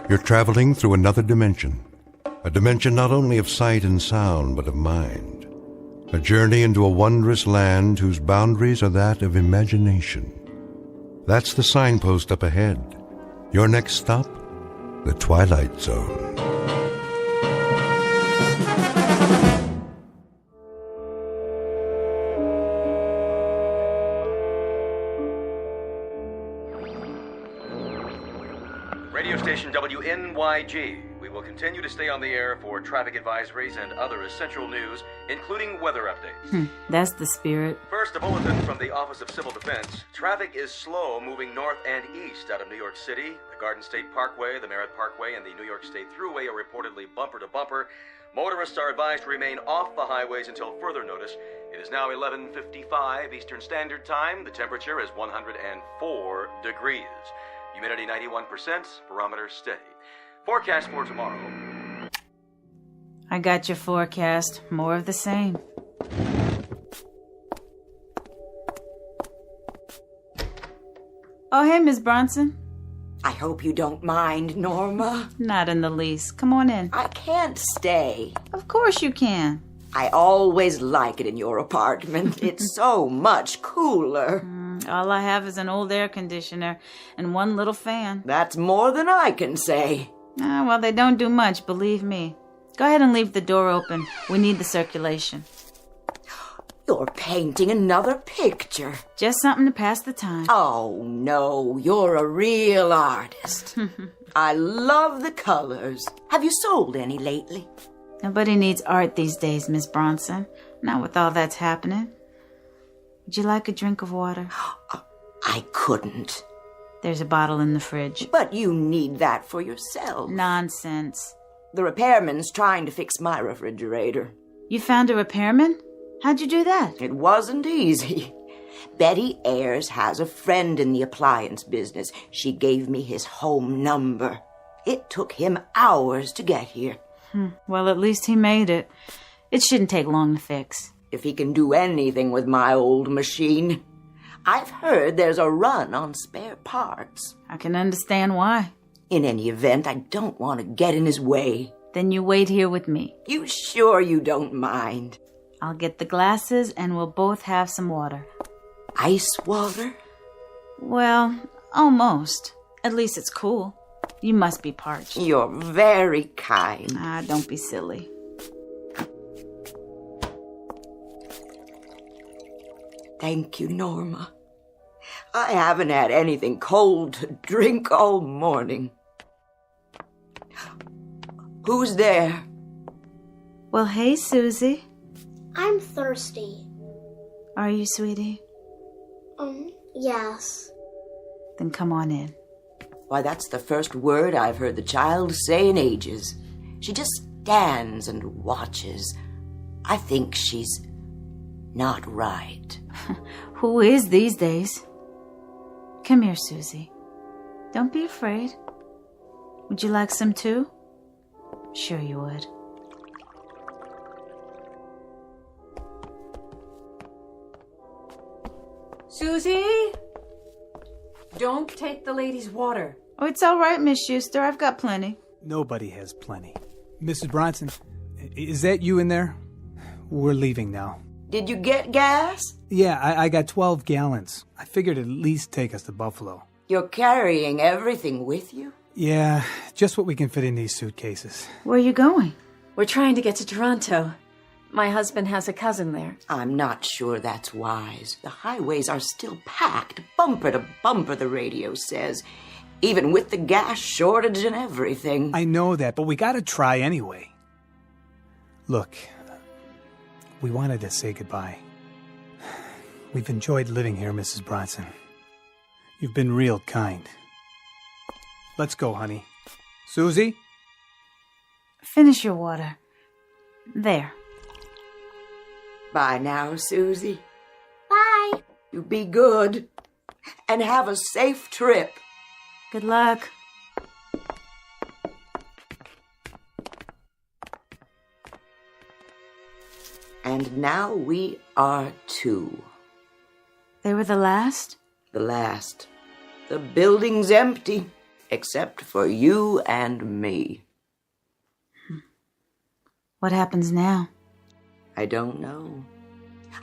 You're traveling through another dimension. A dimension not only of sight and sound, but of mind. A journey into a wondrous land whose boundaries are that of imagination. That's the signpost up ahead. Your next stop, the Twilight Zone. Radio station WNYG. We will continue to stay on the air for traffic advisories and other essential news, including weather updates. That's the spirit. First, a bulletin from the Office of Civil Defense. Traffic is slow moving north and east out of New York City. The Garden State Parkway, the Merritt Parkway, and the New York State Thruway are reportedly bumper to bumper. Motorists are advised to remain off the highways until further notice. It is now 11:55 Eastern Standard Time. The temperature is 104 degrees. Humidity 91%, barometer steady. Forecast for tomorrow. I got your forecast. More of the same. Oh, hey, Miss Bronson. I hope you don't mind, Norma. Not in the least. Come on in. I can't stay. Of course you can. I always like it in your apartment. It's so much cooler. All I have is an old air conditioner and one little fan. That's more than I can say. Well, they don't do much, believe me. Go ahead and leave the door open. We need the circulation. You're painting another picture. Just something to pass the time. Oh, no, you're a real artist. I love the colors. Have you sold any lately? Nobody needs art these days, Miss Bronson. Not with all that's happening. Would you like a drink of water? I couldn't. There's a bottle in the fridge. But you need that for yourself. Nonsense. The repairman's trying to fix my refrigerator. You found a repairman? How'd you do that? It wasn't easy. Betty Ayers has a friend in the appliance business. She gave me his home number. It took him hours to get here. Well, at least he made it. It shouldn't take long to fix. If he can do anything with my old machine. I've heard there's a run on spare parts. I can understand why. In any event, I don't want to get in his way. Then you wait here with me. You sure you don't mind? I'll get the glasses and we'll both have some water. Ice water? Well, almost. At least it's cool. You must be parched. You're very kind. Don't be silly. Thank you, Norma. I haven't had anything cold to drink all morning. Who's there? Well, hey, Susie. I'm thirsty. Are you, sweetie? Yes. Then come on in. Why, that's the first word I've heard the child say in ages. She just stands and watches. I think she's not right. Who is these days? Come here, Susie. Don't be afraid. Would you like some too? Sure you would. Susie? Don't take the lady's water. Oh, it's all right, Miss Schuster. I've got plenty. Nobody has plenty. Mrs. Bronson, is that you in there? We're leaving now. Did you get gas? Yeah, I got 12 gallons. I figured it'd at least take us to Buffalo. You're carrying everything with you? Yeah, just what we can fit in these suitcases. Where are you going? We're trying to get to Toronto. My husband has a cousin there. I'm not sure that's wise. The highways are still packed, bumper to bumper, the radio says. Even with the gas shortage and everything. I know that, but we gotta try anyway. Look, we wanted to say goodbye. We've enjoyed living here, Mrs. Bronson. You've been real kind. Let's go, honey. Susie? Finish your water. There. Bye now, Susie. Bye. You be good. And have a safe trip. Good luck. And now we are two. They were the last? The last. The building's empty, except for you and me. What happens now? I don't know.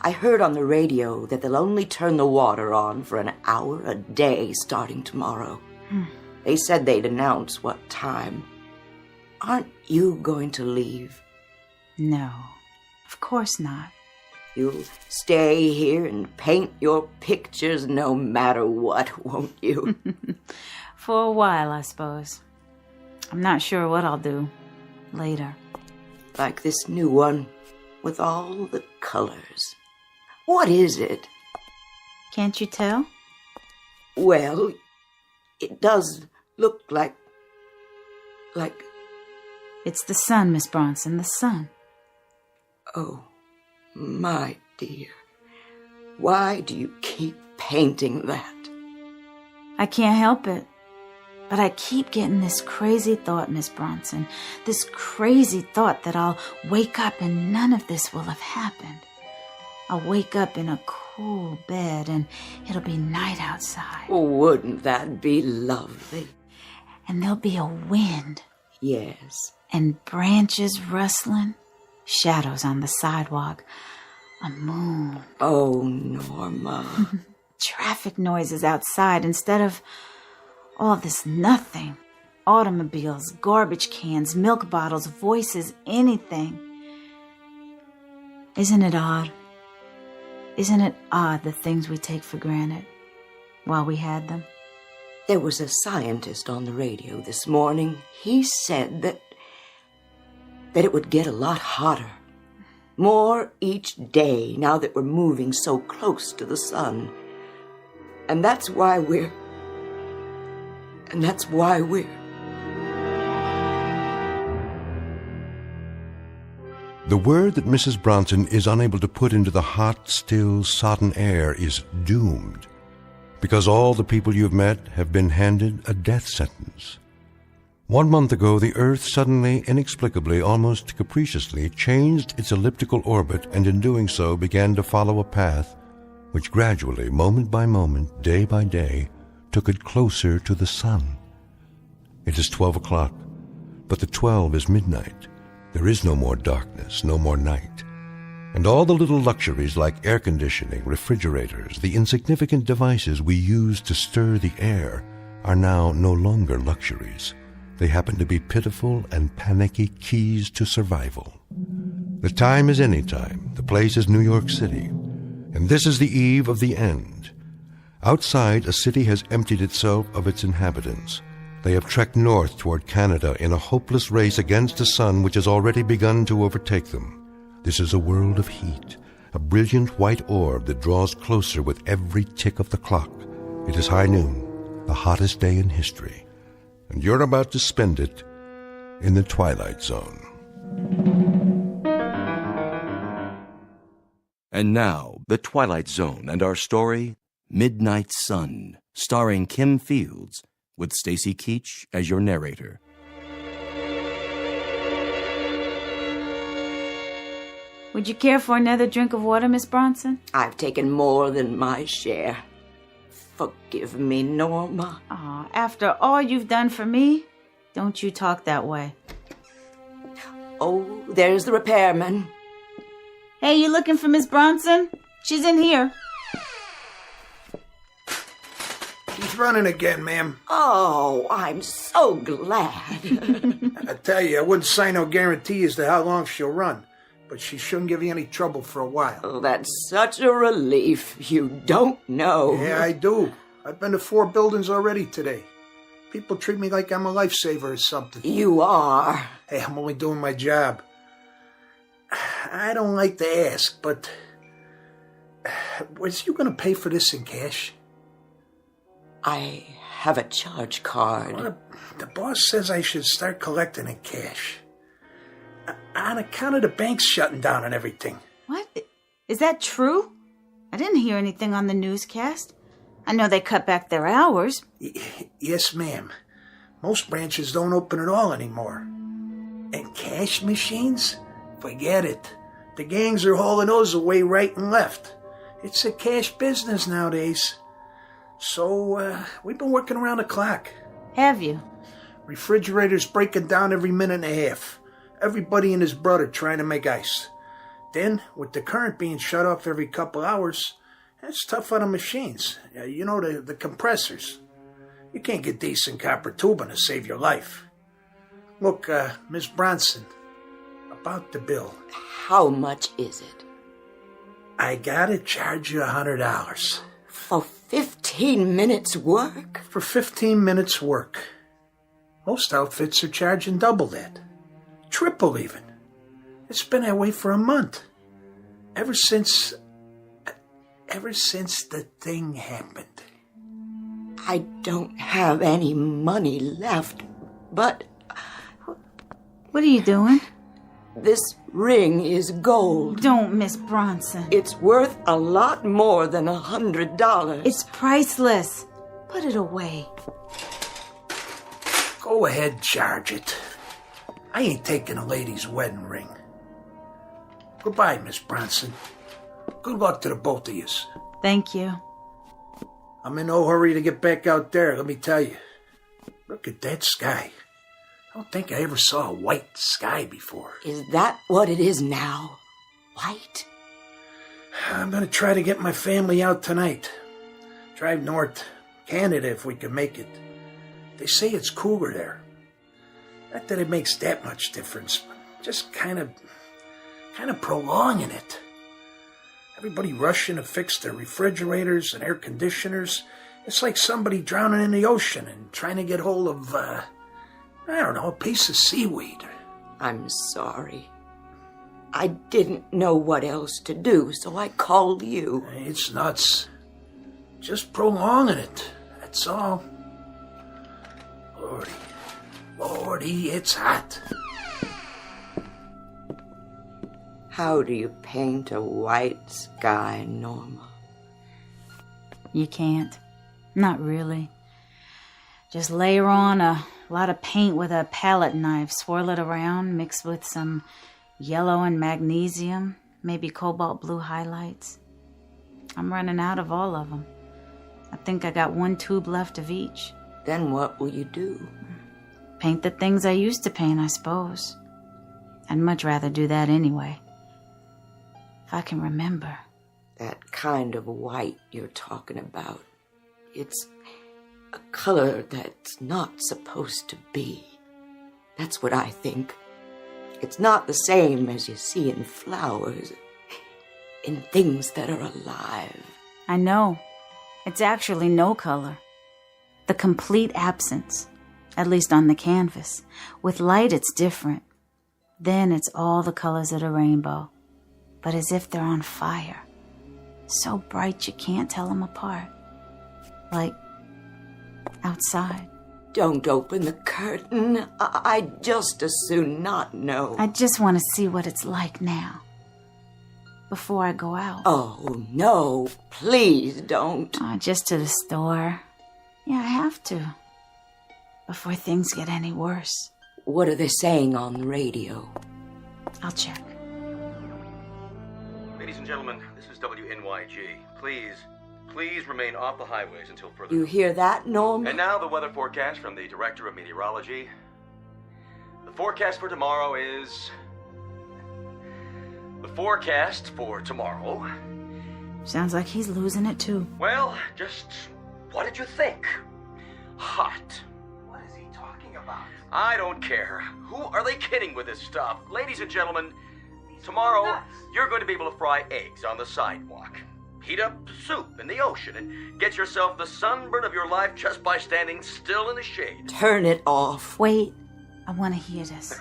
I heard on the radio that they'll only turn the water on for an hour a day starting tomorrow. They said they'd announce what time. Aren't you going to leave? No, of course not. You'll stay here and paint your pictures no matter what, won't you? For a while, I suppose. I'm not sure what I'll do later. Like this new one, with all the colors. What is it? Can't you tell? Well, it does look like... It's the sun, Miss Bronson, the sun. Oh, my dear. Why do you keep painting that? I can't help it. But I keep getting this crazy thought, Miss Bronson. This crazy thought that I'll wake up and none of this will have happened. I'll wake up in a cool bed and it'll be night outside. Wouldn't that be lovely? And there'll be a wind. Yes. And branches rustling. Shadows on the sidewalk. A moon. Oh, Norma. Traffic noises outside instead of all this nothing. Automobiles, garbage cans, milk bottles, voices, anything. Isn't it odd? Isn't it odd the things we take for granted while we had them? There was a scientist on the radio this morning. He said that it would get a lot hotter. More each day now that we're moving so close to the sun. And that's why we're... The word that Mrs. Bronson is unable to put into the hot, still, sodden air is doomed, because all the people you've met have been handed a death sentence. 1 month ago, the Earth suddenly, inexplicably, almost capriciously changed its elliptical orbit, and in doing so began to follow a path which gradually, moment by moment, day by day, took it closer to the sun. It is 12 o'clock, but the 12 is midnight. There is no more darkness, no more night. And all the little luxuries like air conditioning, refrigerators, the insignificant devices we use to stir the air are now no longer luxuries. They happen to be pitiful and panicky keys to survival. The time is any time. The place is New York City. And this is the eve of the end. Outside, a city has emptied itself of its inhabitants. They have trekked north toward Canada in a hopeless race against a sun which has already begun to overtake them. This is a world of heat, a brilliant white orb that draws closer with every tick of the clock. It is high noon, the hottest day in history, and you're about to spend it in the Twilight Zone. And now, The Twilight Zone and our story, Midnight Sun, starring Kim Fields, with Stacy Keach as your narrator. Would you care for another drink of water, Miss Bronson? I've taken more than my share. Forgive me, Norma. Aw, after all you've done for me, don't you talk that way. Oh, there's the repairman. Hey, you looking for Miss Bronson? She's in here. She's running again, ma'am. Oh, I'm so glad. I tell you, I wouldn't sign no guarantee as to how long she'll run, but she shouldn't give you any trouble for a while. Oh, that's such a relief. You don't know. Yeah, I do. I've been to 4 buildings already today. People treat me like I'm a lifesaver or something. You are. Hey, I'm only doing my job. I don't like to ask, but was you going to pay for this in cash? I have a charge card. Well, the boss says I should start collecting in cash. On account of the banks shutting down and everything. What? Is that true? I didn't hear anything on the newscast. I know they cut back their hours. Yes, ma'am. Most branches don't open at all anymore. And cash machines? Forget it. The gangs are hauling those away right and left. It's a cash business nowadays. So, we've been working around the clock. Have you? Refrigerator's breaking down every minute and a half. Everybody and his brother trying to make ice. Then, with the current being shut off every couple hours, that's tough on the machines. You know, the compressors. You can't get decent copper tubing to save your life. Look, Miss Bronson, about the bill. How much is it? I gotta charge you $100. For 15 minutes work? For 15 minutes work. Most outfits are charging double that. Triple even. It's been that way for a month. Ever since the thing happened. I don't have any money left, but... What are you doing? This ring is gold. Don't, Miss Bronson. It's worth a lot more than $100. It's priceless. Put it away. Go ahead, charge it. I ain't taking a lady's wedding ring. Goodbye, Miss Bronson. Good luck to the both of yous. Thank you. I'm in no hurry to get back out there, let me tell you. Look at that sky. I don't think I ever saw a white sky before. Is that what it is now? White? I'm gonna try to get my family out tonight. Drive north, Canada if we can make it. They say it's cooler there. Not that it makes that much difference, but just kind of prolonging it. Everybody rushing to fix their refrigerators and air conditioners. It's like somebody drowning in the ocean and trying to get hold of, I don't know, a piece of seaweed. I'm sorry. I didn't know what else to do, so I called you. It's nuts. Just prolonging it, that's all. Lordy, it's hot. How do you paint a white sky, Norma? You can't. Not really. Just layer on a lot of paint with a palette knife, swirl it around, mix with some yellow and magnesium, maybe cobalt blue highlights. I'm running out of all of them. I think I got 1 tube left of each. Then what will you do? Paint the things I used to paint, I suppose. I'd much rather do that anyway. If I can remember. That kind of white you're talking about. It's a color that's not supposed to be. That's what I think. It's not the same as you see in flowers, in things that are alive. I know. It's actually no color. The complete absence, at least on the canvas. With light, it's different. Then it's all the colors of the rainbow, but as if they're on fire. So bright you can't tell them apart. Like outside. Don't open the curtain. I'd just as soon not know. I just want to see what it's like now, before I go out. Oh, no, please don't. Just to the store. Yeah, I have to. Before things get any worse. What are they saying on the radio? I'll check. Ladies and gentlemen, this is WNYG. Please remain off the highways until further. You hear that, Norma? And now the weather forecast from the Director of Meteorology. The forecast for tomorrow is... The forecast for tomorrow... Sounds like he's losing it too. Well, just... What did you think? Hot. What is he talking about? I don't care. Who are they kidding with this stuff? Ladies and gentlemen, tomorrow you're going to be able to fry eggs on the sidewalk. Heat up soup in the ocean and get yourself the sunburn of your life just by standing still in the shade. Turn it off. Wait, I want to hear this.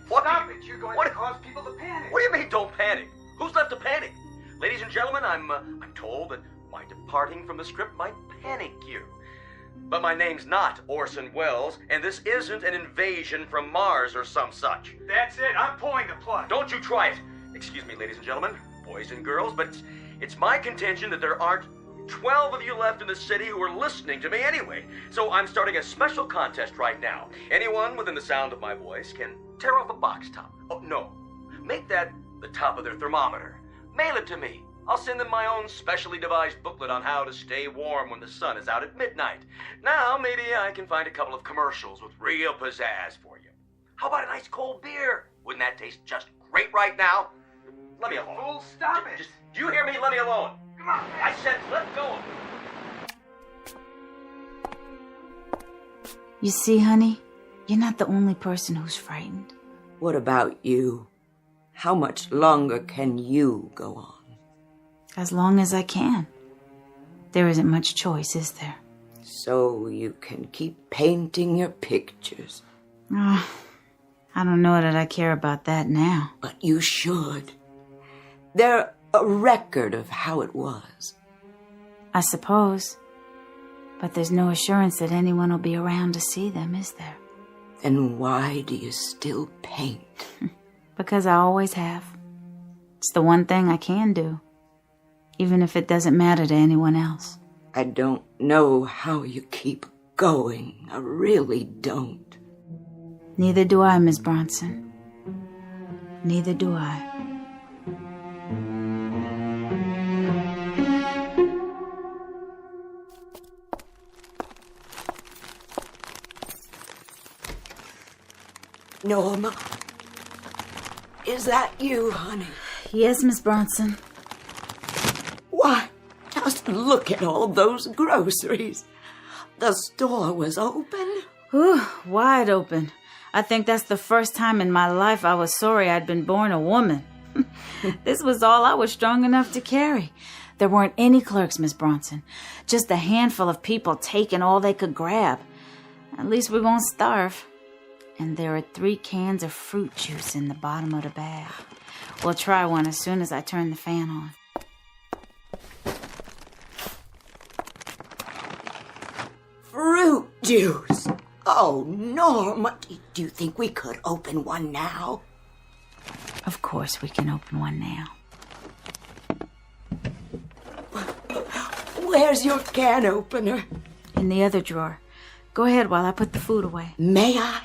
What? Stop it! You're going to cause people to panic. What do you mean, don't panic? Who's left to panic? Ladies and gentlemen, I'm told that my departing from the script might panic you. But my name's not Orson Welles, and this isn't an invasion from Mars or some such. That's it. I'm pulling the plug. Don't you try it. Excuse me, ladies and gentlemen, boys and girls, but it's my contention that there aren't 12 of you left in the city who are listening to me anyway. So I'm starting a special contest right now. Anyone within the sound of my voice can tear off a box top. Oh, no. Make that the top of their thermometer. Mail it to me. I'll send them my own specially devised booklet on how to stay warm when the sun is out at midnight. Now, maybe I can find a couple of commercials with real pizzazz for you. How about a nice cold beer? Wouldn't that taste just great right now? Let me alone. Fool, stop it. Do you hear me? Let me alone. Come on. I said let go. You see, honey, you're not the only person who's frightened. What about you? How much longer can you go on? As long as I can. There isn't much choice, is there? So you can keep painting your pictures. Oh, I don't know that I care about that now. But you should. They're a record of how it was. I suppose. But there's no assurance that anyone will be around to see them, is there? Then why do you still paint? Because I always have. It's the one thing I can do. Even if it doesn't matter to anyone else. I don't know how you keep going. I really don't. Neither do I, Miss Bronson. Neither do I. Norma, is that you, honey? Yes, Miss Bronson. Why, just look at all those groceries. The store was open. Whew, wide open. I think that's the first time in my life I was sorry I'd been born a woman. This was all I was strong enough to carry. There weren't any clerks, Miss Bronson. Just a handful of people taking all they could grab. At least we won't starve. And there are 3 cans of fruit juice in the bottom of the bag. We'll try one as soon as I turn the fan on. Fruit juice. Oh, Norma, do you think we could open one now? Of course we can open one now. Where's your can opener? In the other drawer. Go ahead while I put the food away. May I?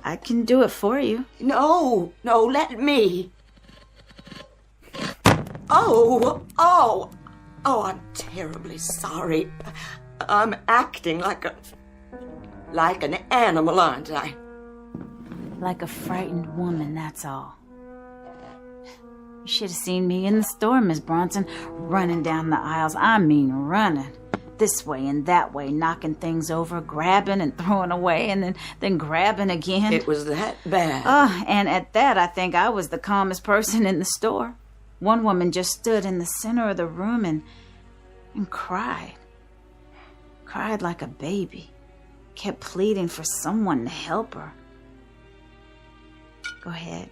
I can do it for you. No, let me. Oh, I'm terribly sorry. I'm acting like an animal, aren't I? Like a frightened woman, that's all. You should have seen me in the store, Miss Bronson, running down the aisles. I mean running. This way and that way, knocking things over, grabbing and throwing away, and then grabbing again. It was that bad. And at that, I think I was the calmest person in the store. One woman just stood in the center of the room and cried. Cried like a baby. Kept pleading for someone to help her. Go ahead.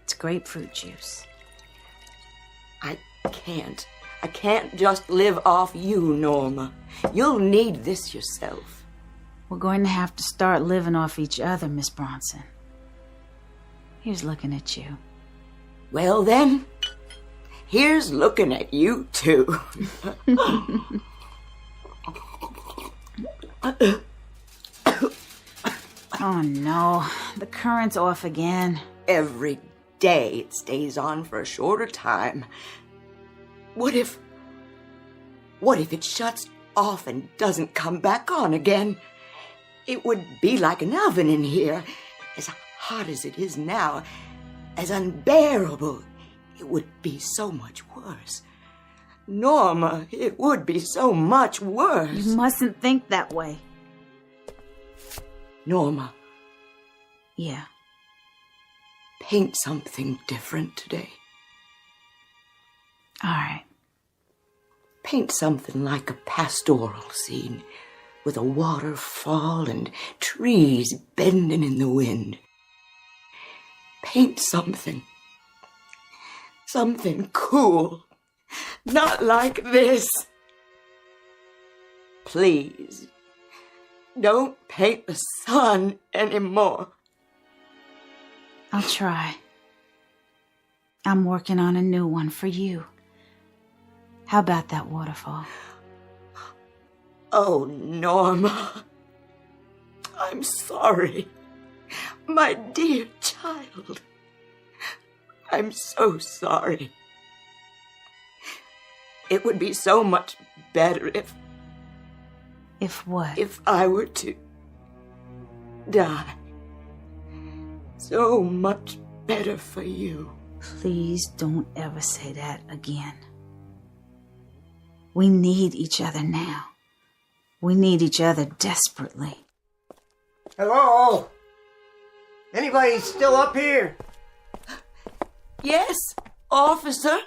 It's grapefruit juice. I can't just live off you, Norma. You'll need this yourself. We're going to have to start living off each other, Miss Bronson. Here's looking at you. Well then, here's looking at you too. Oh no, the current's off again. Every day it stays on for a shorter time. What if it shuts off and doesn't come back on again? It would be like an oven in here. As hot as it is now, as unbearable. It would be so much worse. Norma, it would be so much worse. You mustn't think that way. Norma. Yeah. Paint something different today. All right. Paint something like a pastoral scene with a waterfall and trees bending in the wind. Paint something cool. Not like this. Please, don't paint the sun anymore. I'll try. I'm working on a new one for you. How about that waterfall? Oh, Norma. I'm sorry. My dear child. I'm so sorry. It would be so much better if... If what? If I were to die. So much better for you. Please don't ever say that again. We need each other now. We need each other desperately. Hello? Anybody still up here? Yes, officer.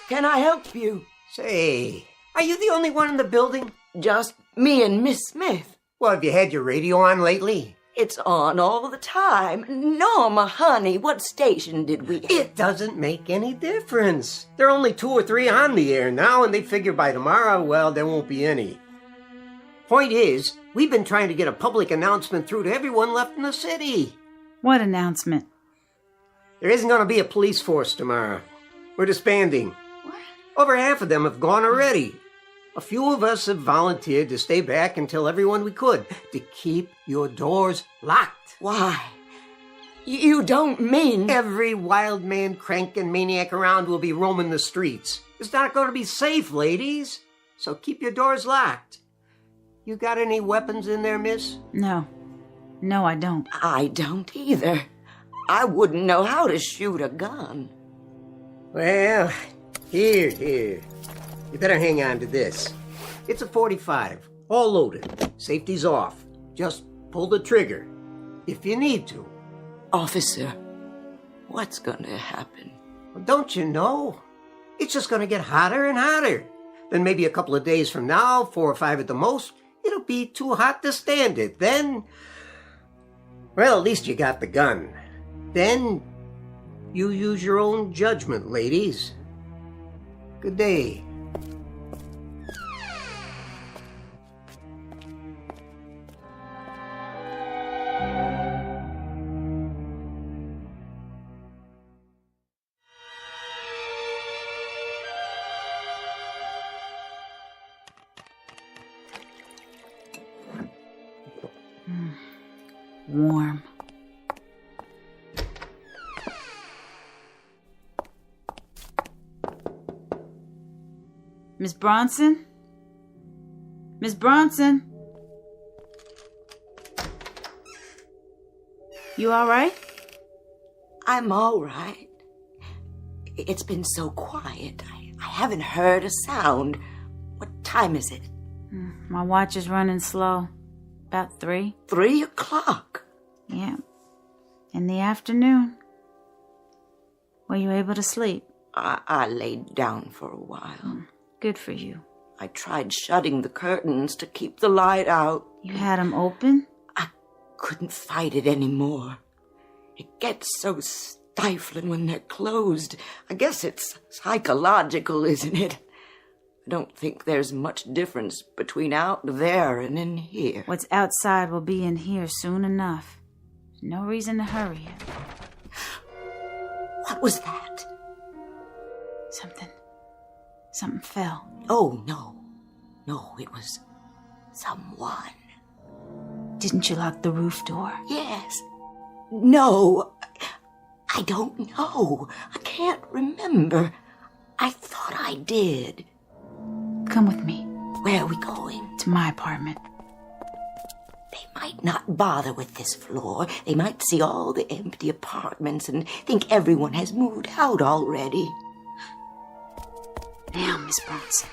Can I help you? Say, are you the only one in the building? Just me and Miss Smith. Well, have you had your radio on lately? It's on all the time. Norma, honey, what station did we... It doesn't make any difference. There are only 2 or 3 on the air now, and they figure by tomorrow, well, there won't be any. Point is, we've been trying to get a public announcement through to everyone left in the city. What announcement? There isn't going to be a police force tomorrow. We're disbanding. What? Over half of them have gone already. A few of us have volunteered to stay back and tell everyone we could to keep your doors locked. Why? You don't mean... Every wild man, crank, and maniac around will be roaming the streets. It's not going to be safe, ladies. So keep your doors locked. You got any weapons in there, miss? No. No, I don't. I don't either. I wouldn't know how to shoot a gun. Well, here. You better hang on to this. It's a .45, all loaded. Safety's off. Just pull the trigger, if you need to. Officer, what's going to happen? Well, don't you know? It's just going to get hotter and hotter. Then maybe a couple of days from now, 4 or 5 at the most, it'll be too hot to stand it. Then, well, at least you got the gun. Then, you use your own judgment, ladies. Good day. Warm. Miss Bronson? Miss Bronson? You all right? I'm all right. It's been so quiet. I haven't heard a sound. What time is it? My watch is running slow. About 3. 3 o'clock. Yeah. In the afternoon. Were you able to sleep? I laid down for a while. Good for you. I tried shutting the curtains to keep the light out. You had them open? I couldn't fight it anymore. It gets so stifling when they're closed. I guess it's psychological, isn't it? I don't think there's much difference between out there and in here. What's outside will be in here soon enough. No reason to hurry it. What was that? Something fell. Oh, no. No, it was someone. Didn't you lock the roof door? Yes. No. I don't know. I can't remember. I thought I did. Come with me. Where are we going? To my apartment. They might not bother with this floor. They might see all the empty apartments and think everyone has moved out already. Now, Miss Bronson.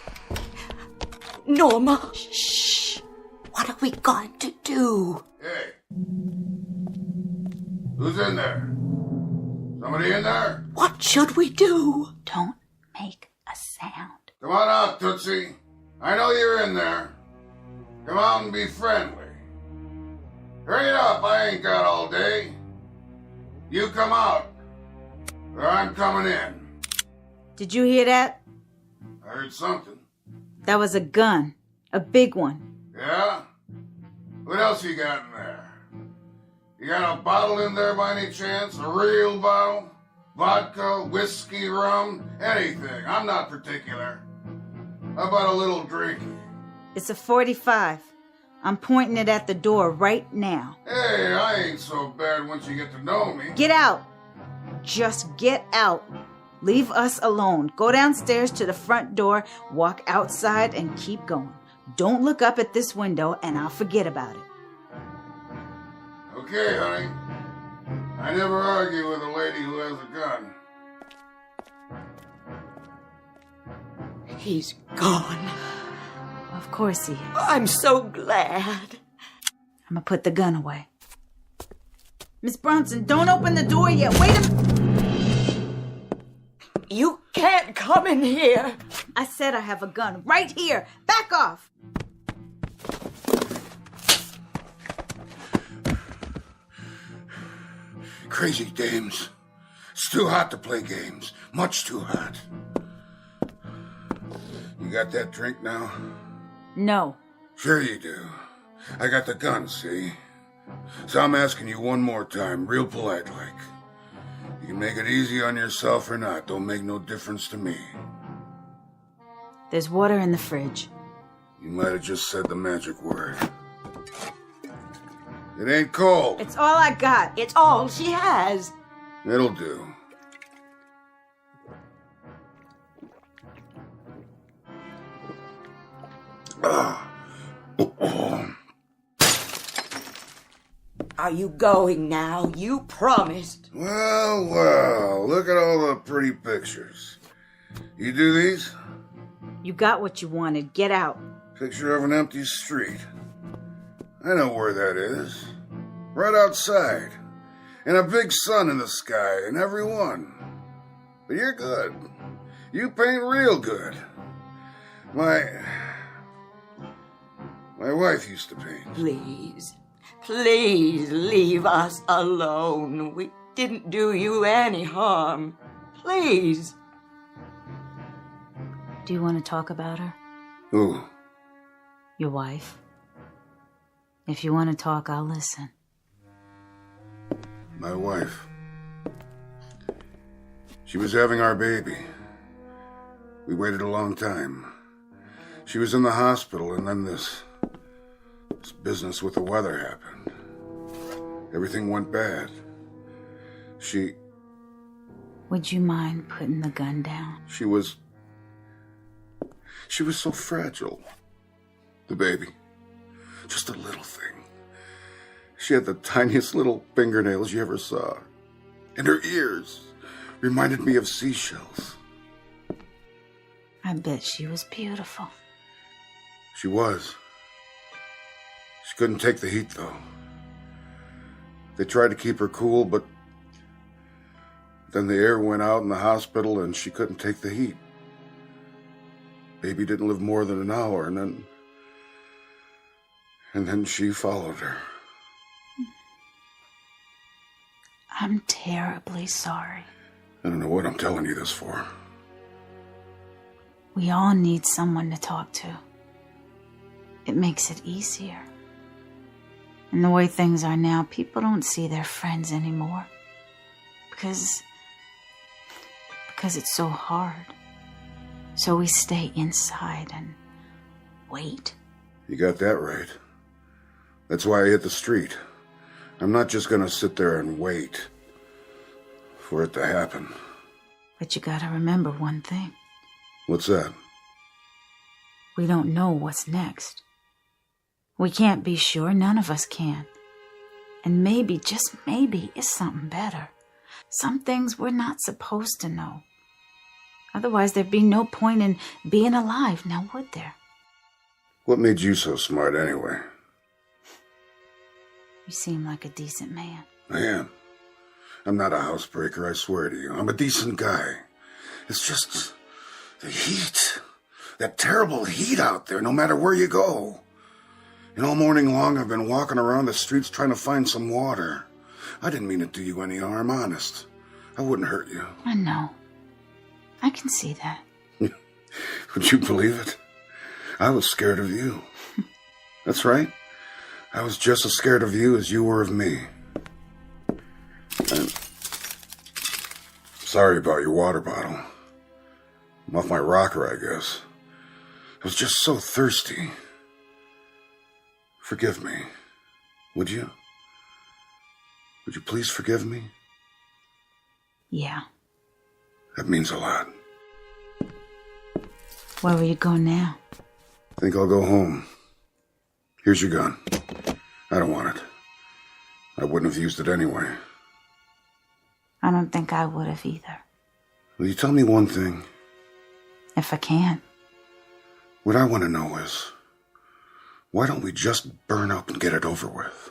Norma. Shh. What are we going to do? Hey. Who's in there? Somebody in there? What should we do? Don't make a sound. Come on out, Tootsie. I know you're in there. Come out and be friendly. Hurry it up, I ain't got all day. You come out, or I'm coming in. Did you hear that? I heard something. That was a gun. A big one. Yeah? What else you got in there? You got a bottle in there by any chance? A real bottle? Vodka, whiskey, rum, anything. I'm not particular. How about a little drinky? It's a .45. I'm pointing it at the door right now. Hey, I ain't so bad once you get to know me. Get out. Just get out. Leave us alone. Go downstairs to the front door, walk outside, and keep going. Don't look up at this window, and I'll forget about it. Okay, honey. I never argue with a lady who has a gun. He's gone. Of course he is. I'm so glad. I'm gonna put the gun away. Miss Bronson, don't open the door yet. Wait a minute. You can't come in here. I said I have a gun right here. Back off. Crazy dames. It's too hot to play games. Much too hot. You got that drink now? No. Sure you do. I got the gun, see? So I'm asking you one more time, real polite like. You can make it easy on yourself or not. Don't make no difference to me. There's water in the fridge. You might have just said the magic word. It ain't cold. It's all I got. It's all she has. It'll do. Are you going now? You promised. Well, look at all the pretty pictures. You do these? You got what you wanted. Get out. Picture of an empty street. I know where that is. Right outside. And a big sun in the sky, and every one. But you're good. You paint real good. My wife used to paint. Please leave us alone. We didn't do you any harm. Please. Do you want to talk about her? Who? Your wife. If you want to talk, I'll listen. My wife. She was having our baby. We waited a long time. She was in the hospital, and then this business with the weather happened. Everything went bad. Would you mind putting the gun down? She was so fragile. The baby. Just a little thing. She had the tiniest little fingernails you ever saw. And her ears reminded me of seashells. I bet she was beautiful. She was. She couldn't take the heat, though. They tried to keep her cool, but then the air went out in the hospital and she couldn't take the heat. Baby didn't live more than an hour, and then she followed her. I'm terribly sorry. I don't know what I'm telling you this for. We all need someone to talk to. It makes it easier. And the way things are now, people don't see their friends anymore. Because it's so hard. So we stay inside and wait. You got that right. That's why I hit the street. I'm not just gonna sit there and wait for it to happen. But you gotta remember one thing. What's that? We don't know what's next. We can't be sure, none of us can. And maybe, just maybe, it's something better. Some things we're not supposed to know. Otherwise, there'd be no point in being alive, now would there? What made you so smart anyway? You seem like a decent man. I am. I'm not a housebreaker, I swear to you. I'm a decent guy. It's just the heat. That terrible heat out there, no matter where you go. And all morning long, I've been walking around the streets trying to find some water. I didn't mean to do you any harm, honest. I wouldn't hurt you. I know. I can see that. Would you believe it? I was scared of you. That's right. I was just as scared of you as you were of me. And sorry about your water bottle. I'm off my rocker, I guess. I was just so thirsty. Forgive me. Would you? Would you please forgive me? Yeah. That means a lot. Where will you go now? Think I'll go home. Here's your gun. I don't want it. I wouldn't have used it anyway. I don't think I would have either. Will you tell me one thing? If I can. What I want to know is, why don't we just burn up and get it over with?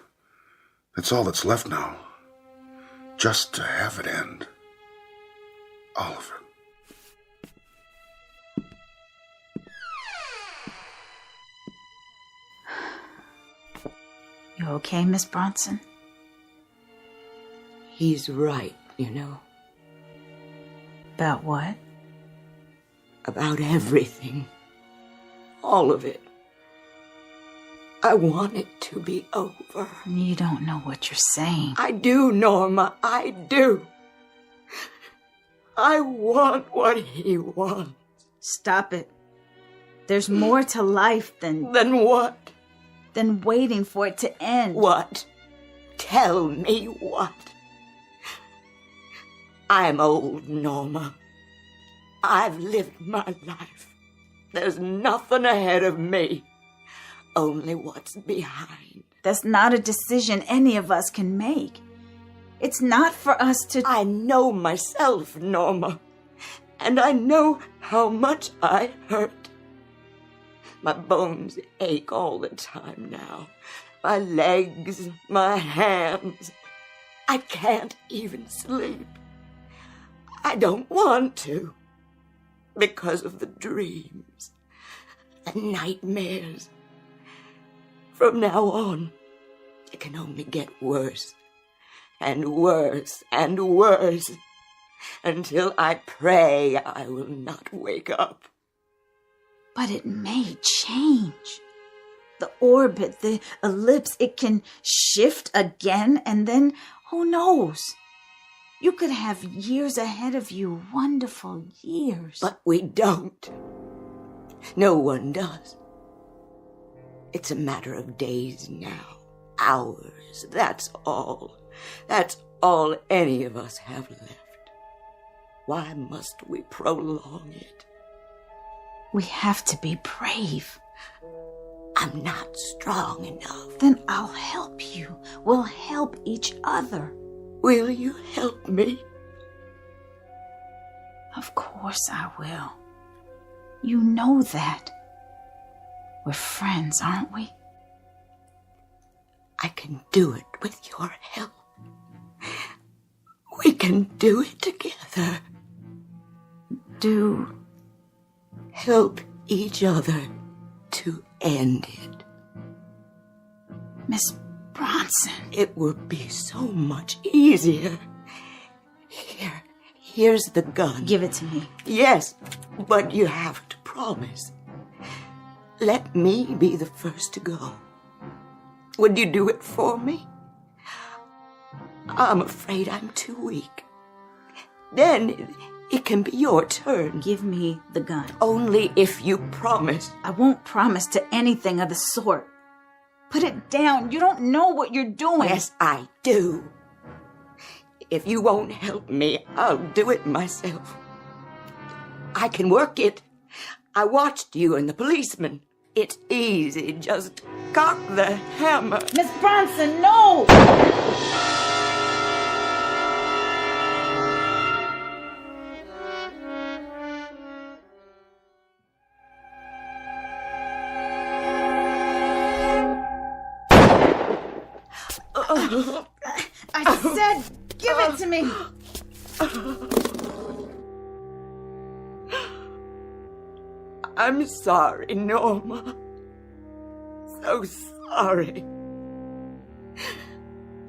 That's all that's left now. Just to have it end. All of it. You okay, Miss Bronson? He's right, you know. About what? About everything. All of it. I want it to be over. You don't know what you're saying. I do, Norma. I do. I want what he wants. Stop it. There's more to life than... Than what? Than waiting for it to end. What? Tell me what? I'm old, Norma. I've lived my life. There's nothing ahead of me. Only what's behind. That's not a decision any of us can make. It's not for us to... I know myself, Norma. And I know how much I hurt. My bones ache all the time now. My legs, my hands. I can't even sleep. I don't want to. Because of the dreams. The nightmares. From now on, it can only get worse. And worse and worse. Until I pray I will not wake up. But it may change. The orbit, the ellipse, it can shift again, and then, who knows? You could have years ahead of you, wonderful years. But we don't. No one does. It's a matter of days now, hours, that's all. That's all any of us have left. Why must we prolong it? We have to be brave. I'm not strong enough. Then I'll help you. We'll help each other. Will you help me? Of course I will. You know that. We're friends, aren't we? I can do it with your help. We can do it together. Help each other to end it. Miss Bronson. It would be so much easier. Here's the gun. Give it to me. Yes, but you have to promise. Let me be the first to go. Would you do it for me? I'm afraid I'm too weak. Then it can be your turn. Give me the gun. Only if you promise. I won't promise to anything of the sort. Put it down. You don't know what you're doing. Yes, I do. If you won't help me, I'll do it myself. I can work it. I watched you and the policeman. It's easy. Just cock the hammer. Miss Bronson, no! I said, give it to me. I'm sorry, Norma. So sorry.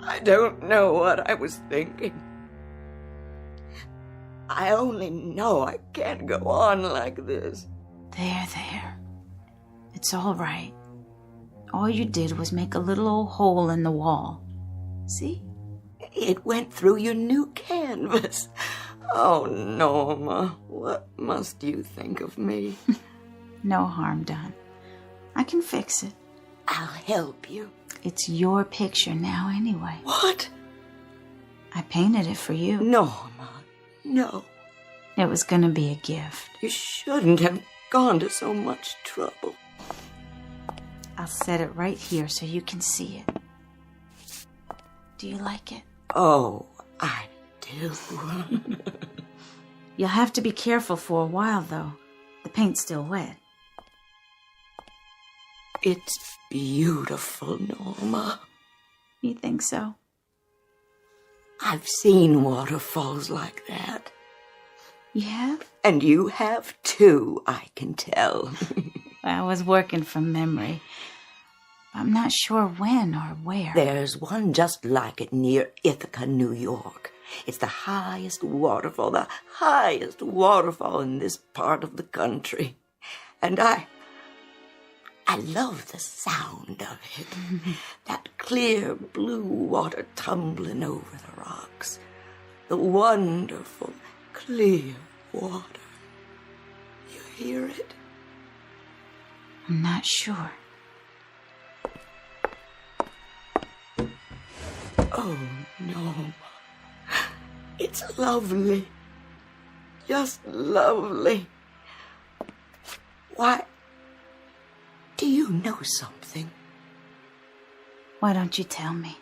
I don't know what I was thinking. I only know I can't go on like this. There. It's all right. All you did was make a little old hole in the wall. See? It went through your new canvas. Oh, Norma, what must you think of me? No harm done. I can fix it. I'll help you. It's your picture now anyway. What? I painted it for you. Norma, no. It was going to be a gift. You shouldn't have gone to so much trouble. I'll set it right here so you can see it. Do you like it? Oh, I do. You'll have to be careful for a while, though. The paint's still wet. It's beautiful, Norma. You think so? I've seen waterfalls like that. You have? And you have too, I can tell. I was working from memory. I'm not sure when or where. There's one just like it near Ithaca, New York. It's the highest waterfall in this part of the country. And I love the sound of it. That clear blue water tumbling over the rocks. The wonderful, clear water. You hear it? I'm not sure. Oh, no. It's lovely. Just lovely. Why, do you know something? Why don't you tell me?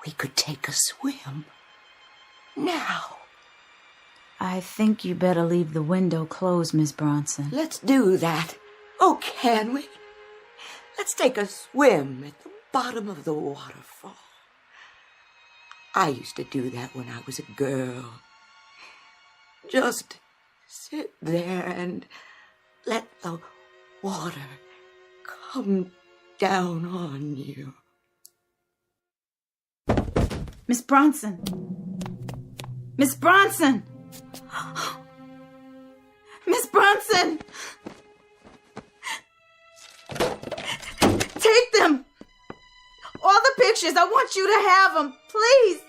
We could take a swim. Now. I think you better leave the window closed, Miss Bronson. Let's do that. Oh, can we? Let's take a swim at the bottom of the waterfall. I used to do that when I was a girl. Just sit there and let the water come down on you. Miss Bronson! Miss Bronson! Miss Bronson! Take them! All the pictures, I want you to have them. Please!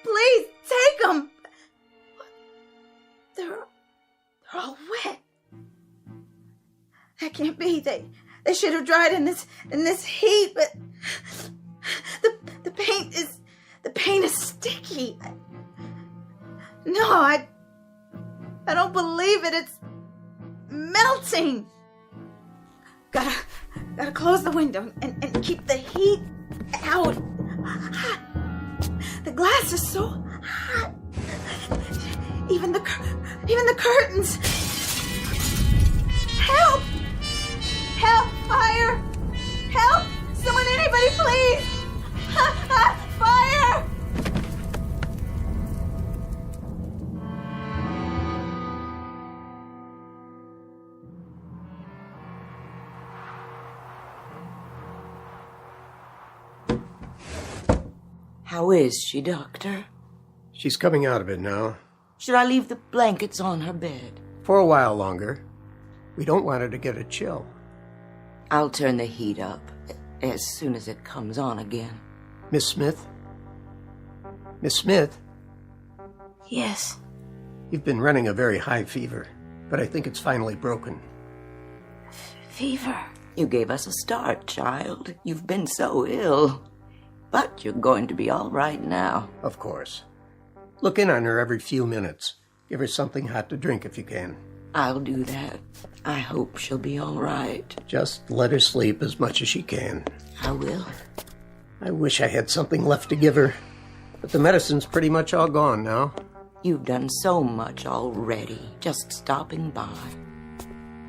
Please, take them! They're all wet. That can't be. They should have dried in this heat, but the paint is sticky. I don't believe it. It's melting. Gotta close the window and keep the heat out. The glass is so hot. Even the curtains. Help! Help! Fire! Help! Someone, anybody, please! Fire! How is she, Doctor? She's coming out of it now. Should I leave the blankets on her bed? For a while longer. We don't want her to get a chill. I'll turn the heat up as soon as it comes on again. Miss Smith? Miss Smith? Yes. You've been running a very high fever, but I think it's finally broken. Fever? You gave us a start, child. You've been so ill. But you're going to be all right now. Of course. Look in on her every few minutes. Give her something hot to drink if you can. I'll do that. I hope she'll be all right. Just let her sleep as much as she can. I will. I wish I had something left to give her, but the medicine's pretty much all gone now. You've done so much already, just stopping by.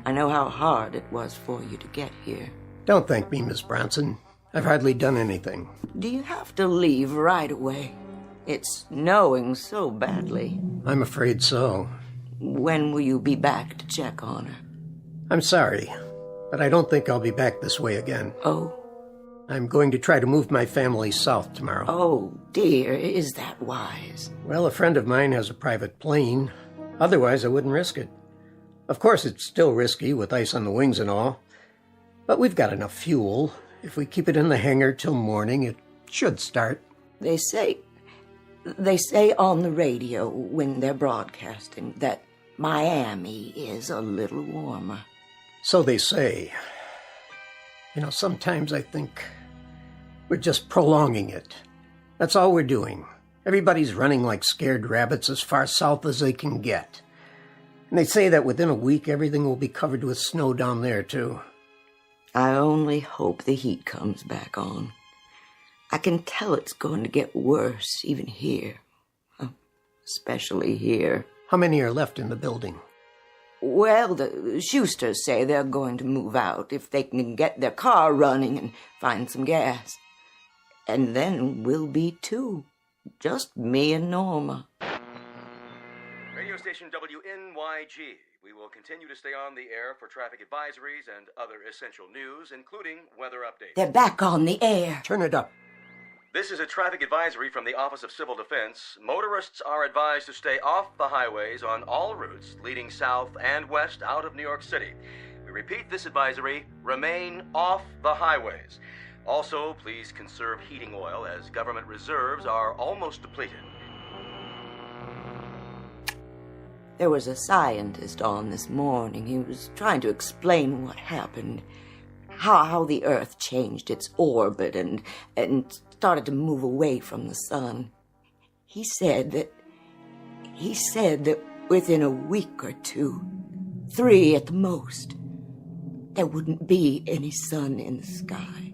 I know how hard it was for you to get here. Don't thank me, Miss Bronson. I've hardly done anything. Do you have to leave right away? It's snowing so badly. I'm afraid so. When will you be back to check on her? I'm sorry, but I don't think I'll be back this way again. Oh? I'm going to try to move my family south tomorrow. Oh, dear, is that wise? Well, a friend of mine has a private plane. Otherwise, I wouldn't risk it. Of course, it's still risky with ice on the wings and all. But we've got enough fuel. If we keep it in the hangar till morning, it should start. They say on the radio when they're broadcasting that Miami is a little warmer. So they say. Sometimes I think we're just prolonging it. That's all we're doing. Everybody's running like scared rabbits as far south as they can get. And they say that within a week, everything will be covered with snow down there, too. I only hope the heat comes back on. I can tell it's going to get worse, even here. Especially here. How many are left in the building? Well, the Schusters say they're going to move out if they can get their car running and find some gas. And then we'll be two. Just me and Norma. Radio station WNYG. We will continue to stay on the air for traffic advisories and other essential news, including weather updates. They're back on the air. Turn it up. This is a traffic advisory from the Office of Civil Defense. Motorists are advised to stay off the highways on all routes leading south and west out of New York City. We repeat this advisory: remain off the highways. Also, please conserve heating oil as government reserves are almost depleted. There was a scientist on this morning. He was trying to explain what happened. How the Earth changed its orbit and started to move away from the sun. He said that within a week or two, 3 at the most, there wouldn't be any sun in the sky.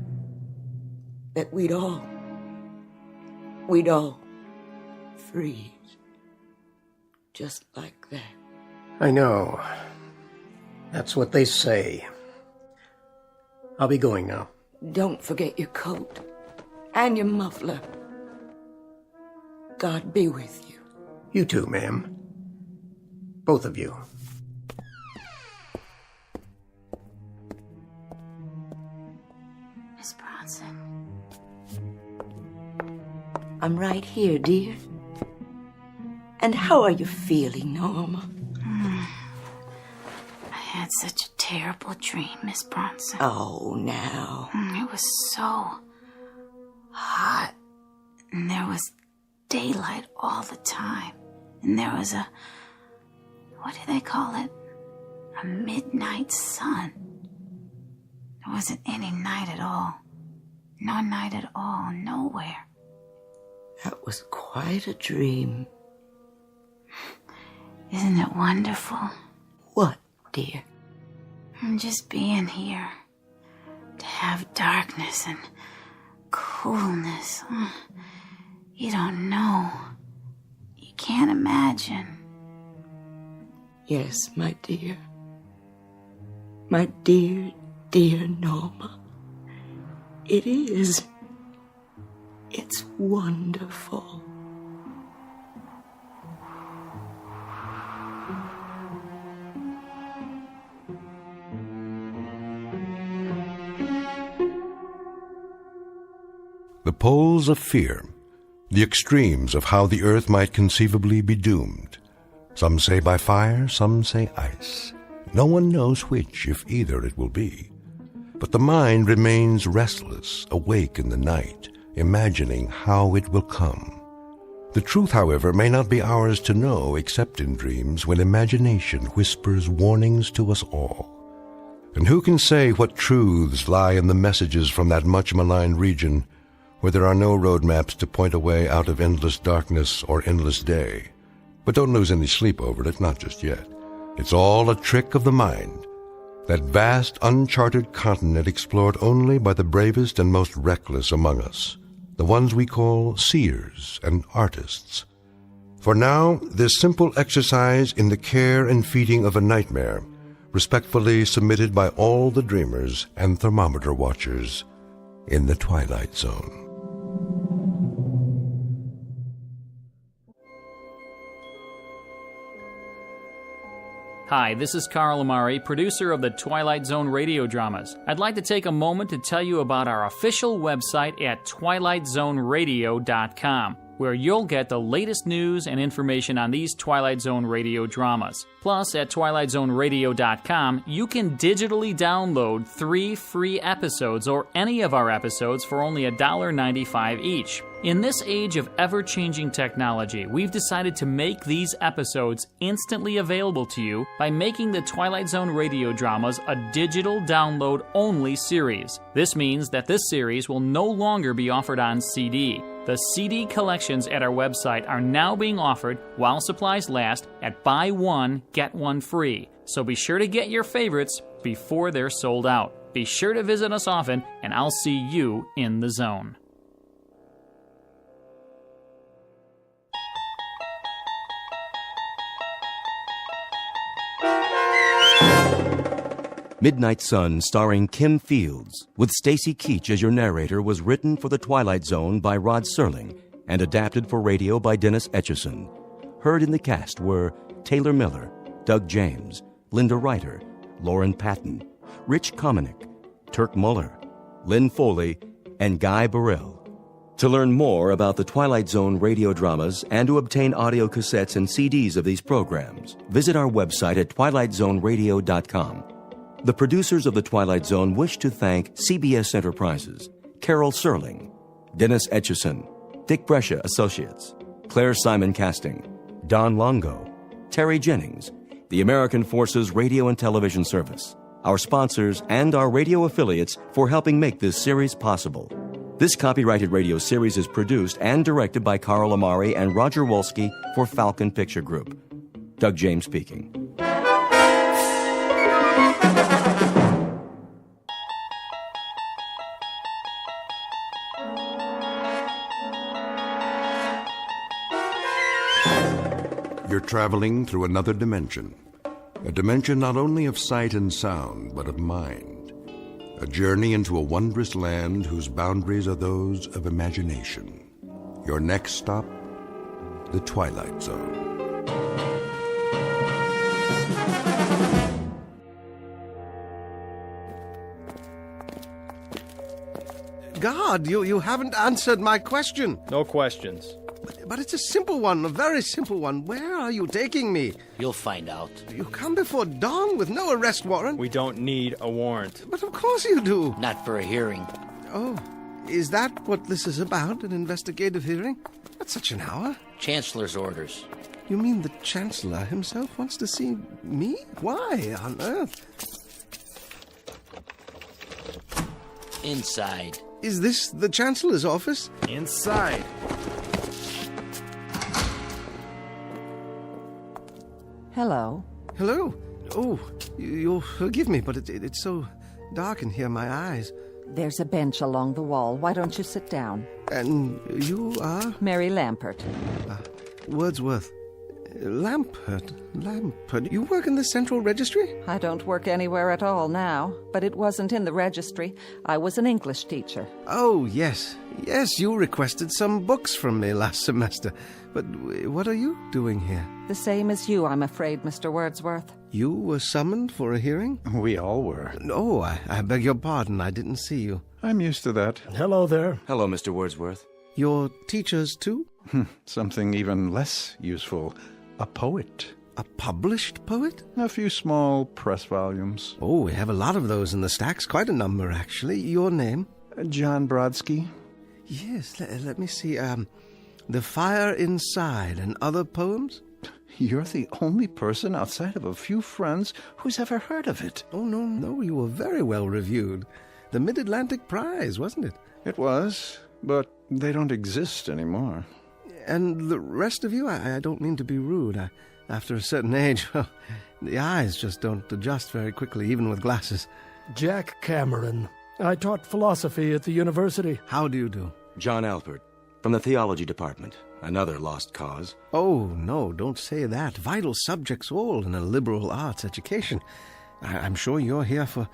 That we'd all freeze. Just like that. I know. That's what they say. I'll be going now. Don't forget your coat and your muffler. God be with you. You too, ma'am. Both of you. Miss Bronson. I'm right here, dear. And how are you feeling, Norma? I had such a terrible dream, Miss Bronson. Oh, now. It was so hot. And there was daylight all the time. And there was what do they call it? A midnight sun. There wasn't any night at all. No night at all, nowhere. That was quite a dream. Isn't it wonderful? What, dear? Just being here. To have darkness and coolness. You don't know. You can't imagine. Yes, my dear. My dear, dear Norma. It is. It's wonderful. The poles of fear, the extremes of how the earth might conceivably be doomed. Some say by fire, some say ice. No one knows which, if either, it will be. But the mind remains restless, awake in the night, imagining how it will come. The truth, however, may not be ours to know except in dreams, when imagination whispers warnings to us all. And who can say what truths lie in the messages from that much maligned region, where there are no road maps to point a way out of endless darkness or endless day? But don't lose any sleep over it, not just yet. It's all a trick of the mind, that vast uncharted continent explored only by the bravest and most reckless among us, the ones we call seers and artists. For now, this simple exercise in the care and feeding of a nightmare, respectfully submitted by all the dreamers and thermometer watchers in the Twilight Zone. Hi, this is Carl Amari, producer of the Twilight Zone radio dramas. I'd like to take a moment to tell you about our official website at twilightzoneradio.com, where you'll get the latest news and information on these Twilight Zone radio dramas. Plus, at twilightzoneradio.com, you can digitally download 3 free episodes or any of our episodes for only $1.95 each. In this age of ever-changing technology, we've decided to make these episodes instantly available to you by making the Twilight Zone radio dramas a digital download-only series. This means that this series will no longer be offered on CD. The CD collections at our website are now being offered while supplies last at buy one, get one free. So be sure to get your favorites before they're sold out. Be sure to visit us often, and I'll see you in the zone. Midnight Sun, starring Kim Fields, with Stacy Keach as your narrator, was written for the Twilight Zone by Rod Serling and adapted for radio by Dennis Etchison. Heard in the cast were Taylor Miller, Doug James, Linda Ryder, Lauren Patton, Rich Kominick, Turk Muller, Lynn Foley, and Guy Burrell. To learn more about the Twilight Zone radio dramas and to obtain audio cassettes and CDs of these programs, visit our website at twilightzoneradio.com. The producers of The Twilight Zone wish to thank CBS Enterprises, Carol Serling, Dennis Etchison, Dick Brescia Associates, Claire Simon Casting, Don Longo, Terry Jennings, the American Forces Radio and Television Service, our sponsors, and our radio affiliates for helping make this series possible. This copyrighted radio series is produced and directed by Carl Amari and Roger Wolski for Falcon Picture Group. Doug James speaking. You're traveling through another dimension. A dimension not only of sight and sound, but of mind. A journey into a wondrous land whose boundaries are those of imagination. Your next stop, the Twilight Zone. God, you haven't answered my question. No questions. But it's a simple one, a very simple one. Where are you taking me? You'll find out. You come before dawn with no arrest warrant? We don't need a warrant. But of course you do. Not for a hearing. Oh, is that what this is about, an investigative hearing? That's such an hour. Chancellor's orders. You mean the Chancellor himself wants to see me? Why on earth? Inside. Is this the Chancellor's office? Inside. Hello. Hello. Oh, you'll forgive me, but it's so dark in here, my eyes. There's a bench along the wall. Why don't you sit down? And you are? Mary Lampert. Wordsworth. Lampert. You work in the Central Registry? I don't work anywhere at all now, but it wasn't in the registry. I was an English teacher. Oh, yes. Yes, you requested some books from me last semester. But what are you doing here? The same as you, I'm afraid, Mr. Wordsworth. You were summoned for a hearing? We all were. No, I beg your pardon. I didn't see you. I'm used to that. Hello there. Hello, Mr. Wordsworth. You're teachers, too? Something even less useful. A poet. A published poet? A few small press volumes. Oh, we have a lot of those in the stacks. Quite a number, actually. Your name? John Brodsky. Yes, let me see. The Fire Inside and Other Poems? You're the only person outside of a few friends who's ever heard of it. Oh, no, you were very well reviewed. The Mid-Atlantic Prize, wasn't it? It was, but they don't exist anymore. And the rest of you, I don't mean to be rude. After a certain age, well, the eyes just don't adjust very quickly, even with glasses. Jack Cameron. I taught philosophy at the university. How do you do? John Alpert, from the theology department. Another lost cause. Oh, no, don't say that. Vital subjects all in a liberal arts education. I'm sure you're here for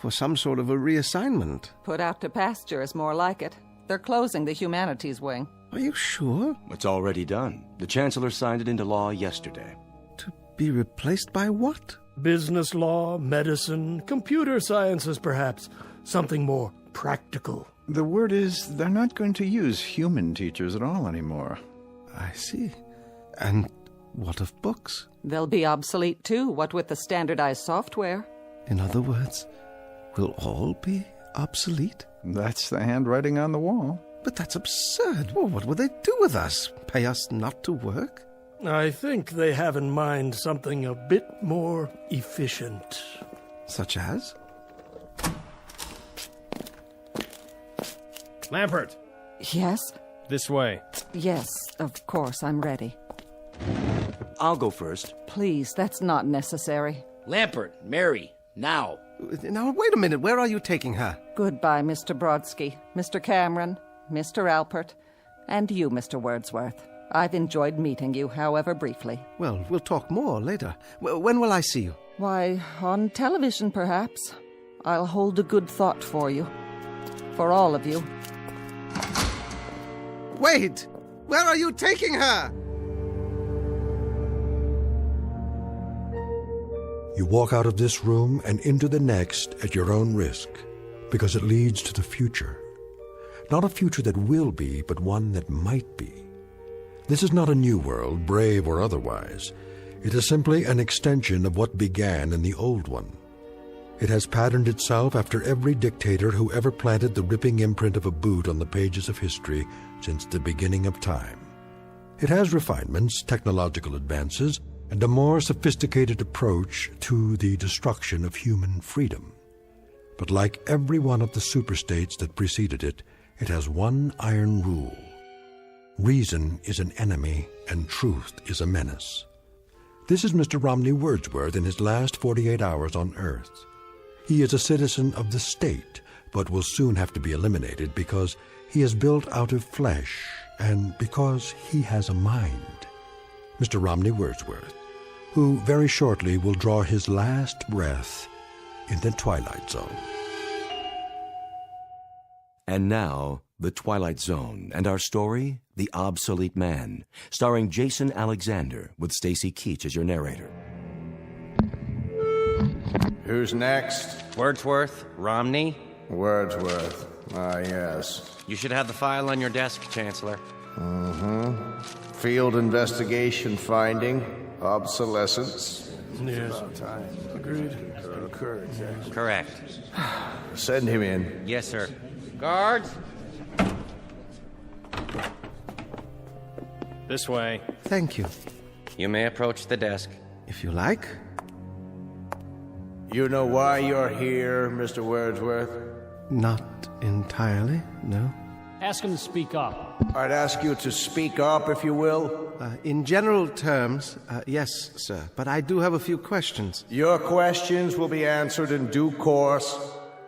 some sort of a reassignment. Put out to pasture is more like it. They're closing the humanities wing. Are you sure? It's already done. The Chancellor signed it into law yesterday. To be replaced by what? Business law, medicine, computer sciences, perhaps. Something more practical. The word is they're not going to use human teachers at all anymore. I see. And what of books? They'll be obsolete too, what with the standardized software. In other words, will all be obsolete? That's the handwriting on the wall. But that's absurd. Well, what will they do with us? Pay us not to work? I think they have in mind something a bit more efficient. Such as? Lampert. Yes? This way. Yes, of course, I'm ready. I'll go first. Please, that's not necessary. Lampert, Mary, now. Now, wait a minute. Where are you taking her? Goodbye, Mr. Brodsky, Mr. Cameron, Mr. Alpert, and you, Mr. Wordsworth. I've enjoyed meeting you, however briefly. Well, we'll talk more later. When will I see you? Why, on television, perhaps. I'll hold a good thought for you. For all of you. Wait! Where are you taking her? You walk out of this room and into the next at your own risk, because it leads to the future. Not a future that will be, but one that might be. This is not a new world, brave or otherwise. It is simply an extension of what began in the old one. It has patterned itself after every dictator who ever planted the ripping imprint of a boot on the pages of history since the beginning of time. It has refinements, technological advances, and a more sophisticated approach to the destruction of human freedom. But like every one of the superstates that preceded it, it has one iron rule. Reason is an enemy and truth is a menace. This is Mr. Romney Wordsworth in his last 48 hours on Earth. He is a citizen of the state, but will soon have to be eliminated because he is built out of flesh and because he has a mind. Mr. Romney Wordsworth, who very shortly will draw his last breath in the Twilight Zone. And now, The Twilight Zone, and our story, The Obsolete Man, starring Jason Alexander, with Stacy Keach as your narrator. Who's next? Wordsworth, Romney. Wordsworth. Ah, yes. You should have the file on your desk, Chancellor. Mm-hmm. Field investigation finding, obsolescence. Yes. Agreed. Correct. Send him in. Yes, sir. Guards! This way. Thank you. You may approach the desk. If you like. You know why you're here, Mr. Wordsworth? Not entirely, no. Ask him to speak up. I'd ask you to speak up, if you will. In general terms, yes, sir. But I do have a few questions. Your questions will be answered in due course.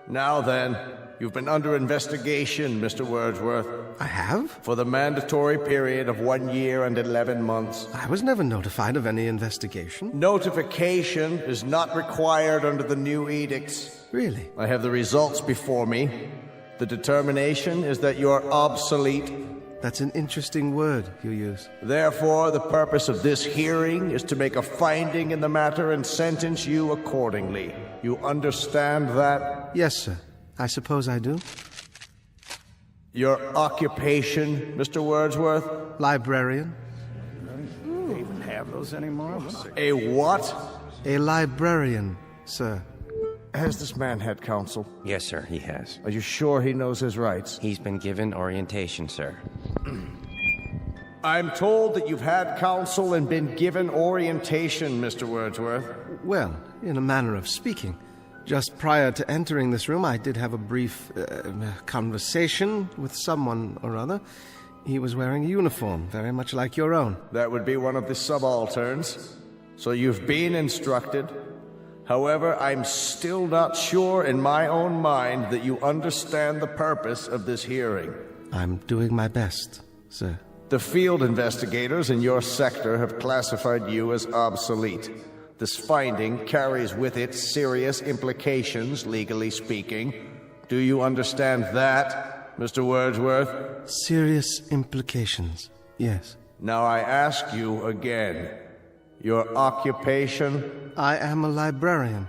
Now then, you've been under investigation, Mr. Wordsworth. I have? For the mandatory period of 1 year and 11 months. I was never notified of any investigation. Notification is not required under the new edicts. Really? I have the results before me. The determination is that you're obsolete. That's an interesting word you use. Therefore, the purpose of this hearing is to make a finding in the matter and sentence you accordingly. You understand that? Yes, sir. I suppose I do. Your occupation, Mr. Wordsworth? Librarian. They even have those anymore? A what? A librarian, sir. Has this man had counsel? Yes, sir, he has. Are you sure he knows his rights? He's been given orientation, sir. I'm told that you've had counsel and been given orientation, Mr. Wordsworth. Well, in a manner of speaking. Just prior to entering this room, I did have a brief conversation with someone or other. He was wearing a uniform, very much like your own. That would be one of the subalterns. So you've been instructed. However, I'm still not sure in my own mind that you understand the purpose of this hearing. I'm doing my best, sir. The field investigators in your sector have classified you as obsolete. This finding carries with it serious implications, legally speaking. Do you understand that, Mr. Wordsworth? Serious implications, yes. Now I ask you again, your occupation? I am a librarian.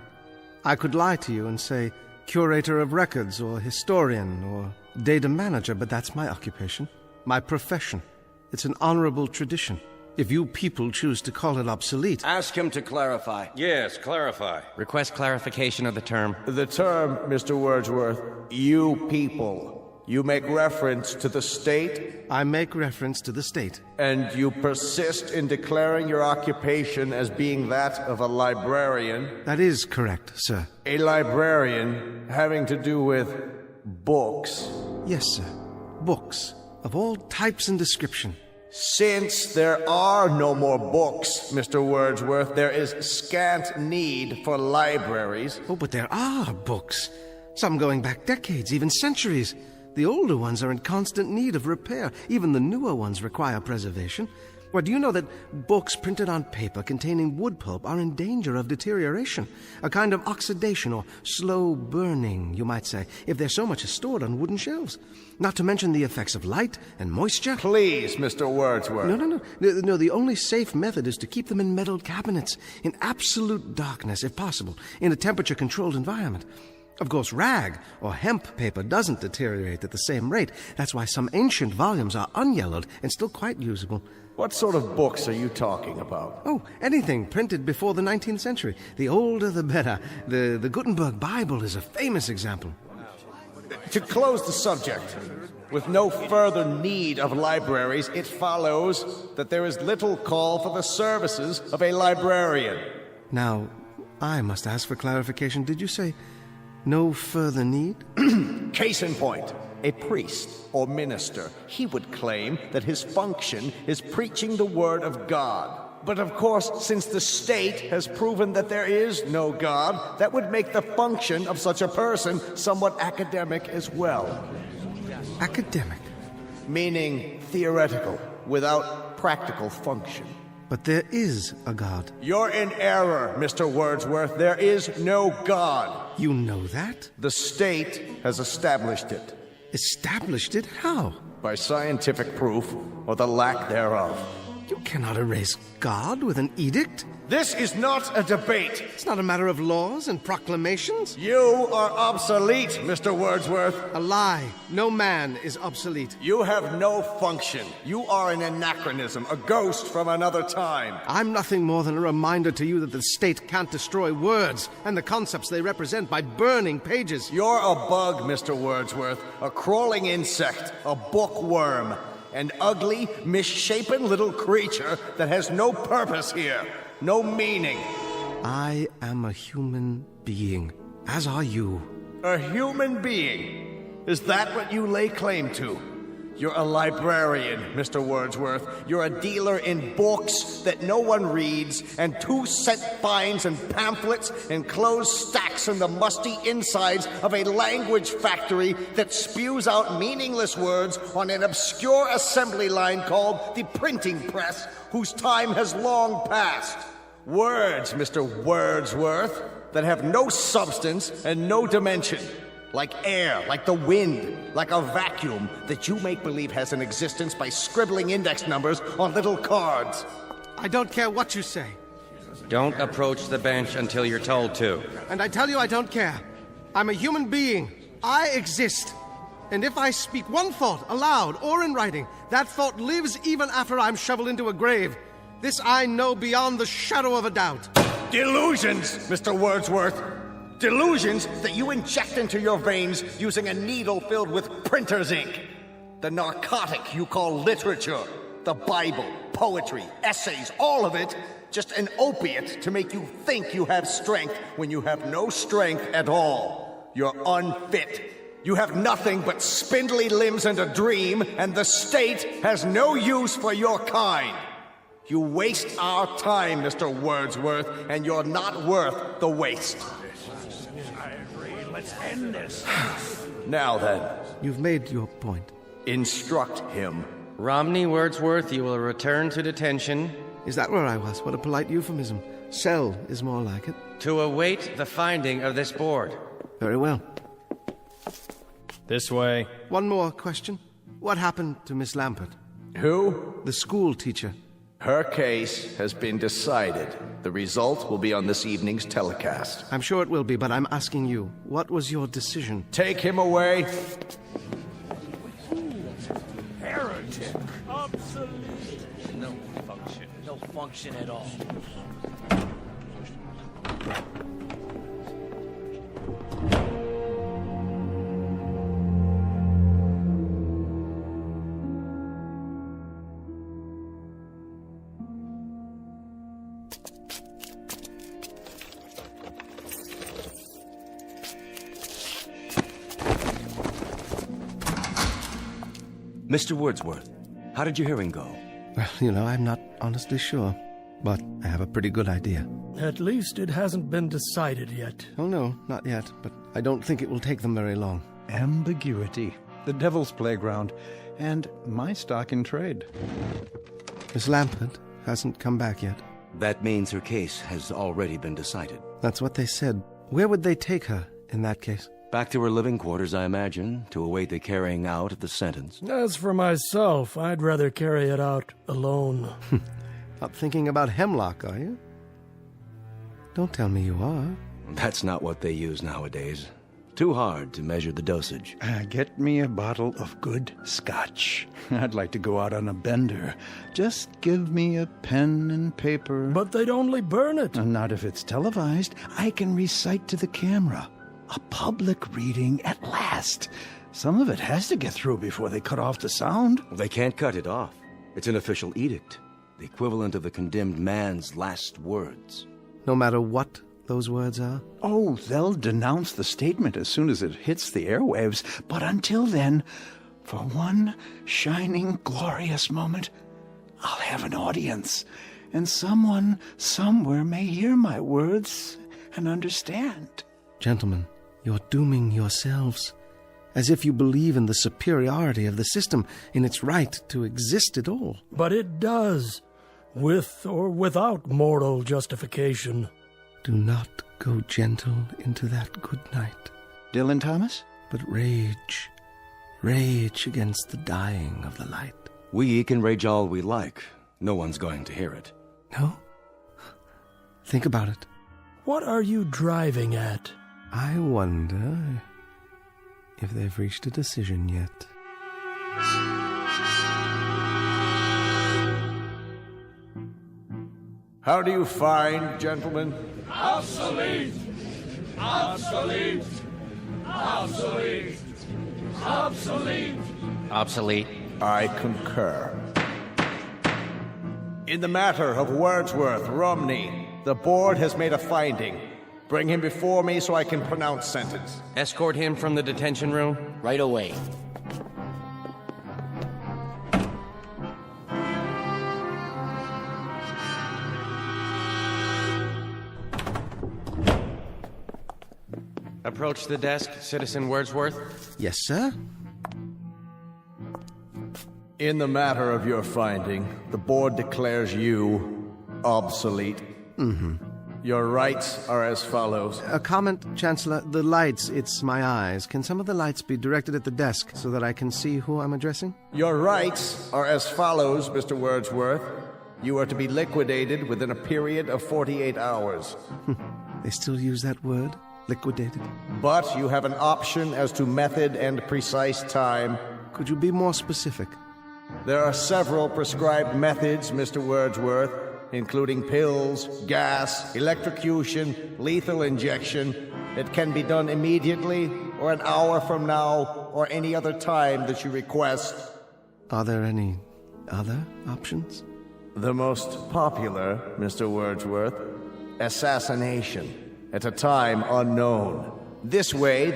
I could lie to you and say curator of records or historian or data manager, but that's my occupation, my profession. It's an honorable tradition. If you people choose to call it obsolete... Ask him to clarify. Yes, clarify. Request clarification of the term. The term, Mr. Wordsworth, you people. You make reference to the state? I make reference to the state. And you persist in declaring your occupation as being that of a librarian? That is correct, sir. A librarian having to do with books? Yes, sir. Books. of all types and description. Since there are no more books, Mr. Wordsworth, there is scant need for libraries. Oh, but there are books. Some going back decades, even centuries. The older ones are in constant need of repair. Even the newer ones require preservation. Well, do you know that books printed on paper containing wood pulp are in danger of deterioration? A kind of oxidation or slow burning, you might say, if there's so much as stored on wooden shelves. Not to mention the effects of light and moisture. Please, Mr. Wordsworth. No, the only safe method is to keep them in metal cabinets, in absolute darkness, if possible, in a temperature-controlled environment. Of course, rag or hemp paper doesn't deteriorate at the same rate. That's why some ancient volumes are unyellowed and still quite usable. What sort of books are you talking about? Oh, anything printed before the 19th century. The older, the better. The Gutenberg Bible is a famous example. To close the subject, with no further need of libraries, it follows that there is little call for the services of a librarian. Now, I must ask for clarification. Did you say no further need? Case in point, a priest or minister, he would claim that his function is preaching the word of God. But of course, since the state has proven that there is no God, that would make the function of such a person somewhat academic as well. Academic? Meaning theoretical, without practical function. But there is a God. You're in error, Mr. Wordsworth. There is no God. You know that? The state has established it. Established it? How? By scientific proof, or the lack thereof. You cannot erase God with an edict. This is not a debate. It's not a matter of laws and proclamations. You are obsolete, Mr. Wordsworth. A lie. No man is obsolete. You have no function. You are an anachronism, a ghost from another time. I'm nothing more than a reminder to you that the state can't destroy words and the concepts they represent by burning pages. You're a bug, Mr. Wordsworth, a crawling insect, a bookworm, an ugly, misshapen little creature that has no purpose here. No meaning. I am a human being, as are you. A human being? Is that what you lay claim to? You're a librarian, Mr. Wordsworth. You're a dealer in books that no one reads, and 2-cent fines and pamphlets, and closed stacks in the musty insides of a language factory that spews out meaningless words on an obscure assembly line called the printing press, whose time has long passed. Words, Mr. Wordsworth, that have no substance and no dimension. Like air, like the wind, like a vacuum that you make believe has an existence by scribbling index numbers on little cards. I don't care what you say. Don't approach the bench until you're told to. And I tell you I don't care. I'm a human being. I exist. And if I speak one thought aloud or in writing, that thought lives even after I'm shoveled into a grave. This I know beyond the shadow of a doubt. Delusions, Mr. Wordsworth. Delusions that you inject into your veins using a needle filled with printer's ink. The narcotic you call literature. The Bible, poetry, essays, all of it, just an opiate to make you think you have strength when you have no strength at all. You're unfit. You have nothing but spindly limbs and a dream, and the state has no use for your kind. You waste our time, Mr. Wordsworth, and you're not worth the waste. I agree. Let's end this. Now then. You've made your point. Instruct him. Romney Wordsworth, you will return to detention. Is that where I was? What a polite euphemism. Cell is more like it. To await the finding of this board. Very well. This way. One more question. What happened to Miss Lampert? Who? The school teacher. Her case has been decided. The result will be on this evening's telecast. I'm sure it will be, but I'm asking you, what was your decision? Take him away. Heretic. Obsolete. No function. No function at all. Mr. Wordsworth, how did your hearing go? Well, I'm not honestly sure, but I have a pretty good idea. At least it hasn't been decided yet. Oh, no, not yet, but I don't think it will take them very long. Ambiguity, the devil's playground, and my stock in trade. Miss Lampert hasn't come back yet. That means her case has already been decided. That's what they said. Where would they take her in that case? Back to her living quarters, I imagine, to await the carrying out of the sentence. As for myself, I'd rather carry it out alone. Not thinking about hemlock, are you? Don't tell me you are. That's not what they use nowadays. Too hard to measure the dosage. Get me a bottle of good scotch. I'd like to go out on a bender. Just give me a pen and paper. But they'd only burn it. Not if it's televised. I can recite to the camera. A public reading at last. Some of it has to get through before they cut off the sound. They can't cut it off. It's an official edict. The equivalent of the condemned man's last words. No matter what those words are? Oh, they'll denounce the statement as soon as it hits the airwaves. But until then, for one shining, glorious moment, I'll have an audience. And someone somewhere may hear my words and understand. Gentlemen, you're dooming yourselves. As if you believe in the superiority of the system, in its right to exist at all. But it does, with or without moral justification. Do not go gentle into that good night. Dylan Thomas? But rage. Rage against the dying of the light. We can rage all we like. No one's going to hear it. No? Think about it. What are you driving at? I wonder if they've reached a decision yet. How do you find, gentlemen? Obsolete! Obsolete! Obsolete! Obsolete! Obsolete. I concur. In the matter of Wordsworth Romney, the board has made a finding. Bring him before me so I can pronounce sentence. Escort him from the detention room right away. Approach the desk, Citizen Wordsworth. Yes, sir? In the matter of your finding, the board declares you obsolete. Mm-hmm. Your rights are as follows. A comment, Chancellor. The lights, it's my eyes. Can some of the lights be directed at the desk so that I can see who I'm addressing? Your rights are as follows, Mr. Wordsworth. You are to be liquidated within a period of 48 hours. They still use that word? Liquidated? But you have an option as to method and precise time. Could you be more specific? There are several prescribed methods, Mr. Wordsworth, including pills, gas, electrocution, lethal injection. It can be done immediately, or an hour from now, or any other time that you request. Are there any other options? The most popular, Mr. Wordsworth, assassination, at a time unknown. This way,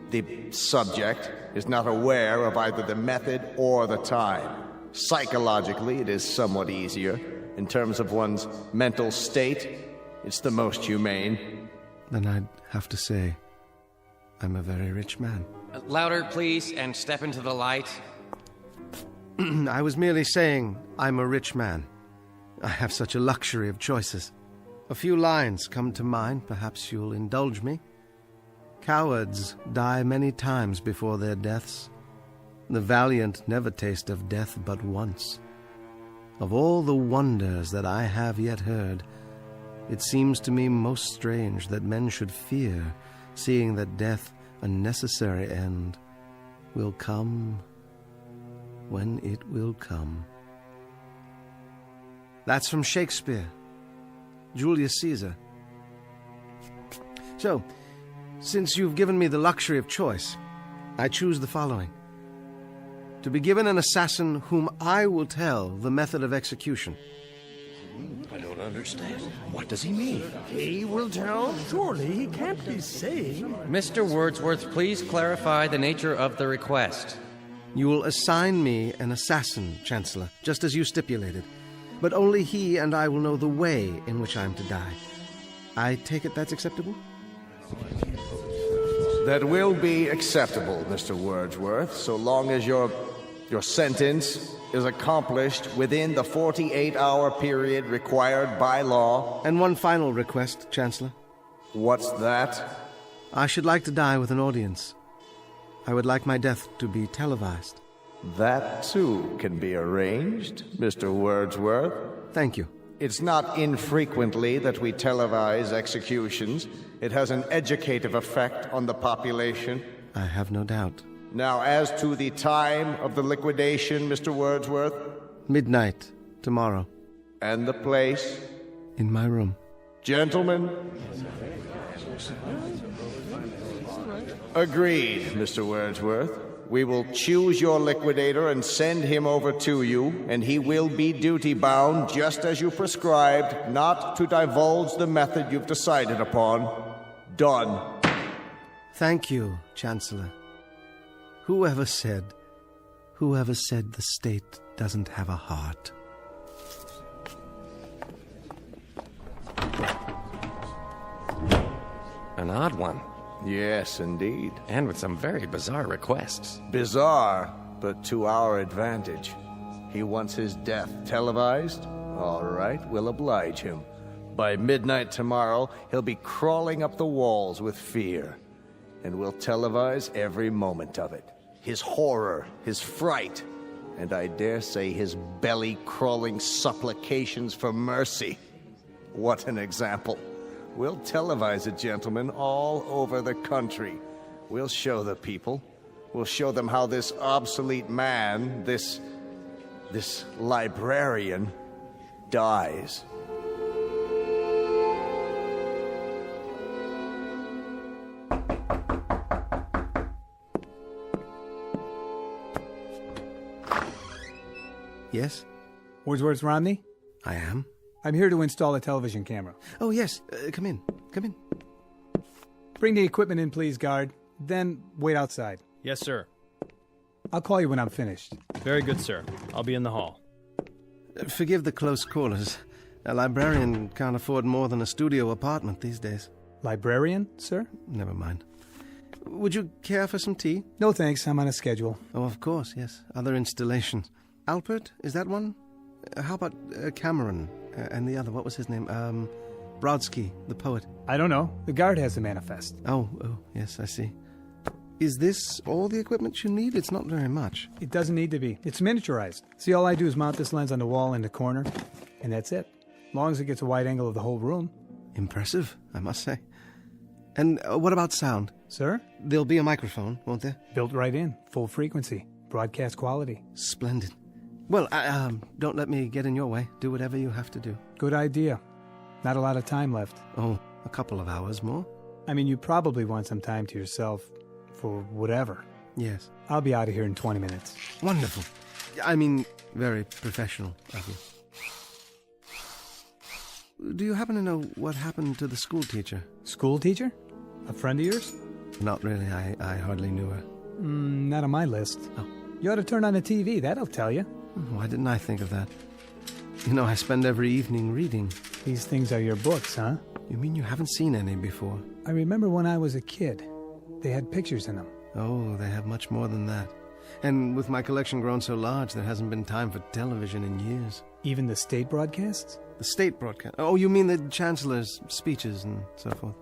the subject is not aware of either the method or the time. Psychologically, it is somewhat easier. In terms of one's mental state, it's the most humane. Then I'd have to say, I'm a very rich man. Louder, please, and step into the light. I was merely saying I'm a rich man. I have such a luxury of choices. A few lines come to mind, perhaps you'll indulge me. Cowards die many times before their deaths. The valiant never taste of death but once. Of all the wonders that I have yet heard, it seems to me most strange that men should fear, seeing that death, a necessary end, will come when it will come. That's from Shakespeare, Julius Caesar. So, since you've given me the luxury of choice, I choose the following. To be given an assassin whom I will tell the method of execution. I don't understand. What does he mean? He will tell? Surely he can't be saying. Mr. Wordsworth, please clarify the nature of the request. You will assign me an assassin, Chancellor, just as you stipulated. But only he and I will know the way in which I am to die. I take it that's acceptable? That will be acceptable, Mr. Wordsworth, so long as your sentence is accomplished within the 48-hour period required by law. And one final request, Chancellor. What's that? I should like to die with an audience. I would like my death to be televised. That, too, can be arranged, Mr. Wordsworth. Thank you. It's not infrequently that we televise executions. It has an educative effect on the population. I have no doubt. Now, as to the time of the liquidation, Mr. Wordsworth? Midnight, tomorrow. And the place? In my room. Gentlemen? Agreed, Mr. Wordsworth. We will choose your liquidator and send him over to you, and he will be duty-bound, just as you prescribed, not to divulge the method you've decided upon. Done. Thank you, Chancellor. Whoever said the state doesn't have a heart? An odd one. Yes, indeed. And with some very bizarre requests. Bizarre, but to our advantage. He wants his death televised? All right, we'll oblige him. By midnight tomorrow, he'll be crawling up the walls with fear. And we'll televise every moment of it. His horror, his fright, and I dare say his belly-crawling supplications for mercy. What an example. We'll televise it, gentlemen, all over the country. We'll show the people. We'll show them how this obsolete man, this librarian, dies. Yes? Wordsworth Romney? I am. I'm here to install a television camera. Oh, yes. Come in. Come in. Bring the equipment in, please, guard. Then wait outside. Yes, sir. I'll call you when I'm finished. Very good, sir. I'll be in the hall. Forgive the close quarters. A librarian can't afford more than a studio apartment these days. Librarian, sir? Never mind. Would you care for some tea? No, thanks. I'm on a schedule. Oh, of course, yes. Other installations. Alpert, is that one? How about Cameron? And the other, what was his name? Brodsky, the poet. I don't know. The guard has the manifest. Oh, yes, I see. Is this all the equipment you need? It's not very much. It doesn't need to be. It's miniaturized. See, all I do is mount this lens on the wall in the corner, and that's it. As long as it gets a wide angle of the whole room. Impressive, I must say. And what about sound? Sir? There'll be a microphone, won't there? Built right in. Full frequency. Broadcast quality. Splendid. Well, don't let me get in your way. Do whatever you have to do. Good idea. Not a lot of time left. Oh, a couple of hours more. I mean, you probably want some time to yourself for whatever. Yes. I'll be out of here in 20 minutes. Wonderful. I mean, very professional of you. Do you happen to know what happened to the school teacher? School teacher? A friend of yours? Not really. I hardly knew her. Not on my list. Oh. You ought to turn on the TV. That'll tell you. Why didn't I think of that? You know, I spend every evening reading. These things are your books, huh? You mean you haven't seen any before? I remember when I was a kid. They had pictures in them. Oh, they have much more than that. And with my collection grown so large, there hasn't been time for television in years. Even the state broadcasts? The state broadcast? Oh, you mean the chancellor's speeches and so forth.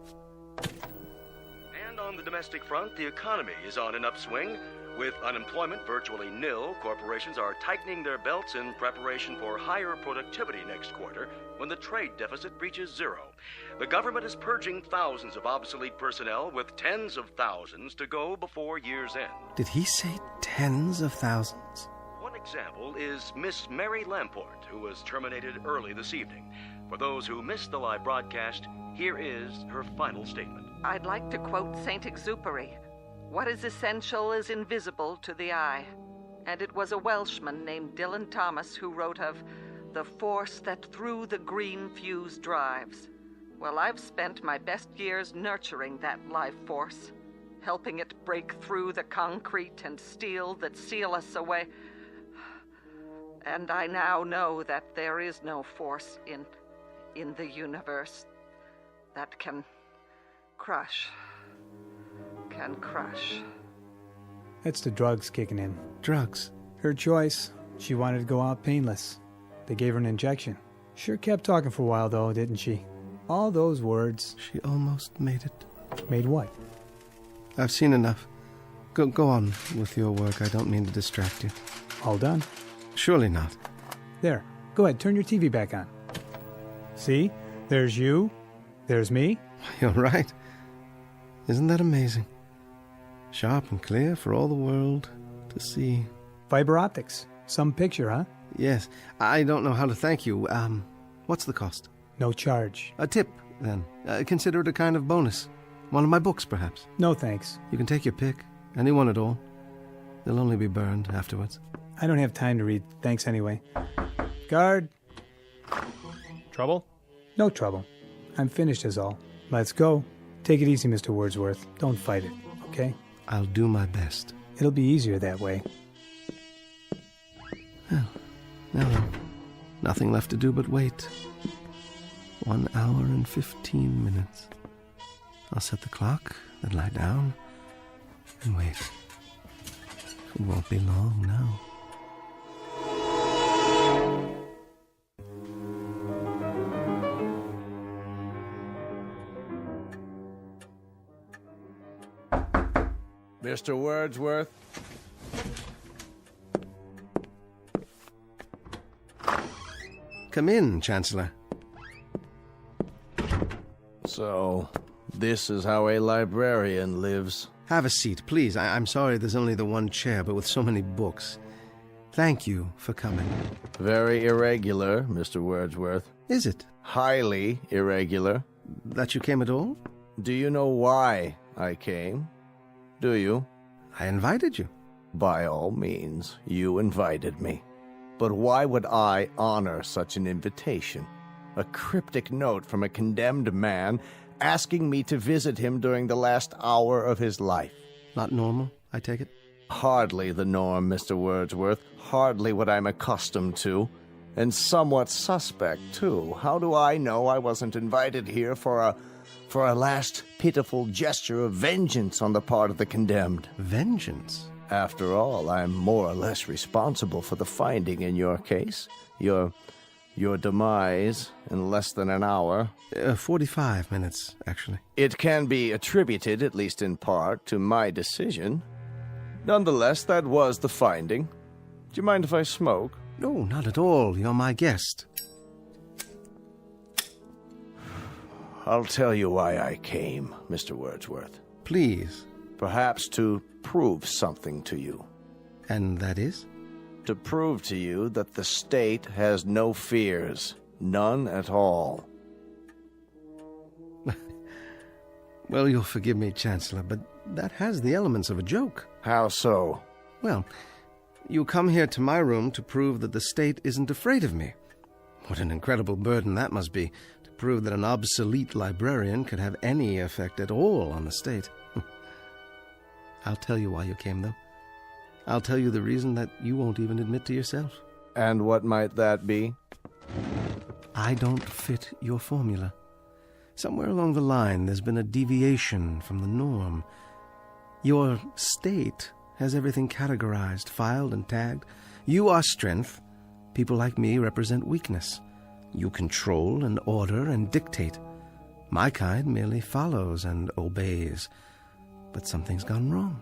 And on the domestic front, the economy is on an upswing. With unemployment virtually nil, corporations are tightening their belts in preparation for higher productivity next quarter when the trade deficit reaches zero. The government is purging thousands of obsolete personnel with tens of thousands to go before year's end. Did he say tens of thousands? One example is Miss Mary Lamport, who was terminated early this evening. For those who missed the live broadcast, here is her final statement. I'd like to quote Saint-Exupéry. What is essential is invisible to the eye. And it was a Welshman named Dylan Thomas who wrote of the force that through the green fuse drives. Well, I've spent my best years nurturing that life force. helping it break through the concrete and steel that seal us away. And I now know that there is no force in the universe that can crush. That's the drugs kicking in. Drugs? Her choice. She wanted to go out painless. They gave her an injection. Sure kept talking for a while, though, didn't she? All those words. She almost made it. Made what? I've seen enough. Go on with your work. I don't mean to distract you. All done? Surely not. There. Go ahead, turn your TV back on. See? There's you. There's me. You're right. Isn't that amazing? Sharp and clear for all the world to see. Fiber optics. Some picture, huh? Yes. I don't know how to thank you. What's the cost? No charge. A tip, then. Consider it a kind of bonus. One of my books, perhaps. No, thanks. You can take your pick. Any one at all. They'll only be burned afterwards. I don't have time to read. Thanks anyway. Guard. Trouble? No trouble. I'm finished is all. Let's go. Take it easy, Mr. Wordsworth. Don't fight it, okay? I'll do my best. It'll be easier that way. Well, now then. Nothing left to do but wait. 1 hour and 15 minutes. I'll set the clock, then lie down, and wait. It won't be long now. Mr. Wordsworth? Come in, Chancellor. So, this is how a librarian lives. Have a seat, please. I'm sorry there's only the one chair, but with so many books. Thank you for coming. Very irregular, Mr. Wordsworth. Is it? Highly irregular. That you came at all? Do you know why I came? Do you? I invited you. By all means, you invited me. But why would I honor such an invitation? A cryptic note from a condemned man asking me to visit him during the last hour of his life. Not normal, I take it? Hardly the norm, Mr. Wordsworth. Hardly what I'm accustomed to. And somewhat suspect, too. How do I know I wasn't invited here for a last pitiful gesture of vengeance on the part of the condemned? Vengeance? After all, I'm more or less responsible for the finding in your case. Your demise in less than an hour. 45 minutes, actually. It can be attributed, at least in part, to my decision. Nonetheless, that was the finding. Do you mind if I smoke? No, not at all. You're my guest. I'll tell you why I came, Mr. Wordsworth. Please. Perhaps to prove something to you. And that is? To prove to you that the state has no fears. None at all. Well, you'll forgive me, Chancellor, but that has the elements of a joke. How so? Well, you come here to my room to prove that the state isn't afraid of me. What an incredible burden that must be, to prove that an obsolete librarian could have any effect at all on the state. I'll tell you why you came, though. I'll tell you the reason that you won't even admit to yourself. And what might that be? I don't fit your formula. Somewhere along the line, there's been a deviation from the norm. Your state has everything categorized, filed, and tagged. You are strength. People like me represent weakness. You control and order and dictate. My kind merely follows and obeys. But something's gone wrong.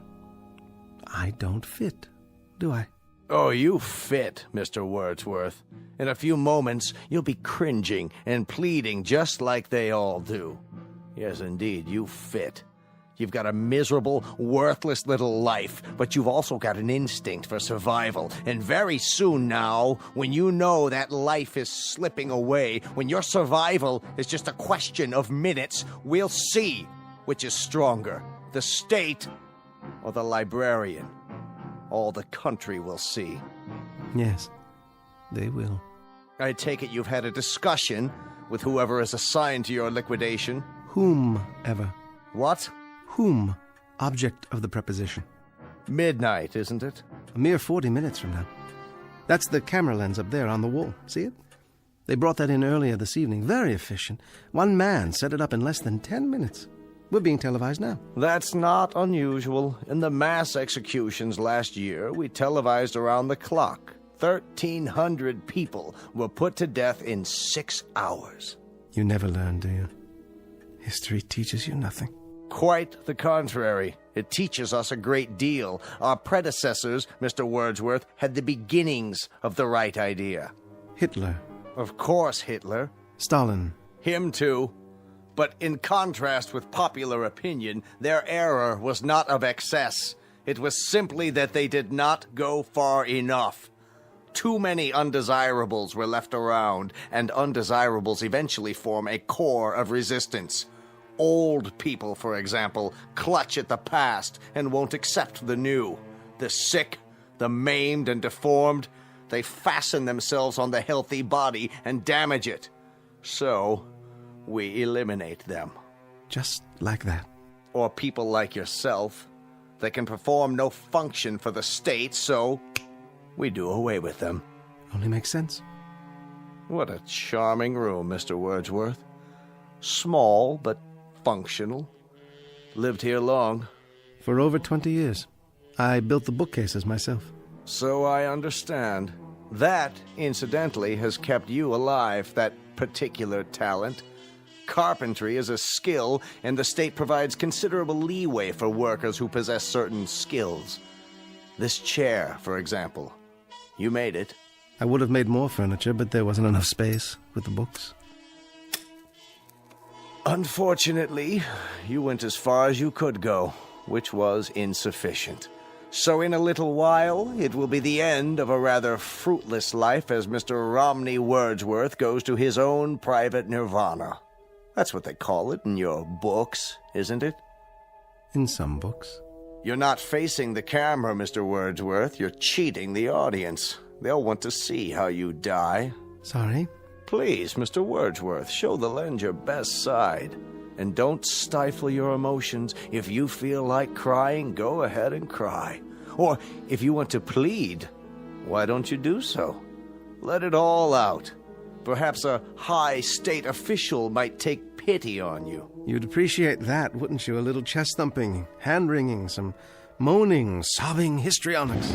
I don't fit, do I? Oh, you fit, Mr. Wordsworth. In a few moments, you'll be cringing and pleading just like they all do. Yes, indeed, you fit. You've got a miserable, worthless little life, but you've also got an instinct for survival. And very soon now, when you know that life is slipping away, when your survival is just a question of minutes, we'll see which is stronger, the state or the librarian. All the country will see. Yes, they will. I take it you've had a discussion with whoever is assigned to your liquidation. Whomever. What? Whomever. object of the preposition. Midnight, isn't it? A mere 40 minutes from now. That's the camera lens up there on the wall. See it? They brought that in earlier this evening. Very efficient. One man set it up in less than 10 minutes. We're being televised now. That's not unusual. In the mass executions last year, we televised around the clock. 1,300 people were put to death in 6 hours. You never learn, do you? History teaches you nothing. Quite the contrary. It teaches us a great deal. Our predecessors, Mr. Wordsworth, had the beginnings of the right idea. Hitler. Of course Hitler. Stalin. Him too. But in contrast with popular opinion, their error was not of excess. It was simply that they did not go far enough. Too many undesirables were left around, and undesirables eventually form a core of resistance. Old people, for example, clutch at the past and won't accept the new. The sick, the maimed and deformed, they fasten themselves on the healthy body and damage it. So, we eliminate them. Just like that. Or people like yourself. They can perform no function for the state, so we do away with them. Only makes sense. What a charming room, Mr. Wordsworth. Small, but functional. Lived here long. For over 20 years. I built the bookcases myself. So I understand. That, incidentally, has kept you alive, that particular talent. Carpentry is a skill, and the state provides considerable leeway for workers who possess certain skills. This chair, for example. You made it. I would have made more furniture, but there wasn't enough space with the books. Unfortunately, you went as far as you could go, which was insufficient. So in a little while, it will be the end of a rather fruitless life as Mr. Romney Wordsworth goes to his own private nirvana. That's what they call it in your books, isn't it? In some books. You're not facing the camera, Mr. Wordsworth. You're cheating the audience. They'll want to see how you die. Sorry? Please, Mr. Wordsworth, show the lens your best side. And don't stifle your emotions. If you feel like crying, go ahead and cry. Or if you want to plead, why don't you do so? Let it all out. Perhaps a high state official might take pity on you. You'd appreciate that, wouldn't you? A little chest-thumping, hand-wringing, some moaning, sobbing histrionics.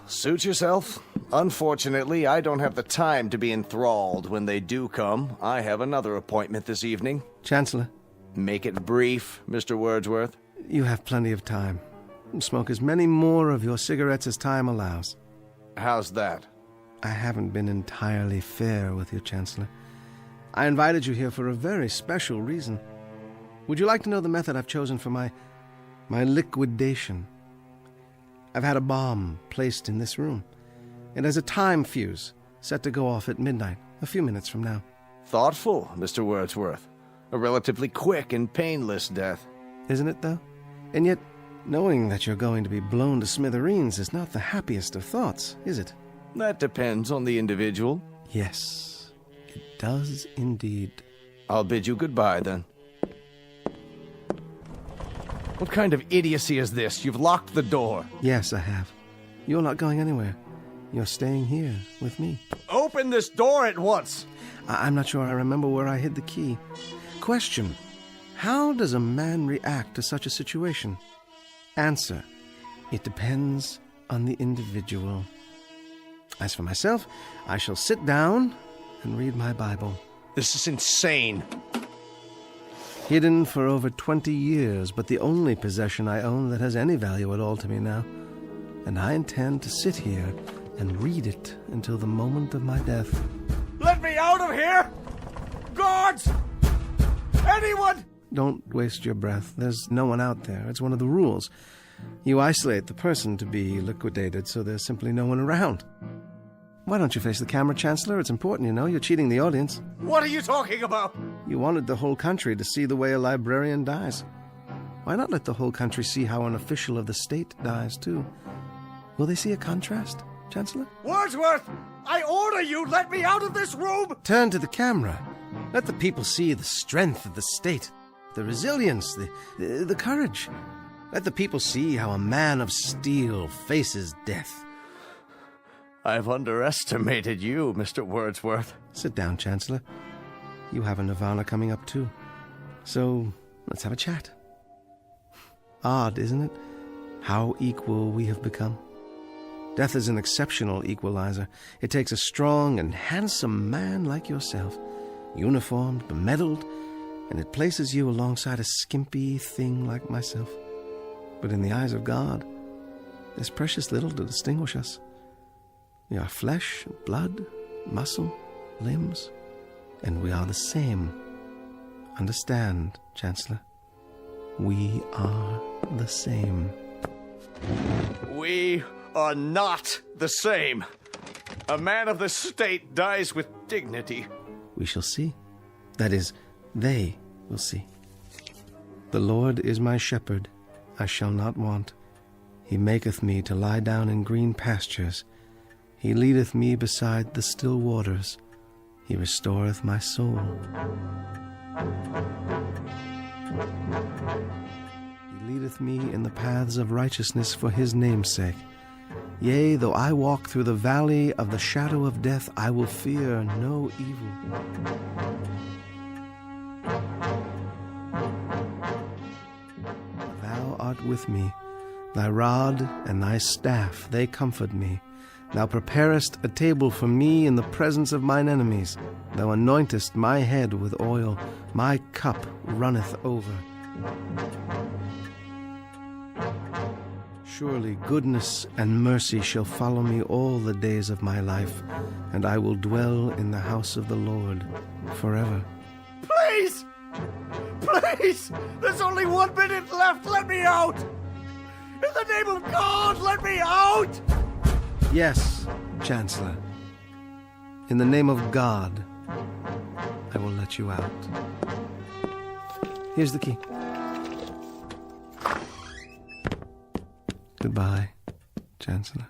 Suit yourself. Unfortunately, I don't have the time to be enthralled when they do come. I have another appointment this evening. Chancellor? Make it brief, Mr. Wordsworth. You have plenty of time. Smoke as many more of your cigarettes as time allows. How's that? I haven't been entirely fair with you, Chancellor. I invited you here for a very special reason. Would you like to know the method I've chosen for my liquidation? I've had a bomb placed in this room. It has a time fuse set to go off at midnight, a few minutes from now. Thoughtful, Mr. Wordsworth. A relatively quick and painless death. Isn't it, though? And yet, knowing that you're going to be blown to smithereens is not the happiest of thoughts, is it? That depends on the individual. Yes, it does indeed. I'll bid you goodbye, then. What kind of idiocy is this? You've locked the door. Yes, I have. You're not going anywhere. You're staying here with me. Open this door at once! I'm not sure I remember where I hid the key. Question: how does a man react to such a situation? Answer: it depends on the individual. As for myself, I shall sit down and read my Bible. This is insane. Hidden for over 20 years, but the only possession I own that has any value at all to me now. And I intend to sit here and read it until the moment of my death. Let me out of here! Guards! Anyone! Don't waste your breath. There's no one out there. It's one of the rules. You isolate the person to be liquidated, so there's simply no one around. Why don't you face the camera, Chancellor? It's important, you know. You're cheating the audience. What are you talking about? You wanted the whole country to see the way a librarian dies. Why not let the whole country see how an official of the state dies, too? Will they see a contrast, Chancellor? Wordsworth! I order you, let me out of this room! Turn to the camera. Let the people see the strength of the state. the resilience, the courage. Let the people see how a man of steel faces death. I've underestimated you, Mr. Wordsworth. Sit down, Chancellor. You have a Nirvana coming up, too. So, let's have a chat. Odd, isn't it? How equal we have become. Death is an exceptional equalizer. It takes a strong and handsome man like yourself, uniformed, bemedaled, and it places you alongside a skimpy thing like myself. But in the eyes of God, there's precious little to distinguish us. We are flesh, blood, muscle, limbs, and we are the same. Understand, Chancellor? We are the same. We are not the same. A man of the state dies with dignity. We shall see. That is, they will see. The Lord is my shepherd, I shall not want. He maketh me to lie down in green pastures. He leadeth me beside the still waters. He restoreth my soul. He leadeth me in the paths of righteousness for his name's sake. Yea, though I walk through the valley of the shadow of death, I will fear no evil. Thou art with me. Thy rod and thy staff, they comfort me. Thou preparest a table for me in the presence of mine enemies. Thou anointest my head with oil. My cup runneth over. Surely goodness and mercy shall follow me all the days of my life, and I will dwell in the house of the Lord forever. Please! Please! There's only 1 minute left. Let me out! In the name of God, let me out! Yes, Chancellor. In the name of God, I will let you out. Here's the key. Goodbye, Chancellor.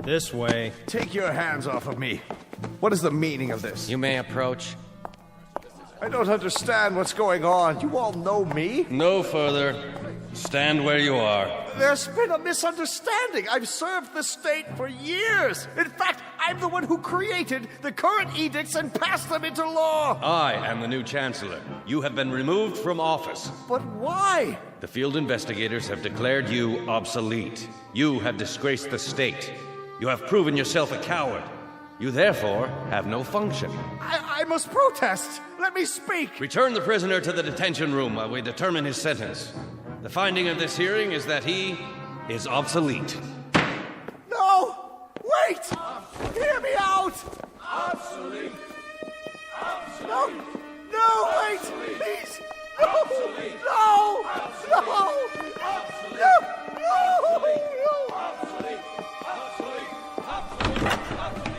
This way. Take your hands off of me. What is the meaning of this? You may approach. I don't understand what's going on. You all know me? No further. Stand where you are. There's been a misunderstanding. I've served the state for years. In fact, I'm the one who created the current edicts and passed them into law. I am the new chancellor. You have been removed from office. But why? The field investigators have declared you obsolete. You have disgraced the state. You have proven yourself a coward. You therefore have no function. I must protest. Let me speak. Return the prisoner to the detention room while we determine his sentence. The finding of this hearing is that he is obsolete. No! Wait! Hear me out! Obsolete! Obsolete! No! No, wait! Obsolete. Please! No! Obsolete. No! Obsolete. No! Obsolete. No! Obsolete. No! Obsolete. Obsolete. Obsolete. Obsolete.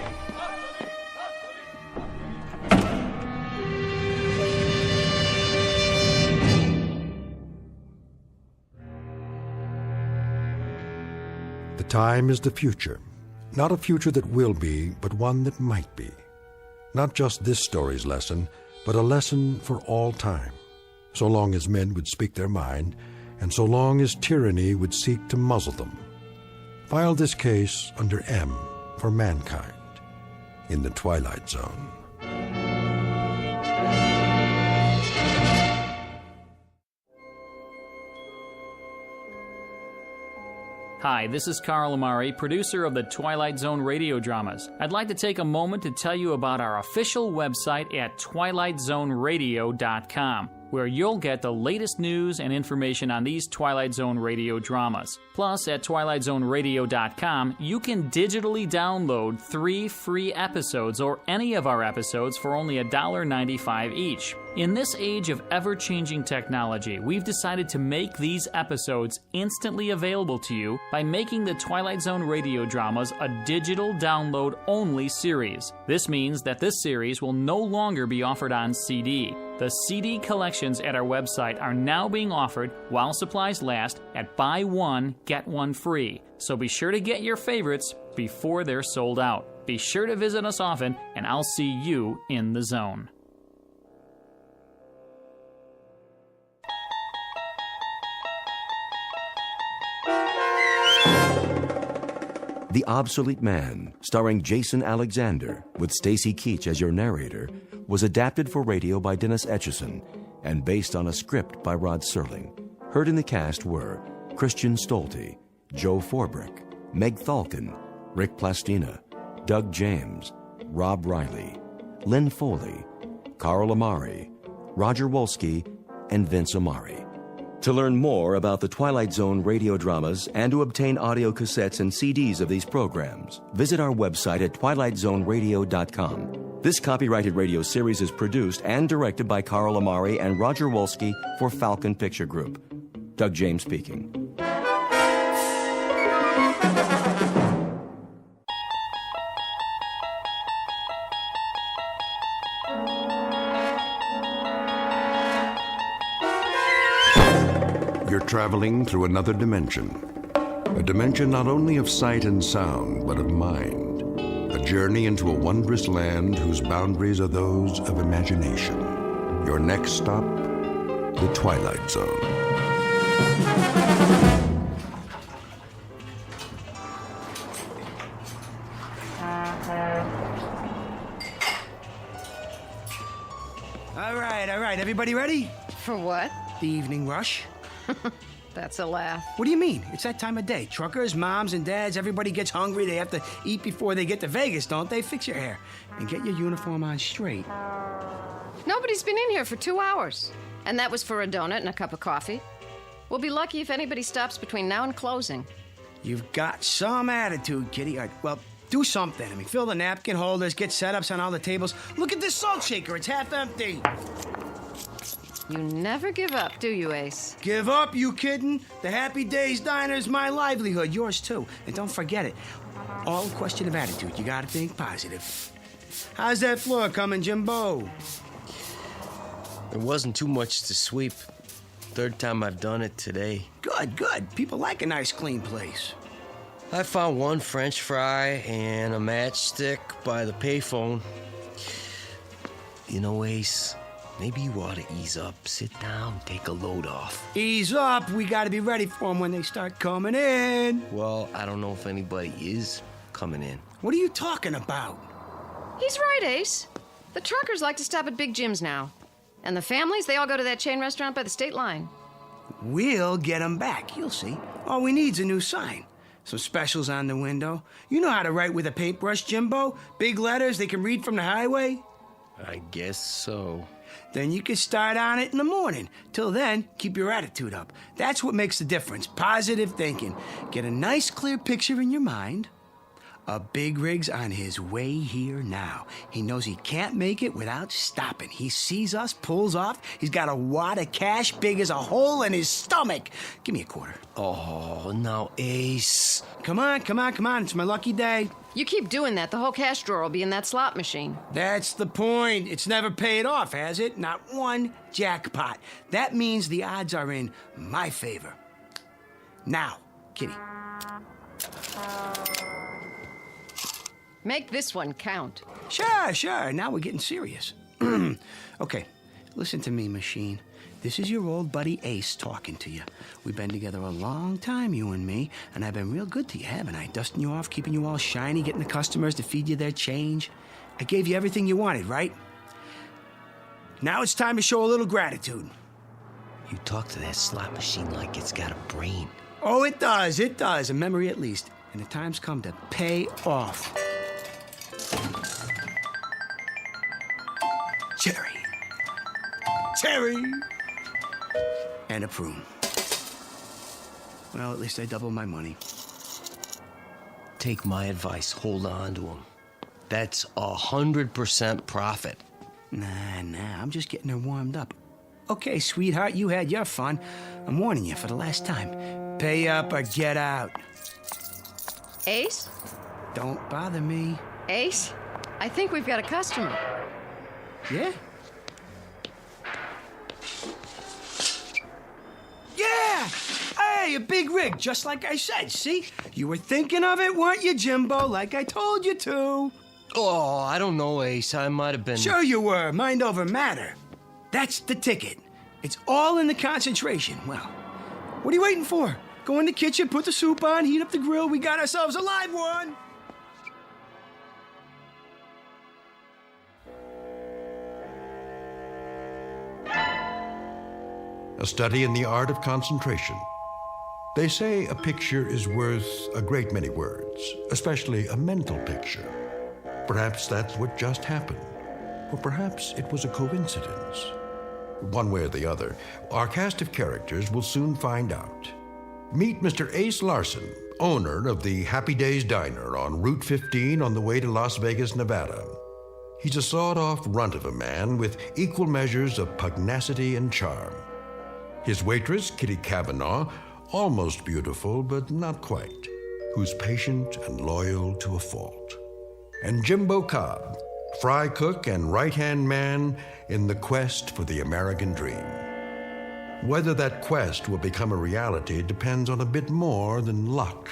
The time is the future. Not a future that will be, but one that might be. Not just this story's lesson, but a lesson for all time. So long as men would speak their mind, and so long as tyranny would seek to muzzle them. File this case under M for mankind in the Twilight Zone. Hi, this is Carl Amari, producer of the Twilight Zone radio dramas. I'd like to take a moment to tell you about our official website at twilightzoneradio.com, where you'll get the latest news and information on these Twilight Zone radio dramas. Plus, at twilightzoneradio.com, you can digitally download 3 free episodes or any of our episodes for only $1.95 each. In this age of ever-changing technology, we've decided to make these episodes instantly available to you by making the Twilight Zone radio dramas a digital download-only series. This means that this series will no longer be offered on CD. The CD collections at our website are now being offered while supplies last at buy one, get one free. So be sure to get your favorites before they're sold out. Be sure to visit us often, and I'll see you in the zone. The Obsolete Man, starring Jason Alexander, with Stacy Keach as your narrator, was adapted for radio by Dennis Etchison and based on a script by Rod Serling. Heard in the cast were Christian Stolte, Joe Forbrick, Meg Thalken, Rick Plastina, Doug James, Rob Riley, Lynn Foley, Carl Amari, Roger Wolski, and Vince Amari. To learn more about the Twilight Zone radio dramas and to obtain audio cassettes and CDs of these programs, visit our website at twilightzoneradio.com. This copyrighted radio series is produced and directed by Carl Amari and Roger Wolski for Falcon Picture Group. Doug James speaking. You're traveling through another dimension. A dimension not only of sight and sound, but of mind. A journey into a wondrous land whose boundaries are those of imagination. Your next stop, the Twilight Zone. All right. Everybody ready? For what? The evening rush. That's a laugh. What do you mean? It's that time of day. Truckers, moms, and dads, everybody gets hungry. They have to eat before they get to Vegas, don't they? Fix your hair and get your uniform on straight. Nobody's been in here for 2 hours. And that was for a donut and a cup of coffee. We'll be lucky if anybody stops between now and closing. You've got some attitude, Kitty. All right, well, do something. I mean, fill the napkin holders, get setups on all the tables. Look at this salt shaker. It's half empty. You never give up, do you, Ace? Give up, you kidding? The Happy Days Diner is my livelihood, yours too. And don't forget it, all a question of attitude. You gotta think positive. How's that floor coming, Jimbo? There wasn't too much to sweep. Third time I've done it today. Good. People like a nice, clean place. I found one French fry and a matchstick by the payphone. You know, Ace, maybe you ought to ease up. Sit down, take a load off. Ease up. We gotta be ready for them when they start coming in. Well, I don't know if anybody is coming in. What are you talking about? He's right, Ace. The truckers like to stop at Big Jim's now. And the families, they all go to that chain restaurant by the state line. We'll get them back, you'll see. All we need's a new sign. Some specials on the window. You know how to write with a paintbrush, Jimbo? Big letters they can read from the highway? I guess so. Then you can start on it in the morning. Till then, keep your attitude up. That's what makes the difference. Positive thinking. Get a nice, clear picture in your mind. A big rig's on his way here now. He knows he can't make it without stopping. He sees us, pulls off. He's got a wad of cash big as a hole in his stomach. Give me a quarter. Oh, now, Ace. Come on. It's my lucky day. You keep doing that, the whole cash drawer will be in that slot machine. That's the point. It's never paid off, has it? Not one jackpot. That means the odds are in my favor. Now, Kitty. Make this one count. Sure. Now we're getting serious. Okay, listen to me, machine. This is your old buddy Ace talking to you. We've been together a long time, you and me, and I've been real good to you, haven't I? Dusting you off, keeping you all shiny, getting the customers to feed you their change. I gave you everything you wanted, right? Now it's time to show a little gratitude. You talk to that slot machine like it's got a brain. Oh, it does, a memory at least. And the time's come to pay off. Cherry. And a prune. Well, at least I doubled my money. Take my advice. Hold on to them. That's 100% profit. Nah. I'm just getting her warmed up. Okay, sweetheart, you had your fun. I'm warning you for the last time. Pay up or get out. Ace? Don't bother me. Ace, I think we've got a customer. Yeah? Yeah! Hey, a big rig, just like I said, see? You were thinking of it, weren't you, Jimbo, like I told you to? Oh, I don't know, Ace. I might have been... Sure you were. Mind over matter. That's the ticket. It's all in the concentration. Well, what are you waiting for? Go in the kitchen, put the soup on, heat up the grill. We got ourselves a live one. A study in the art of concentration. They say a picture is worth a great many words, especially a mental picture. Perhaps that's what just happened. Or perhaps it was a coincidence. One way or the other, our cast of characters will soon find out. Meet Mr. Ace Larson, owner of the Happy Days Diner on Route 15 on the way to Las Vegas, Nevada. He's a sawed-off runt of a man with equal measures of pugnacity and charm. His waitress, Kitty Cavanaugh, almost beautiful, but not quite, who's patient and loyal to a fault. And Jimbo Cobb, fry cook and right-hand man in the quest for the American dream. Whether that quest will become a reality depends on a bit more than luck,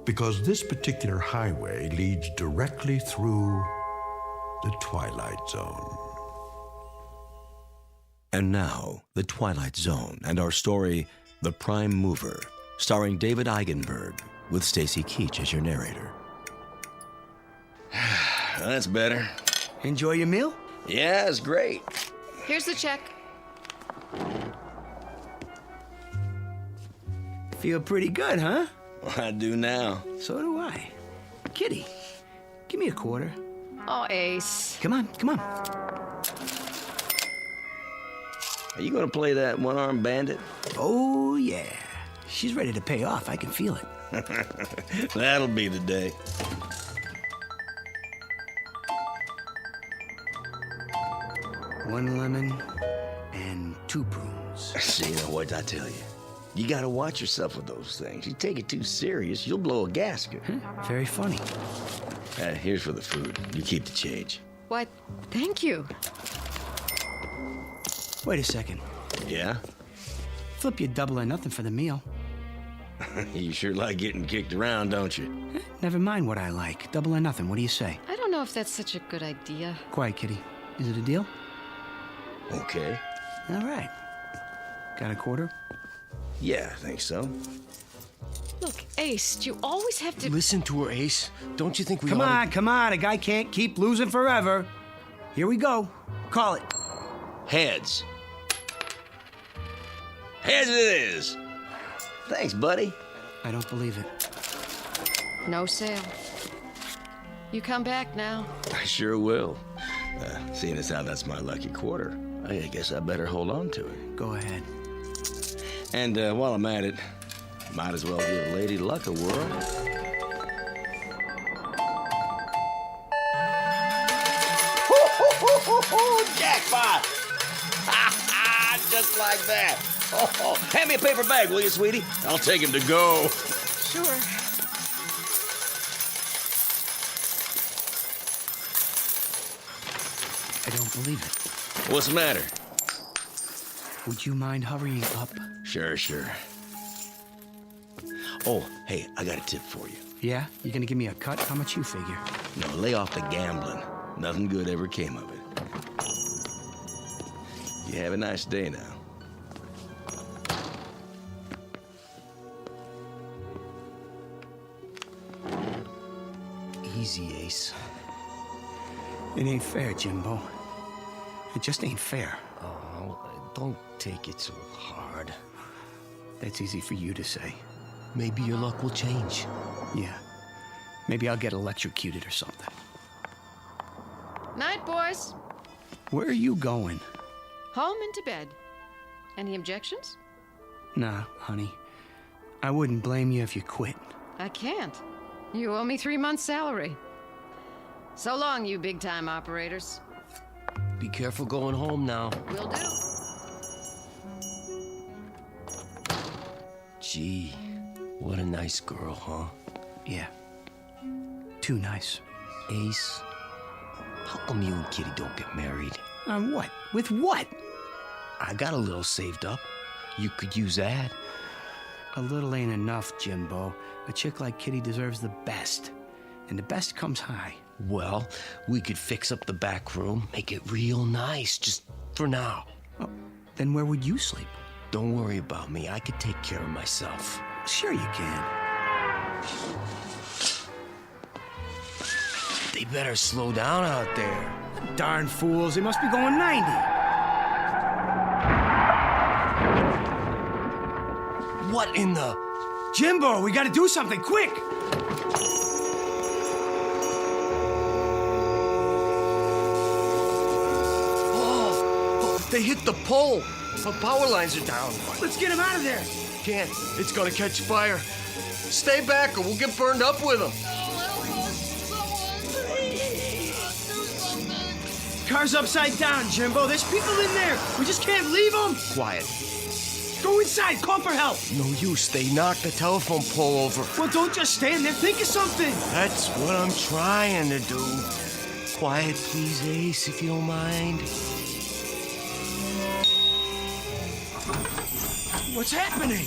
because this particular highway leads directly through the Twilight Zone. And now, The Twilight Zone and our story, The Prime Mover, starring David Eigenberg, with Stacy Keach as your narrator. That's better. Enjoy your meal? Yeah, it's great. Here's the check. Feel pretty good, huh? I do now. So do I. Kitty, give me a quarter. Oh, Ace. Come on, come on. Are you gonna play that one-armed bandit? Oh, yeah. She's ready to pay off. I can feel it. That'll be the day. One lemon and 2 prunes. See, what I tell you? You gotta watch yourself with those things. You take it too serious, you'll blow a gasket. Very funny. Here's for the food. You keep the change. What? Thank you. Wait a second. Yeah? Flip you double or nothing for the meal. You sure like getting kicked around, don't you? Never mind what I like. Double or nothing. What do you say? I don't know if that's such a good idea. Quiet, Kitty. Is it a deal? Okay. All right. Got a quarter? Yeah, I think so. Look, Ace, do you always have to... Listen to her, Ace. Don't you think we Come oughta... on, come on. A guy can't keep losing forever. Here we go. Call it. Heads. Heads it is. Thanks, buddy. I don't believe it. No sale. You come back now. I sure will. Seeing as how that's my lucky quarter, I guess I better hold on to it. Go ahead. And while I'm at it, might as well give Lady Luck a whirl. Jackpot! Just like that. Oh, hand me a paper bag, will you, sweetie? I'll take him to go. Sure. I don't believe it. What's the matter? Would you mind hurrying up? Sure. Oh, hey, I got a tip for you. Yeah? You gonna give me a cut? How much you figure? No, lay off the gambling. Nothing good ever came of it. You have a nice day now. Easy, Ace. It ain't fair, Jimbo. It just ain't fair. Oh, don't take it so hard. That's easy for you to say. Maybe your luck will change. Yeah. Maybe I'll get electrocuted or something. Night, boys. Where are you going? Home and to bed. Any objections? Nah, honey. I wouldn't blame you if you quit. I can't. You owe me 3 months' salary. So long, you big-time operators. Be careful going home now. Will do. Gee, what a nice girl, huh? Yeah. Too nice. Ace, how come you and Kitty don't get married? On what? With what? I got a little saved up. You could use that. A little ain't enough, Jimbo. A chick like Kitty deserves the best. And the best comes high. Well, we could fix up the back room, make it real nice, just for now. Oh, then where would you sleep? Don't worry about me. I could take care of myself. Sure you can. They better slow down out there. Darn fools, they must be going 90. What in the... Jimbo, we gotta do something, quick! Oh, they hit the pole. The power lines are down. Let's get him out of there. Can't. It's gonna catch fire. Stay back or we'll get burned up with them. Car's upside down, Jimbo. There's people in there. We just can't leave them. Quiet. Go inside. Call for help. No use. They knocked the telephone pole over. Well, don't just stand there. Think of something. That's what I'm trying to do. Quiet, please, Ace, if you don't mind. What's happening?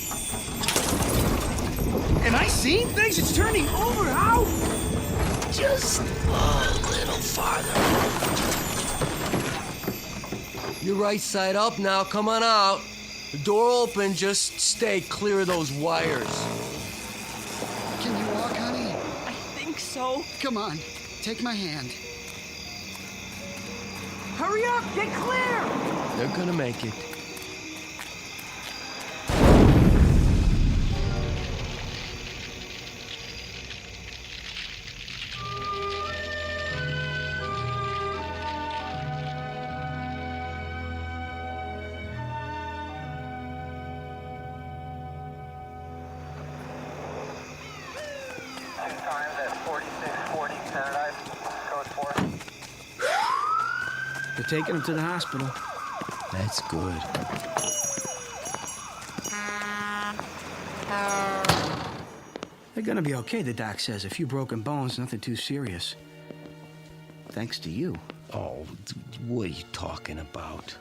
Am I seeing things? It's turning over. How? Just a little farther. You're right side up now. Come on out. The door open. Just stay clear of those wires. Can you walk, honey? I think so. Come on. Take my hand. Hurry up. Get clear. They're gonna make it. They're taking him to the hospital. That's good. They're gonna be okay, the doc says. A few broken bones, nothing too serious. Thanks to you. Oh, what are you talking about?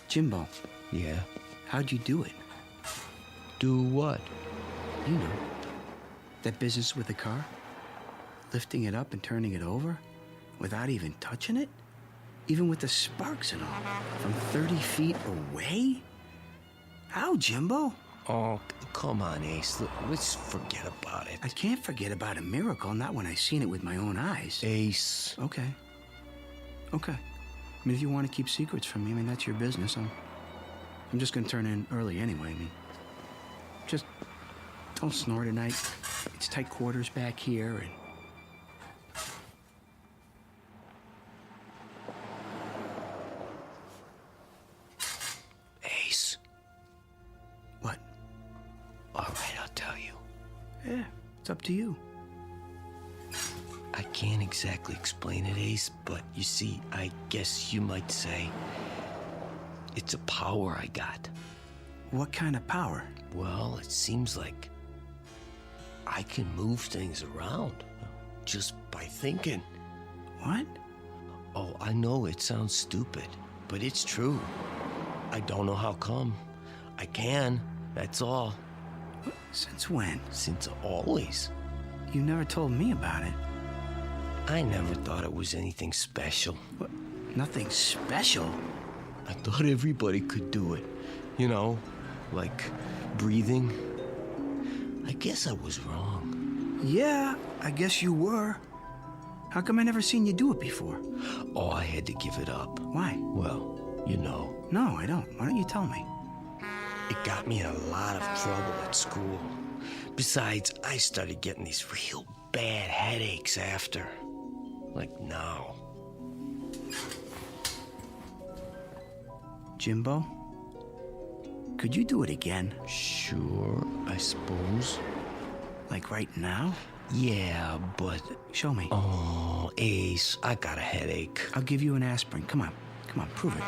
Jimbo. Yeah? How'd you do it? Do what? You know. That business with the car? Lifting it up and turning it over? Without even touching it? Even with the sparks and all? From 30 feet away? How, Jimbo? Oh, come on, Ace. Look, let's forget about it. I can't forget about a miracle, not when I seen it with my own eyes. Ace. Okay. Okay. I mean, if you want to keep secrets from me, I mean, that's your business. I'm just gonna turn in early anyway. I mean, just don't snore tonight. It's tight quarters back here, and... Ace. What? All right, I'll tell you. Yeah, it's up to you. I can't exactly explain it, Ace, but you see, I guess you might say it's a power I got. What kind of power? Well, it seems like I can move things around just by thinking. What? Oh, I know it sounds stupid, but it's true. I don't know how come. I can, that's all. Since when? Since always. You never told me about it. I never thought it was anything special. What? Nothing special? I thought everybody could do it. You know, like breathing. I guess I was wrong. Yeah, I guess you were. How come I never seen you do it before? Oh, I had to give it up. Why? Well, you know. No, I don't. Why don't you tell me? It got me in a lot of trouble at school. Besides, I started getting these real bad headaches after. Like now. Jimbo? Could you do it again? Sure, I suppose. Like right now? Yeah, but... Show me. Oh, Ace, I got a headache. I'll give you an aspirin. Come on. Come on, prove it.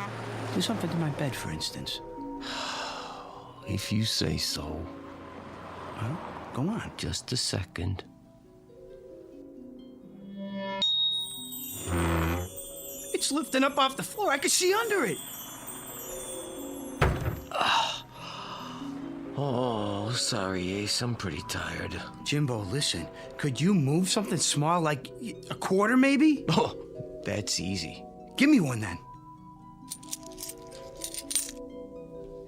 Do something to my bed, for instance. If you say so. Huh? Go on. Just a second. It's lifting up off the floor. I can see under it. Oh, sorry, Ace. I'm pretty tired. Jimbo, listen. Could you move something small, like a quarter, maybe? Oh, that's easy. Give me one, then.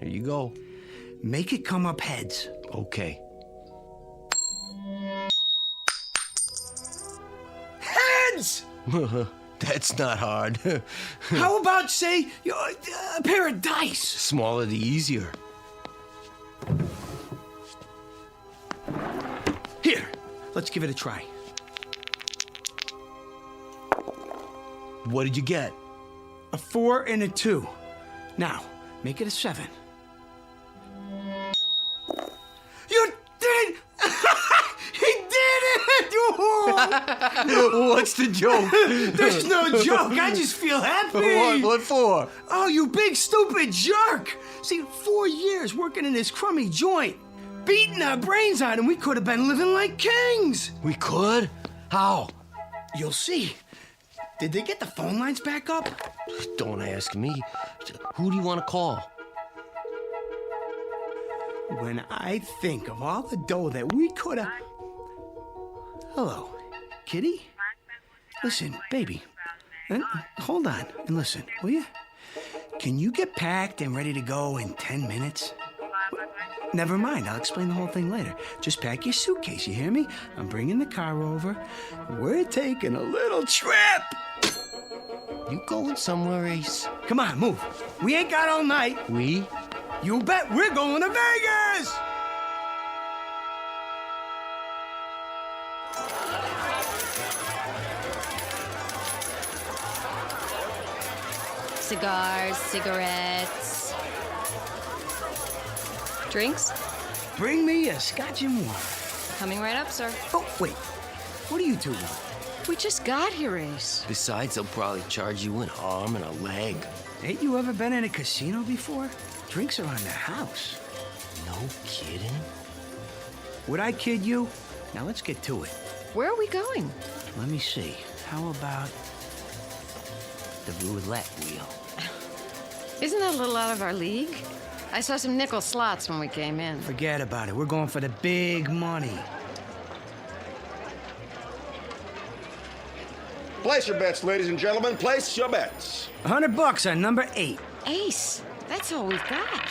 Here you go. Make it come up heads. Okay. Heads! That's not hard. How about, say, a pair of dice? Smaller the easier. Here, let's give it a try. What did you get? A 4 and a 2. Now, make it a 7. You did! He did it! What's the joke? There's no joke. I just feel happy. What for? Oh, you big stupid jerk! See, 4 years working in this crummy joint, beating our brains out, and we could have been living like kings. We could? How? You'll see. Did they get the phone lines back up? Don't ask me. Who do you want to call? When I think of all the dough that we could have... Hello, Kitty? Listen, baby. Hold on and listen, will you? Can you get packed and ready to go in 10 minutes? Never mind, I'll explain the whole thing later. Just pack your suitcase, you hear me? I'm bringing the car over. We're taking a little trip. You going somewhere, Ace? Come on, move. We ain't got all night. We? You bet we're going to Vegas! Cigars, cigarettes. Drinks? Bring me a scotch and water. Coming right up, sir. Oh, wait. What do you two want? We just got here, Ace. Besides, they'll probably charge you an arm and a leg. Ain't you ever been in a casino before? Drinks are on the house. No kidding? Would I kid you? Now let's get to it. Where are we going? Let me see. How about the roulette wheel? Isn't that a little out of our league? I saw some nickel slots when we came in. Forget about it. We're going for the big money. Place your bets, ladies and gentlemen. Place your bets. $100 on number 8. Ace, that's all we've got.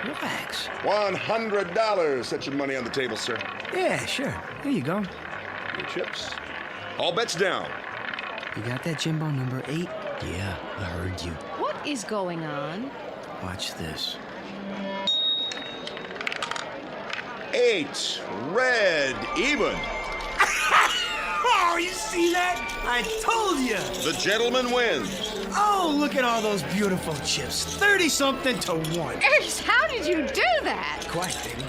Relax. $100. Set your money on the table, sir. Yeah, sure. Here you go. Your chips. All bets down. You got that, Jimbo, number 8? Yeah, I heard you. What is going on? Watch this. 8. Red. Even. Oh, you see that? I told you. The gentleman wins. Oh, look at all those beautiful chips. 30-something to 1. Ace, how did you do that? Quiet, baby.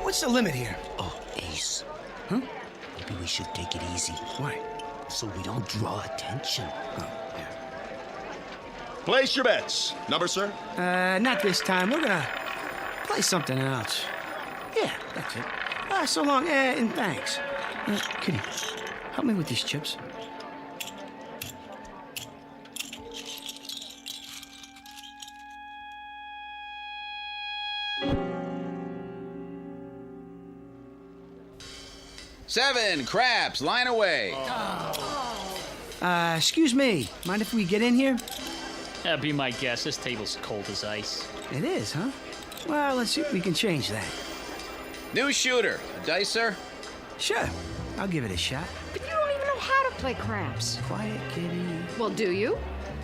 What's the limit here? Oh, Ace. Huh? Maybe we should take it easy. Why? So we don't draw attention. Oh, yeah. Place your bets. Number, sir? Not this time. We're gonna play something else. Yeah, that's it. So long, and thanks. Kitty, help me with these chips. Seven craps, line away. Excuse me. Mind if we get in here? Be my guest. This table's cold as ice. It is, huh? Well, let's see if we can change that. New shooter. A dice, sir? Sure. I'll give it a shot. But you don't even know how to play craps. Quiet, kitty. Well, do you?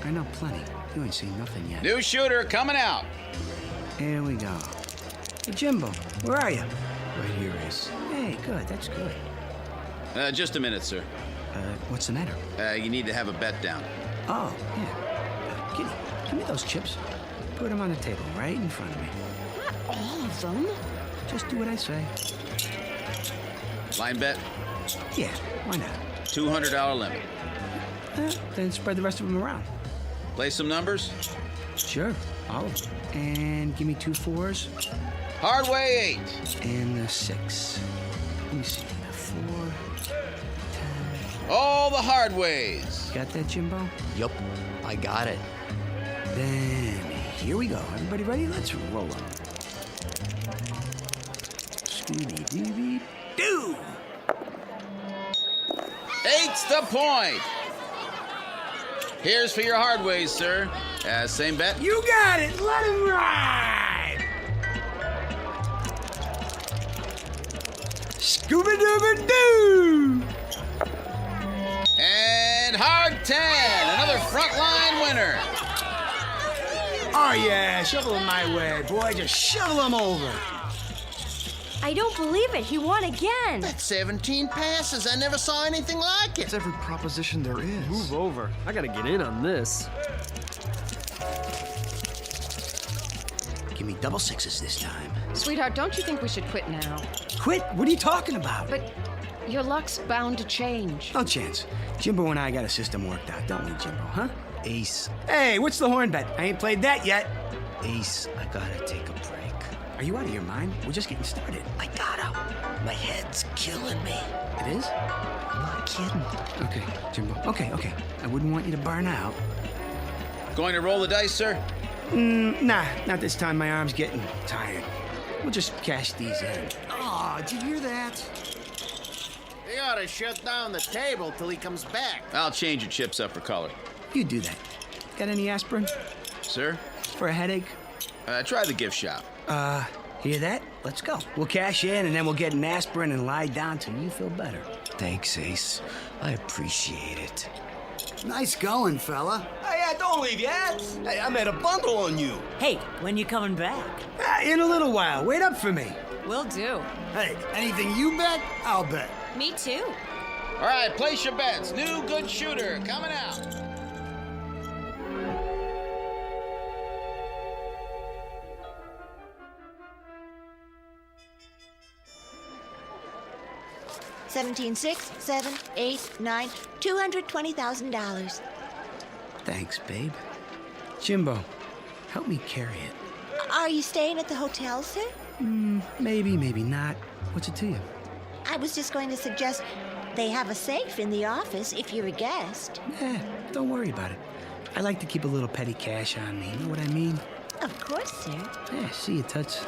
I know plenty. You ain't seen nothing yet. New shooter coming out. Here we go. Hey, Jimbo, where are you? Right here, Ace. Hey, good. That's good. Just a minute, sir. What's the matter? You need to have a bet down. Oh, yeah. Kitty, give me those chips. Put them on the table right in front of me. Not all of them. Just do what I say. Line bet? Yeah, why not? $200 limit. Then spread the rest of them around. Play some numbers? Sure, all of them. And give me 2 4s. Hard way 8. And a 6. Let me see. 4, 10. All the hard ways. Got that, Jimbo? Yup, I got it. Then here we go. Everybody ready? Let's roll up. Scooby-Dooby-Doo! 8's the point. Here's for your hard ways, sir. Same bet? You got it! Let him ride! Scooby-Dooby-Doo! And hard 10, another frontline winner. Oh, yeah, shovel him my way, boy. Just shovel him over. I don't believe it. He won again. That's 17 passes. I never saw anything like it. It's every proposition there is. Move over. I gotta get in on this. Give me double sixes this time. Sweetheart, don't you think we should quit now? Quit? What are you talking about? But your luck's bound to change. No chance. Jimbo and I got a system worked out, don't we, Jimbo, huh? Ace. Hey, what's the horn bet? I ain't played that yet. Ace, I gotta take a break. Are you out of your mind? We're just getting started. I gotta. My head's killing me. It is? I'm not kidding. Okay, Jimbo. Okay. I wouldn't want you to burn out. Going to roll the dice, sir? Nah, not this time. My arm's getting tired. We'll just cash these in. Aw, did you hear that? They ought to shut down the table till he comes back. I'll change your chips up for color. You do that. Got any aspirin? Sir? For a headache? Try the gift shop. Hear that? Let's go. We'll cash in, and then we'll get an aspirin and lie down till you feel better. Thanks, Ace. I appreciate it. Nice going, fella. Hey, don't leave yet. Hey, I made a bundle on you. Hey, when you coming back? In a little while. Wait up for me. Will do. Hey, anything you bet, I'll bet. Me too. All right, place your bets. New good shooter coming out. $17,600, $7,000, $8,000, $9,000, $220,000. Thanks, babe. Jimbo, help me carry it. Are you staying at the hotel, sir? Maybe, maybe not. What's it to you? I was just going to suggest they have a safe in the office if you're a guest. Don't worry about it. I like to keep a little petty cash on me. You know what I mean? Of course, sir. Yeah, see you, Toots.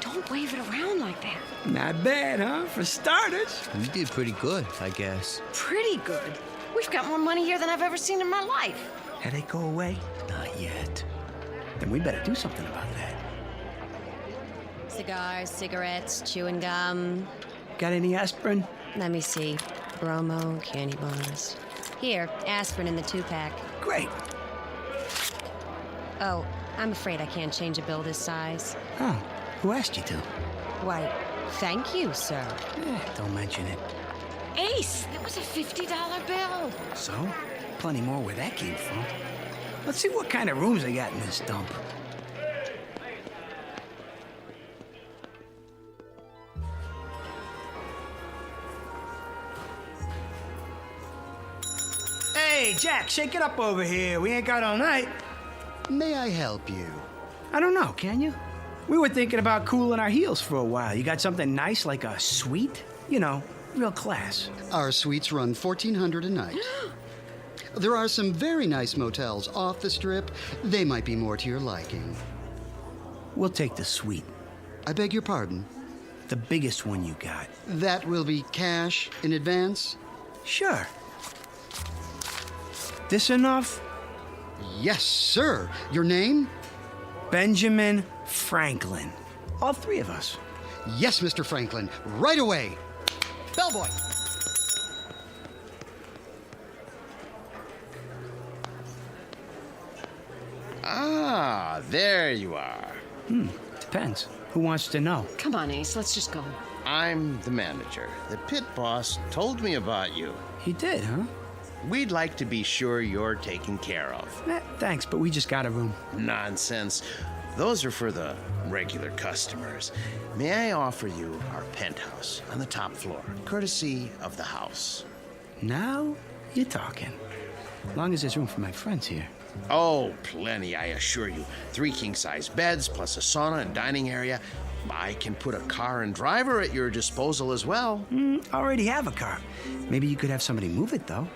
Don't wave it around like that. Not bad, huh? For starters. You did pretty good, I guess. Pretty good. We've got more money here than I've ever seen in my life. Headache go away? Not yet. Then we better do something about that. Cigars, cigarettes, chewing gum. Got any aspirin? Let me see. Bromo, candy bars. Here, aspirin in the 2-pack. Great. Oh, I'm afraid I can't change a bill this size. Oh, who asked you to? Why, thank you, sir. Don't mention it. Ace, that was a $50 bill. So? Plenty more where that came from. Let's see what kind of rooms they got in this dump. Hey, Jack, shake it up over here. We ain't got all night. May I help you? I don't know, can you? We were thinking about cooling our heels for a while. You got something nice like a suite? You know, real class. Our suites run $1,400 a night. There are some very nice motels off the strip. They might be more to your liking. We'll take the suite. I beg your pardon? The biggest one you got. That will be cash in advance? Sure. This enough? Yes, sir. Your name? Benjamin Franklin. All three of us. Yes, Mr. Franklin. Right away. Bellboy. Ah, there you are. Depends. Who wants to know? Come on, Ace, let's just go. I'm the manager. The pit boss told me about you. He did, huh? We'd like to be sure you're taken care of. Thanks, but we just got a room. Nonsense. Those are for the regular customers. May I offer you our penthouse on the top floor, courtesy of the house? Now you're talking. As long as there's room for my friends here. Oh, plenty, I assure you. 3 king-size beds, plus a sauna and dining area. I can put a car and driver at your disposal as well. Already have a car. Maybe you could have somebody move it, though.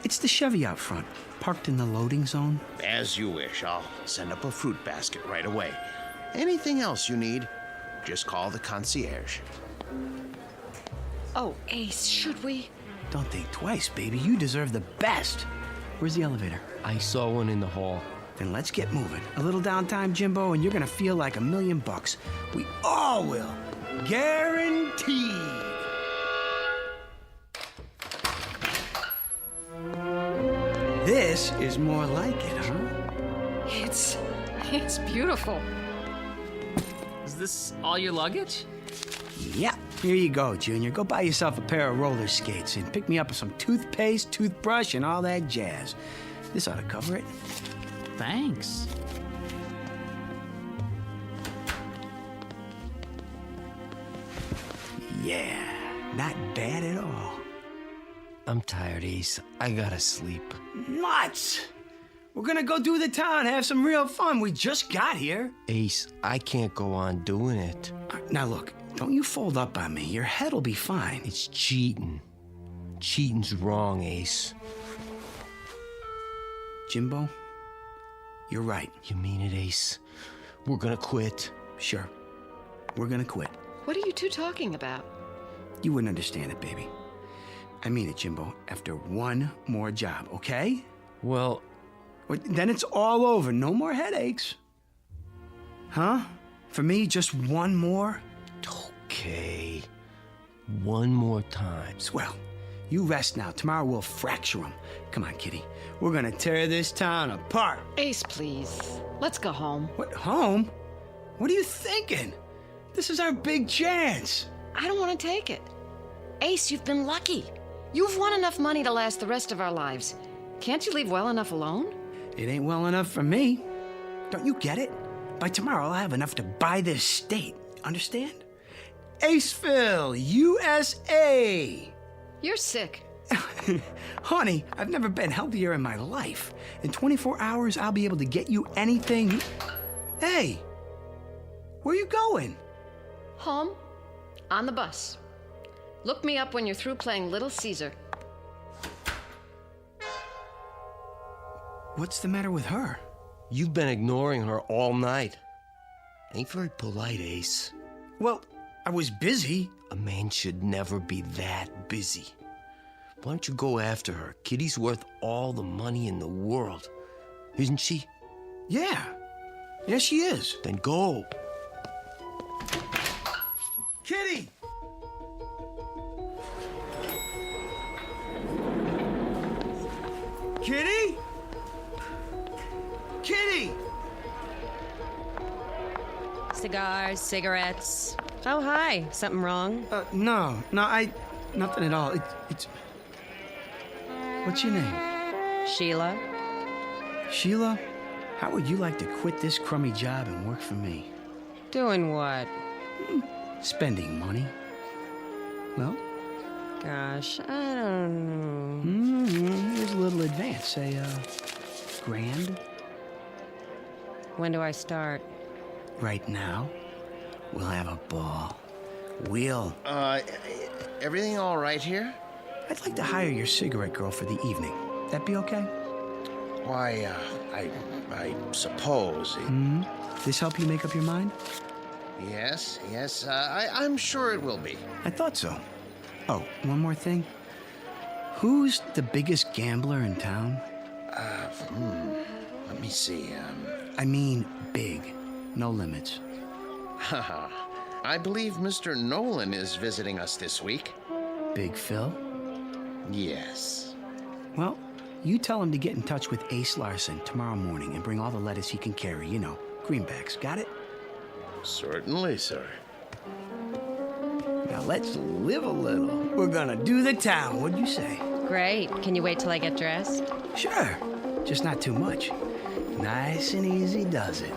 It's the Chevy out front, parked in the loading zone. As you wish. I'll send up a fruit basket right away. Anything else you need, just call the concierge. Oh, Ace, should we? Don't think twice, baby. You deserve the best. Where's the elevator? I saw one in the hall. Then let's get moving. A little downtime, Jimbo, and you're gonna feel like $1,000,000. We all will. Guaranteed. This is more like it, huh? It's beautiful. Is this all your luggage? Yeah. Here you go, Junior. Go buy yourself a pair of roller skates and pick me up some toothpaste, toothbrush, and all that jazz. This ought to cover it. Thanks. Yeah, not bad at all. I'm tired, Ace. I gotta sleep. Nuts! We're gonna go do the town, have some real fun. We just got here. Ace, I can't go on doing it. Now look, don't you fold up on me. Your head'll be fine. It's cheating. Cheating's wrong, Ace. Jimbo, you're right. You mean it, Ace? We're gonna quit. Sure. We're gonna quit. What are you two talking about? You wouldn't understand it, baby. I mean it, Jimbo. After one more job, okay? Well, then it's all over. No more headaches. Huh? For me, just one more? Okay. One more time. Swell. You rest now. Tomorrow we'll fracture them. Come on, kitty. We're gonna tear this town apart. Ace, please. Let's go home. What, home? What are you thinking? This is our big chance. I don't want to take it. Ace, you've been lucky. You've won enough money to last the rest of our lives. Can't you leave well enough alone? It ain't well enough for me. Don't you get it? By tomorrow, I'll have enough to buy this state. Understand? Aceville, USA. You're sick. Honey, I've never been healthier in my life. In 24 hours, I'll be able to get you anything. Hey, where you going? Home. On the bus. Look me up when you're through playing Little Caesar. What's the matter with her? You've been ignoring her all night. Ain't very polite, Ace. Well, I was busy. A man should never be that busy. Why don't you go after her? Kitty's worth all the money in the world. Isn't she? Yeah. Yes, she is. Then go. Kitty! Kitty? Kitty! Cigars, cigarettes. Oh, hi. Something wrong? No, nothing at all. It's. What's your name? Sheila. Sheila, how would you like to quit this crummy job and work for me? Doing what? Spending money. Well? Gosh, I don't know. Here's a little advance. Say, $1,000. When do I start? Right now. We'll have a ball. We'll... Everything all right here? I'd like to hire your cigarette girl for the evening. That be okay? Why, I suppose. This help you make up your mind? Yes, I'm sure it will be. I thought so. Oh, one more thing. Who's the biggest gambler in town? Let me see. I mean big. No limits. I believe Mr. Nolan is visiting us this week. Big Phil? Yes. Well, you tell him to get in touch with Ace Larson tomorrow morning and bring all the lettuce he can carry. You know, greenbacks. Got it? Certainly, sir. Now let's live a little. We're gonna do the town. What'd you say? Great. Can you wait till I get dressed? Sure. Just not too much. Nice and easy does it.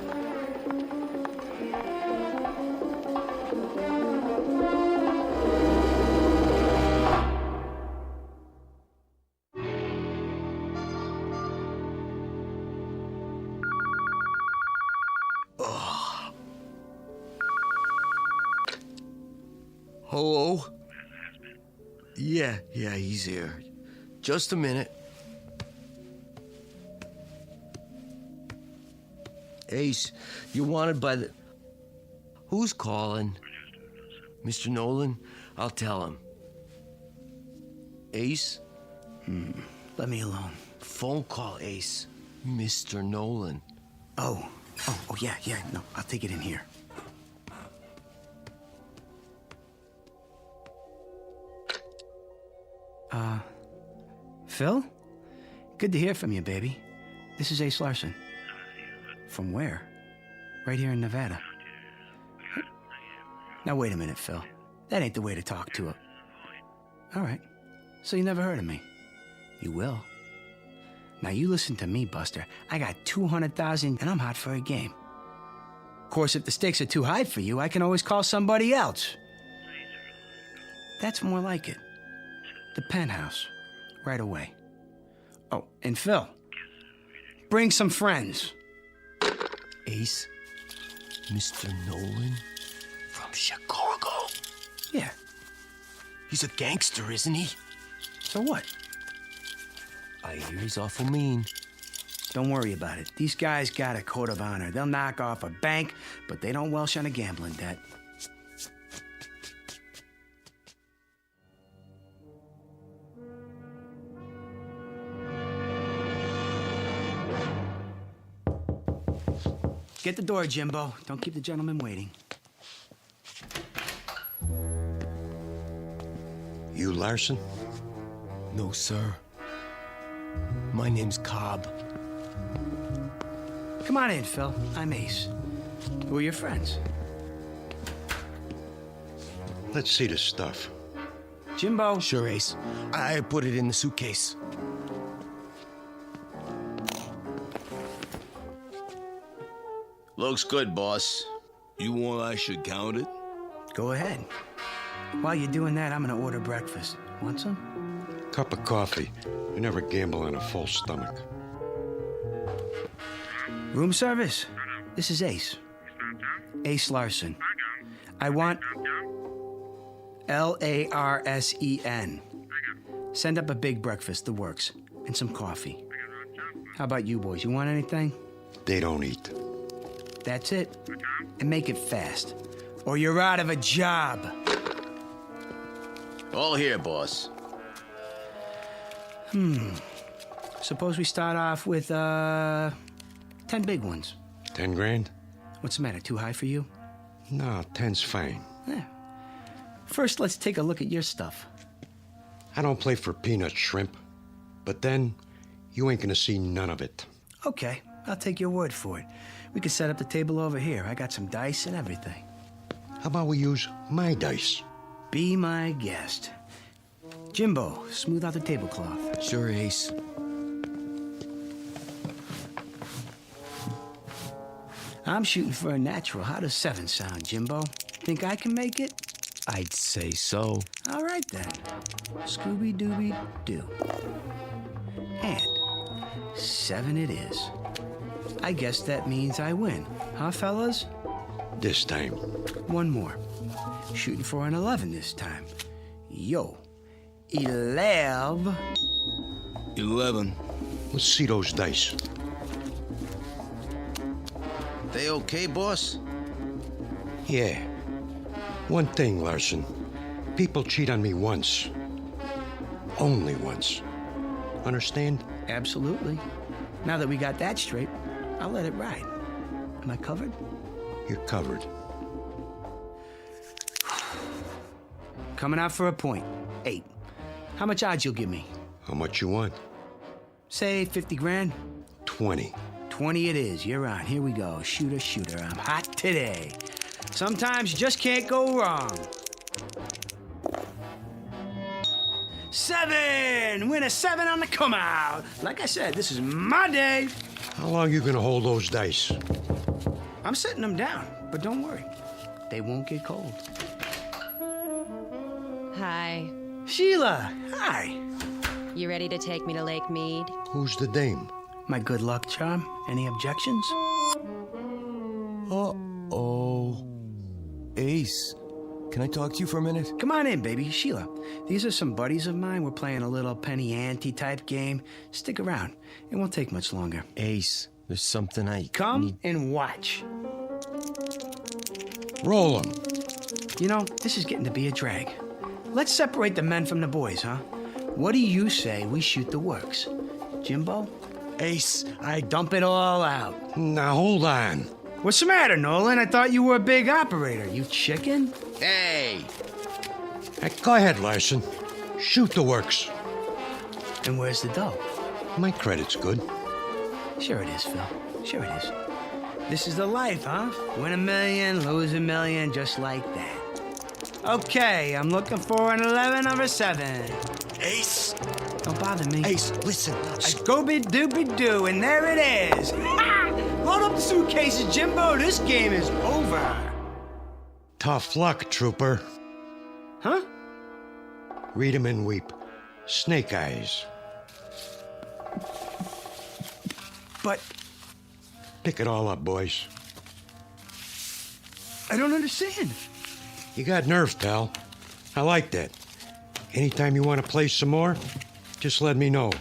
Hello? Yeah, he's here. Just a minute. Ace, you're wanted by the... Who's calling? Mr. Nolan? I'll tell him. Ace? Let me alone. Phone call, Ace. Mr. Nolan. Oh, yeah. No, I'll take it in here. Phil? Good to hear from you, baby. This is Ace Larson. From where? Right here in Nevada. Now, wait a minute, Phil. That ain't the way to talk to her. All right. So you never heard of me? You will. Now, you listen to me, Buster. I got 200,000, and I'm hot for a game. Of course, if the stakes are too high for you, I can always call somebody else. That's more like it. The penthouse. Right away. Oh, and Phil, bring some friends. Ace? Mr. Nolan? From Chicago? Yeah. He's a gangster, isn't he? So what? I hear he's awful mean. Don't worry about it. These guys got a code of honor. They'll knock off a bank, but they don't welsh on a gambling debt. Get the door, Jimbo. Don't keep the gentleman waiting. You Larson? No, sir. My name's Cobb. Come on in, Phil. I'm Ace. Who are your friends? Let's see the stuff. Jimbo. Sure, Ace. I put it in the suitcase. Looks good, boss. You want I should count it? Go ahead. While you're doing that, I'm gonna order breakfast. Want some? Cup of coffee. You never gamble on a full stomach. Room service. This is Ace. Ace Larson. I want Larsen. Send up a big breakfast, the works, and some coffee. How about you boys? You want anything? They don't eat. That's it. And make it fast, or you're out of a job. All here, boss. Suppose we start off with, 10 big ones. 10 grand? What's the matter, too high for you? No, 10's fine. Yeah. First, let's take a look at your stuff. I don't play for peanut shrimp. But then, you ain't gonna see none of it. Okay, I'll take your word for it. We can set up the table over here. I got some dice and everything. How about we use my dice? Be my guest. Jimbo, smooth out the tablecloth. Sure, Ace. I'm shooting for a natural. How does 7 sound, Jimbo? Think I can make it? I'd say so. All right, then. Scooby-Dooby-Doo. And 7 it is. I guess that means I win. Huh, fellas? This time. One more. Shooting for an 11 this time. Yo. 11. 11. Let's see those dice. They okay, boss? Yeah. One thing, Larson. People cheat on me once. Only once. Understand? Absolutely. Now that we got that straight, I'll let it ride. Am I covered? You're covered. Coming out for a point. 8. How much odds you'll give me? How much you want? Say 50 grand. 20. 20 it is. You're on. Here we go. Shooter, shooter. I'm hot today. Sometimes you just can't go wrong. 7! Win a 7 on the come out. Like I said, this is my day. How long you gonna hold those dice? I'm setting them down, but don't worry. They won't get cold. Hi. Sheila, hi. You ready to take me to Lake Mead? Who's the dame? My good luck charm. Any objections? Uh-oh. Ace, can I talk to you for a minute? Come on in, baby. Sheila, these are some buddies of mine. We're playing a little penny ante type game. Stick around. It won't take much longer. Ace, there's something I Come need... and watch. Roll 'em. You know, this is getting to be a drag. Let's separate the men from the boys, huh? What do you say we shoot the works? Jimbo? Ace, I dump it all out. Now, hold on. What's the matter, Nolan? I thought you were a big operator. You chicken? Hey! Hey, go ahead, Larson. Shoot the works. And where's the dough? My credit's good. Sure it is, Phil. Sure it is. This is the life, huh? Win $1 million, lose $1 million, just like that. Okay, I'm looking for an 11 or a 7. Ace! Don't bother me. Ace, listen. Scooby-Dooby-Doo, and there it is. Load up the suitcases, Jimbo. This game is over. Tough luck, trooper. Huh? Read 'em and weep. Snake eyes. But... Pick it all up, boys. I don't understand. You got nerve, pal. I like that. Anytime you want to play some more, just let me know.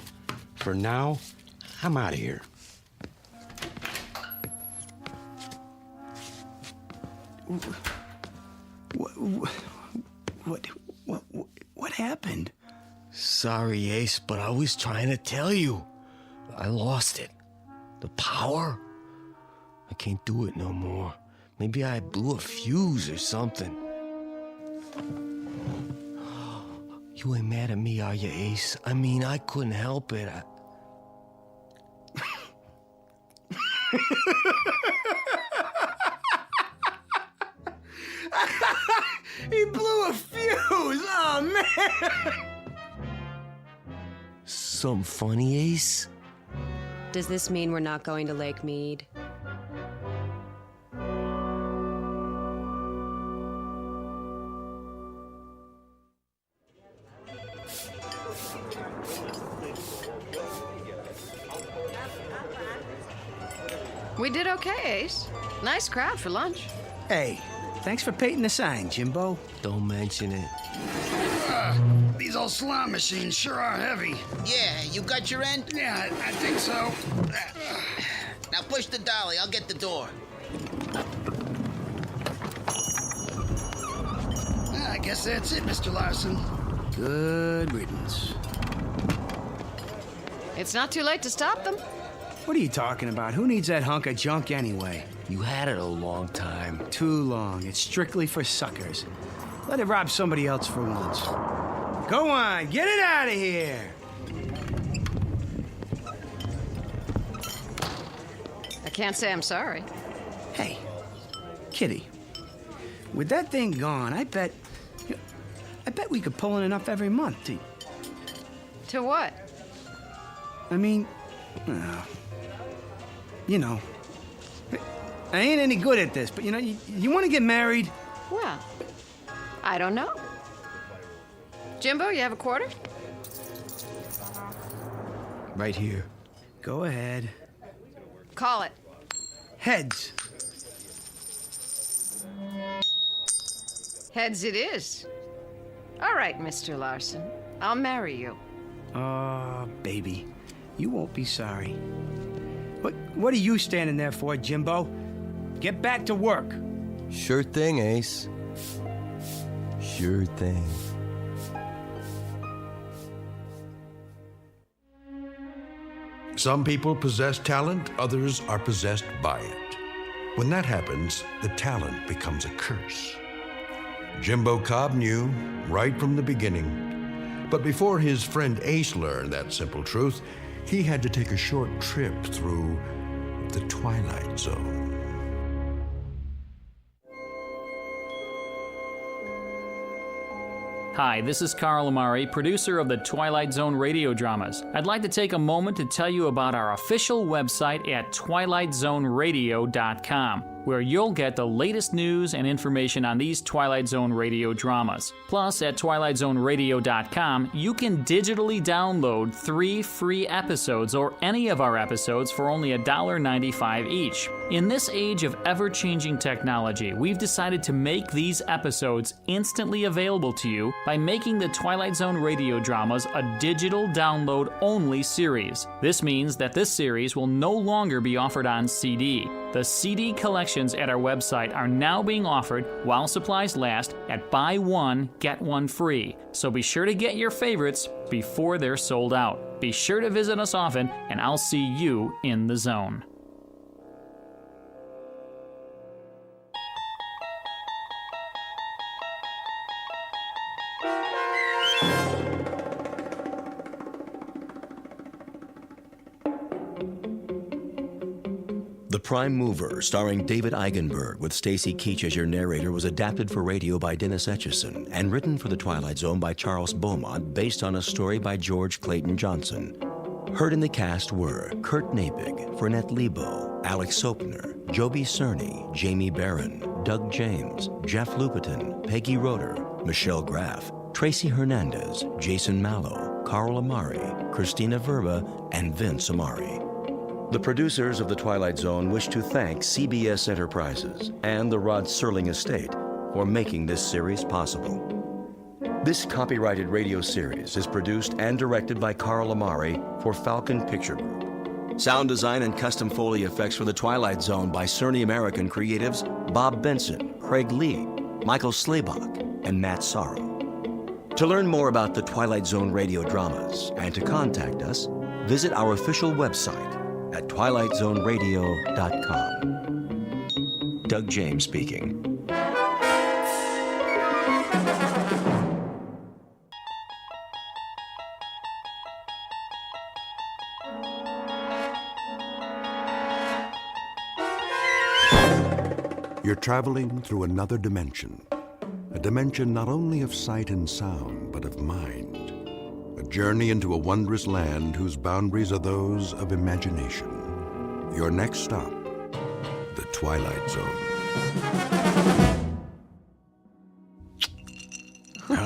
For now, I'm out of here. What happened? Sorry, Ace, but I was trying to tell you. I lost it. The power. I can't do it no more. Maybe I blew a fuse or something. You ain't mad at me, are you, Ace? I mean, I couldn't help it. He blew a fuse! Oh, man! Some funny, Ace? Does this mean we're not going to Lake Mead? We did okay, Ace. Nice crowd for lunch. Hey, thanks for painting the sign, Jimbo. Don't mention it. These old slot machines sure are heavy. Yeah, you got your end? Yeah, I think so. Now push the dolly, I'll get the door. I guess that's it, Mr. Larson. Good riddance. It's not too late to stop them. What are you talking about? Who needs that hunk of junk anyway? You had it a long time. Too long. It's strictly for suckers. Let it rob somebody else for once. Go on, get it out of here! I can't say I'm sorry. Hey, Kitty, with that thing gone, I bet we could pull in enough every month to... To what? I mean, you know, I ain't any good at this, but you want to get married? Well, I don't know. Jimbo, you have a quarter? Right here. Go ahead. Call it. Heads. Heads it is. All right, Mr. Larson. I'll marry you. Oh, baby. You won't be sorry. What are you standing there for, Jimbo? Get back to work. Sure thing, Ace. Sure thing. Some people possess talent, others are possessed by it. When that happens, the talent becomes a curse. Jimbo Cobb knew right from the beginning. But before his friend Ace learned that simple truth, he had to take a short trip through the Twilight Zone. Hi, this is Carl Amari, producer of the Twilight Zone radio dramas. I'd like to take a moment to tell you about our official website at twilightzoneradio.com, where you'll get the latest news and information on these Twilight Zone radio dramas. Plus, at twilightzoneradio.com, you can digitally download 3 free episodes or any of our episodes for only $1.95 each. In this age of ever-changing technology, we've decided to make these episodes instantly available to you by making the Twilight Zone radio dramas a digital download-only series. This means that this series will no longer be offered on CD. The CD collections at our website are now being offered while supplies last at buy one, get one free. So be sure to get your favorites before they're sold out. Be sure to visit us often, and I'll see you in the zone. The Prime Mover, starring David Eigenberg with Stacy Keach as your narrator, was adapted for radio by Dennis Etchison and written for The Twilight Zone by Charles Beaumont, based on a story by George Clayton Johnson. Heard in the cast were Kurt Nabig, Fernette Lebo, Alex Sopner, Joby Cerny, Jamie Barron, Doug James, Jeff Lupetin, Peggy Roeder, Michelle Graff, Tracy Hernandez, Jason Mallow, Carl Amari, Christina Verba, and Vince Amari. The producers of The Twilight Zone wish to thank CBS Enterprises and the Rod Serling Estate for making this series possible. This copyrighted radio series is produced and directed by Carl Amari for Falcon Picture Group. Sound design and custom Foley effects for The Twilight Zone by Cerny American creatives Bob Benson, Craig Lee, Michael Slaybach, and Matt Sorrow. To learn more about the Twilight Zone radio dramas and to contact us, visit our official website at twilightzoneradio.com. Doug James speaking. You're traveling through another dimension. A dimension not only of sight and sound, but of mind. A journey into a wondrous land whose boundaries are those of imagination. Your next stop, the Twilight Zone.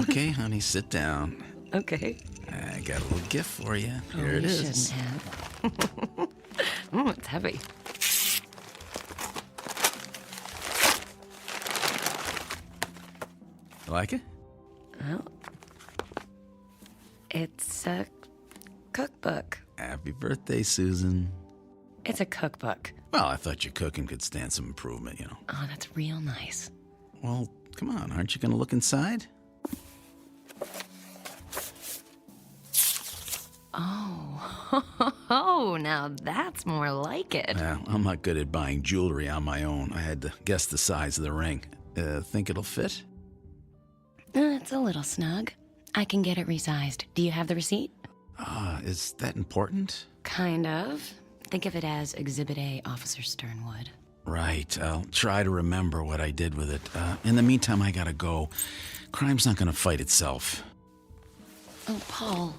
Okay, honey, sit down. Okay. I got a little gift for you. Here Oh, it you is. shouldn't have. Oh, it's heavy. You like it? Well, it's a cookbook. Happy birthday, Susan. It's a cookbook. Well, I thought your cooking could stand some improvement, you know. Oh, that's real nice. Well, come on, aren't you going to look inside? Oh, now that's more like it. Well, I'm not good at buying jewelry on my own. I had to guess the size of the ring. Think it'll fit? It's a little snug. I can get it resized. Do you have the receipt? Is that important? Kind of. Think of it as Exhibit A, Officer Sternwood. Right. I'll try to remember what I did with it. In the meantime, I gotta go. Crime's not gonna fight itself. Oh, Paul,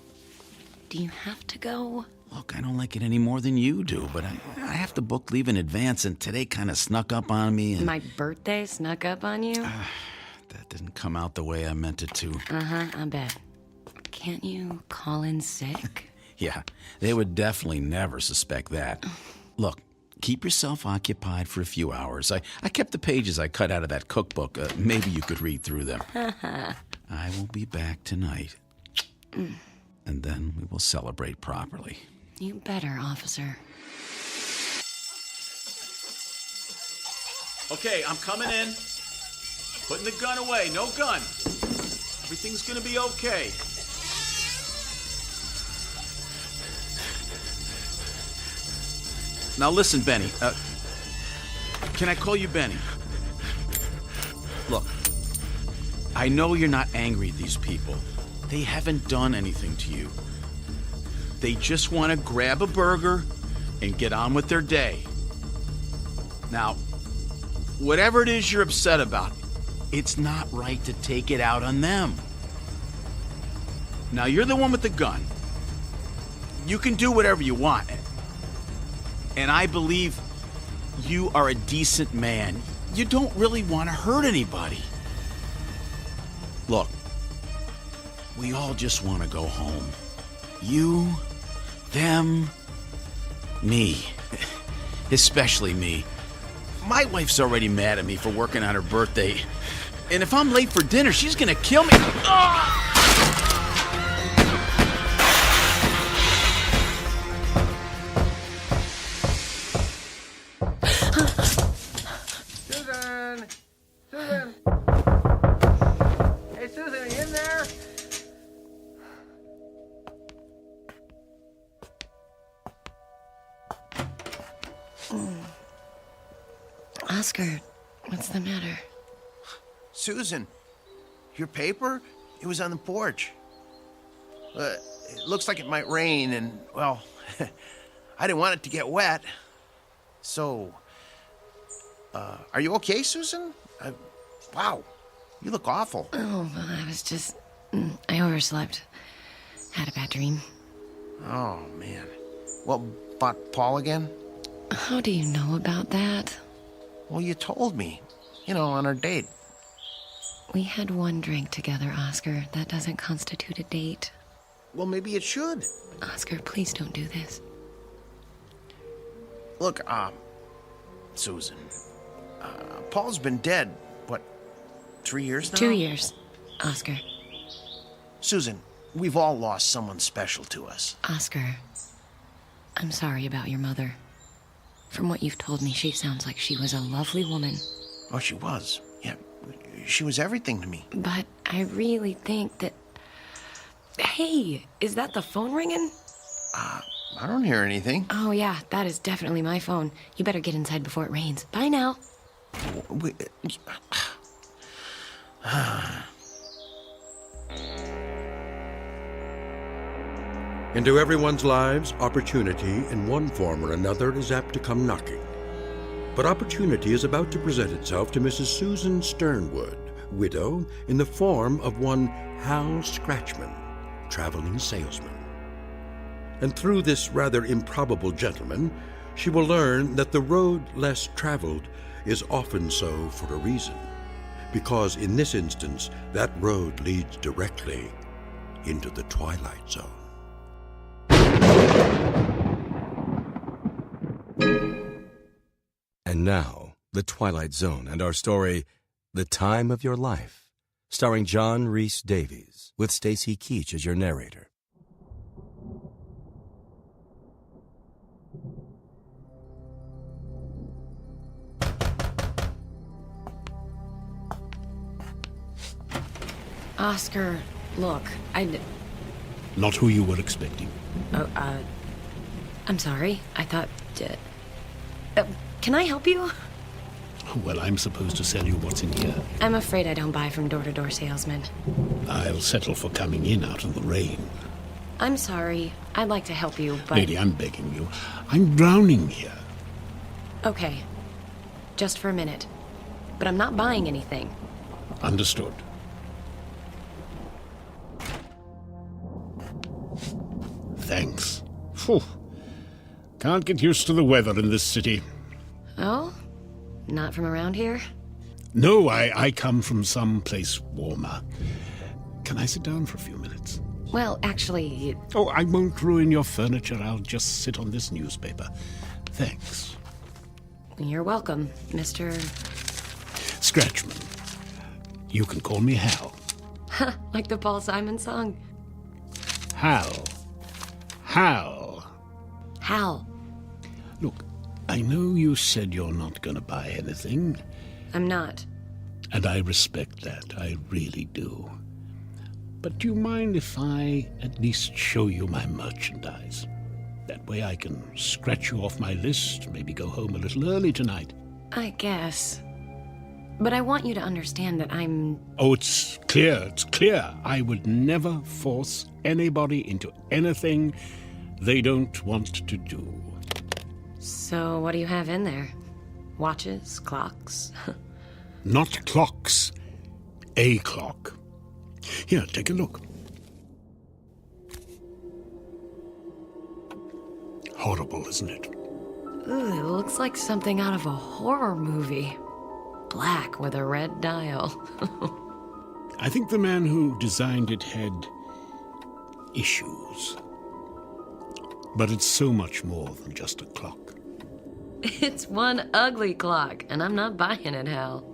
do you have to go? Look, I don't like it any more than you do, but I have to book leave in advance, and today kind of snuck up on me. And My birthday snuck up on you? that didn't come out the way I meant it to. Uh-huh, I bet. Can't you call in sick? Yeah, they would definitely never suspect that. Look, keep yourself occupied for a few hours. I kept the pages I cut out of that cookbook. Maybe you could read through them. I will be back tonight. And then we will celebrate properly. You better, officer. Okay, I'm coming in. Putting the gun away. No gun. Everything's gonna be okay. Now listen, Benny. Can I call you Benny? Look, I know you're not angry at these people. They haven't done anything to you. They just want to grab a burger and get on with their day. Now, whatever it is you're upset about, it's not right to take it out on them. Now, you're the one with the gun. You can do whatever you want. And I believe you are a decent man. You don't really want to hurt anybody. Look, we all just want to go home. You, them, me. Especially me. My wife's already mad at me for working on her birthday. And if I'm late for dinner, she's gonna kill me. Oscar, what's the matter? Susan, your paper? It was on the porch. It looks like it might rain, and, well, I didn't want it to get wet. So, are you okay, Susan? Wow, you look awful. Oh, well, I was just... I overslept. Had a bad dream. Oh, man. Well, about Paul again? How do you know about that? Well, you told me. You know, on our date. We had one drink together, Oscar. That doesn't constitute a date. Well, maybe it should. Oscar, please don't do this. Look, Susan, Paul's been dead, what, 3 years now? 2 years, Oscar. Susan, we've all lost someone special to us. Oscar, I'm sorry about your mother. From what you've told me, she sounds like she was a lovely woman. Oh, she was. Yeah, she was everything to me. But I really think that... Hey, is that the phone ringing? I don't hear anything. Oh, yeah, that is definitely my phone. You better get inside before it rains. Bye now. Into everyone's lives, opportunity in one form or another is apt to come knocking. But opportunity is about to present itself to Mrs. Susan Sternwood, widow, in the form of one Hal Scratchman, traveling salesman. And through this rather improbable gentleman, she will learn that the road less traveled is often so for a reason, because in this instance, that road leads directly into the Twilight Zone. And now, The Twilight Zone and our story, The Time of Your Life, starring John Rhys Davies, with Stacy Keach as your narrator. Oscar, look, Not who you were expecting. I'm sorry. I thought... can I help you? Well, I'm supposed to sell you what's in here. I'm afraid I don't buy from door-to-door salesmen. I'll settle for coming in out of the rain. I'm sorry. I'd like to help you, but... Lady, I'm begging you. I'm drowning here. Okay. Just for a minute. But I'm not buying anything. Understood. Thanks. Phew. Can't get used to the weather in this city. Oh? Not from around here? No, I come from someplace warmer. Can I sit down for a few minutes? Well, actually... Oh, I won't ruin your furniture. I'll just sit on this newspaper. Thanks. You're welcome, Mr... Scratchman. You can call me Hal. Like the Paul Simon song. Hal. Hal. Hal. Look, I know you said you're not going to buy anything. I'm not. And I respect that. I really do. But do you mind if I at least show you my merchandise? That way I can scratch you off my list, maybe go home a little early tonight. I guess. But I want you to understand that I'm... Oh, it's clear. I would never force anybody into anything they don't want to do. So what do you have in there? Watches? Clocks? Not clocks. A clock. Here, take a look. Horrible, isn't it? Ooh, it looks like something out of a horror movie. Black with a red dial. I think the man who designed it had issues. But it's so much more than just a clock. It's one ugly clock, and I'm not buying it, Hal.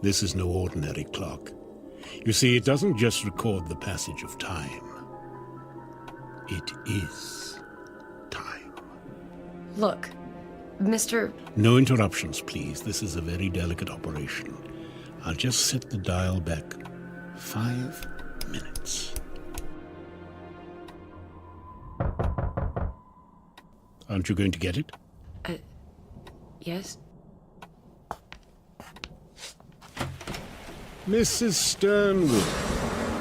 This is no ordinary clock. You see, it doesn't just record the passage of time. It is time. Look, Mr... No interruptions, please. This is a very delicate operation. I'll just set the dial back 5 minutes. Aren't you going to get it? Yes? Mrs. Sternwood,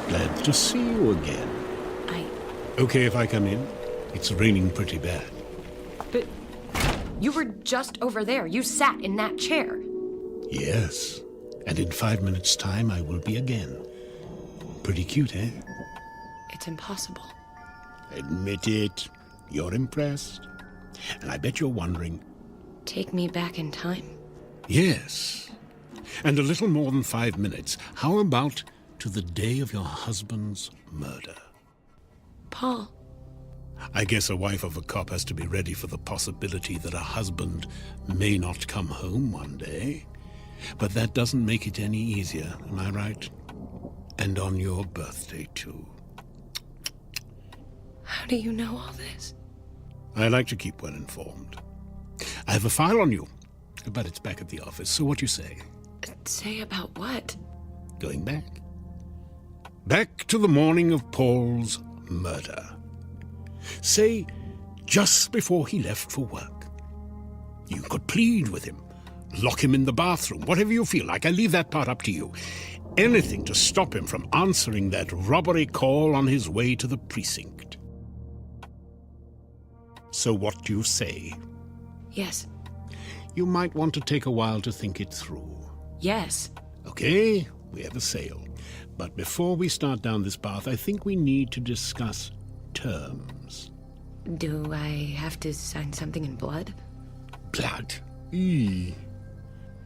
glad to see you again. Okay if I come in? It's raining pretty bad. But you were just over there. You sat in that chair. Yes, and in 5 minutes' time I will be again. Pretty cute, eh? It's impossible. Admit it. You're impressed. And I bet you're wondering... Take me back in time? Yes. And a little more than 5 minutes. How about to the day of your husband's murder? Paul. I guess a wife of a cop has to be ready for the possibility that a husband may not come home one day. But that doesn't make it any easier, am I right? And on your birthday, too. How do you know all this? I like to keep well informed. I have a file on you, but it's back at the office, so what do you say? Say about what? Going back. Back to the morning of Paul's murder. Say, just before he left for work. You could plead with him, lock him in the bathroom, whatever you feel like. I leave that part up to you. Anything to stop him from answering that robbery call on his way to the precinct. So what do you say? Yes. You might want to take a while to think it through. Yes. Okay, we have a sale. But before we start down this path, I think we need to discuss terms. Do I have to sign something in blood? Blood? Eee.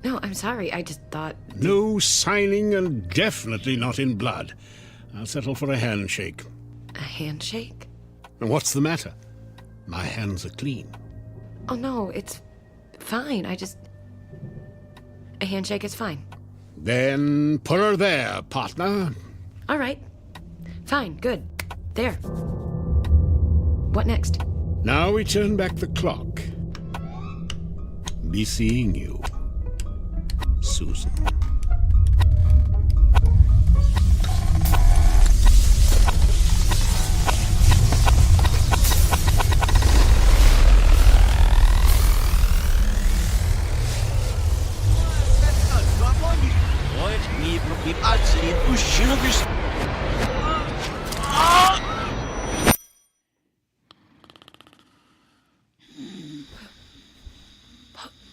No, I'm sorry. I just thought... No signing, and definitely not in blood. I'll settle for a handshake. A handshake? And what's the matter? My hands are clean. Oh, no, it's fine. A handshake is fine. Then put her there, partner. All right. Fine, good. There. What next? Now we turn back the clock. Be seeing you, Susan.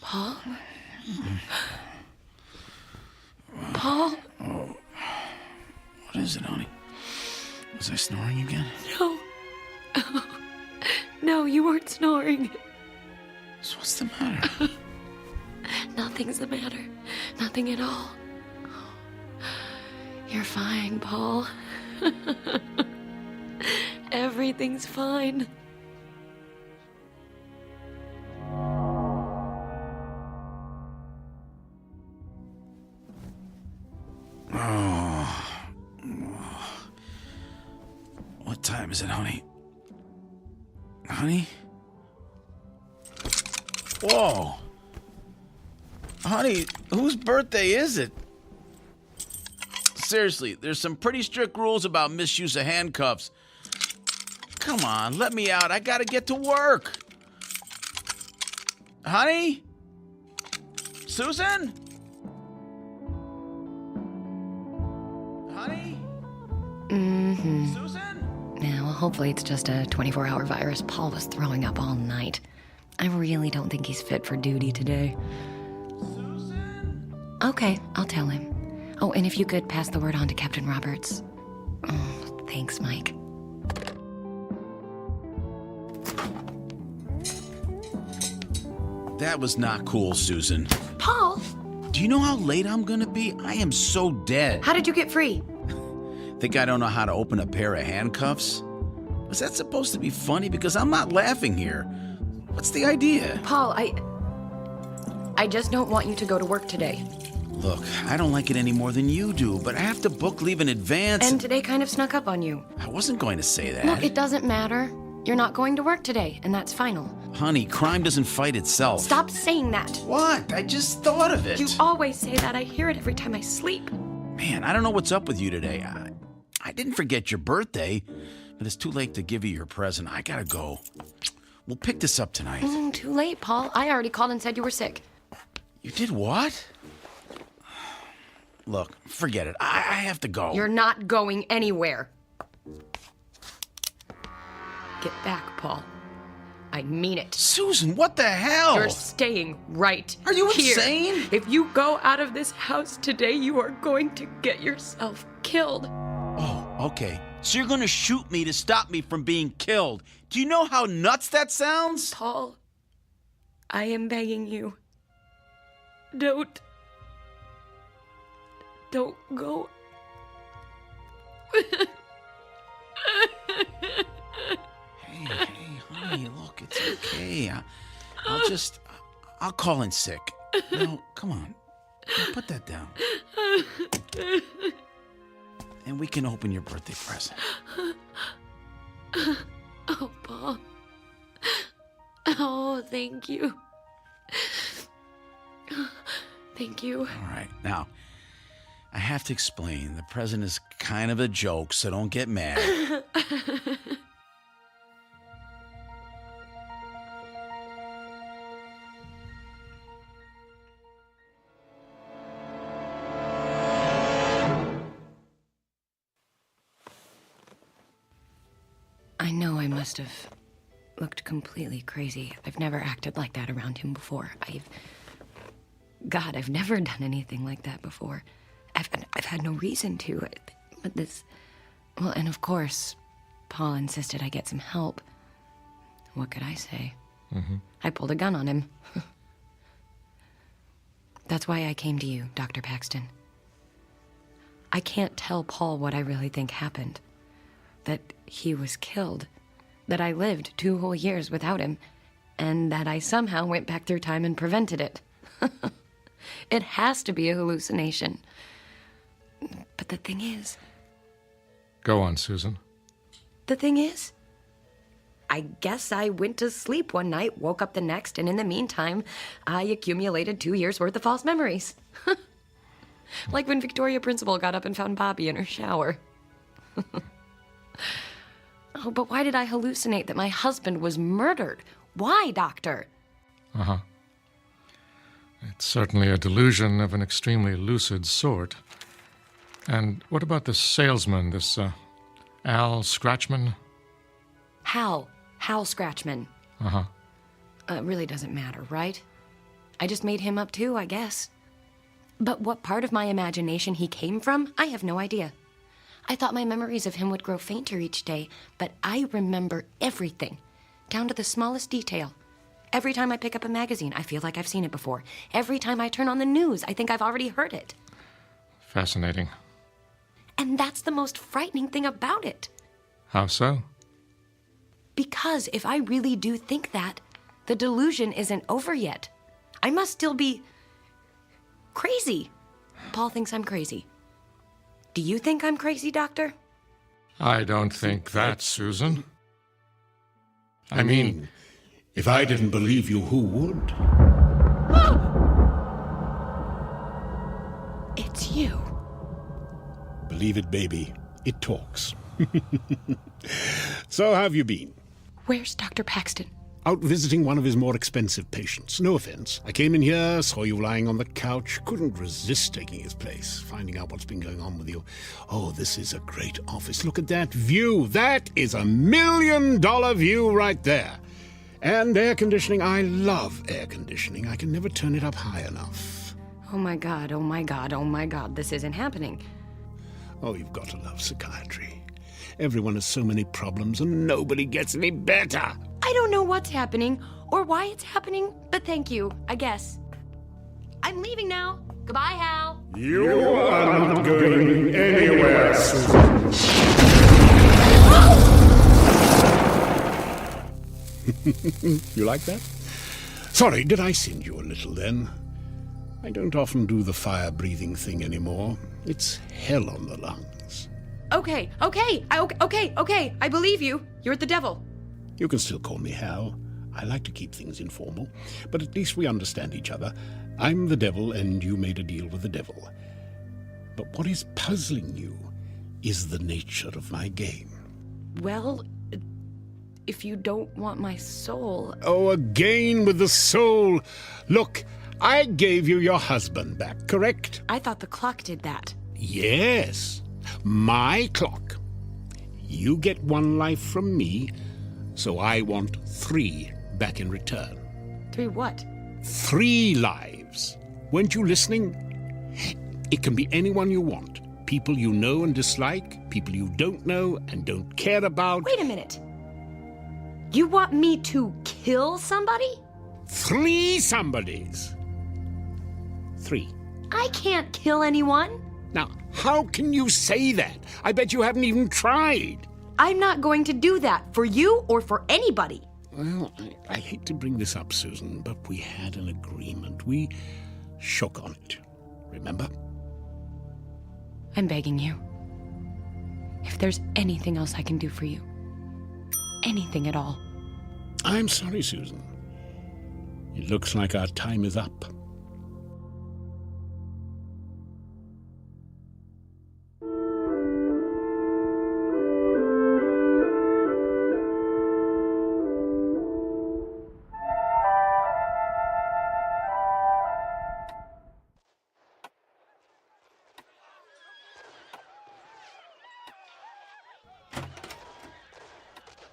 Paul? Paul? Oh. What is it, honey? Was I snoring again? No. No, you weren't snoring. So what's the matter? Nothing's the matter. Nothing at all. You're fine, Paul. Everything's fine. What time is it, honey? Honey? Whoa! Honey, whose birthday is it? Seriously, there's some pretty strict rules about misuse of handcuffs. Come on, let me out. I gotta get to work. Honey? Susan? Honey? Mm-hmm. Susan? Yeah, well, hopefully it's just a 24-hour virus. Paul was throwing up all night. I really don't think he's fit for duty today. Susan? Okay, I'll tell him. Oh, and if you could pass the word on to Captain Roberts. Oh, thanks, Mike. That was not cool, Susan. Paul! Do you know how late I'm gonna be? I am so dead. How did you get free? Think I don't know how to open a pair of handcuffs? Was that supposed to be funny? Because I'm not laughing here. What's the idea? Paul, I just don't want you to go to work today. Look, I don't like it any more than you do, but I have to book leave in advance. And today kind of snuck up on you. I wasn't going to say that. Look, it doesn't matter. You're not going to work today, and that's final. Honey, crime doesn't fight itself. Stop saying that. What? I just thought of it. You always say that. I hear it every time I sleep. Man, I don't know what's up with you today. I didn't forget your birthday, but it's too late to give you your present. I gotta go. We'll pick this up tonight. Too late, Paul. I already called and said you were sick. You did what? Look, forget it. I have to go. You're not going anywhere. Get back, Paul. I mean it. Susan, what the hell? You're staying right Are you here. insane? If you go out of this house today, you are going to get yourself killed. Oh, okay. So you're gonna shoot me to stop me from being killed. Do you know how nuts that sounds? Paul, I am begging you. Don't go. Hey, honey, look, it's okay. I'll call in sick. No, come on. Put that down. And we can open your birthday present. Oh, Paul. Oh, thank you. Thank you. All right, now, I have to explain. The present is kind of a joke, so don't get mad. I know I must have looked completely crazy. I've never acted like that around him before. I've never done anything like that before. I've had no reason to. But this... Well, and of course, Paul insisted I get some help. What could I say? Mm-hmm. I pulled a gun on him. That's why I came to you, Dr. Paxton. I can't tell Paul what I really think happened. That he was killed. That I lived 2 whole years without him. And that I somehow went back through time and prevented it. It has to be a hallucination. But the thing is... Go on, Susan. The thing is... I guess I went to sleep one night, woke up the next, and in the meantime, I accumulated 2 years' worth of false memories. Like when Victoria Principal got up and found Bobby in her shower. Oh, but why did I hallucinate that my husband was murdered? Why, Doctor? Uh-huh. It's certainly a delusion of an extremely lucid sort. And what about this salesman, this, Al Scratchman? Hal Scratchman. Uh-huh. It really doesn't matter, right? I just made him up too, I guess. But what part of my imagination he came from, I have no idea. I thought my memories of him would grow fainter each day, but I remember everything, down to the smallest detail. Every time I pick up a magazine, I feel like I've seen it before. Every time I turn on the news, I think I've already heard it. Fascinating. And that's the most frightening thing about it. How so? Because if I really do think that, the delusion isn't over yet. I must still be crazy. Paul thinks I'm crazy. Do you think I'm crazy, Doctor? I don't think that, Susan. I mean, if I didn't believe you, who would? It's you. Believe it, baby. It talks. So how have you been? Where's Dr. Paxton? Out visiting one of his more expensive patients. No offense. I came in here, saw you lying on the couch, couldn't resist taking his place, finding out what's been going on with you. Oh, this is a great office. Look at that view. That is $1 million view right there. And air conditioning. I love air conditioning. I can never turn it up high enough. Oh my God, oh my God, oh my God, this isn't happening. Oh, you've got to love psychiatry. Everyone has so many problems and nobody gets any better. I don't know what's happening or why it's happening, but thank you, I guess. I'm leaving now. Goodbye, Hal. You are not going anywhere, Susan. You like that? Sorry, did I send you a little then? I don't often do the fire-breathing thing anymore. It's hell on the lungs. Okay, I believe you. You're the devil. You can still call me Hal. I like to keep things informal, but at least we understand each other. I'm the devil, and you made a deal with the devil. But what is puzzling you is the nature of my game. Well, if you don't want my soul... Oh, again with the soul. Look, I gave you your husband back, correct? I thought the clock did that. Yes, my clock. You get 1 life from me, so I want 3 back in return. 3 what? 3 lives. Weren't you listening? It can be anyone you want. People you know and dislike, people you don't know and don't care about. Wait a minute. You want me to kill somebody? 3 somebodies. 3. I can't kill anyone. Now, how can you say that? I bet you haven't even tried. I'm not going to do that for you or for anybody. Well, I hate to bring this up, Susan, but we had an agreement. We shook on it. Remember? I'm begging you. If there's anything else I can do for you, anything at all. I'm sorry, Susan. It looks like our time is up.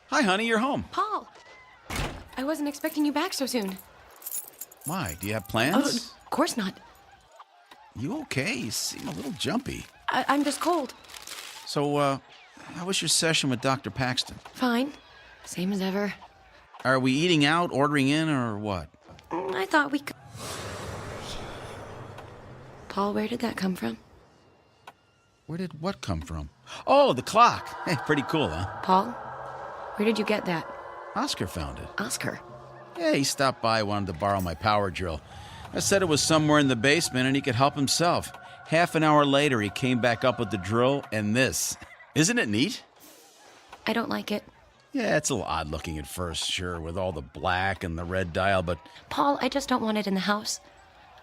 Hi, honey, you're home. Paul, I wasn't expecting you back so soon. Why? Do you have plans? Oh, of course not. You okay? You seem a little jumpy. I'm just cold. So, how was your session with Dr. Paxton? Fine. Same as ever. Are we eating out, ordering in, or what? I thought we could... Paul, where did that come from? Where did what come from? Oh, the clock. Hey, pretty cool, huh? Paul, where did you get that? Oscar found it. Oscar? Yeah, he stopped by, wanted to borrow my power drill. I said it was somewhere in the basement and he could help himself. Half an hour later, he came back up with the drill and this. Isn't it neat? I don't like it. Yeah, it's a little odd looking at first, sure, with all the black and the red dial, but... Paul, I just don't want it in the house.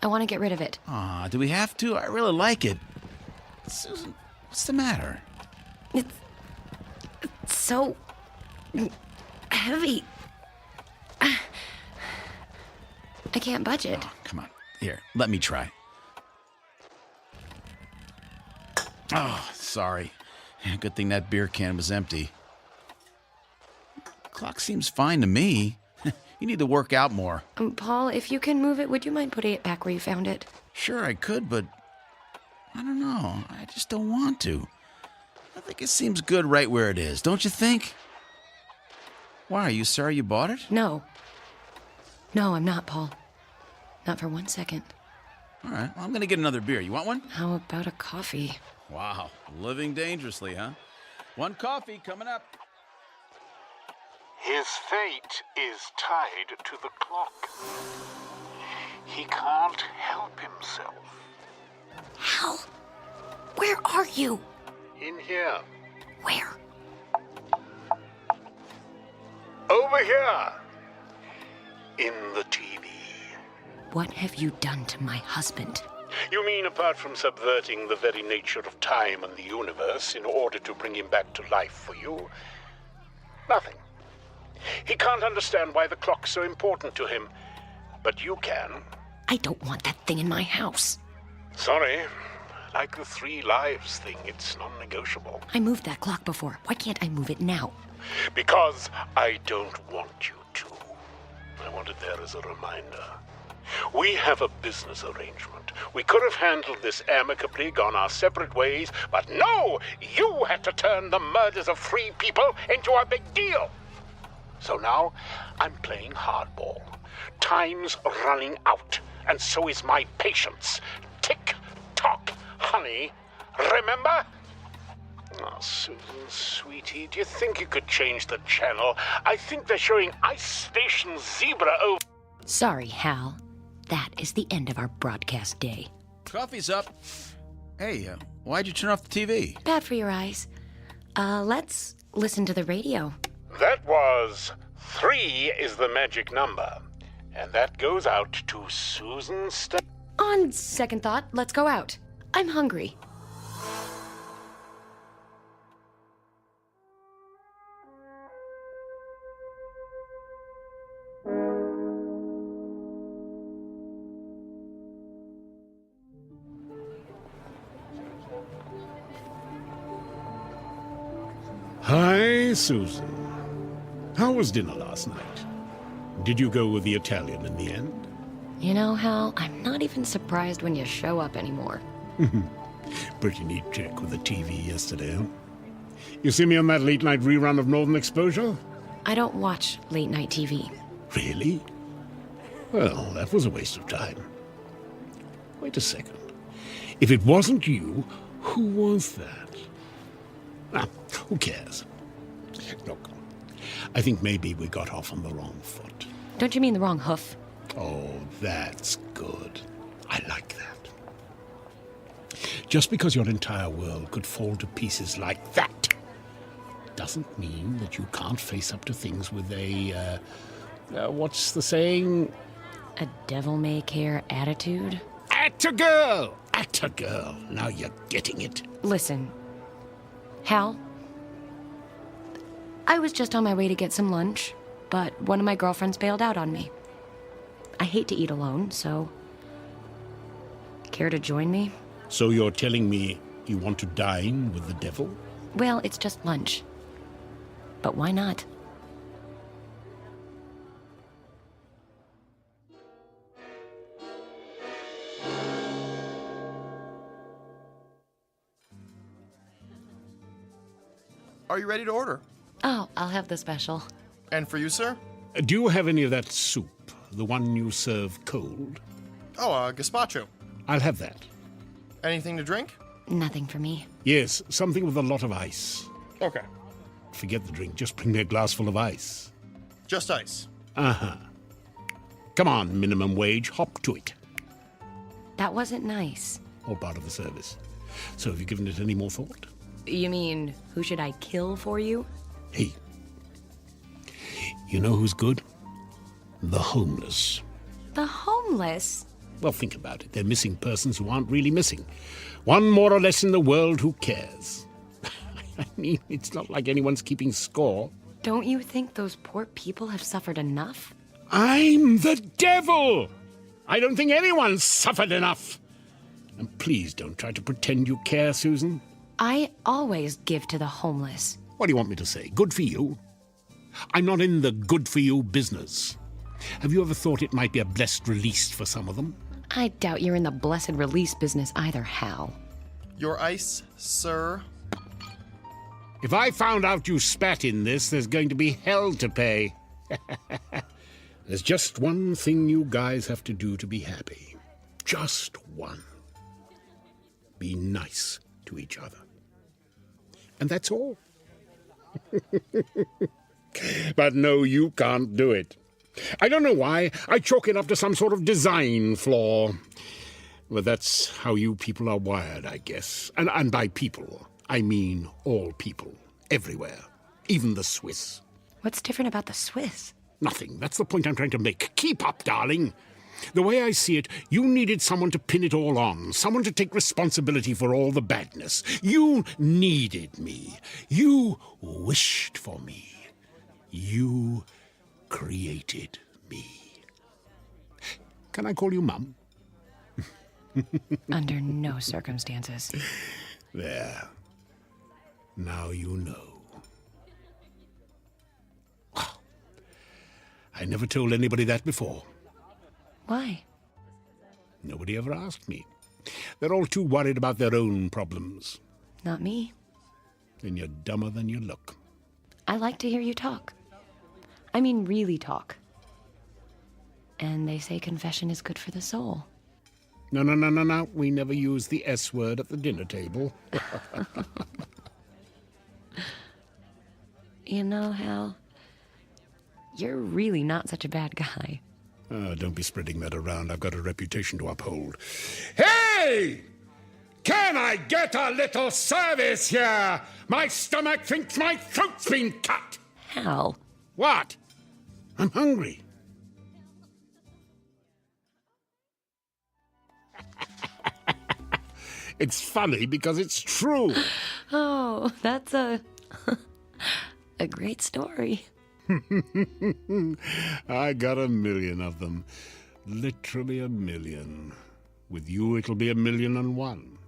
I want to get rid of it. Aw, do we have to? I really like it. Susan, what's the matter? It's so... heavy. I can't budge it. Oh, come on. Here, let me try. Oh, sorry. Good thing that beer can was empty. Clock seems fine to me. You need to work out more. Paul, if you can move it, would you mind putting it back where you found it? Sure, I could, but I don't know. I just don't want to. I think it seems good right where it is, don't you think? Why, are you sorry you bought it? No. No, I'm not, Paul. Not for 1 second. All right, well, I'm going to get another beer. You want one? How about a coffee? Wow, living dangerously, huh? 1 coffee coming up. His fate is tied to the clock. He can't help himself. Hal, where are you? In here. Where? Over here. In the TV. What have you done to my husband? You mean apart from subverting the very nature of time and the universe in order to bring him back to life for you? Nothing. He can't understand why the clock's so important to him, but you can. I don't want that thing in my house. Sorry. Like the 3 lives thing, it's non-negotiable. I moved that clock before. Why can't I move it now? Because I don't want you to. I want it there as a reminder. We have a business arrangement. We could have handled this amicably, gone our separate ways, but no! You had to turn the murders of 3 people into a big deal. So now, I'm playing hardball. Time's running out, and so is my patience. Tick-tock, honey. Remember? Oh, Susan, sweetie, do you think you could change the channel? I think they're showing Ice Station Zebra over... Sorry, Hal. That is the end of our broadcast day. Coffee's up. Hey, why'd you turn off the TV? Bad for your eyes. Let's listen to the radio. That was 3 is the magic number. And that goes out to Susan On second thought, let's go out. I'm hungry. Hi, Susan. How was dinner last night? Did you go with the Italian in the end? You know, Hal, I'm not even surprised when you show up anymore. Pretty neat trick with the TV yesterday, huh? You see me on that late-night rerun of Northern Exposure? I don't watch late-night TV. Really? Well, that was a waste of time. Wait a second. If it wasn't you, who was that? Ah, who cares? Look, I think maybe we got off on the wrong foot. Don't you mean the wrong hoof? Oh, that's good. I like that. Just because your entire world could fall to pieces like that doesn't mean that you can't face up to things with a, what's the saying? A devil-may-care attitude? Act a girl! Act a girl. Now you're getting it. Listen, Hal, I was just on my way to get some lunch, but one of my girlfriends bailed out on me. I hate to eat alone, so... Care to join me? So you're telling me you want to dine with the devil? Well, it's just lunch. But why not? Are you ready to order? Oh, I'll have the special. And for you, sir? Do you have any of that soup? The one you serve cold? Oh, gazpacho. I'll have that. Anything to drink? Nothing for me. Yes, something with a lot of ice. Okay. Forget the drink, just bring me a glass full of ice. Just ice. Uh-huh. Come on, minimum wage, hop to it. That wasn't nice. All part of the service. So have you given it any more thought? You mean, who should I kill for you? Hey, you know who's good? The homeless. The homeless? Well, think about it. They're missing persons who aren't really missing. One more or less in the world who cares. I mean, it's not like anyone's keeping score. Don't you think those poor people have suffered enough? I'm the devil! I don't think anyone's suffered enough. And please don't try to pretend you care, Susan. I always give to the homeless. What do you want me to say? Good for you? I'm not in the good for you business. Have you ever thought it might be a blessed release for some of them? I doubt you're in the blessed release business either, Hal. Your ice, sir. If I found out you spat in this, there's going to be hell to pay. There's just one thing you guys have to do to be happy. Just one. Be nice to each other. And that's all. But no, you can't do it. I don't know why. I chalk it up to some sort of design flaw. Well, that's how you people are wired, I guess. And by people, I mean all people, everywhere, even the Swiss. What's different about the Swiss? Nothing. That's the point I'm trying to make. Keep up, darling. The way I see it, you needed someone to pin it all on, someone to take responsibility for all the badness. You needed me. You wished for me. You created me. Can I call you Mum? Under no circumstances. There. Now you know. I never told anybody that before. Why? Nobody ever asked me. They're all too worried about their own problems. Not me. Then you're dumber than you look. I like to hear you talk. I mean, really talk. And they say confession is good for the soul. No. We never use the S word at the dinner table. You know, Hal, you're really not such a bad guy. Oh, don't be spreading that around. I've got a reputation to uphold. Hey! Can I get a little service here? My stomach thinks my throat's been cut. Hal. What? I'm hungry. It's funny because it's true. Oh, that's a great story. I got 1,000,000 of them. Literally 1,000,000. With you, it'll be 1,000,001.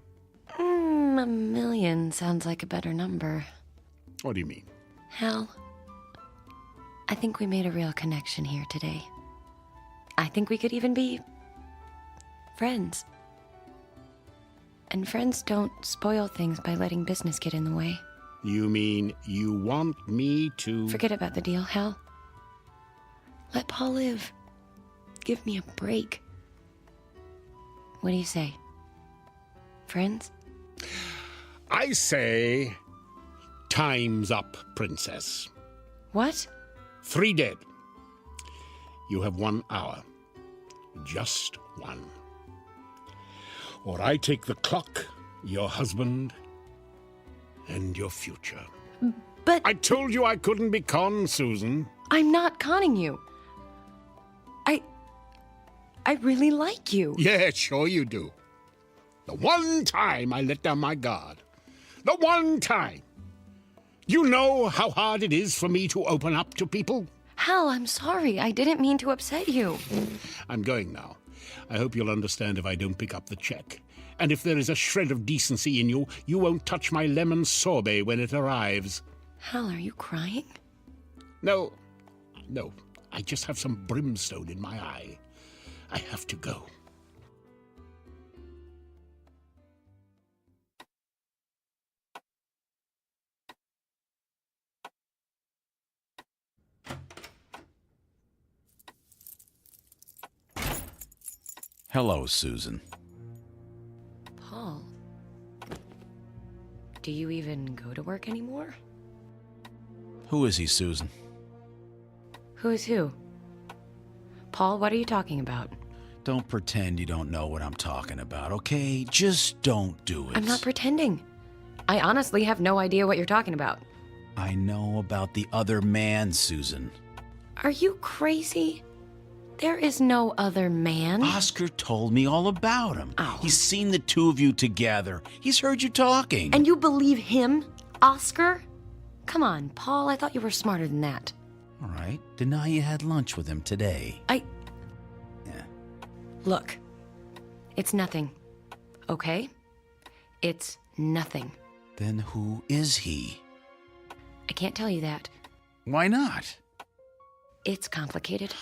1,000,000 sounds like a better number. What do you mean? Hal, I think we made a real connection here today. I think we could even be friends. And friends don't spoil things by letting business get in the way. You mean you want me to... Forget about the deal, Hal. Let Paul live. Give me a break. What do you say? Friends? I say... time's up, princess. What? 3 dead. You have 1 hour. Just 1. Or I take the clock, your husband, and your future. But... I told you I couldn't be conned, Susan. I'm not conning you. I really like you. Yeah, sure you do. The one time I let down my guard. The one time. You know how hard it is for me to open up to people? Hal, I'm sorry. I didn't mean to upset you. I'm going now. I hope you'll understand if I don't pick up the check. And if there is a shred of decency in you, you won't touch my lemon sorbet when it arrives. Hal, are you crying? No. I just have some brimstone in my eye. I have to go. Hello, Susan. Paul, do you even go to work anymore? Who is he, Susan? Who is who? Paul, what are you talking about? Don't pretend you don't know what I'm talking about, okay? Just don't do it. I'm not pretending. I honestly have no idea what you're talking about. I know about the other man, Susan. Are you crazy? There is no other man. Oscar told me all about him. Oh. He's seen the two of you together. He's heard you talking. And you believe him, Oscar? Come on, Paul, I thought you were smarter than that. All right, deny you had lunch with him today. Yeah. Look, it's nothing, okay? It's nothing. Then who is he? I can't tell you that. Why not? It's complicated.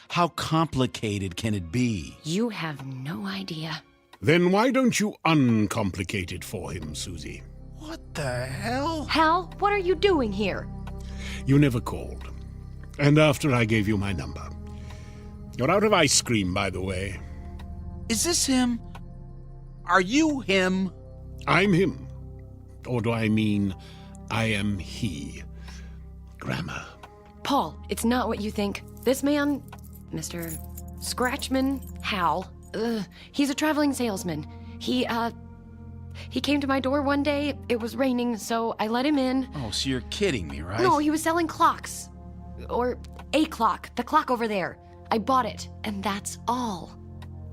How complicated can it be? You have no idea. Then why don't you uncomplicate it for him, Susie? What the hell? Hal, what are you doing here? You never called. And after I gave you my number. You're out of ice cream, by the way. Is this him? Are you him? I'm him. Or do I mean I am he? Grammar. Paul, it's not what you think. This man, Mr. Scratchman Hal, he's a traveling salesman. He came to my door one day. It was raining, so I let him in. Oh, so you're kidding me, right? No, he was selling clocks. Or a clock. The clock over there. I bought it, and that's all.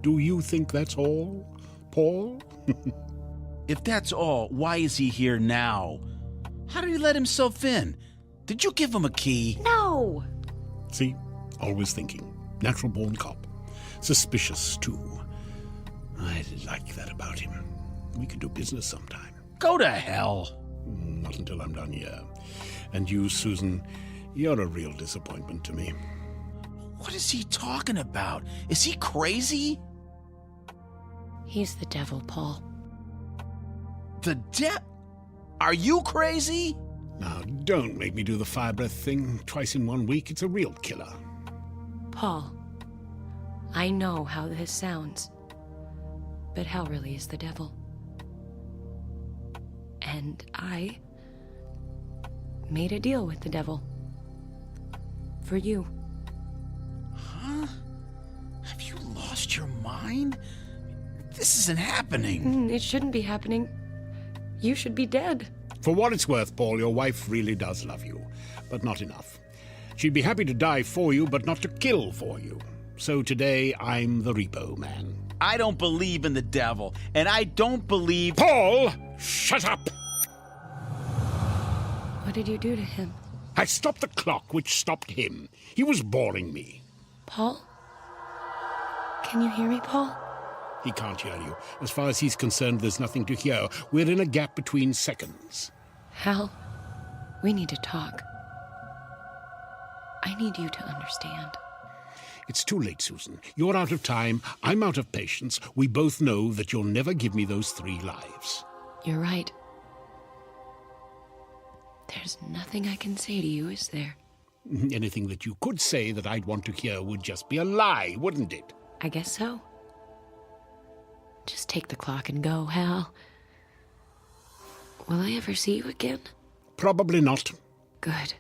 Do you think that's all, Paul? If that's all, why is he here now? How did he let himself in? Did you give him a key? No! See? Always thinking. Natural-born cop. Suspicious, too. I like that about him. We could do business sometime. Go to hell. Not until I'm done here. And you, Susan, you're a real disappointment to me. What is he talking about? Is he crazy? He's the devil, Paul. The Are you crazy? Now, don't make me do the fire breath thing twice in 1 week. It's a real killer. Paul, I know how this sounds, but Hal really is the devil. And I made a deal with the devil. For you. Huh? Have you lost your mind? This isn't happening. It shouldn't be happening. You should be dead. For what it's worth, Paul, your wife really does love you, but not enough. She'd be happy to die for you, but not to kill for you. So today, I'm the repo man. I don't believe in the devil, and I don't believe... Paul, shut up! What did you do to him? I stopped the clock, which stopped him. He was boring me. Paul? Can you hear me, Paul? He can't hear you. As far as he's concerned, there's nothing to hear. We're in a gap between seconds. Hal, We need to talk. I need you to understand. It's too late, Susan. You're out of time. I'm out of patience. We both know that you'll never give me those 3 lives. You're right. There's nothing I can say to you, is there? Anything that you could say that I'd want to hear would just be a lie, wouldn't it? I guess so. Just take the clock and go, Hal. Will I ever see you again? Probably not. Good.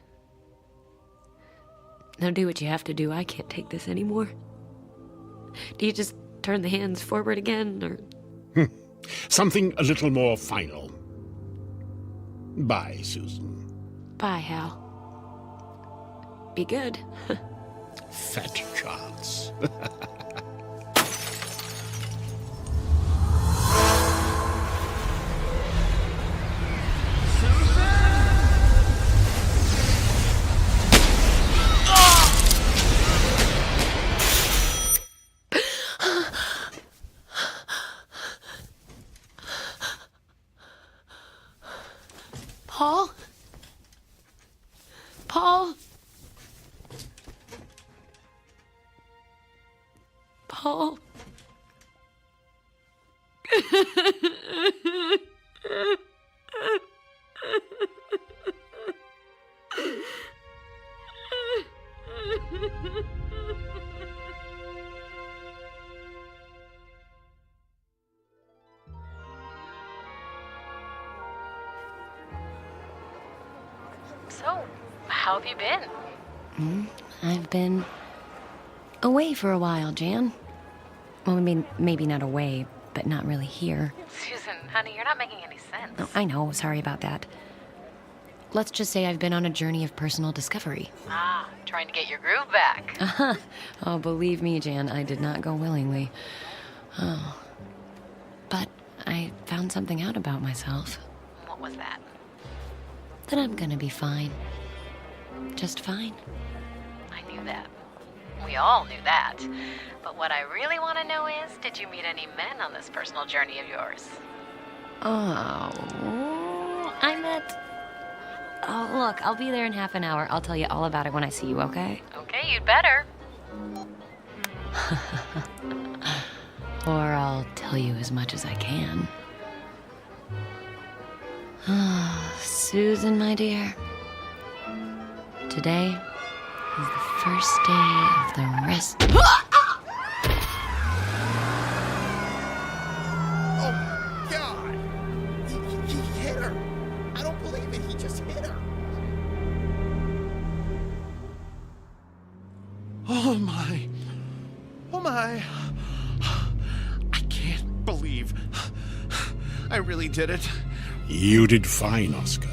Now do what you have to do. I can't take this anymore. Do you just turn the hands forward again, or...? Something a little more final. Bye, Susan. Bye, Hal. Be good. Fat chance. Paul? Paul? Paul? So, how have you been? I've been away for a while, Jan. Well, I mean, maybe not away, but not really here. Susan, honey, you're not making any sense. Oh, I know, sorry about that. Let's just say I've been on a journey of personal discovery. Ah, trying to get your groove back. Oh, believe me, Jan, I did not go willingly. Oh. But I found something out about myself. What was that? That I'm gonna be fine. Just fine. I knew that. We all knew that. But what I really want to know is, did you meet any men on this personal journey of yours? Oh, I met... Oh, look, I'll be there in half an hour. I'll tell you all about it when I see you, okay? Okay, you'd better. Or I'll tell you as much as I can. Susan, my dear. Today is the first day of the rest... Oh, God! He hit her! I don't believe it, he just hit her! Oh, my. Oh, my. I can't believe I really did it. You did fine, Oscar.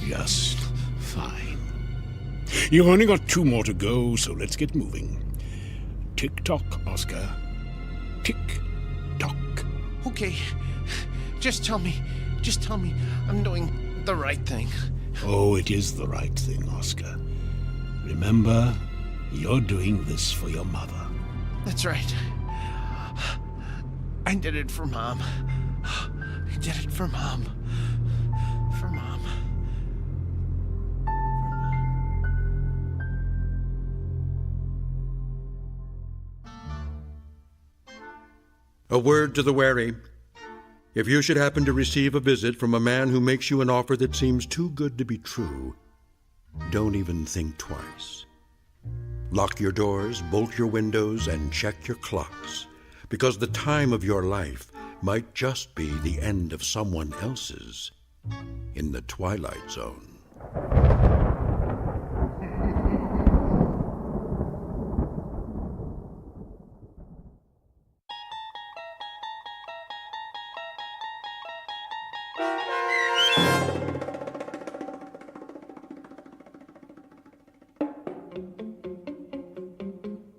Just fine. You've only got 2 more to go, so let's get moving. Tick-tock, Oscar. Tick-tock. Okay, just tell me I'm doing the right thing. Oh, it is the right thing, Oscar. Remember, you're doing this for your mother. That's right. I did it for Mom. I did it for Mom. For Mom. A word to the wary. If you should happen to receive a visit from a man who makes you an offer that seems too good to be true, don't even think twice. Lock your doors, bolt your windows, and check your clocks, because the time of your life might just be the end of someone else's in the Twilight Zone.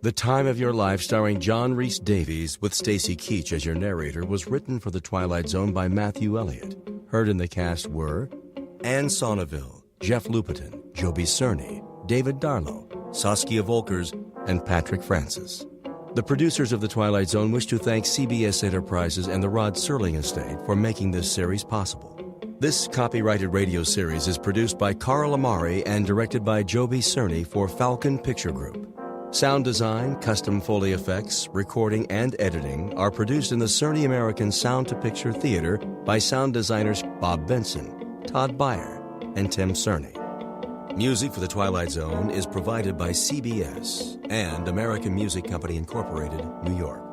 The Time of Your Life, starring John Rhys Davies with Stacy Keach as your narrator, was written for The Twilight Zone by Matthew Elliott. Heard in the cast were Anne Sonneville, Jeff Lupetin, Joby Cerny, David Darlow, Saskia Volkers, and Patrick Francis. The producers of The Twilight Zone wish to thank CBS Enterprises and the Rod Serling Estate for making this series possible. This copyrighted radio series is produced by Carl Amari and directed by Joby Cerny for Falcon Picture Group. Sound design, custom Foley effects, recording, and editing are produced in the Cerny American Sound to Picture Theater by sound designers Bob Benson, Todd Beyer, and Tim Cerny. Music for The Twilight Zone is provided by CBS and American Music Company Incorporated, New York.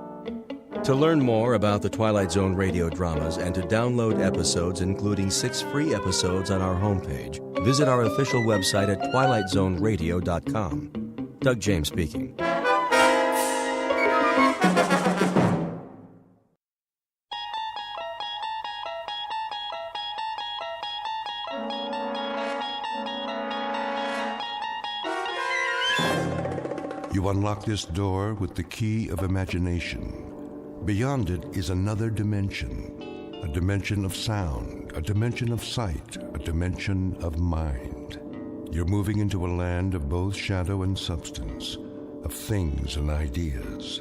To learn more about the Twilight Zone radio dramas and to download episodes, including 6 free episodes on our homepage, visit our official website at twilightzoneradio.com. Doug James speaking. You unlock this door with the key of imagination. Beyond it is another dimension, a dimension of sound, a dimension of sight, a dimension of mind. You're moving into a land of both shadow and substance, of things and ideas.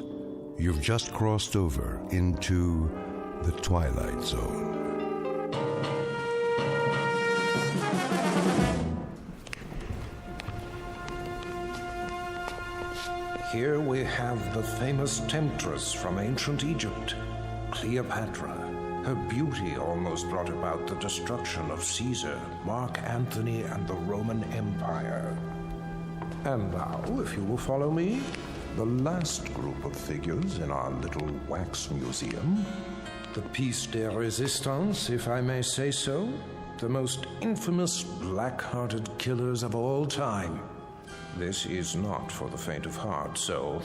You've just crossed over into the Twilight Zone. Here we have the famous temptress from ancient Egypt, Cleopatra. Her beauty almost brought about the destruction of Caesar, Mark Antony, and the Roman Empire. And now, if you will follow me, the last group of figures in our little wax museum. The piece de resistance, if I may say so. The most infamous black-hearted killers of all time. This is not for the faint of heart, so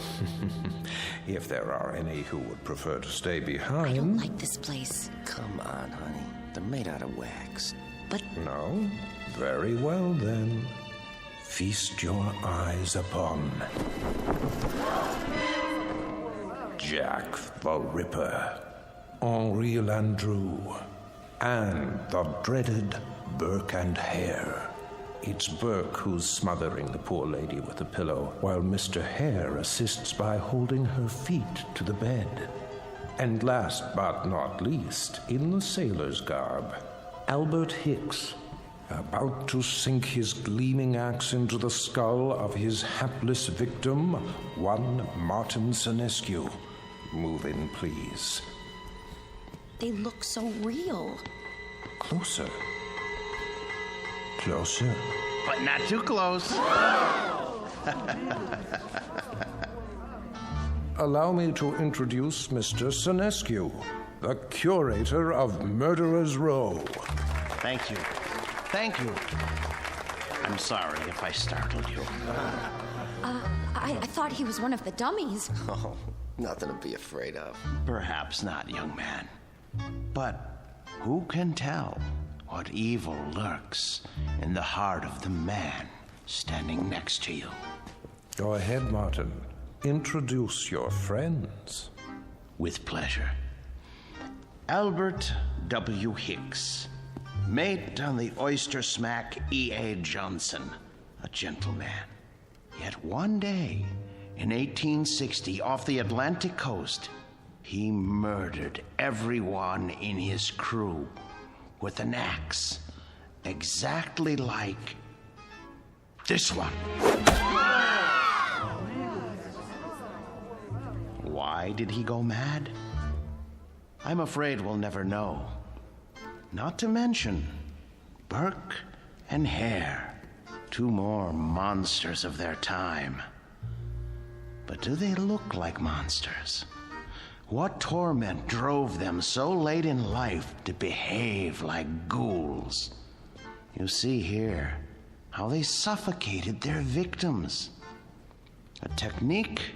if there are any who would prefer to stay behind... I don't like this place. Come on, honey. They're made out of wax. But... No? Very well, then. Feast your eyes upon... Jack the Ripper, Henri Landru, and the dreaded Burke and Hare. It's Burke who's smothering the poor lady with a pillow, while Mr. Hare assists by holding her feet to the bed. And last but not least, in the sailor's garb, Albert Hicks, about to sink his gleaming axe into the skull of his hapless victim, one Martin Senescu. Move in, please. They look so real. Closer. Closer. But not too close. Allow me to introduce Mr. Senescu, the curator of Murderer's Row. Thank you. Thank you. I'm sorry if I startled you. I thought he was one of the dummies. Oh, nothing to be afraid of. Perhaps not, young man. But who can tell what evil lurks in the heart of the man standing next to you? Go ahead, Martin. Introduce your friends. With pleasure. Albert W. Hicks, mate on the oyster smack E.A. Johnson, a gentleman. Yet one day, in 1860, off the Atlantic coast, he murdered everyone in his crew with an axe, exactly like this one. Why did he go mad? I'm afraid we'll never know. Not to mention Burke and Hare, two more monsters of their time. But do they look like monsters? What torment drove them so late in life to behave like ghouls? You see here how they suffocated their victims. A technique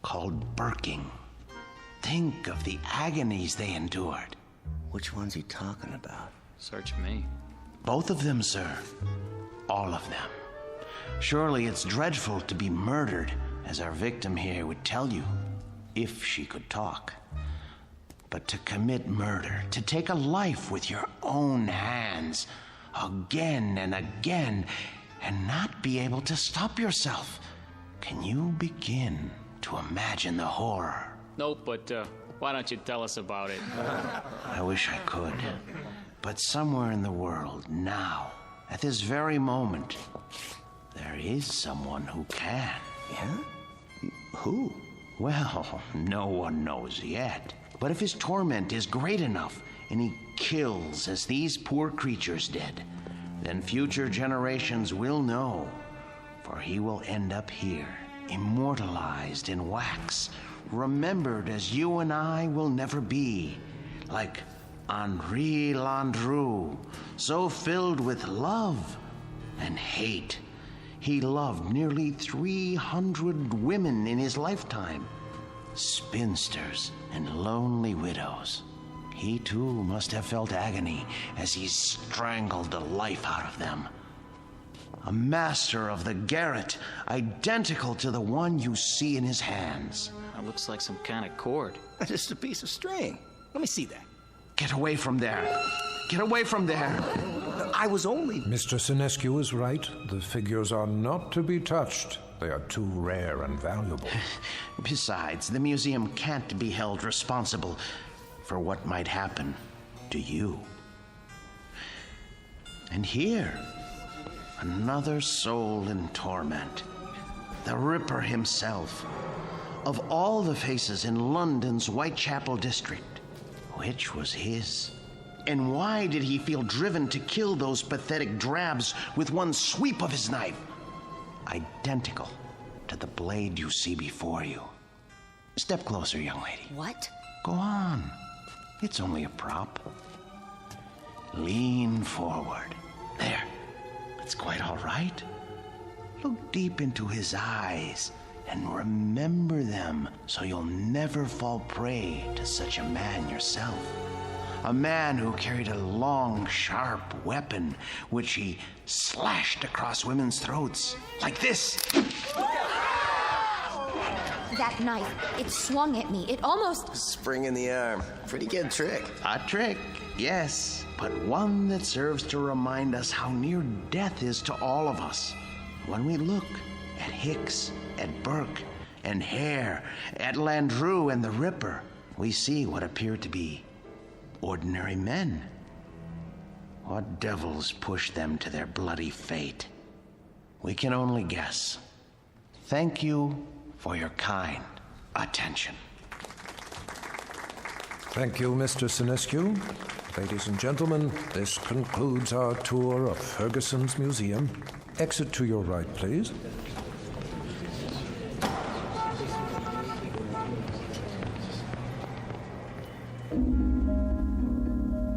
called burking. Think of the agonies they endured. Which one's he talking about? Search me. Both of them, sir. All of them. Surely it's dreadful to be murdered, as our victim here would tell you, if she could talk. But to commit murder, to take a life with your own hands, again and again, and not be able to stop yourself. Can you begin to imagine the horror? Nope, but why don't you tell us about it? I wish I could. But somewhere in the world, now, at this very moment, there is someone who can. Yeah? Who? Well, no one knows yet. But if his torment is great enough, and he kills as these poor creatures did, then future generations will know, for he will end up here, immortalized in wax, remembered as you and I will never be, like Henri Landru, so filled with love and hate. He loved nearly 300 women in his lifetime, spinsters and lonely widows. He too must have felt agony as he strangled the life out of them. A master of the garret, identical to the one you see in his hands. That looks like some kind of cord. Just a piece of string. Let me see that. Get away from there. Get away from there. I was only... Mr. Sinescu is right. The figures are not to be touched. They are too rare and valuable. Besides, the museum can't be held responsible for what might happen to you. And here, another soul in torment. The Ripper himself. Of all the faces in London's Whitechapel district, which was his? And why did he feel driven to kill those pathetic drabs with one sweep of his knife? Identical to the blade you see before you. Step closer, young lady. What? Go on. It's only a prop. Lean forward. There. It's quite all right. Look deep into his eyes and remember them so you'll never fall prey to such a man yourself. A man who carried a long, sharp weapon which he slashed across women's throats. Like this. That knife, it swung at me. It almost... Spring in the arm. Pretty good trick. A trick, yes, but one that serves to remind us how near death is to all of us. When we look at Hicks, at Burke, and Hare, at Landru and the Ripper, we see what appear to be ordinary men. What devils pushed them to their bloody fate? We can only guess. Thank you for your kind attention. Thank you, Mr. Sinescu. Ladies and gentlemen, this concludes our tour of Ferguson's Museum. Exit to your right, please.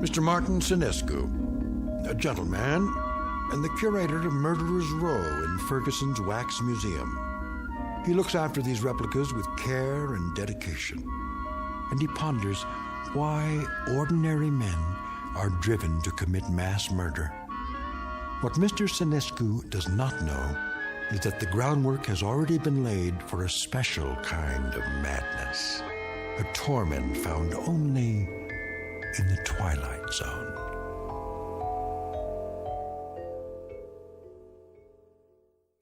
Mr. Martin Sinescu, a gentleman, and the curator of Murderer's Row in Ferguson's Wax Museum. He looks after these replicas with care and dedication, and he ponders why ordinary men are driven to commit mass murder. What Mr. Sinescu does not know is that the groundwork has already been laid for a special kind of madness, a torment found only in the Twilight Zone.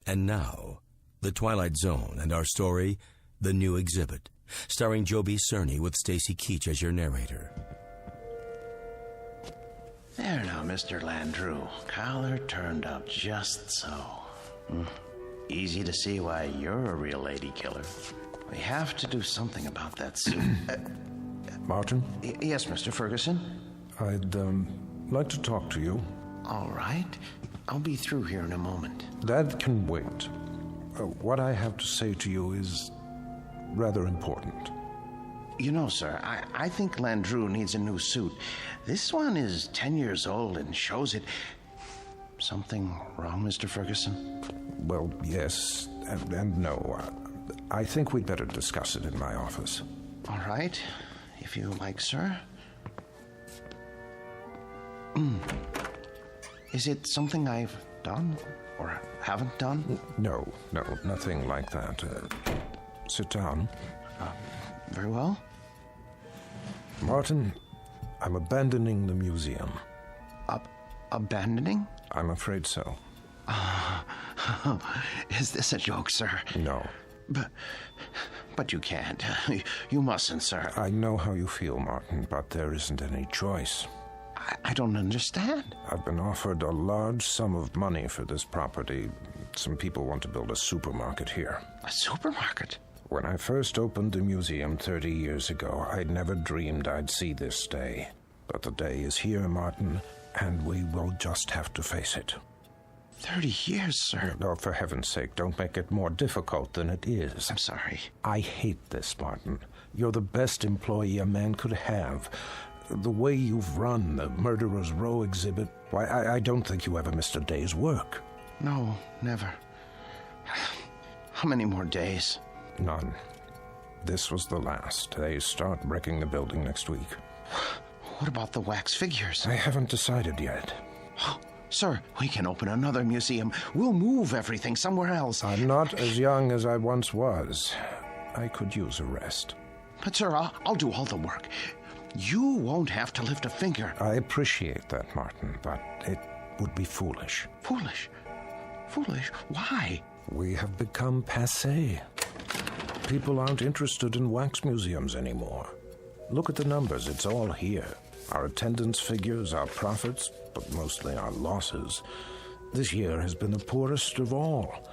And now, The Twilight Zone and our story, The New Exhibit, starring Joby Cerny with Stacy Keach as your narrator. There now, Mr. Landru. Collar turned up just so. Easy to see why you're a real lady killer. We have to do something about that suit. Martin? Yes, Mr. Ferguson? I'd like to talk to you. All right. I'll be through here in a moment. That can wait. What I have to say to you is rather important. You know, sir, I think Landru needs a new suit. This one is 10 years old and shows it. Something wrong, Mr. Ferguson? Well, yes and no. I think we'd better discuss it in my office. All right, if you like, sir. Is it something I've done or haven't done? No, nothing like that. Sit down. Very well. Martin, I'm abandoning the museum. Abandoning? I'm afraid so. Is this a joke, sir? No. But you can't. You mustn't, sir. I know how you feel, Martin, but there isn't any choice. I don't understand. I've been offered a large sum of money for this property. Some people want to build a supermarket here. A supermarket? When I first opened the museum 30 years ago, I'd never dreamed I'd see this day. But the day is here, Martin, and we will just have to face it. 30 years, sir. Oh, for heaven's sake, don't make it more difficult than it is. I'm sorry. I hate this, Martin. You're the best employee a man could have. The way you've run the Murderer's Row exhibit, why, I don't think you ever missed a day's work. No, never. How many more days? None. This was the last. They start wrecking the building next week. What about the wax figures? I haven't decided yet. Sir, we can open another museum. We'll move everything somewhere else. I'm not as young as I once was. I could use a rest. But, sir, I'll do all the work. You won't have to lift a finger. I appreciate that, Martin, but it would be foolish. Foolish? Foolish? Why? We have become passé. People aren't interested in wax museums anymore. Look at the numbers. It's all here. Our attendance figures, our profits, but mostly our losses. This year has been the poorest of all.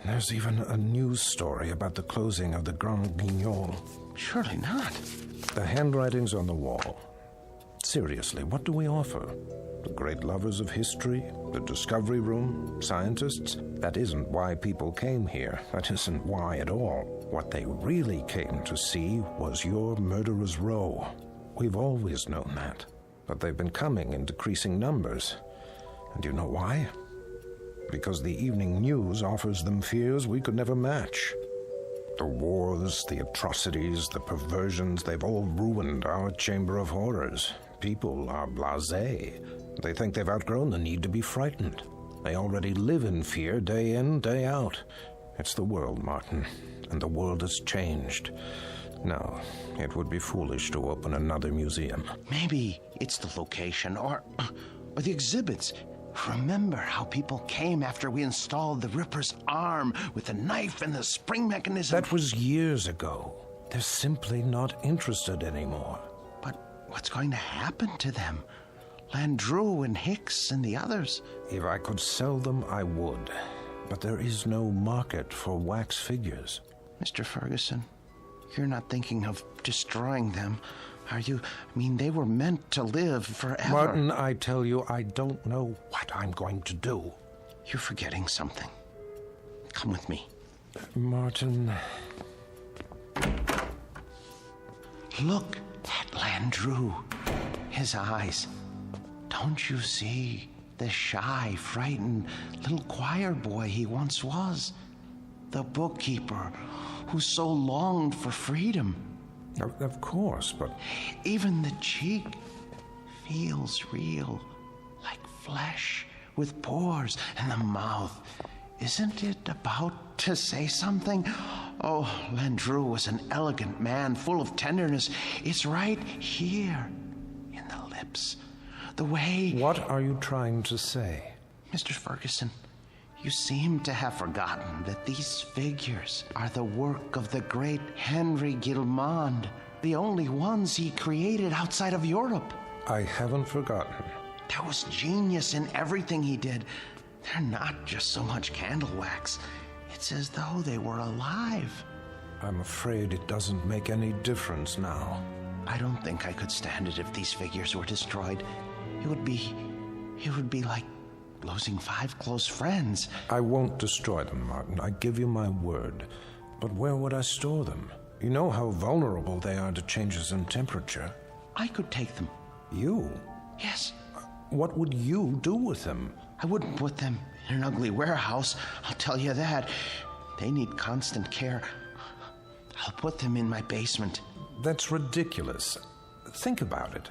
There's even a news story about the closing of the Grand Guignol. Surely not. The handwriting's on the wall. Seriously, what do we offer? The great lovers of history? The discovery room? Scientists? That isn't why people came here. That isn't why at all. What they really came to see was your Murderer's Row. We've always known that. But they've been coming in decreasing numbers. And you know why? Because the evening news offers them fears we could never match. The wars, the atrocities, the perversions, they've all ruined our Chamber of Horrors. People are blasé. They think they've outgrown the need to be frightened. They already live in fear day in, day out. It's the world, Martin, and the world has changed. No, it would be foolish to open another museum. Maybe it's the location or the exhibits. Remember how people came after we installed the Ripper's arm with the knife and the spring mechanism? That was years ago. They're simply not interested anymore. But what's going to happen to them? Landru and Hicks and the others? If I could sell them, I would. But there is no market for wax figures. Mr. Ferguson, you're not thinking of destroying them, are you? I mean, they were meant to live forever. Martin, I tell you, I don't know what I'm going to do. You're forgetting something. Come with me. Martin... Look at Landru. His eyes. Don't you see the shy, frightened little choir boy he once was? The bookkeeper who so longed for freedom. Of course, but... Even the cheek feels real, like flesh with pores, and the mouth. Isn't it about to say something? Oh, Landru was an elegant man, full of tenderness. It's right here, in the lips. The way... What are you trying to say? Mr. Ferguson, you seem to have forgotten that these figures are the work of the great Henry Guillemond, the only ones he created outside of Europe. I haven't forgotten. There was genius in everything he did. They're not just so much candle wax. It's as though they were alive. I'm afraid it doesn't make any difference now. I don't think I could stand it if these figures were destroyed. It would be like losing 5 close friends. I won't destroy them, Martin. I give you my word. But where would I store them? You know how vulnerable they are to changes in temperature. I could take them. You? Yes. What would you do with them? I wouldn't put them in an ugly warehouse, I'll tell you that. They need constant care. I'll put them in my basement. That's ridiculous. Think about it.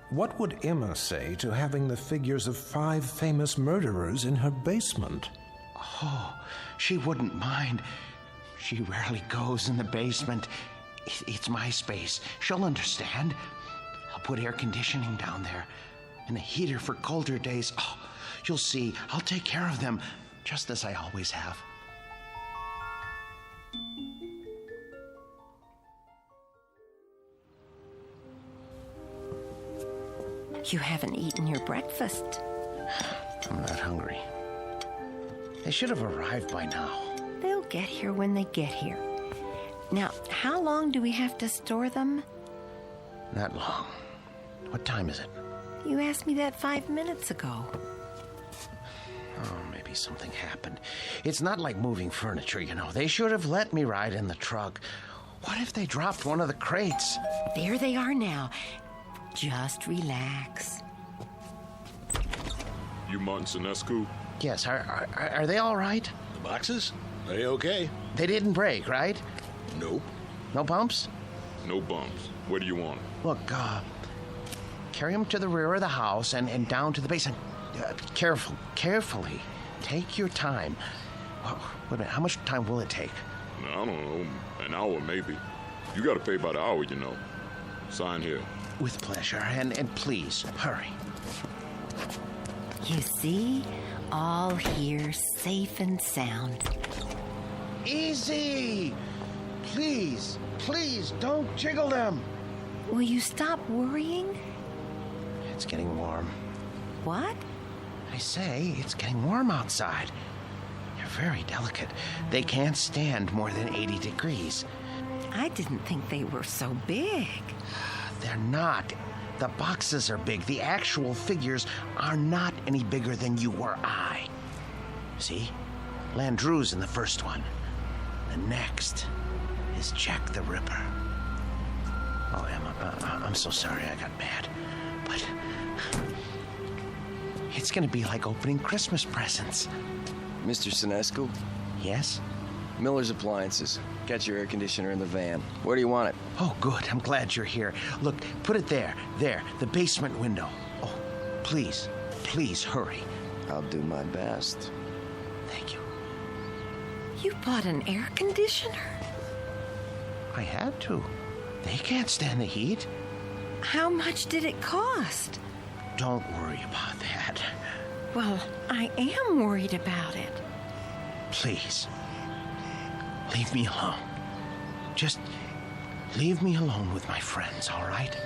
What would Emma say to having the figures of 5 famous murderers in her basement? Oh, she wouldn't mind. She rarely goes in the basement. It's my space. She'll understand. I'll put air conditioning down there and a heater for colder days. Oh, you'll see. I'll take care of them, just as I always have. You haven't eaten your breakfast. I'm not hungry. They should have arrived by now. They'll get here when they get here. Now, how long do we have to store them? Not long. What time is it? You asked me that 5 minutes ago. Oh, maybe something happened. It's not like moving furniture, you know. They should have let me ride in the truck. What if they dropped one of the crates? There they are now. Just relax. You Martin Sinescu? Yes, are they all right? The boxes? They okay. They didn't break, right? Nope. No bumps? No bumps. Where do you want them? Look, carry them to the rear of the house and down to the basement. Carefully. Take your time. Oh, wait a minute, how much time will it take? I don't know, an hour maybe. You gotta pay by the hour, you know. Sign here. With pleasure, and please, hurry. You see? All here, safe and sound. Easy! Please, don't jiggle them. Will you stop worrying? It's getting warm. What? I say, it's getting warm outside. They're very delicate. They can't stand more than 80 degrees. I didn't think they were so big. They're not. The boxes are big. The actual figures are not any bigger than you or I. See? Landru's in the first one. The next is Jack the Ripper. Oh, Emma, I'm so sorry I got mad. But it's going to be like opening Christmas presents. Mr. Sinescu? Yes? Miller's Appliances. Got your air conditioner in the van. Where do you want it? Oh, good. I'm glad you're here. Look, put it there, the basement window. Oh, please, hurry. I'll do my best. Thank you. You bought an air conditioner? I had to. They can't stand the heat. How much did it cost? Don't worry about that. Well, I am worried about it. Please, leave me alone. Just leave me alone with my friends, all right?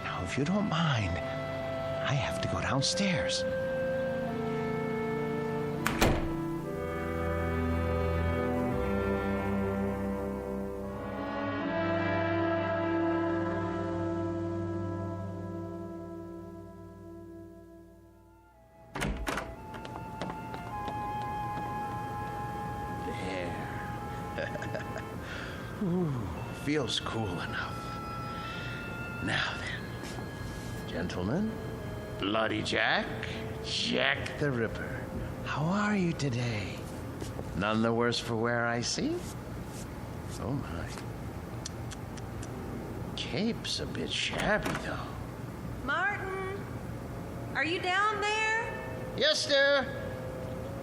Now, if you don't mind, I have to go downstairs. Ooh, feels cool enough. Now then, gentlemen, Bloody Jack the Ripper, how are you today? None the worse for wear, I see? Oh my. Cape's a bit shabby, though. Martin, are you down there? Yes, sir.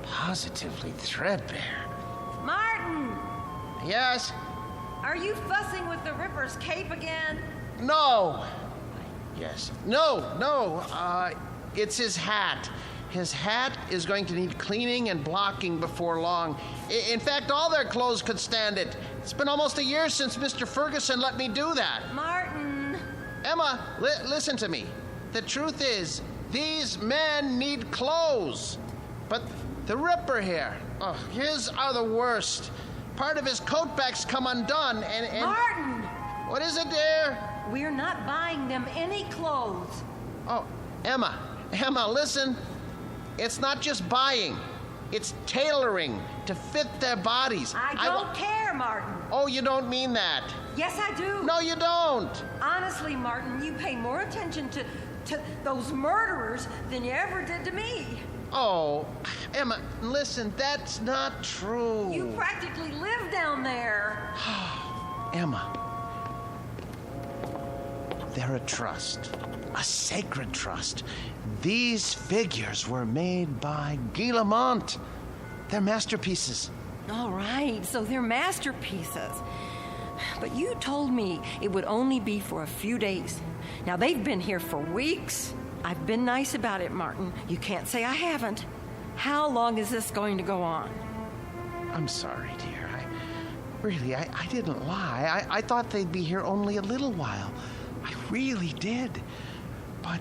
Positively threadbare. Martin! Yes? Are you fussing with the Ripper's cape again? No. Yes. No. It's his hat. His hat is going to need cleaning and blocking before long. In fact, all their clothes could stand it. It's been almost a year since Mr. Ferguson let me do that. Martin! Emma, listen to me. The truth is, these men need clothes. But the Ripper here, his are the worst. Part of his coat back's come undone, and... Martin! What is it, dear? We're not buying them any clothes. Oh, Emma, listen. It's not just buying. It's tailoring to fit their bodies. I don't care, Martin. Oh, you don't mean that. Yes, I do. No, you don't. Honestly, Martin, you pay more attention to those murderers than you ever did to me. Oh, Emma, listen, that's not true. You practically live down there. Emma, they're a trust, a sacred trust. These figures were made by Guy Lamont. They're masterpieces. All right, so they're masterpieces. But you told me it would only be for a few days. Now, they've been here for weeks. I've been nice about it, Martin. You can't say I haven't. How long is this going to go on? I'm sorry, dear. I didn't lie. I thought they'd be here only a little while. I really did. But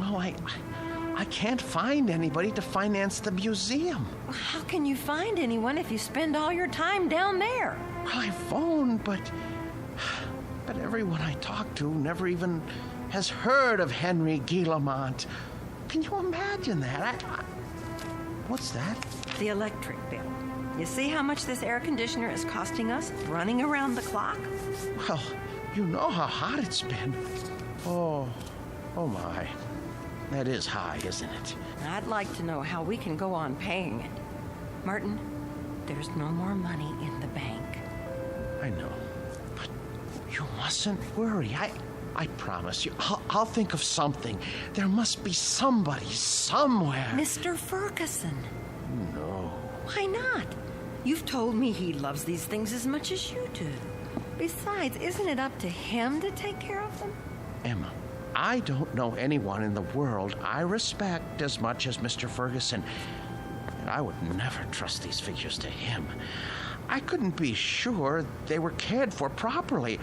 Well, I can't find anybody to finance the museum. How can you find anyone if you spend all your time down there? Well, I phoned, but everyone I talk to never even has heard of Henry Guillemont. Can you imagine that? What's that? The electric bill. You see how much this air conditioner is costing us running around the clock? Well, you know how hot it's been. Oh my. That is high, isn't it? I'd like to know how we can go on paying it. Martin, there's no more money in the bank. I know. But you mustn't worry. I promise you, I'll think of something. There must be somebody somewhere. Mr. Ferguson. No. Why not? You've told me he loves these things as much as you do. Besides, isn't it up to him to take care of them? Emma, I don't know anyone in the world I respect as much as Mr. Ferguson. And I would never trust these figures to him. I couldn't be sure they were cared for properly.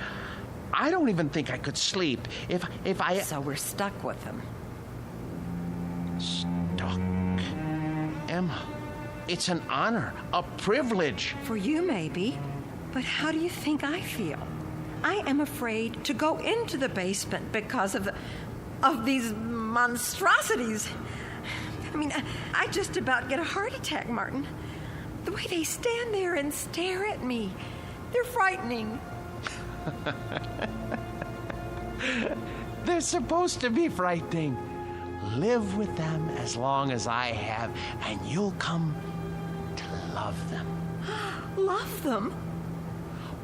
I don't even think I could sleep if I... So we're stuck with them. Stuck? Emma, it's an honor, a privilege. For you, maybe. But how do you think I feel? I am afraid to go into the basement because of these monstrosities. I mean, I just about get a heart attack, Martin. The way they stand there and stare at me, they're frightening. They're supposed to be frightening. Live with them as long as I have, and you'll come to love them. Love them?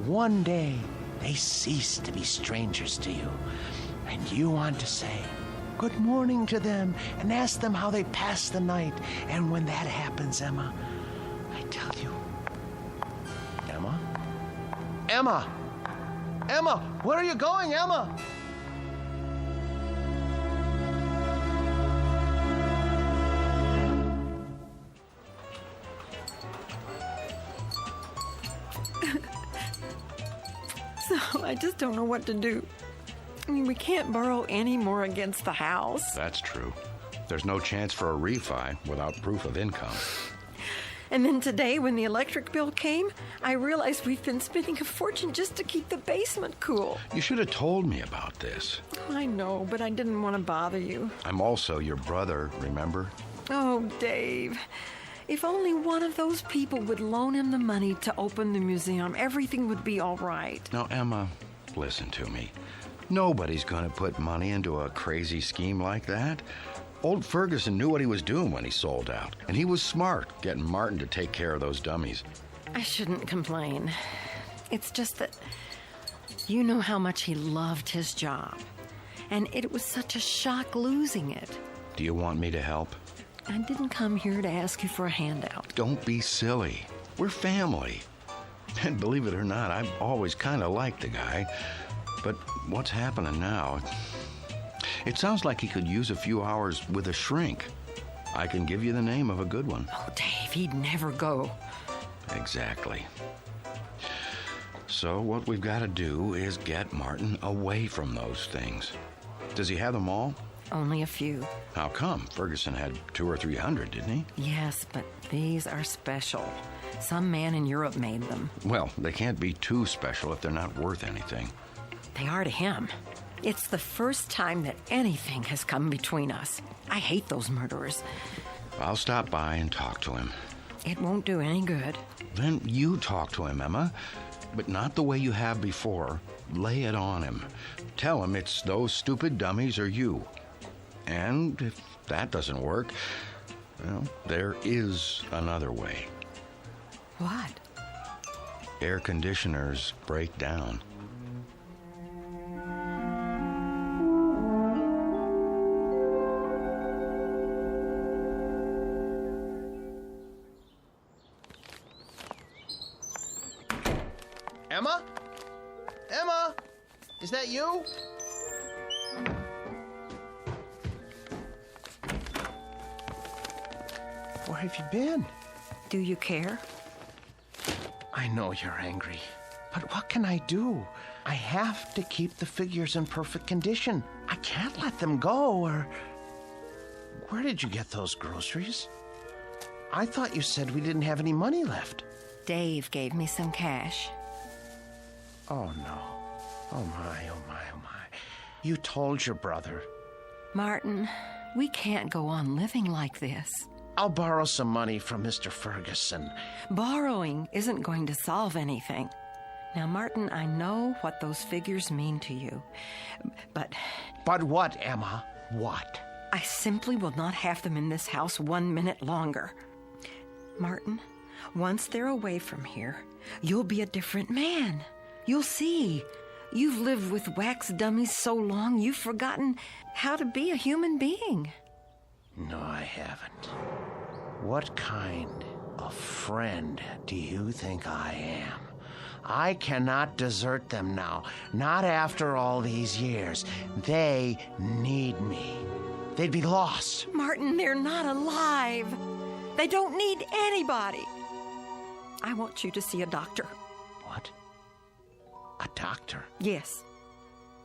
One day, they cease to be strangers to you, and you want to say good morning to them and ask them how they passed the night. And when that happens, Emma, I tell you, Emma, where are you going, Emma? So I just don't know what to do. I mean, we can't borrow any more against the house. That's true. There's no chance for a refi without proof of income. And then today, when the electric bill came, I realized we've been spending a fortune just to keep the basement cool. You should have told me about this. I know, but I didn't want to bother you. I'm also your brother, remember? Oh, Dave. If only one of those people would loan him the money to open the museum, everything would be all right. Now, Emma, listen to me. Nobody's going to put money into a crazy scheme like that. Old Ferguson knew what he was doing when he sold out, and he was smart getting Martin to take care of those dummies. I shouldn't complain. It's just that you know how much he loved his job, and it was such a shock losing it. Do you want me to help? I didn't come here to ask you for a handout. Don't be silly. We're family. And believe it or not, I've always kind of liked the guy. But what's happening now? It sounds like he could use a few hours with a shrink. I can give you the name of a good one. Oh, Dave, he'd never go. Exactly. So what we've got to do is get Martin away from those things. Does he have them all? Only a few. How come? Ferguson had 200 or 300, didn't he? Yes, but these are special. Some man in Europe made them. Well, they can't be too special if they're not worth anything. They are to him. It's the first time that anything has come between us. I hate those murderers. I'll stop by and talk to him. It won't do any good. Then you talk to him, Emma. But not the way you have before. Lay it on him. Tell him it's those stupid dummies or you. And if that doesn't work, well, there is another way. What? Air conditioners break down. Emma? Emma? Is that you? Where have you been? Do you care? I know you're angry, but what can I do? I have to keep the figures in perfect condition. I can't let them go or... Where did you get those groceries? I thought you said we didn't have any money left. Dave gave me some cash. Oh, no. Oh, my, oh, my, oh, my. You told your brother. Martin, we can't go on living like this. I'll borrow some money from Mr. Ferguson. Borrowing isn't going to solve anything. Now, Martin, I know what those figures mean to you, but... But what, Emma? What? I simply will not have them in this house 1 minute longer. Martin, once they're away from here, you'll be a different man. You'll see. You've lived with wax dummies so long, you've forgotten how to be a human being. No, I haven't. What kind of friend do you think I am? I cannot desert them now, not after all these years. They need me. They'd be lost. Martin, they're not alive. They don't need anybody. I want you to see a doctor. What? A doctor? Yes.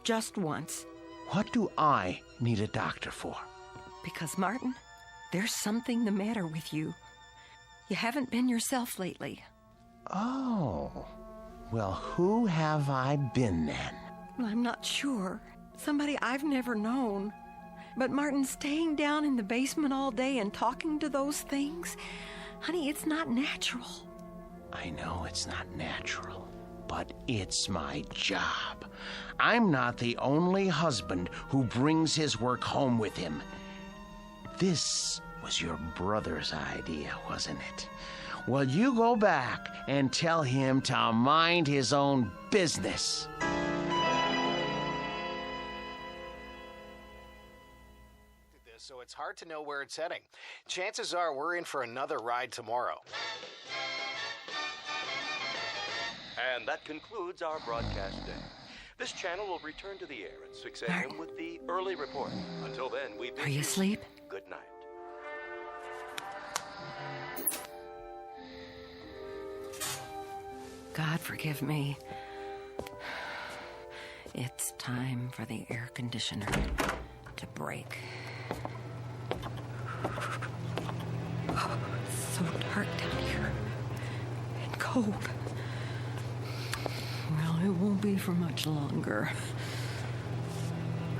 Just once. What do I need a doctor for? Because, Martin, there's something the matter with you. You haven't been yourself lately. Oh. Well, who have I been then? Well, I'm not sure. Somebody I've never known. But Martin, staying down in the basement all day and talking to those things, honey, it's not natural. I know it's not natural, but it's my job. I'm not the only husband who brings his work home with him. This was your brother's idea, wasn't it? Well, you go back and tell him to mind his own business. So it's hard to know where it's heading. Chances are we're in for another ride tomorrow. And that concludes our broadcast day. This channel will return to the air at 6 a.m. with the early report. Until then, we bid Are you asleep? Good night. God forgive me. It's time for the air conditioner to break. Oh, it's so dark down here and cold. Well, it won't be for much longer.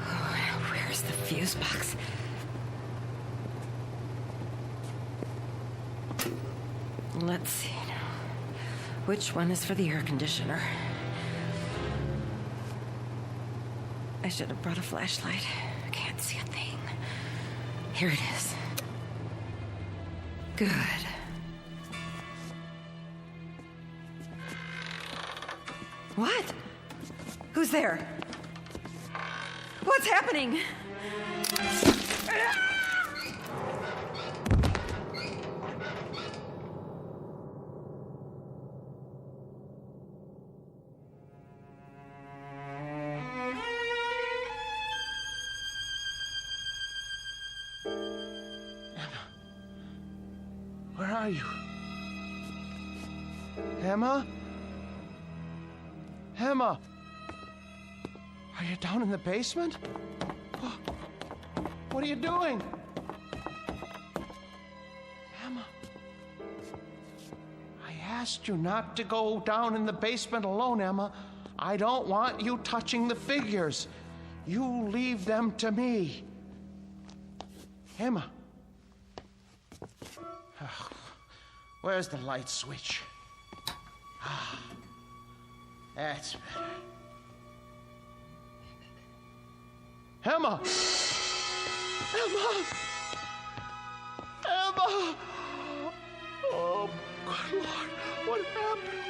Oh, where's the fuse box? Let's see now. Which one is for the air conditioner? I should have brought a flashlight. I can't see a thing. Here it is. Good. What? Who's there? What's happening? Where are you? Emma? Emma? Are you down in the basement? What are you doing? Emma? I asked you not to go down in the basement alone, Emma. I don't want you touching the figures. You leave them to me. Emma? Where's the light switch? Ah, that's better. Emma! Emma! Emma! Oh, good Lord, what happened?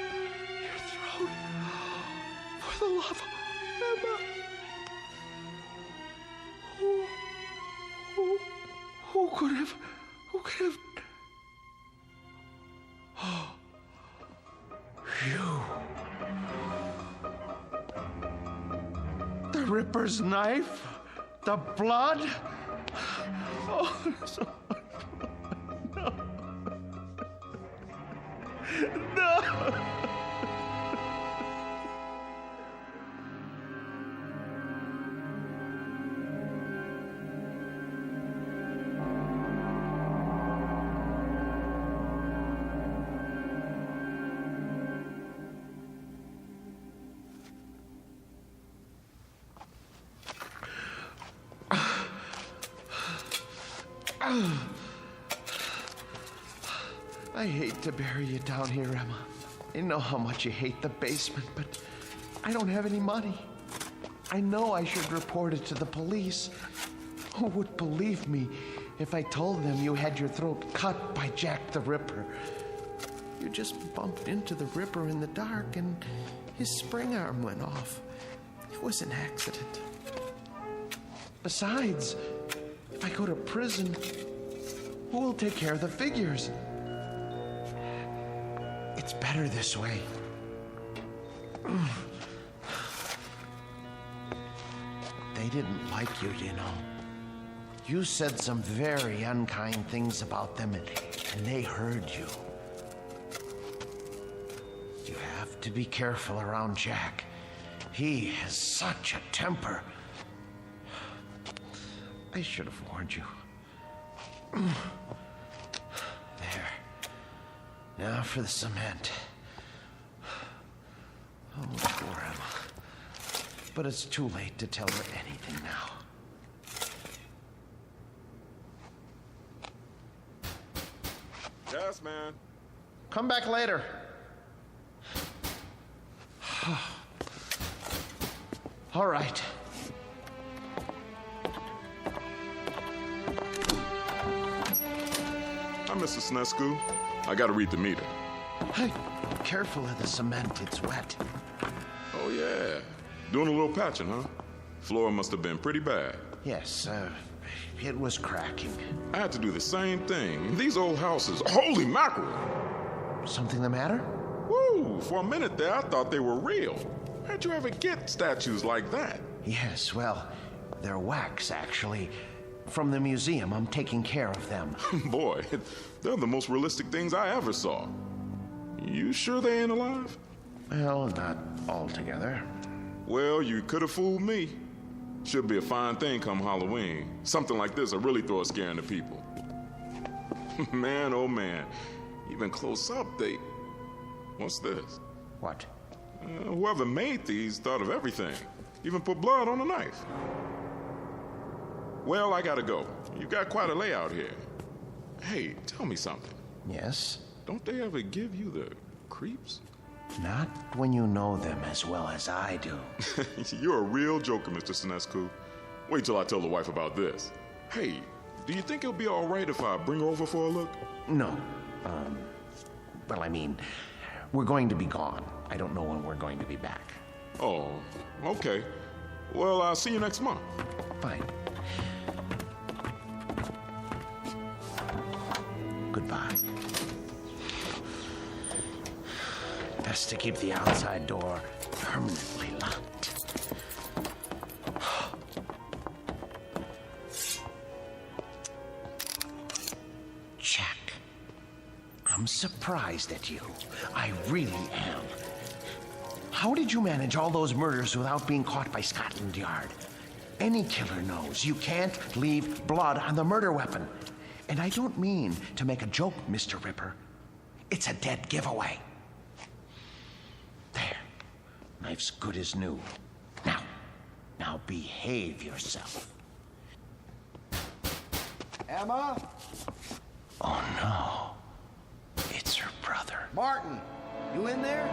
Your throat. For the love of Emma. Who could have... Oh, you. The Ripper's knife? The blood? Oh, so much blood. No. No. I hate to bury you down here, Emma. I know how much you hate the basement, but I don't have any money. I know I should report it to the police. Who would believe me if I told them you had your throat cut by Jack the Ripper? You just bumped into the Ripper in the dark and his spring arm went off. It was an accident. Besides, if I go to prison, who will take care of the figures? It's better this way. They didn't like you, you know. You said some very unkind things about them, and they heard you. You have to be careful around Jack. He has such a temper. I should have warned you. There. Now for the cement. Oh, poor Emma. But it's too late to tell her anything now. Yes, man. Come back later. All right. Hi, Mr. Sinescu. I gotta read the meter. Hey, careful of the cement. It's wet. Oh, yeah. Doing a little patching, huh? Floor must have been pretty bad. Yes, it was cracking. I had to do the same thing. These old houses, holy mackerel! Something the matter? Woo! For a minute there, I thought they were real. How'd you ever get statues like that? Yes, well, they're wax, actually. From the museum, I'm taking care of them. Boy, they're the most realistic things I ever saw. You sure they ain't alive? Well, not altogether. Well, you could have fooled me. Should be a fine thing come Halloween. Something like this will really throw a scare into people. Man, oh man. Even close up, they... What's this? What? Whoever made these thought of everything. Even put blood on a knife. Well, I gotta go. You've got quite a layout here. Hey, tell me something. Yes? Don't they ever give you the creeps? Not when you know them as well as I do. You're a real joker, Mr. Sinescu. Wait till I tell the wife about this. Hey, do you think it'll be all right if I bring her over for a look? No. Well, I mean, we're going to be gone. I don't know when we're going to be back. Oh, okay. Well, I'll see you next month. Fine. Goodbye. Best to keep the outside door permanently locked. Jack, I'm surprised at you. I really am. How did you manage all those murders without being caught by Scotland Yard? Any killer knows you can't leave blood on the murder weapon. And I don't mean to make a joke, Mr. Ripper. It's a dead giveaway. There. Knife's good as new. Now behave yourself. Emma? Oh, no. It's her brother. Martin, you in there?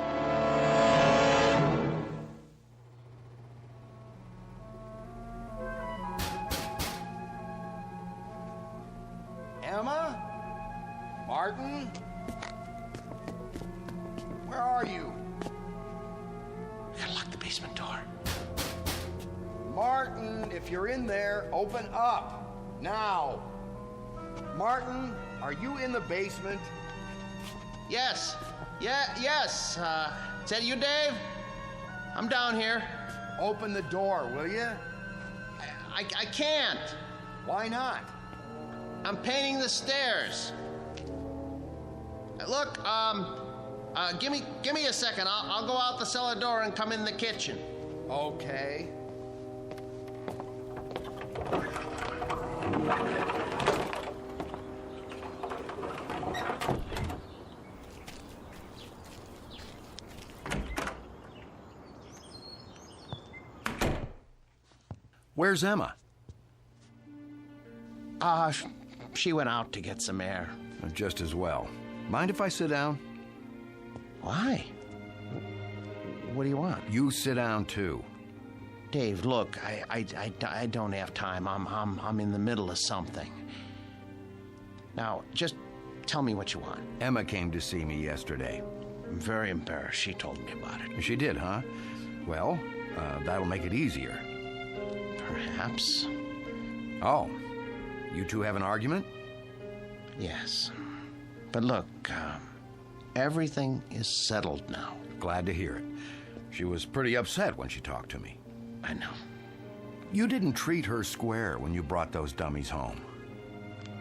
Emma? Martin? Where are you? I gotta lock the basement door. Martin, if you're in there, open up. Now. Martin, are you in the basement? Yes. Yes. Is that you, Dave? I'm down here. Open the door, will you? I can't. Why not? I'm painting the stairs. Look, give me a second. I'll go out the cellar door and come in the kitchen. Okay. Where's Emma? She went out to get some air. Just as well. Mind if I sit down? Why? What do you want? You sit down, too. Dave, look, I don't have time. I'm in the middle of something. Now, just tell me what you want. Emma came to see me yesterday. I'm very embarrassed. She told me about it. She did, huh? Well, that'll make it easier. Perhaps. Oh, you two have an argument? Yes. But look, everything is settled now. Glad to hear it. She was pretty upset when she talked to me. I know. You didn't treat her square when you brought those dummies home.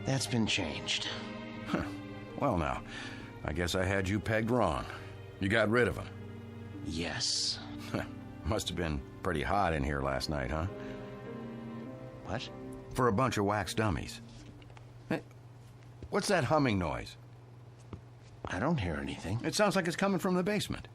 That's been changed. Well, now, I guess I had you pegged wrong. You got rid of them. Yes. Must have been pretty hot in here last night, huh? What? For a bunch of wax dummies. Hey, what's that humming noise? I don't hear anything. It sounds like it's coming from the basement.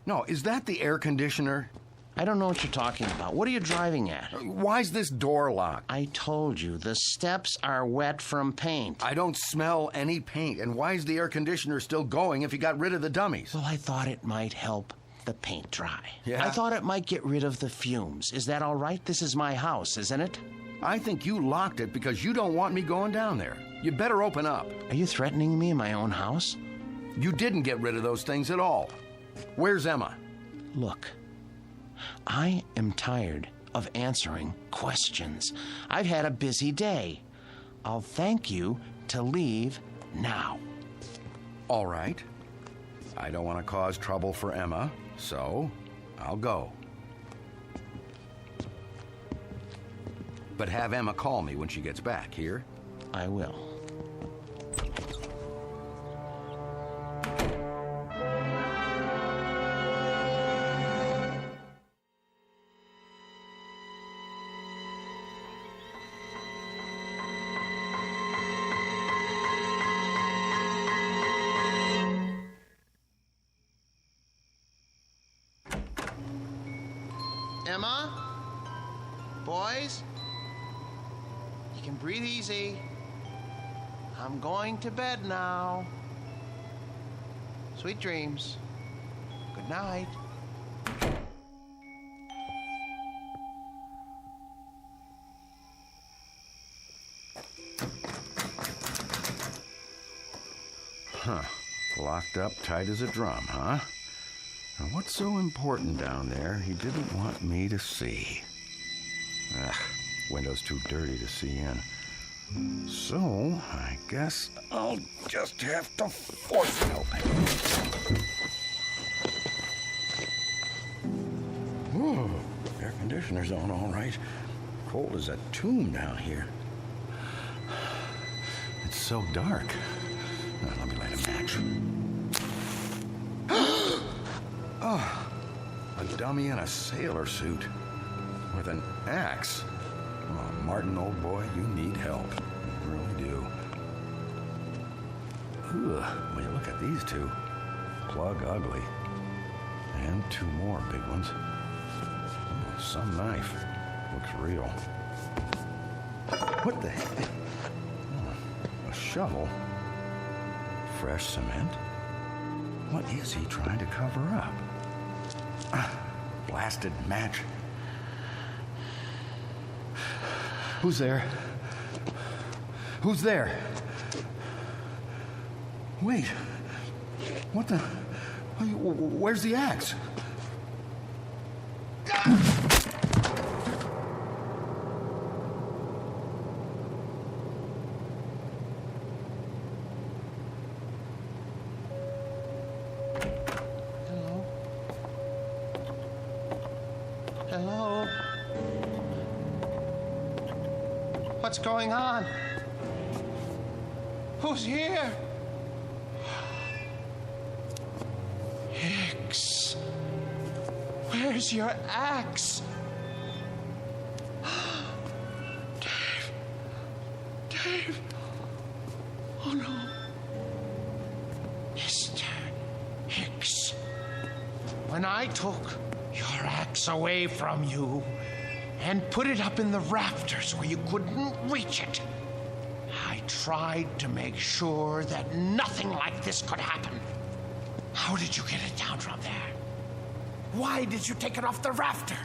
No, is that the air conditioner? I don't know what you're talking about. What are you driving at? Why's this door locked? I told you, the steps are wet from paint. I don't smell any paint. And why's the air conditioner still going if you got rid of the dummies? Well, I thought it might help the paint dry. Yeah? I thought it might get rid of the fumes. Is that all right? This is my house, isn't it? I think you locked it because you don't want me going down there. You better open up. Are you threatening me in my own house? You didn't get rid of those things at all. Where's Emma? Look, I am tired of answering questions. I've had a busy day. I'll thank you to leave now. All right. I don't want to cause trouble for Emma, so I'll go. But have Emma call me when she gets back, here? I will. Emma? Boys? You can breathe easy. I'm going to bed now. Sweet dreams. Good night. Huh. Locked up tight as a drum, huh? Now, what's so important down there he didn't want me to see? Ugh, window's too dirty to see in. So, I guess I'll just have to force it open. Whoa, air conditioner's on all right. Cold as a tomb down here. It's so dark. Now, let me light a match. Oh, a dummy in a sailor suit with an axe. Oh, Martin, old boy, you need help. You really do. Ugh, when you look at these two, plug ugly. And two more big ones. Oh, some knife. Looks real. What the heck? Oh, a shovel. Fresh cement. What is he trying to cover up? Blasted match. Who's there? Who's there? Wait. What the? Where's the axe? Hello? What's going on? Who's here? Hicks. Where's your axe? Dave. Dave. Oh no. Mr. Hicks. When I took your axe away from you and put it up in the rafters where you couldn't reach it, I tried to make sure that nothing like this could happen. How did you get it down from there? Why did you take it off the rafter?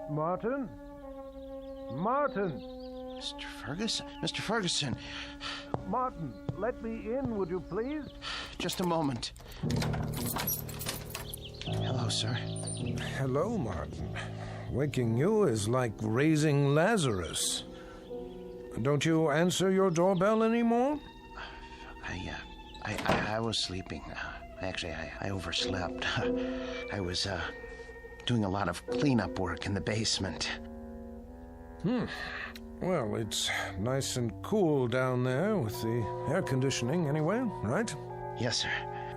Martin? Martin! Mr. Ferguson. Martin, let me in, would you please? Just a moment. Hello, sir. Hello, Martin. Waking you is like raising Lazarus. Don't you answer your doorbell anymore? I was sleeping. Actually, I overslept. I was, doing a lot of cleanup work in the basement. Well, it's nice and cool down there with the air conditioning anyway, right? Yes, sir.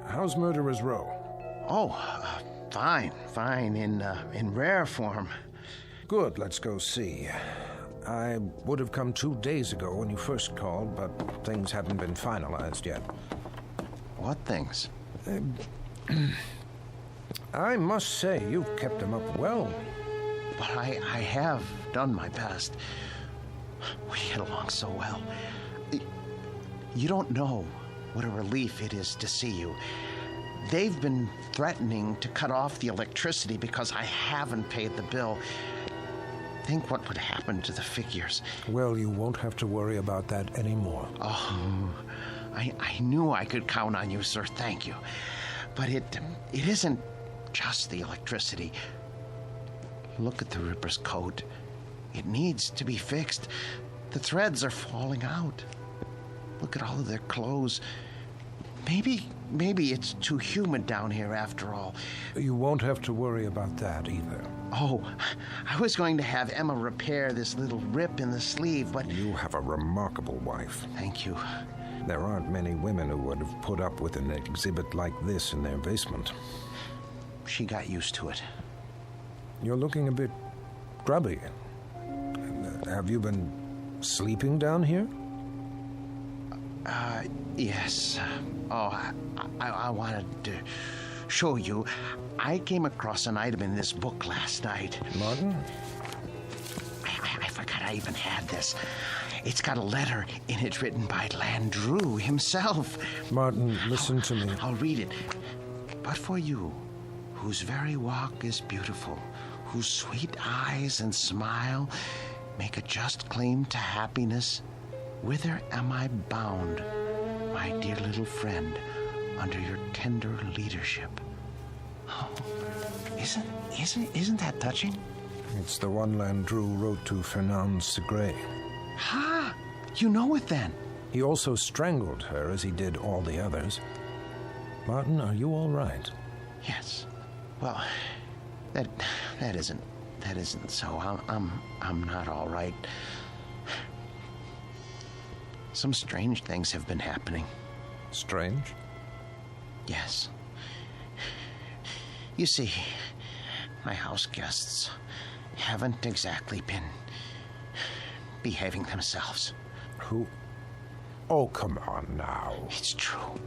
How's Murderer's Row? Oh, fine, in rare form. Good, let's go see. I would have come 2 days ago when you first called, but things hadn't been finalized yet. What things? I must say, you've kept them up well. But I have done my best. We get along so well. You don't know what a relief it is to see you. They've been threatening to cut off the electricity because I haven't paid the bill. Think what would happen to the figures. Well, you won't have to worry about that anymore. Oh, I knew I could count on you, sir. Thank you. But it isn't just the electricity. Look at the Ripper's coat. It needs to be fixed. The threads are falling out. Look at all of their clothes. Maybe it's too humid down here after all. You won't have to worry about that either. Oh, I was going to have Emma repair this little rip in the sleeve, but... You have a remarkable wife. Thank you. There aren't many women who would have put up with an exhibit like this in their basement. She got used to it. You're looking a bit grubby. Have you been sleeping down here? Yes. I wanted to show you. I came across an item in this book last night. Martin? I forgot I even had this. It's got a letter in it written by Landru himself. Martin, listen to me. I'll read it. But for you, whose very walk is beautiful, whose sweet eyes and smile make a just claim to happiness, whither am I bound, my dear little friend, under your tender leadership? Oh, isn't that touching? It's the one Landru wrote to Fernand Segret. Ha! You know it then. He also strangled her as he did all the others. Martin, are you all right? Yes. Well, that isn't so. I'm not all right. Some strange things have been happening. Strange? Yes. You see, my house guests haven't exactly been behaving themselves. Who? Oh, come on now. It's true.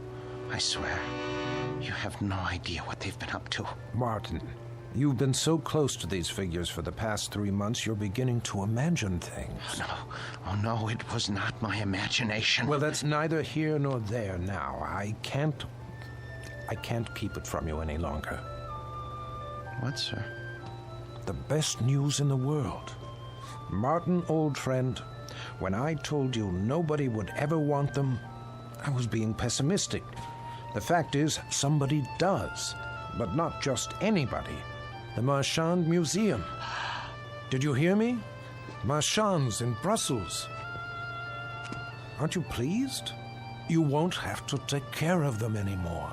I swear. You have no idea what they've been up to. Martin, you've been so close to these figures for the past 3 months, you're beginning to imagine things. Oh, no, it was not my imagination. Well, that's neither here nor there now. I can't keep it from you any longer. What, sir? The best news in the world. Martin, old friend, when I told you nobody would ever want them, I was being pessimistic. The fact is, somebody does, but not just anybody. The Marchand Museum. Did you hear me? Marchands in Brussels. Aren't you pleased? You won't have to take care of them anymore.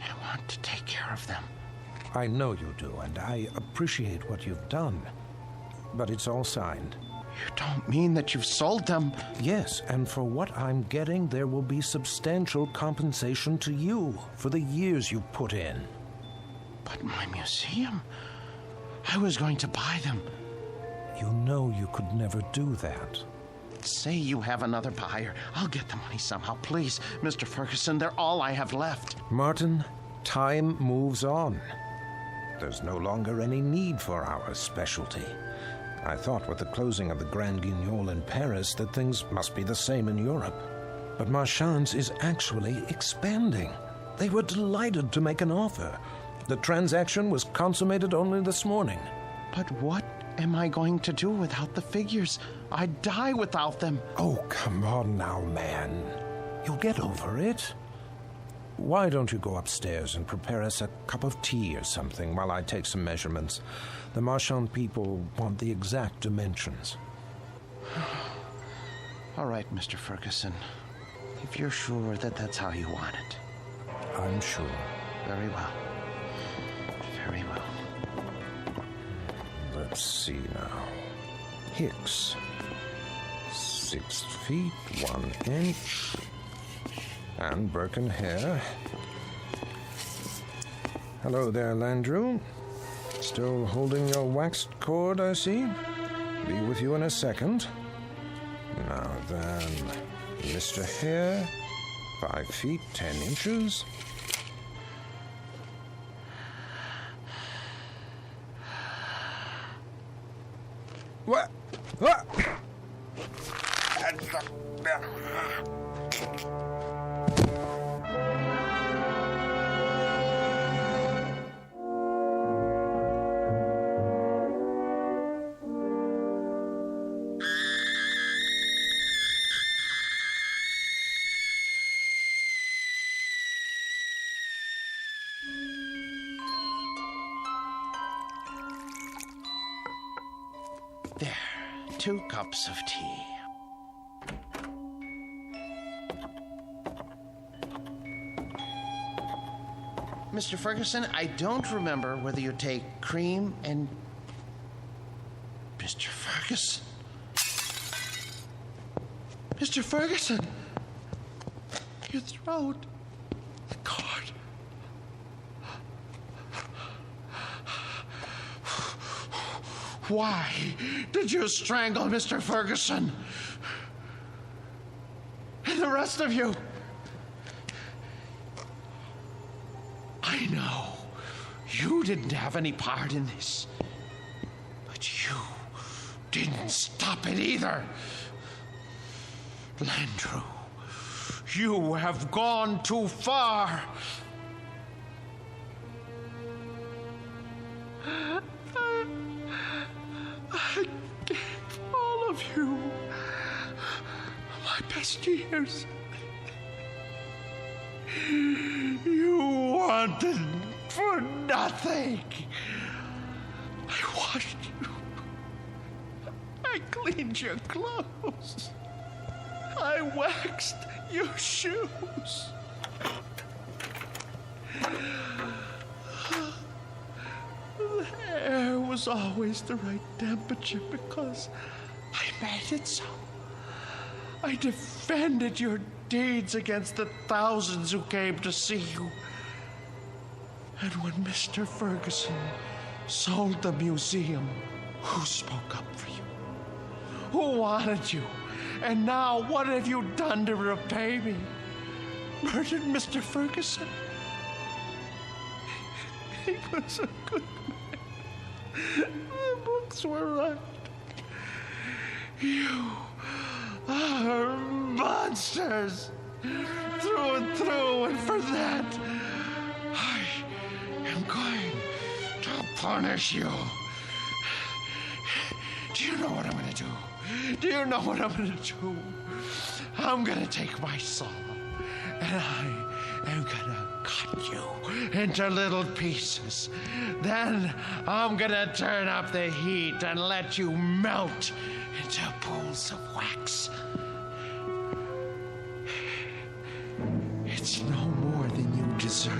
I want to take care of them. I know you do, and I appreciate what you've done. But it's all signed. You don't mean that you've sold them? Yes, and for what I'm getting, there will be substantial compensation to you for the years you put in. But my museum? I was going to buy them. You know you could never do that. say you have another buyer. I'll get the money somehow. Please, Mr. Ferguson, they're all I have left. Martin, time moves on. There's no longer any need for our specialty. I thought with the closing of the Grand Guignol in Paris that things must be the same in Europe. But Marchand's is actually expanding. They were delighted to make an offer. The transaction was consummated only this morning. But what am I going to do without the figures? I'd die without them. Oh, come on now, man. You'll get over it. Why don't you go upstairs and prepare us a cup of tea or something while I take some measurements? The Marchand people want the exact dimensions. All right, Mr. Ferguson. If you're sure that that's how you want it. I'm sure. Very well. Very well. Let's see now. Hicks. 6 feet, 1 inch. And Birkin hair. Hello there, Landrew. Still holding your waxed cord, I see. Be with you in a second. Now then, Mr. Hare, 5 feet, 10 inches. What? What? There, 2 cups of tea. Mr. Ferguson, I don't remember whether you take cream and... Mr. Ferguson? Mr. Ferguson! Your throat. The cord. Why did you strangle Mr. Ferguson? And the rest of you? I know you didn't have any part in this, but you didn't stop it either. Landrew, you have gone too far. I gave all of you my best years. You wanted for nothing. I washed you. I cleaned your clothes. I waxed your shoes. The hair was always the right temperature because I made it so. I defended your deeds against the thousands who came to see you. And when Mr. Ferguson sold the museum, who spoke up for you? Who wanted you? And now what have you done to repay me? Murdered Mr. Ferguson? He was a good man. The books were right. You are monsters through and through, and for that, I am going to punish you. Do you know what I'm going to do? Do you know what I'm going to do? I'm going to take my saw, and I am going to cut you into little pieces. Then I'm going to turn up the heat and let you melt into pools of wax. It's no more than you deserve.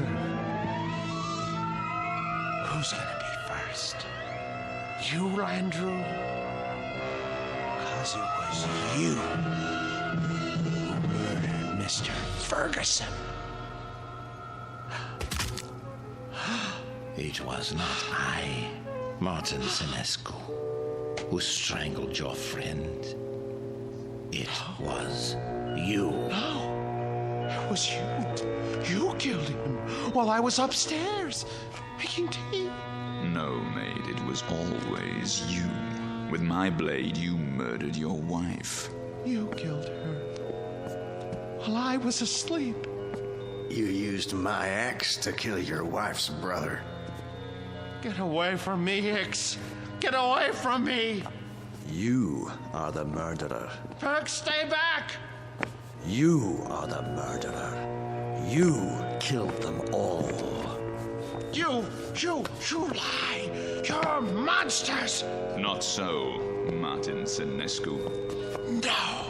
Who's going to be first? You, Landrew? Because it was you who murdered Mr. Ferguson. It was not I, Martin Sinescu, who strangled your friend. It was you. No, it was you. You killed him while I was upstairs making tea. No, maid, it was always you. With my blade, you murdered your wife. You killed her while I was asleep. You used my axe to kill your wife's brother. Get away from me, Hicks. Get away from me. You are the murderer. Perk, stay back. You are the murderer. You killed them all. You lie. You're monsters. Not so, Martin Senescu. No.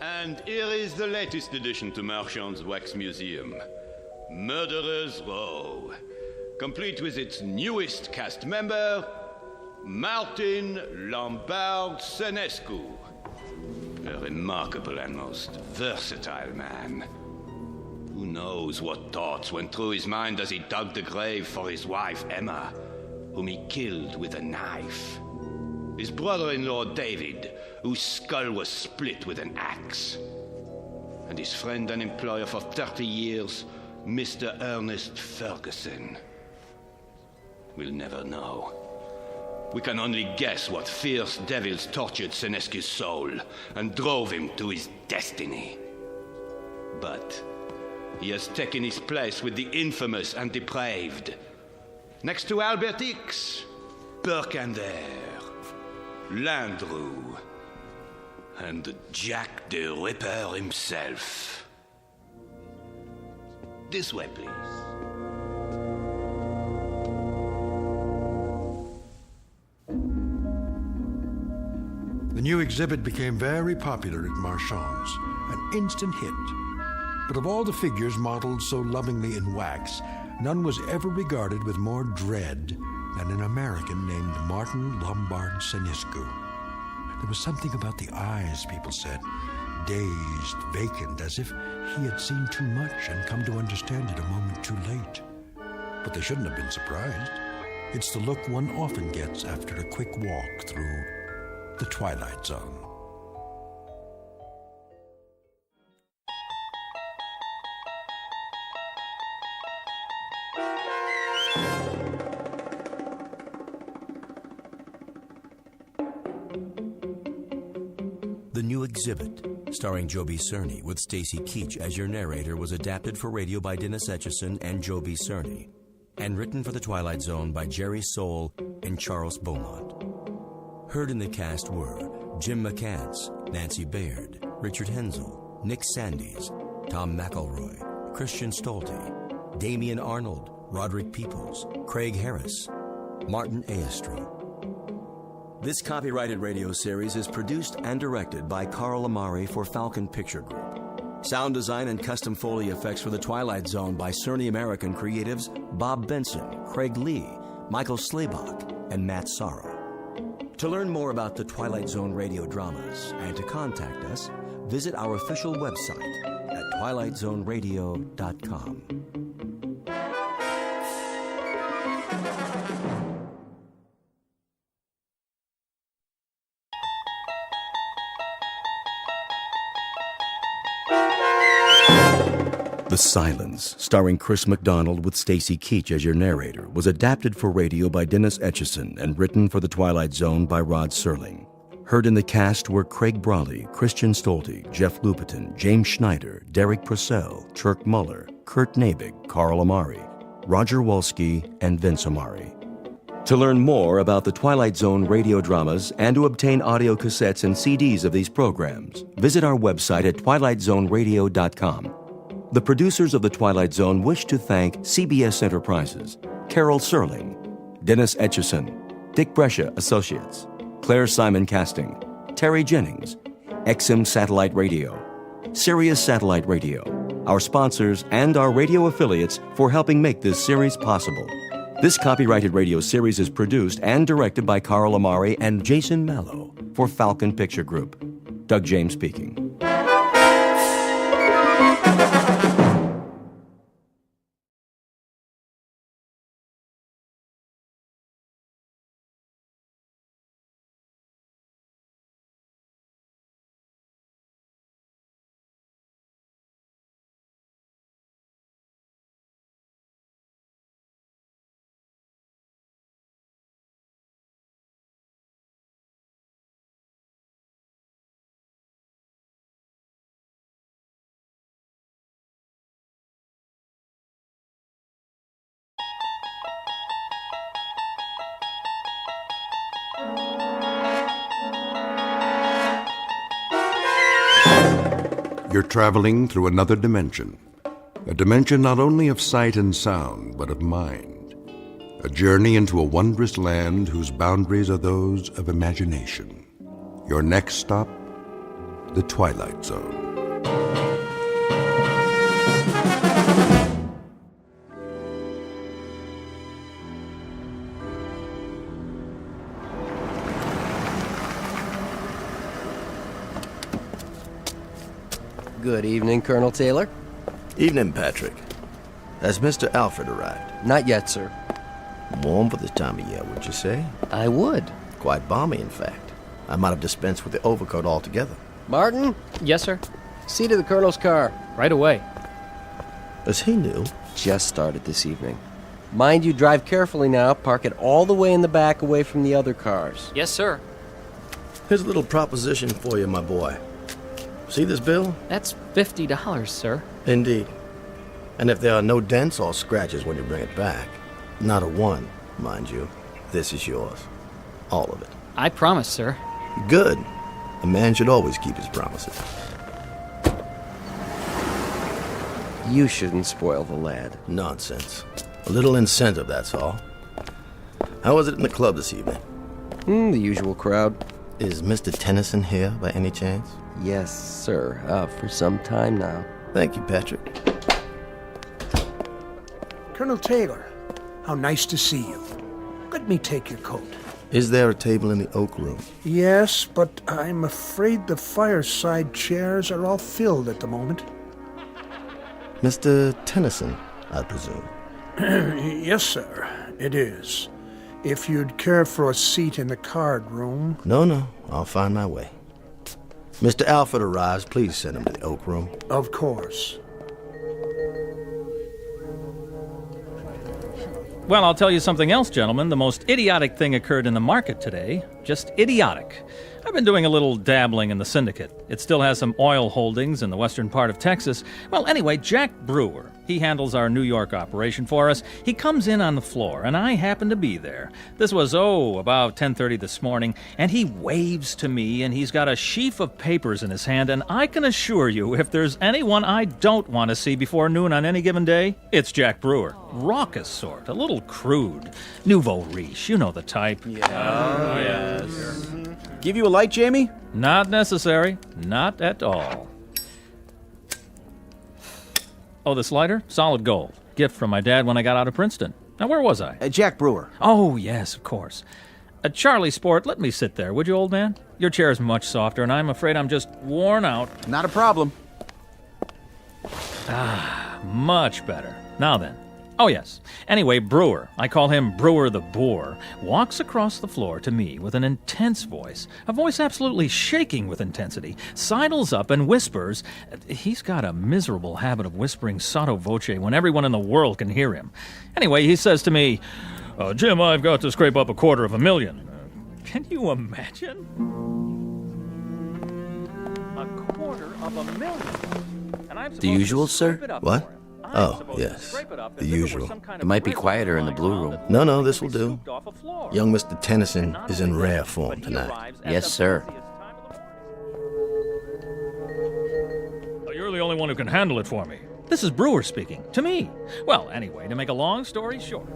And here is the latest addition to Marchand's Wax Museum, Murderer's Row, complete with its newest cast member, Martin Lombard Senescu, a remarkable and most versatile man. Who knows what thoughts went through his mind as he dug the grave for his wife, Emma, whom he killed with a knife. His brother-in-law, David, whose skull was split with an axe. And his friend and employer for 30 years, Mr. Ernest Ferguson. We'll never know. We can only guess what fierce devils tortured Senescu's soul and drove him to his destiny. But he has taken his place with the infamous and depraved. Next to Albert X, Burkander, Landru, and Jack the Ripper himself. This way, please. The new exhibit became very popular at Marchand's, an instant hit. But of all the figures modeled so lovingly in wax, none was ever regarded with more dread than an American named Martin Lombard Senescu. There was something about the eyes, people said, dazed, vacant, as if he had seen too much and come to understand it a moment too late. But they shouldn't have been surprised. It's the look one often gets after a quick walk through the Twilight Zone. The new exhibit, starring Joby Cerny with Stacy Keach as your narrator, was adapted for radio by Dennis Etchison and Joby Cerny, and written for The Twilight Zone by Jerry Soule and Charles Beaumont. Heard in the cast were Jim McCants, Nancy Baird, Richard Hensel, Nick Sandys, Tom McElroy, Christian Stolte, Damian Arnold, Roderick Peoples, Craig Harris, Martin Aestro. This copyrighted radio series is produced and directed by Carl Amari for Falcon Picture Group. Sound design and custom Foley effects for The Twilight Zone by Cerny American creatives Bob Benson, Craig Lee, Michael Slaybach, and Matt Sorrow. To learn more about the Twilight Zone radio dramas and to contact us, visit our official website at twilightzoneradio.com. The Silence, starring Chris McDonald with Stacy Keach as your narrator, was adapted for radio by Dennis Etchison and written for The Twilight Zone by Rod Serling. Heard in the cast were Craig Brawley, Christian Stolte, Jeff Lupetin, James Schneider, Derek Purcell, Turk Muller, Kurt Nabig, Carl Amari, Roger Wolski, and Vince Amari. To learn more about the Twilight Zone radio dramas and to obtain audio cassettes and CDs of these programs, visit our website at twilightzoneradio.com. The producers of The Twilight Zone wish to thank CBS Enterprises, Carol Serling, Dennis Etchison, Dick Brescia Associates, Claire Simon Casting, Terry Jennings, XM Satellite Radio, Sirius Satellite Radio, our sponsors, and our radio affiliates for helping make this series possible. This copyrighted radio series is produced and directed by Carl Amari and Jason Mallow for Falcon Picture Group. Doug James speaking. You're traveling through another dimension. A dimension not only of sight and sound, but of mind. A journey into a wondrous land whose boundaries are those of imagination. Your next stop, the Twilight Zone. Good evening, Colonel Taylor. Evening, Patrick. Has Mr. Alfred arrived? Not yet, sir. Warm for this time of year, would you say? I would. Quite balmy, in fact. I might have dispensed with the overcoat altogether. Martin? Yes, sir. See to the Colonel's car. Right away. Is he new? Just started this evening. Mind you, drive carefully now. Park it all the way in the back away from the other cars. Yes, sir. Here's a little proposition for you, my boy. See this bill? That's $50, sir. Indeed. And if there are no dents or scratches when you bring it back, not a one, mind you, this is yours. All of it. I promise, sir. Good. A man should always keep his promises. You shouldn't spoil the lad. Nonsense. A little incentive, that's all. How was it in the club this evening? The usual crowd. Is Mr. Tennyson here by any chance? Yes, sir. For some time now. Thank you, Patrick. Colonel Taylor, how nice to see you. Let me take your coat. Is there a table in the oak room? Yes, but I'm afraid the fireside chairs are all filled at the moment. Mr. Tennyson, I presume. Yes, sir, it is. If you'd care for a seat in the card room. No, I'll find my way. Mr. Alfred arrives, please send him to the oak room. Of course. Well, I'll tell you something else, gentlemen. The most idiotic thing occurred in the market today. Just idiotic. I've been doing a little dabbling in the syndicate. It still has some oil holdings in the western part of Texas. Well, anyway, Jack Brewer, he handles our New York operation for us. He comes in on the floor, and I happen to be there. This was, about 10:30 this morning, and he waves to me, and he's got a sheaf of papers in his hand, and I can assure you, if there's anyone I don't want to see before noon on any given day, it's Jack Brewer. Raucous sort, a little crude. Nouveau riche, you know the type. Yes. Give you a light, Jamie? Not necessary. Not at all. Oh, this lighter? Solid gold. Gift from my dad when I got out of Princeton. Now, where was I? Jack Brewer. Oh, yes, of course. Charlie Sport, let me sit there, would you, old man? Your chair's much softer, and I'm afraid I'm just worn out. Not a problem. Much better. Now then. Oh, yes. Anyway, Brewer, I call him Brewer the Boar, walks across the floor to me with an intense voice, a voice absolutely shaking with intensity, sidles up and whispers. He's got a miserable habit of whispering sotto voce when everyone in the world can hear him. Anyway, he says to me, Jim, I've got to scrape up $250,000. Can you imagine? $250,000. And I'm the usual, sir? What? Oh, yes. The usual. It might be quieter in the blue room. No, this will do. Young Mr. Tennyson is in rare form tonight. Yes, sir. You're the only one who can handle it for me. This is Brewer speaking. To me. Well, anyway, to make a long story short.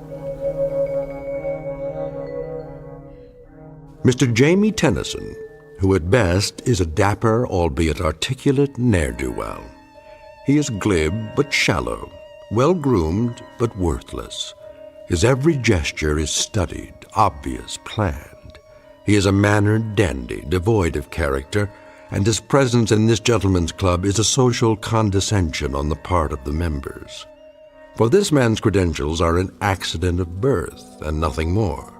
Mr. Jamie Tennyson, who at best is a dapper, albeit articulate, ne'er-do-well. He is glib but shallow, well-groomed but worthless. His every gesture is studied, obvious, planned. He is a mannered dandy, devoid of character, and his presence in this gentleman's club is a social condescension on the part of the members. For this man's credentials are an accident of birth and nothing more.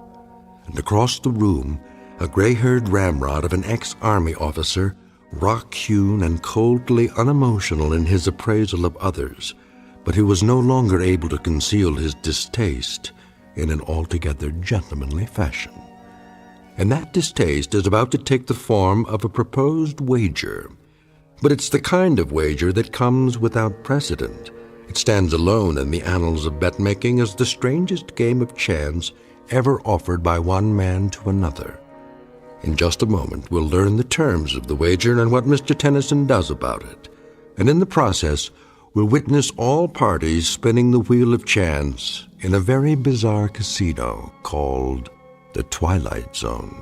And across the room, a gray-haired ramrod of an ex-army officer, rock-hewn and coldly unemotional in his appraisal of others, but who was no longer able to conceal his distaste in an altogether gentlemanly fashion. And that distaste is about to take the form of a proposed wager. But it's the kind of wager that comes without precedent. It stands alone in the annals of bet-making as the strangest game of chance ever offered by one man to another. In just a moment, we'll learn the terms of the wager and what Mr. Tennyson does about it. And in the process, we'll witness all parties spinning the wheel of chance in a very bizarre casino called the Twilight Zone.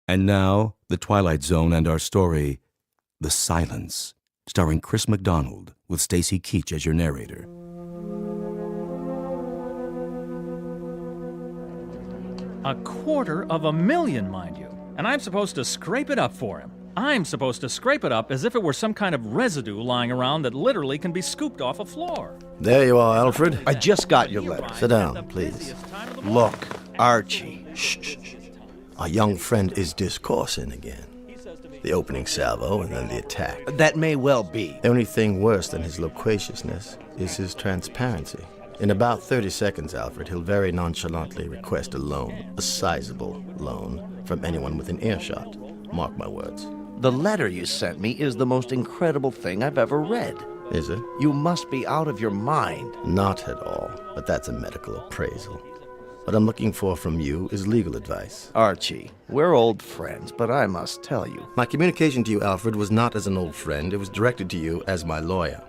And now, the Twilight Zone and our story, The Silence, starring Chris MacDonald, with Stacy Keach as your narrator. $250,000, mind you. And I'm supposed to scrape it up for him. I'm supposed to scrape it up as if it were some kind of residue lying around that literally can be scooped off a floor. There you are, Alfred. I just got your letter. Sit down, please. Look, Archie. Shh. Our young friend is discoursing again. The opening salvo and then the attack. That may well be. The only thing worse than his loquaciousness is his transparency. In about 30 seconds, Alfred, he'll very nonchalantly request a loan, a sizable loan, from anyone within earshot. Mark my words. The letter you sent me is the most incredible thing I've ever read. Is it? You must be out of your mind. Not at all, but that's a medical appraisal. What I'm looking for from you is legal advice. Archie, we're old friends, but I must tell you. My communication to you, Alfred, was not as an old friend. It was directed to you as my lawyer.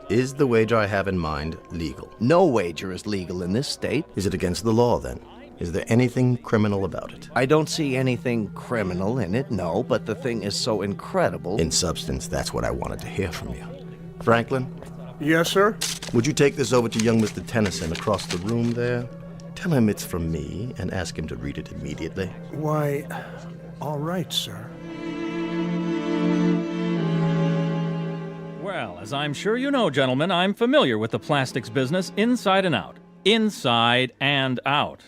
Is the wager I have in mind legal? No wager is legal in this state. Is it against the law, then? Is there anything criminal about it? I don't see anything criminal in it, no, but the thing is so incredible. In substance, that's what I wanted to hear from you. Franklin? Yes, sir? Would you take this over to young Mr. Tennyson across the room there? Tell him it's from me and ask him to read it immediately. Why, all right, sir. Well, as I'm sure you know, gentlemen, I'm familiar with the plastics business inside and out. Inside and out.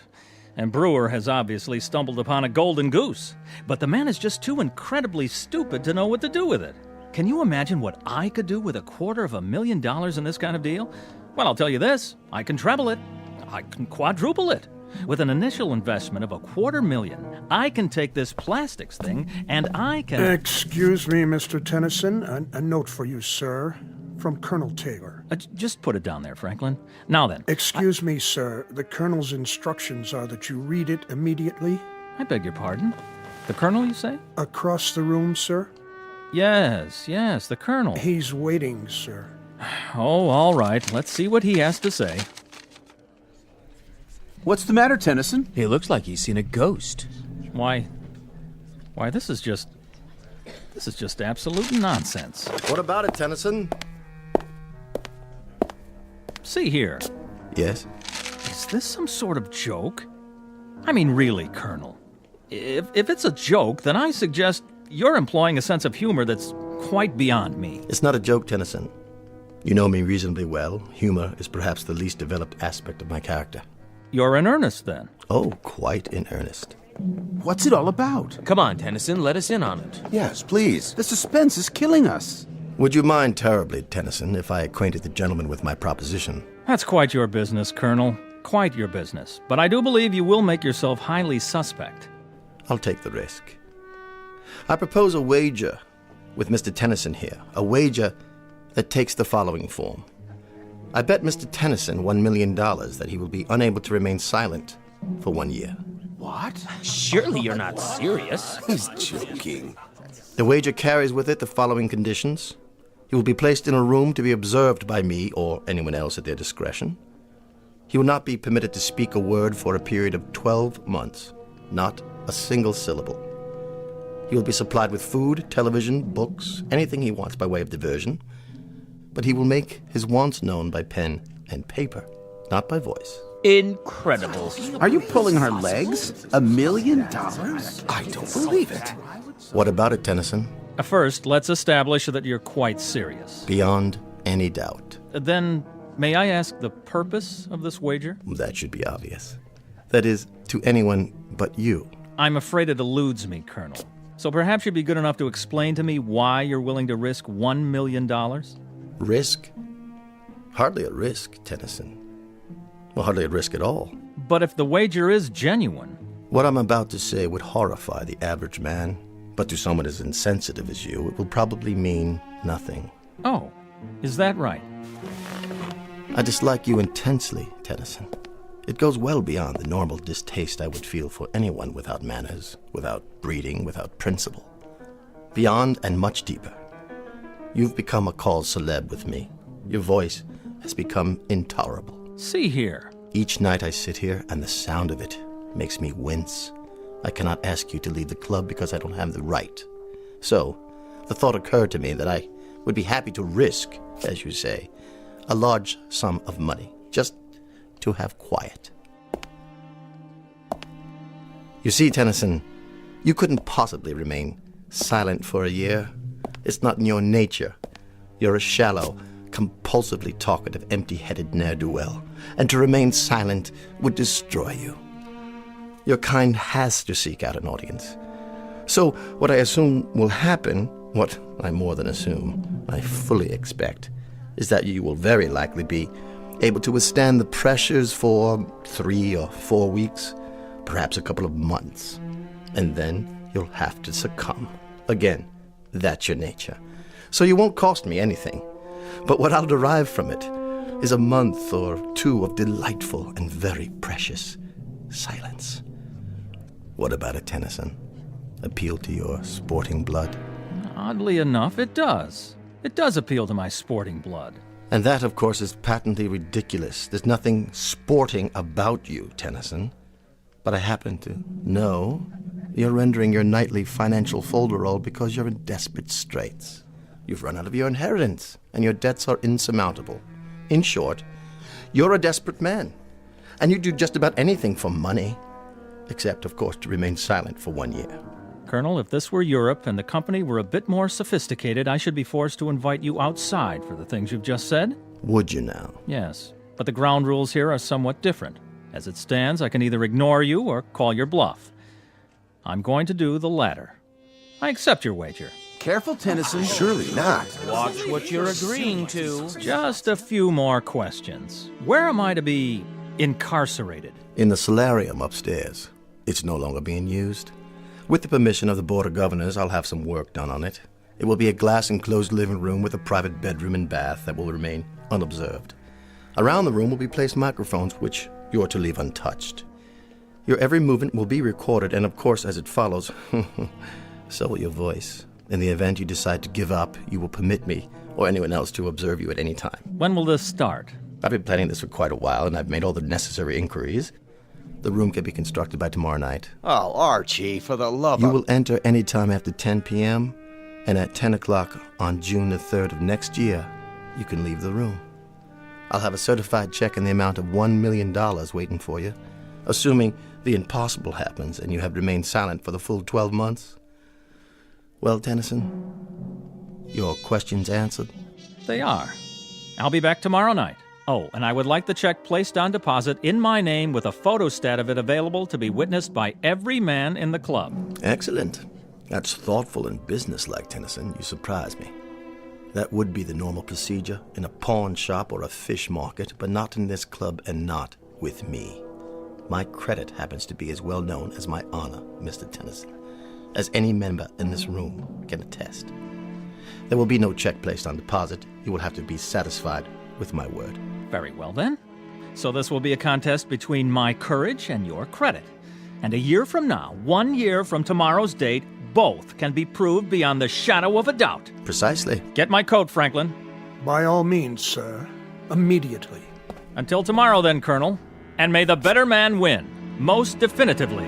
And Brewer has obviously stumbled upon a golden goose. But the man is just too incredibly stupid to know what to do with it. Can you imagine what I could do with $250,000 in this kind of deal? Well, I'll tell you this. I can treble it. I can quadruple it. With an initial investment of $250,000, I can take this plastics thing and I can... Excuse me, Mr. Tennyson. A note for you, sir. From Colonel Taylor. Just put it down there, Franklin. Now then. Excuse me, sir. The Colonel's instructions are that you read it immediately. I beg your pardon? The Colonel, you say? Across the room, sir? Yes, the Colonel. He's waiting, sir. Oh, all right. Let's see what he has to say. What's the matter, Tennyson? He looks like he's seen a ghost. Why, this is just absolute nonsense. What about it, Tennyson? See here. Yes? Is this some sort of joke? I mean, really, Colonel. If it's a joke, then I suggest you're employing a sense of humor that's quite beyond me. It's not a joke, Tennyson. You know me reasonably well. Humor is perhaps the least developed aspect of my character. You're in earnest, then? Oh, quite in earnest. What's it all about? Come on, Tennyson, let us in on it. Yes, please. The suspense is killing us. Would you mind terribly, Tennyson, if I acquainted the gentleman with my proposition? That's quite your business, Colonel. Quite your business. But I do believe you will make yourself highly suspect. I'll take the risk. I propose a wager with Mr. Tennyson here. A wager that takes the following form. I bet Mr. Tennyson $1 million that he will be unable to remain silent for 1 year. What? Surely you're not serious. He's joking. The wager carries with it the following conditions. He will be placed in a room to be observed by me or anyone else at their discretion. He will not be permitted to speak a word for a period of 12 months. Not a single syllable. He will be supplied with food, television, books, anything he wants by way of diversion. But he will make his wants known by pen and paper, not by voice. Incredible. Are you pulling her legs? $1 million? I don't believe it. What about it, Tennyson? First, let's establish that you're quite serious. Beyond any doubt. Then, may I ask the purpose of this wager? That should be obvious. That is, to anyone but you. I'm afraid it eludes me, Colonel. So perhaps you'd be good enough to explain to me why you're willing to risk $1 million? Risk? Hardly a risk, Tennyson. Well, hardly a risk at all. But if the wager is genuine... What I'm about to say would horrify the average man, but to someone as insensitive as you, it will probably mean nothing. Oh, is that right? I dislike you intensely, Tennyson. It goes well beyond the normal distaste I would feel for anyone without manners, without breeding, without principle. Beyond and much deeper. You've become a call celeb with me. Your voice has become intolerable. See here. Each night I sit here and the sound of it makes me wince. I cannot ask you to leave the club because I don't have the right. So, the thought occurred to me that I would be happy to risk, as you say, a large sum of money, just to have quiet. You see, Tennyson, you couldn't possibly remain silent for a year. It's not in your nature. You're a shallow, compulsively talkative, empty-headed ne'er-do-well, and to remain silent would destroy you. Your kind has to seek out an audience. So what I assume will happen, what I more than assume, I fully expect, is that you will very likely be able to withstand the pressures for 3 or 4 weeks, perhaps a couple of months, and then you'll have to succumb. Again, that's your nature. So you won't cost me anything, but what I'll derive from it is a month or 2 of delightful and very precious silence. What about it, Tennyson? Appeal to your sporting blood? Oddly enough, it does. It does appeal to my sporting blood. And that, of course, is patently ridiculous. There's nothing sporting about you, Tennyson. But I happen to know you're rendering your nightly financial folderol because you're in desperate straits. You've run out of your inheritance, and your debts are insurmountable. In short, you're a desperate man, and you do just about anything for money, except, of course, to remain silent for 1 year. Colonel, if this were Europe and the company were a bit more sophisticated, I should be forced to invite you outside for the things you've just said. Would you now? Yes, but the ground rules here are somewhat different. As it stands, I can either ignore you or call your bluff. I'm going to do the latter. I accept your wager. Careful, Tennyson. Surely not. Watch what you're agreeing to. Just a few more questions. Where am I to be incarcerated? In the solarium upstairs. It's no longer being used. With the permission of the Board of Governors, I'll have some work done on it. It will be a glass-enclosed living room with a private bedroom and bath that will remain unobserved. Around the room will be placed microphones which you're to leave untouched. Your every movement will be recorded, and of course, as it follows, so will your voice. In the event you decide to give up, you will permit me or anyone else to observe you at any time. When will this start? I've been planning this for quite a while, and I've made all the necessary inquiries. The room can be constructed by tomorrow night. Oh, Archie, for the love of... You will enter any time after 10 p.m., and at 10 o'clock on June the 3rd of next year, you can leave the room. I'll have a certified check in the amount of $1 million waiting for you, assuming the impossible happens and you have remained silent for the full 12 months. Well, Tennyson, your questions answered? They are. I'll be back tomorrow night. Oh, and I would like the check placed on deposit in my name with a photostat of it available to be witnessed by every man in the club. Excellent. That's thoughtful and businesslike, Tennyson. You surprise me. That would be the normal procedure in a pawn shop or a fish market, but not in this club and not with me. My credit happens to be as well known as my honor, Mr. Tennyson, as any member in this room can attest. There will be no check placed on deposit. You will have to be satisfied with my word. Very well, then. So this will be a contest between my courage and your credit. And a year from now, 1 year from tomorrow's date, both can be proved beyond the shadow of a doubt. Precisely. Get my coat, Franklin. By all means, sir. Immediately. Until tomorrow, then, Colonel. And may the better man win, most definitively.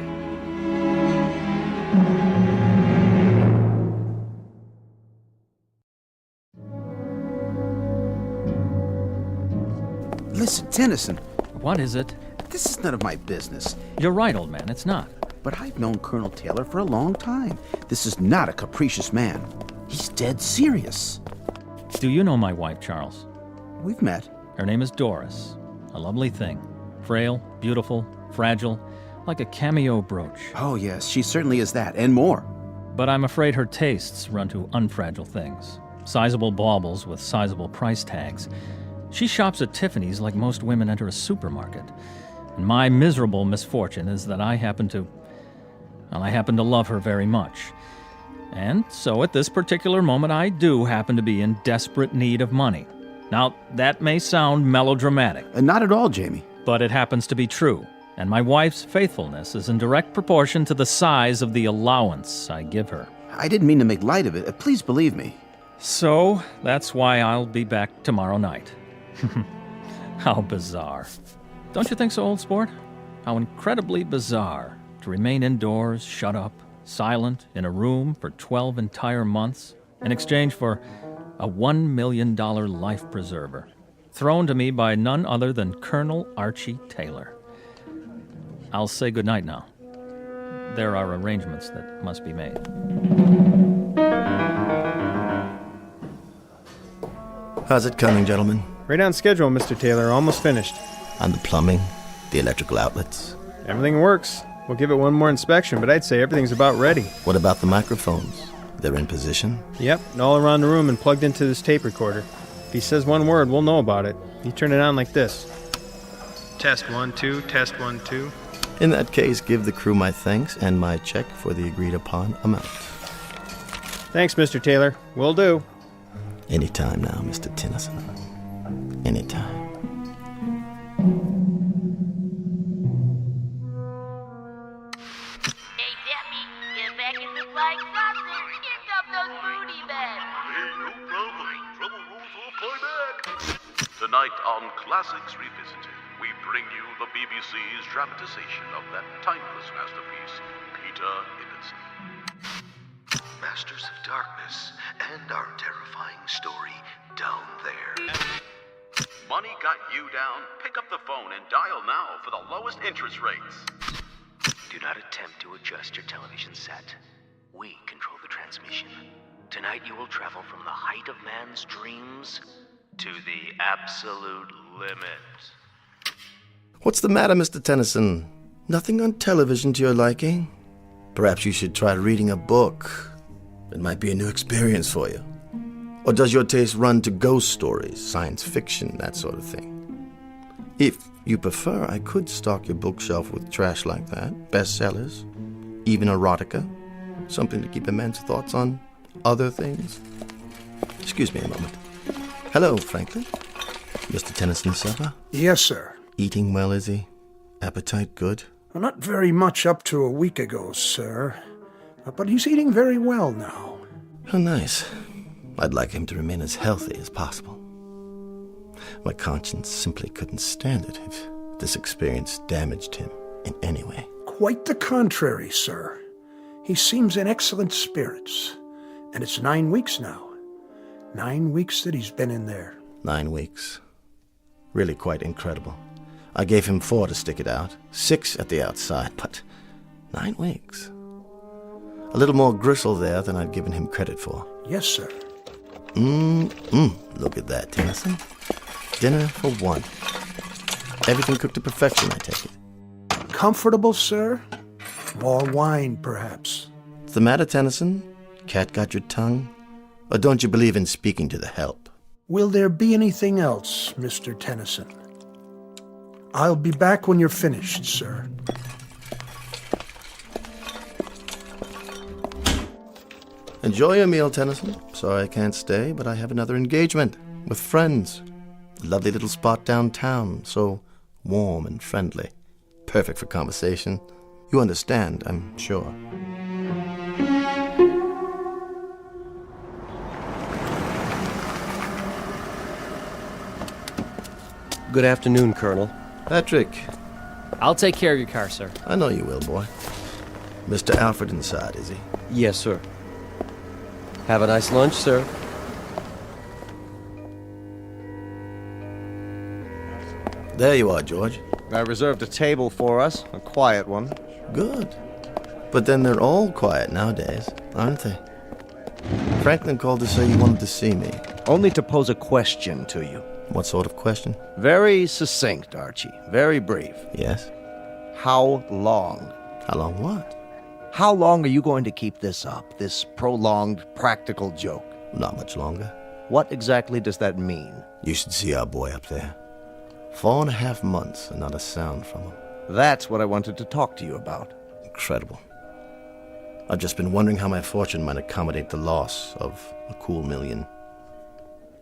Mr. Tennyson. What is it? This is none of my business. You're right, old man, it's not. But I've known Colonel Taylor for a long time. This is not a capricious man. He's dead serious. Do you know my wife, Charles? We've met. Her name is Doris. A lovely thing. Frail, beautiful, fragile, like a cameo brooch. Oh, yes, she certainly is that, and more. But I'm afraid her tastes run to unfragile things. Sizable baubles with sizable price tags. She shops at Tiffany's like most women enter a supermarket. And my miserable misfortune is that I happen to love her very much. And so at this particular moment, I do happen to be in desperate need of money. Now, that may sound melodramatic. Not at all, Jamie. But it happens to be true. And my wife's faithfulness is in direct proportion to the size of the allowance I give her. I didn't mean to make light of it. Please believe me. So, that's why I'll be back tomorrow night. How bizarre. Don't you think so, old sport? How incredibly bizarre to remain indoors, shut up, silent, in a room for 12 entire months, in exchange for a $1 million life preserver, thrown to me by none other than Colonel Archie Taylor. I'll say goodnight now. There are arrangements that must be made. How's it coming, gentlemen? Right on schedule, Mr. Taylor. Almost finished. On the plumbing, the electrical outlets. Everything works. We'll give it one more inspection, but I'd say everything's about ready. What about the microphones? They're in position? Yep, all around the room and plugged into this tape recorder. If he says one word, we'll know about it. You turn it on like this. Test 1, 2, test 1, 2. In that case, give the crew my thanks and my check for the agreed-upon amount. Thanks, Mr. Taylor. Will do. Anytime now, Mr. Tennyson. Anytime. Hey, Debbie, get back in the flying saucer. Pick up those booty bags. Hey, no problem. Trouble rolls off my back. Tonight on Classics Revisited, we bring you the BBC's dramatization of that timeless masterpiece, Peter Ibbotson. Masters of Darkness and our terrifying story, Down There. Money got you down? Pick up the phone and dial now for the lowest interest rates. Do not attempt to adjust your television set. We control the transmission. Tonight you will travel from the height of man's dreams to the absolute limit. What's the matter, Mr. Tennyson? Nothing on television to your liking? Perhaps you should try reading a book. It might be a new experience for you. Or does your taste run to ghost stories, science fiction, that sort of thing? If you prefer, I could stock your bookshelf with trash like that, bestsellers, even erotica, something to keep a man's thoughts on other things. Excuse me a moment. Hello, Franklin. Mr. Tennyson's supper? Yes, sir. Eating well, is he? Appetite good? Well, not very much up to a week ago, sir. But he's eating very well now. Oh, nice. I'd like him to remain as healthy as possible. My conscience simply couldn't stand it if this experience damaged him in any way. Quite the contrary, sir. He seems in excellent spirits. And it's 9 weeks now. 9 weeks that he's been in there. 9 weeks. Really quite incredible. I gave him 4 to stick it out, 6 at the outside, but 9 weeks. A little more gristle there than I'd given him credit for. Yes, sir. Look at that, Tennyson. Dinner for 1. Everything cooked to perfection, I take it. Comfortable, sir? More wine, perhaps. What's the matter, Tennyson? Cat got your tongue? Or don't you believe in speaking to the help? Will there be anything else, Mr. Tennyson? I'll be back when you're finished, sir. Enjoy your meal, Tennyson. Sorry I can't stay, but I have another engagement with friends. A lovely little spot downtown, so warm and friendly. Perfect for conversation. You understand, I'm sure. Good afternoon, Colonel. Patrick. I'll take care of your car, sir. I know you will, boy. Mr. Alfred inside, is he? Yes, sir. Have a nice lunch, sir. There you are, George. I reserved a table for us, a quiet one. Good. But then they're all quiet nowadays, aren't they? Franklin called to say you wanted to see me. Only to pose a question to you. What sort of question? Very succinct, Archie. Very brief. Yes? How long? How long what? How long are you going to keep this up, this prolonged practical joke? Not much longer. What exactly does that mean? You should see our boy up there. 4.5 months and not a sound from him. That's what I wanted to talk to you about. Incredible. I've just been wondering how my fortune might accommodate the loss of a cool million.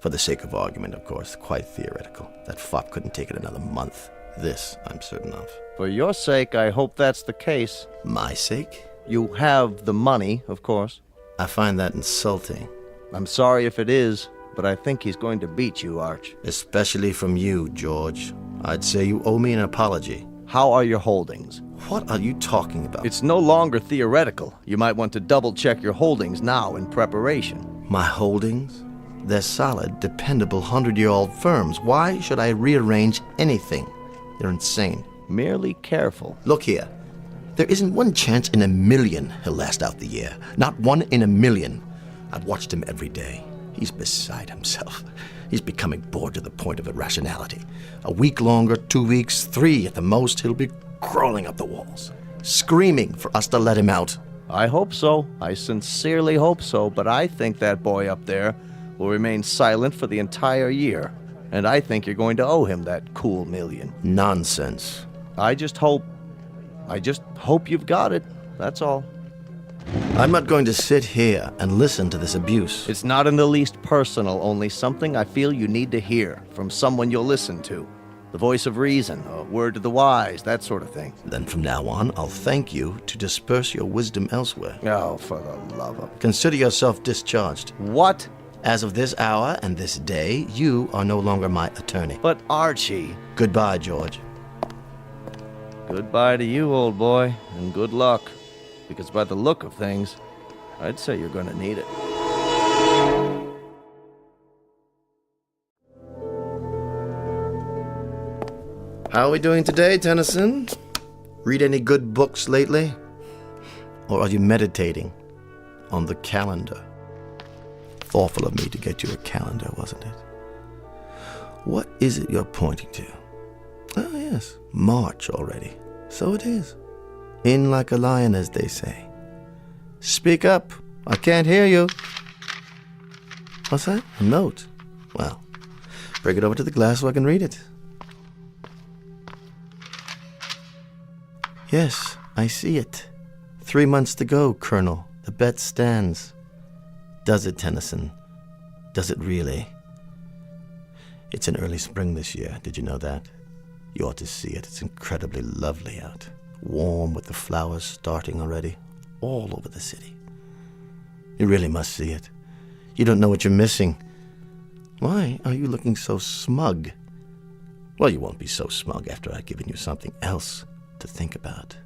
For the sake of argument, of course, quite theoretical. That fop couldn't take it another month. This, I'm certain of. For your sake, I hope that's the case. My sake? You have the money, of course. I find that insulting. I'm sorry if it is, but I think he's going to beat you, Arch. Especially from you, George. I'd say you owe me an apology. How are your holdings? What are you talking about? It's no longer theoretical. You might want to double-check your holdings now in preparation. My holdings? They're solid, dependable, 100-year-old firms. Why should I rearrange anything? You're insane. Merely careful. Look here. There isn't one chance in a million he'll last out the year. Not one in a million. I've watched him every day. He's beside himself. He's becoming bored to the point of irrationality. A week longer, 2 weeks, 3 at the most, he'll be crawling up the walls, screaming for us to let him out. I hope so. I sincerely hope so, but I think that boy up there will remain silent for the entire year. And I think you're going to owe him that cool million. Nonsense. I just hope you've got it. That's all. I'm not going to sit here and listen to this abuse. It's not in the least personal, only something I feel you need to hear from someone you'll listen to. The voice of reason, a word to the wise, that sort of thing. Then from now on, I'll thank you to disperse your wisdom elsewhere. Oh, for the love of... Consider yourself discharged. What? As of this hour and this day, you are no longer my attorney. But Archie... Goodbye, George. Goodbye to you, old boy, and good luck. Because by the look of things, I'd say you're going to need it. How are we doing today, Tennyson? Read any good books lately? Or are you meditating on the calendar? Thoughtful of me to get you a calendar, wasn't it? What is it you're pointing to? Oh, yes, March already. So it is. In like a lion, as they say. Speak up. I can't hear you. What's that? A note? Well, bring it over to the glass so I can read it. Yes, I see it. 3 months to go, Colonel. The bet stands. Does it, Tennyson? Does it really? It's an early spring this year. Did you know that? You ought to see it. It's incredibly lovely out. Warm with the flowers starting already. All over the city. You really must see it. You don't know what you're missing. Why are you looking so smug? Well, you won't be so smug after I've given you something else to think about.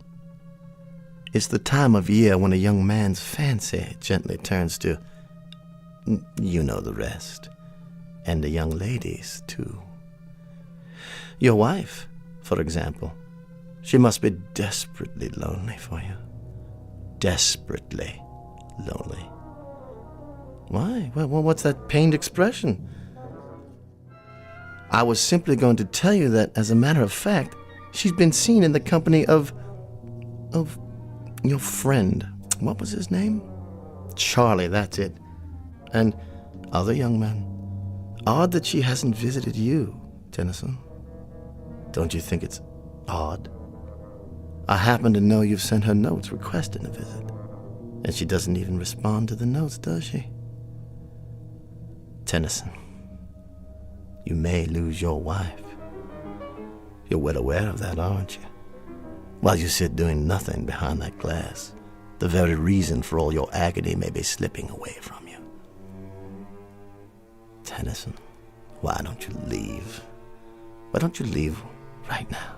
It's the time of year when a young man's fancy gently turns to, you know the rest, and the young ladies, too. Your wife, for example, she must be desperately lonely for you. Desperately lonely. Why? Well, what's that pained expression? I was simply going to tell you that, as a matter of fact, she's been seen in the company of your friend. What was his name? Charlie, that's it. And other young men. Odd that she hasn't visited you, Tennyson. Don't you think it's odd? I happen to know you've sent her notes requesting a visit. And she doesn't even respond to the notes, does she? Tennyson, you may lose your wife. You're well aware of that, aren't you? While you sit doing nothing behind that glass, the very reason for all your agony may be slipping away from you. Tennyson, why don't you leave? Why don't you leave right now?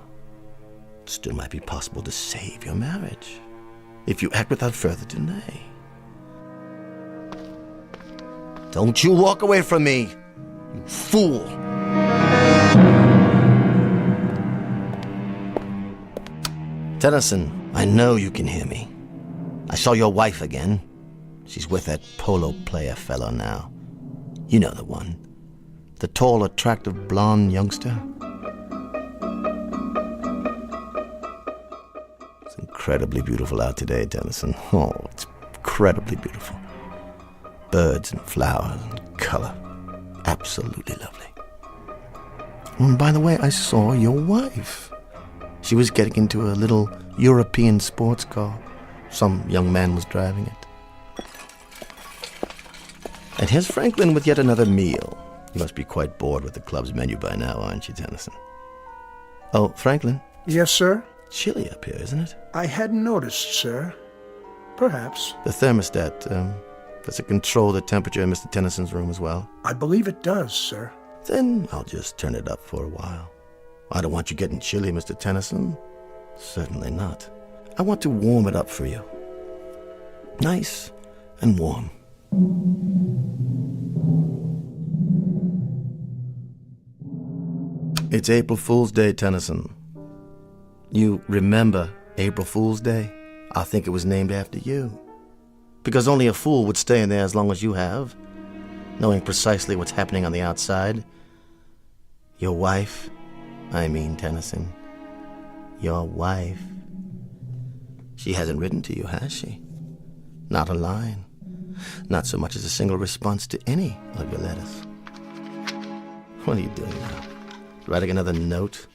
It still might be possible to save your marriage, if you act without further delay. Don't you walk away from me, you fool! Tennyson, I know you can hear me. I saw your wife again. She's with that polo player fellow now. You know the one. The tall, attractive, blonde youngster. It's incredibly beautiful out today, Tennyson. Oh, it's incredibly beautiful. Birds and flowers and color. Absolutely lovely. Oh, and by the way, I saw your wife. She was getting into a little European sports car. Some young man was driving it. And here's Franklin with yet another meal. You must be quite bored with the club's menu by now, aren't you, Tennyson? Oh, Franklin? Yes, sir? Chilly up here, isn't it? I hadn't noticed, sir. Perhaps. The thermostat, does it control the temperature in Mr. Tennyson's room as well? I believe it does, sir. Then I'll just turn it up for a while. I don't want you getting chilly, Mr. Tennyson. Certainly not. I want to warm it up for you. Nice and warm. It's April Fool's Day, Tennyson. You remember April Fool's Day? I think it was named after you. Because only a fool would stay in there as long as you have, knowing precisely what's happening on the outside. Your wife, Tennyson. Your wife. She hasn't written to you, has she? Not a line. Not so much as a single response to any of your letters. What are you doing now? Writing another note?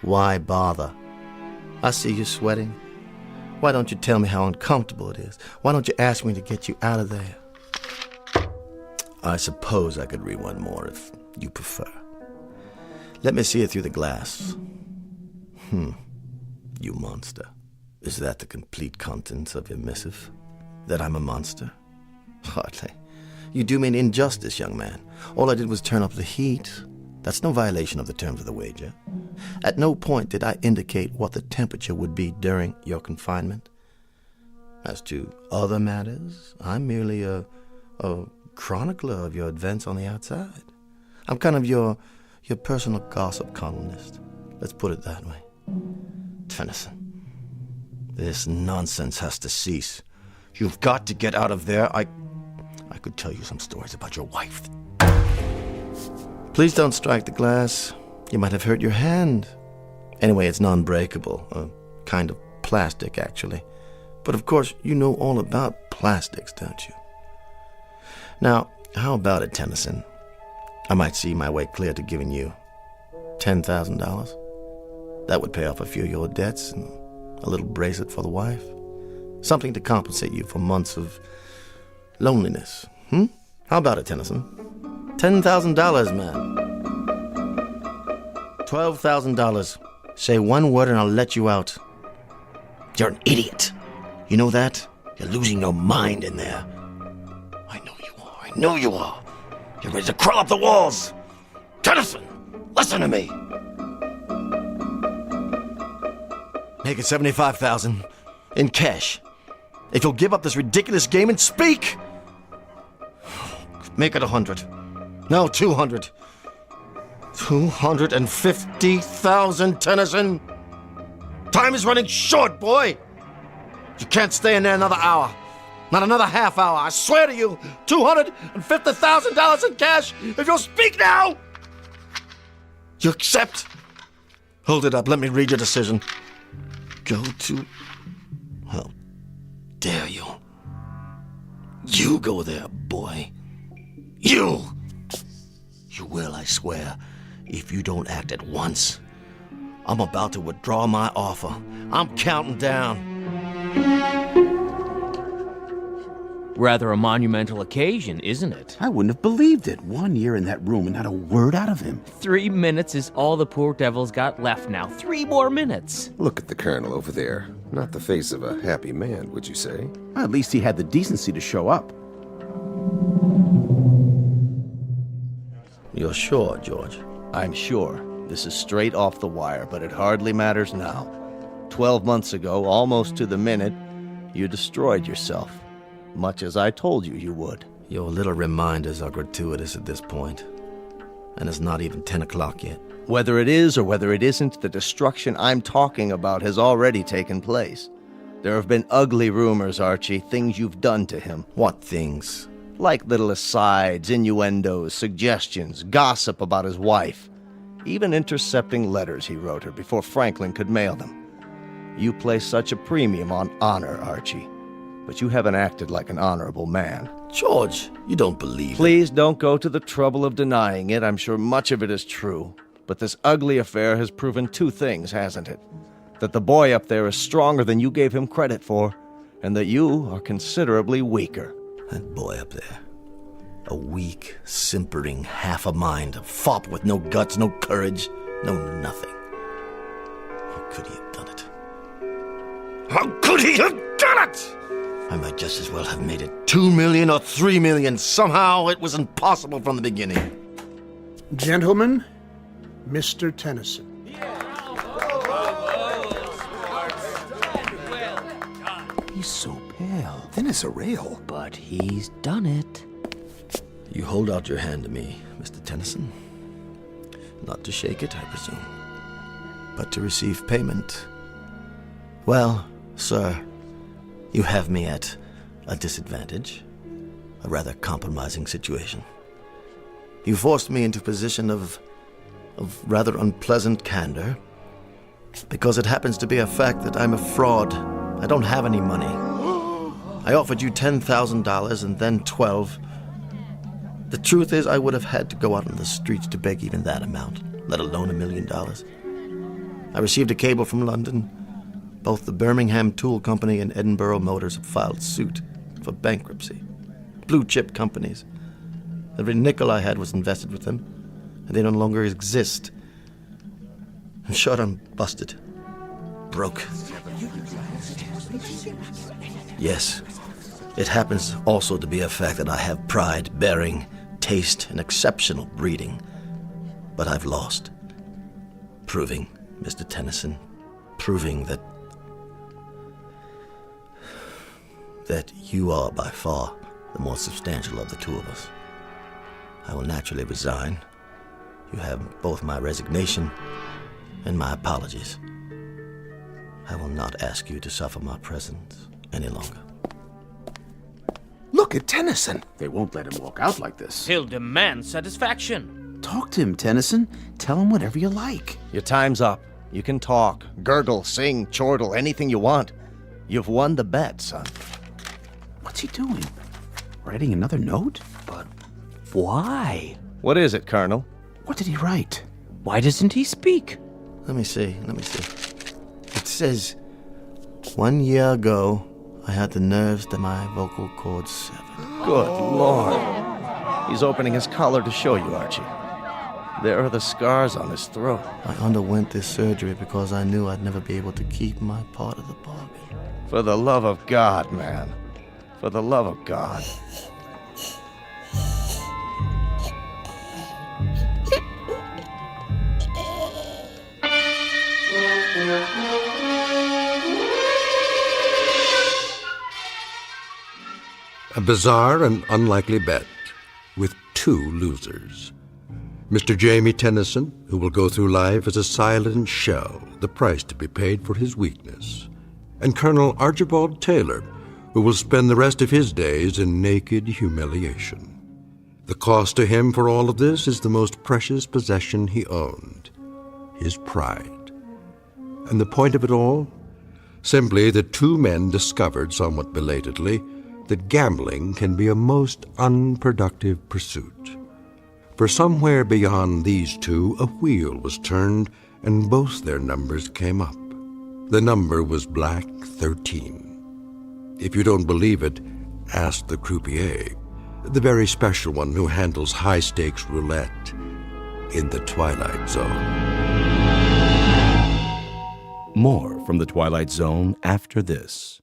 Why bother? I see you sweating. Why don't you tell me how uncomfortable it is? Why don't you ask me to get you out of there? I suppose I could read one more if you prefer. Let me see it through the glass. You monster. Is that the complete contents of your missive? That I'm a monster? Hardly. You do me an injustice, young man. All I did was turn up the heat. That's no violation of the terms of the wager. At no point did I indicate what the temperature would be during your confinement. As to other matters, I'm merely a chronicler of your events on the outside. I'm kind of your personal gossip columnist. Let's put it that way. Tennyson, this nonsense has to cease. You've got to get out of there. I could tell you some stories about your wife. Please don't strike the glass. You might have hurt your hand. Anyway, it's non-breakable. A kind of plastic, actually. But of course, you know all about plastics, don't you? Now, how about it, Tennyson? I might see my way clear to giving you $10,000. That would pay off a few of your debts and a little bracelet for the wife. Something to compensate you for months of loneliness. How about it, Tennyson? $10,000, man. $12,000. Say one word and I'll let you out. You're an idiot. You know that? You're losing your mind in there. I know you are. You're ready to crawl up the walls. Tennyson, listen to me. Make it $75,000 in cash. If you'll give up this ridiculous game and speak. Make it 100. No, 200. 250,000, Tennyson. Time is running short, boy. You can't stay in there another hour. Not another half hour. I swear to you, $250,000 in cash if you'll speak now. You accept? Hold it up. Let me read your decision. Go to... How dare you? You go there, boy. You! You will, I swear, if you don't act at once. I'm about to withdraw my offer. I'm counting down. Rather a monumental occasion, isn't it? I wouldn't have believed it. 1 year in that room and not a word out of him. 3 minutes is all the poor devil's got left now. 3 more minutes. Look at the colonel over there. Not the face of a happy man, would you say? At least he had the decency to show up. You're sure, George? I'm sure. This is straight off the wire, but it hardly matters now. 12 months ago, almost to the minute, you destroyed yourself. Much as I told you you would. Your little reminders are gratuitous at this point. And it's not even 10 o'clock yet. Whether it is or whether it isn't, the destruction I'm talking about has already taken place. There have been ugly rumors, Archie, things you've done to him. What things? Like little asides, innuendos, suggestions, gossip about his wife. Even intercepting letters he wrote her before Franklin could mail them. You place such a premium on honor, Archie. But you haven't acted like an honorable man. George, you don't believe Please don't go to the trouble of denying it. I'm sure much of it is true. But this ugly affair has proven two things, hasn't it? That the boy up there is stronger than you gave him credit for, and that you are considerably weaker. That boy up there. A weak, simpering, half a mind, a fop with no guts, no courage, no nothing. How could he have done it? How could he have done it? I might just as well have made it 2 million or 3 million. Somehow it was impossible from the beginning. Gentlemen, Mr. Tennyson. He's so pale, thin as a rail. But he's done it. You hold out your hand to me, Mr. Tennyson. Not to shake it, I presume, but to receive payment. Well, sir, you have me at a disadvantage, a rather compromising situation. You forced me into a position of rather unpleasant candor, because it happens to be a fact that I'm a fraud. I don't have any money. I offered you $10,000 and then 12. The truth is, I would have had to go out on the streets to beg even that amount, let alone $1 million. I received a cable from London. Both the Birmingham Tool Company and Edinburgh Motors have filed suit for bankruptcy. Blue-chip companies. Every nickel I had was invested with them, and they no longer exist. In short, I'm busted. Broke. Yes, it happens also to be a fact that I have pride, bearing, taste, and exceptional breeding. But I've lost. Proving, Mr. Tennyson, proving that you are by far the more substantial of the two of us. I will naturally resign. You have both my resignation and my apologies. I will not ask you to suffer my presence any longer. Look at Tennyson. They won't let him walk out like this. He'll demand satisfaction. Talk to him, Tennyson. Tell him whatever you like. Your time's up. You can talk, gurgle, sing, chortle, anything you want. You've won the bet, son. What's he doing? Writing another note? But why? What is it, Colonel? What did he write? Why doesn't he speak? Let me see. It says, 1 year ago, I had the nerves that my vocal cords severed. Good Lord. He's opening his collar to show you, Archie. There are the scars on his throat. I underwent this surgery because I knew I'd never be able to keep my part of the bargain. For the love of God, man. For the love of God. A bizarre and unlikely bet, with two losers. Mr. Jamie Tennyson, who will go through life as a silent shell, the price to be paid for his weakness. And Colonel Archibald Taylor, who will spend the rest of his days in naked humiliation. The cost to him for all of this is the most precious possession he owned, his pride. And the point of it all? Simply that two men discovered somewhat belatedly that gambling can be a most unproductive pursuit. For somewhere beyond these two, a wheel was turned, and both their numbers came up. The number was Black 13. If you don't believe it, ask the croupier, the very special one who handles high-stakes roulette in the Twilight Zone. More from the Twilight Zone after this.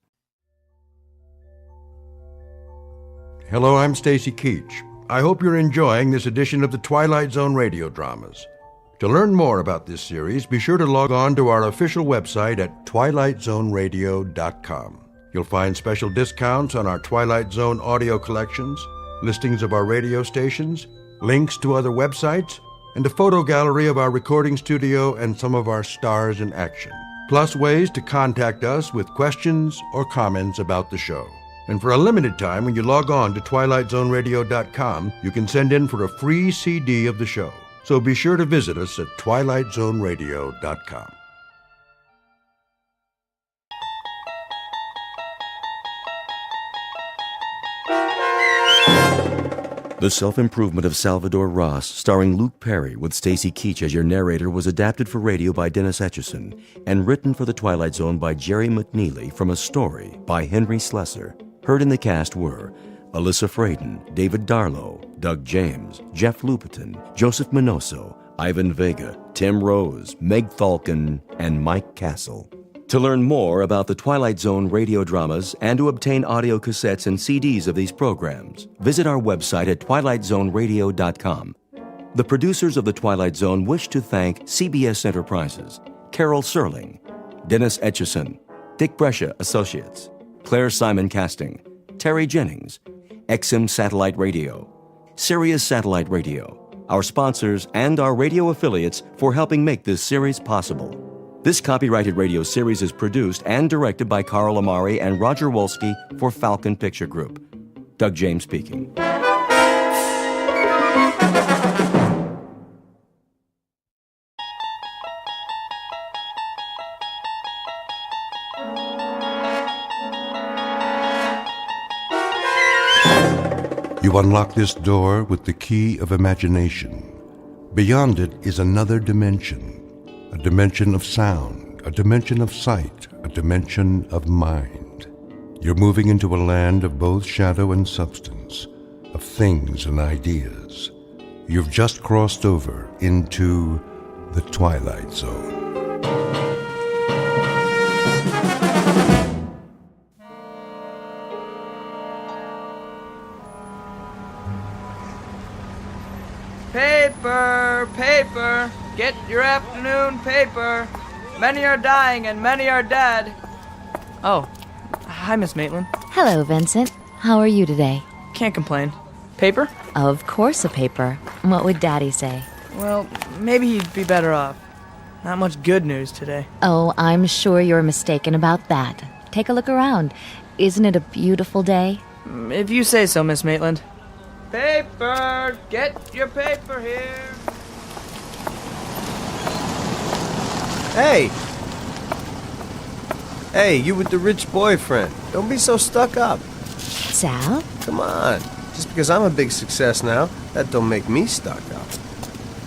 Hello, I'm Stacy Keach. I hope you're enjoying this edition of the Twilight Zone radio dramas. To learn more about this series, be sure to log on to our official website at twilightzoneradio.com. You'll find special discounts on our Twilight Zone audio collections, listings of our radio stations, links to other websites, and a photo gallery of our recording studio and some of our stars in action, plus ways to contact us with questions or comments about the show. And for a limited time, when you log on to twilightzoneradio.com, you can send in for a free CD of the show. So be sure to visit us at twilightzoneradio.com. The Self-Improvement of Salvador Ross, starring Luke Perry with Stacy Keach as your narrator, was adapted for radio by Dennis Etchison and written for The Twilight Zone by Jerry McNeely from a story by Henry Slesser. Heard in the cast were Alyssa Fraden, David Darlow, Doug James, Jeff Lupetin, Joseph Minoso, Ivan Vega, Tim Rose, Meg Falcon, and Mike Castle. To learn more about the Twilight Zone radio dramas and to obtain audio cassettes and CDs of these programs, visit our website at twilightzoneradio.com. The producers of The Twilight Zone wish to thank CBS Enterprises, Carol Serling, Dennis Etchison, Dick Brescia Associates, Claire Simon Casting, Terry Jennings, XM Satellite Radio, Sirius Satellite Radio, our sponsors, and our radio affiliates for helping make this series possible. This copyrighted radio series is produced and directed by Carl Amari and Roger Wolski for Falcon Picture Group. Doug James speaking. You unlock this door with the key of imagination. Beyond it is another dimension. A dimension of sound, a dimension of sight, a dimension of mind. You're moving into a land of both shadow and substance, of things and ideas. You've just crossed over into the Twilight Zone. Paper, paper, get your afternoon paper. Many are dying and many are dead. Oh, hi, Miss Maitland. Hello, Vincent. How are you today? Can't complain. Paper? Of course a paper. What would Daddy say? Well, maybe he'd be better off. Not much good news today. Oh, I'm sure you're mistaken about that. Take a look around. Isn't it a beautiful day? If you say so, Miss Maitland. Paper! Get your paper here! Hey! Hey, you with the rich boyfriend. Don't be so stuck up. Sal? Come on. Just because I'm a big success now, that don't make me stuck up.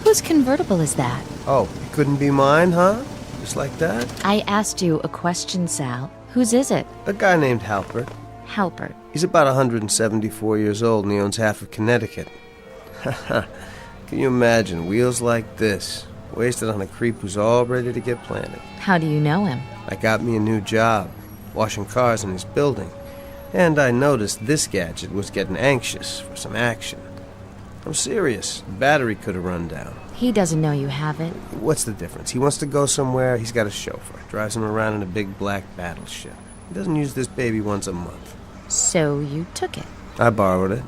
Whose convertible is that? Oh, it couldn't be mine, huh? Just like that? I asked you a question, Sal. Whose is it? A guy named Halpert. Halpert. He's about 174 years old and he owns half of Connecticut. Can you imagine wheels like this, wasted on a creep who's all ready to get planted? How do you know him? I got me a new job, washing cars in his building, and I noticed this gadget was getting anxious for some action. I'm serious. The battery could have run down. He doesn't know you have it. What's the difference? He wants to go somewhere, he's got a chauffeur. Drives him around in a big black battleship. He doesn't use this baby once a month. So you took it? I borrowed it.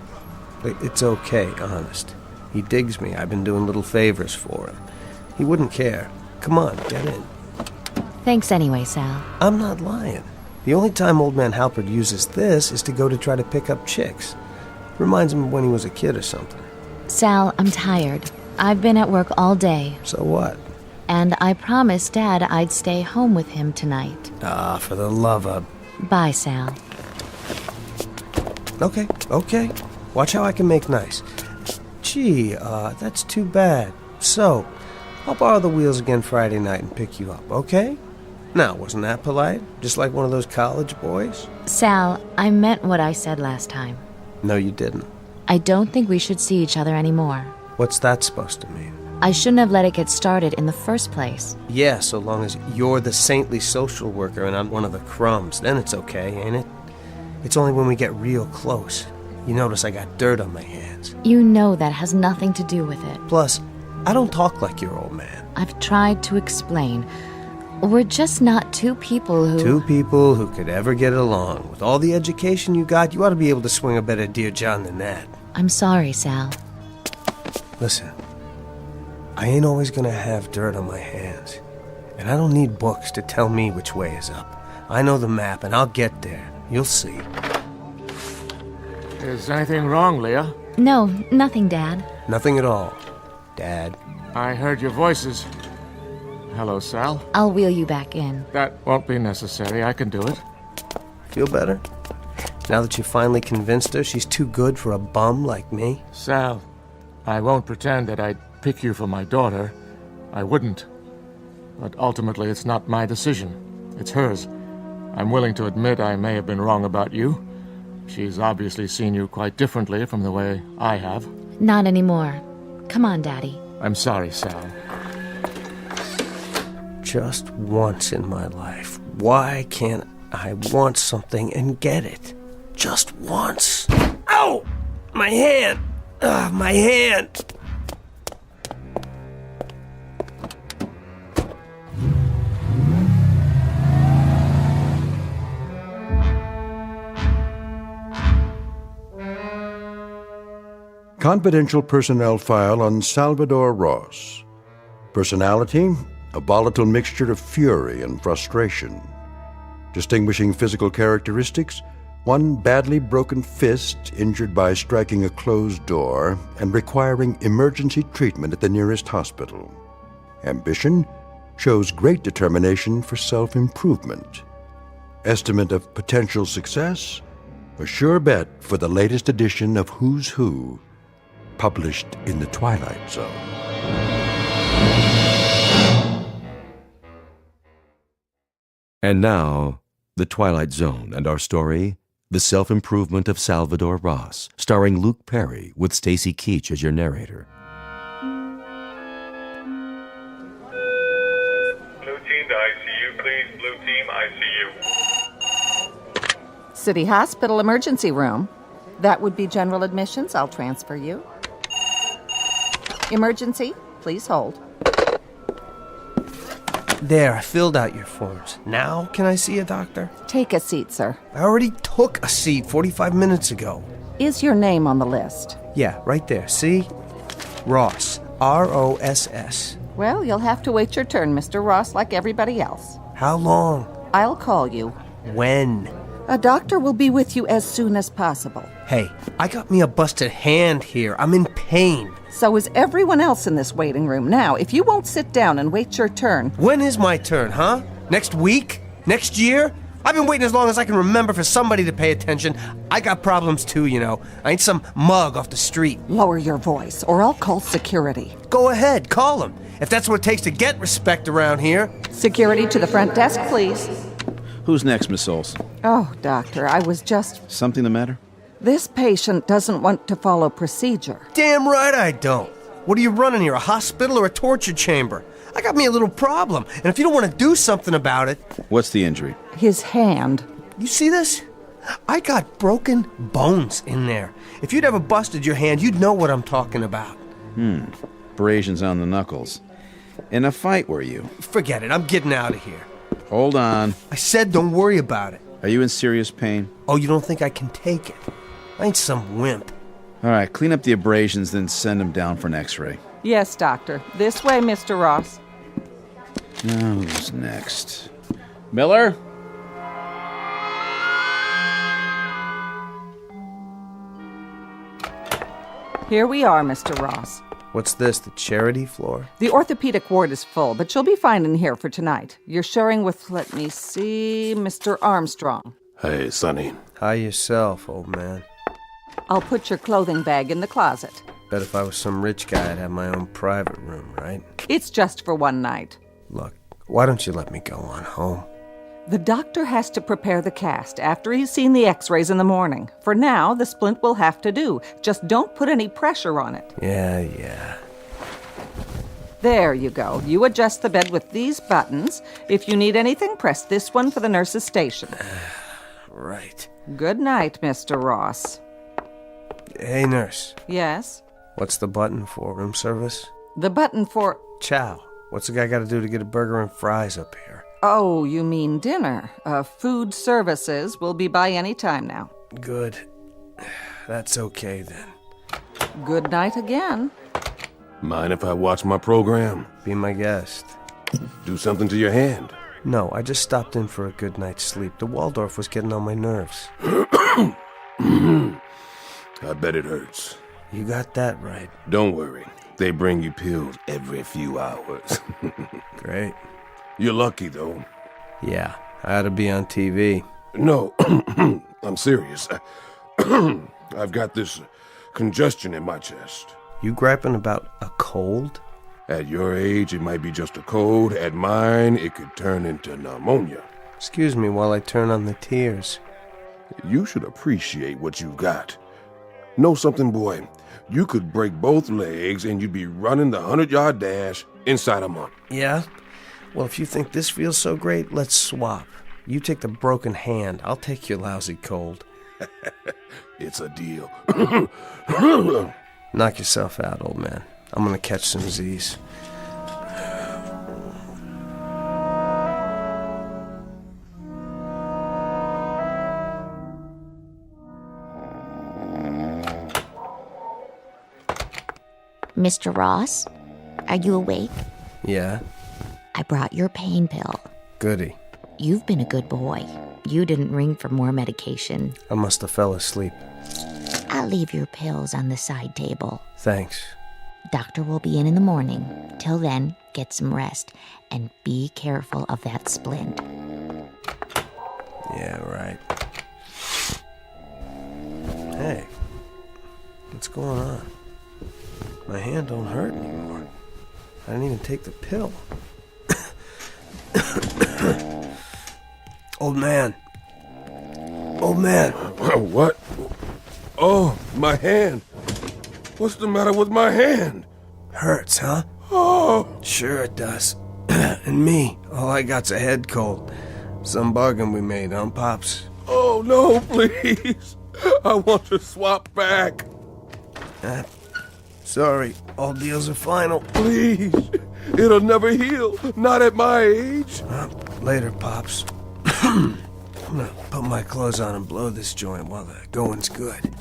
It's okay, honest. He digs me. I've been doing little favors for him. He wouldn't care. Come on, get in. Thanks anyway, Sal. I'm not lying. The only time old man Halpert uses this is to go to try to pick up chicks. Reminds him of when he was a kid or something. Sal, I'm tired. I've been at work all day. So what? And I promised Dad I'd stay home with him tonight. Ah, for the love of... Bye, Sal. Okay. Watch how I can make nice. Gee, that's too bad. So, I'll borrow the wheels again Friday night and pick you up, okay? Now, wasn't that polite? Just like one of those college boys? Sal, I meant what I said last time. No, you didn't. I don't think we should see each other anymore. What's that supposed to mean? I shouldn't have let it get started in the first place. Yeah, so long as you're the saintly social worker and I'm one of the crumbs, then it's okay, ain't it? It's only when we get real close. You notice I got dirt on my hands. You know that has nothing to do with it. Plus, I don't talk like your old man. I've tried to explain. We're just not two people who... Two people who could ever get along. With all the education you got, you ought to be able to swing a better Dear John than that. I'm sorry, Sal. Listen, I ain't always gonna have dirt on my hands. And I don't need books to tell me which way is up. I know the map, and I'll get there. You'll see. Is anything wrong, Leah? No, nothing, Dad. Nothing at all, Dad. I heard your voices. Hello, Sal. I'll wheel you back in. That won't be necessary. I can do it. Feel better? Now that you finally convinced her she's too good for a bum like me? Sal, I won't pretend that I'd pick you for my daughter. I wouldn't. But ultimately, it's not my decision. It's hers. I'm willing to admit I may have been wrong about you. She's obviously seen you quite differently from the way I have. Not anymore. Come on, Daddy. I'm sorry, Sal. Just once in my life, why can't I want something and get it? Just once. Ow! My hand! My hand! Confidential personnel file on Salvador Ross. Personality, a volatile mixture of fury and frustration. Distinguishing physical characteristics, one badly broken fist injured by striking a closed door and requiring emergency treatment at the nearest hospital. Ambition shows great determination for self-improvement. Estimate of potential success, a sure bet for the latest edition of Who's Who, published in the Twilight Zone. And now, The Twilight Zone and our story, The Self-Improvement of Salvador Ross, starring Luke Perry with Stacy Keach as your narrator. Blue team to ICU, please. Blue team, ICU. City Hospital emergency room. That would be general admissions. I'll transfer you. Emergency, please hold. There, I filled out your forms. Now can I see a doctor? Take a seat, sir. I already took a seat 45 minutes ago. Is your name on the list? Yeah, right there. See? Ross. R-O-S-S. Well, you'll have to wait your turn, Mr. Ross, like everybody else. How long? I'll call you. When? A doctor will be with you as soon as possible. Hey, I got me a busted hand here. I'm in pain. So is everyone else in this waiting room. Now, if you won't sit down and wait your turn... When is my turn, huh? Next week? Next year? I've been waiting as long as I can remember for somebody to pay attention. I got problems too, you know. I ain't some mug off the street. Lower your voice, or I'll call security. Go ahead, call them. If that's what it takes to get respect around here. Security to the front desk, please. Who's next, Miss Olson? Oh, doctor, I was just... Something the matter? This patient doesn't want to follow procedure. Damn right I don't. What are you running here, a hospital or a torture chamber? I got me a little problem, and if you don't want to do something about it... What's the injury? His hand. You see this? I got broken bones in there. If you'd ever busted your hand, you'd know what I'm talking about. Abrasions on the knuckles. In a fight, were you? Forget it, I'm getting out of here. Hold on. I said don't worry about it. Are you in serious pain? Oh, you don't think I can take it? I ain't some wimp. All right, clean up the abrasions, then send him down for an x-ray. Yes, doctor. This way, Mr. Ross. Now, who's next? Miller? Here we are, Mr. Ross. What's this, the charity floor? The orthopedic ward is full, but you'll be fine in here for tonight. You're sharing with, let me see, Mr. Armstrong. Hey, Sonny. Hi yourself, old man. I'll put your clothing bag in the closet. Bet if I was some rich guy, I'd have my own private room, right? It's just for one night. Look, why don't you let me go on home? The doctor has to prepare the cast after he's seen the x-rays in the morning. For now, the splint will have to do. Just don't put any pressure on it. Yeah. There you go. You adjust the bed with these buttons. If you need anything, press this one for the nurse's station. Right. Good night, Mr. Ross. Hey, nurse. Yes? What's the button for? Room service? The button for... Chow. What's the guy got to do to get a burger and fries up here? Oh, you mean dinner. Food services will be by any time now. Good. That's okay, then. Good night again. Mind if I watch my program? Be my guest. Do something to your hand? No, I just stopped in for a good night's sleep. The Waldorf was getting on my nerves. I bet it hurts. You got that right. Don't worry. They bring you pills every few hours. Great. You're lucky, though. Yeah, I ought to be on TV. No, I'm serious. I've got this congestion in my chest. You griping about a cold? At your age, it might be just a cold. At mine, it could turn into pneumonia. Excuse me while I turn on the tears. You should appreciate what you've got. Know something, boy? You could break both legs and you'd be running the 100-yard dash inside a month. Yeah? Well, if you think this feels so great, let's swap. You take the broken hand. I'll take your lousy cold. It's a deal. Knock yourself out, old man. I'm gonna catch some Z's. Mr. Ross, are you awake? Yeah? I brought your pain pill. Goody. You've been a good boy. You didn't ring for more medication. I must have fell asleep. I'll leave your pills on the side table. Thanks. Doctor will be in the morning. Till then, get some rest. And be careful of that splint. Yeah, right. Hey, what's going on? My hand don't hurt anymore. I didn't even take the pill. Old man. Old man. What? Oh, my hand. What's the matter with my hand? Hurts, huh? Oh. Sure it does. And me, all I got's a head cold. Some bargain we made, huh, Pops? Oh, no, please. I want to swap back. Sorry, all deals are final. Please. It'll never heal. Not at my age. Later, Pops. I'm gonna put my clothes on and blow this joint while the going's good.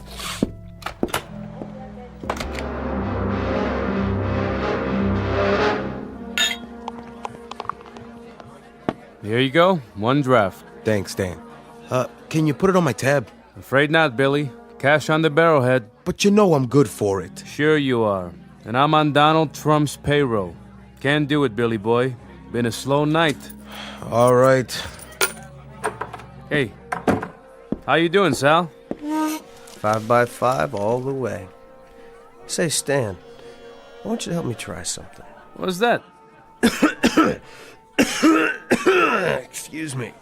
Here you go. One draft. Thanks, Dan. Can you put it on my tab? Afraid not, Billy. Cash on the barrelhead. But you know I'm good for it. Sure you are. And I'm on Donald Trump's payroll. Can't do it, Billy boy. Been a slow night. All right. Hey, how you doing, Sal? 5 by 5 all the way. Say, Stan, I want you to help me try something. What's that? Excuse me.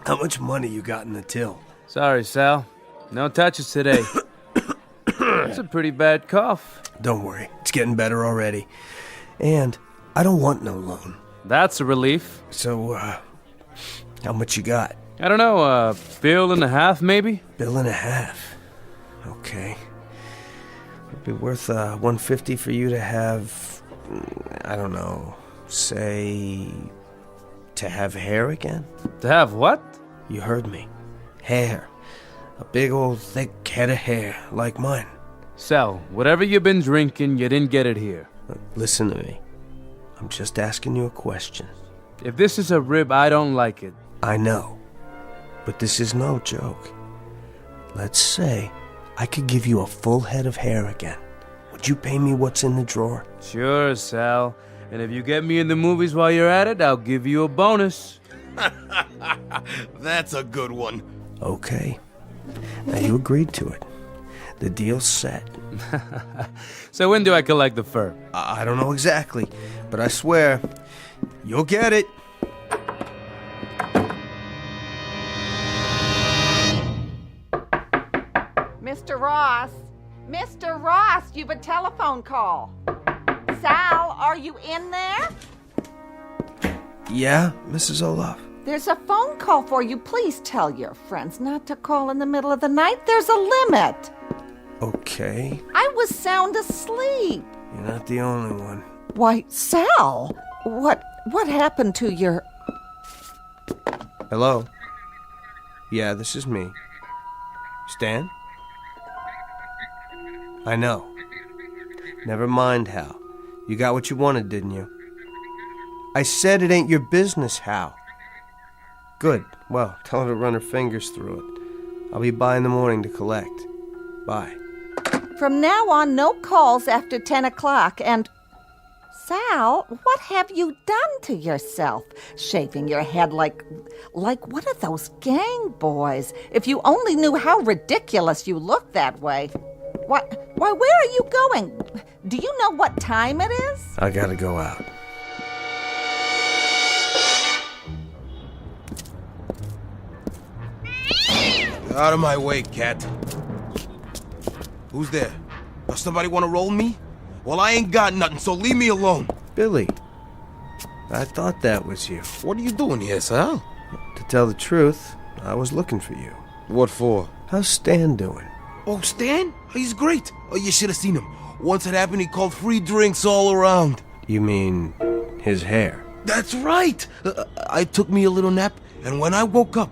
How much money you got in the till? Sorry, Sal. No touches today. That's a pretty bad cough. Don't worry. It's getting better already. And I don't want no loan. That's a relief. So, how much you got? I don't know, $1.50 maybe? $1.50. Okay. It'd be worth $150 for you to have, I don't know, say, to have hair again? To have what? You heard me. Hair. A big old thick head of hair, like mine. Sal, whatever you've been drinking, you didn't get it here. Listen to me. I'm just asking you a question. If this is a rib, I don't like it. I know. But this is no joke. Let's say I could give you a full head of hair again. Would you pay me what's in the drawer? Sure, Sal. And if you get me in the movies while you're at it, I'll give you a bonus. That's a good one. Okay. Now you agreed to it. The deal's set. So when do I collect the fur? I don't know exactly, but I swear, you'll get it. Mr. Ross! Mr. Ross, you've a telephone call. Sal, are you in there? Yeah, Mrs. Olaf? There's a phone call for you. Please tell your friends not to call in the middle of the night. There's a limit. Okay. I was sound asleep. You're not the only one. Why, Sal, what happened to your... Hello? Yeah, this is me. Stan? I know. Never mind, Hal. You got what you wanted, didn't you? I said it ain't your business, Hal. Good. Well, tell her to run her fingers through it. I'll be by in the morning to collect. Bye. From now on, no calls after 10 o'clock, and... Sal, what have you done to yourself? Shaving your head like one of those gang boys. If you only knew how ridiculous you look that way. Why, where are you going? Do you know what time it is? I gotta go out. Out of my way, cat. Who's there? Does somebody want to roll me? Well, I ain't got nothing, so leave me alone. Billy, I thought that was you. What are you doing here, Sal? To tell the truth, I was looking for you. What for? How's Stan doing? Oh, Stan? He's great. Oh, you should have seen him. Once it happened, he called free drinks all around. You mean his hair? That's right. I took me a little nap, and when I woke up,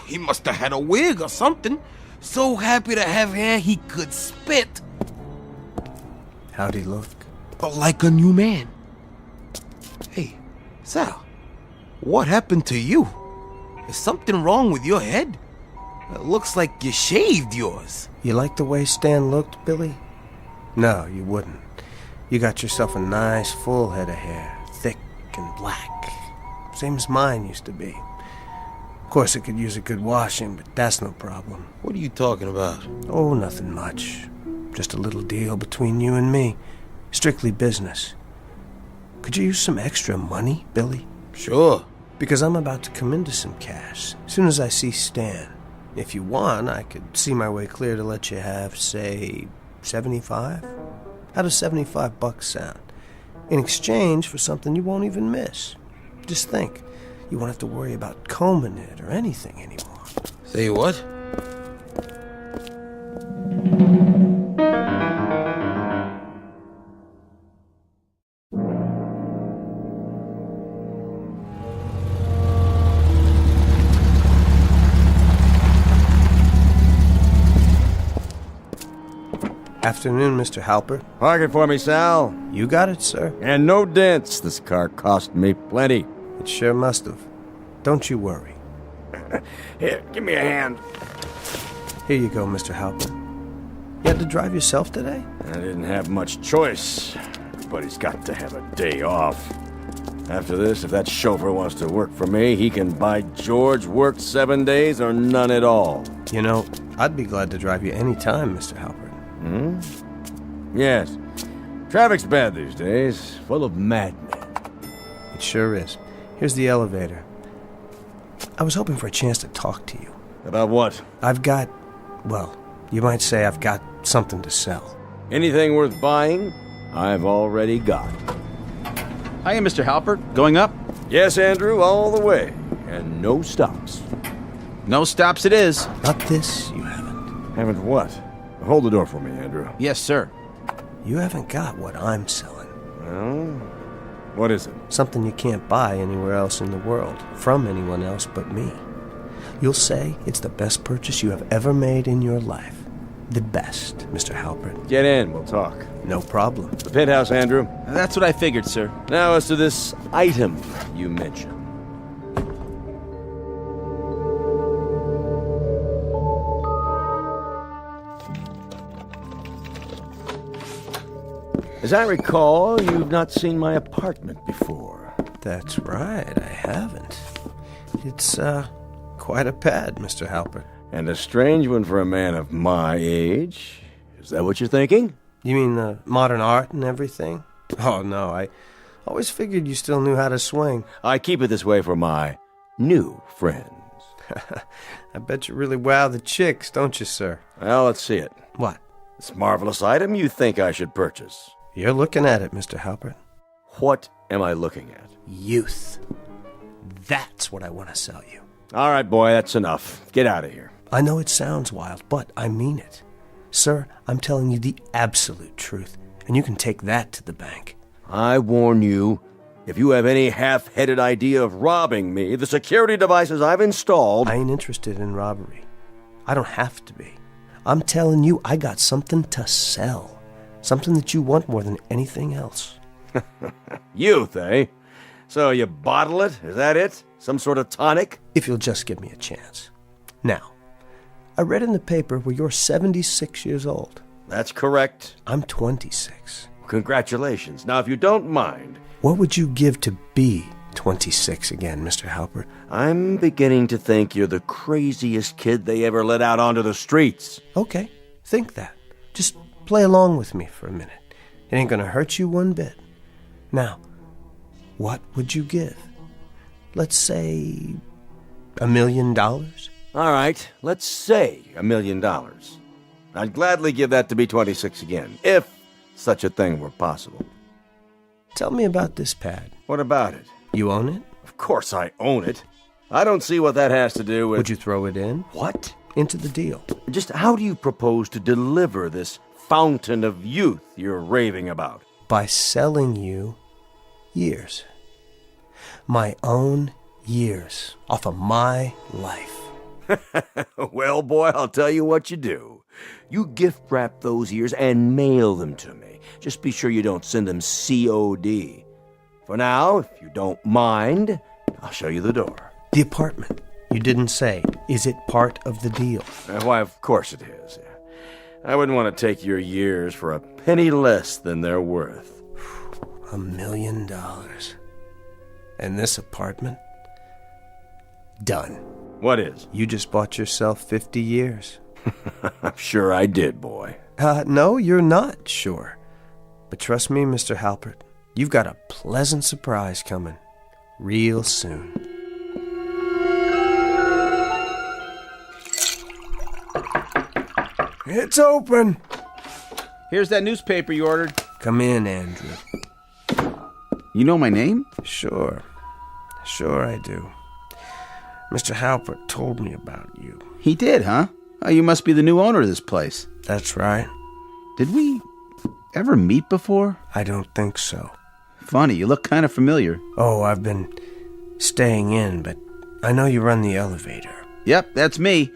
he must have had a wig or something. So happy to have hair he could spit. How'd he look? Like a new man. Hey, Sal, what happened to you? Is something wrong with your head? It looks like you shaved yours. You like the way Stan looked, Billy? No, you wouldn't. You got yourself a nice full head of hair, thick and black. Same as mine used to be. Of course, it could use a good washing, but that's no problem. What are you talking about? Oh, nothing much. Just a little deal between you and me. Strictly business. Could you use some extra money, Billy? Sure. Because I'm about to come into some cash as soon as I see Stan. If you want, I could see my way clear to let you have, say, 75? How does $75 sound? In exchange for something you won't even miss. Just think. You won't have to worry about combing it or anything anymore. Say what? Afternoon, Mr. Halpert. Park it for me, Sal. You got it, sir. And no dents. This car cost me plenty. It sure must have. Don't you worry. Here, give me a hand. Here you go, Mr. Halpert. You had to drive yourself today? I didn't have much choice. Everybody's got to have a day off. After this, if that chauffeur wants to work for me, he can by George work 7 days or none at all. You know, I'd be glad to drive you any time, Mr. Halpert. Yes. Traffic's bad these days, full of madmen. It sure is. Here's the elevator. I was hoping for a chance to talk to you. About what? I've got, well, you might say I've got something to sell. Anything worth buying, I've already got. Hiya, Mr. Halpert. Going up? Yes, Andrew, all the way. And no stops. No stops it is. Not this, you haven't. Haven't what? Hold the door for me, Andrew. Yes, sir. You haven't got what I'm selling. Well, what is it? Something you can't buy anywhere else in the world, from anyone else but me. You'll say it's the best purchase you have ever made in your life. The best, Mr. Halpert. Get in, we'll talk. No problem. The penthouse, Andrew. That's what I figured, sir. Now as to this item you mentioned. As I recall, you've not seen my apartment before. That's right, I haven't. It's, quite a pad, Mr. Halpert. And a strange one for a man of my age. Is that what you're thinking? You mean the modern art and everything? Oh, no, I always figured you still knew how to swing. I keep it this way for my new friends. I bet you really wow the chicks, don't you, sir? Well, let's see it. What? This marvelous item you think I should purchase. You're looking at it, Mr. Halpert. What am I looking at? Youth. That's what I want to sell you. All right, boy, that's enough. Get out of here. I know it sounds wild, but I mean it. Sir, I'm telling you the absolute truth, and you can take that to the bank. I warn you, if you have any half-headed idea of robbing me, the security devices I've installed... I ain't interested in robbery. I don't have to be. I'm telling you, I got something to sell. Something that you want more than anything else. Youth, eh? So you bottle it? Is that it? Some sort of tonic? If you'll just give me a chance. Now, I read in the paper where you're 76 years old. That's correct. I'm 26. Congratulations. Now, if you don't mind... What would you give to be 26 again, Mr. Halpert? I'm beginning to think you're the craziest kid they ever let out onto the streets. Okay, think that. Just play along with me for a minute. It ain't gonna hurt you one bit. Now, what would you give? Let's say $1 million? All right, let's say $1 million. I'd gladly give that to be 26 again, if such a thing were possible. Tell me about this pad. What about it? You own it? Of course I own it. I don't see what that has to do with... Would you throw it in? What? Into the deal. Just how do you propose to deliver this fountain of youth you're raving about? By selling you years. My own years. Off of my life. Well, boy, I'll tell you what you do. You gift wrap those years and mail them to me. Just be sure you don't send them COD. For now, if you don't mind, I'll show you the door. The apartment. You didn't say. Is it part of the deal? Why, of course it is. I wouldn't want to take your years for a penny less than they're worth. $1 million. And this apartment? Done. What is? You just bought yourself 50 years. I'm sure I did, boy. No, you're not sure. But trust me, Mr. Halpert, you've got a pleasant surprise coming real soon. It's open. Here's that newspaper you ordered. Come in, Andrew. You know my name? Sure I do. Mr. Halpert told me about you. He did, huh? Oh, you must be the new owner of this place. That's right. Did we ever meet before? I don't think so. Funny, you look kind of familiar. Oh, I've been staying in, but I know you run the elevator. Yep, that's me.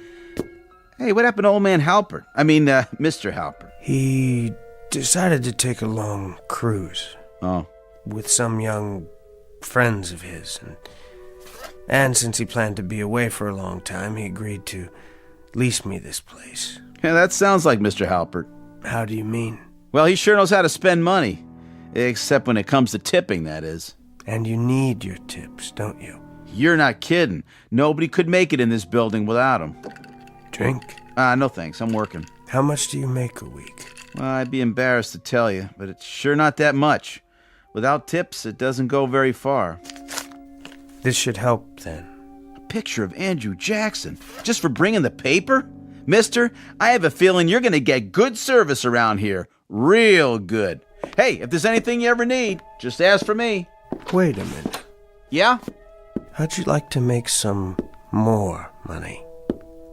Hey, what happened to old man Halpert? I mean, Mr. Halpert. He decided to take a long cruise. Oh. With some young friends of his. And since he planned to be away for a long time, he agreed to lease me this place. Yeah, that sounds like Mr. Halpert. How do you mean? Well, he sure knows how to spend money. Except when it comes to tipping, that is. And you need your tips, don't you? You're not kidding. Nobody could make it in this building without them. Drink? No thanks. I'm working. How much do you make a week? Well, I'd be embarrassed to tell you, but it's sure not that much. Without tips, it doesn't go very far. This should help, then. A picture of Andrew Jackson, just for bringing the paper? Mister, I have a feeling you're going to get good service around here. Real good. Hey, if there's anything you ever need, just ask for me. Wait a minute. Yeah? How'd you like to make some more money?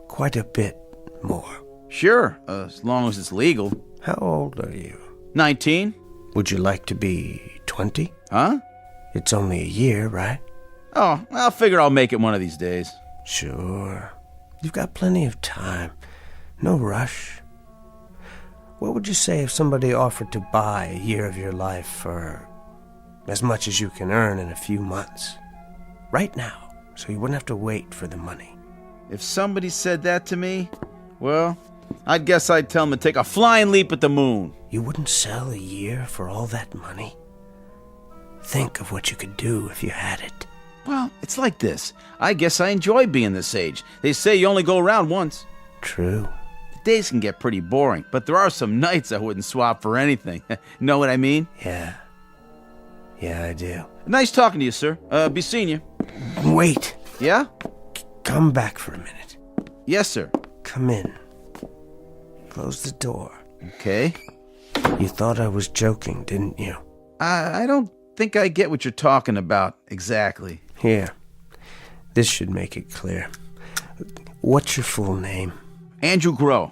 Quite a bit more. Sure, as long as it's legal. How old are you? 19. Would you like to be 20? Huh? It's only a year, right? Oh, I'll figure I'll make it one of these days. Sure. You've got plenty of time. No rush. What would you say if somebody offered to buy a year of your life for as much as you can earn in a few months? Right now, so you wouldn't have to wait for the money. If somebody said that to me, well, I'd guess I'd tell them to take a flying leap at the moon. You wouldn't sell a year for all that money? Think of what you could do if you had it. Well, it's like this. I guess I enjoy being this age. They say you only go around once. True. The days can get pretty boring, but there are some nights I wouldn't swap for anything. Know what I mean? Yeah, I do. Nice talking to you, sir. Be seeing you. Wait. Yeah? Come back for a minute. Yes, sir. Come in. Close the door. Okay. You thought I was joking, didn't you? I don't think I get what you're talking about exactly. Here. This should make it clear. What's your full name? Andrew Grow.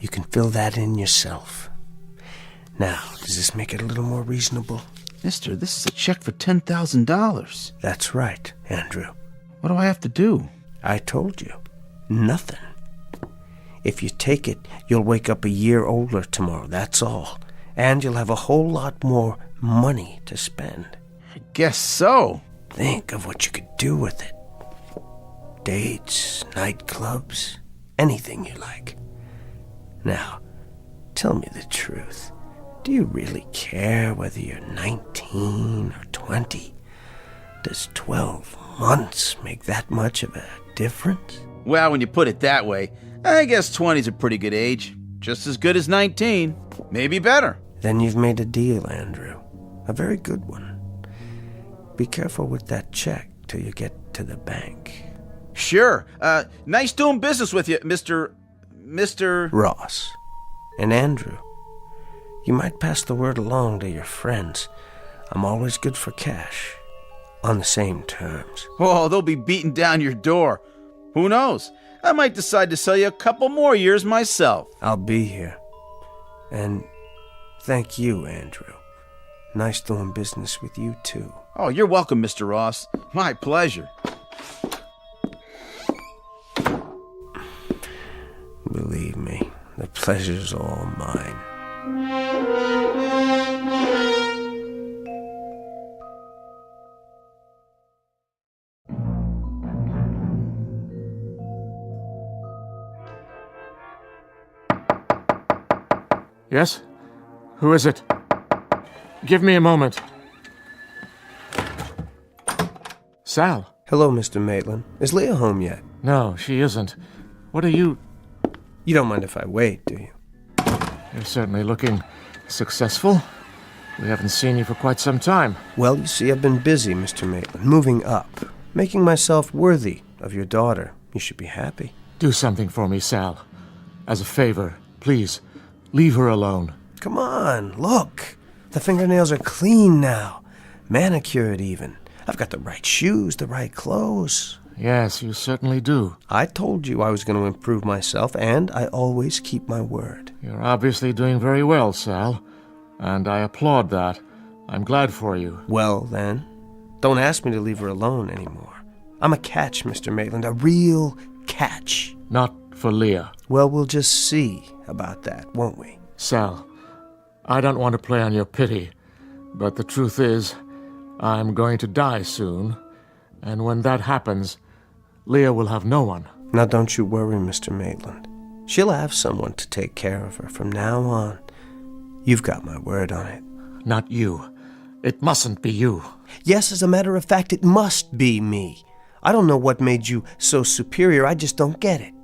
You can fill that in yourself. Now, does this make it a little more reasonable? Mister, this is a check for $10,000. That's right, Andrew. What do I have to do? I told you. Nothing. If you take it, you'll wake up a year older tomorrow, that's all. And you'll have a whole lot more money to spend. I guess so. Think of what you could do with it. Dates, nightclubs, anything you like. Now, tell me the truth. Do you really care whether you're 19 or 20? Does 12 months make that much of a difference? Well, when you put it that way, I guess 20's a pretty good age. Just as good as 19. Maybe better. Then you've made a deal, Andrew. A very good one. Be careful with that check till you get to the bank. Sure. Nice doing business with you, Mr. Ross. And Andrew, you might pass the word along to your friends. I'm always good for cash. On the same terms. Oh, they'll be beating down your door. Who knows? I might decide to sell you a couple more years myself. I'll be here. And thank you, Andrew. Nice doing business with you, too. Oh, you're welcome, Mr. Ross. My pleasure. Believe me, the pleasure's all mine. Yes? Who is it? Give me a moment. Sal. Hello, Mr. Maitland. Is Leah home yet? No, she isn't. What are you... You don't mind if I wait, do you? You're certainly looking successful. We haven't seen you for quite some time. Well, you see, I've been busy, Mr. Maitland, moving up, making myself worthy of your daughter. You should be happy. Do something for me, Sal. As a favor, please, leave her alone. Come on, look. The fingernails are clean now. Manicured, even. I've got the right shoes, the right clothes. Yes, you certainly do. I told you I was going to improve myself, and I always keep my word. You're obviously doing very well, Sal, and I applaud that. I'm glad for you. Well, then, don't ask me to leave her alone anymore. I'm a catch, Mr. Maitland, a real catch. Not for Leah. Well, we'll just see about that, won't we? Sal, I don't want to play on your pity, but the truth is, I'm going to die soon, and when that happens, Leah will have no one. Now, don't you worry, Mr. Maitland. She'll have someone to take care of her from now on. You've got my word on it. Not you. It mustn't be you. Yes, as a matter of fact, it must be me. I don't know what made you so superior. I just don't get it.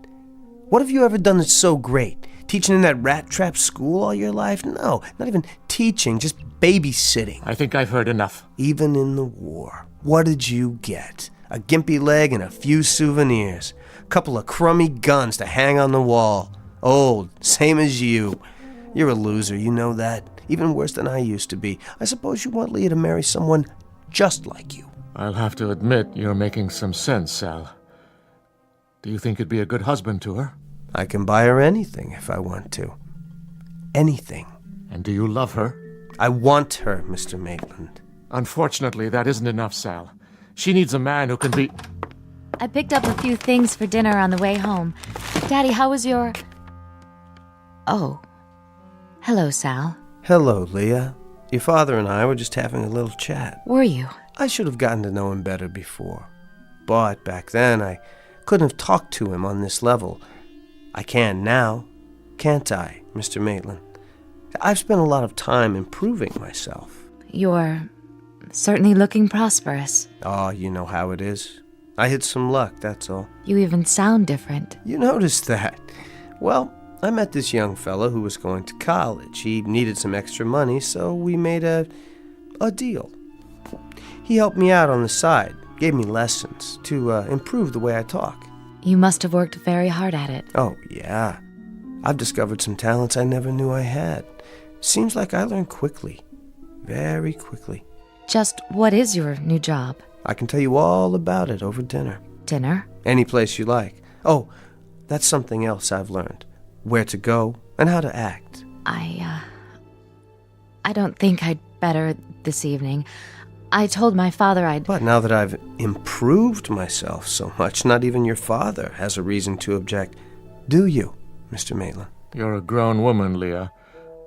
What have you ever done that's so great? Teaching in that rat trap school all your life? No, not even teaching, just babysitting. I think I've heard enough. Even in the war, what did you get? A gimpy leg and a few souvenirs. A couple of crummy guns to hang on the wall. Old, same as you. You're a loser, you know that. Even worse than I used to be. I suppose you want Leah to marry someone just like you. I'll have to admit you're making some sense, Sal. Do you think you'd be a good husband to her? I can buy her anything if I want to. Anything. And do you love her? I want her, Mr. Maitland. Unfortunately, that isn't enough, Sal. She needs a man who can be... I picked up a few things for dinner on the way home. Daddy, how was your... Oh. Hello, Sal. Hello, Leah. Your father and I were just having a little chat. Were you? I should have gotten to know him better before. But back then, I couldn't have talked to him on this level. I can now, can't I, Mr. Maitland? I've spent a lot of time improving myself. You're certainly looking prosperous. Oh, you know how it is. I hit some luck, that's all. You even sound different. You noticed that. Well, I met this young fellow who was going to college. He needed some extra money, so we made a deal. He helped me out on the side, gave me lessons to improve the way I talk. You must have worked very hard at it. Oh, yeah. I've discovered some talents I never knew I had. Seems like I learn quickly. Very quickly. Just what is your new job? I can tell you all about it over dinner. Dinner? Any place you like. Oh, that's something else I've learned. Where to go and how to act. I don't think I'd better this evening. I told my father I'd... But now that I've improved myself so much, not even your father has a reason to object. Do you, Mr. Maitland? You're a grown woman, Leah.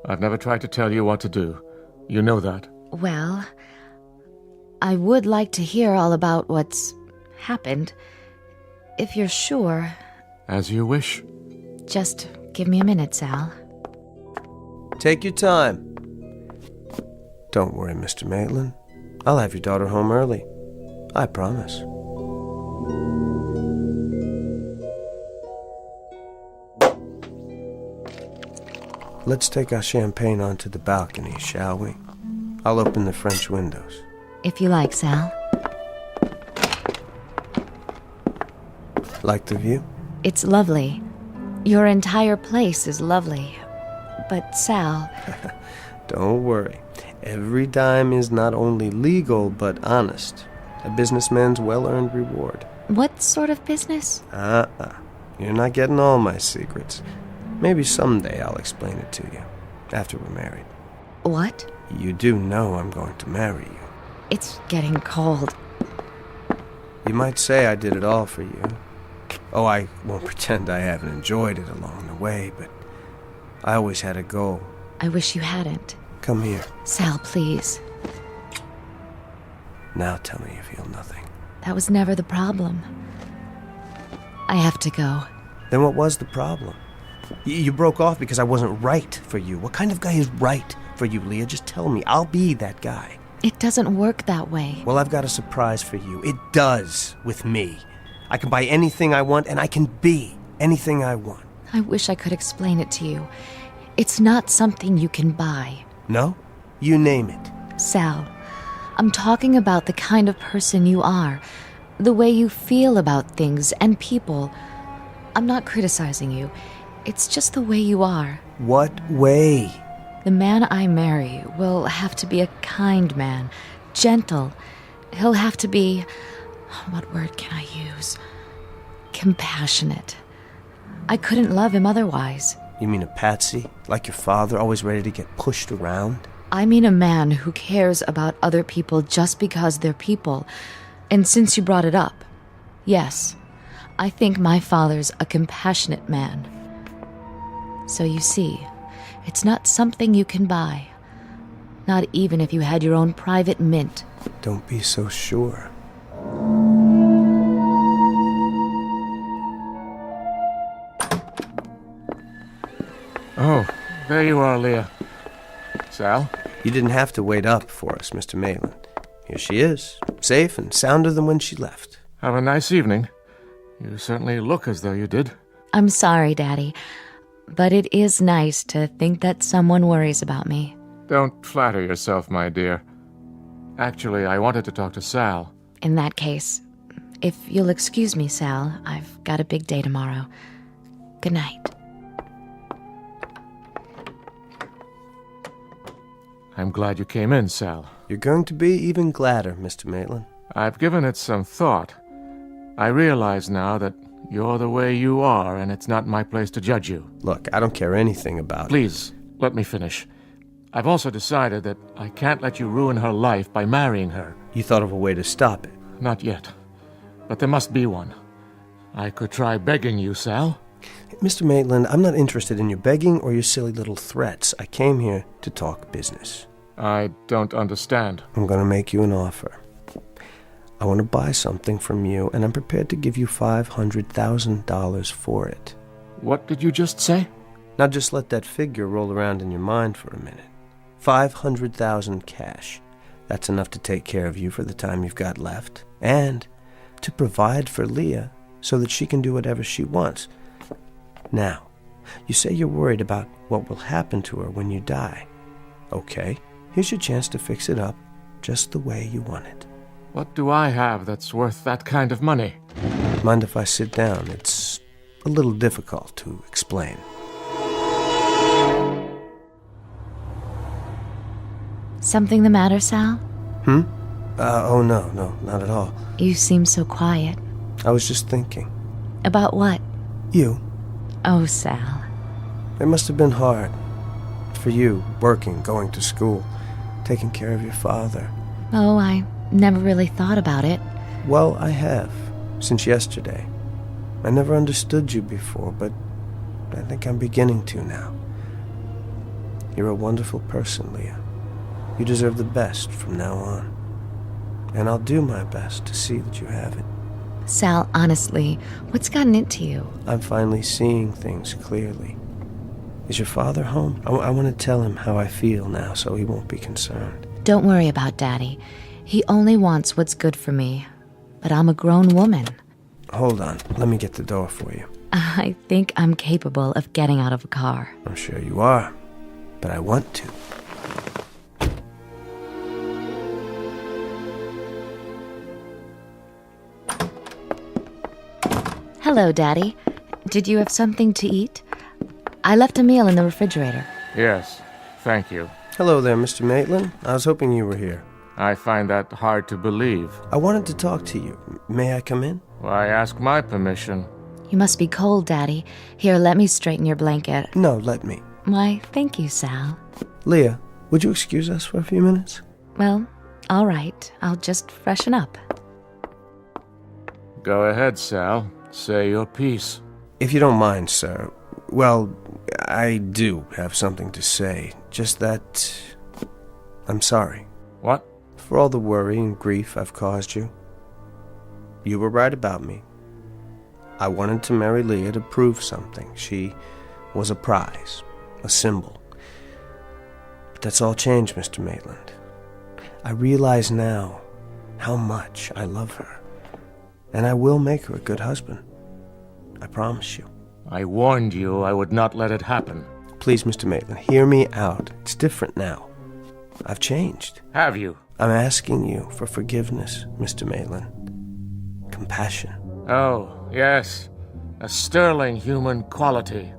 I've never tried to tell you what to do. You know that. Well, I would like to hear all about what's happened. If you're sure. As you wish. Just give me a minute, Sal. Take your time. Don't worry, Mr. Maitland. I'll have your daughter home early. I promise. Let's take our champagne onto the balcony, shall we? I'll open the French windows. If you like, Sal. Like the view? It's lovely. Your entire place is lovely. But, Sal... Don't worry. Every dime is not only legal, but honest. A businessman's well-earned reward. What sort of business? You're not getting all my secrets. Maybe someday I'll explain it to you, after we're married. What? You do know I'm going to marry you. It's getting cold. You might say I did it all for you. Oh, I won't pretend I haven't enjoyed it along the way, but I always had a goal. I wish you hadn't. Come here. Sal, please. Now tell me you feel nothing. That was never the problem. I have to go. Then what was the problem? You broke off because I wasn't right for you. What kind of guy is right for you, Leah? Just tell me. I'll be that guy. It doesn't work that way. Well, I've got a surprise for you. It does with me. I can buy anything I want, and I can be anything I want. I wish I could explain it to you. It's not something you can buy. No? You name it. Sal, I'm talking about the kind of person you are. The way you feel about things and people. I'm not criticizing you. It's just the way you are. What way? The man I marry will have to be a kind man, gentle. He'll have to be... what word can I use? Compassionate. I couldn't love him otherwise. You mean a patsy? Like your father, always ready to get pushed around? I mean a man who cares about other people just because they're people. And since you brought it up, yes, I think my father's a compassionate man. So you see, it's not something you can buy. Not even if you had your own private mint. Don't be so sure. Oh, there you are, Leah. Sal? You didn't have to wait up for us, Mr. Maitland. Here she is, safe and sounder than when she left. Have a nice evening. You certainly look as though you did. I'm sorry, Daddy, but it is nice to think that someone worries about me. Don't flatter yourself, my dear. Actually, I wanted to talk to Sal. In that case, if you'll excuse me, Sal, I've got a big day tomorrow. Good night. I'm glad you came in, Sal. You're going to be even gladder, Mr. Maitland. I've given it some thought. I realize now that you're the way you are, and it's not my place to judge you. Look, I don't care anything about it. Please, let me finish. I've also decided that I can't let you ruin her life by marrying her. You thought of a way to stop it? Not yet. But there must be one. I could try begging you, Sal. Mr. Maitland, I'm not interested in your begging or your silly little threats. I came here to talk business. I don't understand. I'm going to make you an offer. I want to buy something from you, and I'm prepared to give you $500,000 for it. What did you just say? Now just let that figure roll around in your mind for a minute. $500,000 cash. That's enough to take care of you for the time you've got left, and to provide for Leah so that she can do whatever she wants. Now, you say you're worried about what will happen to her when you die. Okay, here's your chance to fix it up just the way you want it. What do I have that's worth that kind of money? Mind if I sit down? It's a little difficult to explain. Something the matter, Sal? Oh, no, not at all. You seem so quiet. I was just thinking. About what? You. Oh, Sal. It must have been hard. For you, working, going to school, taking care of your father. Oh, I never really thought about it. Well, I have, since yesterday. I never understood you before, but I think I'm beginning to now. You're a wonderful person, Leah. You deserve the best from now on. And I'll do my best to see that you have it. Sal, honestly, what's gotten into you? I'm finally seeing things clearly. Is your father home? I want to tell him how I feel now so he won't be concerned. Don't worry about Daddy. He only wants what's good for me. But I'm a grown woman. Hold on. Let me get the door for you. I think I'm capable of getting out of a car. I'm sure you are. But I want to. Hello, Daddy. Did you have something to eat? I left a meal in the refrigerator. Yes, thank you. Hello there, Mr. Maitland. I was hoping you were here. I find that hard to believe. I wanted to talk to you. May I come in? Why ask my permission? You must be cold, Daddy. Here, let me straighten your blanket. No, let me. Why, thank you, Sal. Leah, would you excuse us for a few minutes? Well, all right. I'll just freshen up. Go ahead, Sal. Say your piece. If you don't mind, sir. Well, I do have something to say. Just that I'm sorry. What? For all the worry and grief I've caused you. You were right about me. I wanted to marry Leah to prove something. She was a prize, a symbol. But that's all changed, Mr. Maitland. I realize now how much I love her. And I will make her a good husband. I promise you. I warned you I would not let it happen. Please, Mr. Maitland, hear me out. It's different now. I've changed. Have you? I'm asking you for forgiveness, Mr. Maitland. Compassion. Oh, yes. A sterling human quality.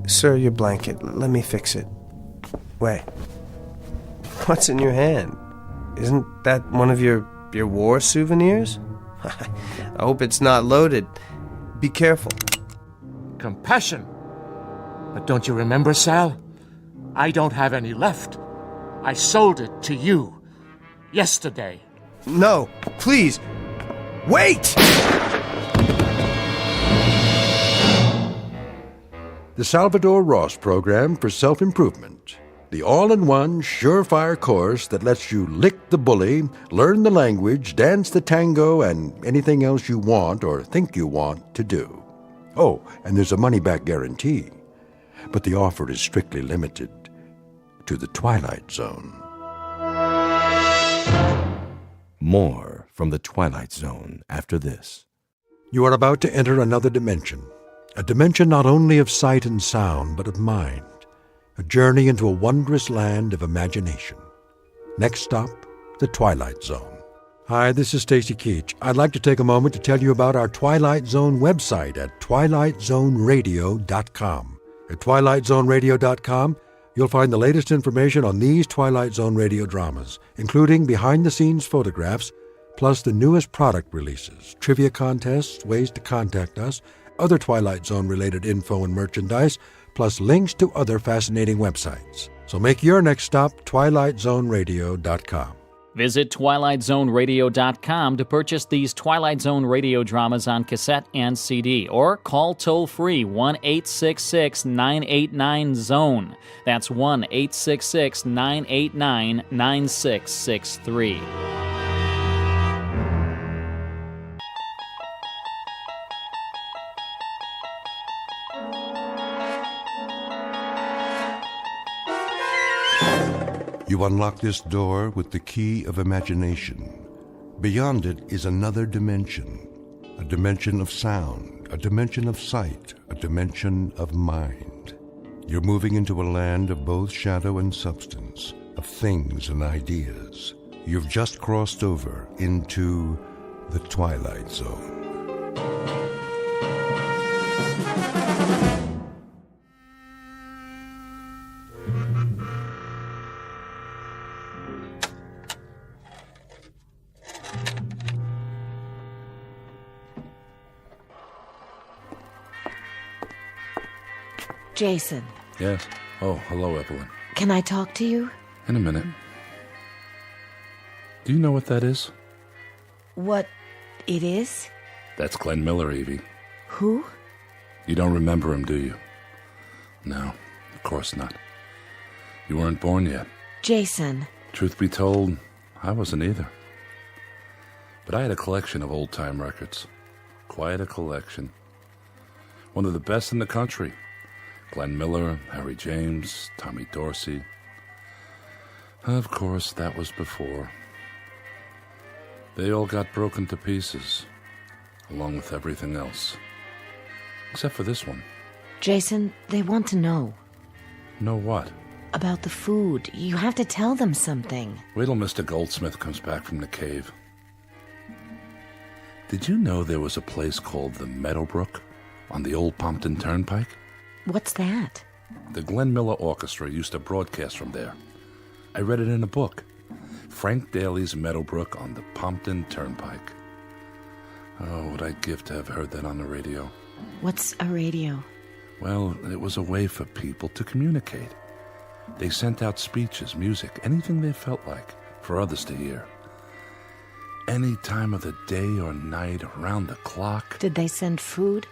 Sir, your blanket. Let me fix it. Wait. What's in your hand? Isn't that one of your war souvenirs? I hope it's not loaded. Be careful. Compassion. But don't you remember, Sal? I don't have any left. I sold it to you yesterday. No, please. Wait! The Salvador Ross Program for Self-Improvement. The all-in-one, surefire course that lets you lick the bully, learn the language, dance the tango, and anything else you want or think you want to do. Oh, and there's a money-back guarantee. But the offer is strictly limited to the Twilight Zone. More from the Twilight Zone after this. You are about to enter another dimension. A dimension not only of sight and sound, but of mind. A journey into a wondrous land of imagination. Next stop, the Twilight Zone. Hi, this is Stacy Keach. I'd like to take a moment to tell you about our Twilight Zone website at twilightzoneradio.com. At twilightzoneradio.com, you'll find the latest information on these Twilight Zone radio dramas, including behind-the-scenes photographs, plus the newest product releases, trivia contests, ways to contact us, other Twilight Zone-related info and merchandise, plus links to other fascinating websites. So make your next stop twilightzoneradio.com. Visit twilightzoneradio.com to purchase these Twilight Zone radio dramas on cassette and CD, or call toll-free 1-866-989-ZONE. That's 1-866-989-9663. You unlock this door with the key of imagination. Beyond it is another dimension, a dimension of sound, a dimension of sight, a dimension of mind. You're moving into a land of both shadow and substance, of things and ideas. You've just crossed over into the Twilight Zone. Jason, Yes. Oh, hello, Evelyn. can I talk to you? In a minute. Do you know what that is? What it is? That's Glenn Miller, Evie. Who? You don't remember him, do you? No, of course not. You weren't born yet. Jason. Truth be told, I wasn't either. But I had a collection of old-time records. Quite a collection. One of the best in the country. Glenn Miller, Harry James, Tommy Dorsey. Of course, that was before. They all got broken to pieces, along with everything else. Except for this one. Jason, they want to know. Know what? About the food. You have to tell them something. Wait till Mr. Goldsmith comes back from the cave. Did you know there was a place called the Meadowbrook on the old Pompton Turnpike? What's that? The Glenn Miller Orchestra used to broadcast from there. I read it in a book. Frank Daly's Meadowbrook on the Pompton Turnpike. Oh, what I'd give to have heard that on the radio. What's a radio? Well, it was a way for people to communicate. They sent out speeches, music, anything they felt like, for others to hear. Any time of the day or night, around the clock. Did they send food?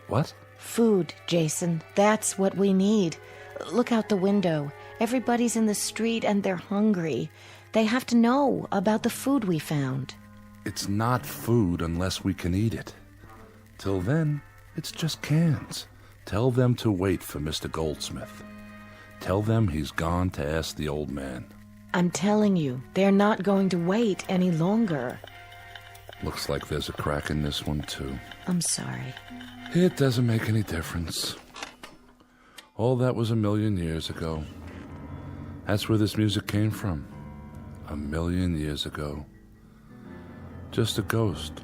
What? Food, Jason. That's what we need. Look out the window. Everybody's in the street and they're hungry. They have to know about the food we found. It's not food unless we can eat it. Till then, it's just cans. Tell them to wait for Mr. Goldsmith. Tell them he's gone to ask the old man. I'm telling you, they're not going to wait any longer. Looks like there's a crack in this one, too. I'm sorry. It doesn't make any difference. All that was 1,000,000 years ago. That's where this music came from. 1,000,000 years ago. Just a ghost,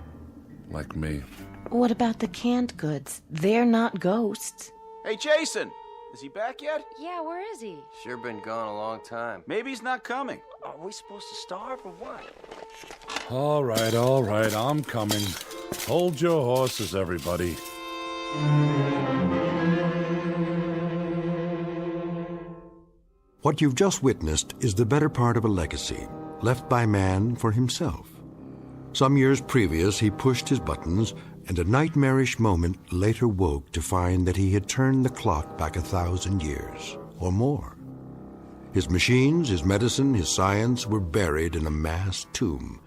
like me. What about the canned goods? They're not ghosts. Hey, Jason! Is he back yet? Yeah, where is he? Sure been gone a long time. Maybe he's not coming. Are we supposed to starve or what? All right, I'm coming. Hold your horses, everybody. What you've just witnessed is the better part of a legacy, left by man for himself. Some years previous, he pushed his buttons, and a nightmarish moment later woke to find that he had turned the clock back 1,000 years, or more. His machines, his medicine, his science were buried in a mass tomb,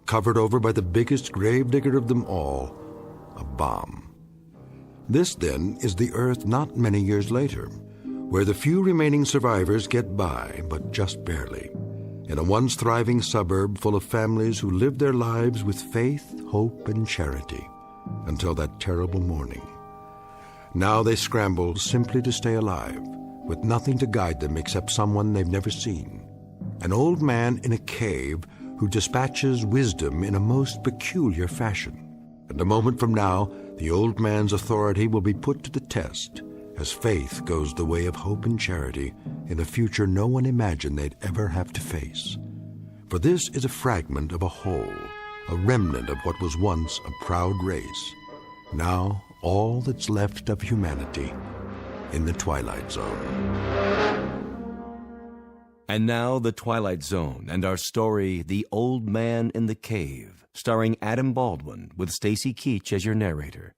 covered over by the biggest gravedigger of them all, a bomb. This, then, is the Earth not many years later, where the few remaining survivors get by, but just barely, in a once thriving suburb full of families who lived their lives with faith, hope, and charity, until that terrible morning. Now they scramble simply to stay alive, with nothing to guide them except someone they've never seen, an old man in a cave who dispatches wisdom in a most peculiar fashion. And a moment from now, the old man's authority will be put to the test, as faith goes the way of hope and charity in a future no one imagined they'd ever have to face. For this is a fragment of a whole, a remnant of what was once a proud race, now all that's left of humanity in the Twilight Zone. And now, The Twilight Zone and our story, The Old Man in the Cave, starring Adam Baldwin with Stacy Keach as your narrator.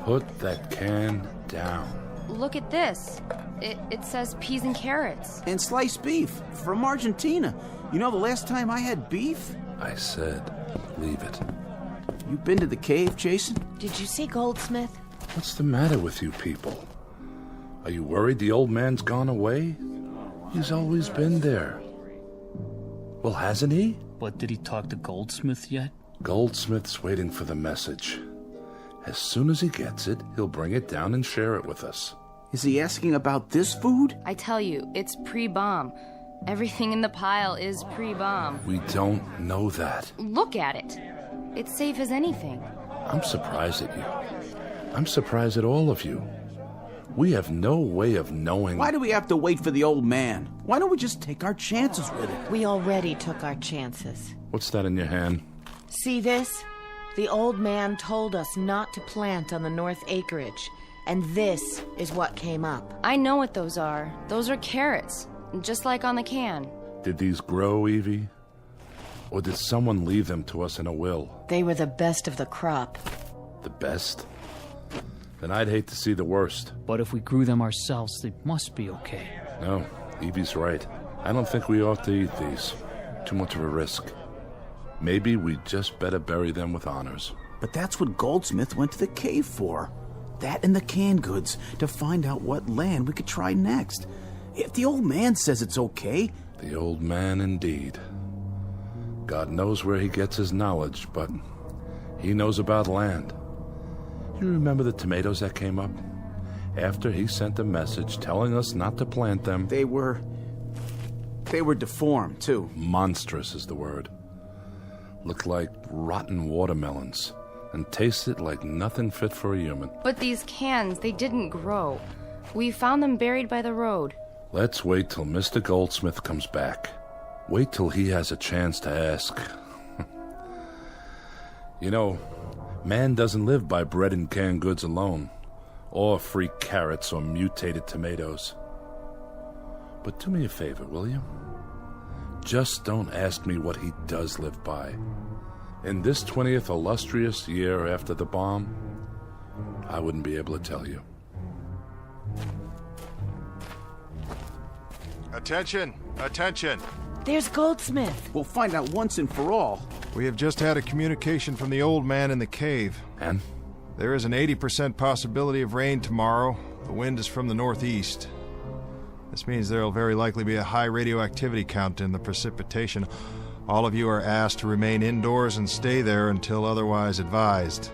Put that can down. Look at this. It says peas and carrots. And sliced beef from Argentina. You know the last time I had beef? I said, leave it. You been to the cave, Jason? Did you see Goldsmith? What's the matter with you people? Are you worried the old man's gone away? He's always been there. Well, hasn't he? But did he talk to Goldsmith yet? Goldsmith's waiting for the message. As soon as he gets it, he'll bring it down and share it with us. Is he asking about this food? I tell you, it's pre-bomb. Everything in the pile is pre-bomb. We don't know that. Look at it. It's safe as anything. I'm surprised at you. I'm surprised at all of you. We have no way of knowing... Why do we have to wait for the old man? Why don't we just take our chances with it? We already took our chances. What's that in your hand? See this? The old man told us not to plant on the north acreage, and this is what came up. I know what those are. Those are carrots, just like on the can. Did these grow, Evie? Or did someone leave them to us in a will? They were the best of the crop. The best? Then I'd hate to see the worst. But if we grew them ourselves, they must be okay. No, Evie's right. I don't think we ought to eat these. Too much of a risk. Maybe we just better bury them with honors. But that's what Goldsmith went to the cave for. That and the canned goods, to find out what land we could try next. If the old man says it's okay... The old man, indeed. God knows where he gets his knowledge, but he knows about land. You remember the tomatoes that came up? After he sent a message telling us not to plant them... They were deformed, too. Monstrous is the word. Looked like rotten watermelons, and tasted like nothing fit for a human. But these cans, they didn't grow. We found them buried by the road. Let's wait till Mr. Goldsmith comes back. Wait till he has a chance to ask. You know, man doesn't live by bread and canned goods alone, or free carrots or mutated tomatoes. But do me a favor, will you? Just don't ask me what he does live by. In this 20th illustrious year after the bomb, I wouldn't be able to tell you. Attention! Attention! There's Goldsmith. We'll find out once and for all. We have just had a communication from the old man in the cave. And? There is an 80% possibility of rain tomorrow. The wind is from the northeast. This means there will very likely be a high radioactivity count in the precipitation. All of you are asked to remain indoors and stay there until otherwise advised.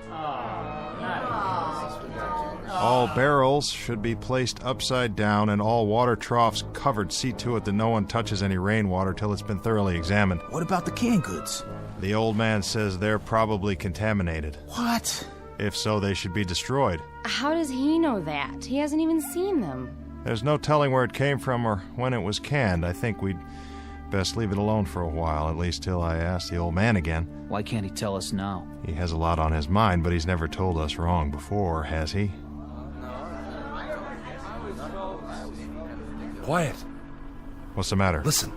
All barrels should be placed upside down and all water troughs covered. See to it that no one touches any rainwater till it's been thoroughly examined. What about the canned goods? The old man says they're probably contaminated. What? If so, they should be destroyed. How does he know that? He hasn't even seen them. There's no telling where it came from or when it was canned. I think we'd best leave it alone for a while, at least till I ask the old man again. Why can't he tell us now? He has a lot on his mind, but he's never told us wrong before, has he? Quiet. What's the matter? Listen.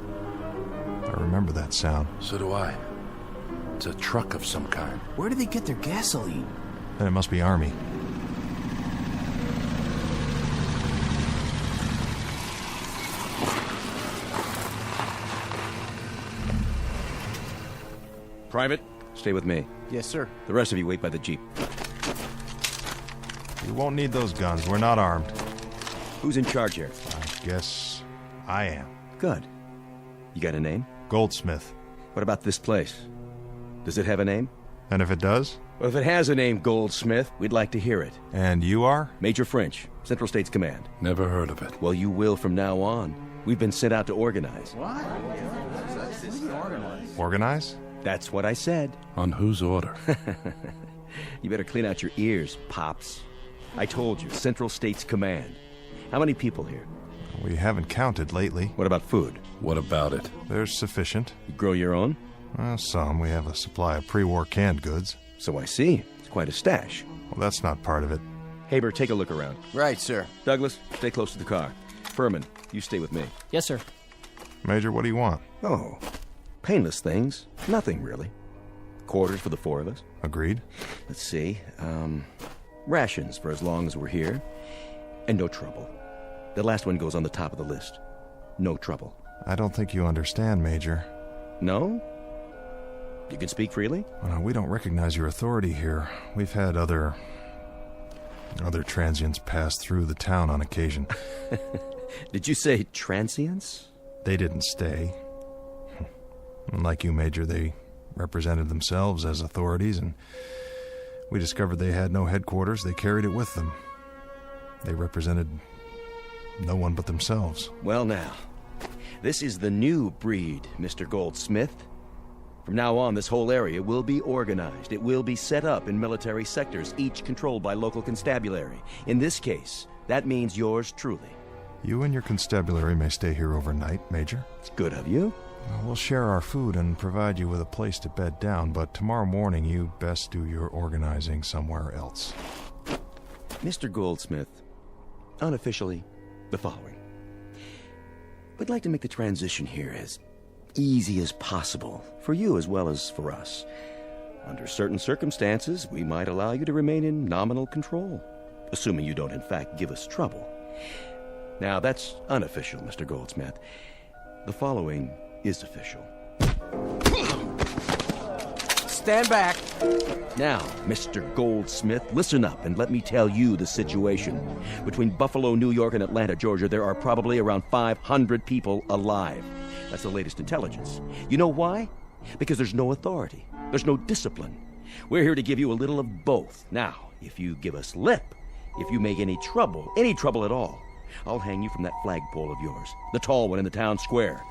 I remember that sound. So do I. It's a truck of some kind. Where do they get their gasoline? Then it must be Army. Private, stay with me. Yes, sir. The rest of you wait by the Jeep. You won't need those guns. We're not armed. Who's in charge here? I guess I am. Good. You got a name? Goldsmith. What about this place? Does it have a name? And if it does? Well, if it has a name, Goldsmith, we'd like to hear it. And you are? Major French, Central States Command. Never heard of it. Well, you will from now on. We've been sent out to organize. What? Organize? That's what I said. On whose order? You better clean out your ears, Pops. I told you, Central States Command. How many people here? We haven't counted lately. What about food? What about it? There's sufficient. You grow your own? Some. We have a supply of pre-war canned goods. So I see. It's quite a stash. Well, that's not part of it. Haber, take a look around. Right, sir. Douglas, stay close to the car. Furman, you stay with me. Yes, sir. Major, what do you want? Oh, painless things. Nothing, really. Quarters for the four of us. Agreed. Let's see. Rations for as long as we're here. And no trouble. The last one goes on the top of the list. No trouble. I don't think you understand, Major. No? You can speak freely? We don't recognize your authority here. We've had other transients pass through the town on occasion. Did you say transients? They didn't stay. Like you, Major, they represented themselves as authorities, and we discovered they had no headquarters. They carried it with them. They represented no one but themselves. Well, now, this is the new breed, Mr. Goldsmith. From now on, this whole area will be organized. It will be set up in military sectors, each controlled by local constabulary. In this case, that means yours truly. You and your constabulary may stay here overnight, Major. It's good of you. We'll share our food and provide you with a place to bed down, but tomorrow morning you best do your organizing somewhere else. Mr. Goldsmith, unofficially, the following. We'd like to make the transition here as easy as possible, for you as well as for us. Under certain circumstances, we might allow you to remain in nominal control, assuming you don't in fact give us trouble. Now, that's unofficial, Mr. Goldsmith. The following is official. Stand back. Now, Mr. Goldsmith, listen up and let me tell you the situation. Between Buffalo, New York, and Atlanta, Georgia, there are probably around 500 people alive. That's the latest intelligence. You know why? Because there's no authority. There's no discipline. We're here to give you a little of both. Now, if you give us lip, if you make any trouble at all, I'll hang you from that flagpole of yours, the tall one in the town square.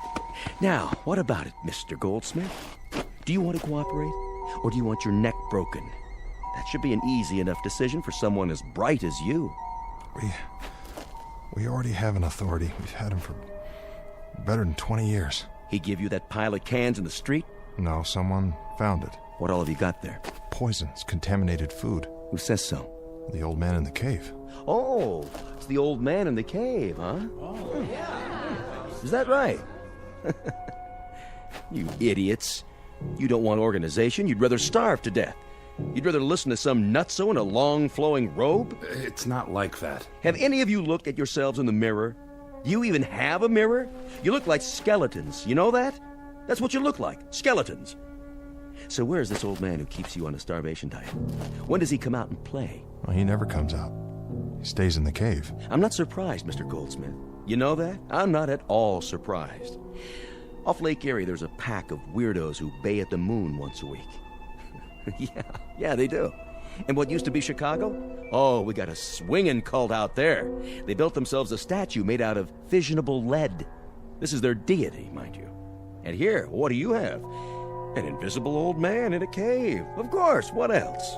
Now, what about it, Mr. Goldsmith? Do you want to cooperate, or do you want your neck broken? That should be an easy enough decision for someone as bright as you. We already have an authority. We've had him for better than 20 years. He give you that pile of cans in the street? No, someone found it. What all have you got there? Poisons, contaminated food. Who says so? The old man in the cave. Oh, it's the old man in the cave, huh? Oh, yeah. Is that right? You idiots. You don't want organization. You'd rather starve to death. You'd rather listen to some nutso in a long, flowing robe? It's not like that. Have any of you looked at yourselves in the mirror? Do you even have a mirror? You look like skeletons. You know that? That's what you look like. Skeletons. So where's this old man who keeps you on a starvation diet? When does he come out and play? Well, he never comes out. He stays in the cave. I'm not surprised, Mr. Goldsmith. You know that? I'm not at all surprised. Off Lake Erie, there's a pack of weirdos who bay at the moon once a week. Yeah, they do. And what used to be Chicago? Oh, we got a swinging cult out there. They built themselves a statue made out of fissionable lead. This is their deity, mind you. And here, what do you have? An invisible old man in a cave. Of course, what else?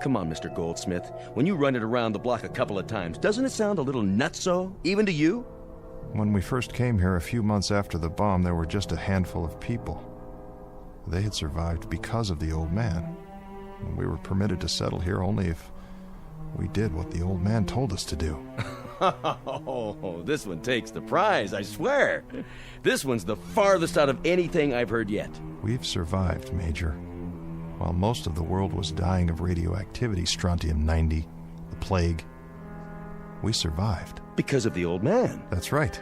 Come on, Mr. Goldsmith. When you run it around the block a couple of times, doesn't it sound a little nutso, even to you? When we first came here a few months after the bomb, there were just a handful of people. They had survived because of the old man. And we were permitted to settle here only if we did what the old man told us to do. Oh, this one takes the prize, I swear. This one's the farthest out of anything I've heard yet. We've survived, Major. While most of the world was dying of radioactivity, strontium-90, the plague, we survived. Because of the old man. That's right.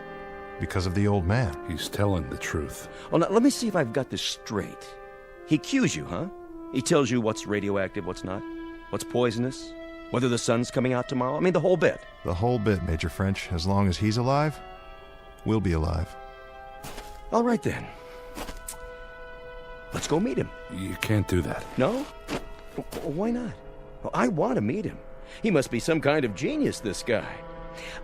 Because of the old man. He's telling the truth. Well, now, let me see if I've got this straight. He cues you, huh? He tells you what's radioactive, what's not, what's poisonous, whether the sun's coming out tomorrow. I mean, the whole bit. The whole bit, Major French. As long as he's alive, we'll be alive. All right, then. Let's go meet him. You can't do that. No? Why not? Well, I want to meet him. He must be some kind of genius, this guy.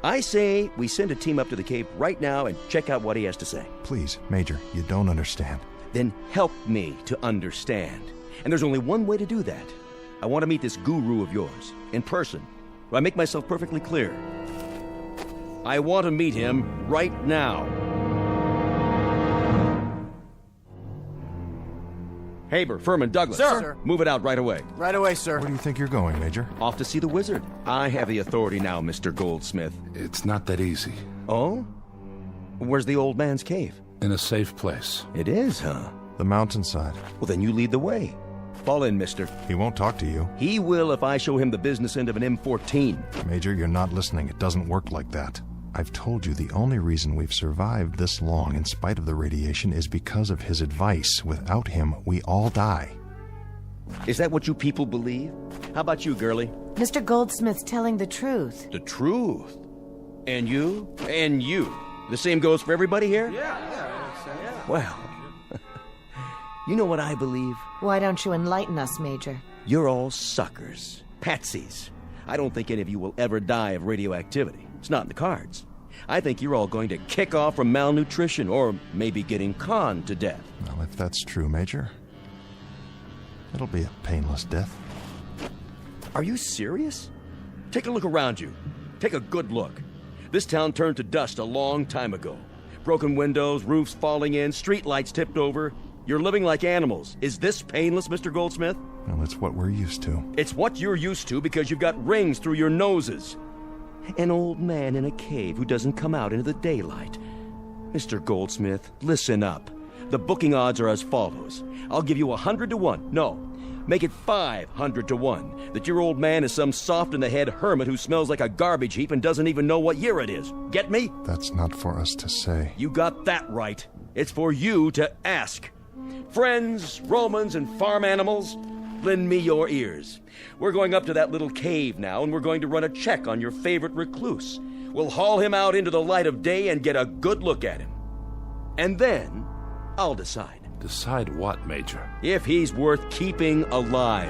I say we send a team up to the cave right now and check out what he has to say. Please, Major, you don't understand. Then help me to understand. And there's only one way to do that. I want to meet this guru of yours, in person. Do I make myself perfectly clear? I want to meet him right now. Haber, Furman, Douglas. Sir. Move it out right away. Right away, sir. Where do you think you're going, Major? Off to see the wizard. I have the authority now, Mr. Goldsmith. It's not that easy. Oh? Where's the old man's cave? In a safe place. It is, huh? The mountainside. Well, then you lead the way. Fall in, mister. He won't talk to you. He will if I show him the business end of an M14. Major, you're not listening. It doesn't work like that. I've told you the only reason we've survived this long in spite of the radiation is because of his advice. Without him, we all die. Is that what you people believe? How about you, girlie? Mr. Goldsmith's telling the truth. The truth? And you? And you? The same goes for everybody here? Yeah. Well, you know what I believe? Why don't you enlighten us, Major? You're all suckers. Patsies. I don't think any of you will ever die of radioactivity. It's not in the cards. I think you're all going to kick off from malnutrition or maybe getting conned to death. Well, if that's true, Major, it'll be a painless death. Are you serious? Take a look around you. Take a good look. This town turned to dust a long time ago. Broken windows, roofs falling in, street lights tipped over. You're living like animals. Is this painless, Mr. Goldsmith? Well, it's what we're used to. It's what you're used to because you've got rings through your noses. An old man in a cave who doesn't come out into the daylight. Mr. Goldsmith, listen up. The booking odds are as follows. I'll give you 100 to 1. No, Make it 500 to 1 that your old man is some soft-in-the-head hermit who smells like a garbage heap and doesn't even know what year it is. Get me? That's not for us to say. You got that right. It's for you to ask. Friends, Romans, and farm animals, lend me your ears. We're going up to that little cave now, and we're going to run a check on your favorite recluse. We'll haul him out into the light of day and get a good look at him. And then I'll decide. Decide what, Major? If he's worth keeping alive.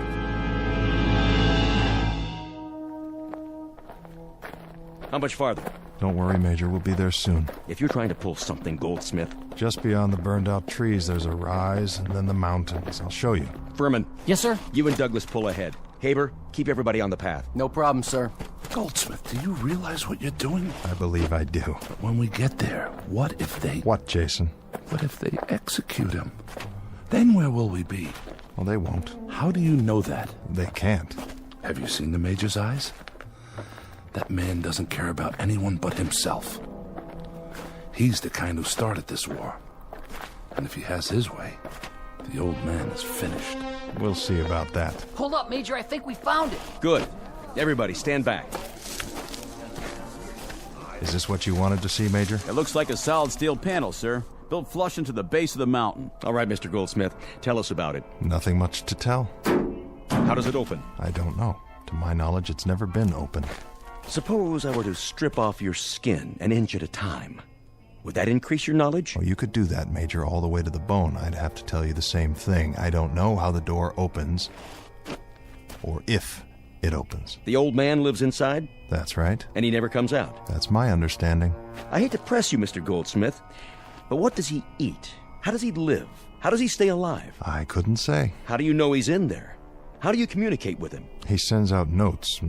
How much farther? Don't worry, Major. We'll be there soon. If you're trying to pull something, Goldsmith. Just beyond the burned-out trees, there's a rise, and then the mountains. I'll show you. Furman. Yes, sir? You and Douglas pull ahead. Haber, keep everybody on the path. No problem, sir. Goldsmith, do you realize what you're doing? I believe I do. But when we get there, what if they... What, Jason? What if they execute him? Then where will we be? Well, they won't. How do you know that? They can't. Have you seen the Major's eyes? That man doesn't care about anyone but himself. He's the kind who started this war. And if he has his way, the old man is finished. We'll see about that. Hold up, Major. I think we found it. Good. Everybody, stand back. Is this what you wanted to see, Major? It looks like a solid steel panel, sir. Built flush into the base of the mountain. All right, Mr. Goldsmith, tell us about it. Nothing much to tell. How does it open? I don't know. To my knowledge, it's never been opened. Suppose I were to strip off your skin an inch at a time. Would that increase your knowledge? Oh, you could do that, Major, all the way to the bone. I'd have to tell you the same thing. I don't know how the door opens, or if it opens. The old man lives inside? That's right. And he never comes out? That's my understanding. I hate to press you, Mr. Goldsmith, but what does he eat? How does he live? How does he stay alive? I couldn't say. How do you know he's in there? How do you communicate with him? He sends out notes,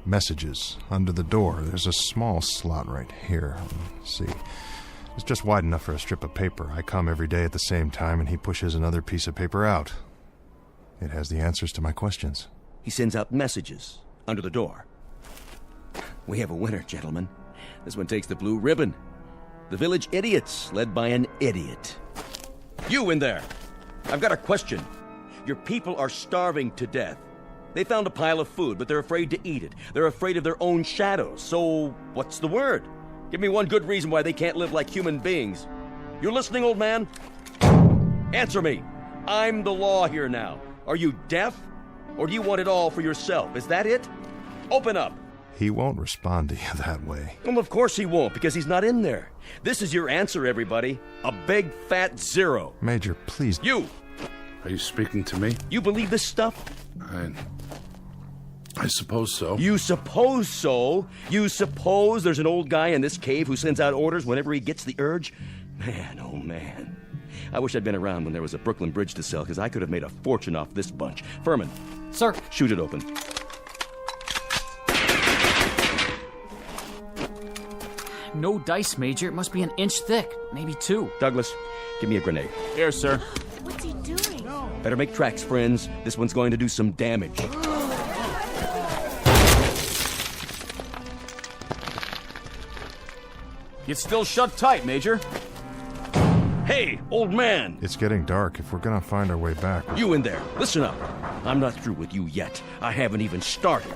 messages, under the door. There's a small slot right here. Let's see. It's just wide enough for a strip of paper. I come every day at the same time, and he pushes another piece of paper out. It has the answers to my questions. He sends out messages under the door. We have a winner, gentlemen. This one takes the blue ribbon. The Village Idiots, led by an idiot. You in there! I've got a question. Your people are starving to death. They found a pile of food, but they're afraid to eat it. They're afraid of their own shadows. So, what's the word? Give me one good reason why they can't live like human beings. You're listening, old man? Answer me. I'm the law here now. Are you deaf? Or do you want it all for yourself? Is that it? Open up. He won't respond to you that way. Well, of course he won't, because he's not in there. This is your answer, everybody. A big fat 0. Major, please. You! Are you speaking to me? You believe this stuff? I suppose so. You suppose so? You suppose there's an old guy in this cave who sends out orders whenever he gets the urge? Man, oh man. I wish I'd been around when there was a Brooklyn Bridge to sell, because I could have made a fortune off this bunch. Furman. Sir. Shoot it open. No dice, Major. It must be an inch thick. Maybe 2. Douglas, give me a grenade. Here, sir. What's he doing? Better make tracks, friends. This one's going to do some damage. It's still shut tight, Major. Hey, old man! It's getting dark. If we're gonna find our way back... You in there, listen up. I'm not through with you yet. I haven't even started.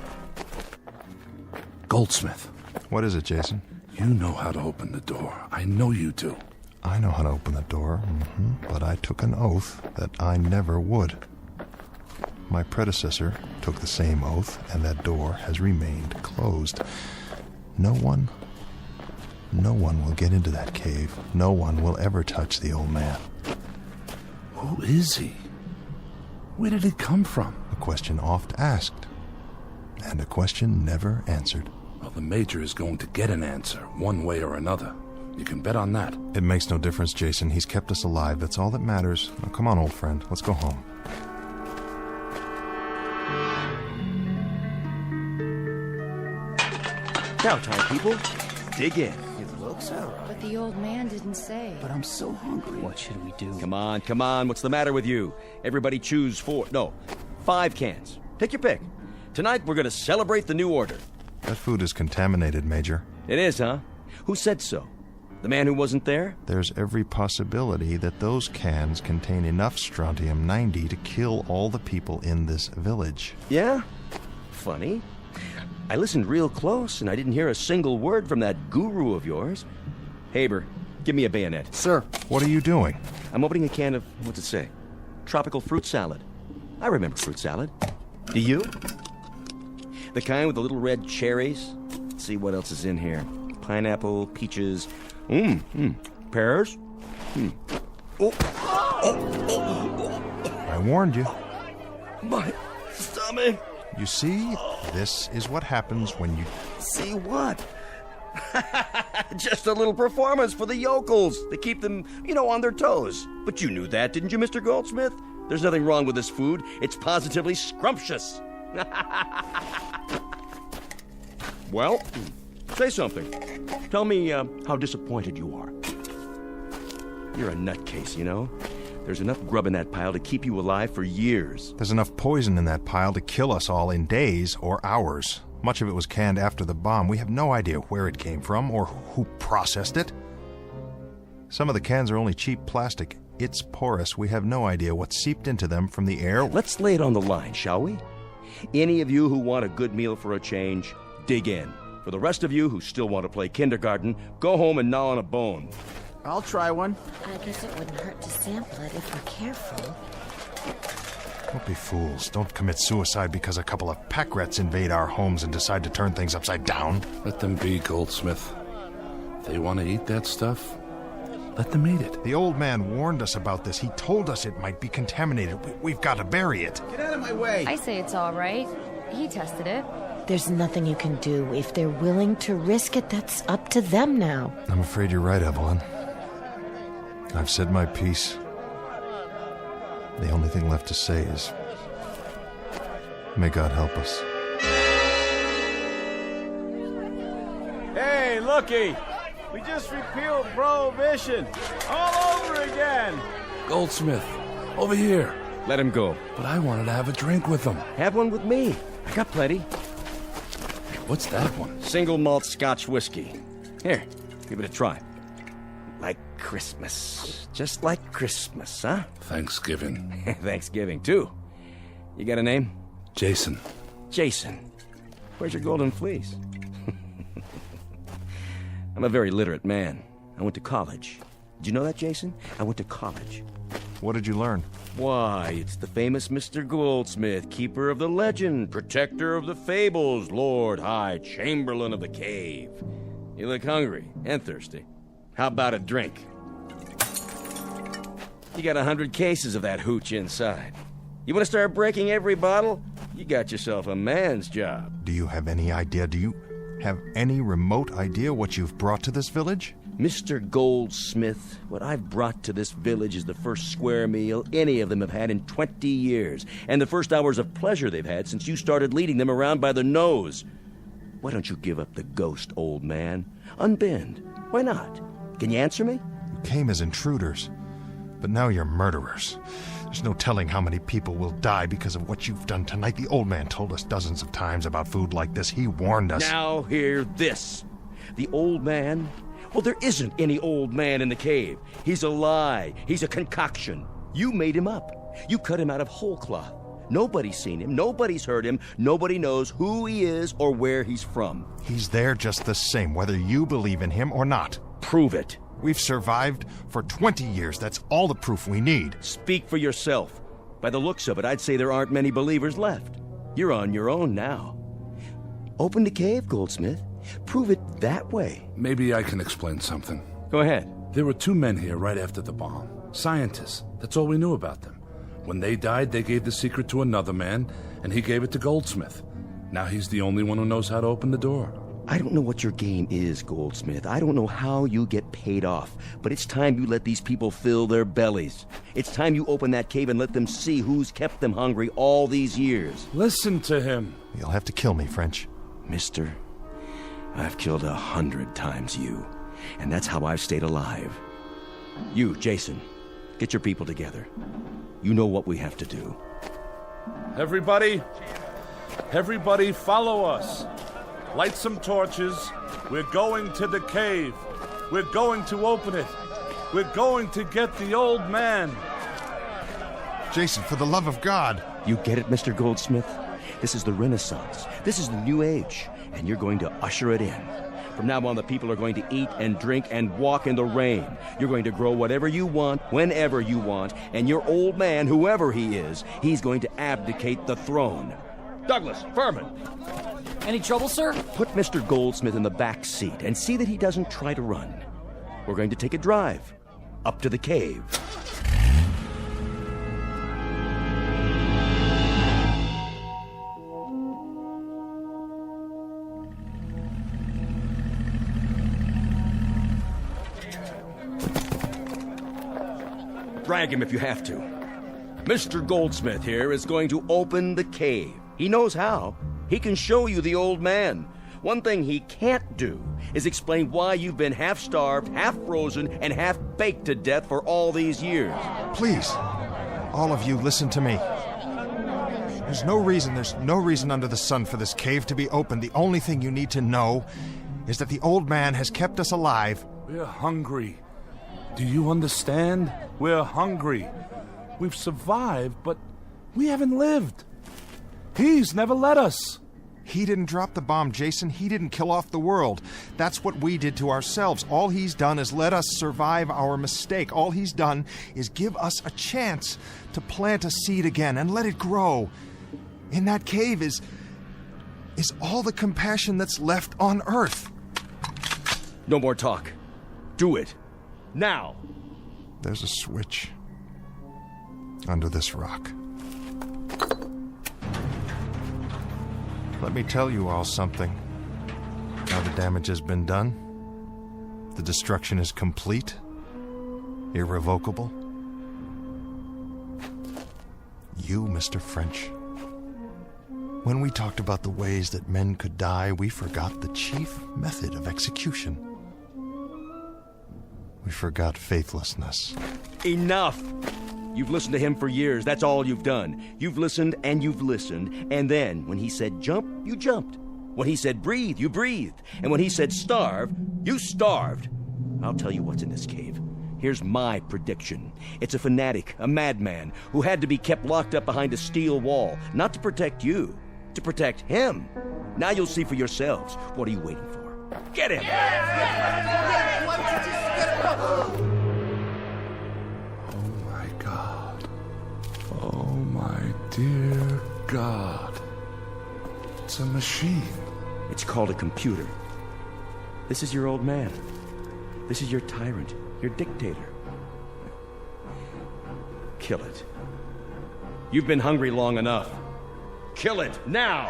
Goldsmith. What is it, Jason? You know how to open the door. I know you do. I know how to open the door, but I took an oath that I never would. My predecessor took the same oath, and that door has remained closed. No one will get into that cave. No one will ever touch the old man. Who is he? Where did he come from? A question oft asked, and a question never answered. Well, the Major is going to get an answer, one way or another. You can bet on that. It makes no difference, Jason. He's kept us alive. That's all that matters. Now, come on, old friend. Let's go home. Now time, people. Dig in. It looks all right. But the old man didn't say. But I'm so hungry. What should we do? Come on. What's the matter with you? Everybody choose 5 cans. Take your pick. Tonight, we're going to celebrate the new order. That food is contaminated, Major. It is, huh? Who said so? The man who wasn't there? There's every possibility that those cans contain enough strontium-90 to kill all the people in this village. Yeah? Funny. I listened real close, and I didn't hear a single word from that guru of yours. Haber, give me a bayonet. Sir. What are you doing? I'm opening a can of, what's it say? Tropical fruit salad. I remember fruit salad. Do you? The kind with the little red cherries. Let's see what else is in here. Pineapple, peaches, pears. I warned you. My stomach. You see, this is what happens when you... See what? Just a little performance for the yokels to keep them, on their toes. But you knew that, didn't you, Mr. Goldsmith? There's nothing wrong with this food. It's positively scrumptious. Well, say something. Tell me how disappointed you are. You're a nutcase, There's enough grub in that pile to keep you alive for years. There's enough poison in that pile to kill us all in days or hours. Much of it was canned after the bomb. We have no idea where it came from or who processed it. Some of the cans are only cheap plastic. It's porous. We have no idea what seeped into them from the air. Let's lay it on the line, shall we? Any of you who want a good meal for a change, dig in. For the rest of you who still want to play kindergarten, go home and gnaw on a bone. I'll try one. I guess it wouldn't hurt to sample it if we're careful. Don't be fools. Don't commit suicide because a couple of pack rats invade our homes and decide to turn things upside down. Let them be, Goldsmith. If they want to eat that stuff, let them eat it. The old man warned us about this. He told us it might be contaminated. We've got to bury it. Get out of my way. I say it's all right. He tested it. There's nothing you can do. If they're willing to risk it, that's up to them now. I'm afraid you're right, Evelyn. I've said my piece. The only thing left to say is, may God help us. Hey, looky! We just repealed Prohibition. All over again. Goldsmith, over here. Let him go. But I wanted to have a drink with them. Have one with me. I got plenty. What's that one? Single malt Scotch whiskey. Here, give it a try. Like Christmas. Just like Christmas, huh? Thanksgiving. Thanksgiving, too. You got a name? Jason. Jason. Where's your golden fleece? I'm a very literate man. I went to college. Did you know that, Jason? I went to college. What did you learn? Why, it's the famous Mr. Goldsmith, keeper of the legend, protector of the fables, Lord High Chamberlain of the Cave. You look hungry and thirsty. How about a drink? You got 100 cases of that hooch inside. You want to start breaking every bottle? You got yourself a man's job. Do you have any idea? Do you have any remote idea what you've brought to this village? Mr. Goldsmith, what I've brought to this village is the first square meal any of them have had in 20 years, and the first hours of pleasure they've had since you started leading them around by the nose. Why don't you give up the ghost, old man? Unbend. Why not? Can you answer me? You came as intruders, but now you're murderers. There's no telling how many people will die because of what you've done tonight. The old man told us dozens of times about food like this. He warned us. Now hear this. The old man... Well, there isn't any old man in the cave. He's a lie. He's a concoction. You made him up. You cut him out of whole cloth. Nobody's seen him. Nobody's heard him. Nobody knows who he is or where he's from. He's there just the same, whether you believe in him or not. Prove it. We've survived for 20 years. That's all the proof we need. Speak for yourself. By the looks of it, I'd say there aren't many believers left. You're on your own now. Open the cave, Goldsmith. Prove it that way. Maybe I can explain something. Go ahead. There were 2 men here right after the bomb. Scientists. That's all we knew about them. When they died, they gave the secret to another man, and he gave it to Goldsmith. Now he's the only one who knows how to open the door. I don't know what your game is, Goldsmith. I don't know how you get paid off. But it's time you let these people fill their bellies. It's time you open that cave and let them see who's kept them hungry all these years. Listen to him. You'll have to kill me, French. Mister, I've killed 100 times you. And that's how I've stayed alive. You, Jason, get your people together. You know what we have to do. Everybody follow us. Light some torches. We're going to the cave. We're going to open it. We're going to get the old man. Jason, for the love of God. You get it, Mr. Goldsmith? This is the Renaissance. This is the New Age, and you're going to usher it in. From now on, the people are going to eat and drink and walk in the rain. You're going to grow whatever you want, whenever you want, and your old man, whoever he is, he's going to abdicate the throne. Douglas, Furman. Any trouble, sir? Put Mr. Goldsmith in the back seat and see that he doesn't try to run. We're going to take a drive up to the cave. Drag him if you have to. Mr. Goldsmith here is going to open the cave. He knows how. He can show you the old man. One thing he can't do is explain why you've been half-starved, half-frozen, and half-baked to death for all these years. Please, all of you, listen to me. There's no reason under the sun for this cave to be open. The only thing you need to know is that the old man has kept us alive. We're hungry. Do you understand? We're hungry. We've survived, but we haven't lived. He's never let us. He didn't drop the bomb, Jason. He didn't kill off the world. That's what we did to ourselves. All he's done is let us survive our mistake. All he's done is give us a chance to plant a seed again and let it grow. In that cave is all the compassion that's left on Earth. No more talk. Do it. Now. There's a switch under this rock. Let me tell you all something. Now the damage has been done. The destruction is complete. Irrevocable. You, Mr. French. When we talked about the ways that men could die, we forgot the chief method of execution. We forgot faithlessness. Enough! You've listened to him for years. That's all you've done. You've listened, and then, when he said jump, you jumped. When he said breathe, you breathed. And when he said starve, you starved. I'll tell you what's in this cave. Here's my prediction. It's a fanatic, a madman, who had to be kept locked up behind a steel wall, not to protect you, to protect him. Now you'll see for yourselves. What are you waiting for? Get him! Oh, my dear God. It's a machine. It's called a computer. This is your old man. This is your tyrant, your dictator. Kill it. You've been hungry long enough. Kill it, now!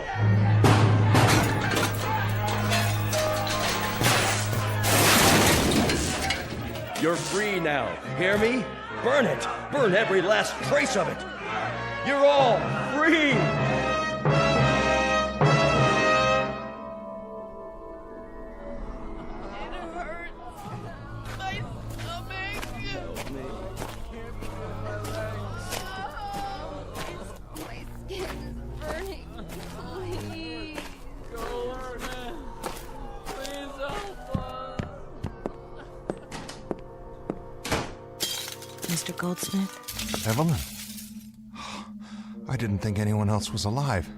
You're free now. Hear me? Burn it. Burn every last trace of it. You're all free. Mr. Goldsmith? Evelyn? I didn't think anyone else was alive.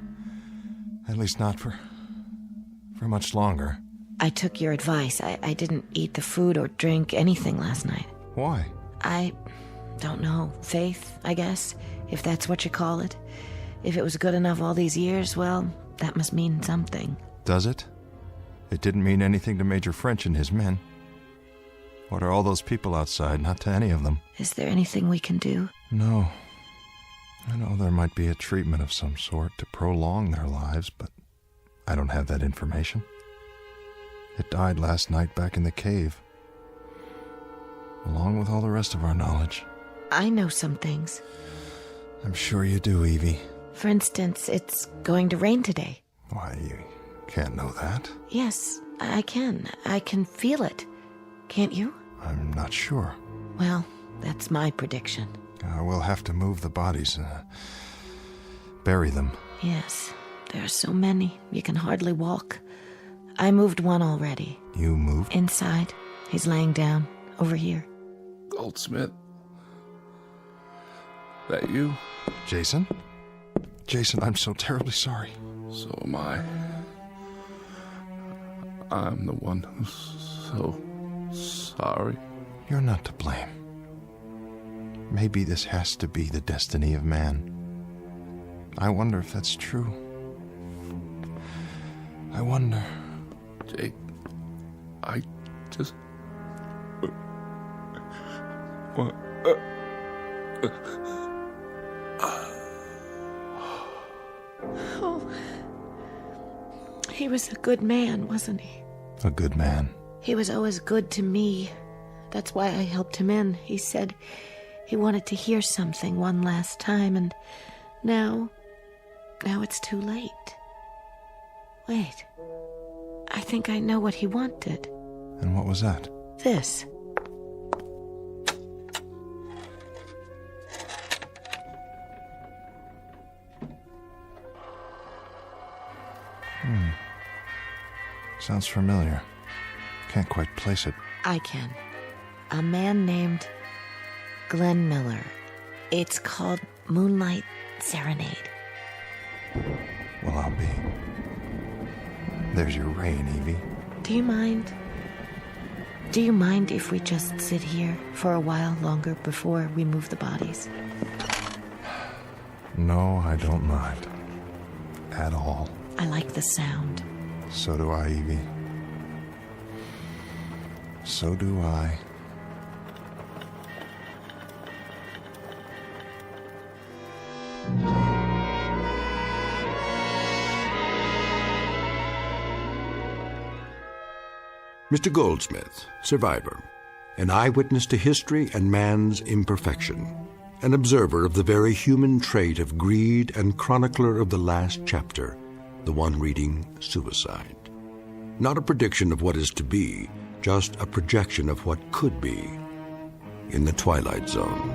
At least not for much longer. I took your advice. I didn't eat the food or drink anything last night. Why? I don't know. Faith, I guess, if that's what you call it. If it was good enough all these years, well, that must mean something. Does it? It didn't mean anything to Major French and his men. What are all those people outside? Not to any of them. Is there anything we can do? No. I know there might be a treatment of some sort to prolong their lives, but I don't have that information. It died last night back in the cave, along with all the rest of our knowledge. I know some things. I'm sure you do, Evie. For instance, it's going to rain today. Why, you can't know that. Yes, I can. I can feel it. Can't you? I'm not sure. Well, that's my prediction. We'll have to move the bodies, bury them. Yes, there are so many, you can hardly walk. I moved one already. You moved? Inside. He's laying down over here. Goldsmith. That you? Jason? Jason, I'm so terribly sorry. So am I. I'm the one who's so sorry. You're not to blame. Maybe this has to be the destiny of man. I wonder if that's true. I wonder. Jake, I just... What? Oh. He was a good man, wasn't he? A good man. He was always good to me. That's why I helped him in. He said he wanted to hear something one last time, and now it's too late. Wait. I think I know what he wanted. And what was that? This. Sounds familiar. Can't quite place it. I can. A man named Glenn Miller. It's called Moonlight Serenade. Well, I'll be. There's your rain, Evie. Do you mind? Do you mind if we just sit here for a while longer before we move the bodies? No, I don't mind. At all. I like the sound. So do I, Evie. So do I. Mr. Goldsmith, survivor, an eyewitness to history and man's imperfection, an observer of the very human trait of greed and chronicler of the last chapter, the one reading suicide. Not a prediction of what is to be, just a projection of what could be in the Twilight Zone.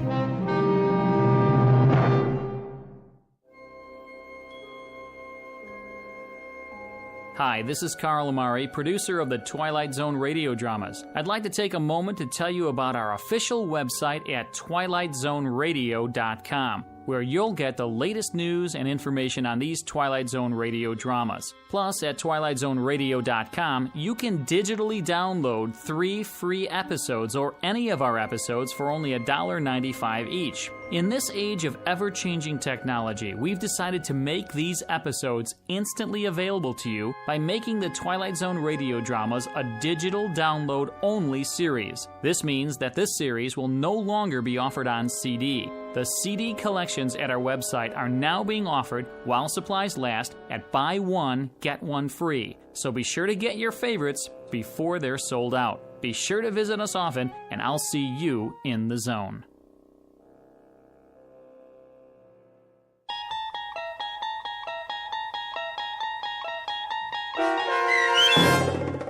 Hi, this is Carl Amari, producer of the Twilight Zone radio dramas. I'd like to take a moment to tell you about our official website at twilightzoneradio.com, where you'll get the latest news and information on these Twilight Zone radio dramas. Plus, at twilightzoneradio.com, you can digitally download 3 free episodes or any of our episodes for only $1.95 each. In this age of ever-changing technology, we've decided to make these episodes instantly available to you by making the Twilight Zone radio dramas a digital download-only series. This means that this series will no longer be offered on CD. The CD collections at our website are now being offered while supplies last at buy one, get one free. So be sure to get your favorites before they're sold out. Be sure to visit us often, and I'll see you in the zone.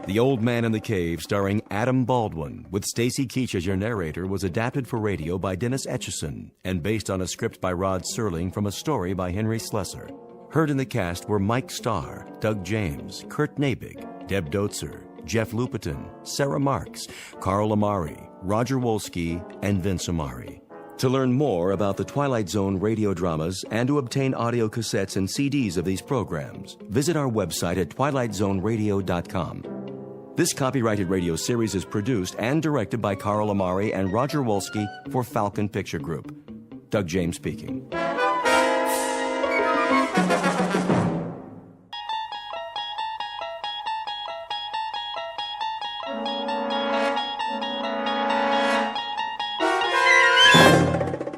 The Old Man in the Cave, starring Adam Baldwin, with Stacy Keach as your narrator, was adapted for radio by Dennis Etchison and based on a script by Rod Serling from a story by Henry Slesser. Heard in the cast were Mike Starr, Doug James, Kurt Nabig, Deb Dotzer, Jeff Lupetin, Sarah Marks, Carl Amari, Roger Wolski, and Vince Amari. To learn more about the Twilight Zone radio dramas and to obtain audio cassettes and CDs of these programs, visit our website at twilightzoneradio.com. This copyrighted radio series is produced and directed by Carl Amari and Roger Wolski for Falcon Picture Group. Doug James speaking.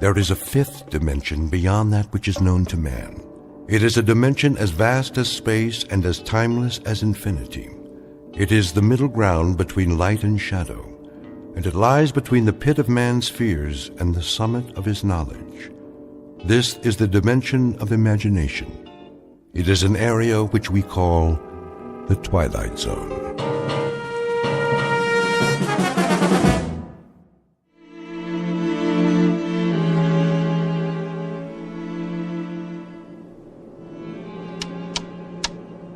There is a fifth dimension beyond that which is known to man. It is a dimension as vast as space and as timeless as infinity. It is the middle ground between light and shadow, and it lies between the pit of man's fears and the summit of his knowledge. This is the dimension of imagination. It is an area which we call the Twilight Zone.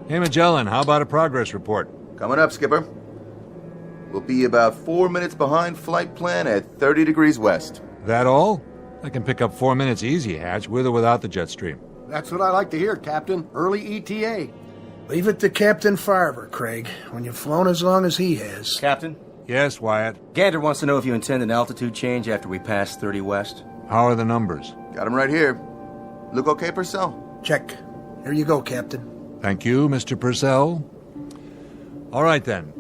Hey, Magellan, how about a progress report? Coming up, Skipper. We'll be about 4 minutes behind flight plan at 30 degrees west. That all? I can pick up 4 minutes easy, Hatch, with or without the jet stream. That's what I like to hear, Captain. Early ETA. Leave it to Captain Farver, Craig, when you've flown as long as he has. Captain? Yes, Wyatt? Gander wants to know if you intend an altitude change after we pass 30 west. How are the numbers? Got him right here. Look okay, Purcell? Check. Here you go, Captain. Thank you, Mr. Purcell. All right, then.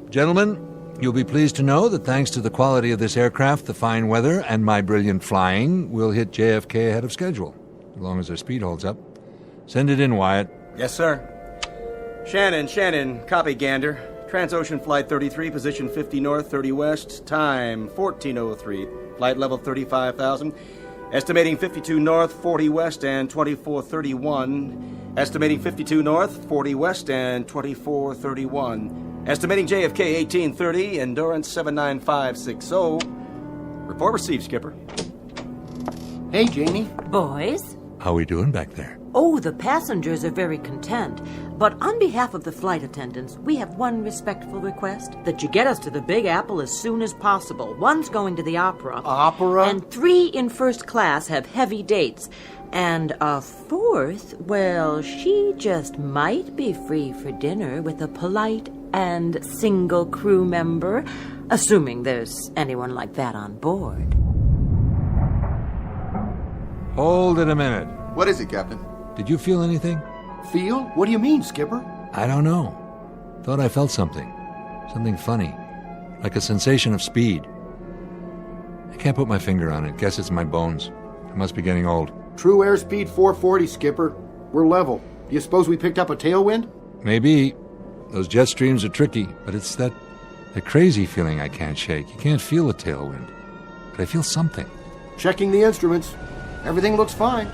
Gentlemen, you'll be pleased to know that thanks to the quality of this aircraft, the fine weather, and my brilliant flying, we'll hit JFK ahead of schedule, as long as our speed holds up. Send it in, Wyatt. Yes, sir. Shannon, copy Gander. Transocean Flight 33, position 50 north, 30 west, time 1403, flight level 35,000. Estimating 52 north, 40 west, and 2431. Estimating 52 north, 40 west, and 2431. Estimating JFK 1830, endurance 79560. Report received, Skipper. Hey, Janie. Boys? How we doing back there? Oh, the passengers are very content. But on behalf of the flight attendants, we have one respectful request. That you get us to the Big Apple as soon as possible. One's going to the opera. Opera? And 3 in first class have heavy dates. And a 4th, well, she just might be free for dinner with a polite and single crew member, assuming there's anyone like that on board. Hold it a minute. What is it, Captain? Did you feel anything? Feel? What do you mean, Skipper? I don't know. Thought I felt something. Something funny. Like a sensation of speed. I can't put my finger on it. Guess it's my bones. I must be getting old. True airspeed 440, Skipper. We're level. Do you suppose we picked up a tailwind? Maybe. Those jet streams are tricky, but it's that crazy feeling I can't shake. You can't feel a tailwind. But I feel something. Checking the instruments. Everything looks fine.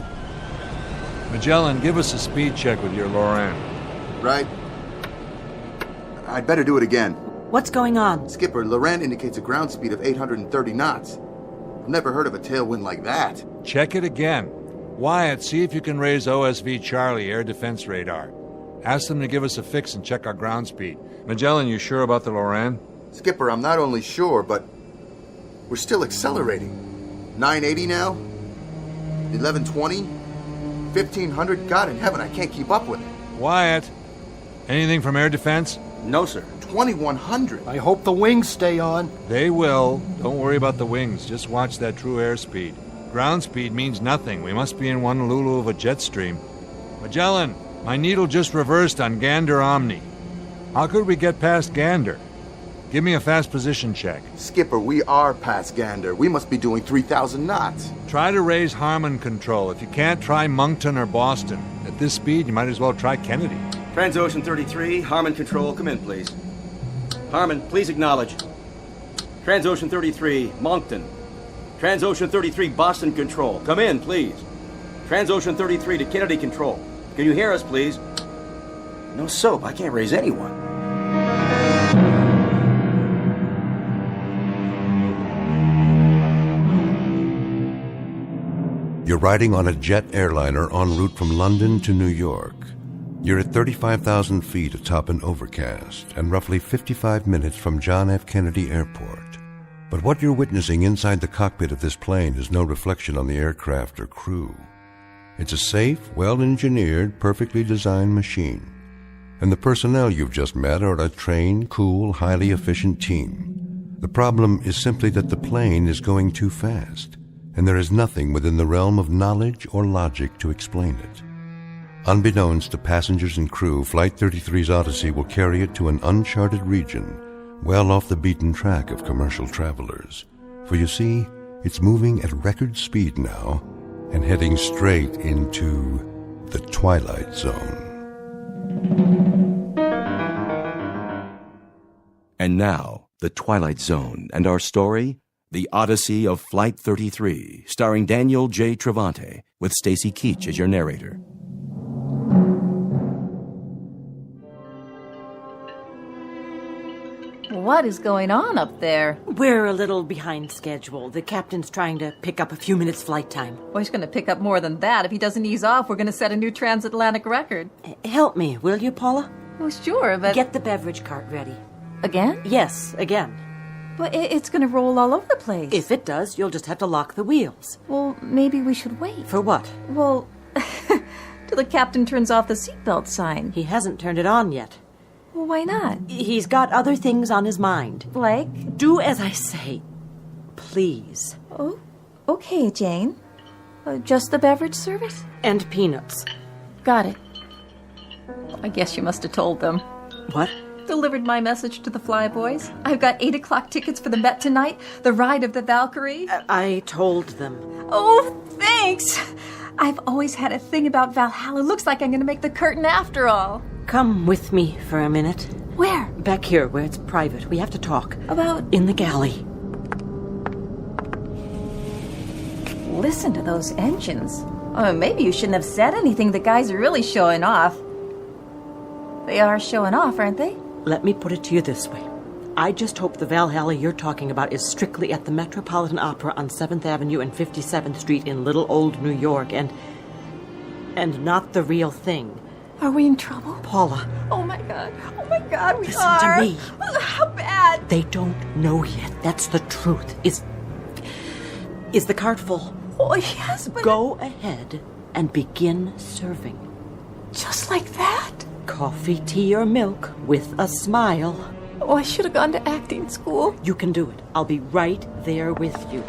Magellan, give us a speed check with your Loran. Right. I'd better do it again. What's going on? Skipper, Loran indicates a ground speed of 830 knots. I've never heard of a tailwind like that. Check it again. Wyatt, see if you can raise OSV Charlie air defense radar. Ask them to give us a fix and check our ground speed. Magellan, you sure about the Loran? Skipper, I'm not only sure, but we're still accelerating. 980 now? 1120? 1500? God in heaven, I can't keep up with it. Wyatt, anything from air defense? No, sir. 2100. I hope the wings stay on. They will. Don't worry about the wings. Just watch that true airspeed. Ground speed means nothing. We must be in one lulu of a jet stream. Magellan, my needle just reversed on Gander Omni. How could we get past Gander? Give me a fast position check. Skipper, we are past Gander. We must be doing 3,000 knots. Try to raise Harmon control. If you can't, try Moncton or Boston. At this speed, you might as well try Kennedy. Transocean 33, Harmon Control, come in, please. Harmon, please acknowledge. Transocean 33, Moncton. Transocean 33, Boston Control, come in, please. Transocean 33 to Kennedy Control. Can you hear us, please? No soap, I can't raise anyone. You're riding on a jet airliner en route from London to New York. You're at 35,000 feet atop an overcast and roughly 55 minutes from John F. Kennedy Airport. But what you're witnessing inside the cockpit of this plane is no reflection on the aircraft or crew. It's a safe, well-engineered, perfectly designed machine. And the personnel you've just met are a trained, cool, highly efficient team. The problem is simply that the plane is going too fast, and there is nothing within the realm of knowledge or logic to explain it. Unbeknownst to passengers and crew, Flight 33's Odyssey will carry it to an uncharted region, well off the beaten track of commercial travelers. For you see, it's moving at record speed now and heading straight into the Twilight Zone. And now, the Twilight Zone and our story, The Odyssey of Flight 33, starring Daniel J. Travante, with Stacy Keach as your narrator. What is going on up there? We're a little behind schedule. The captain's trying to pick up a few minutes flight time. Well, he's going to pick up more than that. If he doesn't ease off, we're going to set a new transatlantic record. Help me, will you, Paula? Oh, sure, but... Get the beverage cart ready. Again? Yes, again. But it's going to roll all over the place. If it does, you'll just have to lock the wheels. Well, maybe we should wait. For what? Well, till the captain turns off the seatbelt sign. He hasn't turned it on yet. Well, why not? He's got other things on his mind. Like? Do as I say. Please. Oh, okay, Jane. Just the beverage service? And peanuts. Got it. I guess you must have told them. What? Delivered my message to the Flyboys. I've got 8 o'clock tickets for the Met tonight, the Ride of the Valkyrie. I told them. Oh, thanks. I've always had a thing about Valhalla. Looks like I'm going to make the curtain after all. Come with me for a minute. Where? Back here, where it's private. We have to talk. About? In the galley. Listen to those engines. Oh, maybe you shouldn't have said anything. The guys are really showing off. They are showing off, aren't they? Let me put it to you this way. I just hope the Valhalla you're talking about is strictly at the Metropolitan Opera on 7th Avenue and 57th Street in Little Old New York, and not the real thing. Are we in trouble? Paula. Oh my God, we Listen are. to me. How bad? They don't know yet. That's the truth. Is the cart full? Oh, yes, but... Go ahead and begin serving. Just like that? Coffee, tea, or milk with a smile. Oh, I should have gone to acting school. You can do it. I'll be right there with you.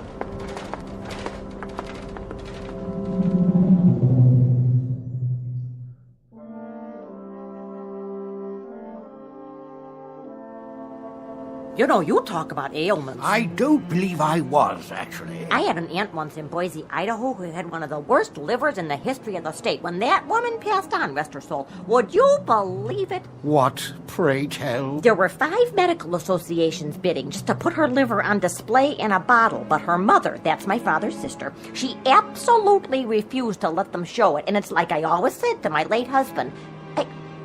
You know, you talk about ailments. I don't believe I was, actually. I had an aunt once in Boise, Idaho, who had one of the worst livers in the history of the state. When that woman passed on, rest her soul, would you believe it? What, pray tell? There were 5 medical associations bidding just to put her liver on display in a bottle, but her mother, that's my father's sister, she absolutely refused to let them show it. And it's like I always said to my late husband,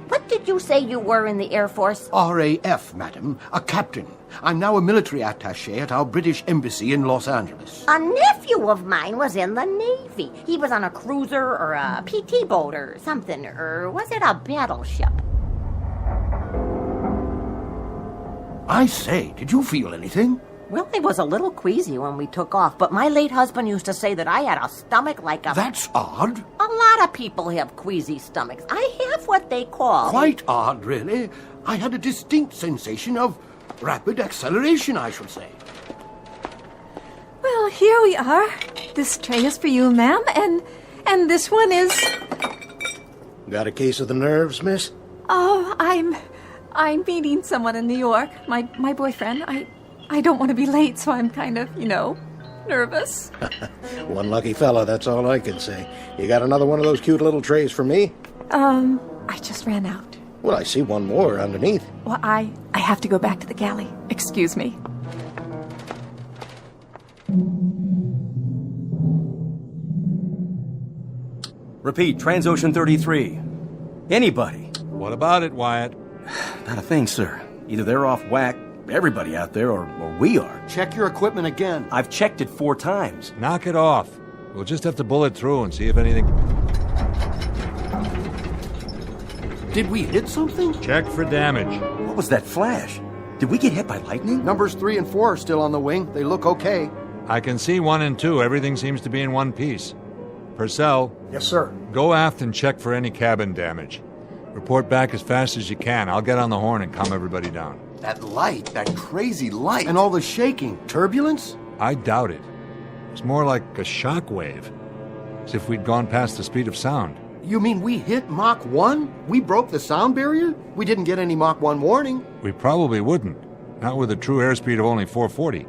what did you say you were in the Air Force? RAF, madam. A captain. I'm now a military attaché at our British embassy in Los Angeles. A nephew of mine was in the Navy. He was on a cruiser or a PT boat or something, or was it a battleship? I say, did you feel anything? Well, I was a little queasy when we took off, but my late husband used to say that I had a stomach like a... That's odd. A lot of people have queasy stomachs. I have what they call... Quite odd, really. I had a distinct sensation of rapid acceleration, I should say. Well, here we are. This tray is for you, ma'am, and this one is... Got a case of the nerves, miss? Oh, I'm meeting someone in New York. My boyfriend. I don't want to be late, so I'm kind of, nervous. One lucky fella, that's all I can say. You got another one of those cute little trays for me? I just ran out. Well, I see one more underneath. Well, I have to go back to the galley. Excuse me. Repeat, Transocean 33. Anybody? What about it, Wyatt? Not a thing, sir. Either they're off whack, everybody out there, or we are. Check your equipment again. I've checked it 4 times. Knock it off. We'll just have to bullet through and see if anything... Did we hit something? Check for damage. What was that flash? Did we get hit by lightning? Numbers 3 and 4 are still on the wing. They look okay. I can see 1 and 2. Everything seems to be in one piece. Purcell. Yes, sir. Go aft and check for any cabin damage. Report back as fast as you can. I'll get on the horn and calm everybody down. That light, that crazy light. And all the shaking. Turbulence? I doubt it. It's more like a shock wave. As if we'd gone past the speed of sound. You mean we hit Mach 1? We broke the sound barrier? We didn't get any Mach 1 warning. We probably wouldn't. Not with a true airspeed of only 440.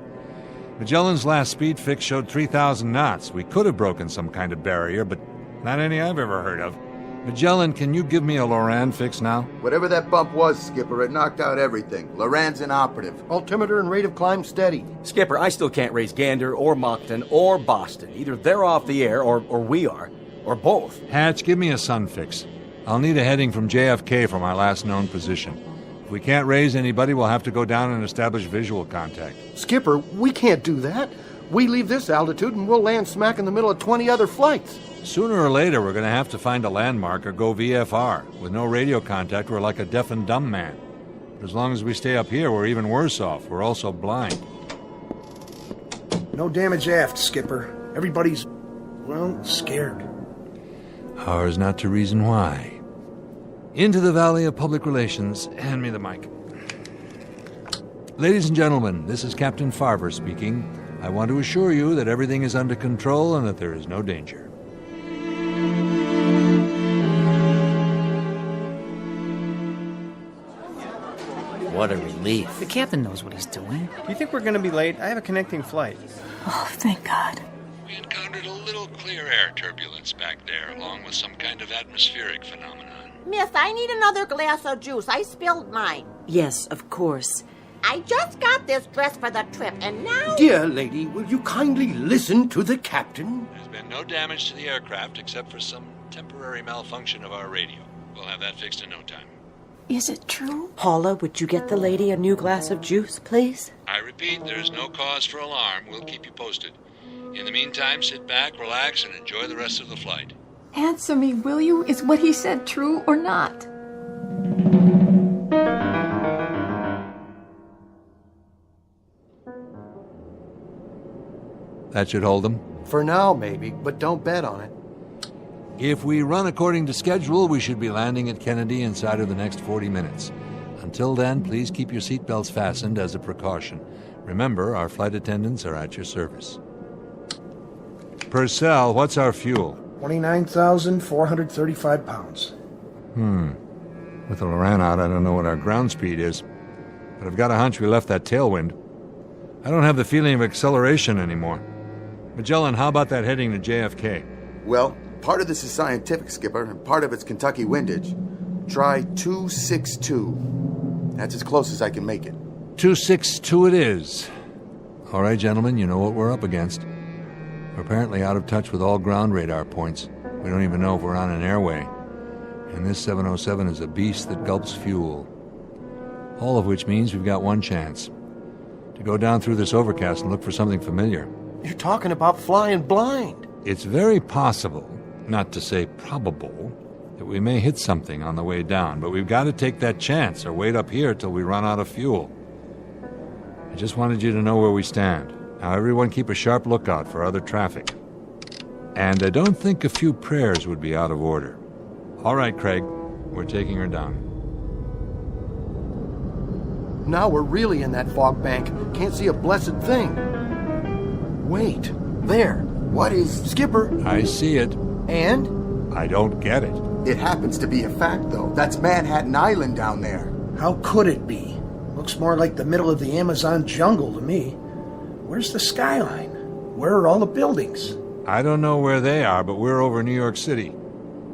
Magellan's last speed fix showed 3,000 knots. We could have broken some kind of barrier, but not any I've ever heard of. Magellan, can you give me a Loran fix now? Whatever that bump was, Skipper, it knocked out everything. Loran's inoperative. Altimeter and rate of climb steady. Skipper, I still can't raise Gander or Moncton or Boston. Either they're off the air or we are. Or both. Hatch, give me a sun fix. I'll need a heading from JFK for my last known position. If we can't raise anybody, we'll have to go down and establish visual contact. Skipper, we can't do that. We leave this altitude and we'll land smack in the middle of 20 other flights. Sooner or later, we're going to have to find a landmark or go VFR. With no radio contact, we're like a deaf and dumb man. As long as we stay up here, we're even worse off. We're also blind. No damage aft, Skipper. Everybody's, well, scared. Ours not to reason why. Into the Valley of Public Relations. Hand me the mic. Ladies and gentlemen, this is Captain Farver speaking. I want to assure you that everything is under control and that there is no danger. What a relief. The captain knows what he's doing. Do you think we're going to be late? I have a connecting flight. Oh, thank God. We encountered a little clear air turbulence back there, along with some kind of atmospheric phenomenon. Miss, I need another glass of juice. I spilled mine. Yes, of course. I just got this dress for the trip, and now... Dear lady, will you kindly listen to the captain? There's been no damage to the aircraft except for some temporary malfunction of our radio. We'll have that fixed in no time. Is it true? Paula, would you get the lady a new glass of juice, please? I repeat, there is no cause for alarm. We'll keep you posted. In the meantime, sit back, relax, and enjoy the rest of the flight. Answer me, will you? Is what he said true or not? That should hold them. For now, maybe, but don't bet on it. If we run according to schedule, we should be landing at Kennedy inside of the next 40 minutes. Until then, please keep your seatbelts fastened as a precaution. Remember, our flight attendants are at your service. Purcell, what's our fuel? 29,435 pounds. With the Loran out, I don't know what our ground speed is. But I've got a hunch we left that tailwind. I don't have the feeling of acceleration anymore. Magellan, how about that heading to JFK? Well, part of this is scientific, Skipper, and part of it's Kentucky windage. Try 262. That's as close as I can make it. 262 it is. All right, gentlemen, you know what we're up against. We're apparently out of touch with all ground radar points. We don't even know if we're on an airway. And this 707 is a beast that gulps fuel. All of which means we've got one chance. To go down through this overcast and look for something familiar. You're talking about flying blind. It's very possible, not to say probable, that we may hit something on the way down, but we've got to take that chance or wait up here till we run out of fuel. I just wanted you to know where we stand. Now everyone keep a sharp lookout for other traffic. And I don't think a few prayers would be out of order. All right, Craig, we're taking her down. Now we're really in that fog bank. Can't see a blessed thing. Wait, there. What is... Skipper. I see it. And? I don't get it. It happens to be a fact, though. That's Manhattan Island down there. How could it be? Looks more like the middle of the Amazon jungle to me. Where's the skyline? Where are all the buildings? I don't know where they are, but we're over New York City.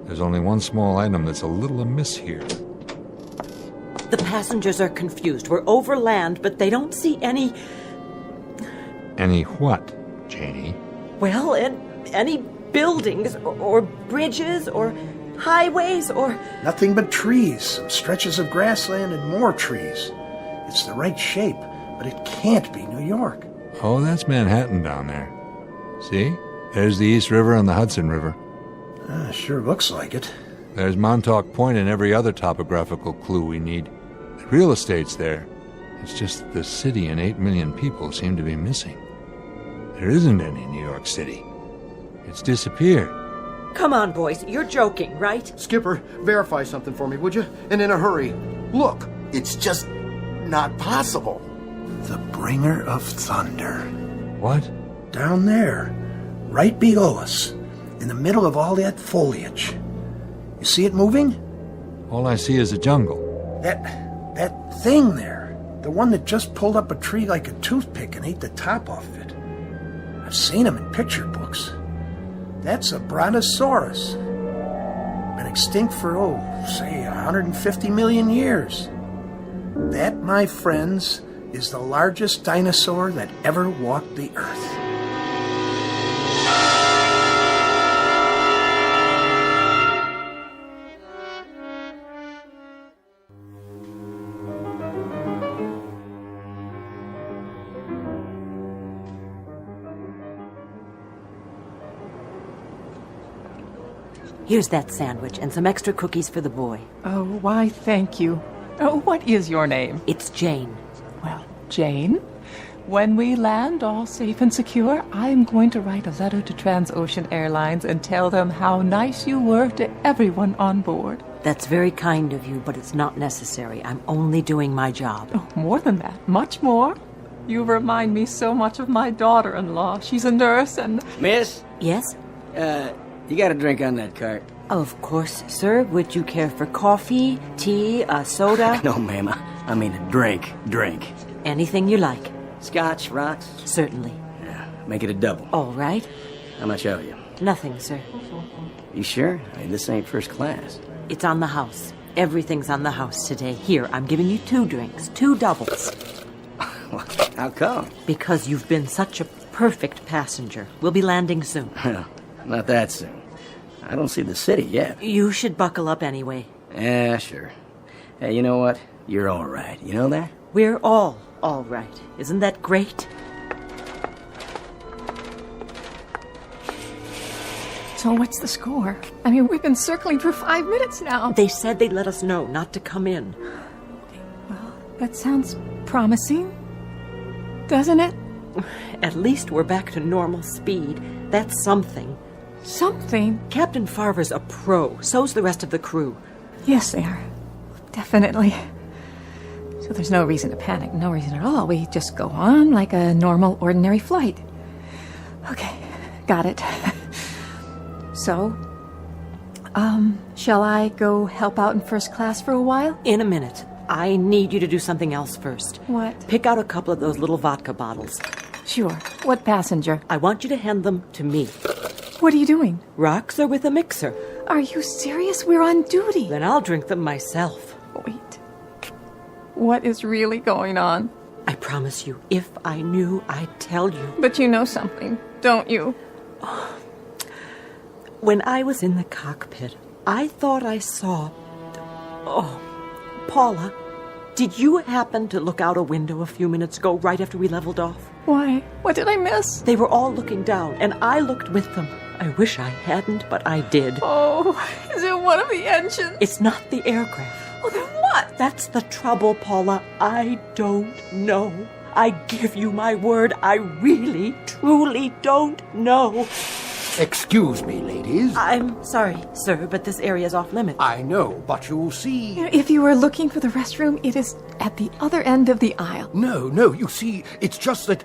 There's only one small item that's a little amiss here. The passengers are confused. We're over land, but they don't see any... Any what, Janie? Well, any buildings or bridges or highways or... Nothing but trees, some stretches of grassland and more trees. It's the right shape, but it can't be New York. Oh, that's Manhattan down there. See? There's the East River and the Hudson River. Sure looks like it. There's Montauk Point and every other topographical clue we need. The real estate's there. It's just the city and 8 million people seem to be missing. There isn't any New York City. It's disappeared. Come on, boys. You're joking, right? Skipper, verify something for me, would you? And in a hurry. Look. It's just not possible. The bringer of thunder. What? Down there, right below us, in the middle of all that foliage. You see it moving? All I see is a jungle. That thing there, the one that just pulled up a tree like a toothpick and ate the top off of it. I've seen him in picture books. That's a brontosaurus. Been extinct for, say, 150 million years. That, my friends, is the largest dinosaur that ever walked the earth. Here's that sandwich and some extra cookies for the boy. Oh, why, thank you. Oh, what is your name? It's Jane. Well, Jane, when we land all safe and secure, I am going to write a letter to Transocean Airlines and tell them how nice you were to everyone on board. That's very kind of you, but it's not necessary. I'm only doing my job. Oh, more than that. Much more. You remind me so much of my daughter-in-law. She's a nurse and... Miss? Yes? You got a drink on that cart? Of course, sir. Would you care for coffee, tea, a soda? No, ma'am. I mean a drink. Drink. Anything you like. Scotch, rocks? Certainly. Yeah, make it a double. All right. How much owe you? Nothing, sir. You sure? I mean, this ain't first class. It's on the house. Everything's on the house today. Here, I'm giving you 2 drinks. 2 doubles. How come? Because you've been such a perfect passenger. We'll be landing soon. Not that soon. I don't see the city yet. You should buckle up anyway. Yeah, sure. Hey, you know what? You're all right. You know that? We're all right. Isn't that great? So what's the score? I mean, we've been circling for 5 minutes now. They said they'd let us know not to come in. Well, that sounds promising, doesn't it? At least we're back to normal speed. That's something. Something? Captain Farver's a pro. So's the rest of the crew. Yes, they are. Definitely. So there's no reason to panic. No reason at all. We just go on like a normal, ordinary flight. Okay, got it. So, shall I go help out in first class for a while? In a minute. I need you to do something else first. What? Pick out a couple of those little vodka bottles. Sure. What passenger? I want you to hand them to me. What are you doing? Rocks are with a mixer. Are you serious? We're on duty. Then I'll drink them myself. Wait. What is really going on? I promise you, if I knew, I'd tell you. But you know something, don't you? When I was in the cockpit, I thought I saw... Oh, Paula, did you happen to look out a window a few minutes ago, right after we leveled off? Why? What did I miss? They were all looking down, and I looked with them. I wish I hadn't, but I did. Oh, is it one of the engines? It's not the aircraft. Oh, then what? That's the trouble, Paula. I don't know. I give you my word, I really, truly don't know. Excuse me, ladies. I'm sorry, sir, but this area's off limits. I know, but you'll see... If you were looking for the restroom, it is at the other end of the aisle. No, you see, it's just that...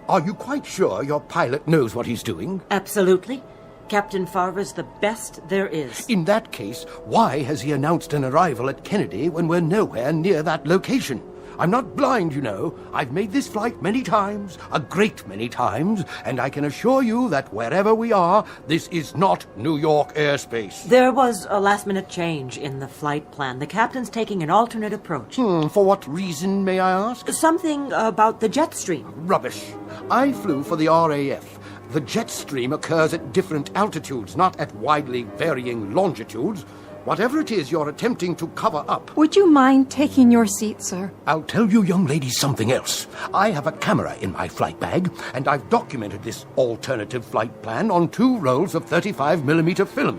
Are you quite sure your pilot knows what he's doing? Absolutely. Captain Farver's the best there is. In that case, why has he announced an arrival at Kennedy when we're nowhere near that location? I'm not blind, you know. I've made this flight many times, a great many times, and I can assure you that wherever we are, this is not New York airspace. There was a last-minute change in the flight plan. The captain's taking an alternate approach. For what reason, may I ask? Something about the jet stream. Rubbish. I flew for the RAF. The jet stream occurs at different altitudes, not at widely varying longitudes. Whatever it is you're attempting to cover up... Would you mind taking your seat, sir? I'll tell you young ladies something else. I have a camera in my flight bag, and I've documented this alternative flight plan on 2 rolls of 35mm film.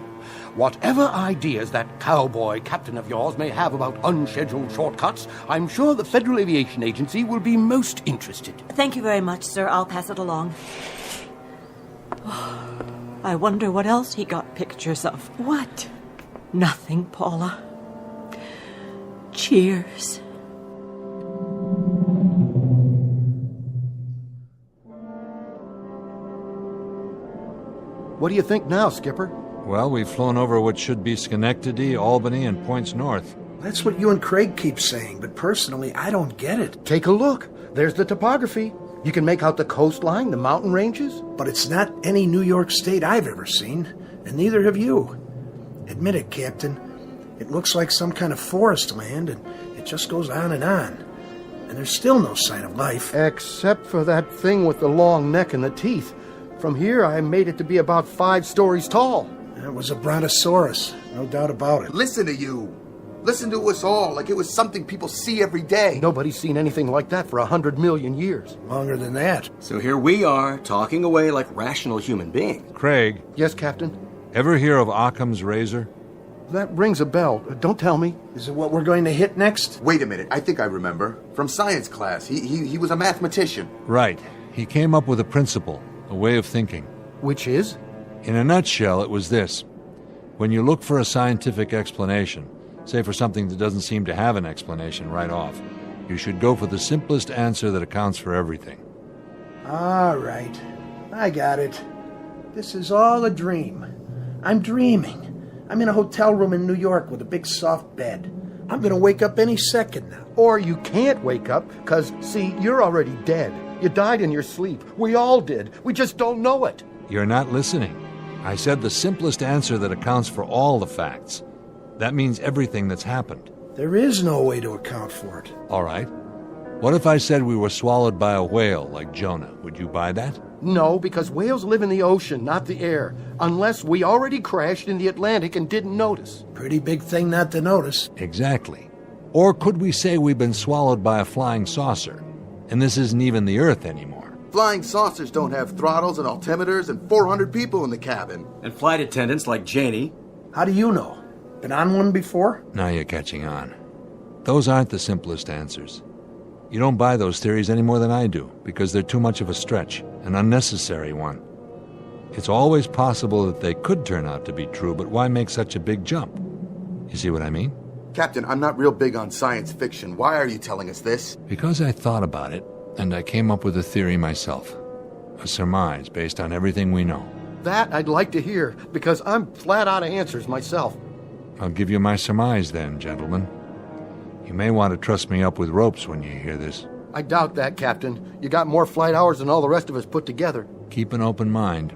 Whatever ideas that cowboy captain of yours may have about unscheduled shortcuts, I'm sure the Federal Aviation Agency will be most interested. Thank you very much, sir. I'll pass it along. I wonder what else he got pictures of. What? Nothing, Paula. Cheers. What do you think now, Skipper? Well, we've flown over what should be Schenectady, Albany, and points north. That's what you and Craig keep saying, but personally, I don't get it. Take a look. There's the topography. You can make out the coastline, the mountain ranges. But it's not any New York state I've ever seen, and neither have you. Admit it, Captain. It looks like some kind of forest land, and it just goes on. And there's still no sign of life. Except for that thing with the long neck and the teeth. From here, I made it to be about 5 stories tall. It was a brontosaurus, no doubt about it. Listen to you. Listen to us all like it was something people see every day. Nobody's seen anything like that for 100 million years. Longer than that. So here we are, talking away like rational human beings. Craig. Yes, Captain? Ever hear of Occam's razor? That rings a bell. Don't tell me. Is it what we're going to hit next? Wait a minute, I think I remember. From science class. He was a mathematician. Right. He came up with a principle, a way of thinking. Which is? In a nutshell, it was this. When you look for a scientific explanation, say for something that doesn't seem to have an explanation right off, you should go for the simplest answer that accounts for everything. All right. I got it. This is all a dream. I'm dreaming. I'm in a hotel room in New York with a big soft bed. I'm going to wake up any second now. Or you can't wake up, because, see, you're already dead. You died in your sleep. We all did. We just don't know it. You're not listening. I said the simplest answer that accounts for all the facts. That means everything that's happened. There is no way to account for it. All right. What if I said we were swallowed by a whale like Jonah? Would you buy that? No, because whales live in the ocean, not the air. Unless we already crashed in the Atlantic and didn't notice. Pretty big thing not to notice. Exactly. Or could we say we've been swallowed by a flying saucer, and this isn't even the Earth anymore? Flying saucers don't have throttles and altimeters and 400 people in the cabin. And flight attendants like Janie. How do you know? Been on one before? Now you're catching on. Those aren't the simplest answers. You don't buy those theories any more than I do, because they're too much of a stretch, an unnecessary one. It's always possible that they could turn out to be true, but why make such a big jump? You see what I mean? Captain, I'm not real big on science fiction. Why are you telling us this? Because I thought about it, and I came up with a theory myself. A surmise based on everything we know. That I'd like to hear, because I'm flat out of answers myself. I'll give you my surmise then, gentlemen. You may want to trust me up with ropes when you hear this. I doubt that, Captain. You got more flight hours than all the rest of us put together. Keep an open mind.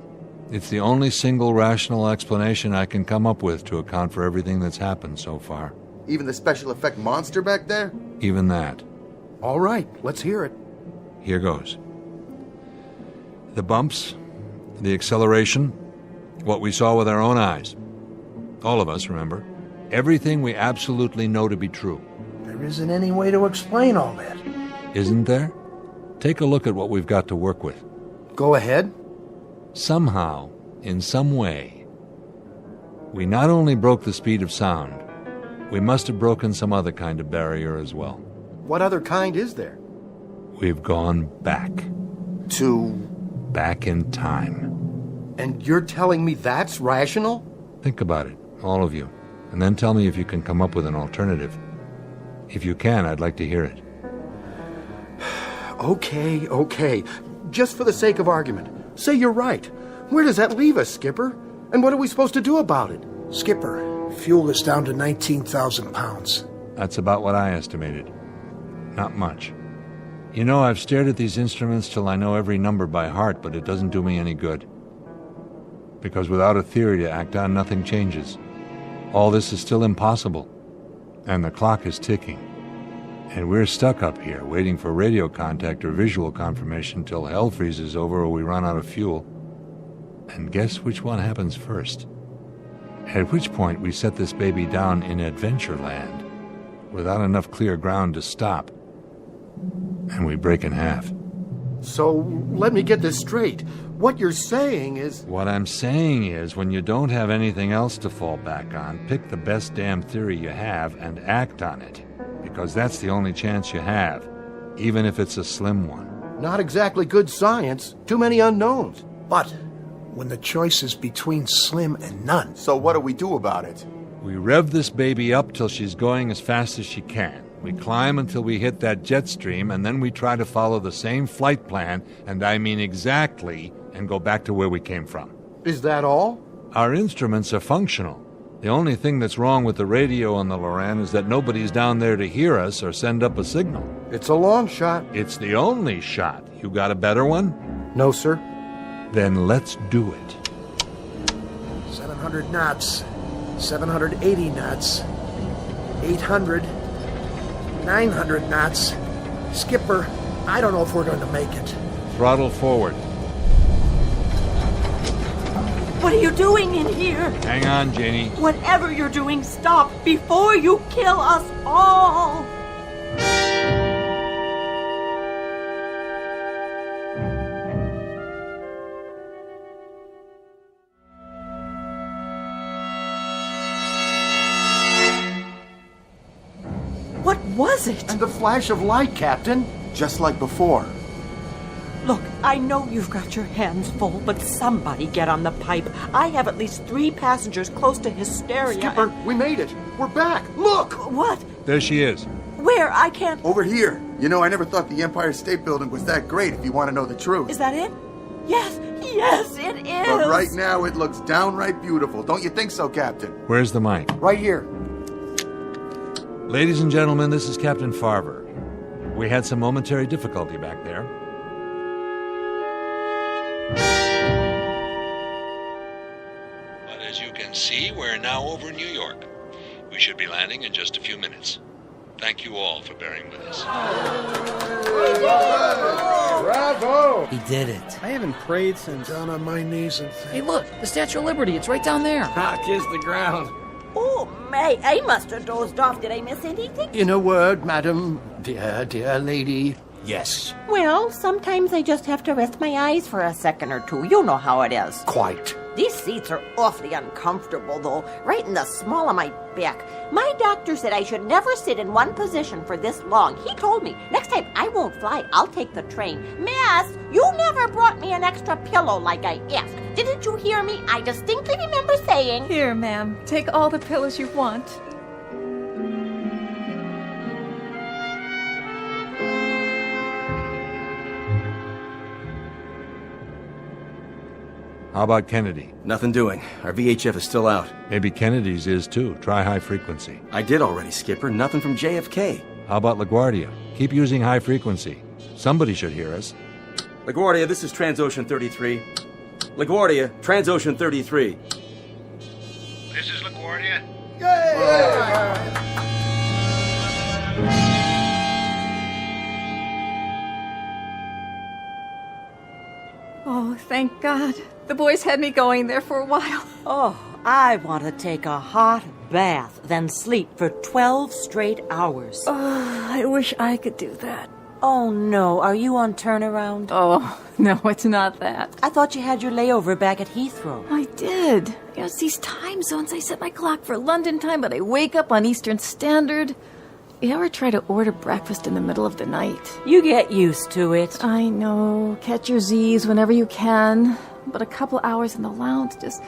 It's the only single rational explanation I can come up with to account for everything that's happened so far. Even the special effect monster back there? Even that. All right, let's hear it. Here goes. The bumps, the acceleration, what we saw with our own eyes. All of us, remember. Everything we absolutely know to be true. There isn't any way to explain all that. Isn't there? Take a look at what we've got to work with. Go ahead. Somehow, in some way, we not only broke the speed of sound, we must have broken some other kind of barrier as well. What other kind is there? We've gone back. Back in time. And you're telling me that's rational? Think about it, all of you, and then tell me if you can come up with an alternative. If you can, I'd like to hear it. Okay. Just for the sake of argument, say you're right. Where does that leave us, Skipper? And what are we supposed to do about it? Skipper, fuel is down to 19,000 pounds. That's about what I estimated. Not much. You know, I've stared at these instruments till I know every number by heart, but it doesn't do me any good. Because without a theory to act on, nothing changes. All this is still impossible. And the clock is ticking. And we're stuck up here, waiting for radio contact or visual confirmation till hell freezes over or we run out of fuel. And guess which one happens first? At which point we set this baby down in Adventureland, without enough clear ground to stop. And we break in half. So, let me get this straight. What you're saying is... What I'm saying is, when you don't have anything else to fall back on, pick the best damn theory you have and act on it. Because that's the only chance you have, even if it's a slim one. Not exactly good science. Too many unknowns. But when the choice is between slim and none... So what do we do about it? We rev this baby up till she's going as fast as she can. We climb until we hit that jet stream, and then we try to follow the same flight plan, and I mean exactly, and go back to where we came from. Is that all? Our instruments are functional. The only thing that's wrong with the radio on the Loran is that nobody's down there to hear us or send up a signal. It's a long shot. It's the only shot. You got a better one? No, sir. Then let's do it. 700 knots. 780 knots. 800. 900 knots. Skipper, I don't know if we're going to make it. Throttle forward. What are you doing in here? Hang on, Janie. Whatever you're doing, stop before you kill us all! was it? And the flash of light, Captain. Just like before. Look, I know you've got your hands full, but somebody get on the pipe. I have at least 3 passengers close to hysteria. Skipper, we made it. We're back. Look! What? There she is. Where? I can't... Over here. You know, I never thought the Empire State Building was that great, if you want to know the truth. Is that it? Yes, it is. But right now, it looks downright beautiful. Don't you think so, Captain? Where's the mic? Right here. Ladies and gentlemen, this is Captain Farver. We had some momentary difficulty back there. But as you can see, we're now over New York. We should be landing in just a few minutes. Thank you all for bearing with us. Bravo! He did it. I haven't prayed since... Down on my knees and Hey, look, the Statue of Liberty. It's right down there. Kiss the ground. Oh, May, I must have dozed off. Did I miss anything? In a word, madam, dear lady, yes. Well, sometimes I just have to rest my eyes for a second or two. You know how it is. Quite. These seats are awfully uncomfortable, though, right in the small of my back. My doctor said I should never sit in one position for this long. He told me, next time I won't fly, I'll take the train. Miss, you never brought me an extra pillow like I asked. Didn't you hear me? I distinctly remember saying... Here, ma'am. Take all the pillows you want. How about Kennedy? Nothing doing. Our VHF is still out. Maybe Kennedy's is too. Try high frequency. I did already, Skipper. Nothing from JFK. How about LaGuardia? Keep using high frequency. Somebody should hear us. LaGuardia, this is Transocean 33. LaGuardia, Transocean 33. This is LaGuardia. Oh, thank God. The boys had me going there for a while. Oh, I want to take a hot bath, then sleep for 12 straight hours. Oh, I wish I could do that. Oh, no. Are you on turnaround? Oh, no, it's not that. I thought you had your layover back at Heathrow. I did. You know, it's these time zones. I set my clock for London time, but I wake up on Eastern Standard. You ever try to order breakfast in the middle of the night? You get used to it. I know. Catch your Z's whenever you can. But a couple hours in the lounge just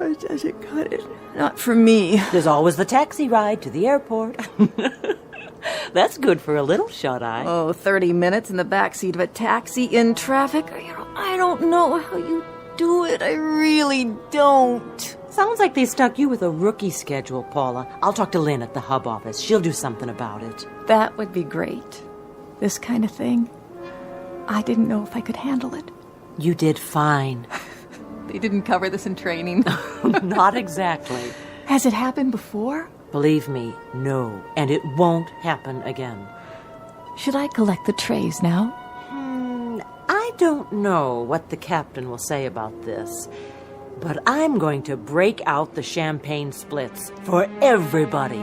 doesn't cut it. Not for me. There's always the taxi ride to the airport. That's good for a little shut-eye. Oh, 30 minutes in the backseat of a taxi in traffic. You know, I don't know how you do it. I really don't. Sounds like they stuck you with a rookie schedule, Paula. I'll talk to Lynn at the hub office. She'll do something about it. That would be great. This kind of thing. I didn't know if I could handle it. You did fine. They didn't cover this in training. Not exactly. Has it happened before? Believe me, no. And it won't happen again. Should I collect the trays now? I don't know what the captain will say about this, but I'm going to break out the champagne splits for everybody.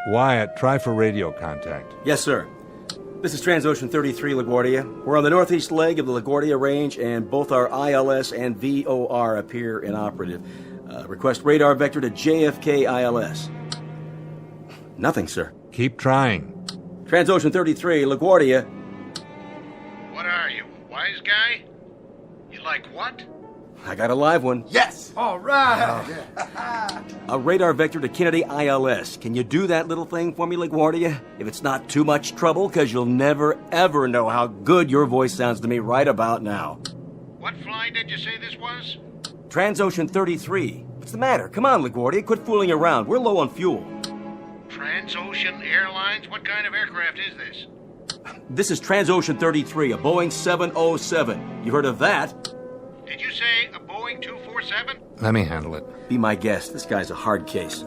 Wyatt, try for radio contact. Yes, sir. This is Transocean 33, LaGuardia. We're on the northeast leg of the LaGuardia Range, and both our ILS and VOR appear inoperative. Request radar vector to JFK ILS. Nothing, sir. Keep trying. Transocean 33, LaGuardia. What are you, a wise guy? You like what? I got a live one. Yes! All right! A radar vector to Kennedy ILS. Can you do that little thing for me, LaGuardia? If it's not too much trouble, because you'll never, ever know how good your voice sounds to me right about now. What flight did you say this was? Transocean 33. What's the matter? Come on, LaGuardia. Quit fooling around. We're low on fuel. Transocean Airlines? What kind of aircraft is this? This is Transocean 33, a Boeing 707. You heard of that? Did you say a Boeing 247? Let me handle it. Be my guest. This guy's a hard case.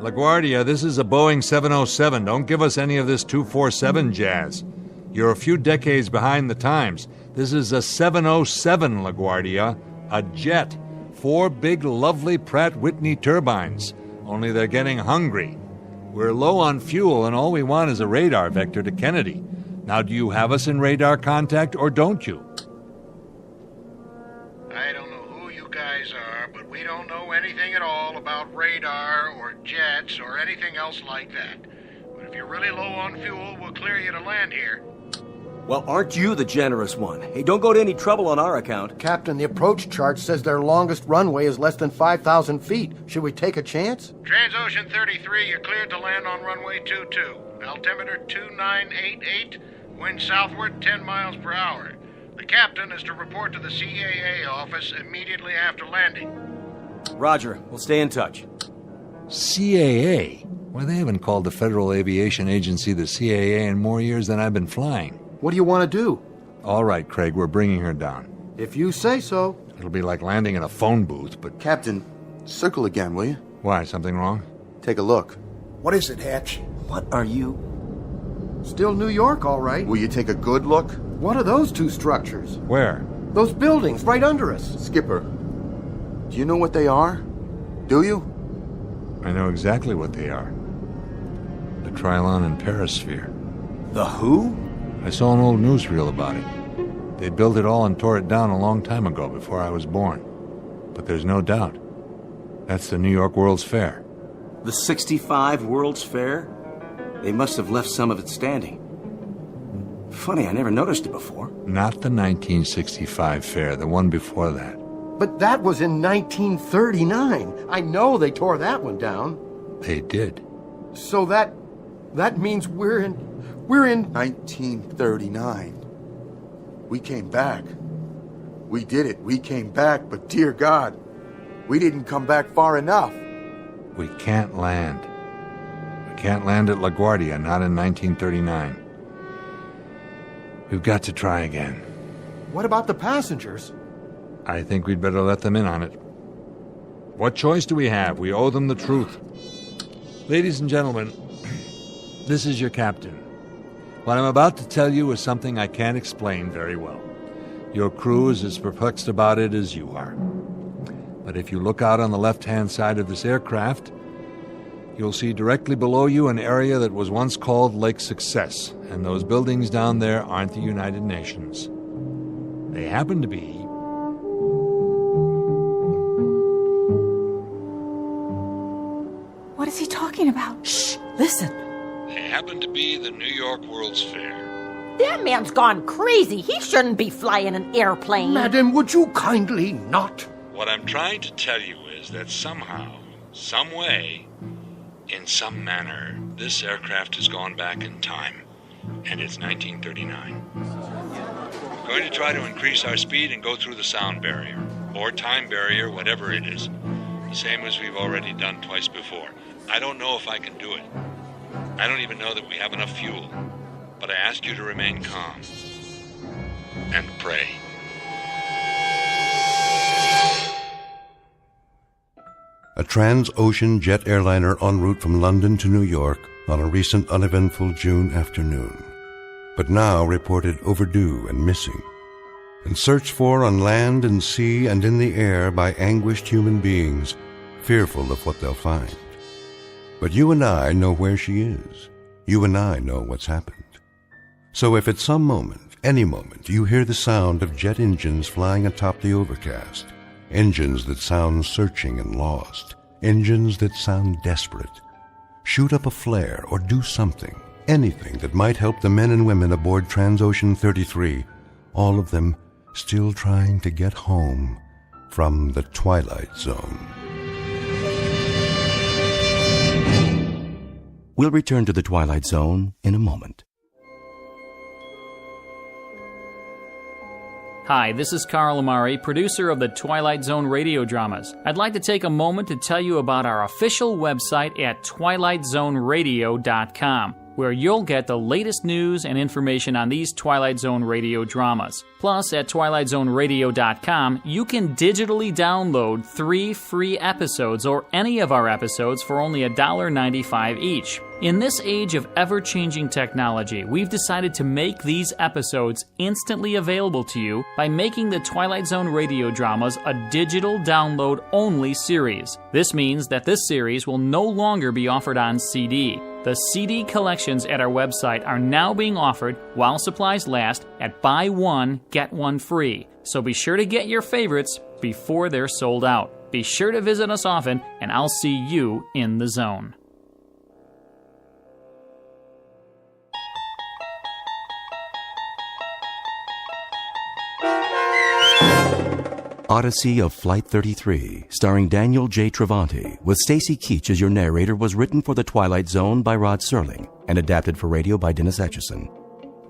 LaGuardia, this is a Boeing 707. Don't give us any of this 247 jazz. You're a few decades behind the times. This is a 707, LaGuardia. A jet. 4 big, lovely Pratt Whitney turbines. Only they're getting hungry. We're low on fuel, and all we want is a radar vector to Kennedy. Now, do you have us in radar contact, or don't you? know anything at all about radar or jets or anything else like that. But if you're really low on fuel, we'll clear you to land here. Well, aren't you the generous one? Hey, don't go to any trouble on our account. Captain, the approach chart says their longest runway is less than 5,000 feet. Should we take a chance? Transocean 33, you're cleared to land on runway 22. Altimeter 2988, wind southward 10 miles per hour. The captain is to report to the CAA office immediately after landing. Roger. We'll stay in touch. CAA? Why, they haven't called the Federal Aviation Agency the CAA in more years than I've been flying. What do you want to do? All right, Craig, we're bringing her down. If you say so. It'll be like landing in a phone booth, but... Captain, circle again, will you? Why, something wrong? Take a look. What is it, Hatch? What are you? Still New York, all right. Will you take a good look? What are those two structures? Where? Those buildings right under us. Skipper, do you know what they are? Do you? I know exactly what they are. The Trilon and Perisphere. The who? I saw an old newsreel about it. They built it all and tore it down a long time ago, before I was born. But there's no doubt. That's the New York World's Fair. The 65 World's Fair? They must have left some of it standing. Funny, I never noticed it before. Not the 1965 fair, the one before that. But that was in 1939. I know they tore that one down. They did. So that means we're in 1939. We came back. We did it. We came back, but dear God, we didn't come back far enough. We can't land. We can't land at LaGuardia, not in 1939. We've got to try again. What about the passengers? I think we'd better let them in on it. What choice do we have? We owe them the truth. Ladies and gentlemen, this is your captain. What I'm about to tell you is something I can't explain very well. Your crew is as perplexed about it as you are. But if you look out on the left-hand side of this aircraft, you'll see directly below you an area that was once called Lake Success, and those buildings down there aren't the United Nations. They happen to be... What is he talking about? Shh! Listen! They happen to be the New York World's Fair. That man's gone crazy. He shouldn't be flying an airplane. Madam, would you kindly not? What I'm trying to tell you is that somehow, some way, in some manner, this aircraft has gone back in time, and it's 1939. We're going to try to increase our speed and go through the sound barrier, or time barrier, whatever it is, the same as we've already done twice before. I don't know if I can do it. I don't even know that we have enough fuel, but I ask you to remain calm and pray. A trans-ocean jet airliner en route from London to New York on a recent uneventful June afternoon, but now reported overdue and missing, and searched for on land and sea and in the air by anguished human beings, fearful of what they'll find. But you and I know where she is. You and I know what's happened. So if at some moment, any moment, you hear the sound of jet engines flying atop the overcast, engines that sound searching and lost, engines that sound desperate, shoot up a flare or do something, anything that might help the men and women aboard Transocean 33, all of them still trying to get home from the Twilight Zone. We'll return to the Twilight Zone in a moment. Hi, this is Carl Amari, producer of the Twilight Zone radio dramas. I'd like to take a moment to tell you about our official website at twilightzoneradio.com, where you'll get the latest news and information on these Twilight Zone radio dramas. Plus, at twilightzoneradio.com, you can digitally download 3 free episodes or any of our episodes for only $1.95 each. In this age of ever-changing technology, we've decided to make these episodes instantly available to you by making the Twilight Zone radio dramas a digital download-only series. This means that this series will no longer be offered on CD. The CD collections at our website are now being offered while supplies last at buy one, get one free. So be sure to get your favorites before they're sold out. Be sure to visit us often, and I'll see you in the zone. Odyssey of Flight 33, starring Daniel J. Travanti, with Stacy Keach as your narrator, was written for The Twilight Zone by Rod Serling and adapted for radio by Dennis Etchison.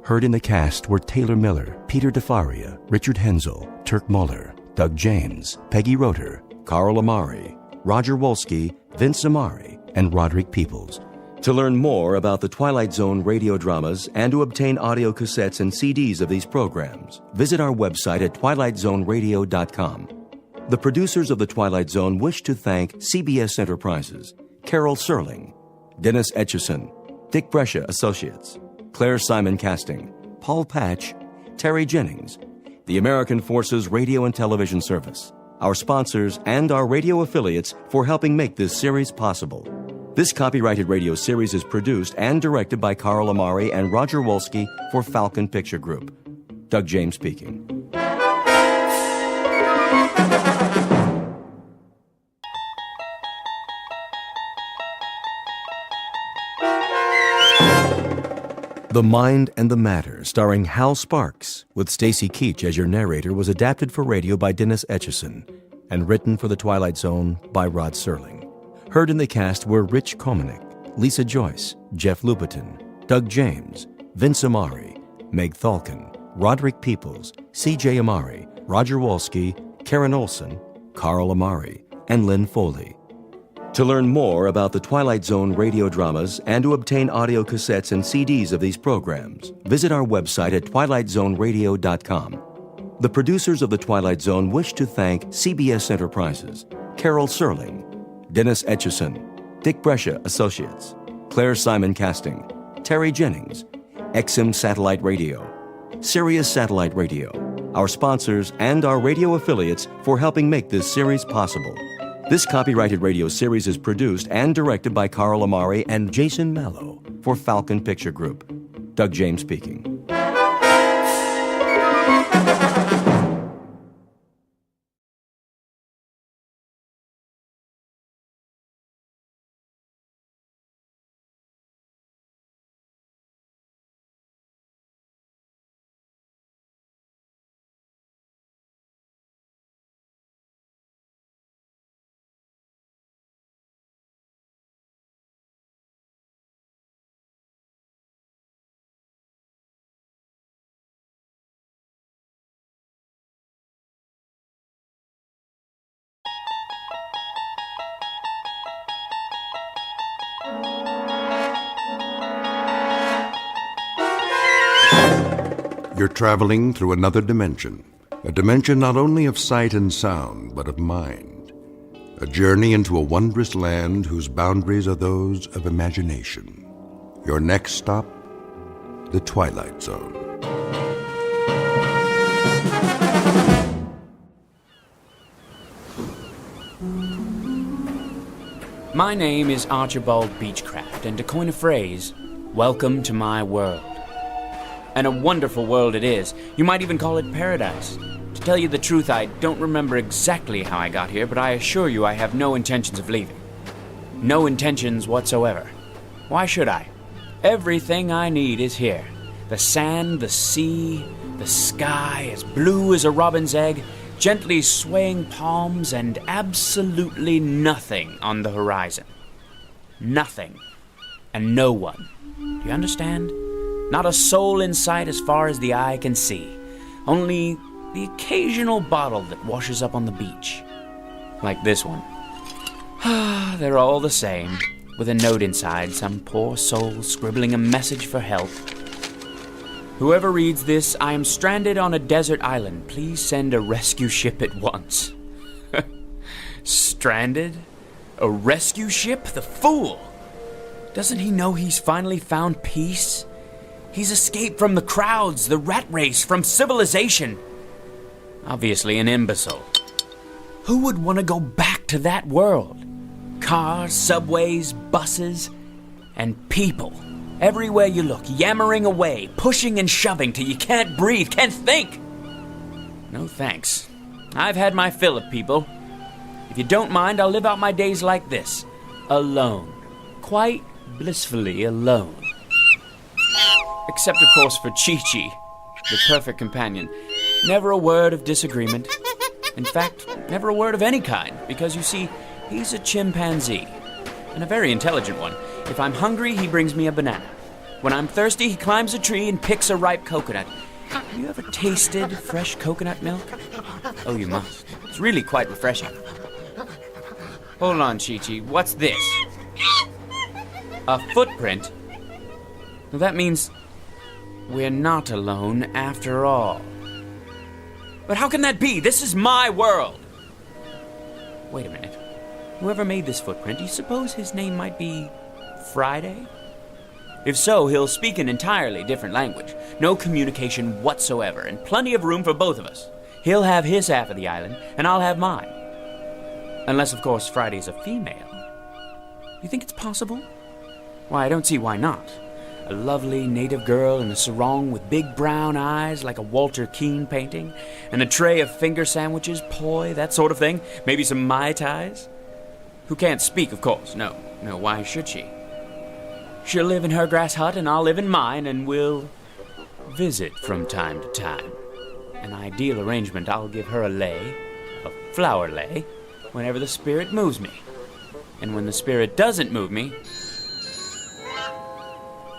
Heard in the cast were Taylor Miller, Peter DeFaria, Richard Hensel, Turk Muller, Doug James, Peggy Roeder, Carl Amari, Roger Wolski, Vince Amari, and Roderick Peoples. To learn more about the Twilight Zone radio dramas and to obtain audio cassettes and CDs of these programs, visit our website at twilightzoneradio.com. The producers of The Twilight Zone wish to thank CBS Enterprises, Carol Serling, Dennis Etchison, Dick Brescia Associates, Claire Simon Casting, Paul Patch, Terry Jennings, the American Forces Radio and Television Service, our sponsors, and our radio affiliates for helping make this series possible. This copyrighted radio series is produced and directed by Carl Amari and Roger Wolski for Falcon Picture Group. Doug James speaking. The Mind and the Matter, starring Hal Sparks, with Stacy Keach as your narrator, was adapted for radio by Dennis Etchison and written for The Twilight Zone by Rod Serling. Heard in the cast were Rich Komanek, Lisa Joyce, Jeff Lupetin, Doug James, Vince Amari, Meg Thalken, Roderick Peoples, C.J. Amari, Roger Wolski, Karen Olson, Carl Amari, and Lynn Foley. To learn more about the Twilight Zone radio dramas and to obtain audio cassettes and CDs of these programs, visit our website at twilightzoneradio.com. The producers of The Twilight Zone wish to thank CBS Enterprises, Carol Serling, Dennis Etchison, Dick Brescia Associates, Claire Simon Casting, Terry Jennings, XM Satellite Radio, Sirius Satellite Radio, our sponsors, and our radio affiliates for helping make this series possible. This copyrighted radio series is produced and directed by Carl Amari and Jason Mallow for Falcon Picture Group. Doug James speaking. You're traveling through another dimension, a dimension not only of sight and sound, but of mind. A journey into a wondrous land whose boundaries are those of imagination. Your next stop, the Twilight Zone. My name is Archibald Beechcraft, and to coin a phrase, welcome to my world. And a wonderful world it is. You might even call it paradise. To tell you the truth, I don't remember exactly how I got here, but I assure you I have no intentions of leaving. No intentions whatsoever. Why should I? Everything I need is here. The sand, the sea, the sky, as blue as a robin's egg, gently swaying palms, and absolutely nothing on the horizon. Nothing. And no one. Do you understand? Not a soul in sight as far as the eye can see. Only the occasional bottle that washes up on the beach. Like this one. They're all the same, with a note inside, some poor soul scribbling a message for help. Whoever reads this, I am stranded on a desert island. Please send a rescue ship at once. Stranded? A rescue ship? The fool! Doesn't he know he's finally found peace? He's escaped from the crowds, the rat race, from civilization. Obviously an imbecile. Who would want to go back to that world? Cars, subways, buses, and people. Everywhere you look, yammering away, pushing and shoving till you can't breathe, can't think. No thanks. I've had my fill of people. If you don't mind, I'll live out my days like this. Alone. Quite blissfully alone. Except, of course, for Chi-Chi, the perfect companion. Never a word of disagreement. In fact, never a word of any kind, because you see, he's a chimpanzee. And a very intelligent one. If I'm hungry, he brings me a banana. When I'm thirsty, he climbs a tree and picks a ripe coconut. Have you ever tasted fresh coconut milk? Oh, you must. It's really quite refreshing. Hold on, Chi-Chi. What's this? A footprint? Well, that means we're not alone after all. But how can that be? This is my world. Wait a minute. Whoever made this footprint, do you suppose his name might be Friday? If so, he'll speak an entirely different language. No communication whatsoever, and plenty of room for both of us. He'll have his half of the island, and I'll have mine. Unless, of course, Friday's a female. You think it's possible? Why, I don't see why not. A lovely native girl in a sarong with big brown eyes like a Walter Keane painting, and a tray of finger sandwiches, poi, that sort of thing. Maybe some Mai Tais. Who can't speak, of course. No, why should she? She'll live in her grass hut and I'll live in mine, and we'll visit from time to time. An ideal arrangement, I'll give her a lei, a flower lei, whenever the spirit moves me. And when the spirit doesn't move me...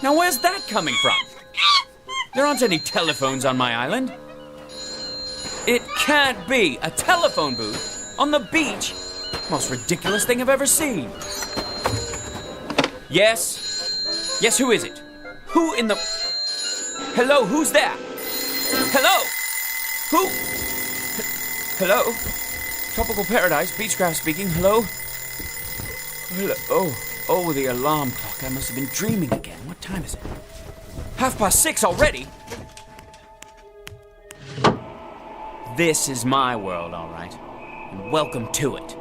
Now where's that coming from? There aren't any telephones on my island. It can't be! A telephone booth? On the beach? Most ridiculous thing I've ever seen. Yes? Yes, who is it? Who in the... Hello, who's there? Hello? Who? Hello? Tropical Paradise, Beechcraft speaking. Hello? Hello? Oh, the alarm clock. I must have been dreaming again. What time is it? 6:30 already? This is my world, all right. And welcome to it.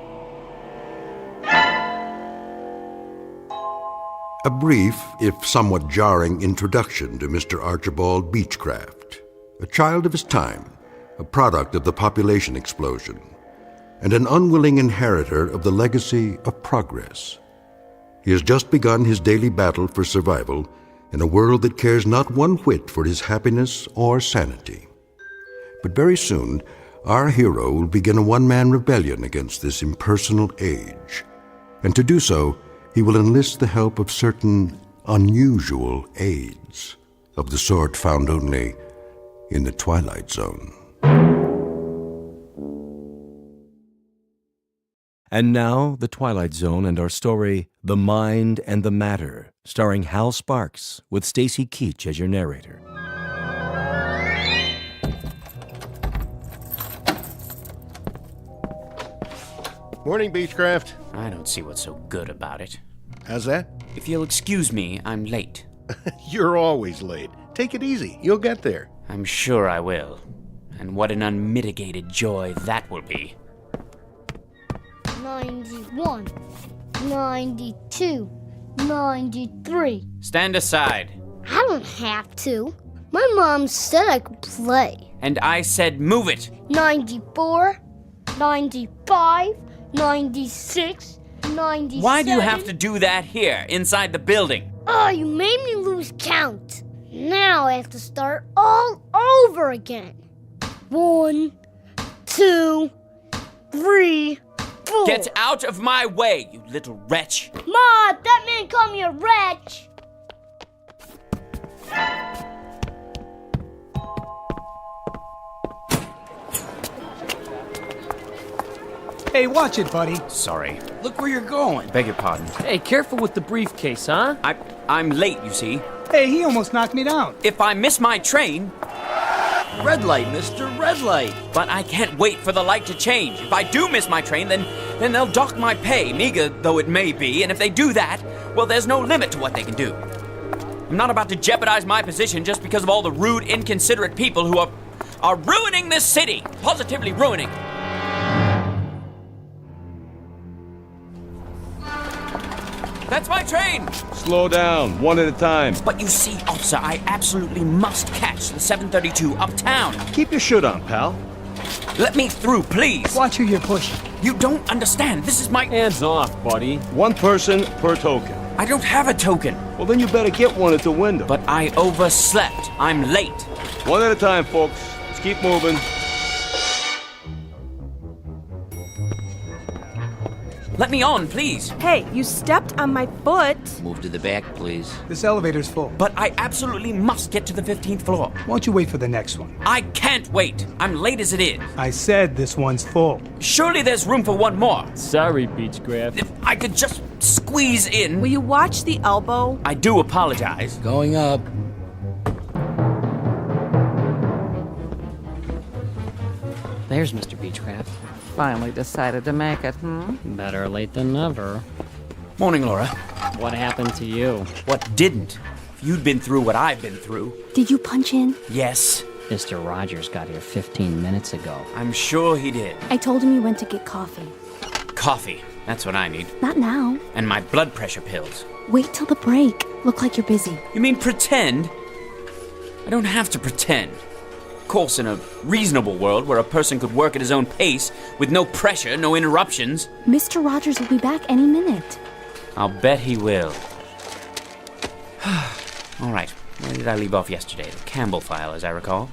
A brief, if somewhat jarring, introduction to Mr. Archibald Beechcraft, a child of his time, a product of the population explosion, and an unwilling inheritor of the legacy of progress. He has just begun his daily battle for survival in a world that cares not one whit for his happiness or sanity. But very soon, our hero will begin a one-man rebellion against this impersonal age, and to do so, he will enlist the help of certain unusual aids, of the sort found only in the Twilight Zone. And now, The Twilight Zone and our story, The Mind and the Matter, starring Hal Sparks, with Stacy Keach as your narrator. Morning, Beechcraft. I don't see what's so good about it. How's that? If you'll excuse me, I'm late. You're always late. Take it easy. You'll get there. I'm sure I will. And what an unmitigated joy that will be. 91, 92, 93. Stand aside. I don't have to. My mom said I could play. And I said move it. 94, 95, 96, 97. Why do you have to do that here, inside the building? Oh, you made me lose count. Now I have to start all over again. 1, 2, 3, 4. Get out of my way, you little wretch. Ma, that man called me a wretch. Hey, watch it, buddy. Sorry. Look where you're going. Beg your pardon. Hey, careful with the briefcase, huh? I'm late, you see. Hey, he almost knocked me down. If I miss my train... Red light, mister, red light. But I can't wait for the light to change. If I do miss my train, then they'll dock my pay, meager though it may be. And if they do that, well, there's no limit to what they can do. I'm not about to jeopardize my position just because of all the rude, inconsiderate people who are ruining this city. Positively ruining. That's my train! Slow down, one at a time. But you see, officer, I absolutely must catch the 732 uptown. Keep your shit on, pal. Let me through, please. Watch who you're pushing. You don't understand. This is my... Hands off, buddy. One person per token. I don't have a token. Well, then you better get one at the window. But I overslept. I'm late. One at a time, folks. Let's keep moving. Let me on, please. Hey, you stepped on my foot. Move to the back, please. This elevator's full. But I absolutely must get to the 15th floor. Why don't you wait for the next one? I can't wait. I'm late as it is. I said this one's full. Surely there's room for one more. Sorry, Beechcraft. If I could just squeeze in. Will you watch the elbow? I do apologize. Going up. There's Mr. Beechcraft. Finally decided to make it, Better late than never. Morning, Laura. What happened to you? What didn't? If you'd been through what I've been through. Did you punch in? Yes. Mr. Rogers got here 15 minutes ago. I'm sure he did. I told him you went to get coffee. Coffee. That's what I need. Not now. And my blood pressure pills. Wait till the break. Look like you're busy. You mean pretend? I don't have to pretend. Of course, in a reasonable world where a person could work at his own pace, with no pressure, no interruptions. Mr. Rogers will be back any minute. I'll bet he will. All right, where did I leave off yesterday? The Campbell file, as I recall.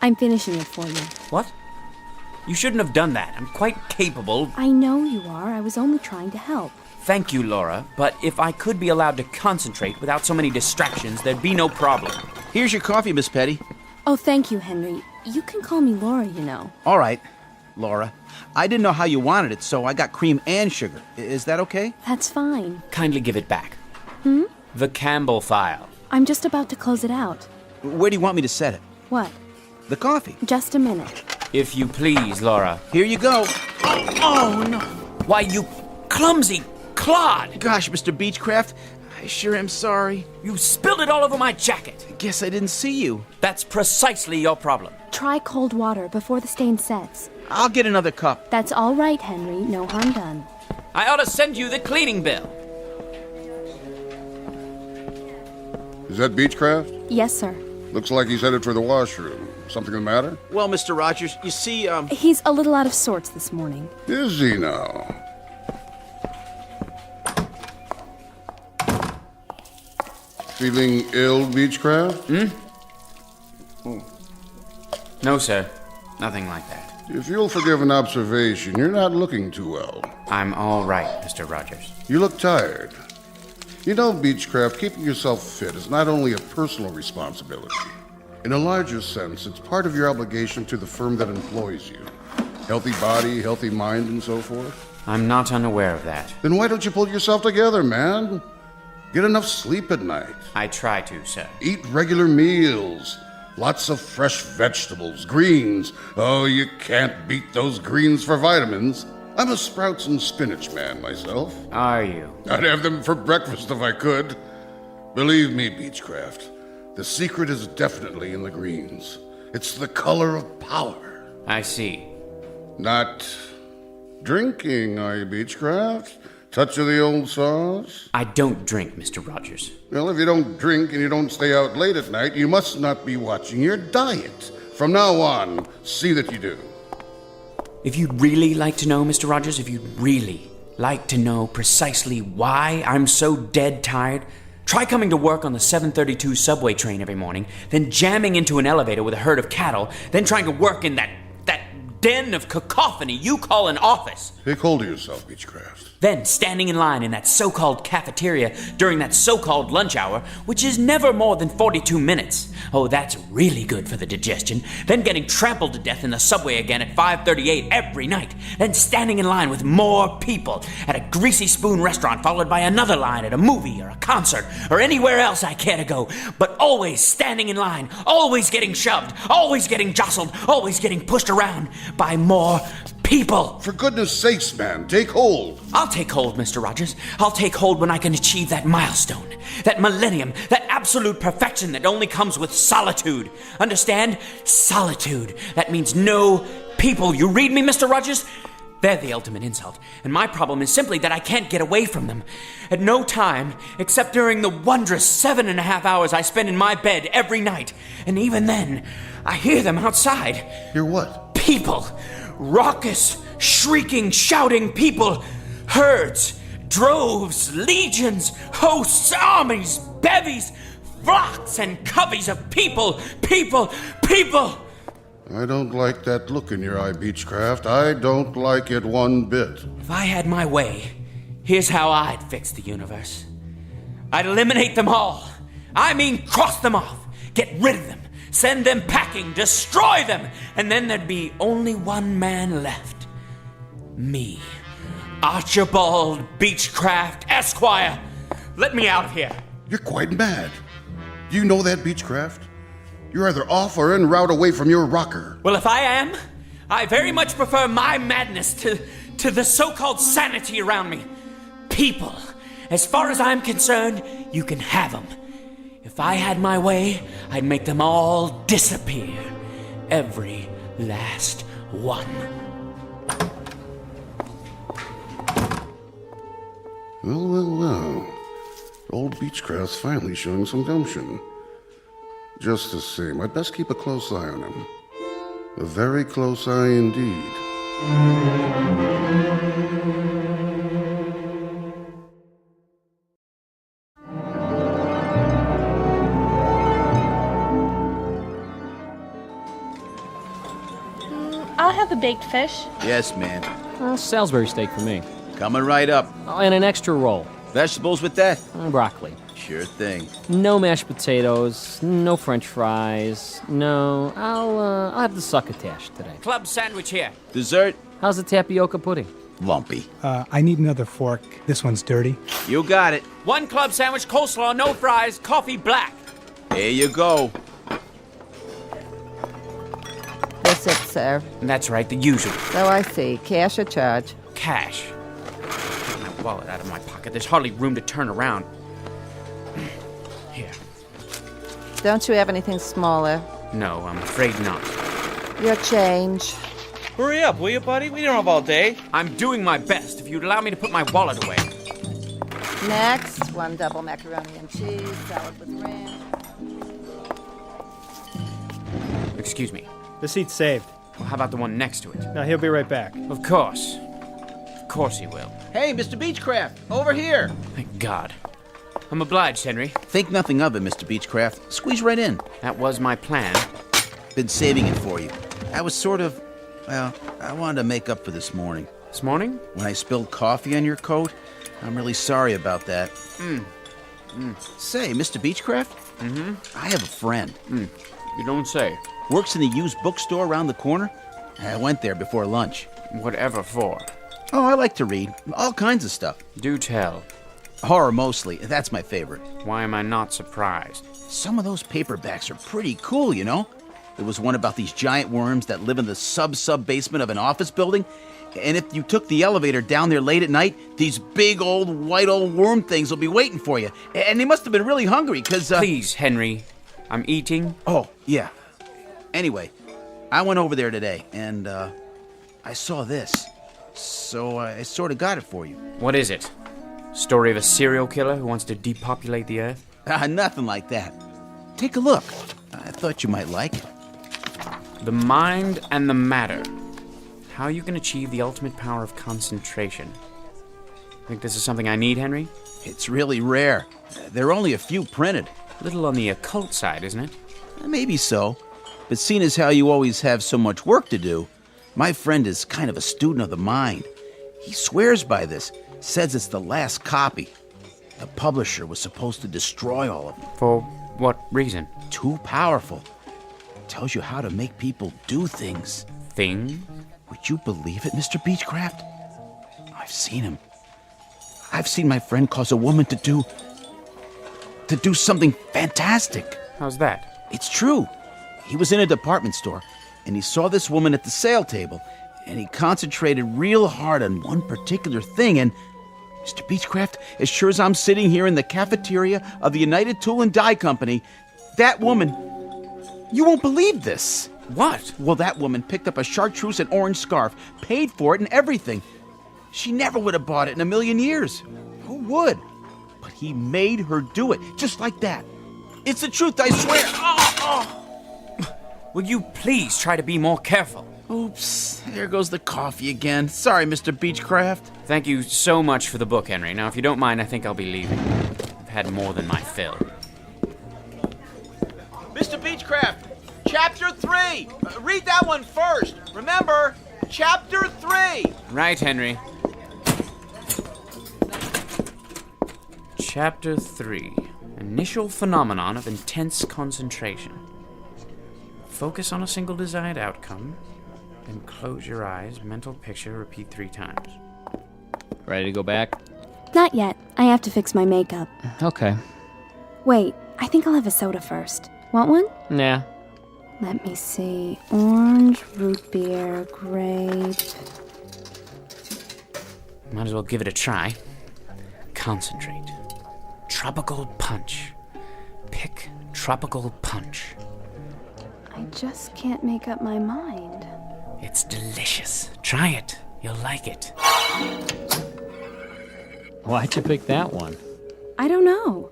I'm finishing it for you. What? You shouldn't have done that. I'm quite capable. I know you are. I was only trying to help. Thank you, Laura, but if I could be allowed to concentrate without so many distractions, there'd be no problem. Here's your coffee, Miss Petty. Oh, thank you, Henry. You can call me Laura, you know. All right, Laura. I didn't know how you wanted it, so I got cream and sugar. Is that okay? That's fine. Kindly give it back. Hmm? The Campbell file. I'm just about to close it out. Where do you want me to set it? What? The coffee. Just a minute. If you please, Laura. Here you go. Oh, no. Why, you clumsy clod! Gosh, Mr. Beechcraft, I sure am sorry. You spilled it all over my jacket. Guess I didn't see you. That's precisely your problem. Try cold water before the stain sets. I'll get another cup. That's all right, Henry. No harm done. I ought to send you the cleaning bill. Is that Beechcraft? Yes, sir. Looks like he's headed for the washroom. Something the matter? Well, Mr. Rogers, you see, He's a little out of sorts this morning. Is he now? Feeling ill, Beechcraft? No, sir. Nothing like that. If you'll forgive an observation, you're not looking too well. I'm all right, Mr. Rogers. You look tired. You know, Beechcraft, keeping yourself fit is not only a personal responsibility. In a larger sense, it's part of your obligation to the firm that employs you. Healthy body, healthy mind, and so forth. I'm not unaware of that. Then why don't you pull yourself together, man? Get enough sleep at night. I try to, sir. Eat regular meals. Lots of fresh vegetables, greens. Oh, you can't beat those greens for vitamins. I'm a sprouts and spinach man myself. Are you? I'd have them for breakfast if I could. Believe me, Beechcraft, the secret is definitely in the greens. It's the color of power. I see. Not drinking, are you, Beechcraft? Touch of the old sauce? I don't drink, Mr. Rogers. Well, if you don't drink and you don't stay out late at night, you must not be watching your diet. From now on, see that you do. If you'd really like to know, Mr. Rogers, if you'd really like to know precisely why I'm so dead tired, try coming to work on the 732 subway train every morning, then jamming into an elevator with a herd of cattle, then trying to work in that den of cacophony you call an office. Take hold of yourself, Beechcraft. Then standing in line in that so-called cafeteria during that so-called lunch hour, which is never more than 42 minutes. Oh, that's really good for the digestion. Then getting trampled to death in the subway again at 5:38 every night. Then standing in line with more people at a Greasy Spoon restaurant, followed by another line at a movie or a concert or anywhere else I care to go. But always standing in line, always getting shoved, always getting jostled, always getting pushed around by more people. For goodness sakes, man, take hold. I'll take hold, Mr. Rogers. I'll take hold when I can achieve that milestone, that millennium, that absolute perfection that only comes with solitude. Understand? Solitude. That means no people. You read me, Mr. Rogers? They're the ultimate insult, and my problem is simply that I can't get away from them. At no time, except during the wondrous 7.5 hours I spend in my bed every night. And even then, I hear them outside. Hear what? People. Raucous, shrieking, shouting people. Herds, droves, legions, hosts, armies, bevies, flocks and coveys of people. I don't like that look in your eye, Beechcraft. I don't like it one bit. If I had my way, here's how I'd fix the universe. I'd eliminate them all. I mean, cross them off. Get rid of them. Send them packing. Destroy them. And then there'd be only one man left. Me. Archibald Beechcraft, Esquire. Let me out of here. You're quite mad. Do you know that, Beechcraft? You're either off or en route away from your rocker. Well, if I am, I very much prefer my madness to the so-called sanity around me. People, as far as I'm concerned, you can have them. If I had my way, I'd make them all disappear. Every last one. Well. Old Beechcraft's finally showing some gumption. Just the same, I'd best keep a close eye on him. A very close eye indeed. I'll have a baked fish. Yes, ma'am. Salisbury steak for me. Coming right up. Oh, and an extra roll. Vegetables with that? Broccoli. Sure thing. No mashed potatoes, no french fries, no... I'll have the succotash today. Club sandwich here. Dessert? How's the tapioca pudding? Lumpy. I need another fork. This one's dirty. You got it. 1 club sandwich, coleslaw, no fries, coffee black. There you go. That's it, sir. That's right, the usual. So I see. Cash or charge? Cash. Get my wallet out of my pocket. There's hardly room to turn around. Here. Don't you have anything smaller? No, I'm afraid not. Your change. Hurry up, will you, buddy? We don't have all day. I'm doing my best. If you'd allow me to put my wallet away. Next, 1 double macaroni and cheese, salad with ranch. Excuse me. The seat's saved. Well, how about the one next to it? Now, he'll be right back. Of course. Of course he will. Hey, Mr. Beechcraft, over here. Thank God. I'm obliged, Henry. Think nothing of it, Mr. Beechcraft. Squeeze right in. That was my plan. Been saving it for you. I was sort of, well, I wanted to make up for this morning. This morning? When I spilled coffee on your coat. I'm really sorry about that. Say, Mr. Beechcraft? I have a friend. You don't say. Works in the used bookstore around the corner. I went there before lunch. Whatever for? Oh, I like to read. All kinds of stuff. Do tell. Horror mostly. That's my favorite. Why am I not surprised? Some of those paperbacks are pretty cool, you know? There was one about these giant worms that live in the sub-basement of an office building. And if you took the elevator down there late at night, these big white old worm things will be waiting for you. And they must have been really hungry, because... Please, Henry. I'm eating. Oh, yeah. Anyway, I went over there today, and I saw this. So I sort of got it for you. What is it? Story of a serial killer who wants to depopulate the earth? Nothing like that. Take a look. I thought you might like it. The mind and the matter. How you can achieve the ultimate power of concentration. Think this is something I need, Henry? It's really rare. There are only a few printed. A little on the occult side, isn't it? Maybe so. But seeing as how you always have so much work to do, my friend is kind of a student of the mind. He swears by this. Says it's the last copy. The publisher was supposed to destroy all of them. For what reason? Too powerful. Tells you how to make people do things. Things? Would you believe it, Mr. Beechcraft? I've seen him. I've seen my friend cause a woman to do something fantastic. How's that? It's true. He was in a department store, and he saw this woman at the sale table, and he concentrated real hard on one particular thing, and Mr. Beechcraft, as sure as I'm sitting here in the cafeteria of the United Tool and Die Company, that woman, you won't believe this. What? Well, that woman picked up a chartreuse and orange scarf, paid for it and everything. She never would have bought it in a million years. Who would? But he made her do it, just like that. It's the truth, I swear. Will you please try to be more careful? Oops, there goes the coffee again. Sorry, Mr. Beechcraft. Thank you so much for the book, Henry. Now, if you don't mind, I think I'll be leaving. I've had more than my fill. Mr. Beechcraft, Chapter 3. Read that one first. Remember, Chapter 3. Right, Henry. Chapter 3. Initial phenomenon of intense concentration. Focus on a single desired outcome, then close your eyes, mental picture, repeat 3 times. Ready to go back? Not yet. I have to fix my makeup. Okay. Wait, I think I'll have a soda first. Want one? Nah. Let me see. Orange, root beer, grape. Might as well give it a try. Concentrate. Tropical punch. Pick tropical punch. I just can't make up my mind. It's delicious. Try it. You'll like it. Why'd you pick that one? I don't know.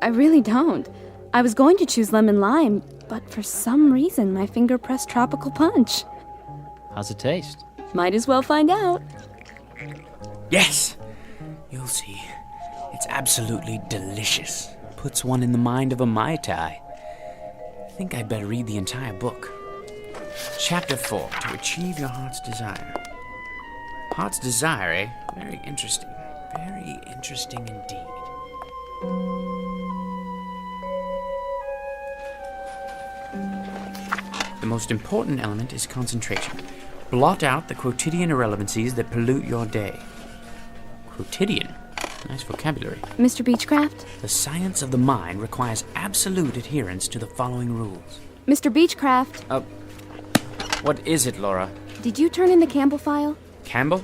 I really don't. I was going to choose lemon lime, but for some reason my finger pressed tropical punch. How's it taste? Might as well find out. Yes! You'll see. It's absolutely delicious. Puts one in the mind of a Mai Tai. I think I'd better read the entire book. Chapter 4, To Achieve Your Heart's Desire. Heart's Desire, eh? Very interesting. Very interesting indeed. The most important element is concentration. Blot out the quotidian irrelevancies that pollute your day. Quotidian? Nice vocabulary. Mr. Beechcraft? The science of the mind requires absolute adherence to the following rules. Mr. Beechcraft? What is it, Laura? Did you turn in the Campbell file? Campbell?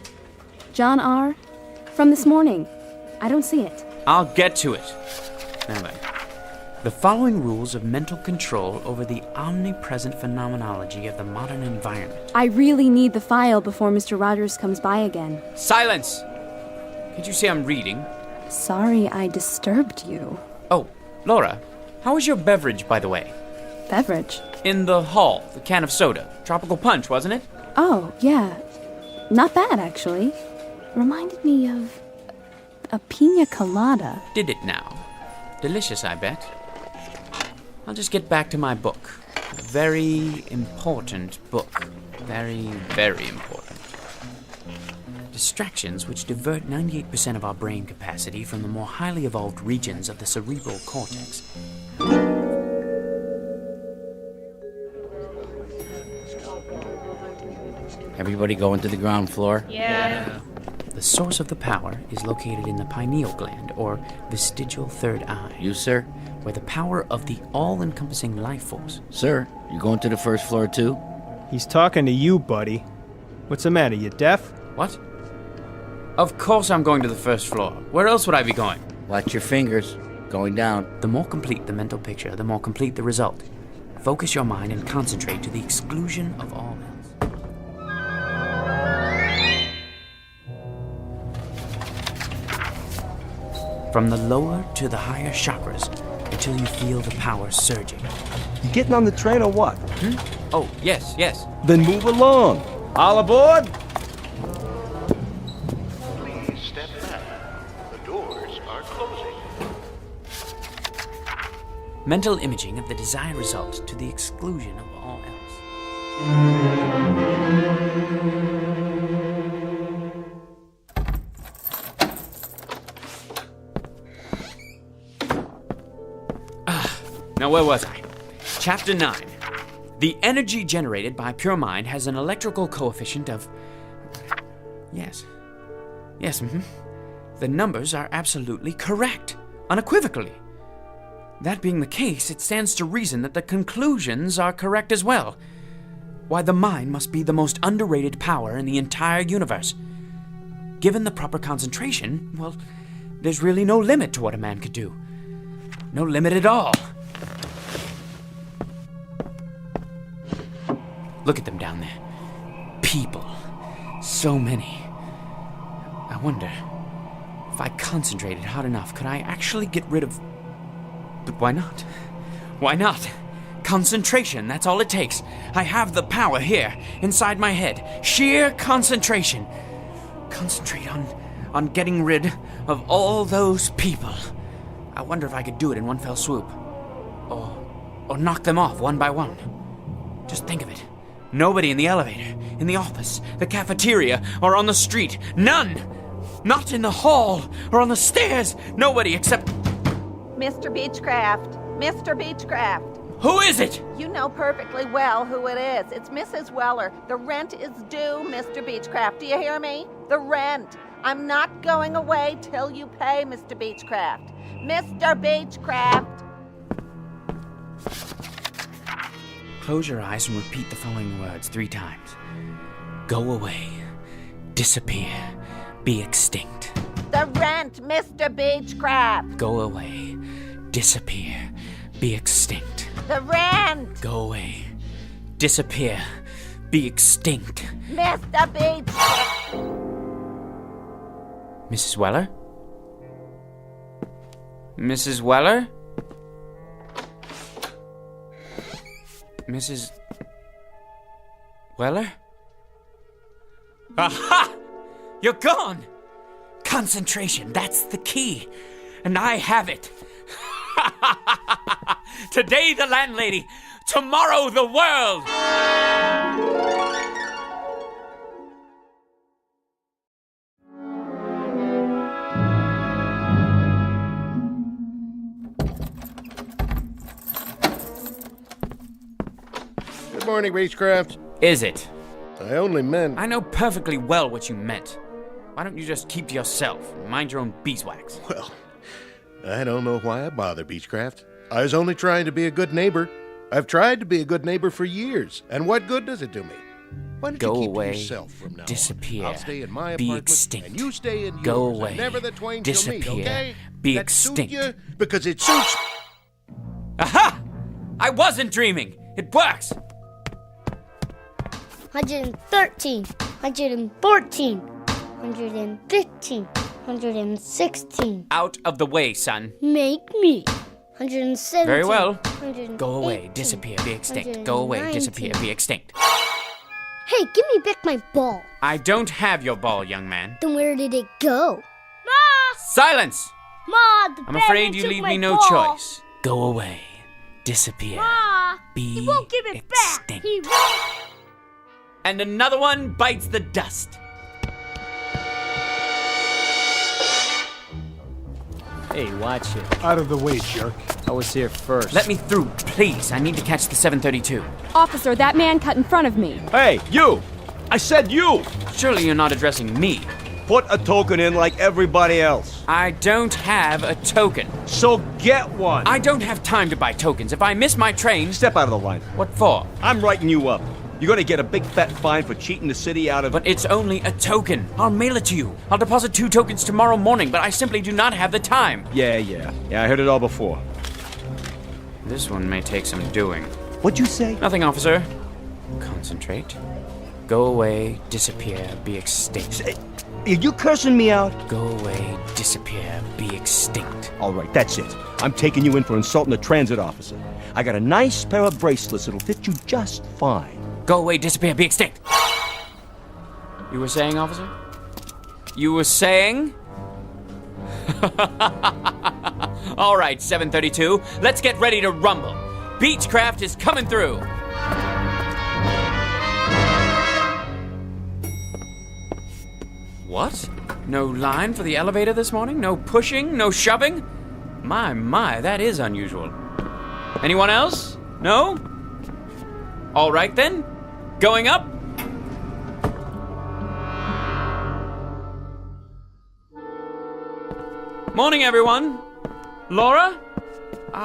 John R. From this morning. I don't see it. I'll get to it. Now then. The following rules of mental control over the omnipresent phenomenology of the modern environment. I really need the file before Mr. Rogers comes by again. Silence! Can't you see I'm reading? Sorry I disturbed you. Oh, Laura, how was your beverage, by the way? Beverage? In the hall, the can of soda. Tropical punch, wasn't it? Oh, yeah. Not bad, actually. Reminded me of a pina colada. Did it now? Delicious, I bet. I'll just get back to my book. A very important book. Very, very important. Distractions which divert 98% of our brain capacity from the more highly evolved regions of the cerebral cortex. Everybody going to the ground floor? Yeah. The source of the power is located in the pineal gland, or vestigial third eye. You, sir? Where the power of the all-encompassing life force. Sir, you going to the first floor too? He's talking to you, buddy. What's the matter, you deaf? What? Of course I'm going to the first floor. Where else would I be going? Watch your fingers. Going down. The more complete the mental picture, the more complete the result. Focus your mind and concentrate to the exclusion of all else. From the lower to the higher chakras, until you feel the power surging. You getting on the train or what? Oh, yes, yes. Then move along. All aboard? Please step back. The doors are closing. Mental imaging of the desired result to the exclusion of all else. Now, where was I? Chapter 9. The energy generated by pure mind has an electrical coefficient of... Yes. Yes, The numbers are absolutely correct. Unequivocally. That being the case, it stands to reason that the conclusions are correct as well. Why, the mind must be the most underrated power in the entire universe. Given the proper concentration, well, there's really no limit to what a man could do. No limit at all. Look at them down there. People. So many. I wonder, if I concentrated hard enough, could I actually get rid of... But why not? Why not? Concentration, that's all it takes. I have the power here, inside my head. Sheer concentration. Concentrate on getting rid of all those people. I wonder if I could do it in one fell swoop. Or knock them off one by one. Just think of it. Nobody in the elevator, in the office, the cafeteria, or on the street. None! Not in the hall or on the stairs. Nobody except... Mr. Beechcraft. Mr. Beechcraft. Who is it? You know perfectly well who it is. It's Mrs. Weller. The rent is due, Mr. Beechcraft. Do you hear me? The rent. I'm not going away till you pay, Mr. Beechcraft. Mr. Beechcraft. Close your eyes and repeat the following words 3 times. Go away. Disappear. Be extinct. The rent, Mr. Beechcraft. Go away. Disappear. Be extinct. The rent. Go away. Disappear. Be extinct. Mr. Beechcraft. Mrs. Weller? Mrs. Weller? Mrs. Weller? Aha! You're gone! Concentration, that's the key. And I have it. Today the landlady, tomorrow the world! Good morning, Beechcraft. Is it? I only meant... I know perfectly well what you meant. Why don't you just keep to yourself and mind your own beeswax? Well, I don't know why I bother, Beechcraft. I was only trying to be a good neighbor. I've tried to be a good neighbor for years, and what good does it do me? Why don't Go you keep away, to yourself from now disappear, on? I'll stay in my be apartment, extinct. and you stay in yours. Go and away, never the twain disappear, shall meet, okay? be That extinct. Suit you because it suits... Aha! I wasn't dreaming. It works. 113, 114, 115, 116. Out of the way, son. Make me. 117. Very well. 118, Go away, disappear, be extinct. Go away, disappear, be extinct. Hey, give me back my ball. I don't have your ball, young man. Then where did it go? Ma! Silence! Ma, the I'm afraid bandit you took leave my me no ball. choice. Go away, disappear, Ma! be He won't give it extinct. back. He won't. And another one bites the dust. Hey, watch it. Out of the way, jerk. I was here first. Let me through, please. I need to catch the 732. Officer, that man cut in front of me. Hey, you! I said you! Surely you're not addressing me. Put a token in like everybody else. I don't have a token. So get one. I don't have time to buy tokens. If I miss my train... Step out of the line. What for? I'm writing you up. You're gonna get a big fat fine for cheating the city out of... But it's only a token. I'll mail it to you. I'll deposit 2 tokens tomorrow morning, but I simply do not have the time. Yeah, I heard it all before. This one may take some doing. What'd you say? Nothing, officer. Concentrate. Go away, disappear, be extinct. Are you cursing me out? Go away, disappear, be extinct. All right, that's it. I'm taking you in for insulting a transit officer. I got a nice pair of bracelets that'll fit you just fine. Go away, disappear, be extinct. You were saying, officer? You were saying? All right, 732. Let's get ready to rumble. Beechcraft is coming through. What? No line for the elevator this morning? No pushing? No shoving? My, that is unusual. Anyone else? No? All right then. Going up? Morning, everyone. Laura?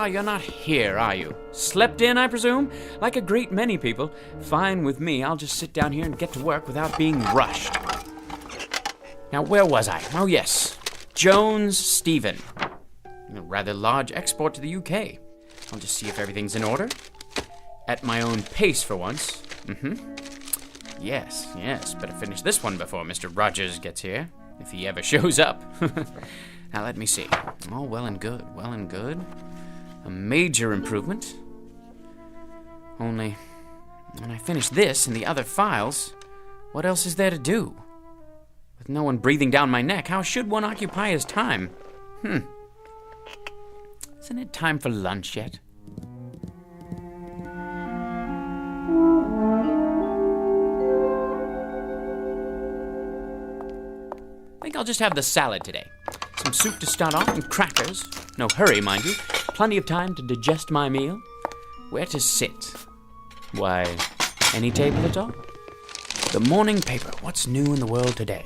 You're not here, are you? Slept in, I presume? Like a great many people. Fine with me. I'll just sit down here and get to work without being rushed. Now, where was I? Oh, yes. Jones Stephen. A rather large export to the UK. I'll just see if everything's in order. At my own pace for once. Yes, better finish this one before Mr. Rogers gets here, if he ever shows up. Now let me see. Oh, well and good. A major improvement. Only, when I finish this and the other files, what else is there to do? With no one breathing down my neck, how should one occupy his time? Isn't it time for lunch yet? I think I'll just have the salad today. Some soup to start off and crackers. No hurry, mind you. Plenty of time to digest my meal. Where to sit? Why, any table at all? The morning paper. What's new in the world today?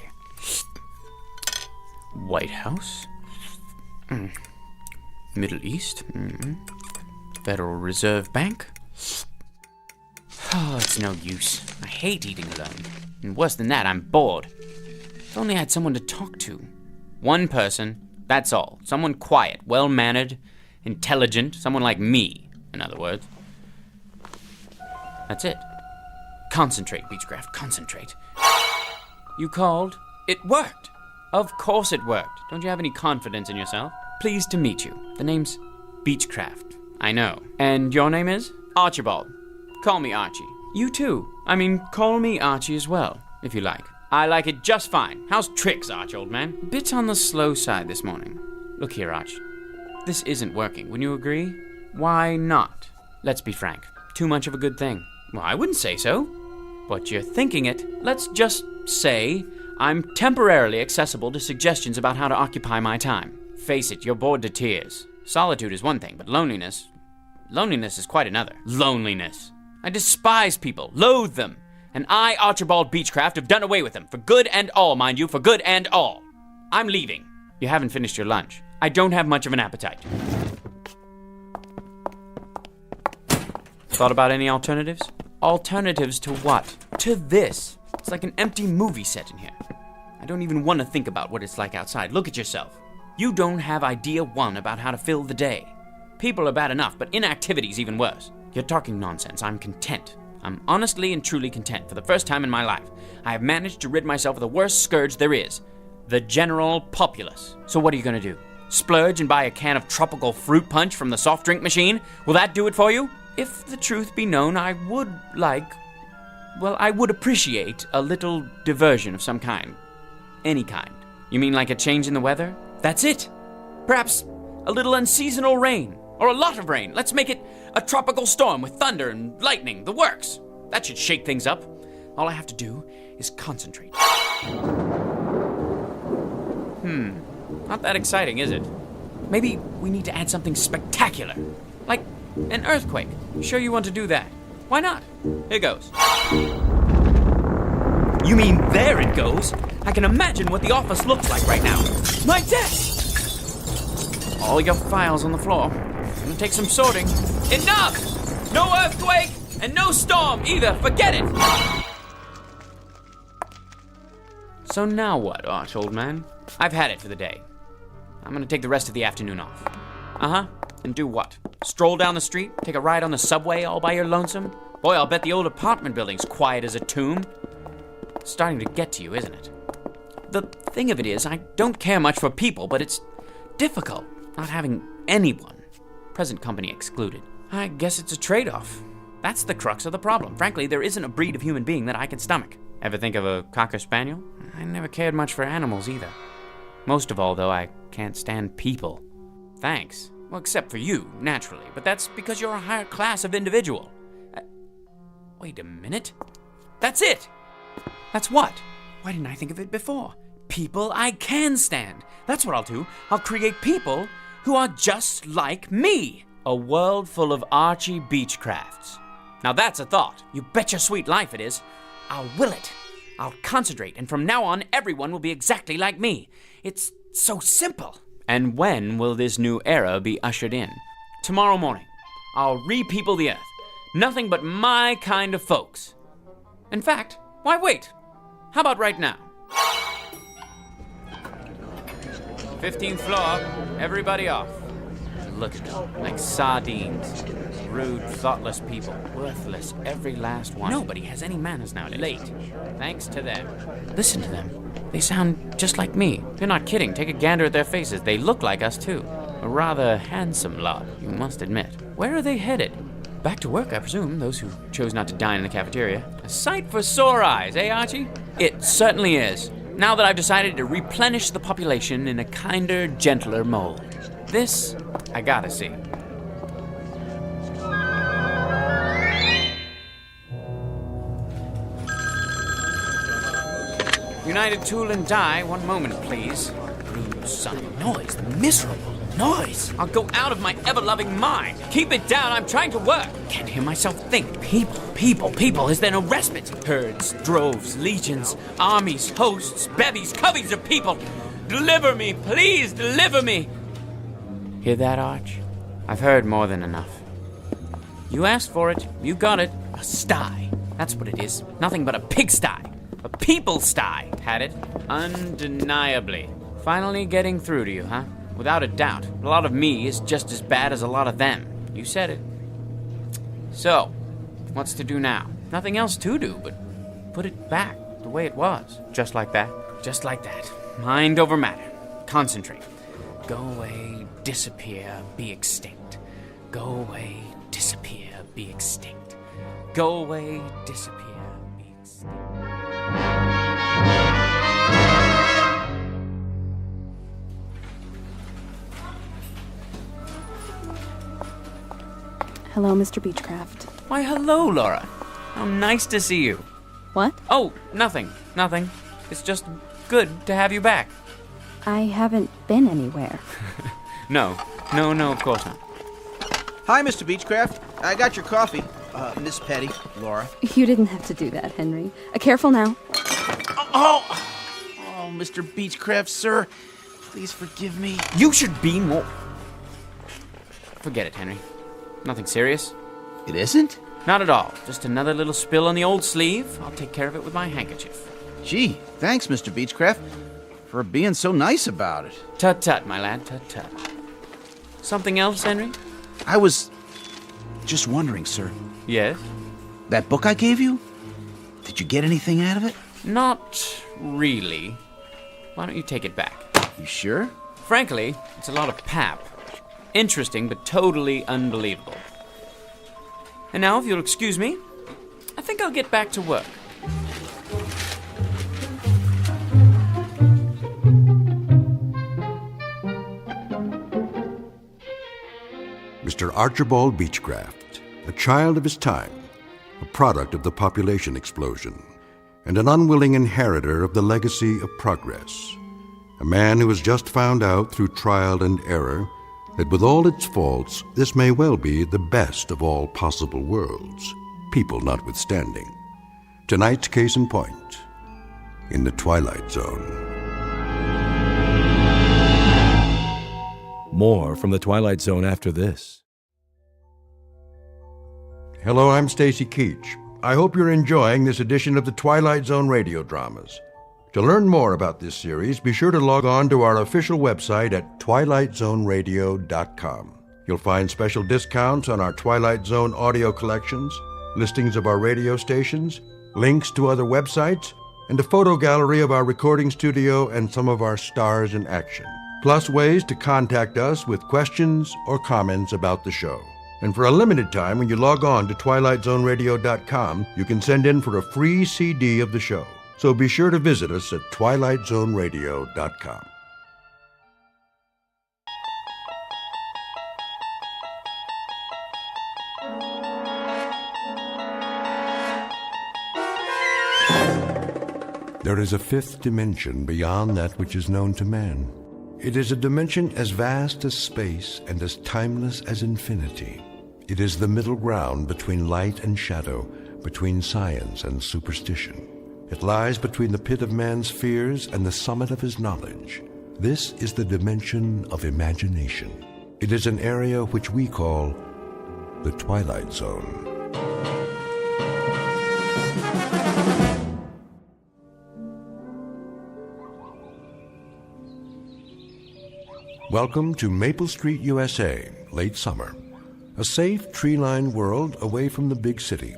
White House? Middle East? Federal Reserve Bank? Oh, it's no use. I hate eating alone. And worse than that, I'm bored. If only I had someone to talk to. One person, that's all. Someone quiet, well-mannered, intelligent, someone like me, in other words. That's it. Concentrate, Beechcraft, concentrate. You called? It worked! Of course it worked. Don't you have any confidence in yourself? Pleased to meet you. The name's Beechcraft. I know. And your name is? Archibald. Call me Archie. You too. Call me Archie as well, if you like. I like it just fine. How's tricks, Arch, old man? Bit on the slow side this morning. Look here, Arch. This isn't working. Wouldn't you agree? Why not? Let's be frank. Too much of a good thing. Well, I wouldn't say so. But you're thinking it. Let's just say I'm temporarily accessible to suggestions about how to occupy my time. Face it, you're bored to tears. Solitude is one thing, but loneliness is quite another. Loneliness. I despise people, loathe them. And I, Archibald Beechcraft, have done away with them. For good and all, mind you, for good and all. I'm leaving. You haven't finished your lunch. I don't have much of an appetite. Thought about any alternatives? Alternatives to what? To this. It's like an empty movie set in here. I don't even want to think about what it's like outside. Look at yourself. You don't have idea one about how to fill the day. People are bad enough, but inactivity's even worse. You're talking nonsense. I'm content. I'm honestly and truly content. For the first time in my life, I have managed to rid myself of the worst scourge there is. The general populace. So what are you going to do? Splurge and buy a can of tropical fruit punch from the soft drink machine? Will that do it for you? If the truth be known, I would appreciate a little diversion of some kind. Any kind. You mean like a change in the weather? That's it. Perhaps a little unseasonal rain. Or a lot of rain. Let's make it a tropical storm with thunder and lightning. The works. That should shake things up. All I have to do is concentrate. Not that exciting, is it? Maybe we need to add something spectacular. Like an earthquake. Sure you want to do that? Why not? Here goes. You mean there it goes? I can imagine what the office looks like right now. My desk! All your files on the floor. Gonna take some sorting. Enough! No earthquake and no storm either. Forget it! So now what, Arch, old man? I've had it for the day. I'm gonna take the rest of the afternoon off. And do what? Stroll down the street? Take a ride on the subway all by your lonesome? Boy, I'll bet the old apartment building's quiet as a tomb. It's starting to get to you, isn't it? The thing of it is, I don't care much for people, but it's difficult not having anyone. Present company excluded. I guess it's a trade-off. That's the crux of the problem. Frankly, there isn't a breed of human being that I can stomach. Ever think of a Cocker Spaniel? I never cared much for animals either. Most of all, though, I can't stand people. Thanks. Well, except for you, naturally. But that's because you're a higher class of individual. Wait a minute. That's it! That's what? Why didn't I think of it before? People I can stand. That's what I'll do. I'll create people who are just like me. A world full of Archie Beechcrafts. Now that's a thought. You bet your sweet life it is. I'll will it. I'll concentrate, and from now on, everyone will be exactly like me. It's so simple. And when will this new era be ushered in? Tomorrow morning. I'll re-people the earth. Nothing but my kind of folks. In fact, why wait? How about right now? 15th floor, everybody off. look at them. Like sardines. Rude, thoughtless people. Worthless, every last one. Nobody has any manners nowadays. Late. Thanks to them. Listen to them. They sound just like me. You're not kidding. Take a gander at their faces. They look like us, too. A rather handsome lot, you must admit. Where are they headed? Back to work, I presume, those who chose not to dine in the cafeteria. A sight for sore eyes, eh, Archie? It certainly is. Now that I've decided to replenish the population in a kinder, gentler mold. This, I gotta see. United Tool and Die, one moment, please. Rude son of noise, miserable noise. I'll go out of my ever-loving mind. Keep it down, I'm trying to work. Can't hear myself think. People. Is there no respite? Herds, droves, legions, armies, hosts, bevies, coveys of people. Deliver me, please, deliver me. Hear that, Arch? I've heard more than enough. You asked for it, you got it. A sty. That's what it is. Nothing but a pigsty. A people sty. Had it? Undeniably. Finally getting through to you, huh? Without a doubt. A lot of me is just as bad as a lot of them. You said it. So, what's to do now? Nothing else to do but put it back the way it was. Just like that. Just like that. Mind over matter. Concentrate. Go away, disappear, be extinct. Go away, disappear, be extinct. Go away, disappear, be extinct. Hello, Mr. Beechcraft. Why, hello, Laura. How nice to see you. What? Oh, nothing. It's just good to have you back. I haven't been anywhere. No, of course not. Hi, Mr. Beechcraft. I got your coffee. Miss Petty, Laura. You didn't have to do that, Henry. Careful now. Oh, Mr. Beechcraft, sir. Please forgive me. You should be more... Forget it, Henry. Nothing serious. It isn't? Not at all. Just another little spill on the old sleeve. I'll take care of it with my handkerchief. Gee, thanks, Mr. Beechcraft, for being so nice about it. Tut-tut, my lad, tut-tut. Something else, Henry? I was just wondering, sir. Yes? That book I gave you? Did you get anything out of it? Not really. Why don't you take it back? You sure? Frankly, it's a lot of pap. Interesting, but totally unbelievable. And now, if you'll excuse me, I think I'll get back to work. Mr. Archibald Beechcraft, a child of his time, a product of the population explosion, and an unwilling inheritor of the legacy of progress. A man who has just found out through trial and error that with all its faults, this may well be the best of all possible worlds, people notwithstanding. Tonight's case in point, in the Twilight Zone. More from the Twilight Zone after this. Hello, I'm Stacy Keach. I hope you're enjoying this edition of the Twilight Zone radio dramas. To learn more about this series, be sure to log on to our official website at twilightzoneradio.com. You'll find special discounts on our Twilight Zone audio collections, listings of our radio stations, links to other websites, and a photo gallery of our recording studio and some of our stars in action. Plus ways to contact us with questions or comments about the show. And for a limited time, when you log on to twilightzoneradio.com, you can send in for a free CD of the show. So be sure to visit us at twilightzoneradio.com. There is a fifth dimension beyond that which is known to man. It is a dimension as vast as space and as timeless as infinity. It is the middle ground between light and shadow, between science and superstition. It lies between the pit of man's fears and the summit of his knowledge. This is the dimension of imagination. It is an area which we call the Twilight Zone. Welcome to Maple Street, USA, late summer. A safe, tree-lined world away from the big city.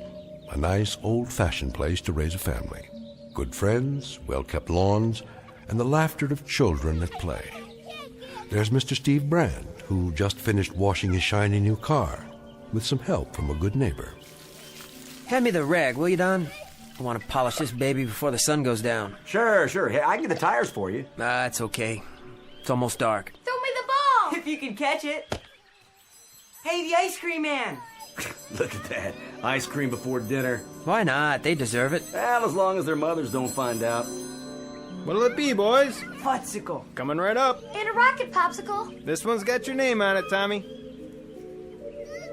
A nice, old-fashioned place to raise a family. Good friends, well-kept lawns, and the laughter of children at play. There's Mr. Steve Brand, who just finished washing his shiny new car, with some help from a good neighbor. Hand me the rag, will you, Don? I want to polish this baby before the sun goes down. Sure. Hey, I can get the tires for you. It's okay. It's almost dark. Throw me the ball! If you can catch it. Hey, the ice cream man. Look at that. Ice cream before dinner. Why not? They deserve it. Well, as long as their mothers don't find out. What'll it be, boys? Fudsicle. Coming right up. And a rocket popsicle. This one's got your name on it, Tommy.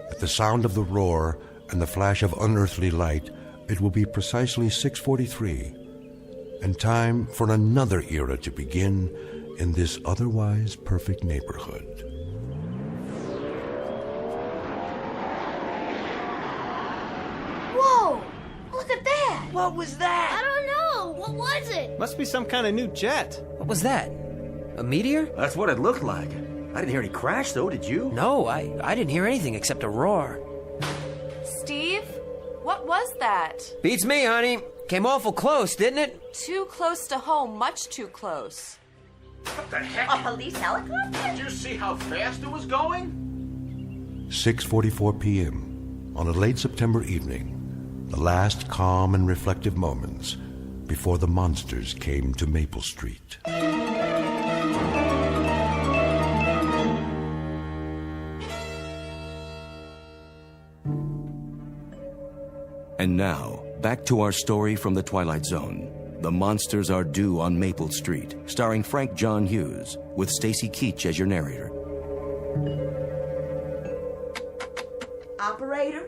At the sound of the roar and the flash of unearthly light, it will be precisely 6:43, and time for another era to begin in this otherwise perfect neighborhood. Whoa! Look at that! What was that? I don't know. What was it? Must be some kind of new jet. What was that? A meteor? That's what it looked like. I didn't hear any crash, though, did you? No, I didn't hear anything except a roar. Steve? What was that? Beats me, honey. Came awful close, didn't it? Too close to home, much too close. What the heck? A police helicopter? Did you see how fast it was going? 6:44 p.m. on a late September evening, the last calm and reflective moments before the monsters came to Maple Street. And now, back to our story from the Twilight Zone. The Monsters Are Due on Maple Street, starring Frank John Hughes, with Stacy Keach as your narrator. Operator?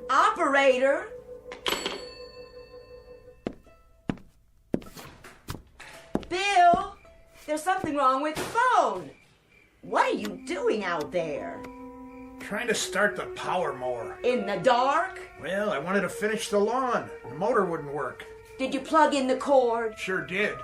Operator? Bill, there's something wrong with the phone. What are you doing out there? Trying to start the power mower. In the dark? Well, I wanted to finish the lawn. The motor wouldn't work. Did you plug in the cord? Sure did.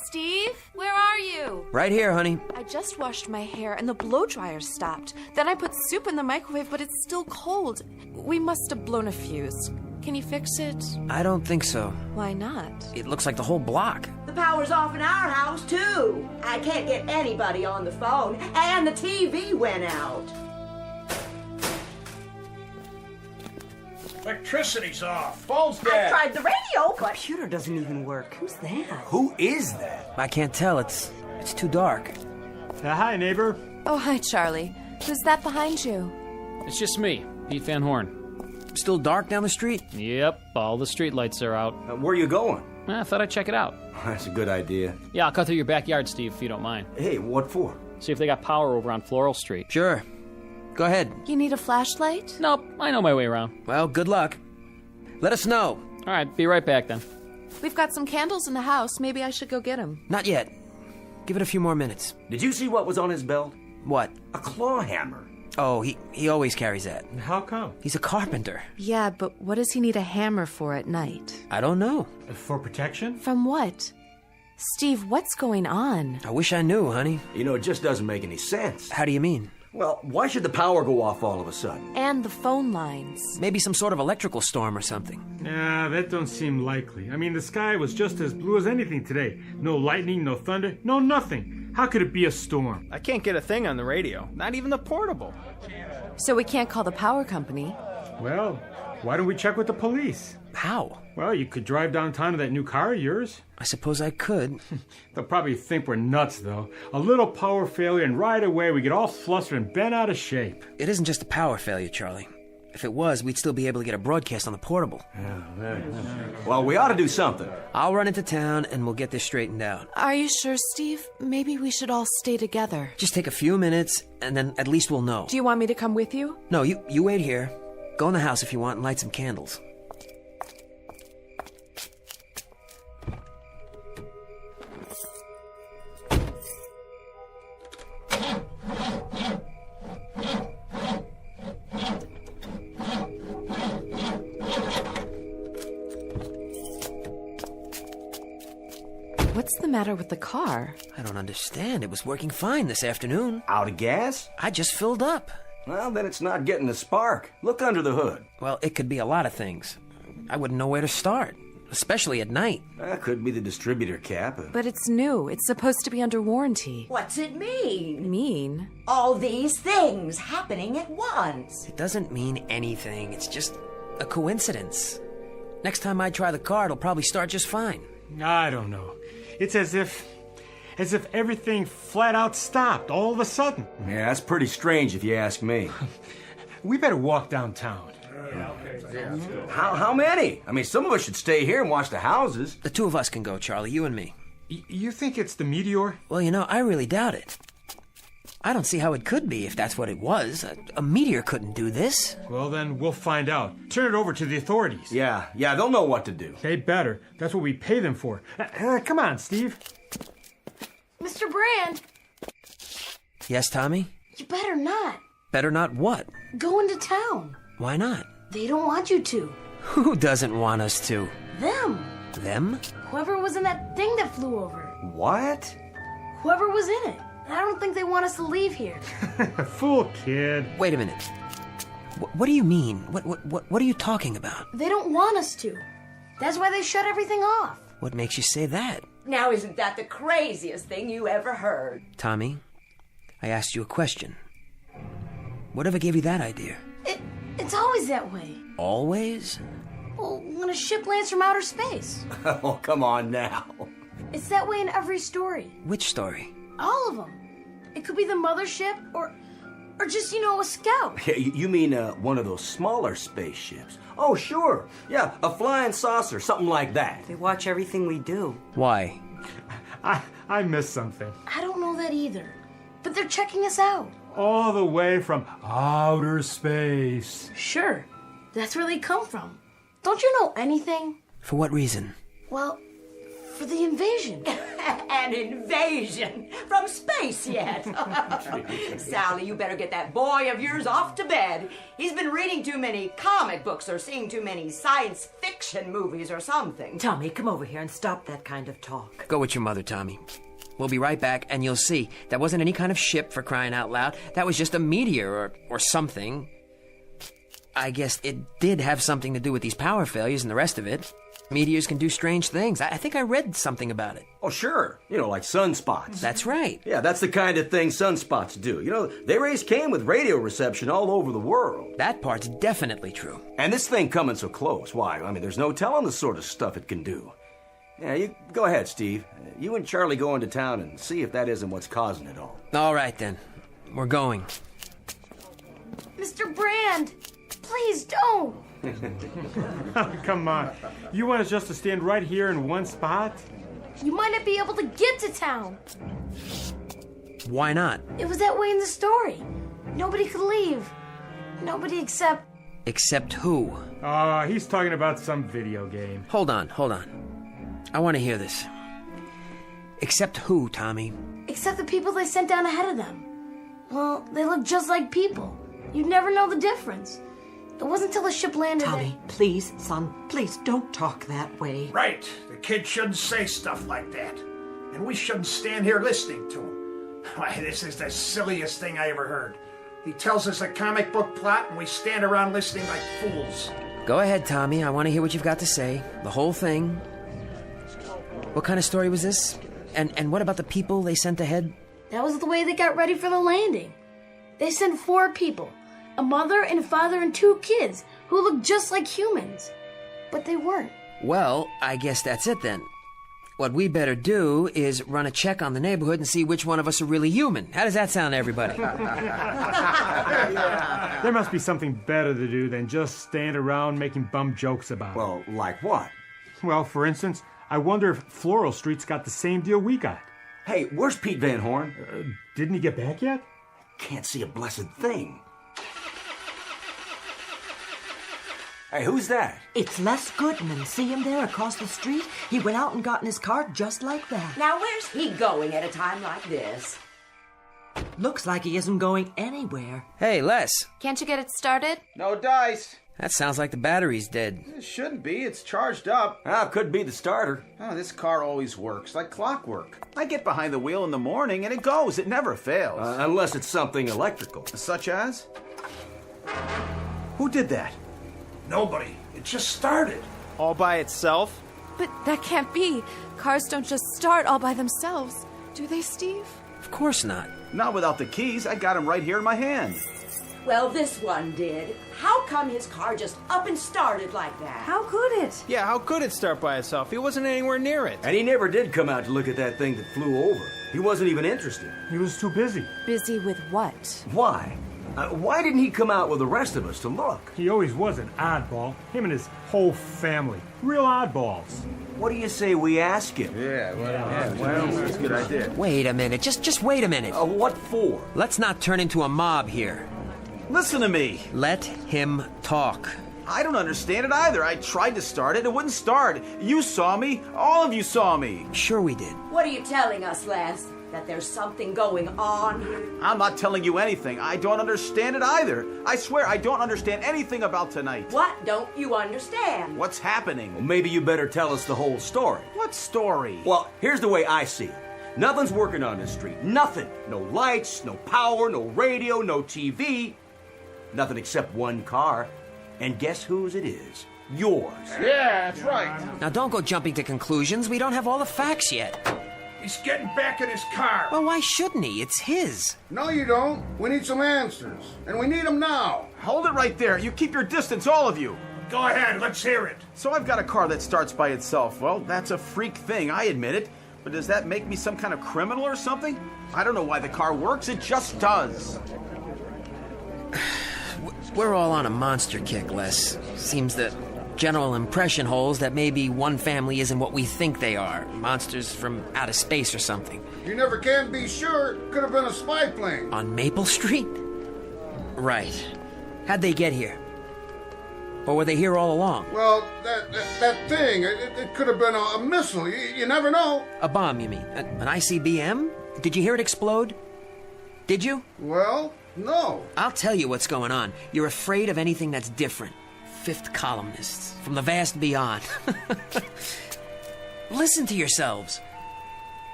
Steve, where are you? Right here, honey. I just washed my hair and the blow dryer stopped. Then I put soup in the microwave, but it's still cold. We must have blown a fuse. Can you fix it? I don't think so. Why not? It looks like the whole block. The power's off in our house, too. I can't get anybody on the phone, and the TV went out. Electricity's off. Phone's I dead. tried the radio, but Computer doesn't even work. Who's that? Who is that? I can't tell. It's too dark. Hi, neighbor. Oh, hi, Charlie. Who's that behind you? It's just me, Pete Van Horn. Still dark down the street? Yep, all the street lights are out. Where are you going? I thought I'd check it out. That's a good idea. Yeah, I'll cut through your backyard, Steve, if you don't mind. Hey, what for? See if they got power over on Floral Street. Sure. Go ahead. You need a flashlight? Nope, I know my way around. Well, good luck. Let us know. All right, be right back then. We've got some candles in the house. Maybe I should go get them. Not yet. Give it a few more minutes. Did you see what was on his belt? What? A claw hammer. Oh, he always carries that. How come? He's a carpenter. Yeah, but what does he need a hammer for at night? I don't know. For protection? From what? Steve, what's going on? I wish I knew, honey. You know, it just doesn't make any sense. How do you mean? Well, why should the power go off all of a sudden? And the phone lines. Maybe some sort of electrical storm or something. Nah, that don't seem likely. I mean, the sky was just as blue as anything today. No lightning, no thunder, no nothing. How could it be a storm? I can't get a thing on the radio. Not even the portable. So we can't call the power company. Well, why don't we check with the police? How? Well, you could drive downtown to that new car of yours. I suppose I could. They'll probably think we're nuts, though. A little power failure, and right away we get all flustered and bent out of shape. It isn't just a power failure, Charlie. If it was, we'd still be able to get a broadcast on the portable. Well, we ought to do something. I'll run into town and we'll get this straightened out. Are you sure, Steve? Maybe we should all stay together. Just take a few minutes, and then at least we'll know. Do you want me to come with you? No, you wait here. Go in the house if you want and light some candles. What's the matter with the car? I don't understand. It was working fine this afternoon. Out of gas? I just filled up. Well, then it's not getting a spark. Look under the hood. Well, it could be a lot of things. I wouldn't know where to start, especially at night. That could be the distributor cap. But it's new. It's supposed to be under warranty. What's it mean? Mean? All these things happening at once. It doesn't mean anything. It's just a coincidence. Next time I try the car, it'll probably start just fine. I don't know. It's as if everything flat out stopped all of a sudden. Yeah, that's pretty strange if you ask me. We better walk downtown. How many? I mean, some of us should stay here and watch the houses. The two of us can go, Charlie, you and me. You think it's the meteor? Well, I really doubt it. I don't see how it could be if that's what it was. A meteor couldn't do this. Well, then we'll find out. Turn it over to the authorities. Yeah, they'll know what to do. They better. That's what we pay them for. Come on, Steve. Mr. Brand, Yes, Tommy? you better not. Better not what? Go into town. Why not? They don't want you to. Who doesn't want us to? Them. Them? Whoever was in that thing that flew over. What? Whoever was in it. I don't think they want us to leave here. Fool kid. Wait a minute. What do you mean? What are you talking about? They don't want us to. That's why they shut everything off. What makes you say that? Now, isn't that the craziest thing you ever heard? Tommy, I asked you a question. Whatever gave you that idea? It's always that way. Always? Well, when a ship lands from outer space. Oh, come on now. It's that way in every story. Which story? All of them. It could be the mothership or just, a scout. Yeah, you mean one of those smaller spaceships? Oh, sure. Yeah, a flying saucer, something like that. They watch everything we do. Why? I missed something. I don't know that either. But they're checking us out. All the way from outer space. Sure. That's where they come from. Don't you know anything? For what reason? Well, for the invasion. An invasion from space yet. Sally, you better get that boy of yours off to bed. He's been reading too many comic books or seeing too many science fiction movies or something. Tommy, come over here and stop that kind of talk. Go with your mother, Tommy. We'll be right back, and you'll see. That wasn't any kind of ship, for crying out loud. That was just a meteor or something. I guess it did have something to do with these power failures and the rest of it. Meteors can do strange things. I think I read something about it. Oh, sure. Like sunspots. That's right. Yeah, that's the kind of thing sunspots do. They raise Cain with radio reception all over the world. That part's definitely true. And this thing coming so close, why? I mean, there's no telling the sort of stuff it can do. Yeah, you go ahead, Steve. You and Charlie go into town and see if that isn't what's causing it all. All right, then. We're going. Mr. Brand, please don't. Come on. You want us just to stand right here in one spot? You might not be able to get to town. Why not? It was that way in the story. Nobody could leave. Nobody except... Except who? He's talking about some video game. Hold on. I want to hear this. Except who, Tommy? Except the people they sent down ahead of them. Well, they look just like people. You'd never know the difference. It wasn't until the ship landed Tommy, please, son, please don't talk that way. Right. The kid shouldn't say stuff like that. And we shouldn't stand here listening to him. Why, this is the silliest thing I ever heard. He tells us a comic book plot and we stand around listening like fools. Go ahead, Tommy. I want to hear what you've got to say. The whole thing. What kind of story was this? And what about the people they sent ahead? That was the way they got ready for the landing. They sent 4 people. A mother and a father and 2 kids who looked just like humans. But they weren't. Well, I guess that's it then. What we better do is run a check on the neighborhood and see which one of us are really human. How does that sound to everybody? There must be something better to do than just stand around making bum jokes about it. Well, like what? Well, for instance, I wonder if Floral Street's got the same deal we got. Hey, where's Pete Van Horn? Didn't he get back yet? Can't see a blessed thing. Hey, who's that? It's Les Goodman. See him there across the street? He went out and got in his car just like that. Now, where's he going at a time like this? Looks like he isn't going anywhere. Hey, Les. Can't you get it started? No dice. That sounds like the battery's dead. It shouldn't be. It's charged up. Ah, could be the starter. Oh, this car always works like clockwork. I get behind the wheel in the morning and it goes. It never fails. Unless it's something electrical. Such as? Who did that? Nobody. It just started. All by itself? But that can't be. Cars don't just start all by themselves. Do they, Steve? Of course not. Not without the keys. I got them right here in my hand. Well, this one did. How come his car just up and started like that? How could it? Yeah, how could it start by itself? He wasn't anywhere near it. And he never did come out to look at that thing that flew over. He wasn't even interested. He was too busy. Busy with what? Why? Why didn't he come out with the rest of us to look? He always was an oddball. Him and his whole family. Real oddballs. What do you say we ask him? Yeah, well, that's a good idea. Wait a minute. Just wait a minute. What for? Let's not turn into a mob here. Listen to me. Let him talk. I don't understand it either. I tried to start it. It wouldn't start. You saw me. All of you saw me. Sure we did. What are you telling us, Les? That there's something going on? I'm not telling you anything. I don't understand it either. I swear I don't understand anything about tonight. What don't you understand? What's happening? Well, maybe you better tell us the whole story. What story? Well, here's the way I see it. Nothing's working on this street. Nothing. No lights, no power, no radio, no TV. Nothing except one car. And guess whose it is? Yours. Yeah, that's right. Now don't go jumping to conclusions. We don't have all the facts yet. He's getting back in his car. Well, why shouldn't he? It's his. No, you don't. We need some answers. And we need them now. Hold it right there. You keep your distance, all of you. Go ahead, let's hear it. So I've got a car that starts by itself. Well, that's a freak thing, I admit it. But does that make me some kind of criminal or something? I don't know why the car works. It just does. We're all on a monster kick, Les. Seems the general impression holds that maybe one family isn't what we think they are. Monsters from outer space or something. You never can be sure. Could have been a spy plane. On Maple Street? Right. How'd they get here? Or were they here all along? Well, that thing, it could have been a missile. You never know. A bomb, you mean? An ICBM? Did you hear it explode? Did you? Well, no. I'll tell you what's going on. You're afraid of anything that's different. Fifth columnists from the vast beyond. Listen to yourselves.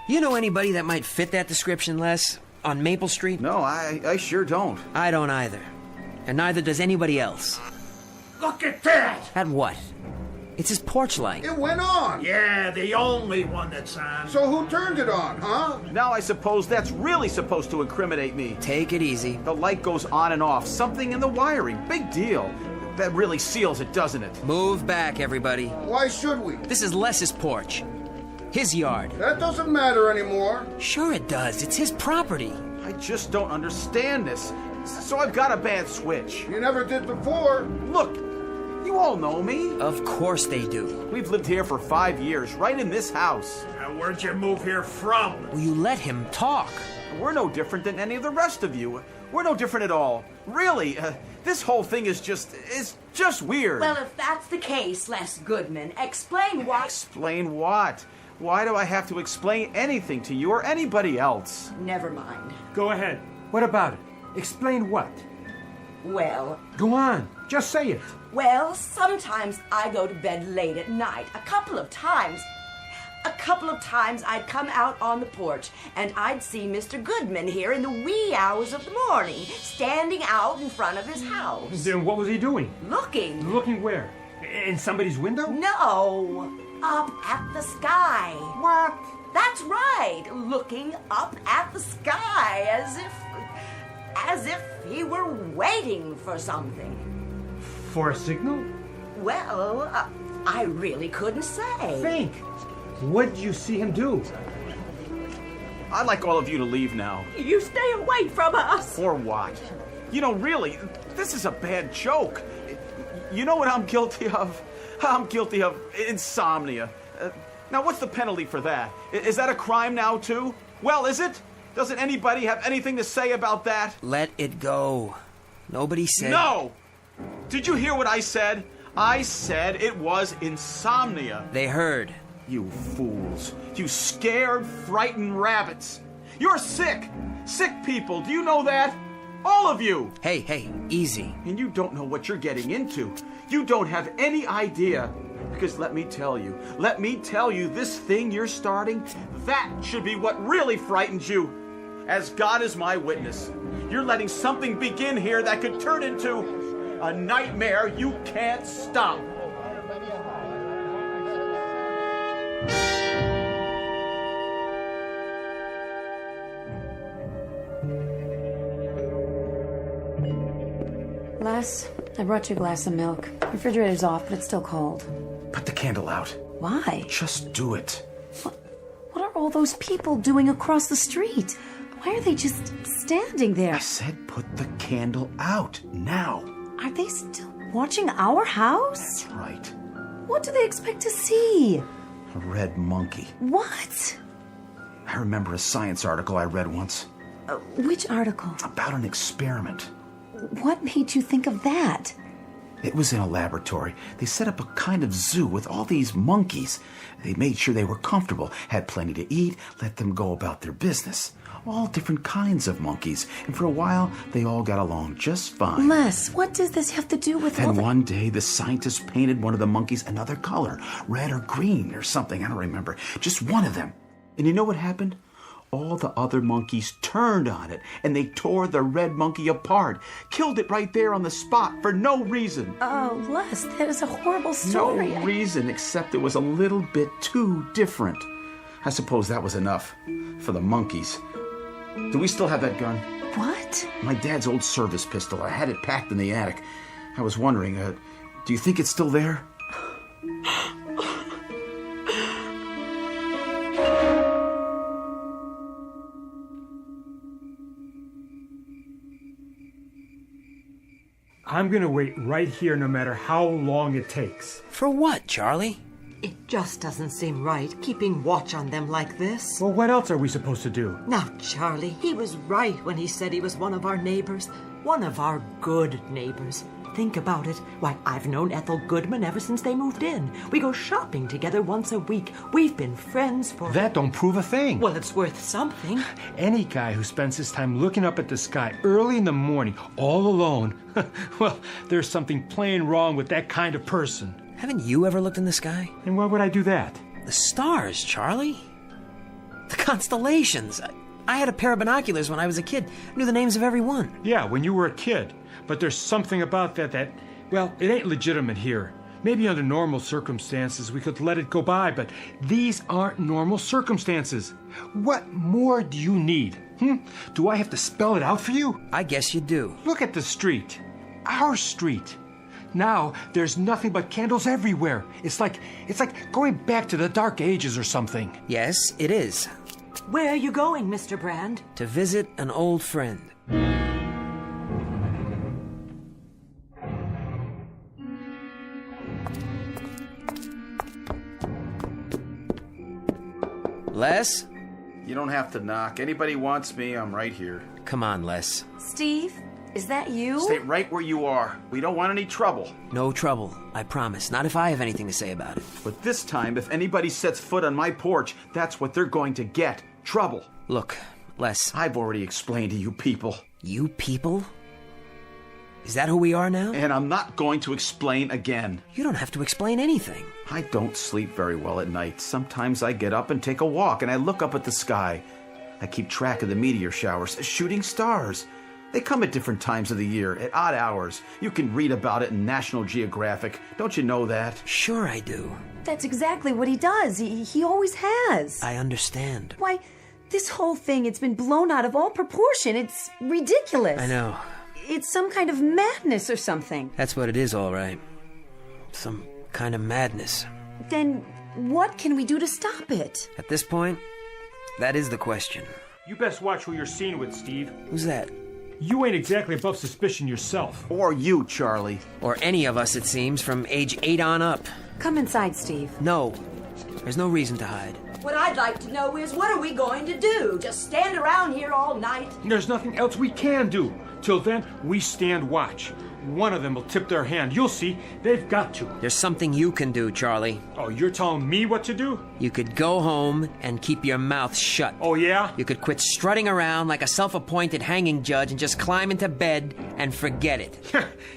You know anybody that might fit that description, Les? On Maple Street? No, I sure don't. I don't either. And neither does anybody else. Look at that! At what? It's his porch light. It went on. Yeah, the only one that's on. So who turned it on, huh? Now I suppose that's really supposed to incriminate me. Take it easy. The light goes on and off. Something in the wiring. Big deal. That really seals it, doesn't it? Move back, everybody. Why should we? This is Les's porch. His yard. That doesn't matter anymore. Sure it does. It's his property. I just don't understand this. So I've got a bad switch. You never did before. Look, you all know me. Of course they do. We've lived here for 5 years, right in this house. Now, where'd you move here from? Will you let him talk? We're no different than any of the rest of you. We're no different at all. Really, this whole thing is just weird. Well, if that's the case, Les Goodman, explain why... Explain what? Why do I have to explain anything to you or anybody else? Never mind. Go ahead. What about it? Explain what? Well... Go on. Just say it. Well, sometimes I go to bed late at night. A couple of times I'd come out on the porch and I'd see Mr. Goodman here in the wee hours of the morning, standing out in front of his house. Then what was he doing? Looking. Looking where? In somebody's window? No, up at the sky. What? That's right, looking up at the sky as if he were waiting for something. For a signal? Well, I really couldn't say. Think. What did you see him do? I'd like all of you to leave now. You stay away from us. Or what? You know, really, this is a bad joke. You know what I'm guilty of? I'm guilty of insomnia. Now, what's the penalty for that? Is that a crime now, too? Well, is it? Doesn't anybody have anything to say about that? Let it go. Nobody said... No! Did you hear what I said? I said it was insomnia. They heard. You fools. You scared, frightened rabbits. You're sick. Sick people. Do you know that? All of you! Hey, easy. And you don't know what you're getting into. You don't have any idea. Because let me tell you, this thing you're starting, that should be what really frightens you. As God is my witness, you're letting something begin here that could turn into a nightmare you can't stop. Les, I brought you a glass of milk. Refrigerator's off, but it's still cold. Put the candle out. Why? Just do it. What are all those people doing across the street? Why are they just standing there? I said put the candle out, now. Are they still watching our house? That's right. What do they expect to see? A red monkey. What? I remember a science article I read once. Which article? About an experiment. What made you think of that? It was in a laboratory. They set up a kind of zoo with all these monkeys. They made sure they were comfortable, had plenty to eat, let them go about their business. All different kinds of monkeys. And for a while, they all got along just fine. Les, what does this have to do with all And the... one day, the scientists painted one of the monkeys another color. Red or green or something, I don't remember. Just one of them. And you know what happened? All the other monkeys turned on it, and they tore the red monkey apart. Killed it right there on the spot for no reason. Oh, Les, that is a horrible story. No reason except it was a little bit too different. I suppose that was enough for the monkeys. Do we still have that gun? What? My dad's old service pistol. I had it packed in the attic. I was wondering, do you think it's still there? I'm gonna wait right here no matter how long it takes. For what, Charlie? It just doesn't seem right, keeping watch on them like this. Well, what else are we supposed to do? Now, Charlie, he was right when he said he was one of our neighbors. One of our good neighbors. Think about it. Why, I've known Ethel Goodman ever since they moved in. We go shopping together once a week. We've been friends for... That don't prove a thing. Well, it's worth something. Any guy who spends his time looking up at the sky early in the morning, all alone, well, there's something plain wrong with that kind of person. Haven't you ever looked in the sky? And why would I do that? The stars, Charlie. The constellations. I had a pair of binoculars when I was a kid. Knew the names of every one. Yeah, when you were a kid. But there's something about that, well, it ain't legitimate here. Maybe under normal circumstances we could let it go by, but these aren't normal circumstances. What more do you need? Do I have to spell it out for you? I guess you do. Look at the street. Our street. Now there's nothing but candles everywhere. It's like going back to the Dark Ages or something. Yes, it is. Where are you going, Mr. Brand? To visit an old friend. Les? You don't have to knock. Anybody wants me, I'm right here. Come on, Les. Steve, is that you? Stay right where you are. We don't want any trouble. No trouble, I promise. Not if I have anything to say about it. But this time, if anybody sets foot on my porch, that's what they're going to get. Trouble. Look, Les. I've already explained to you people. You people? Is that who we are now? And I'm not going to explain again. You don't have to explain anything. I don't sleep very well at night. Sometimes I get up and take a walk, and I look up at the sky. I keep track of the meteor showers, shooting stars. They come at different times of the year, at odd hours. You can read about it in National Geographic. Don't you know that? Sure I do. That's exactly what he does. He always has. I understand. Why, this whole thing, it's been blown out of all proportion. It's ridiculous. I know. It's some kind of madness or something. That's what it is, all right. Some kind of madness. Then what can we do to stop it? At this point, that is the question. You best watch who you're seen with, Steve. Who's that? You ain't exactly above suspicion yourself. Or you, Charlie. Or any of us, it seems, from age 8 on up. Come inside, Steve. No. There's no reason to hide. What I'd like to know is, what are we going to do? Just stand around here all night? There's nothing else we can do. Till then, we stand watch. One of them will tip their hand. You'll see. They've got to. There's something you can do, Charlie. Oh, you're telling me what to do? You could go home and keep your mouth shut. Oh, yeah? You could quit strutting around like a self-appointed hanging judge and just climb into bed and forget it.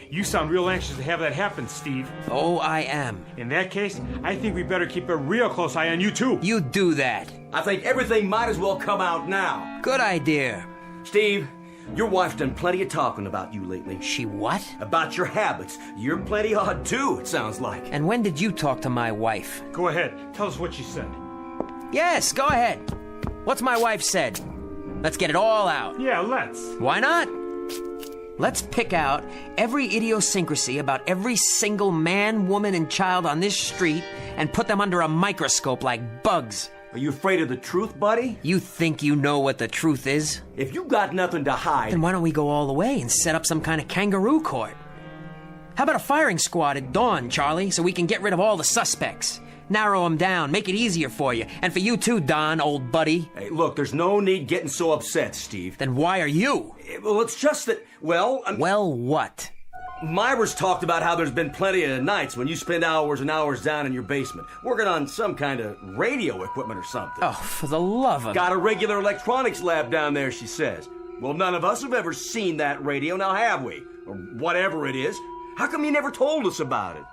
You sound real anxious to have that happen, Steve. Oh, I am. In that case, I think we better keep a real close eye on you, too. You do that. I think everything might as well come out now. Good idea. Steve, your wife's done plenty of talking about you lately. She what? About your habits. You're plenty odd, too, it sounds like. And when did you talk to my wife? Go ahead. Tell us what she said. Yes, go ahead. What's my wife said? Let's get it all out. Yeah, let's. Why not? Let's pick out every idiosyncrasy about every single man, woman, and child on this street and put them under a microscope like bugs. Are you afraid of the truth, buddy? You think you know what the truth is? If you got nothing to hide... Then why don't we go all the way and set up some kind of kangaroo court? How about a firing squad at dawn, Charlie, so we can get rid of all the suspects? Narrow them down, make it easier for you. And for you too, Don, old buddy. Hey, look, there's no need getting so upset, Steve. Then why are you? Well, it's just that, well... Well, what? Myra's talked about how there's been plenty of nights when you spend hours and hours down in your basement, working on some kind of radio equipment or something. Oh, for the love of... Got a regular electronics lab down there, she says. Well, none of us have ever seen that radio, now have we? Or whatever it is. How come you never told us about it?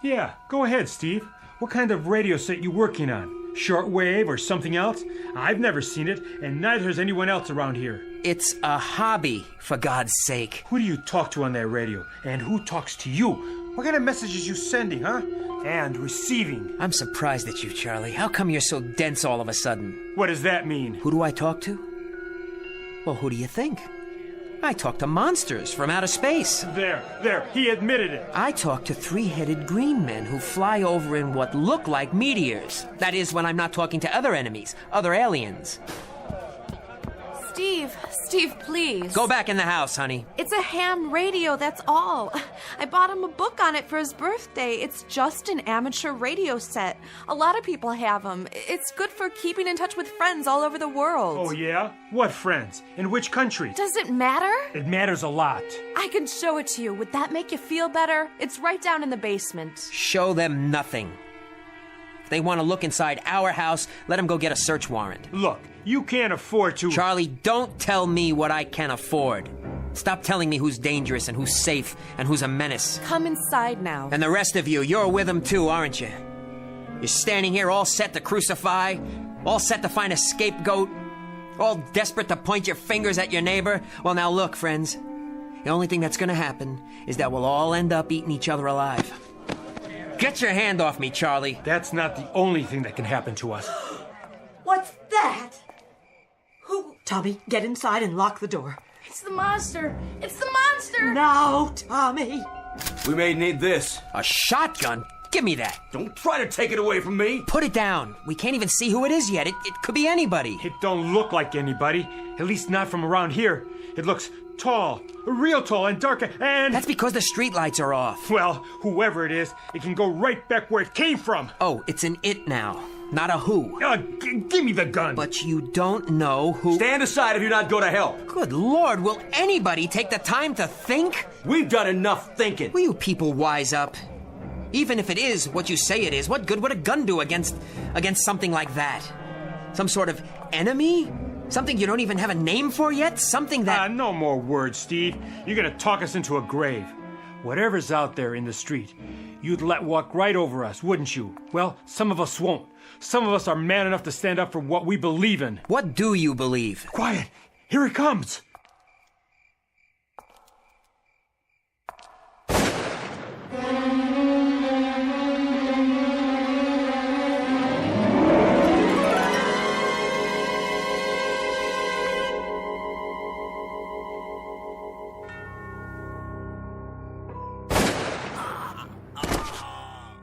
Yeah, go ahead, Steve. What kind of radio set you working on? Shortwave or something else? I've never seen it, and neither has anyone else around here. It's a hobby, for God's sake. Who do you talk to on that radio? And who talks to you? What kind of messages you sending, huh? And receiving. I'm surprised at you, Charlie. How come you're so dense all of a sudden? What does that mean? Who do I talk to? Well, who do you think? I talk to monsters from outer space. There, he admitted it. I talk to three-headed green men who fly over in what look like meteors. That is, when I'm not talking to other enemies, other aliens. Steve, please. Go back in the house, honey. It's a ham radio, that's all. I bought him a book on it for his birthday. It's just an amateur radio set. A lot of people have them. It's good for keeping in touch with friends all over the world. Oh, yeah? What friends? In which country? Does it matter? It matters a lot. I can show it to you. Would that make you feel better? It's right down in the basement. Show them nothing. If they want to look inside our house, let them go get a search warrant. Look, you can't afford to... Charlie, don't tell me what I can afford. Stop telling me who's dangerous and who's safe and who's a menace. Come inside now. And the rest of you, you're with them too, aren't you? You're standing here all set to crucify, all set to find a scapegoat, all desperate to point your fingers at your neighbor. Well, now look, friends. The only thing that's gonna happen is that we'll all end up eating each other alive. Get your hand off me, Charlie. That's not the only thing that can happen to us. What's that? Who? Tommy, get inside and lock the door. It's the monster! It's the monster! No, Tommy! We may need this. A shotgun? Give me that. Don't try to take it away from me. Put it down. We can't even see who it is yet. It could be anybody. It don't look like anybody. At least not from around here. It looks tall, real tall and dark, and... That's because the streetlights are off. Well, whoever it is, it can go right back where it came from. Oh, it's an it now, not a who. Give me the gun. But you don't know who... Stand aside if you're not going to help. Good Lord, will anybody take the time to think? We've done enough thinking. Will you people wise up? Even if it is what you say it is, what good would a gun do against something like that? Some sort of enemy? Something you don't even have a name for yet? Something that... No more words, Steve. You're gonna talk us into a grave. Whatever's out there in the street, you'd let walk right over us, wouldn't you? Well, some of us won't. Some of us are man enough to stand up for what we believe in. What do you believe? Quiet! Here he comes!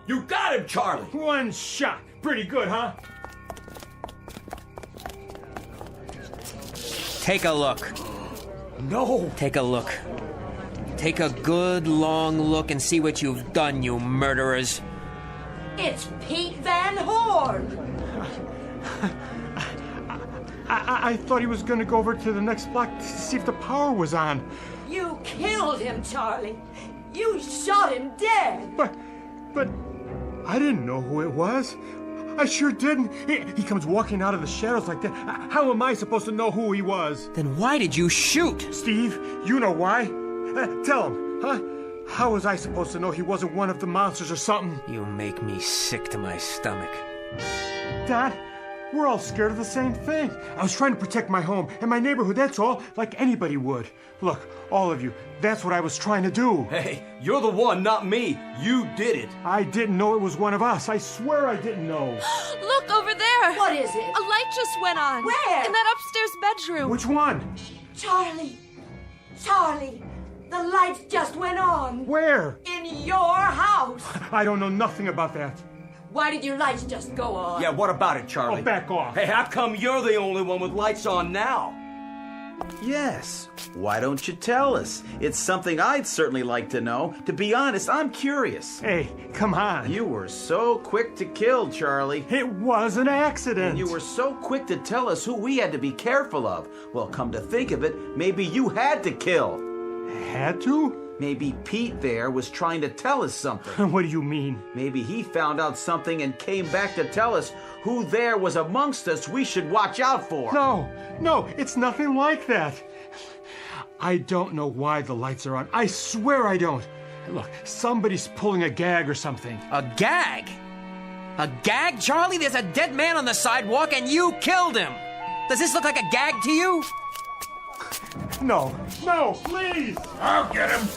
You got him, Charlie! One shot. Pretty good, huh? Take a look. No. Take a look. Take a good, long look and see what you've done, you murderers. It's Pete Van Horn! I thought he was going to go over to the next block to see if the power was on. You killed him, Charlie. You shot him dead. But I didn't know who it was. I sure didn't. He comes walking out of the shadows like that. How am I supposed to know who he was? Then why did you shoot? Steve, you know why. Tell him, huh? How was I supposed to know he wasn't one of the monsters or something? You make me sick to my stomach. Dad, we're all scared of the same thing. I was trying to protect my home and my neighborhood, that's all, like anybody would. Look, all of you, that's what I was trying to do. Hey, you're the one, not me. You did it. I didn't know it was one of us. I swear I didn't know. Look over there. What is it? A light just went on. Where? In that upstairs bedroom. Which one? Charlie. Charlie. The lights just went on. Where? In your house. I don't know nothing about that. Why did your lights just go on? Yeah, what about it, Charlie? Oh, back off. Hey, how come you're the only one with lights on now? Yes. Why don't you tell us? It's something I'd certainly like to know. To be honest, I'm curious. Hey, come on. You were so quick to kill, Charlie. It was an accident. And you were so quick to tell us who we had to be careful of. Well, come to think of it, maybe you had to kill. Had to? Maybe Pete there was trying to tell us something. What do you mean? Maybe he found out something and came back to tell us who there was amongst us we should watch out for. No, it's nothing like that. I don't know why the lights are on. I swear I don't. Look, somebody's pulling a gag or something. A gag? A gag, Charlie? There's a dead man on the sidewalk and you killed him. Does this look like a gag to you? No, please! I'll get him.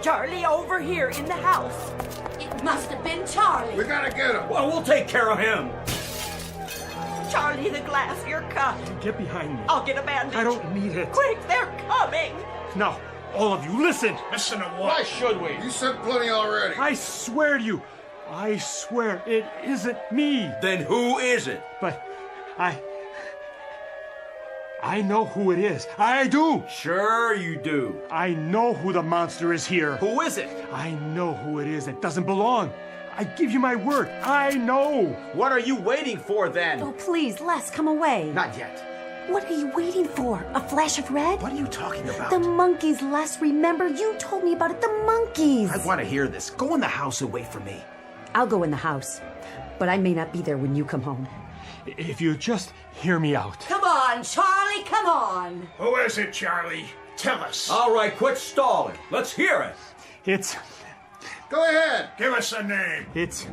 Charlie, over here in the house. It must have been Charlie. We gotta get him. Well, we'll take care of him. Charlie, the glass, you're cut. Get behind me. I'll get a bandage. I don't need it. Quick, they're coming. Now, all of you, listen. Listen to what? Why should we? You said plenty already. I swear to you, I swear it isn't me. Then who is it? But I know who it is. I do. Sure you do. I know who the monster is here. Who is it? I know who it is that doesn't belong. I give you my word. I know. What are you waiting for then? Oh, please, Les, come away. Not yet. What are you waiting for? A flash of red? What are you talking about? The monkeys, Les. Remember, you told me about it. The monkeys. I want to hear this. Go in the house and wait for me. I'll go in the house, but I may not be there when you come home. If you just hear me out. Come on, Charlie, come on. Who is it, Charlie? Tell us. All right, quit stalling. Let's hear it. It's... Go ahead. Give us a name. It's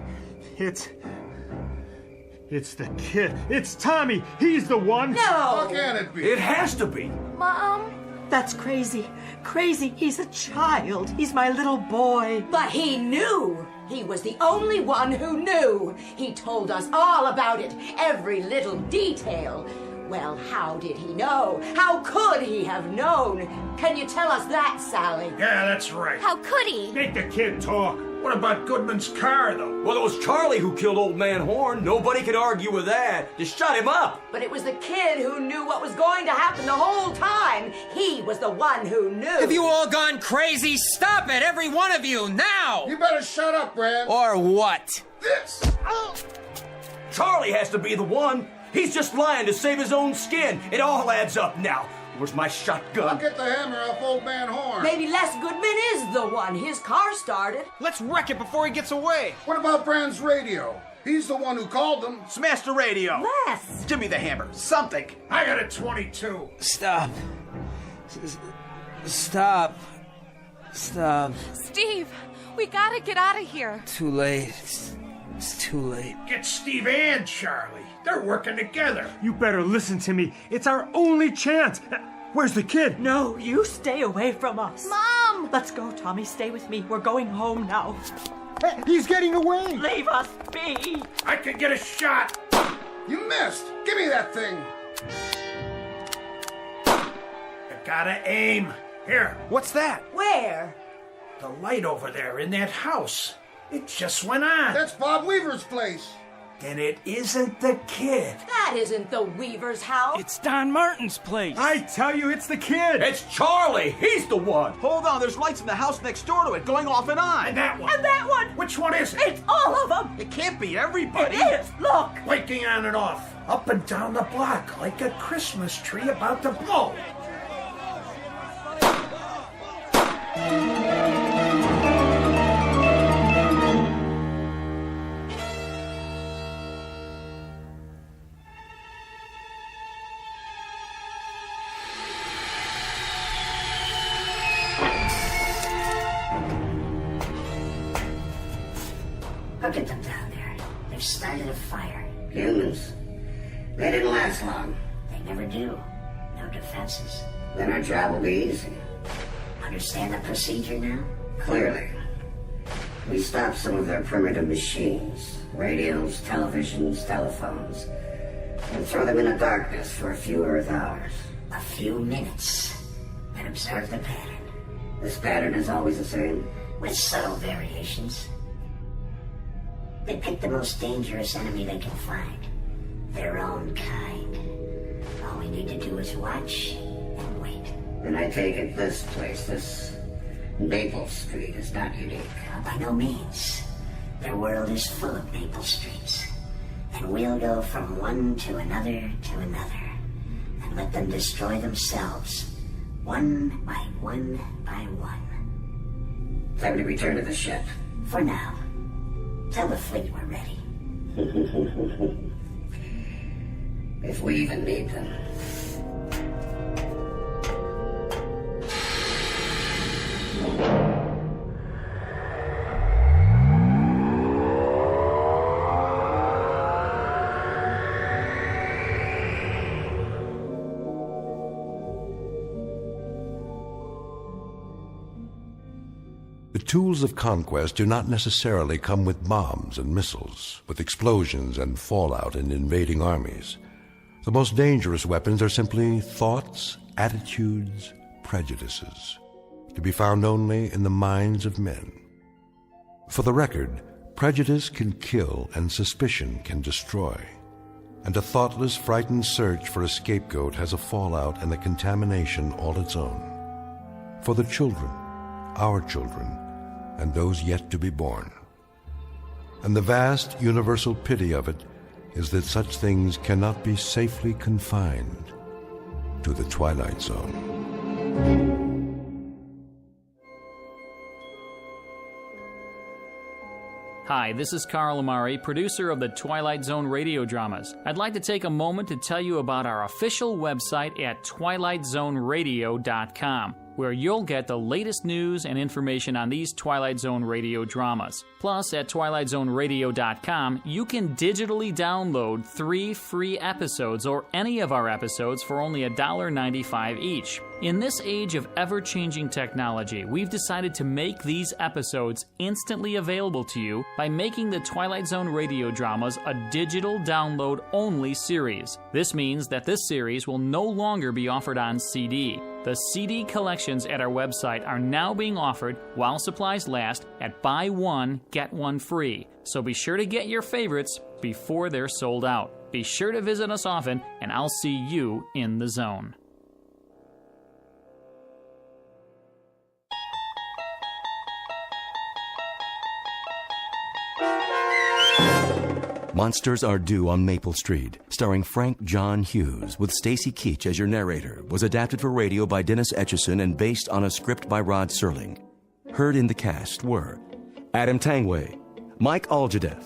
the kid. It's Tommy. He's the one. No. How can it be? It has to be. Mom? That's crazy. Crazy. He's a child. He's my little boy. But he knew. He was the only one who knew. He told us all about it, every little detail. Well, how did he know? How could he have known? Can you tell us that, Sally? Yeah, that's right. How could he? Make the kid talk. What about Goodman's car, though? Well, it was Charlie who killed Old Man Horn. Nobody could argue with that. Just shut him up. But it was the kid who knew what was going to happen the whole time. He was the one who knew. Have you all gone crazy? Stop it, every one of you, now! You better shut up, Brad. Or what? This. Charlie has to be the one. He's just lying to save his own skin. It all adds up now. Where's my shotgun? I'll get the hammer off Old Man Horn. Maybe Les Goodman is the one. His car started. Let's wreck it before he gets away. What about Brand's radio? He's the one who called them. Smash the radio. Les. Give me the hammer. Something. I got a 22. Stop. Stop. Stop. Steve, we gotta get out of here. Too late. It's too late. Get Steve and Charlie. They're working together. You better listen to me. It's our only chance. Where's the kid? No, you stay away from us. Mom! Let's go, Tommy. Stay with me. We're going home now. Hey, he's getting away. Leave us be. I could get a shot. You missed. Give me that thing. You gotta aim. Here. What's that? Where? The light over there in that house. It just went on. That's Bob Weaver's place. And it isn't the kid. That isn't the Weaver's house. It's Don Martin's place. I tell you, it's the kid. It's Charlie. He's the one. Hold on, there's lights in the house next door to it, going off and on. And that one. And that one. Which one is it? It's all of them. It can't be everybody. It is. Look. Blinking on and off. up and down the block like a Christmas tree about to blow. Look at them down there. They've started a fire. Humans. They didn't last long. They never do. No defenses. Then our job will be easy. Understand the procedure now? Clearly. We stop some of their primitive machines. Radios, televisions, telephones. And throw them in the darkness for a few Earth hours. A few minutes. And observe the pattern. This pattern is always the same. With subtle variations. They pick the most dangerous enemy they can find. Their own kind. All we need to do is watch and wait. And I take it this place, this Maple Street, is not unique. By no means. Their world is full of Maple Streets. And we'll go from one to another, and let them destroy themselves, one by one by one. Time to return to the ship. For now. Tell the fleet we're ready. If we even need them. The tools of conquest do not necessarily come with bombs and missiles, with explosions and fallout and invading armies. The most dangerous weapons are simply thoughts, attitudes, prejudices, to be found only in the minds of men. For the record, prejudice can kill and suspicion can destroy. And a thoughtless, frightened search for a scapegoat has a fallout and a contamination all its own. For the children, our children, and those yet to be born. And the vast universal pity of it is that such things cannot be safely confined to the Twilight Zone. Hi, this is Carl Amari, producer of the Twilight Zone radio dramas. I'd like to take a moment to tell you about our official website at twilightzoneradio.com, where you'll get the latest news and information on these Twilight Zone radio dramas. Plus, at twilightzoneradio.com, you can digitally download 3 free episodes or any of our episodes for only $1.95 each. In this age of ever-changing technology, we've decided to make these episodes instantly available to you by making the Twilight Zone radio dramas a digital download-only series. This means that this series will no longer be offered on CD. The CD collections at our website are now being offered while supplies last at buy one, get one free. So be sure to get your favorites before they're sold out. Be sure to visit us often, and I'll see you in the zone. Monsters Are Due on Maple Street, starring Frank John Hughes, with Stacy Keach as your narrator, was adapted for radio by Dennis Etchison and based on a script by Rod Serling. Heard in the cast were Adam Tangway, Mike Algedeff,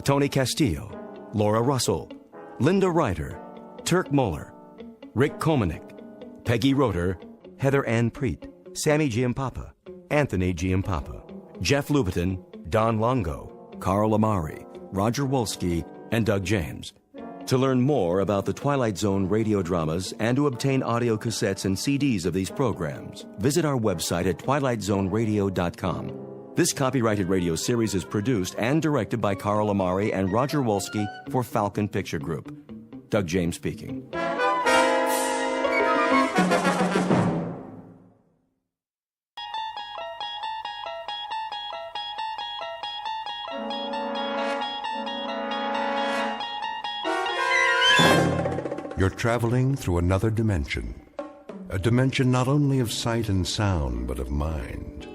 Tony Castillo, Laura Russell, Linda Ryder, Turk Moeller, Rick Komanik, Peggy Roeder, Heather Ann Preet, Sammy Giampapa, Anthony Giampapa, Jeff Lubiton, Don Longo, Carl Amari, Roger Wolski, and Doug James. To learn more about the Twilight Zone radio dramas and to obtain audio cassettes and CDs of these programs, visit our website at twilightzoneradio.com. This copyrighted radio series is produced and directed by Carl Amari and Roger Wolski for Falcon Picture Group. Doug James speaking. You're traveling through another dimension. A dimension not only of sight and sound, but of mind.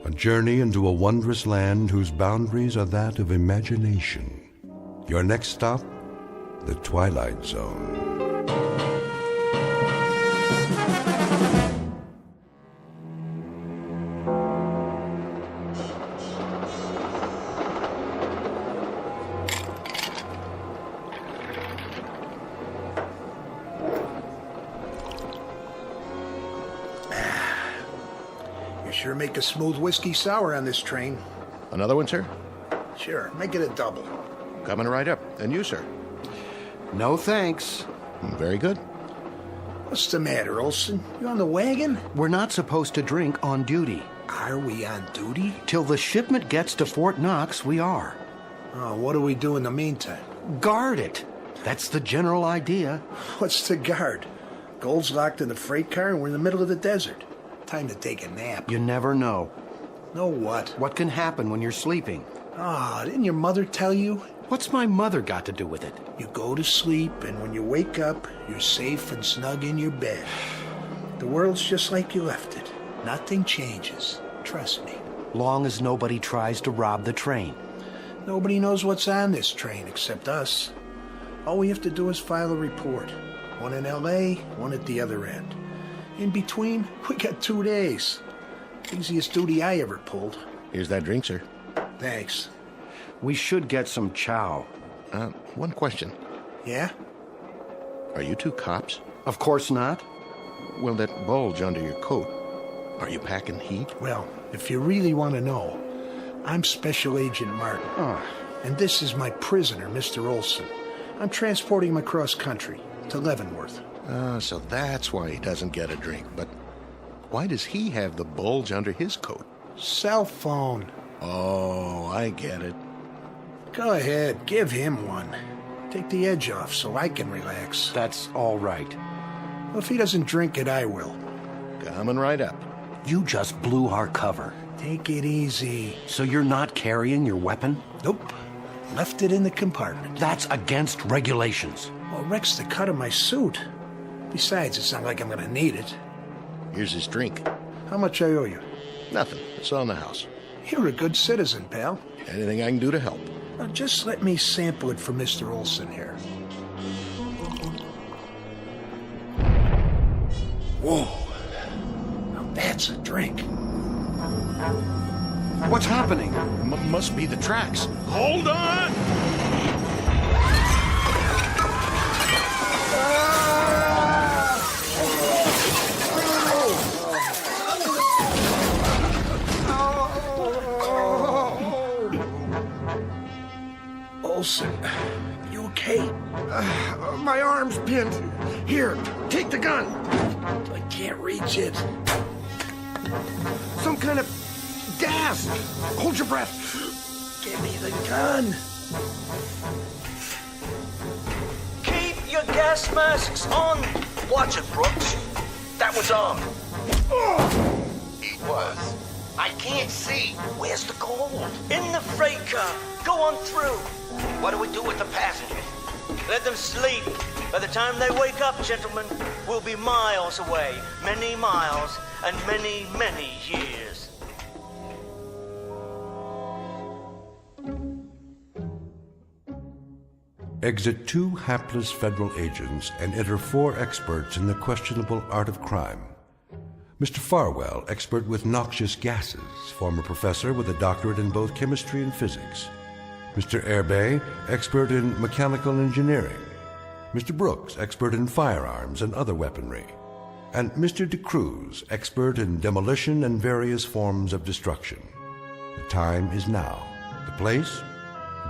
A journey into a wondrous land whose boundaries are that of imagination. Your next stop, the Twilight Zone. Sure make a smooth whiskey sour on this train. Another one, sir? Sure, make it a double. Coming right up. And you, sir? No thanks. Very good. What's the matter, Olson? You on the wagon? We're not supposed to drink on duty. Are we on duty? Till the shipment gets to Fort Knox, we are. Oh, what do we do in the meantime? Guard it. That's the general idea. What's to guard? Gold's locked in the freight car and we're in the middle of the desert. Time to take a nap. You never know. Know what? What can happen when you're sleeping? Didn't your mother tell you? What's my mother got to do with it? You go to sleep, and when you wake up, you're safe and snug in your bed. The world's just like you left it. Nothing changes. Trust me. Long as nobody tries to rob the train. Nobody knows what's on this train except us. All we have to do is file a report. One in L.A., one at the other end. In between, we got 2 days. Easiest duty I ever pulled. Here's that drink, sir. Thanks. We should get some chow. One question. Yeah? Are you two cops? Of course not. Well, that bulge under your coat, are you packing heat? Well, if you really want to know, I'm Special Agent Martin. And this is my prisoner, Mr. Olson. I'm transporting him across country to Leavenworth. So that's why he doesn't get a drink. But why does he have the bulge under his coat? Cell phone. Oh, I get it. Go ahead, give him one. Take the edge off so I can relax. That's all right. Well, if he doesn't drink it, I will. Coming right up. You just blew our cover. Take it easy. So you're not carrying your weapon? Nope. Left it in the compartment. That's against regulations. Well, it wrecks the cut of my suit. Besides, it's not like I'm gonna need it. Here's his drink. How much I owe you? Nothing. It's all in the house. You're a good citizen, pal. Anything I can do to help. Now, just let me sample it for Mr. Olson here. Whoa. Now that's a drink. What's happening? Must be the tracks. Hold on! Olson, you okay? My arm's pinned. Here, take the gun. I can't reach it. Some kind of gas. Hold your breath. Give me the gun. Keep your gas masks on. Watch it, Brooks. That one's on. It was. I can't see. Where's the gold? In the freight car. Go on through. What do we do with the passengers? Let them sleep. By the time they wake up, gentlemen, we'll be miles away. Many miles and many, many years. Exit 2 hapless federal agents and enter 4 experts in the questionable art of crime. Mr. Farwell, expert with noxious gases, former professor with a doctorate in both chemistry and physics. Mr. Airbay, expert in mechanical engineering. Mr. Brooks, expert in firearms and other weaponry. And Mr. DeCruz, expert in demolition and various forms of destruction. The time is now. The place?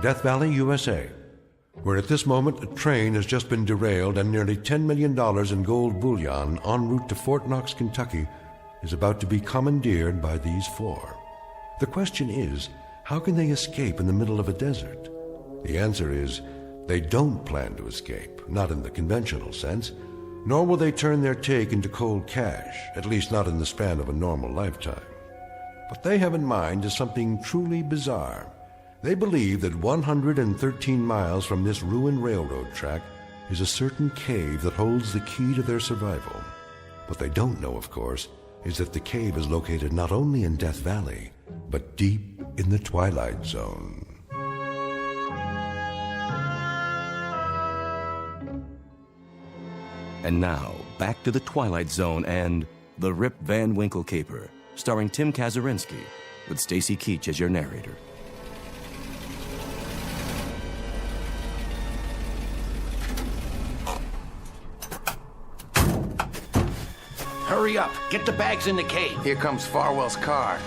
Death Valley, USA, where at this moment a train has just been derailed and nearly $10 million in gold bullion en route to Fort Knox, Kentucky, is about to be commandeered by these 4. The question is, how can they escape in the middle of a desert? The answer is, they don't plan to escape, not in the conventional sense, nor will they turn their take into cold cash, at least not in the span of a normal lifetime. What they have in mind is something truly bizarre. They believe that 113 miles from this ruined railroad track is a certain cave that holds the key to their survival. What they don't know, of course, is that the cave is located not only in Death Valley, but deep in the Twilight Zone. And now, back to the Twilight Zone and The Rip Van Winkle Caper, starring Tim Kazurinsky, with Stacy Keach as your narrator. Hurry up. Get the bags in the cave. Here comes Farwell's car.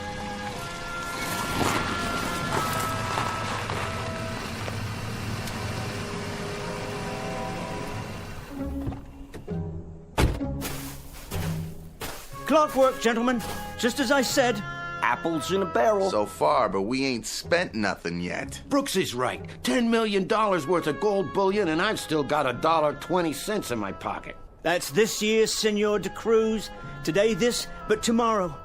Clockwork, gentlemen. Just as I said. Apples in a barrel. So far, but we ain't spent nothing yet. Brooks is right. $10 million worth of gold bullion, and I've still got $1.20 in my pocket. That's this year, Senor de Cruz. Today this, but tomorrow.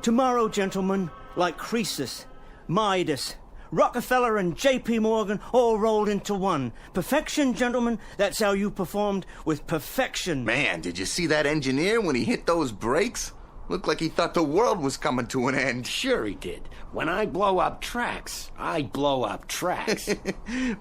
Tomorrow, gentlemen, like Croesus, Midas, Rockefeller, and J.P. Morgan all rolled into one. Perfection, gentlemen, that's how you performed with perfection. Man, did you see that engineer when he hit those brakes? Looked like he thought the world was coming to an end. Sure he did. When I blow up tracks, I blow up tracks.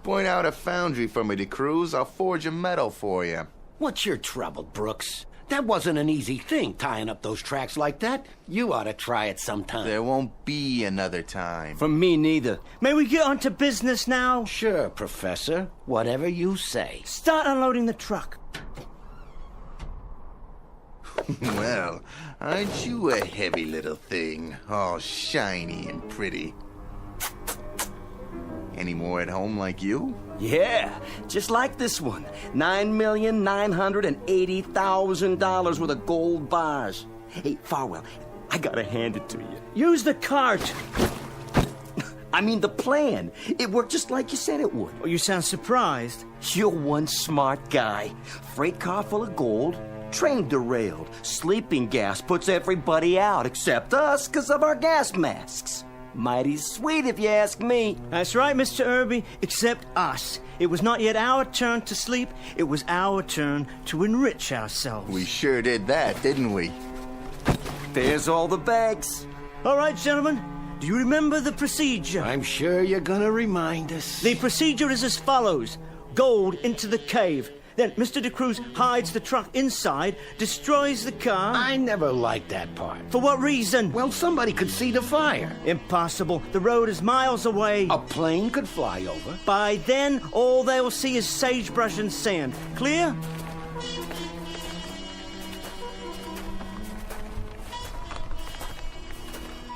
Point out a foundry for me, de Cruz. I'll forge a metal for you. What's your trouble, Brooks? That wasn't an easy thing, tying up those tracks like that. You ought to try it sometime. There won't be another time. For me, neither. May we get on to business now? Sure, Professor. Whatever you say. Start unloading the truck. Well, aren't you a heavy little thing? All shiny and pretty. Any more at home like you? Yeah, just like this one. $9,980,000 worth of gold bars. Hey, Farwell, I gotta hand it to you. Use the cart. I mean, the plan. It worked just like you said it would. Oh, you sound surprised. You're one smart guy. Freight car full of gold. Train derailed. Sleeping gas puts everybody out except us because of our gas masks. Mighty sweet, if you ask me. That's right, Mr. Irby, except us. It was not yet our turn to sleep. It was our turn to enrich ourselves. We sure did that, didn't we? There's all the bags. All right, gentlemen. Do you remember the procedure? I'm sure you're gonna remind us. The procedure is as follows. Gold into the cave. Then Mr. de Cruz hides the truck inside, destroys the car. I never liked that part. For what reason? Well, somebody could see the fire. Impossible. The road is miles away. A plane could fly over. By then, all they will see is sagebrush and sand. Clear?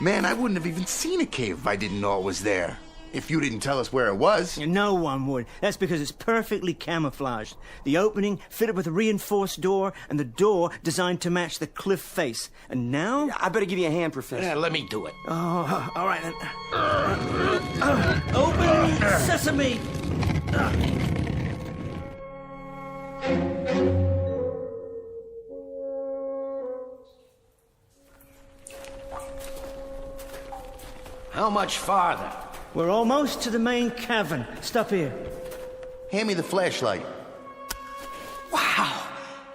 Man, I wouldn't have even seen a cave if I didn't know it was there. If you didn't tell us where it was. No one would. That's because it's perfectly camouflaged. The opening fitted with a reinforced door, and the door designed to match the cliff face. And now... I better give you a hand, Professor. Yeah, let me do it. Oh, all right then. Open sesame! How much farther? We're almost to the main cavern. Stop here. Hand me the flashlight. Wow!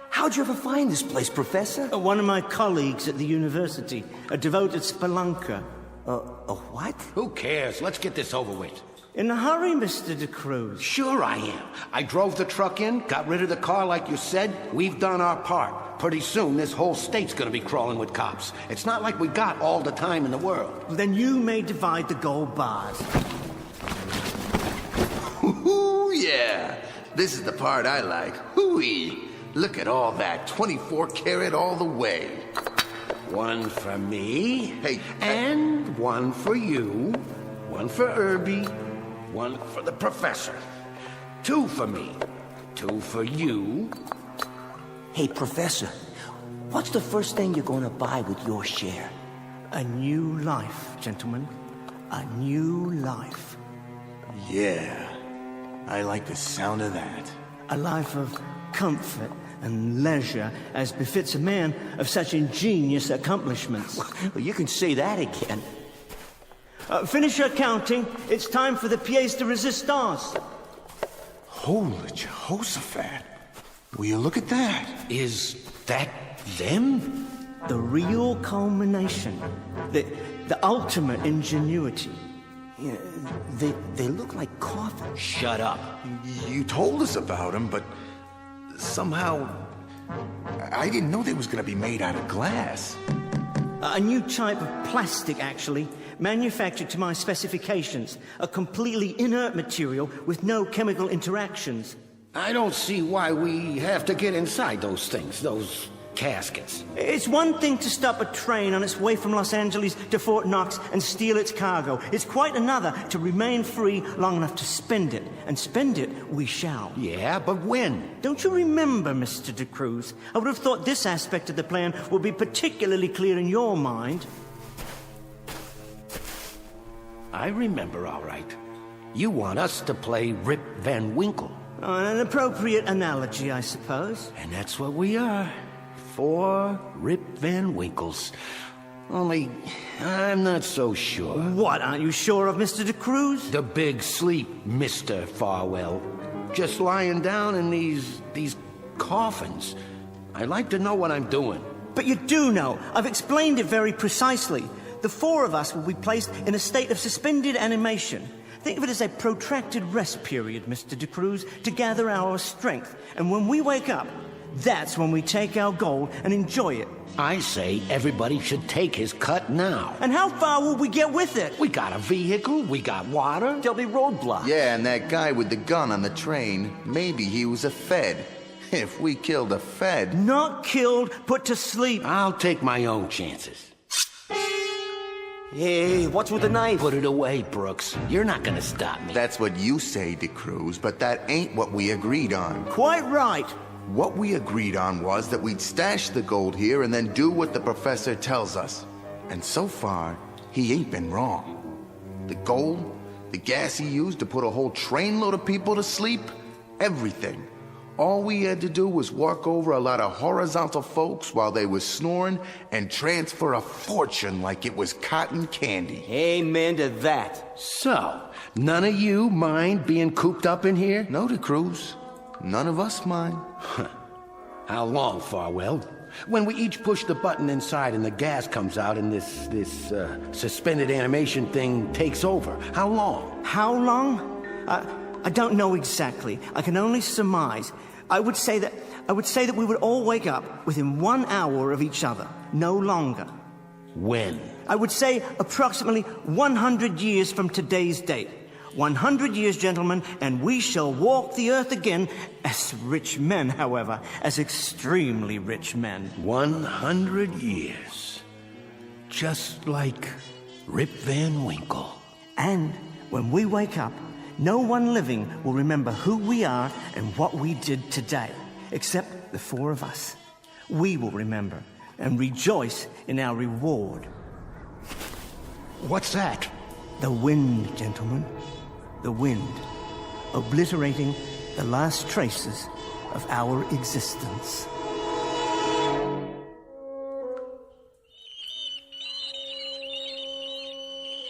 How'd you ever find this place, Professor? One of my colleagues at the university, a devoted spelunker. A what? Who cares? Let's get this over with. In a hurry, Mr. de Cruz. Sure I am. I drove the truck in, got rid of the car like you said. We've done our part. Pretty soon, this whole state's gonna be crawling with cops. It's not like we got all the time in the world. Then you may divide the gold bars. Ooh, yeah. This is the part I like. Hooey. Look at all that. 24 karat all the way. One for me. Hey. And one for you. One for Irby. One for the professor. 2 for me. 2 for you. Hey, Professor, what's the first thing you're going to buy with your share? A new life, gentlemen. A new life. Yeah. I like the sound of that. A life of comfort and leisure as befits a man of such ingenious accomplishments. Well, you can say that again. Finish your counting. It's time for the pièce de résistance. Holy Jehoshaphat. Will you look at that? Is that them? The real culmination. The ultimate ingenuity. Yeah, they look like coffins. Shut up. You told us about them, but somehow I didn't know they was gonna be made out of glass. A new type of plastic, actually, manufactured to my specifications. A completely inert material with no chemical interactions. I don't see why we have to get inside those things, those caskets. It's one thing to stop a train on its way from Los Angeles to Fort Knox and steal its cargo. It's quite another to remain free long enough to spend it. And spend it we shall. Yeah, but when? Don't you remember, Mr. De Cruz? I would have thought this aspect of the plan would be particularly clear in your mind. I remember, all right. You want us to play Rip Van Winkle. An appropriate analogy, I suppose. And that's what we are. 4 Rip Van Winkles. Only, I'm not so sure. What, aren't you sure of, Mr. De Cruz? The big sleep, Mr. Farwell. Just lying down in these coffins. I like to know what I'm doing. But you do know. I've explained it very precisely. The 4 of us will be placed in a state of suspended animation. Think of it as a protracted rest period, Mr. De Cruz, to gather our strength. And when we wake up, that's when we take our gold and enjoy it. I say everybody should take his cut now. And how far will we get with it? We got a vehicle, we got water. There'll be roadblocks. Yeah, and that guy with the gun on the train, maybe he was a Fed. If we killed a Fed... Not killed, put to sleep. I'll take my own chances. Hey, what's with the knife? Put it away, Brooks. You're not gonna stop me. That's what you say, De Cruz, but that ain't what we agreed on. Quite right. What we agreed on was that we'd stash the gold here and then do what the professor tells us. And so far, he ain't been wrong. The gold, the gas he used to put a whole trainload of people to sleep, everything. All we had to do was walk over a lot of horizontal folks while they was snoring and transfer a fortune like it was cotton candy. Amen to that. So, none of you mind being cooped up in here? No, De Cruz. None of us mind. How long, Farwell? When we each push the button inside and the gas comes out and this suspended animation thing takes over. How long? How long? I don't know exactly. I can only surmise. I would say that we would all wake up within 1 hour of each other, no longer. When? I would say approximately 100 years from today's date. 100 years, gentlemen, and we shall walk the earth again as rich men, however, as extremely rich men. 100 years. Just like Rip Van Winkle. And when we wake up, no one living will remember who we are and what we did today, except the 4 of us. We will remember and rejoice in our reward. What's that? The wind, gentlemen. The wind, obliterating the last traces of our existence.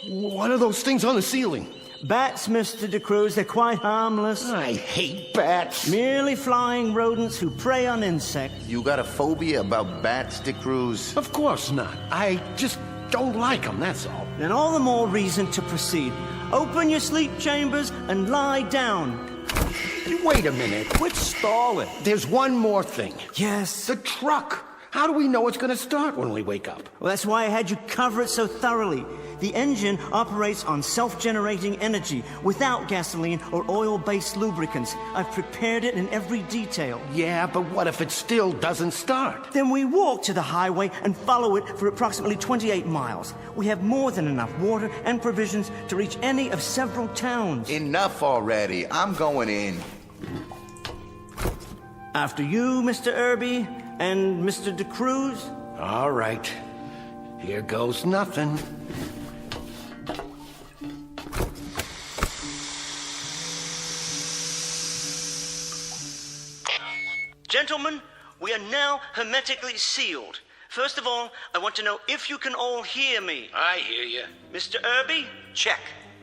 What are those things on the ceiling? Bats, Mr. De Cruz. They're quite harmless. I hate bats. Merely flying rodents who prey on insects. You got a phobia about bats, De Cruz? Of course not. I just don't like them, that's all. Then all the more reason to proceed. Open your sleep chambers and lie down. Wait a minute. Quit stalling. There's one more thing. Yes? The truck. How do we know it's going to start when we wake up? Well, that's why I had you cover it so thoroughly. The engine operates on self-generating energy without gasoline or oil-based lubricants. I've prepared it in every detail. Yeah, but what if it still doesn't start? Then we walk to the highway and follow it for approximately 28 miles. We have more than enough water and provisions to reach any of several towns. Enough already. I'm going in. After you, Mr. Irby, and Mr. De Cruz. All right. Here goes nothing. Gentlemen, we are now hermetically sealed. First of all, I want to know if you can all hear me. I hear you. Mr. Irby? Check.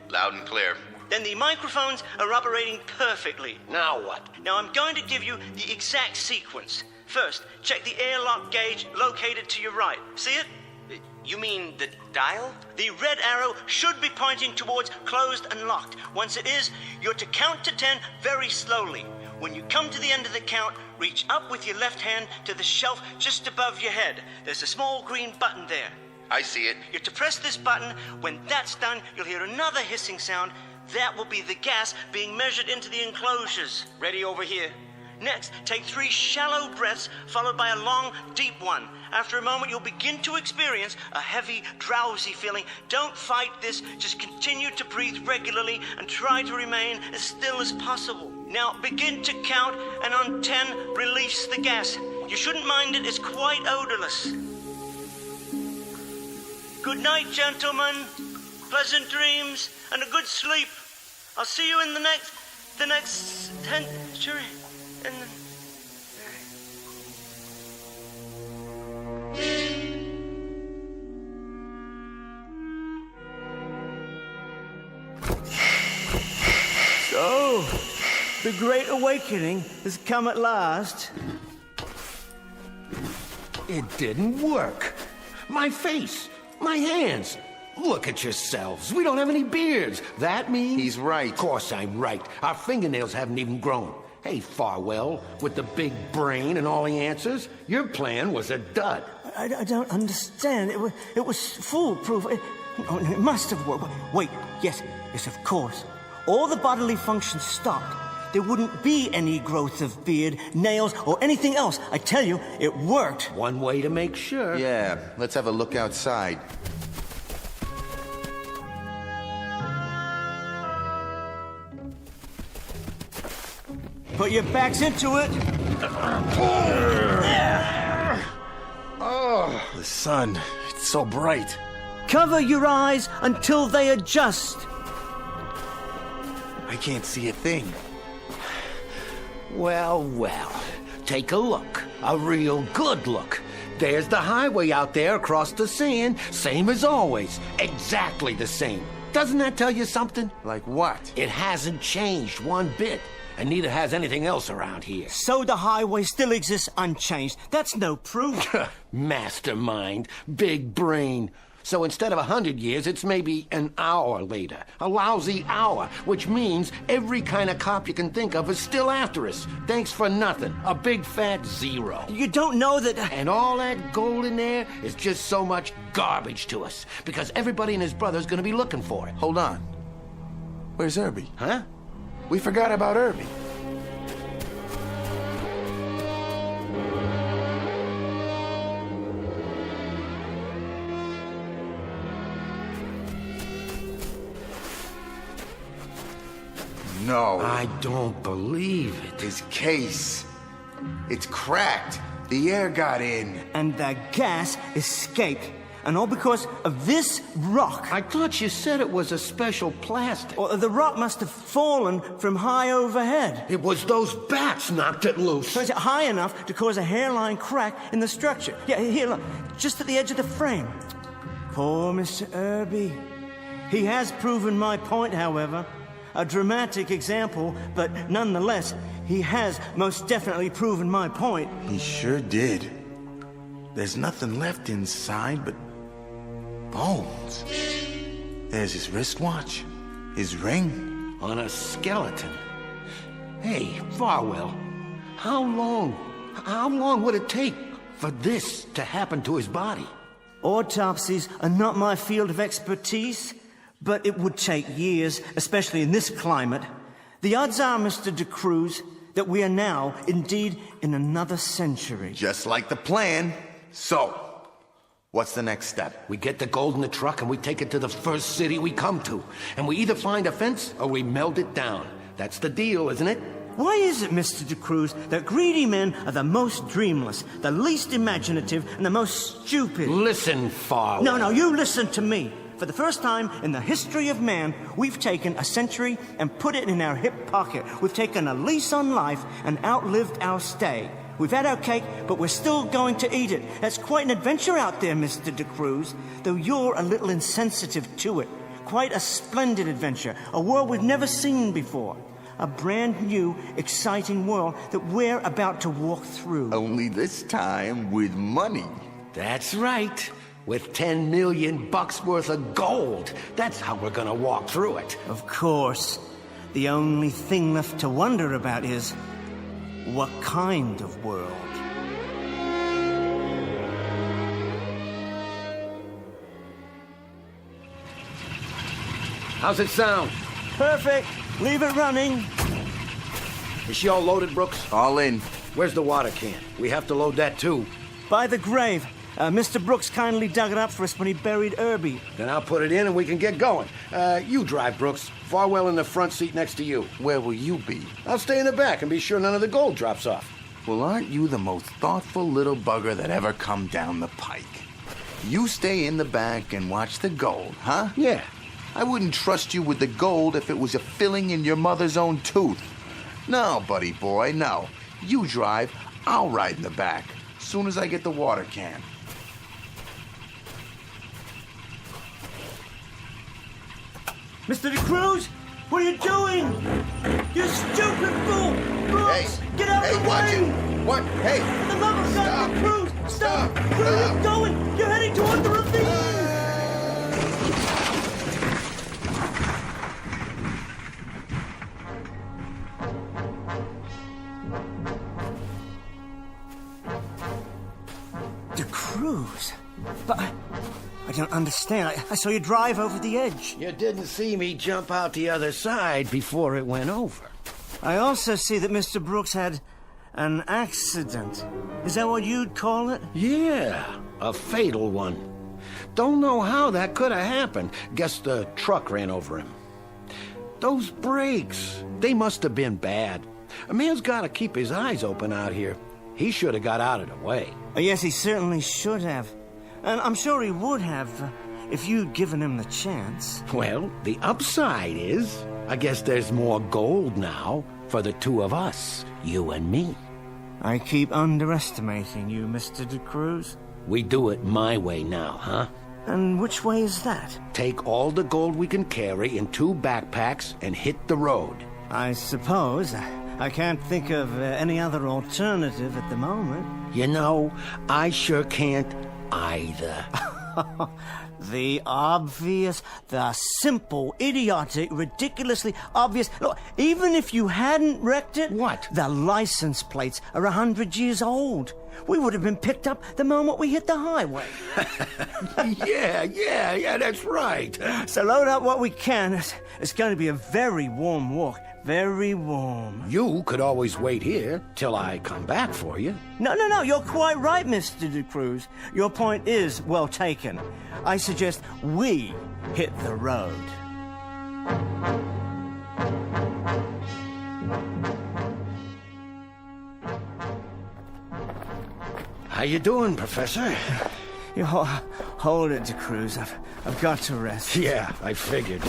Loud and clear. Then the microphones are operating perfectly. Now what? Now I'm going to give you the exact sequence. First, check the airlock gauge located to your right. See it? You mean the dial? The red arrow should be pointing towards closed and locked. Once it is, you're to count to 10 very slowly. When you come to the end of the count, reach up with your left hand to the shelf just above your head. There's a small green button there. I see it. You're to press this button. When that's done, you'll hear another hissing sound. That will be the gas being measured into the enclosures. Ready over here. Next, take 3 shallow breaths, followed by a long, deep one. After a moment, you'll begin to experience a heavy, drowsy feeling. Don't fight this. Just continue to breathe regularly and try to remain as still as possible. Now, begin to count, and on 10, release the gas. You shouldn't mind it. It's quite odorless. Good night, gentlemen. Pleasant dreams and a good sleep. I'll see you in the next century. So, the Great Awakening has come at last. It didn't work. My face, my hands. Look at yourselves. We don't have any beards. That means... He's right. Of course I'm right. Our fingernails haven't even grown. Hey, Farwell, with the big brain and all the answers, your plan was a dud. I don't understand. It was foolproof. It must have worked. Wait, yes, of course. All the bodily functions stopped. There wouldn't be any growth of beard, nails, or anything else. I tell you, it worked. One way to make sure. Yeah, let's have a look outside. Put your backs into it. Oh, the sun. It's so bright. Cover your eyes until they adjust. I can't see a thing. Well. Take a look. A real good look. There's the highway out there across the sand. Same as always. Exactly the same. Doesn't that tell you something? Like what? It hasn't changed one bit. And neither has anything else around here. So the highway still exists unchanged. That's no proof. Mastermind. Big brain. So instead of 100 years, it's maybe an hour later. A lousy hour, which means every kind of cop you can think of is still after us. Thanks for nothing. A big fat zero. You don't know that... And all that gold in there is just so much garbage to us. Because everybody and his brother's gonna be looking for it. Hold on. Where's Irby? Huh? We forgot about Irby. No. I don't believe it. His case. It's cracked. The air got in. And the gas escaped. And all because of this rock. I thought you said it was a special plastic. Well, the rock must have fallen from high overhead. It was those bats knocked it loose. So it's high enough to cause a hairline crack in the structure. Yeah, here, look. Just at the edge of the frame. Poor Mr. Irby. He has proven my point, however. A dramatic example, but nonetheless, he has most definitely proven my point. He sure did. There's nothing left inside but bones. There's his wristwatch, his ring. On a skeleton. Hey, Farwell, how long would it take for this to happen to his body? Autopsies are not my field of expertise, but it would take years, especially in this climate. The odds are, Mr. De Cruz, that we are now, indeed, in another century. Just like the plan. So, what's the next step? We get the gold in the truck and we take it to the first city we come to. And we either find a fence or we melt it down. That's the deal, isn't it? Why is it, Mr. De Cruz, that greedy men are the most dreamless, the least imaginative, and the most stupid? Listen, Farwell. No, you listen to me. For the first time in the history of man, we've taken a century and put it in our hip pocket. We've taken a lease on life and outlived our stay. We've had our cake, but we're still going to eat it. That's quite an adventure out there, Mr. De Cruz, though you're a little insensitive to it. Quite a splendid adventure, a world we've never seen before. A brand new, exciting world that we're about to walk through. Only this time with money. That's right. With $10 million worth of gold. That's how we're gonna walk through it. Of course. The only thing left to wonder about is, What kind of world? How's it sound? Perfect. Leave it running. Is she all loaded, Brooks? All in. Where's the water can? We have to load that too. By the grave. Mr. Brooks kindly dug it up for us when he buried Irby. Then I'll put it in and we can get going. You drive, Brooks. Farwell in the front seat next to you. Where will you be? I'll stay in the back and be sure none of the gold drops off. Well, aren't you the most thoughtful little bugger that ever come down the pike? You stay in the back and watch the gold, huh? Yeah. I wouldn't trust you with the gold if it was a filling in your mother's own tooth. No, buddy boy, no. You drive, I'll ride in the back. Soon as I get the water can. Mr. DeCruz, what are you doing? You stupid fool! Brooks, get out of the watch way! it! What? Hey! For the love of God, DeCruz, stop! Where are you going? You're heading toward the ravine! DeCruz? But I don't understand. I saw you drive over the edge. You didn't see me jump out the other side before it went over. I also see that Mr. Brooks had an accident. Is that what you'd call it? Yeah, a fatal one. Don't know how that could have happened. Guess the truck ran over him. Those brakes, they must have been bad. A man's got to keep his eyes open out here. He should have got out of the way. Yes, he certainly should have. And I'm sure he would have if you'd given him the chance. Well, the upside is, I guess there's more gold now for the two of us, you and me. I keep underestimating you, Mr. DeCruz. We do it my way now, huh? And which way is that? Take all the gold we can carry in 2 backpacks and hit the road. I suppose. I can't think of any other alternative at the moment. You know, I sure can't either. The obvious, the simple, idiotic, ridiculously obvious. Look, even if you hadn't wrecked it... What? The license plates are 100 years old. We would have been picked up the moment we hit the highway. Yeah, that's right. So load up what we can. It's going to be a very warm walk. Very warm. You could always wait here till I come back for you. No, you're quite right, Mr. DeCruz. Your point is well taken. I suggest we hit the road. How you doing, Professor? You hold it, DeCruz. I've got to rest. Yeah, I figured.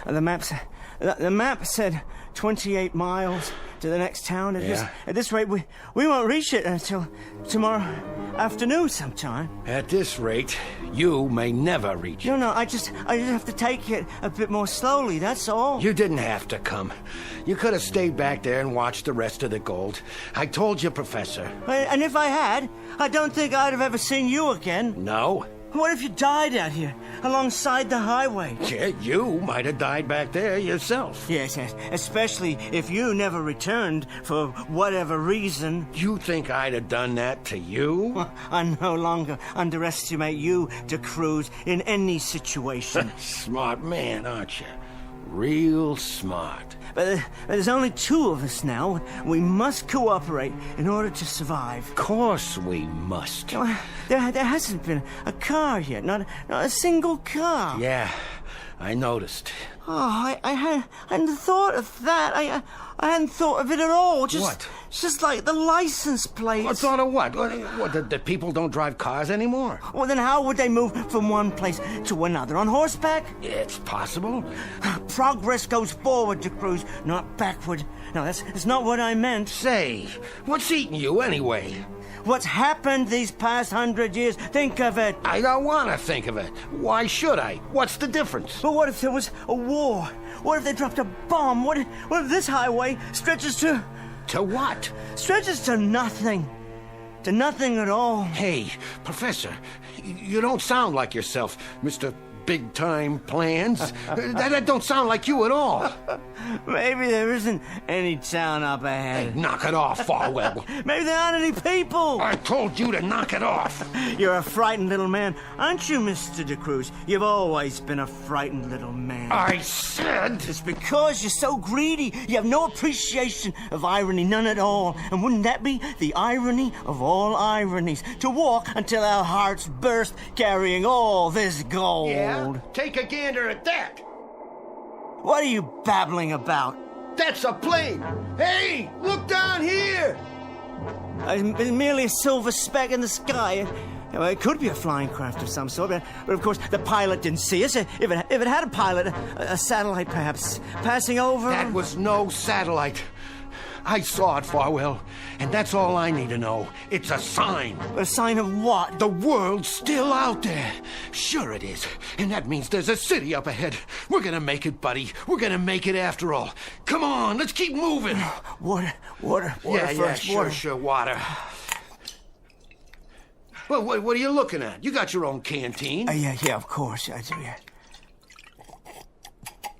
The map said 28 miles to the next town. At this rate, we won't reach it until tomorrow afternoon sometime. At this rate, you may never reach it. No, I just have to take it a bit more slowly, that's all. You didn't have to come. You could have stayed back there and watched the rest of the gold. I told you, Professor. And if I had, I don't think I'd have ever seen you again. No? What if you died out here, alongside the highway? Yeah, you might have died back there yourself. Yes, especially if you never returned for whatever reason. You think I'd have done that to you? Well, I no longer underestimate you, DeCruz, in any situation. Smart man, aren't you? Real smart. But there's only 2 of us now. We must cooperate in order to survive. Of course we must. There hasn't been a car yet, not a single car. Yeah, I noticed. Oh, I hadn't thought of that. I hadn't thought of it at all. What? Just like the license plates. What thought of what? What, that people don't drive cars anymore? Well, then how would they move from one place to another? On horseback? It's possible. Progress goes forward, DeCruz, not backward. No, that's not what I meant. Say, what's eating you anyway? What's happened these past 100 years? Think of it. I don't want to think of it. Why should I? What's the difference? But what if there was a war? What if they dropped a bomb? What if this highway stretches to... To what? Stretches to nothing. To nothing at all. Hey, Professor, you don't sound like yourself, Mr. big-time plans. That don't sound like you at all. Maybe there isn't any town up ahead. Hey, knock it off, Farwell. Maybe there aren't any people. I told you to knock it off. You're a frightened little man, aren't you, Mr. De Cruz? You've always been a frightened little man. I said... It's because you're so greedy. You have no appreciation of irony, none at all. And wouldn't that be the irony of all ironies? To walk until our hearts burst, carrying all this gold. Yeah? Take a gander at that. What are you babbling about? That's a plane. Hey, look down here. It's merely a silver speck in the sky. It could be a flying craft of some sort, but of course the pilot didn't see us. If it had a pilot, a satellite perhaps, passing over... That was no satellite. I saw it, Farwell, and that's all I need to know. It's a sign. A sign of what? The world's still out there. Sure it is. And that means there's a city up ahead. We're gonna make it, buddy. We're gonna make it after all. Come on, let's keep moving. Water first. Sure, water. Well, what are you looking at? You got your own canteen. Yeah, of course I do, yeah.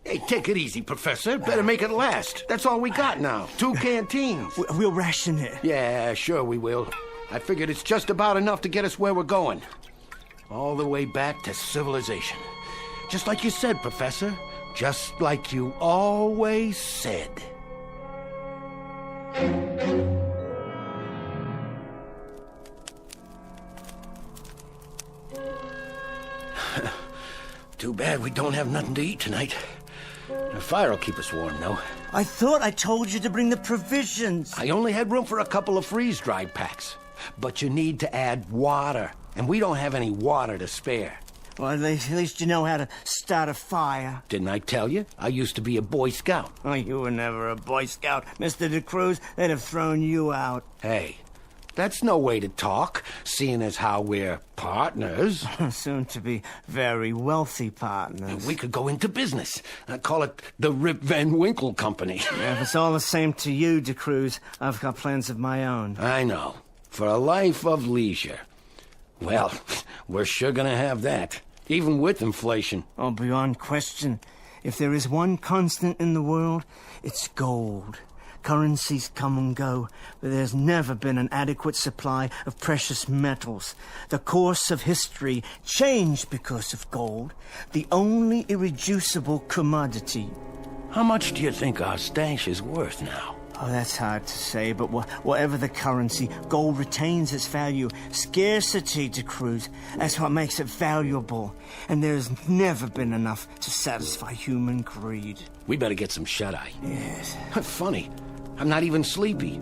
Hey, take it easy, Professor. Better make it last. That's all we got now. 2 canteens. We'll ration it. Yeah, sure we will. I figured it's just about enough to get us where we're going. All the way back to civilization. Just like you said, Professor. Just like you always said. Too bad we don't have nothing to eat tonight. The fire will keep us warm, though. I thought I told you to bring the provisions. I only had room for a couple of freeze-dried packs. But you need to add water, and we don't have any water to spare. Well, at least you know how to start a fire. Didn't I tell you? I used to be a Boy Scout. Oh, you were never a Boy Scout, Mr. De Cruz. They'd have thrown you out. Hey, that's no way to talk, seeing as how we're partners. Soon to be very wealthy partners. We could go into business. Call it the Rip Van Winkle Company. Yeah, if it's all the same to you, De Cruz, I've got plans of my own. I know. For a life of leisure. Well, we're sure gonna have that. Even with inflation. Oh, beyond question. If there is one constant in the world, it's gold. Currencies come and go, but there's never been an adequate supply of precious metals. The course of history changed because of gold, the only irreducible commodity. How much do you think our stash is worth now? Oh, that's hard to say, but whatever the currency, gold retains its value. Scarcity, De Cruz. That's what makes it valuable. And there's never been enough to satisfy human greed. We better get some shut-eye. Yes. Funny. I'm not even sleepy.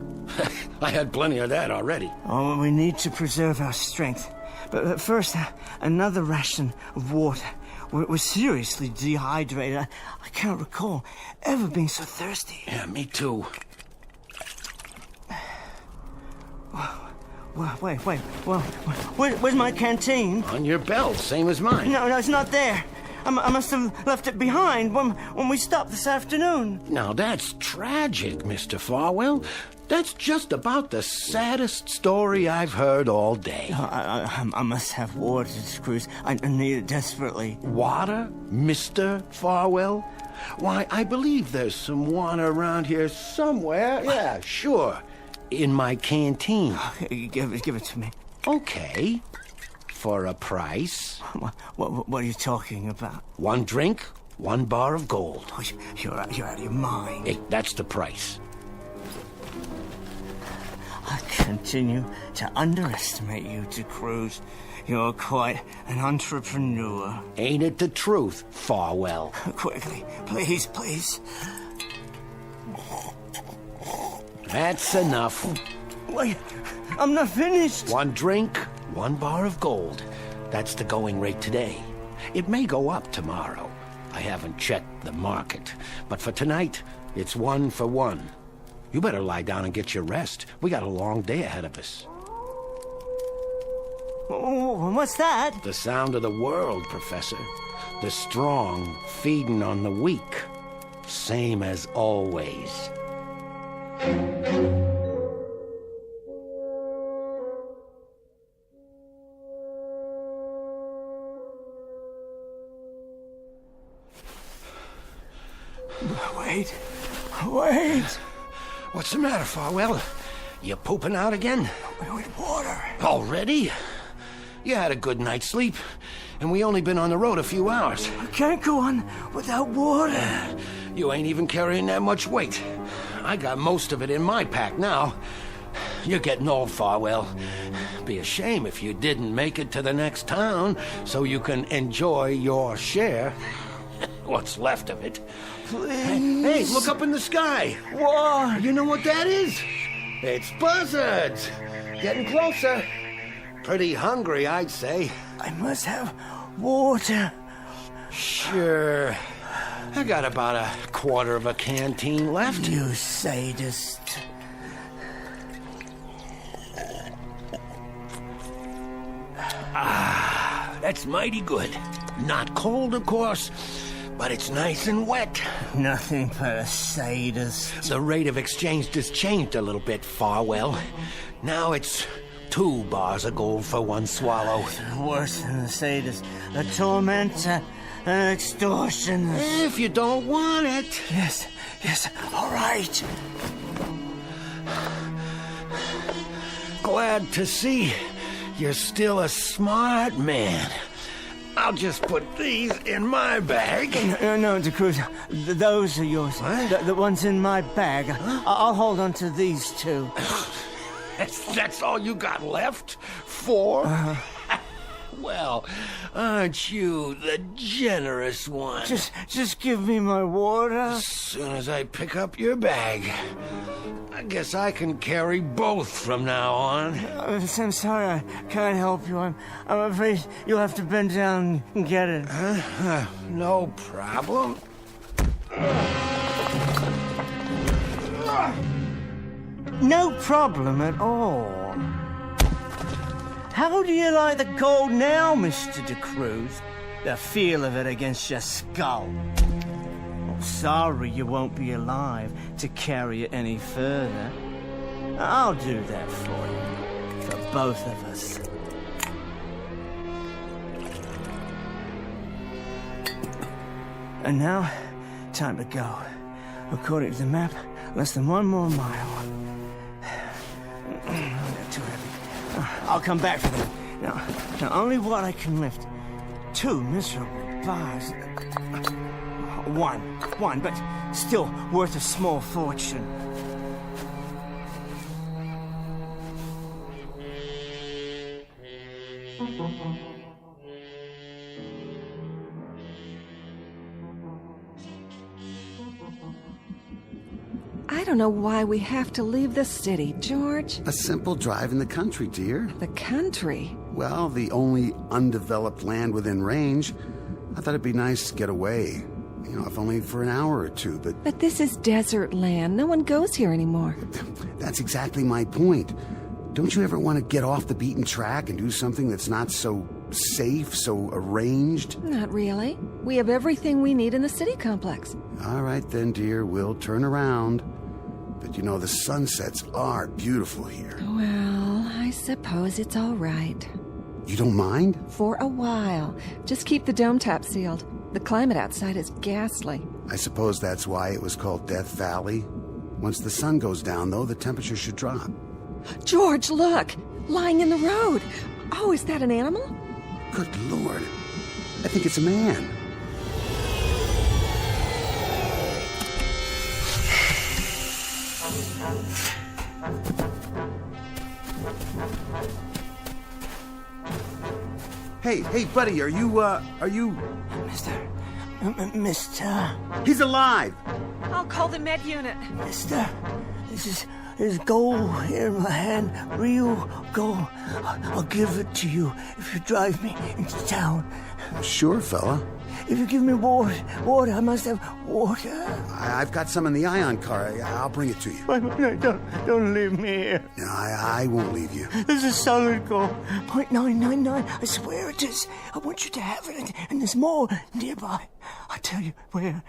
I had plenty of that already. Oh, we need to preserve our strength. But first, another ration of water. We're seriously dehydrated. I can't recall ever being so thirsty. Yeah, me too. Wait. Well, where's my canteen? On your belt, same as mine. No, it's not there. I must have left it behind when we stopped this afternoon. Now, that's tragic, Mr. Farwell. That's just about the saddest story I've heard all day. I must have water, Cruz. I need it desperately. Water, Mr. Farwell? Why, I believe there's some water around here somewhere. Yeah, sure. In my canteen. Give it to me. Okay. For a price. What are you talking about? 1 drink, 1 bar of gold. Oh, you're out of your mind. Hey, that's the price. I continue to underestimate you, De Cruz. You're quite an entrepreneur. Ain't it the truth, Farwell? Quickly, please. That's enough. Wait, I'm not finished. 1 drink, 1 bar of gold. That's the going rate today. It may go up tomorrow. I haven't checked the market. But for tonight, it's 1 for 1. You better lie down and get your rest. We got a long day ahead of us. What's that? The sound of the world, Professor. The strong feeding on the weak. Same as always. Wait. What's the matter, Farwell? You pooping out again? With water. Already? You had a good night's sleep, and we only been on the road a few hours. I can't go on without water. You ain't even carrying that much weight. I got most of it in my pack now. You're getting old, Farwell. Be a shame if you didn't make it to the next town so you can enjoy your share. What's left of it. Please. Hey, look up in the sky. What? You know what that is? It's buzzards. Getting closer. Pretty hungry, I'd say. I must have water. Sure. I got about a quarter of a canteen left. You sadist. That's mighty good. Not cold, of course, but it's nice and wet. Nothing but a sadist. The rate of exchange just changed a little bit, Farwell. Now it's 2 bars of gold for 1 swallow. Worse than a sadist. A tormentor. An extortionist. If you don't want it. Yes, all right. Glad to see you're still a smart man. I'll just put these in my bag. No, DeCruz. Those are yours. The ones in my bag. I'll hold on to these 2. That's all you got left? 4? Well, aren't you the generous one? Just give me my water. As soon as I pick up your bag. I guess I can carry both from now on. I'm sorry, I can't help you. I'm afraid you'll have to bend down and get it. No problem. No problem at all. How do you like the gold now, Mr. DeCruz? The feel of it against your skull. Oh, sorry you won't be alive to carry it any further. I'll do that for you. For both of us. And now, time to go. According to the map, less than 1 more mile. Too heavy. I'll come back for them. Now only what I can lift. 2 miserable bars. One, but still worth a small fortune. I don't know why we have to leave the city, George. A simple drive in the country, dear. The country? Well, the only undeveloped land within range. I thought it'd be nice to get away. If only for an hour or 2, but... But this is desert land. No one goes here anymore. That's exactly my point. Don't you ever want to get off the beaten track and do something that's not so safe, so arranged? Not really. We have everything we need in the city complex. All right then, dear. We'll turn around. But the sunsets are beautiful here. Well, I suppose it's all right. You don't mind? For a while. Just keep the dome top sealed. The climate outside is ghastly. I suppose that's why it was called Death Valley. Once the sun goes down, though, the temperature should drop. George, look! Lying in the road. Oh, is that an animal? Good Lord. I think it's a man. Hey, buddy, are you... Mister... He's alive! I'll call the med unit. Mister, there's gold here in my hand. Real gold. I'll give it to you if you drive me into town. Sure, fella. If you give me water, I must have water. I've got some in the Ion car. I'll bring it to you. Don't leave me here. No, I won't leave you. There's a solid gold. 0.999. I swear it is. I want you to have it, and there's more nearby. I tell you where.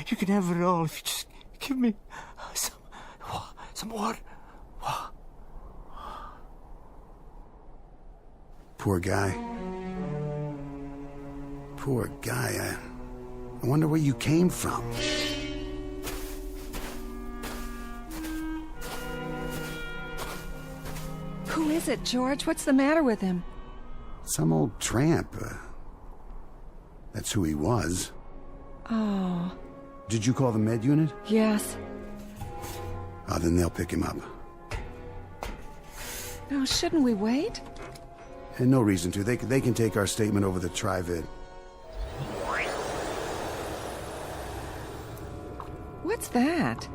You can have it all if you just give me some water. Poor guy. Poor guy. I wonder where you came from. is it, George? What's the matter with him? Some old tramp. That's who he was. Oh. Did you call the med unit? Yes. Oh, then they'll pick him up. No, shouldn't we wait? And no reason to. They can take our statement over the Tri-Vid. What's that?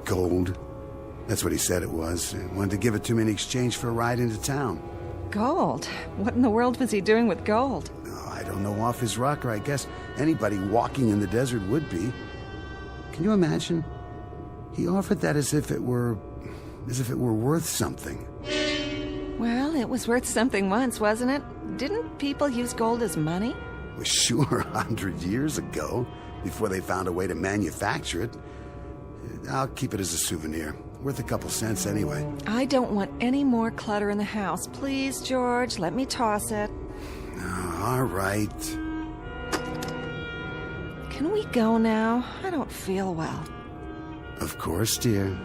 Gold. That's what he said it was. He wanted to give it to me in exchange for a ride into town. Gold? What in the world was he doing with gold? Oh, I don't know, off his rocker. I guess anybody walking in the desert would be. Can you imagine? He offered that as if it were worth something. Well, it was worth something once, wasn't it? Didn't people use gold as money? Well, sure, 100 years ago, before they found a way to manufacture it. I'll keep it as a souvenir. Worth a couple cents anyway. I don't want any more clutter in the house. Please, George, let me toss it. Oh, all right. Can we go now? I don't feel well. Of course, dear.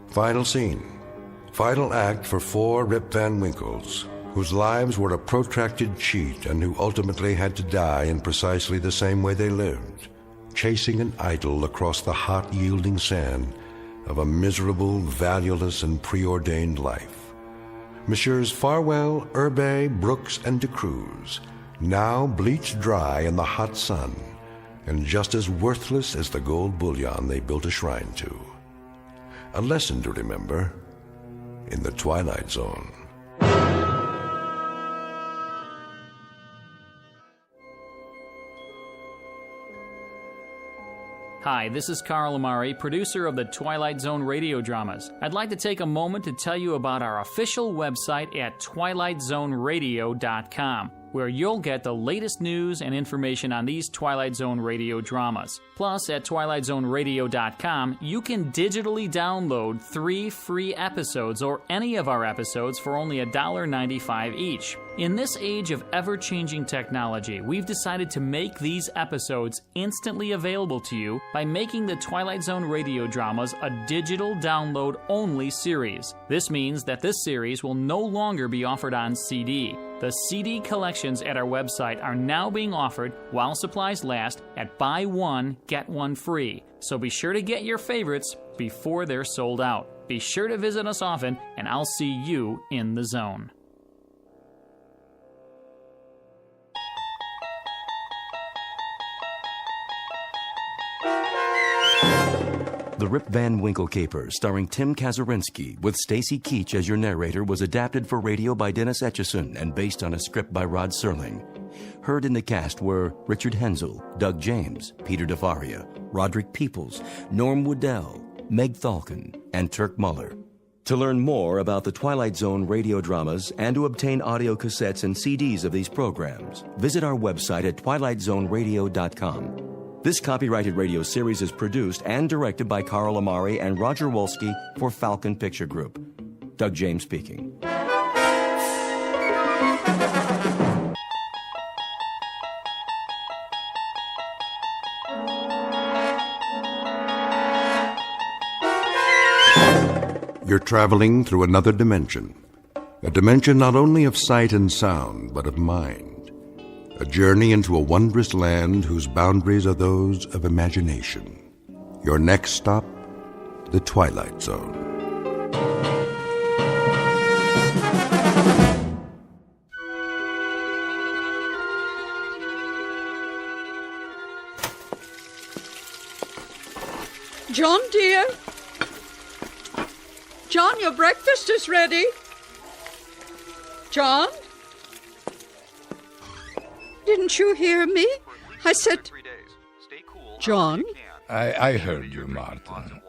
Final scene. Final act for 4 Rip Van Winkles, whose lives were a protracted cheat and who ultimately had to die in precisely the same way they lived, chasing an idol across the hot, yielding sand of a miserable, valueless, and preordained life. Messieurs Farwell, Herbe, Brooks, and De Cruz, now bleached dry in the hot sun, and just as worthless as the gold bullion they built a shrine to. A lesson to remember in the Twilight Zone. Hi, this is Carl Amari, producer of the Twilight Zone radio dramas. I'd like to take a moment to tell you about our official website at twilightzoneradio.com, where you'll get the latest news and information on these Twilight Zone radio dramas. Plus, at twilightzoneradio.com, you can digitally download 3 free episodes or any of our episodes for only $1.95 each. In this age of ever-changing technology, we've decided to make these episodes instantly available to you by making the Twilight Zone radio dramas a digital download-only series. This means that this series will no longer be offered on CD. The CD collections at our website are now being offered while supplies last at buy one, get one free. So be sure to get your favorites before they're sold out. Be sure to visit us often, and I'll see you in the zone. The Rip Van Winkle Caper, starring Tim Kazurinsky, with Stacy Keach as your narrator, was adapted for radio by Dennis Etchison and based on a script by Rod Serling. Heard in the cast were Richard Hensel, Doug James, Peter DeFaria, Roderick Peoples, Norm Woodell, Meg Thalken, and Turk Muller. To learn more about the Twilight Zone radio dramas and to obtain audio cassettes and CDs of these programs, visit our website at twilightzoneradio.com. This copyrighted radio series is produced and directed by Carl Amari and Roger Wolski for Falcon Picture Group. Doug James speaking. You're traveling through another dimension. A dimension not only of sight and sound, but of mind. A journey into a wondrous land whose boundaries are those of imagination. Your next stop, the Twilight Zone. John, dear. John, your breakfast is ready. John? Didn't you hear me? I said... John? I heard you, Martin.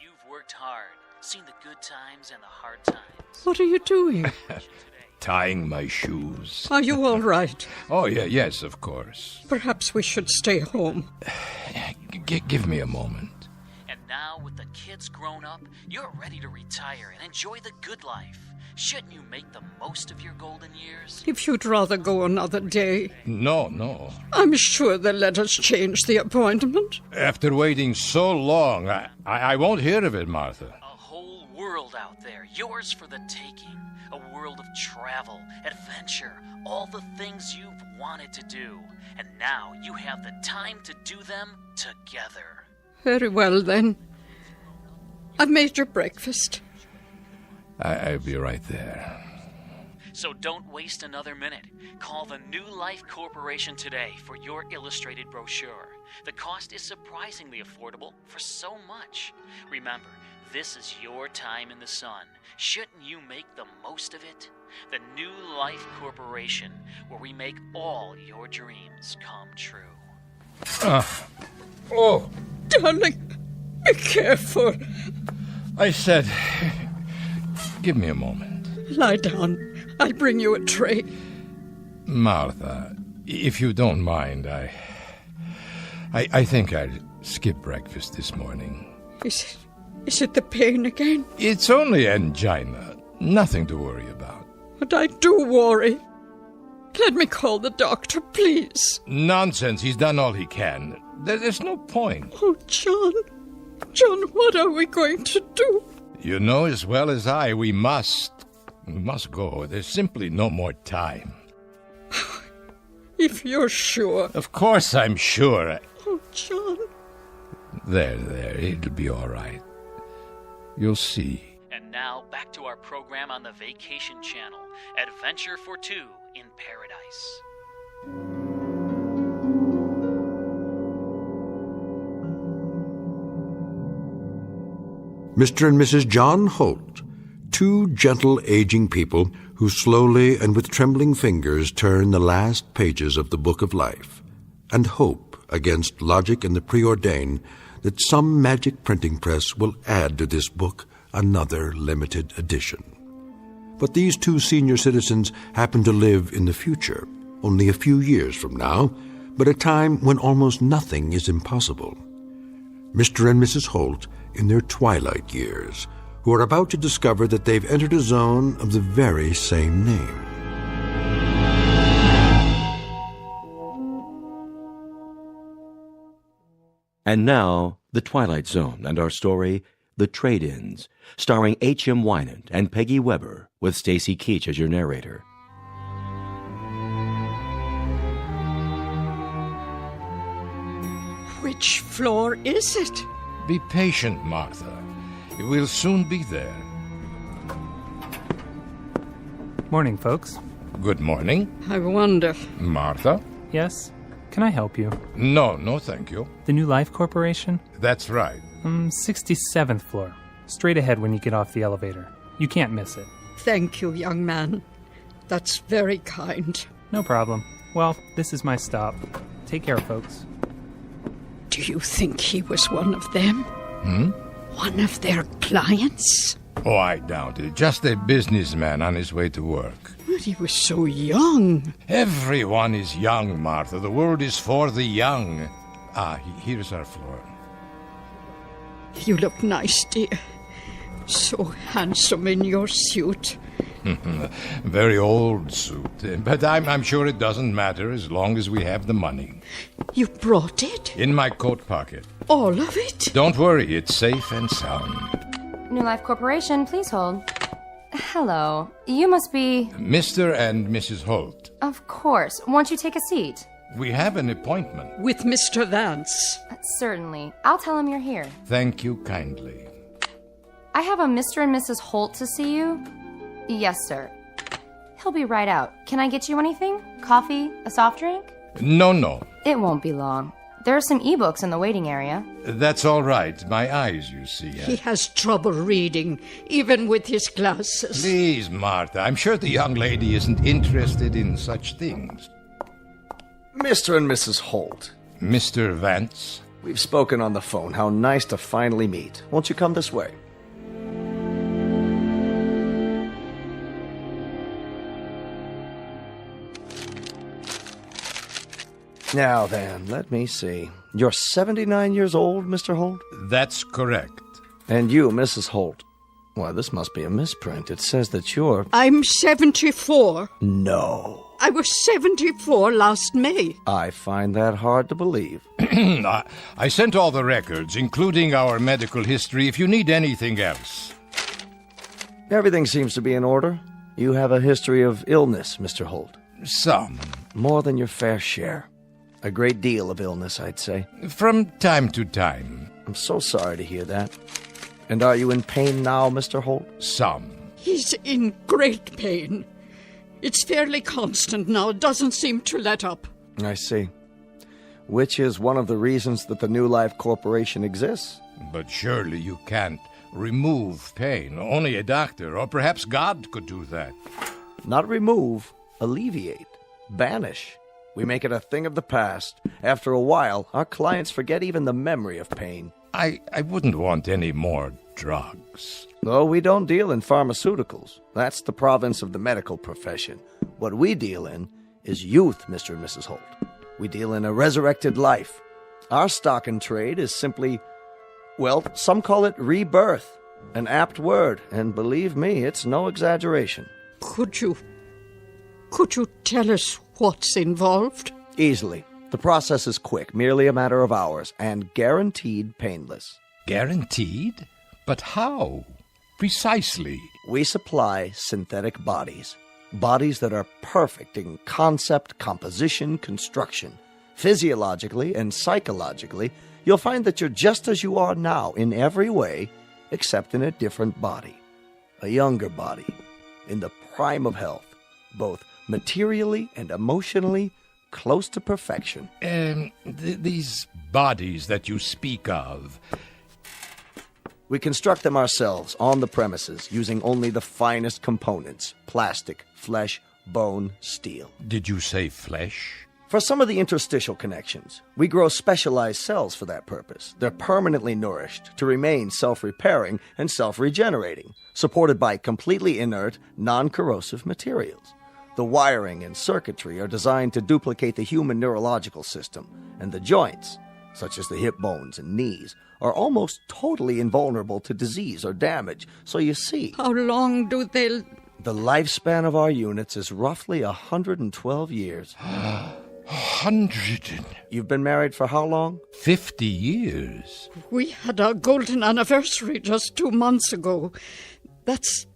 You've worked hard, seen the good times and the hard times. What are you doing? Tying my shoes. Are you all right? Oh, yeah, yes, of course. Perhaps we should stay home. Give me a moment. And now now, with the kids grown up, you're ready to retire and enjoy the good life. Shouldn't you make the most of your golden years? If you'd rather go another day, No. I'm sure they'll let us change the appointment. After waiting so long, I won't hear of it, Martha. A whole world out there, yours for the taking. A world of travel, adventure, all the things you've wanted to do. And now you have the time to do them together. Very well, then. I've made your breakfast. I'll be right there. So don't waste another minute. Call the New Life Corporation today for your illustrated brochure. The cost is surprisingly affordable for so much. Remember, this is your time in the sun. Shouldn't you make the most of it? The New Life Corporation, where we make all your dreams come true. Oh! Darling, be careful. I said, give me a moment. Lie down. I'll bring you a tray. Martha, if you don't mind, I think I'll skip breakfast this morning. Is it the pain again? It's only angina. Nothing to worry about. But I do worry. Let me call the doctor, please. Nonsense. He's done all he can. There's no point. Oh, John. John, what are we going to do? You know as well as I, we must go. There's simply no more time. If you're sure. Of course I'm sure. Oh, John. There. It'll be all right. You'll see. And now, back to our program on the Vacation Channel, Adventure for Two in Paradise. Mr. and Mrs. John Holt, two gentle aging people who slowly and with trembling fingers turn the last pages of the book of life and hope against logic and the preordain that some magic printing press will add to this book another limited edition. But these two senior citizens happen to live in the future, only a few years from now, but a time when almost nothing is impossible. Mr. and Mrs. Holt in their twilight years, who are about to discover that they've entered a zone of the very same name. And now, The Twilight Zone and our story, The Trade-Ins, starring H.M. Wynant and Peggy Weber, with Stacy Keach as your narrator. Which floor is it? Be patient, Martha. We'll soon be there. Morning, folks. Good morning. I wonder. Martha? Yes? Can I help you? No, thank you. The New Life Corporation? That's right. 67th floor. Straight ahead when you get off the elevator. You can't miss it. Thank you, young man. That's very kind. No problem. Well, this is my stop. Take care, folks. Do you think he was one of them? One of their clients? Oh, I doubt it. Just a businessman on his way to work. But he was so young. Everyone is young, Martha. The world is for the young. Here's our floor. You look nice, dear. So handsome in your suit. Very old suit. But I'm sure it doesn't matter as long as we have the money. You brought it? In my coat pocket. All of it? Don't worry, it's safe and sound. New Life Corporation, please hold. Hello. You must be... Mr. and Mrs. Holt. Of course. Won't you take a seat? We have an appointment. With Mr. Vance. Certainly. I'll tell him you're here. Thank you kindly. I have a Mr. and Mrs. Holt to see you. Yes, sir. He'll be right out. Can I get you anything? Coffee? A soft drink? No. It won't be long. There are some e-books in the waiting area. That's all right. My eyes, you see. He has trouble reading, even with his glasses. Please, Martha. I'm sure the young lady isn't interested in such things. Mr. and Mrs. Holt. Mr. Vance? We've spoken on the phone. How nice to finally meet. Won't you come this way? Now then, let me see. You're 79 years old, Mr. Holt? That's correct. And you, Mrs. Holt. Why, this must be a misprint. It says that you're... I'm 74. No. I was 74 last May. I find that hard to believe. I sent all the records, including our medical history, if you need anything else. Everything seems to be in order. You have a history of illness, Mr. Holt. Some. More than your fair share. A great deal of illness, I'd say. From time to time. I'm so sorry to hear that. And are you in pain now, Mr. Holt? Some. He's in great pain. It's fairly constant now. It doesn't seem to let up. I see. Which is one of the reasons that the New Life Corporation exists. But surely you can't remove pain. Only a doctor, or perhaps God, could do that. Not remove, alleviate, banish. We make it a thing of the past. After a while, our clients forget even the memory of pain. I wouldn't want any more drugs. No, we don't deal in pharmaceuticals. That's the province of the medical profession. What we deal in is youth, Mr. and Mrs. Holt. We deal in a resurrected life. Our stock in trade is simply, well, some call it rebirth. An apt word, and believe me, it's no exaggeration. Could you tell us what's involved? Easily. The process is quick, merely a matter of hours, and guaranteed painless. Guaranteed? But how? Precisely. We supply synthetic bodies. Bodies that are perfect in concept, composition, construction. Physiologically and psychologically, you'll find that you're just as you are now in every way, except in a different body. A younger body, in the prime of health, both materially and emotionally, close to perfection. These bodies that you speak of... We construct them ourselves on the premises using only the finest components: plastic, flesh, bone, steel. Did you say flesh? For some of the interstitial connections, we grow specialized cells for that purpose. They're permanently nourished to remain self-repairing and self-regenerating, supported by completely inert, non-corrosive materials. The wiring and circuitry are designed to duplicate the human neurological system, and the joints, such as the hip bones and knees, are almost totally invulnerable to disease or damage. So you see... How long do they... The lifespan of our units is roughly 112 years. 100? You've been married for how long? 50 years. We had our golden anniversary just 2 months ago. That's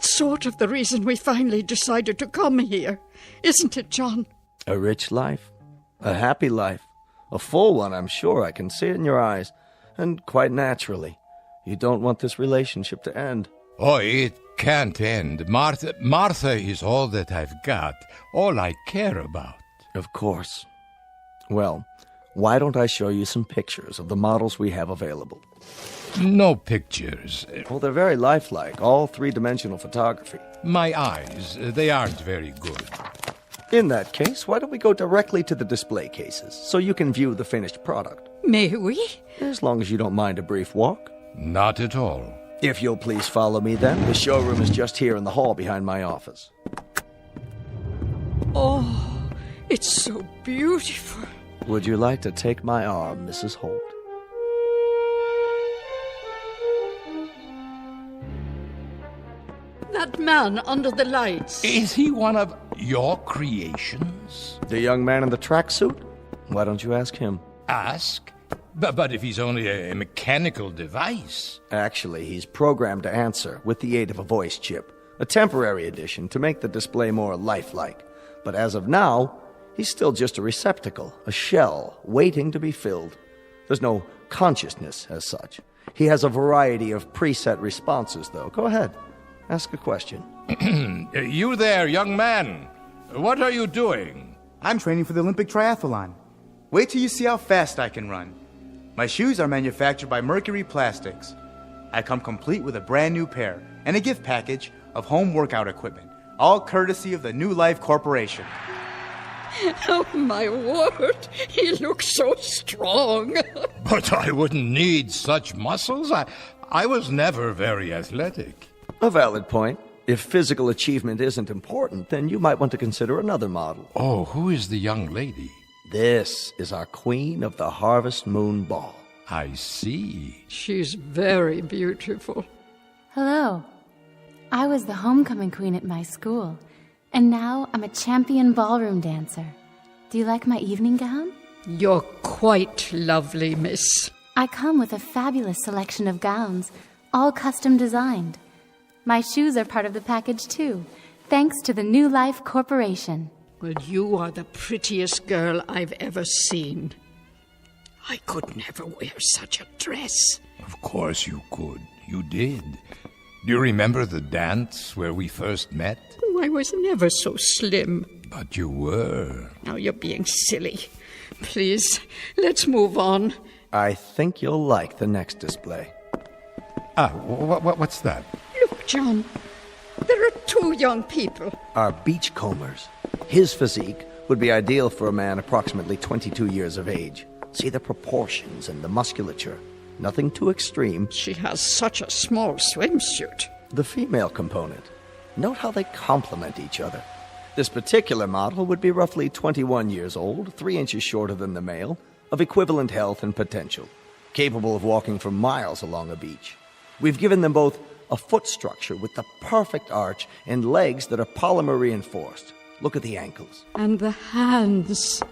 sort of the reason we finally decided to come here. Isn't it, John? A rich life. A happy life. A full one, I'm sure. I can see it in your eyes. And quite naturally, you don't want this relationship to end. Oh, it can't end. Martha is all that I've got. All I care about. Of course. Well, why don't I show you some pictures of the models we have available? No pictures. Well, they're very lifelike, all three-dimensional photography. My eyes, they aren't very good. In that case, why don't we go directly to the display cases, so you can view the finished product? May we? As long as you don't mind a brief walk. Not at all. If you'll please follow me then. The showroom is just here in the hall behind my office. Oh, it's so beautiful. Would you like to take my arm, Mrs. Holt? That man under the lights. Is he one of your creations? The young man in the tracksuit? Why don't you ask him? Ask? But if he's only a mechanical device... Actually, he's programmed to answer with the aid of a voice chip. A temporary addition to make the display more lifelike. But as of now, he's still just a receptacle, a shell, waiting to be filled. There's no consciousness as such. He has a variety of preset responses, though. Go ahead. Ask a question. You there, young man. What are you doing? I'm training for the Olympic triathlon. Wait till you see how fast I can run. My shoes are manufactured by Mercury Plastics. I come complete with a brand new pair and a gift package of home workout equipment, all courtesy of the New Life Corporation. Oh, my word. He looks so strong. But I wouldn't need such muscles. I was never very athletic. A valid point. If physical achievement isn't important, then you might want to consider another model. Oh, who is the young lady? This is our Queen of the Harvest Moon Ball. I see. She's very beautiful. Hello. I was the homecoming queen at my school, and now I'm a champion ballroom dancer. Do you like my evening gown? You're quite lovely, miss. I come with a fabulous selection of gowns, all custom designed. My shoes are part of the package, too, thanks to the New Life Corporation. Well, you are the prettiest girl I've ever seen. I could never wear such a dress. Of course you could. You did. Do you remember the dance where we first met? Oh, I was never so slim. But you were. Now you're being silly. Please, let's move on. I think you'll like the next display. What's that? Look, John. There are two young people. Our beachcombers. His physique would be ideal for a man approximately 22 years of age. See the proportions and the musculature. Nothing too extreme. She has such a small swimsuit. The female component. Note how they complement each other. This particular model would be roughly 21 years old, 3 inches shorter than the male, of equivalent health and potential, capable of walking for miles along a beach. We've given them both a foot structure with the perfect arch and legs that are polymer reinforced. Look at the ankles. And the hands.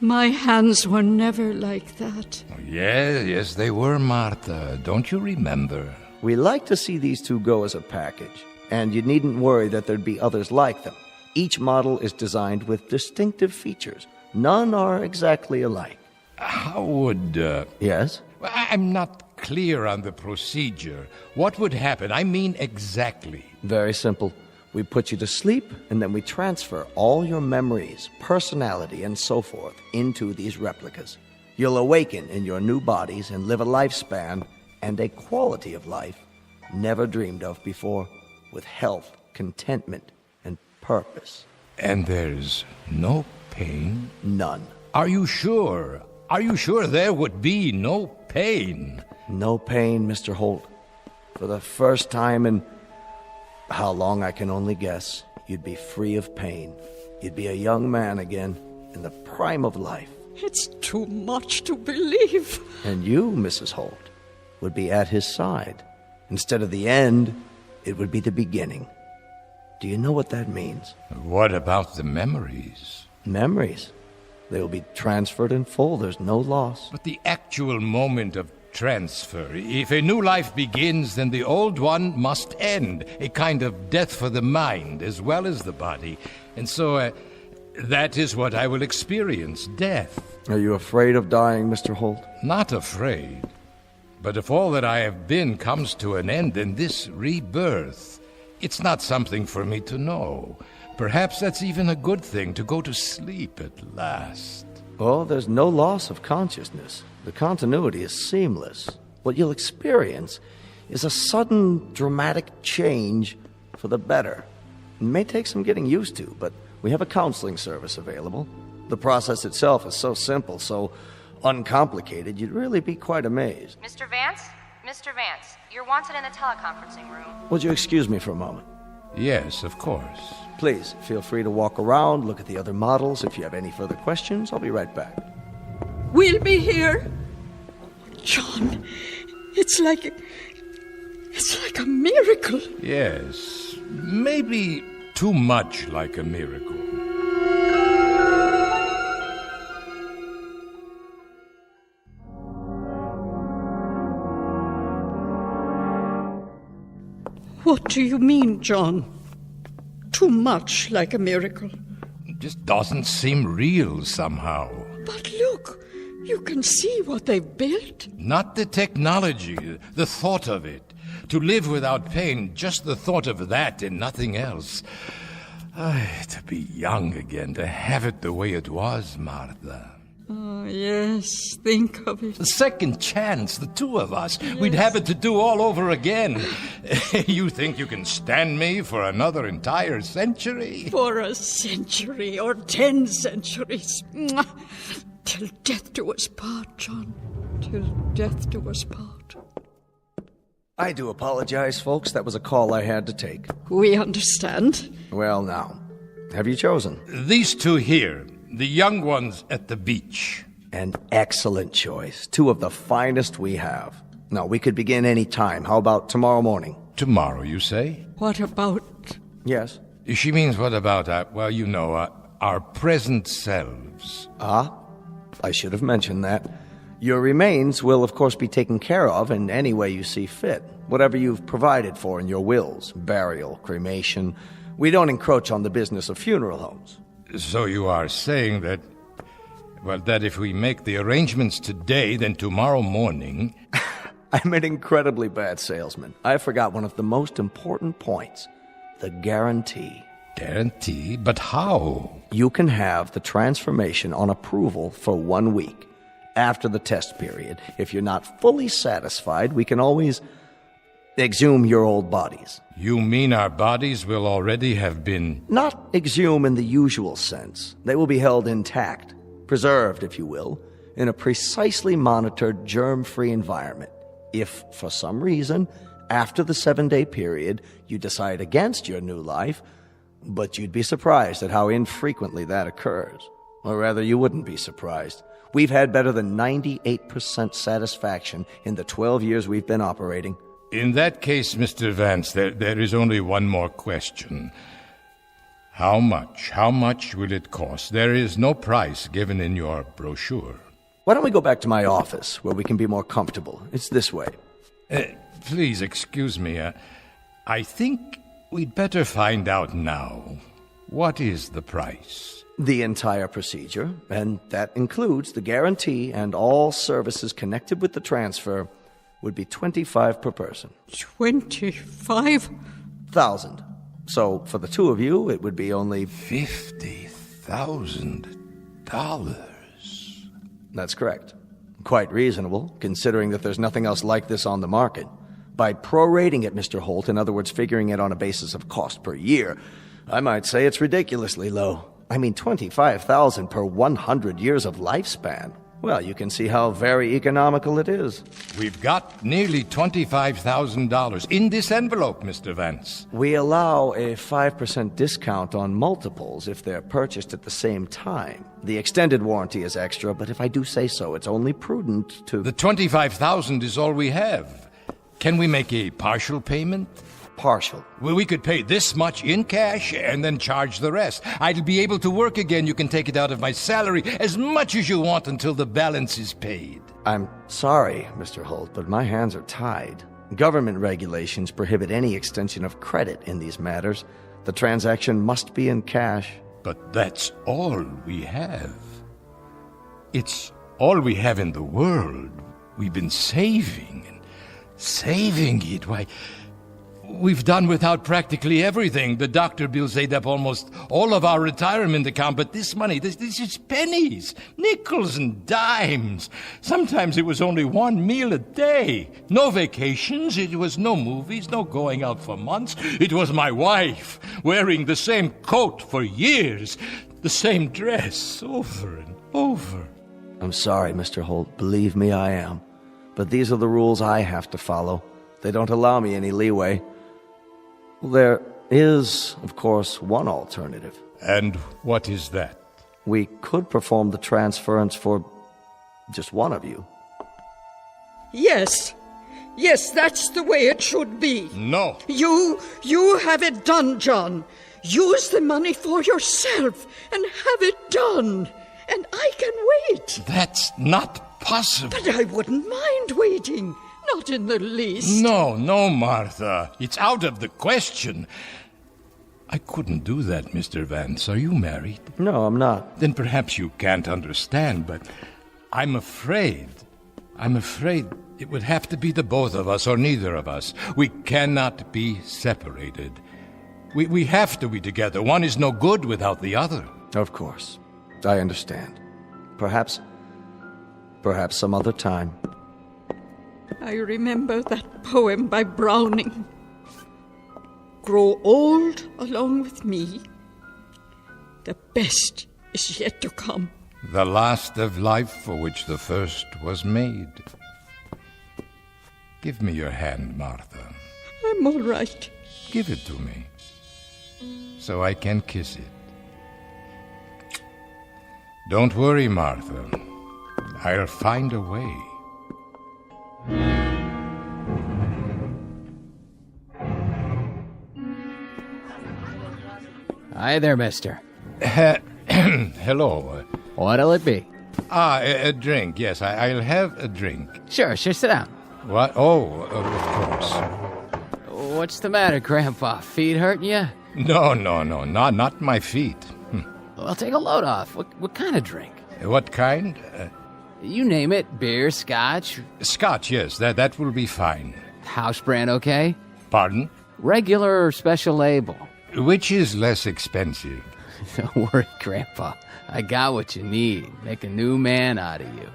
My hands were never like that. Yes, they were, Martha. Don't you remember? We like to see these two go as a package, and you needn't worry that there'd be others like them. Each model is designed with distinctive features. None are exactly alike. How would... Yes? I'm not clear on the procedure. What would happen? I mean exactly. Very simple. We put you to sleep, and then we transfer all your memories, personality, and so forth into these replicas. You'll awaken in your new bodies and live a lifespan and a quality of life never dreamed of before, with health, contentment, and purpose. And there's no pain? None. Are you sure? Are you sure there would be no pain? No pain, Mr. Holt. For the first time in... how long I can only guess, you'd be free of pain. You'd be a young man again, in the prime of life. It's too much to believe. And you, Mrs. Holt, would be at his side. Instead of the end, it would be the beginning. Do you know what that means? What about the memories? Memories? They will be transferred in full. There's no loss. But the actual moment of transfer. If a new life begins, then the old one must end. A kind of death for the mind as well as the body. And so, that is what I will experience, death. Are you afraid of dying, Mr. Holt? Not afraid. But if all that I have been comes to an end, then this rebirth, it's not something for me to know. Perhaps that's even a good thing, to go to sleep at last. Oh, there's no loss of consciousness. The continuity is seamless. What you'll experience is a sudden, dramatic change for the better. It may take some getting used to, but we have a counseling service available. The process itself is so simple, so uncomplicated, you'd really be quite amazed. Mr. Vance? Mr. Vance, you're wanted in the teleconferencing room. Would you excuse me for a moment? Yes, of course. Please, feel free to walk around, look at the other models. If you have any further questions, I'll be right back. We'll be here. John, it's like a miracle. Yes, maybe too much like a miracle. What do you mean, John? Too much like a miracle. It just doesn't seem real somehow. But look, you can see what they've built. Not the technology, the thought of it. To live without pain, just the thought of that and nothing else. To be young again, to have it the way it was, Martha. Oh, yes, think of it. The second chance, the two of us. Yes. We'd have it to do all over again. You think you can stand me for another entire century? For a century or 10 centuries. Till death do us part, John. Till death do us part. I do apologize, folks. That was a call I had to take. We understand. Well, now, have you chosen? These two here. The young ones at the beach. An excellent choice. Two of the finest we have. No, we could begin any time. How about tomorrow morning? Tomorrow, you say? What about... Yes? She means what about, our present selves? Ah, I should have mentioned that. Your remains will, of course, be taken care of in any way you see fit. Whatever you've provided for in your wills, burial, cremation. We don't encroach on the business of funeral homes. So you are saying that, that if we make the arrangements today, then tomorrow morning... I'm an incredibly bad salesman. I forgot one of the most important points. The guarantee. Guarantee? But how? You can have the transformation on approval for 1 week. After the test period, if you're not fully satisfied, we can always exhume your old bodies. You mean our bodies will already have been... Not exhume in the usual sense. They will be held intact, preserved, if you will, in a precisely monitored, germ-free environment. If, for some reason, after the 7-day period, you decide against your new life, but you'd be surprised at how infrequently that occurs. Or rather, you wouldn't be surprised. We've had better than 98% satisfaction in the 12 years we've been operating. In that case, Mr. Vance, there is only one more question. How much? How much will it cost? There is no price given in your brochure. Why don't we go back to my office, where we can be more comfortable? It's this way. Please, excuse me. I think we'd better find out now. What is the price? The entire procedure, and that includes the guarantee and all services connected with the transfer, would be $25 per person. 25,000. So for the two of you, it would be only $50,000. That's correct. Quite reasonable, considering that there's nothing else like this on the market. By prorating it, Mr. Holt, in other words, figuring it on a basis of cost per year, I might say it's ridiculously low. I mean, $25,000 per 100 years of lifespan. Well, you can see how very economical it is. We've got nearly $25,000 in this envelope, Mr. Vance. We allow a 5% discount on multiples if they're purchased at the same time. The extended warranty is extra, but if I do say so, it's only prudent to... The $25,000 is all we have. Can we make a partial payment? Partial. Well, we could pay this much in cash and then charge the rest. I'll be able to work again. You can take it out of my salary as much as you want until the balance is paid. I'm sorry, Mr. Holt, but my hands are tied. Government regulations prohibit any extension of credit in these matters. The transaction must be in cash. But that's all we have. It's all we have in the world. We've been saving and saving it. Why... We've done without practically everything. The doctor bills ate up almost all of our retirement account, but this money, this is pennies, nickels and dimes. Sometimes it was only one meal a day. No vacations, it was no movies, no going out for months. It was my wife, wearing the same coat for years, the same dress, over and over. I'm sorry, Mr. Holt. Believe me, I am. But these are the rules I have to follow. They don't allow me any leeway. There is, of course, one alternative. And what is that? We could perform the transference for just one of you. Yes. Yes, that's the way it should be. No. You have it done, John. Use the money for yourself and have it done. And I can wait. That's not possible. But I wouldn't mind waiting. Not in the least. No, Martha. It's out of the question. I couldn't do that, Mr. Vance. Are you married? No, I'm not. Then perhaps you can't understand, but I'm afraid it would have to be the both of us or neither of us. We cannot be separated. We have to be together. One is no good without the other. Of course. I understand. Perhaps some other time. I remember that poem by Browning. Grow old along with me. The best is yet to come. The last of life for which the first was made. Give me your hand, Martha. I'm all right. Give it to me, so I can kiss it. Don't worry, Martha. I'll find a way. Hi there, mister. Hello. What'll it be? A drink, yes. I'll have a drink. Sure, sit down. What? Oh, of course. What's the matter, Grandpa? Feet hurting you? No, not my feet. Well, take a load off. What kind of drink? What kind? You name it. Beer, scotch? Scotch, yes. That will be fine. House brand, okay? Pardon? Regular or special label? Which is less expensive? Don't worry, Grandpa. I got what you need. Make a new man out of you.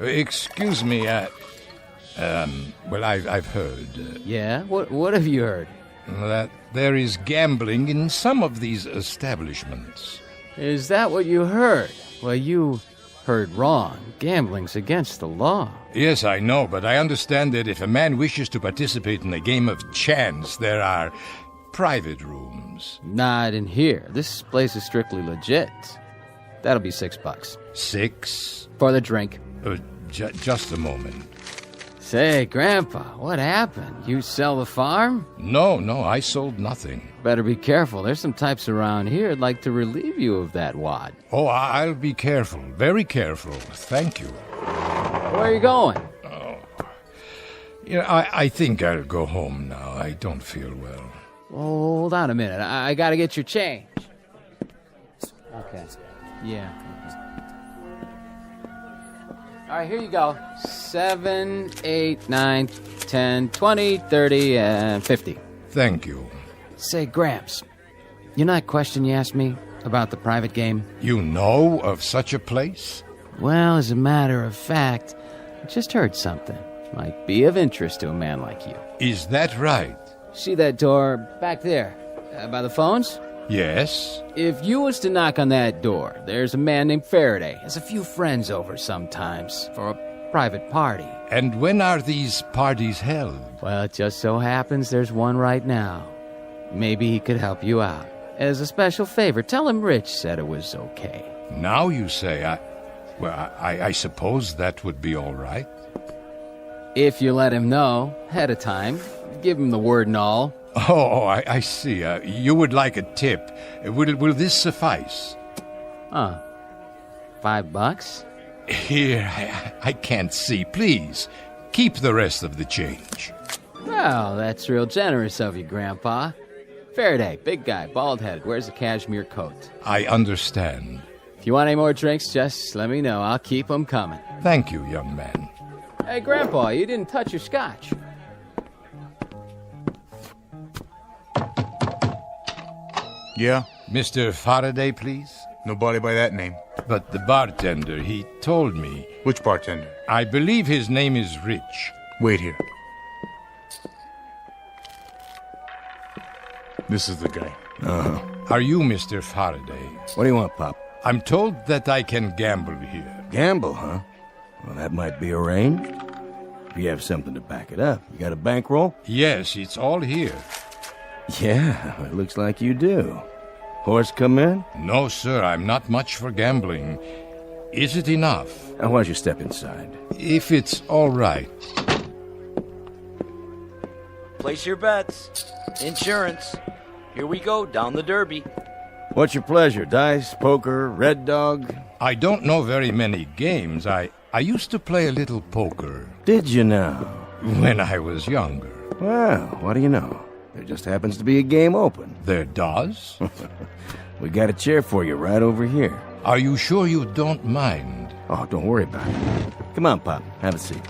Excuse me, well, I've heard. Yeah? What have you heard? That there is gambling in some of these establishments. Is that what you heard? Well, you heard wrong. Gambling's against the law. Yes, I know, but I understand that if a man wishes to participate in a game of chance, there are private rooms. Not in here. This place is strictly legit. That'll be $6. $6? For the drink. Just a moment. Say, Grandpa, what happened? You sell the farm? No, I sold nothing. Better be careful. There's some types around here that'd like to relieve you of that wad. Oh, I'll be careful. Very careful. Thank you. Where are you going? Oh. I think I'll go home now. I don't feel well. Hold on a minute. I gotta get your change. Okay. Yeah. All right, here you go. 7, 8, 9, 10, 20, 30, and 50. Thank you. Say, Gramps, you know that question you asked me about the private game? You know of such a place? Well, as a matter of fact, I just heard something. Might be of interest to a man like you. Is that right? See that door back there, by the phones? Yes. If you was to knock on that door, there's a man named Faraday. Has a few friends over sometimes for a private party. And when are these parties held? Well, it just so happens there's one right now. Maybe he could help you out. As a special favor, tell him Rich said it was okay. Now you say, I suppose that would be all right. If you let him know ahead of time, give him the word and all. Oh, I see. You would like a tip. Will this suffice? $5? Here, I can't see. Please, keep the rest of the change. Well, that's real generous of you, Grandpa. Faraday, big guy, bald-headed, wears a cashmere coat. I understand. If you want any more drinks, just let me know. I'll keep them coming. Thank you, young man. Hey, Grandpa, you didn't touch your scotch. Yeah? Mr. Faraday, please? Nobody by that name. But the bartender, he told me. Which bartender? I believe his name is Rich. Wait here. This is the guy. Uh-huh. Are you Mr. Faraday? What do you want, Pop? I'm told that I can gamble here. Gamble, huh? Well, that might be arranged. If you have something to back it up. You got a bankroll? Yes, it's all here. Yeah, it looks like you do. Horse come in? No, sir, I'm not much for gambling. Is it enough? Why don't you step inside? If it's all right. Place your bets. Insurance. Here we go, down the derby. What's your pleasure? Dice, poker, red dog? I don't know very many games. I used to play a little poker. Did you now? When I was younger. Well, what do you know? There just happens to be a game open. There does? We got a chair for you right over here. Are you sure you don't mind? Oh, don't worry about it. Come on, Pop. Have a seat.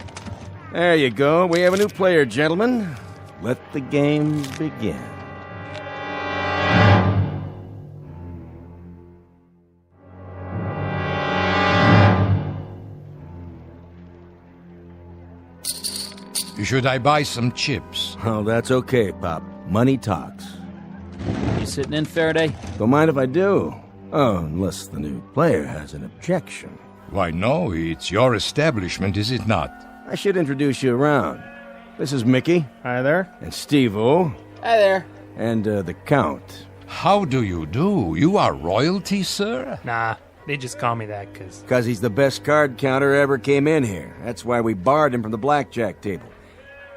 There you go. We have a new player, gentlemen. Let the games begin. Should I buy some chips? Oh, that's okay, Pop. Money talks. You sitting in, Faraday? Don't mind if I do. Oh, unless the new player has an objection. Why, no. It's your establishment, is it not? I should introduce you around. This is Mickey. Hi there. And Steve-O. Hi there. And the Count. How do you do? You are royalty, sir? Nah, They just call me that because... Because he's the best card counter ever came in here. That's why we barred him from the blackjack table.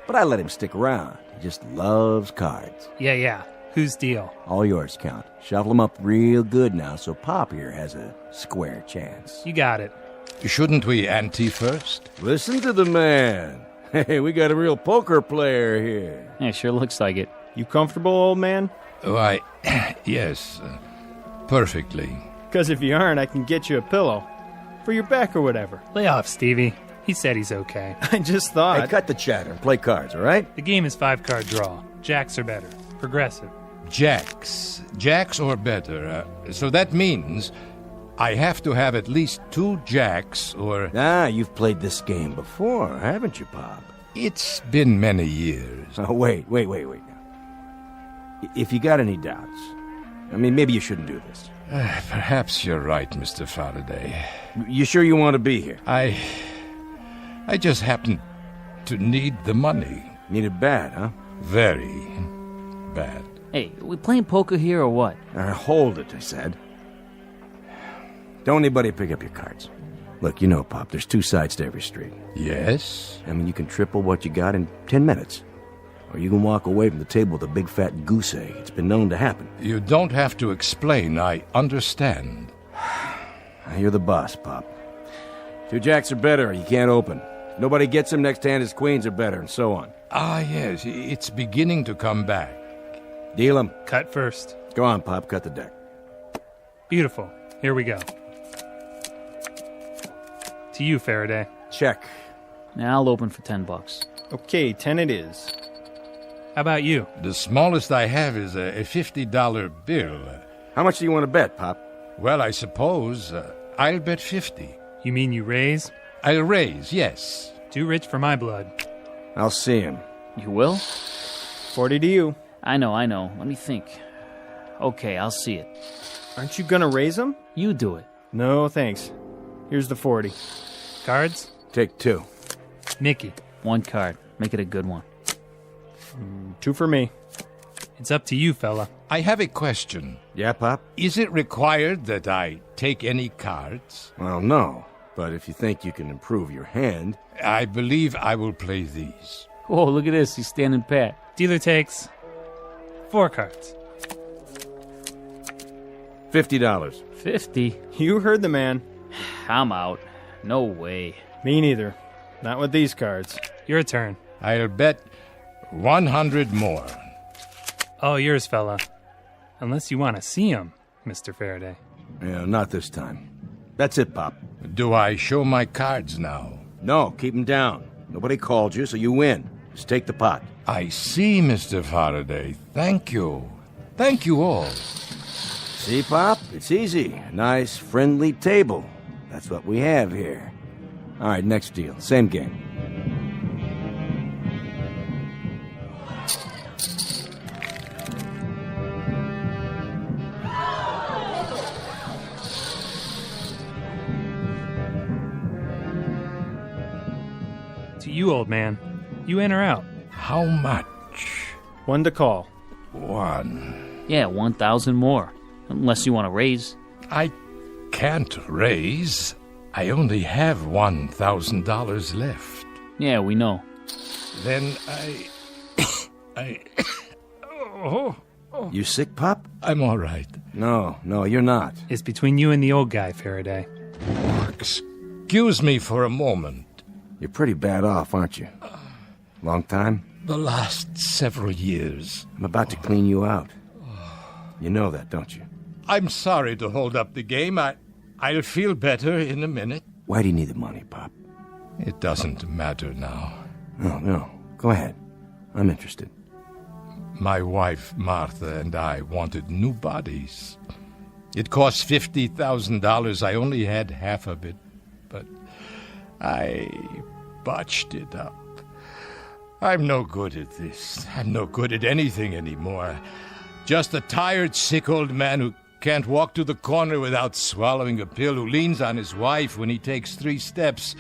But I let him stick around. He just loves cards. Yeah. Whose deal? All yours, Count. Shuffle them up real good now so Pop here has a square chance. You got it. Shouldn't we ante first? Listen to the man. Hey, we got a real poker player here. Yeah, sure looks like it. You comfortable, old man? Why, yes, perfectly. Because if you aren't, I can get you a pillow. For your back or whatever. Lay off, Stevie. He said he's okay. I just thought... Hey, cut the chatter and play cards, all right? The game is 5-card draw. Jacks are better. Progressive. Jacks or better. So that means I have to have at least 2 jacks or... Ah, you've played this game before, haven't you, Pop? It's been many years. Oh, wait. If you got any doubts, I mean, maybe you shouldn't do this. Perhaps you're right, Mr. Faraday. You sure you want to be here? I just happen to need the money. Need it bad, huh? Very bad. Hey, we playing poker here or what? Hold it, I said. Don't anybody pick up your cards. Look, you know, Pop, there's 2 sides to every street. Yes? I mean, you can triple what you got in 10 minutes. Or you can walk away from the table with a big fat goose egg. It's been known to happen. You don't have to explain. I understand. You're the boss, Pop. 2 jacks are better, or you can't open. If nobody gets them, next hand his queens are better, and so on. Ah, yes, it's beginning to come back. Deal 'em. Cut first. Go on, Pop, cut the deck. Beautiful. Here we go. To you, Faraday. Check. Now I'll open for $10. Okay, 10 it is. How about you? The smallest I have is a $50 bill. How much do you want to bet, Pop? Well, I suppose I'll bet 50. You mean you raise? I'll raise, yes. Too rich for my blood. I'll see him. You will? 40 to you. I know. Let me think. Okay, I'll see it. Aren't you gonna raise them? You do it. No, thanks. Here's the 40. Cards? Take 2. Mickey. 1 card. Make it a good one. 2 for me. It's up to you, fella. I have a question. Yeah, Pop? Is it required that I take any cards? Well, no. But if you think you can improve your hand... I believe I will play these. Whoa, look at this. He's standing pat. Dealer takes 4 cards. $50. 50? You heard the man. I'm out. No way. Me neither. Not with these cards. Your turn. I'll bet 100 more. All yours, fella. Unless you want to see him, Mr. Faraday. Yeah, not this time. That's it, Pop. Do I show my cards now? No, keep them down. Nobody called you, so you win. Just take the pot. I see, Mr. Faraday. Thank you. Thank you all. See, Pop? It's easy. A nice, friendly table. That's what we have here. All right, next deal. Same game. To you, old man. You in or out? How much? 1 to call. 1. Yeah, 1,000 more. Unless you want to raise. I can't raise. I only have $1,000 left. Yeah, we know. Then You sick, Pop? I'm all right. No, you're not. It's between you and the old guy, Faraday. Excuse me for a moment. You're pretty bad off, aren't you? Long time? The last several years. I'm about to clean you out. You know that, don't you? I'm sorry to hold up the game. I'll feel better in a minute. Why do you need the money, Pop? It doesn't matter now. No. Go ahead. I'm interested. My wife, Martha, and I wanted new bodies. It cost $50,000. I only had half of it, but I botched it up. I'm no good at this. I'm no good at anything anymore. Just a tired, sick old man who can't walk to the corner without swallowing a pill, who leans on his wife when he takes 3 steps.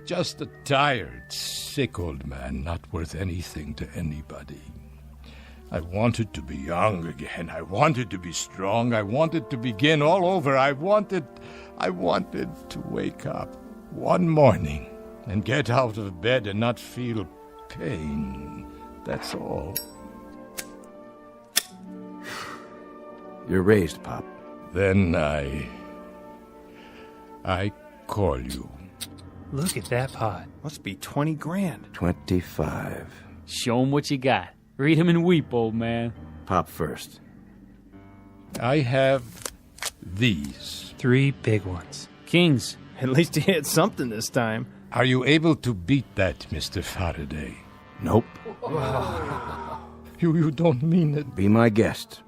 Just a tired, sick old man, not worth anything to anybody. I wanted to be young again. I wanted to be strong. I wanted to begin all over. I wanted to wake up one morning and get out of bed and not feel pain. That's all. You're raised, Pop. Then I call you. Look at that pot. Must be 20 grand. 25. Show him what you got. Read him and weep, old man. Pop first. I have these. 3 big ones. Kings. At least he hit something this time. Are you able to beat that, Mr. Faraday? Nope. You don't mean it. Be my guest.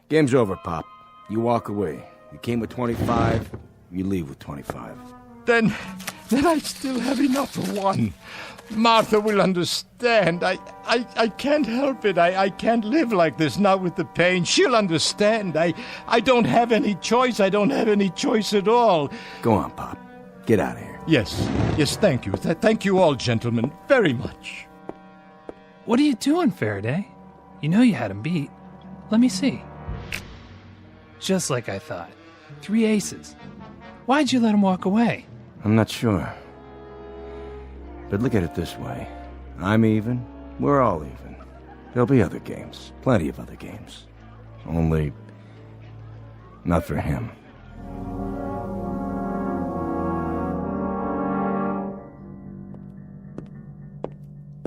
Game's over, Pop. You walk away. You came with 25, you leave with 25. Then I still have enough for one. Martha will understand. I can't help it. I can't live like this, not with the pain. She'll understand. I don't have any choice. I don't have any choice at all. Go on, Pop. Get out of here. Yes, thank you. Thank you all, gentlemen, very much. What are you doing, Faraday? You know you had him beat. Let me see. Just like I thought. 3 aces. Why'd you let him walk away? I'm not sure. But look at it this way. I'm even. We're all even. There'll be other games. Plenty of other games. Only... not for him.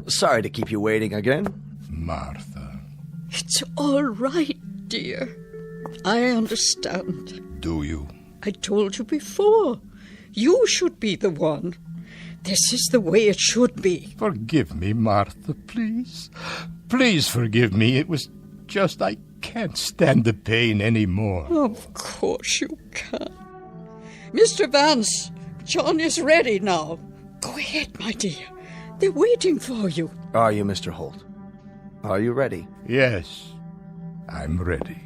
Sorry to keep you waiting again. Martha. It's all right, dear. I understand. Do you? I told you before. You should be the one. This is the way it should be. Forgive me, Martha, please. Please forgive me. It was just I can't stand the pain anymore. Of course you can. Mr. Vance, John is ready now. Go ahead, my dear. They're waiting for you. Are you, Mr. Holt? Are you ready? Yes, I'm ready.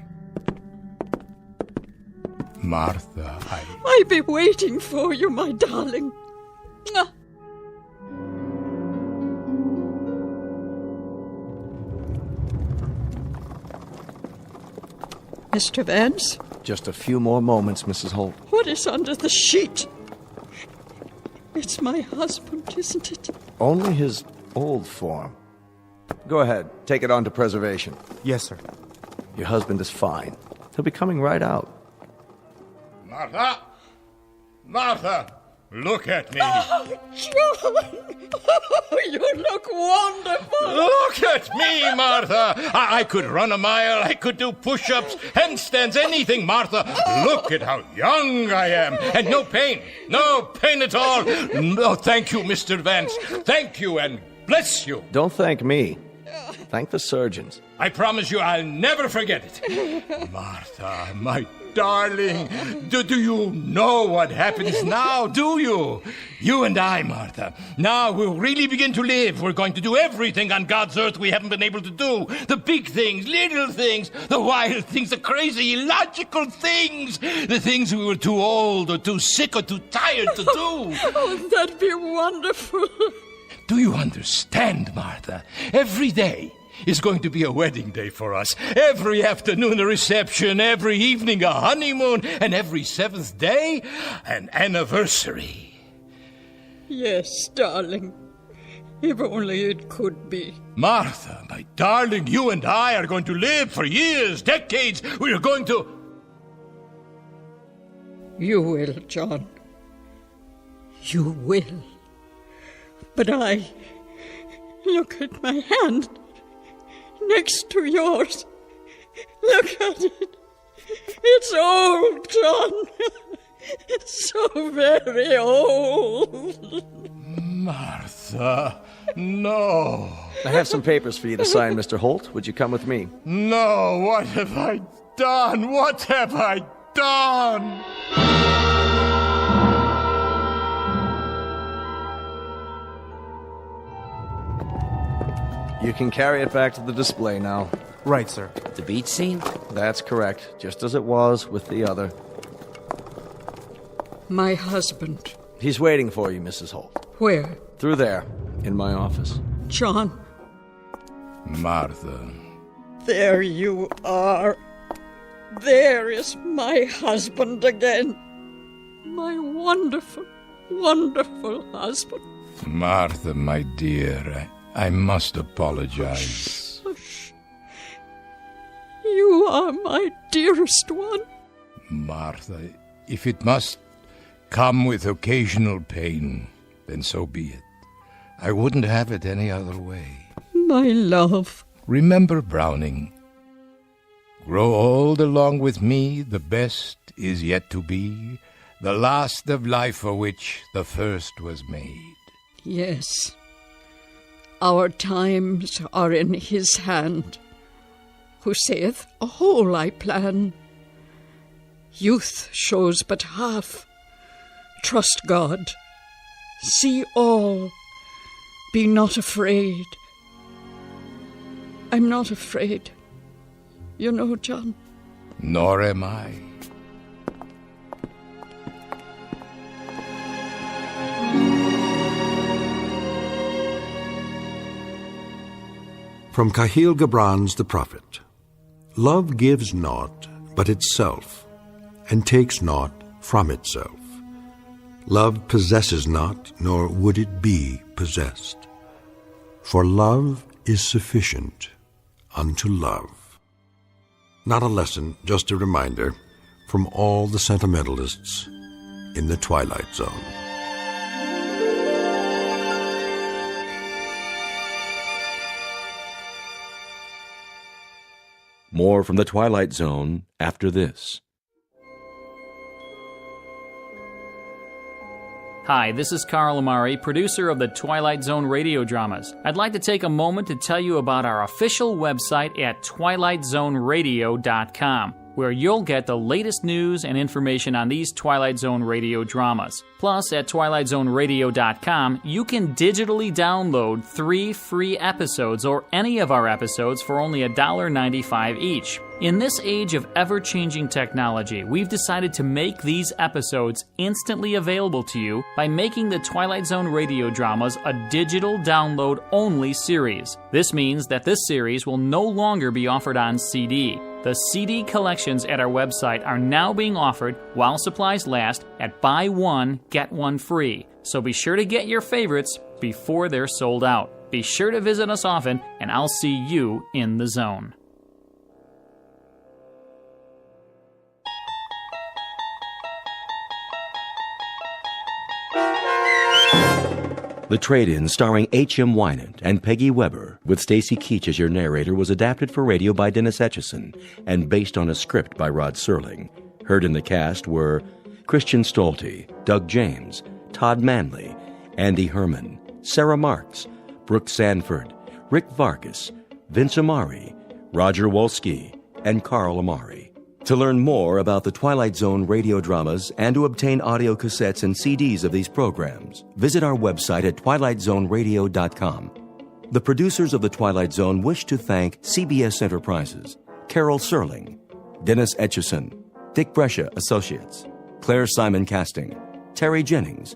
Martha, I'll be waiting for you, my darling. Mwah. Mr. Vance? Just a few more moments, Mrs. Holt. What is under the sheet? It's my husband, isn't it? Only his old form. Go ahead, take it on to preservation. Yes, sir. Your husband is fine. He'll be coming right out. Martha! Martha! Look at me! Oh, John! Oh, you look wonderful! Look at me, Martha! I could run a mile, I could do push-ups, handstands, anything, Martha! Look at how young I am! And no pain! No pain at all! No, thank you, Mr. Vance. Thank you and bless you! Don't thank me. Thank the surgeons. I promise you I'll never forget it. Martha, my darling, do you know what happens now, do you? You and I, Martha. Now we'll really begin to live. We're going to do everything on God's earth we haven't been able to do. The big things, little things, the wild things, the crazy, illogical things. The things we were too old or too sick or too tired to do. Oh, that'd be wonderful. Do you understand, Martha? Every day is going to be a wedding day for us. Every afternoon a reception, every evening a honeymoon, and every 7th day an anniversary. Yes, darling. If only it could be. Martha, my darling, you and I are going to live for years, decades. We are going to... You will, John. You will. But I... Look at my hand. Next to yours. Look at it. It's old, John. So very old. Martha, no. I have some papers for you to sign, Mr. Holt. Would you come with me? No, what have I done? What have I done? You can carry it back to the display now. Right, sir. The beach scene? That's correct, just as it was with the other. My husband. He's waiting for you, Mrs. Holt. Where? Through there, in my office. John. Martha, There you are. There is my husband again. My wonderful, wonderful husband. Martha, my dear, I must apologize. Hush. You are my dearest one. Martha, if it must come with occasional pain, then so be it. I wouldn't have it any other way. My love. Remember Browning. Grow old along with me, the best is yet to be, the last of life for which the first was made. Yes. Our times are in his hand, who saith, a whole I plan. Youth shows but half. Trust God. See all. Be not afraid. I'm not afraid. You know, John. Nor am I. From Cahill Gibran's The Prophet. Love gives naught but itself, and takes naught from itself. Love possesses not, nor would it be possessed. For love is sufficient unto love. Not a lesson, just a reminder from all the sentimentalists in the Twilight Zone. More from the Twilight Zone after this. Hi, this is Carl Amari, producer of the Twilight Zone radio dramas. I'd like to take a moment to tell you about our official website at twilightzoneradio.com, where you'll get the latest news and information on these Twilight Zone radio dramas. Plus, at twilightzoneradio.com, you can digitally download 3 free episodes or any of our episodes for only $1.95 each. In this age of ever-changing technology, we've decided to make these episodes instantly available to you by making the Twilight Zone radio dramas a digital download-only series. This means that this series will no longer be offered on CD. The CD collections at our website are now being offered while supplies last at buy one, get one free. So be sure to get your favorites before they're sold out. Be sure to visit us often, and I'll see you in the zone. The Trade-In, starring H.M. Wynant and Peggy Weber, with Stacy Keach as your narrator, was adapted for radio by Dennis Etchison and based on a script by Rod Serling. Heard in the cast were Christian Stolte, Doug James, Todd Manley, Andy Herman, Sarah Marks, Brooke Sanford, Rick Vargas, Vince Amari, Roger Wolski, and Carl Amari. To learn more about the Twilight Zone radio dramas and to obtain audio cassettes and CDs of these programs, visit our website at twilightzoneradio.com. The producers of The Twilight Zone wish to thank CBS Enterprises, Carol Serling, Dennis Etchison, Dick Brescia Associates, Claire Simon Casting, Terry Jennings,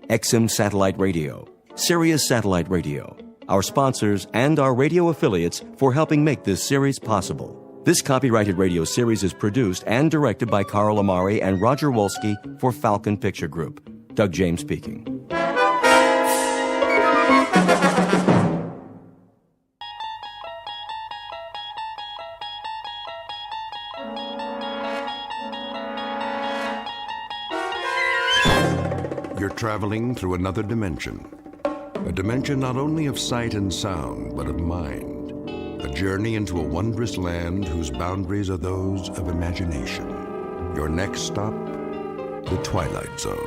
XM Satellite Radio, Sirius Satellite Radio, our sponsors, and our radio affiliates for helping make this series possible. This copyrighted radio series is produced and directed by Carl Amari and Roger Wolski for Falcon Picture Group. Doug James speaking. You're traveling through another dimension. A dimension not only of sight and sound, but of mind. A journey into a wondrous land whose boundaries are those of imagination. Your next stop, the Twilight Zone.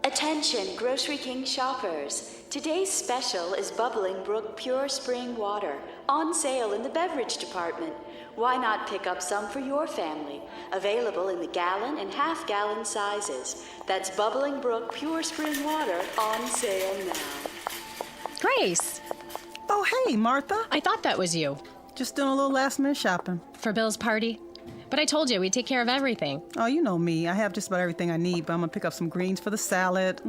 Attention, Grocery King shoppers. Today's special is Bubbling Brook Pure Spring Water, on sale in the beverage department. Why not pick up some for your family? Available in the gallon and half-gallon sizes. That's Bubbling Brook Pure Spring Water, on sale now. Grace! Oh, hey, Martha. I thought that was you. Just doing a little last-minute shopping. For Bill's party? But I told you we'd take care of everything. Oh, you know me. I have just about everything I need, but I'm gonna pick up some greens for the salad.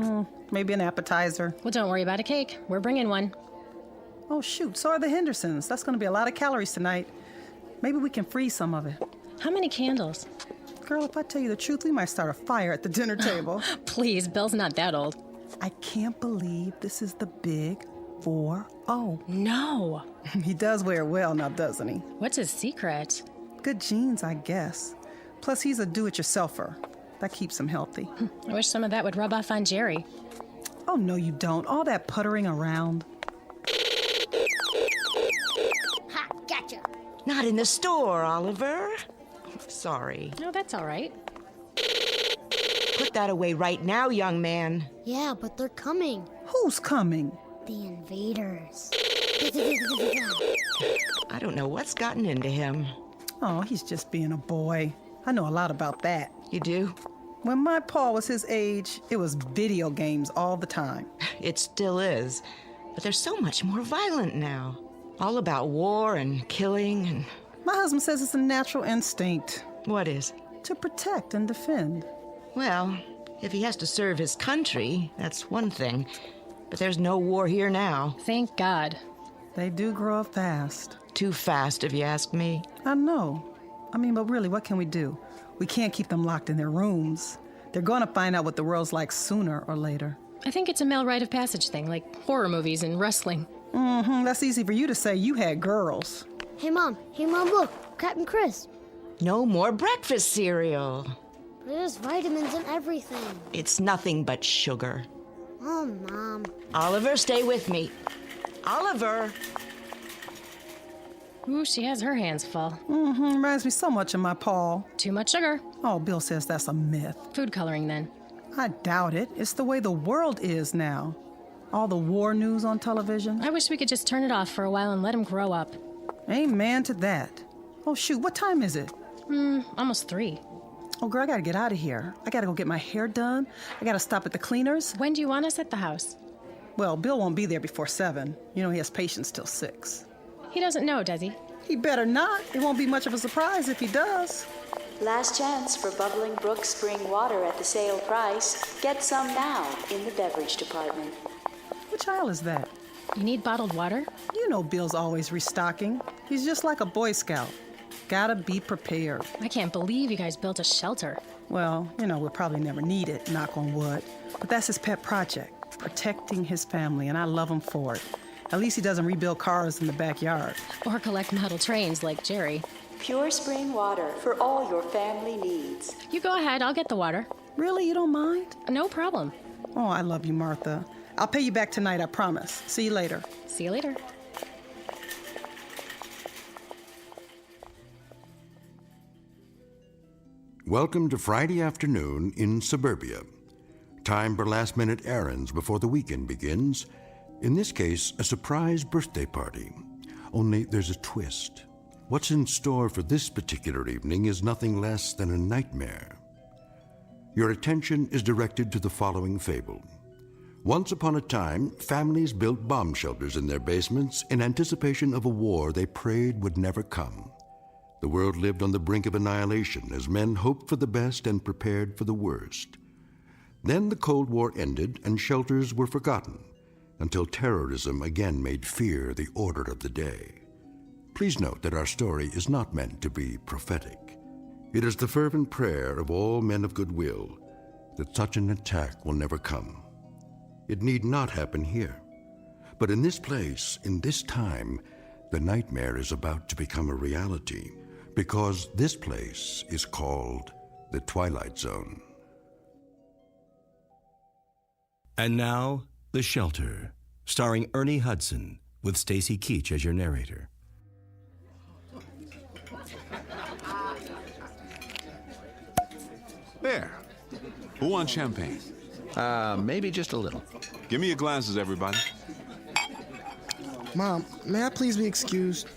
Maybe an appetizer. Well, don't worry about a cake. We're bringing one. Oh, shoot. So are the Hendersons. That's gonna be a lot of calories tonight. Maybe we can freeze some of it. How many candles? Girl, if I tell you the truth, we might start a fire at the dinner table. Please, Bill's not that old. I can't believe this is the big 4-0. No. He does wear it well now, doesn't he? What's his secret? Good genes, I guess. Plus, he's a do-it-yourselfer. That keeps him healthy. I wish some of that would rub off on Jerry. Oh, no, you don't. All that puttering around. Ha, gotcha. Not in the store, Oliver. Sorry. No, that's all right. Put that away right now, young man. Yeah, but they're coming. Who's coming? The invaders. I don't know what's gotten into him. Oh, he's just being a boy. I know a lot about that. You do? When my pa was his age, it was video games all the time. It still is. But they're so much more violent now. All about war and killing and... My husband says it's a natural instinct. What is? To protect and defend. Well, if he has to serve his country, that's one thing. But there's no war here now. Thank God. They do grow up fast. Too fast, if you ask me. I know. But really, what can we do? We can't keep them locked in their rooms. They're going to find out what the world's like sooner or later. I think it's a male rite of passage thing, like horror movies and wrestling. That's easy for you to say. You had girls. Hey, Mom, look. Captain Chris. No more breakfast cereal. But there's vitamins in everything. It's nothing but sugar. Oh, Mom. Oliver, stay with me. Oliver! Ooh, she has her hands full. Reminds me so much of my pa. Too much sugar. Oh, Bill says that's a myth. Food coloring, then. I doubt it. It's the way the world is now. All the war news on television. I wish we could just turn it off for a while and let him grow up. Amen to that. Oh, shoot, what time is it? Almost 3. Oh, girl, I gotta get out of here. I gotta go get my hair done. I gotta stop at the cleaners. When do you want us at the house? Well, Bill won't be there before 7. You know, he has patience till 6. He doesn't know, does he? He better not. It won't be much of a surprise if he does. Last chance for Bubbling Brook Spring Water at the sale price. Get some now in the beverage department. Which aisle is that? You need bottled water? You know Bill's always restocking. He's just like a Boy Scout. Gotta be prepared. I can't believe you guys built a shelter. Well, we'll probably never need it, knock on wood. But that's his pet project, protecting his family, and I love him for it. At least he doesn't rebuild cars in the backyard. Or collect model trains like Jerry. Pure spring water for all your family needs. You go ahead, I'll get the water. Really? You don't mind? No problem. Oh, I love you, Martha. I'll pay you back tonight, I promise. See you later. See you later. Welcome to Friday afternoon in suburbia. Time for last-minute errands before the weekend begins. In this case, a surprise birthday party. Only there's a twist. What's in store for this particular evening is nothing less than a nightmare. Your attention is directed to the following fable. Once upon a time, families built bomb shelters in their basements in anticipation of a war they prayed would never come. The world lived on the brink of annihilation as men hoped for the best and prepared for the worst. Then the Cold War ended and shelters were forgotten until terrorism again made fear the order of the day. Please note that our story is not meant to be prophetic. It is the fervent prayer of all men of goodwill that such an attack will never come. It need not happen here. But in this place, in this time, the nightmare is about to become a reality because this place is called the Twilight Zone. And now, The Shelter, starring Ernie Hudson, with Stacy Keach as your narrator. There. Who wants champagne? Maybe just a little. Give me your glasses, everybody. Mom, may I please be excused?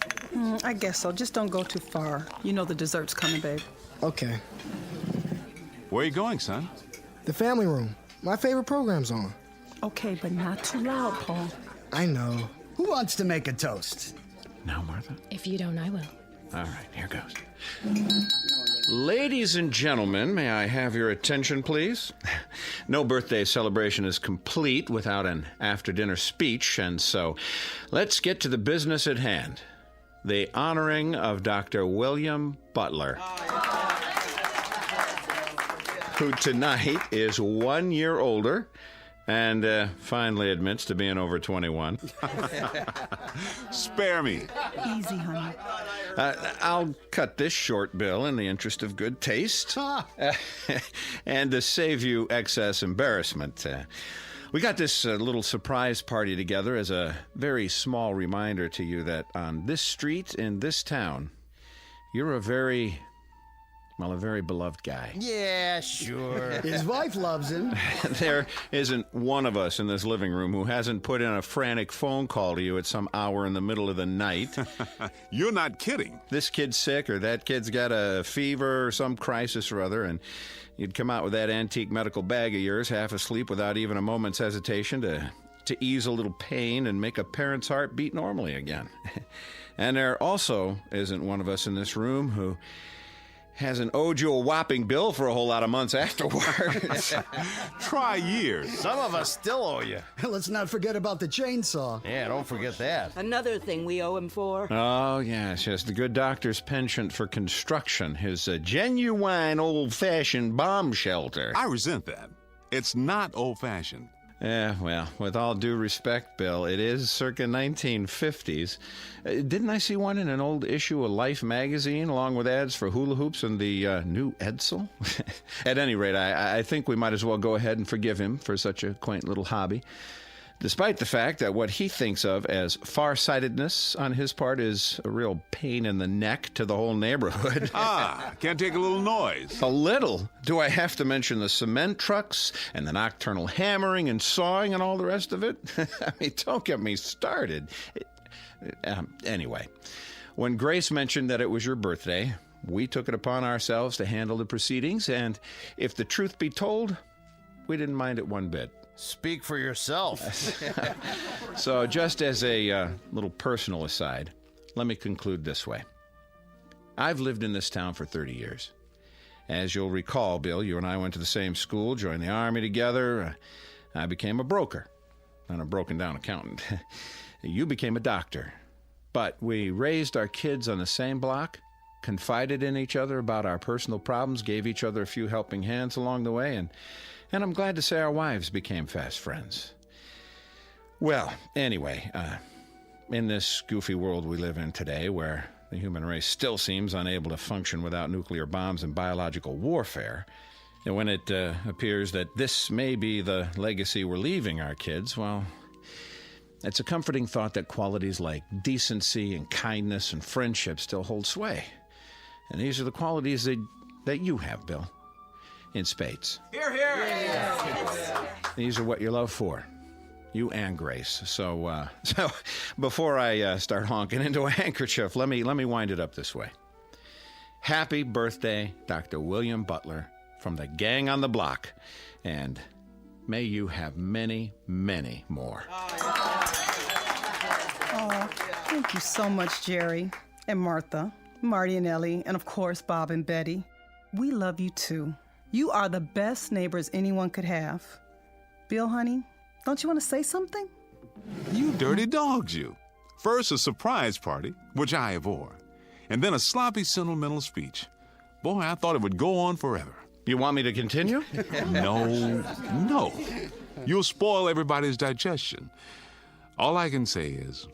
I guess so. Just don't go too far. You know the dessert's coming, babe. Okay. Where are you going, son? The family room. My favorite program's on. Okay, but not too loud, Paul. I know. Who wants to make a toast? Now, Martha? If you don't, I will. All right, here goes. Ladies and gentlemen, may I have your attention, please? No birthday celebration is complete without an after-dinner speech, and so let's get to the business at hand. The honoring of Dr. William Butler, who tonight is 1 year older and finally admits to being over 21. Spare me. Easy, honey. I'll cut this short, Bill, in the interest of good taste. And to save you excess embarrassment. We got this little surprise party together as a very small reminder to you that on this street in this town, you're a very beloved guy. Yeah, sure. His wife loves him. There isn't one of us in this living room who hasn't put in a frantic phone call to you at some hour in the middle of the night. You're not kidding. This kid's sick, or that kid's got a fever or some crisis or other, and you'd come out with that antique medical bag of yours, half asleep without even a moment's hesitation to ease a little pain and make a parent's heart beat normally again. And there also isn't one of us in this room who hasn't owed you a whopping bill for a whole lot of months afterwards. Try years. Some of us still owe you. Let's not forget about the chainsaw. Yeah, don't forget that. Another thing we owe him for. Oh, yes, the good doctor's penchant for construction, his genuine old-fashioned bomb shelter. I resent that. It's not old-fashioned. Yeah, well, with all due respect, Bill, it is circa 1950s. Didn't I see one in an old issue of Life magazine, along with ads for hula hoops and the new Edsel? At any rate, I think we might as well go ahead and forgive him for such a quaint little hobby, despite the fact that what he thinks of as farsightedness on his part is a real pain in the neck to the whole neighborhood. Can't take a little noise. A little? Do I have to mention the cement trucks and the nocturnal hammering and sawing and all the rest of it? I mean, don't get me started. Anyway, when Grace mentioned that it was your birthday, we took it upon ourselves to handle the proceedings, and if the truth be told, we didn't mind it one bit. Speak for yourself. So just as a little personal aside, let me conclude this way. I've lived in this town for 30 years. As you'll recall, Bill, you and I went to the same school, joined the Army together. I became a broker, and a broken-down accountant. You became a doctor. But we raised our kids on the same block, confided in each other about our personal problems, gave each other a few helping hands along the way, and I'm glad to say our wives became fast friends. Well, anyway, in this goofy world we live in today, where the human race still seems unable to function without nuclear bombs and biological warfare, and when it appears that this may be the legacy we're leaving our kids, well, it's a comforting thought that qualities like decency and kindness and friendship still hold sway. And these are the qualities that you have, Bill. In spades. Hear, hear. Yes. These are what you love for. You and Grace. So before I start honking into a handkerchief, let me wind it up this way. Happy birthday, Dr. William Butler, from the gang on the block. And may you have many, many more. Oh, thank you so much, Jerry and Martha, Marty and Ellie, and of course, Bob and Betty. We love you too. You are the best neighbors anyone could have. Bill, honey, don't you want to say something? You dirty dogs, you. First, a surprise party, which I abhor, and then a sloppy, sentimental speech. Boy, I thought it would go on forever. You want me to continue? No. You'll spoil everybody's digestion. All I can say is,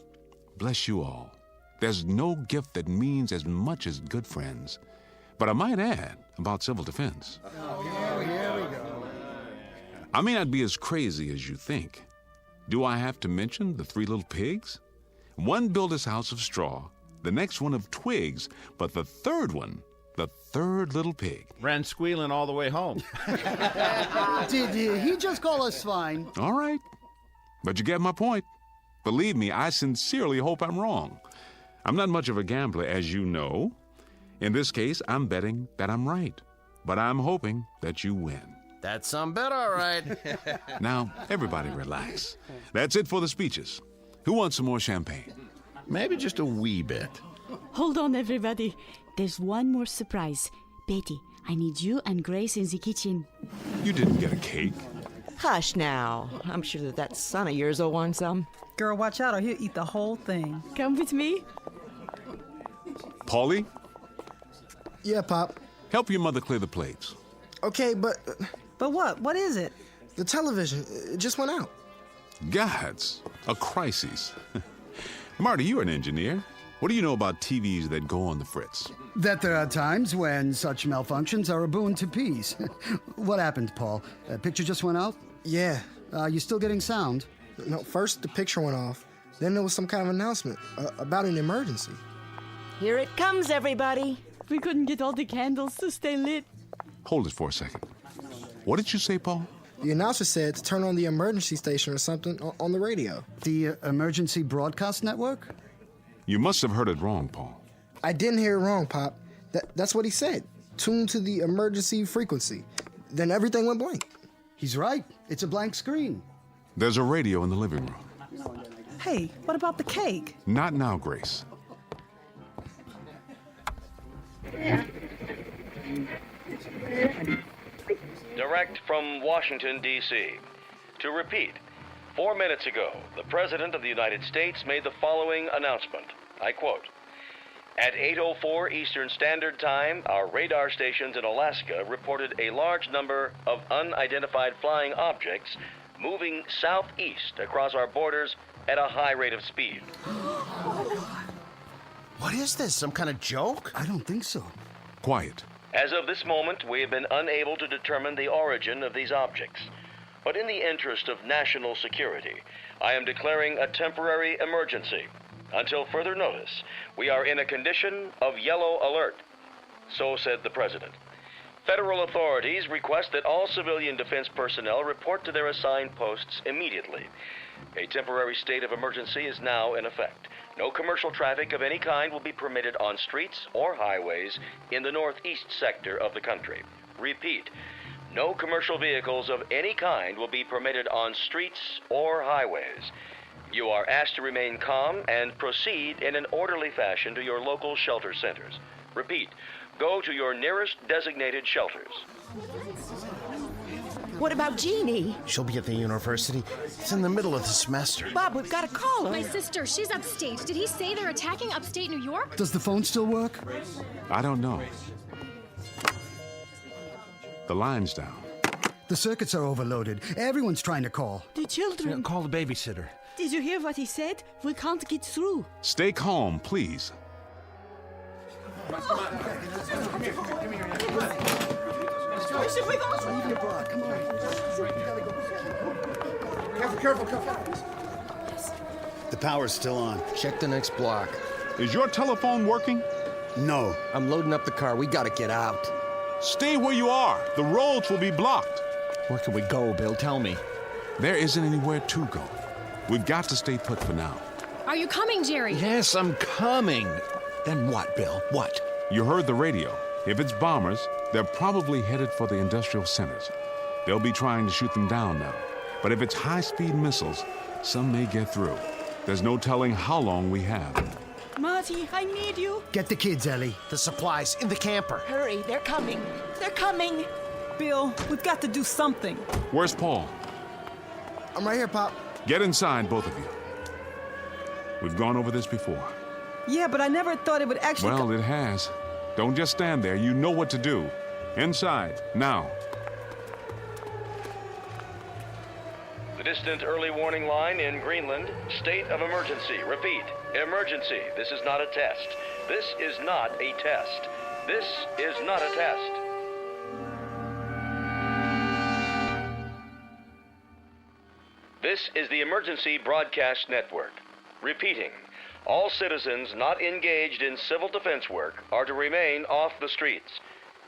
bless you all. There's no gift that means as much as good friends. But I might add about civil defense. Here we go. I may not be as crazy as you think. Do I have to mention the 3 little pigs? One built his house of straw, the next one of twigs, but the third one, the third little pig, ran squealing all the way home. Did he just call us swine? All right, but you get my point. Believe me, I sincerely hope I'm wrong. I'm not much of a gambler, as you know. In this case, I'm betting that I'm right, but I'm hoping that you win. That's some bet, all right. Now, everybody relax. That's it for the speeches. Who wants some more champagne? Maybe just a wee bit. Hold on, everybody. There's one more surprise. Betty, I need you and Grace in the kitchen. You didn't get a cake. Hush now. I'm sure that son of yours will want some. Girl, watch out or he'll eat the whole thing. Come with me. Paulie, Yeah, Pop. help your mother clear the plates. Okay, but... But what? What is it? The television, it just went out. Gods, a crisis. Marty, you're an engineer. What do you know about TVs that go on the fritz? That there are times when such malfunctions are a boon to peace. What happened, Paul? Picture just went out? Yeah. You still getting sound? No, first the picture went off. Then there was some kind of announcement about an emergency. Here it comes, everybody. We couldn't get all the candles to stay lit. Hold it for a second. What did you say, Paul? The announcer said to turn on the emergency station or something on the radio. The emergency broadcast network? You must have heard it wrong, Paul. I didn't hear it wrong, Pop. That's what he said. Tune to the emergency frequency. Then everything went blank. He's right. It's a blank screen. There's a radio in the living room. Hey, what about the cake? Not now, Grace. Direct from Washington, D.C. To repeat, 4 minutes ago, the President of the United States made the following announcement. I quote, "At 8:04 Eastern Standard Time, our radar stations in Alaska reported a large number of unidentified flying objects moving southeast across our borders at a high rate of speed." What is this, some kind of joke? I don't think so. Quiet. As of this moment, we have been unable to determine the origin of these objects. But in the interest of national security, I am declaring a temporary emergency. Until further notice, we are in a condition of yellow alert. So said the President. Federal authorities request that all civilian defense personnel report to their assigned posts immediately. A temporary state of emergency is now in effect. No commercial traffic of any kind will be permitted on streets or highways in the northeast sector of the country. Repeat, no commercial vehicles of any kind will be permitted on streets or highways. You are asked to remain calm and proceed in an orderly fashion to your local shelter centers. Repeat, go to your nearest designated shelters. What about Jeannie? She'll be at the university. It's in the middle of the semester. Bob, we've got to call her. My sister, she's upstate. Did he say they're attacking upstate New York? Does the phone still work? I don't know. The line's down. The circuits are overloaded. Everyone's trying to call. The children. Call the babysitter. Did you hear what he said? We can't get through. Stay calm, please. Careful. The power's still on. Check the next block. Is your telephone working? No. I'm loading up the car. We gotta get out. Stay where you are. The roads will be blocked. Where can we go, Bill? Tell me. There isn't anywhere to go. We've got to stay put for now. Are you coming, Jerry? Yes, I'm coming. Then what, Bill? What? You heard the radio. If it's bombers, they're probably headed for the industrial centers. They'll be trying to shoot them down now. But if it's high-speed missiles, some may get through. There's no telling how long we have. Marty, I need you. Get the kids, Ellie. The supplies in the camper. Hurry, they're coming. They're coming. Bill, we've got to do something. Where's Paul? I'm right here, Pop. Get inside, both of you. We've gone over this before. Yeah, but I never thought it would actually... Well, it has. Don't just stand there. You know what to do. Inside, now. The distant early warning line in Greenland, state of emergency. Repeat, emergency. This is not a test. This is not a test. This is not a test. This is the Emergency Broadcast Network. Repeating, all citizens not engaged in civil defense work are to remain off the streets.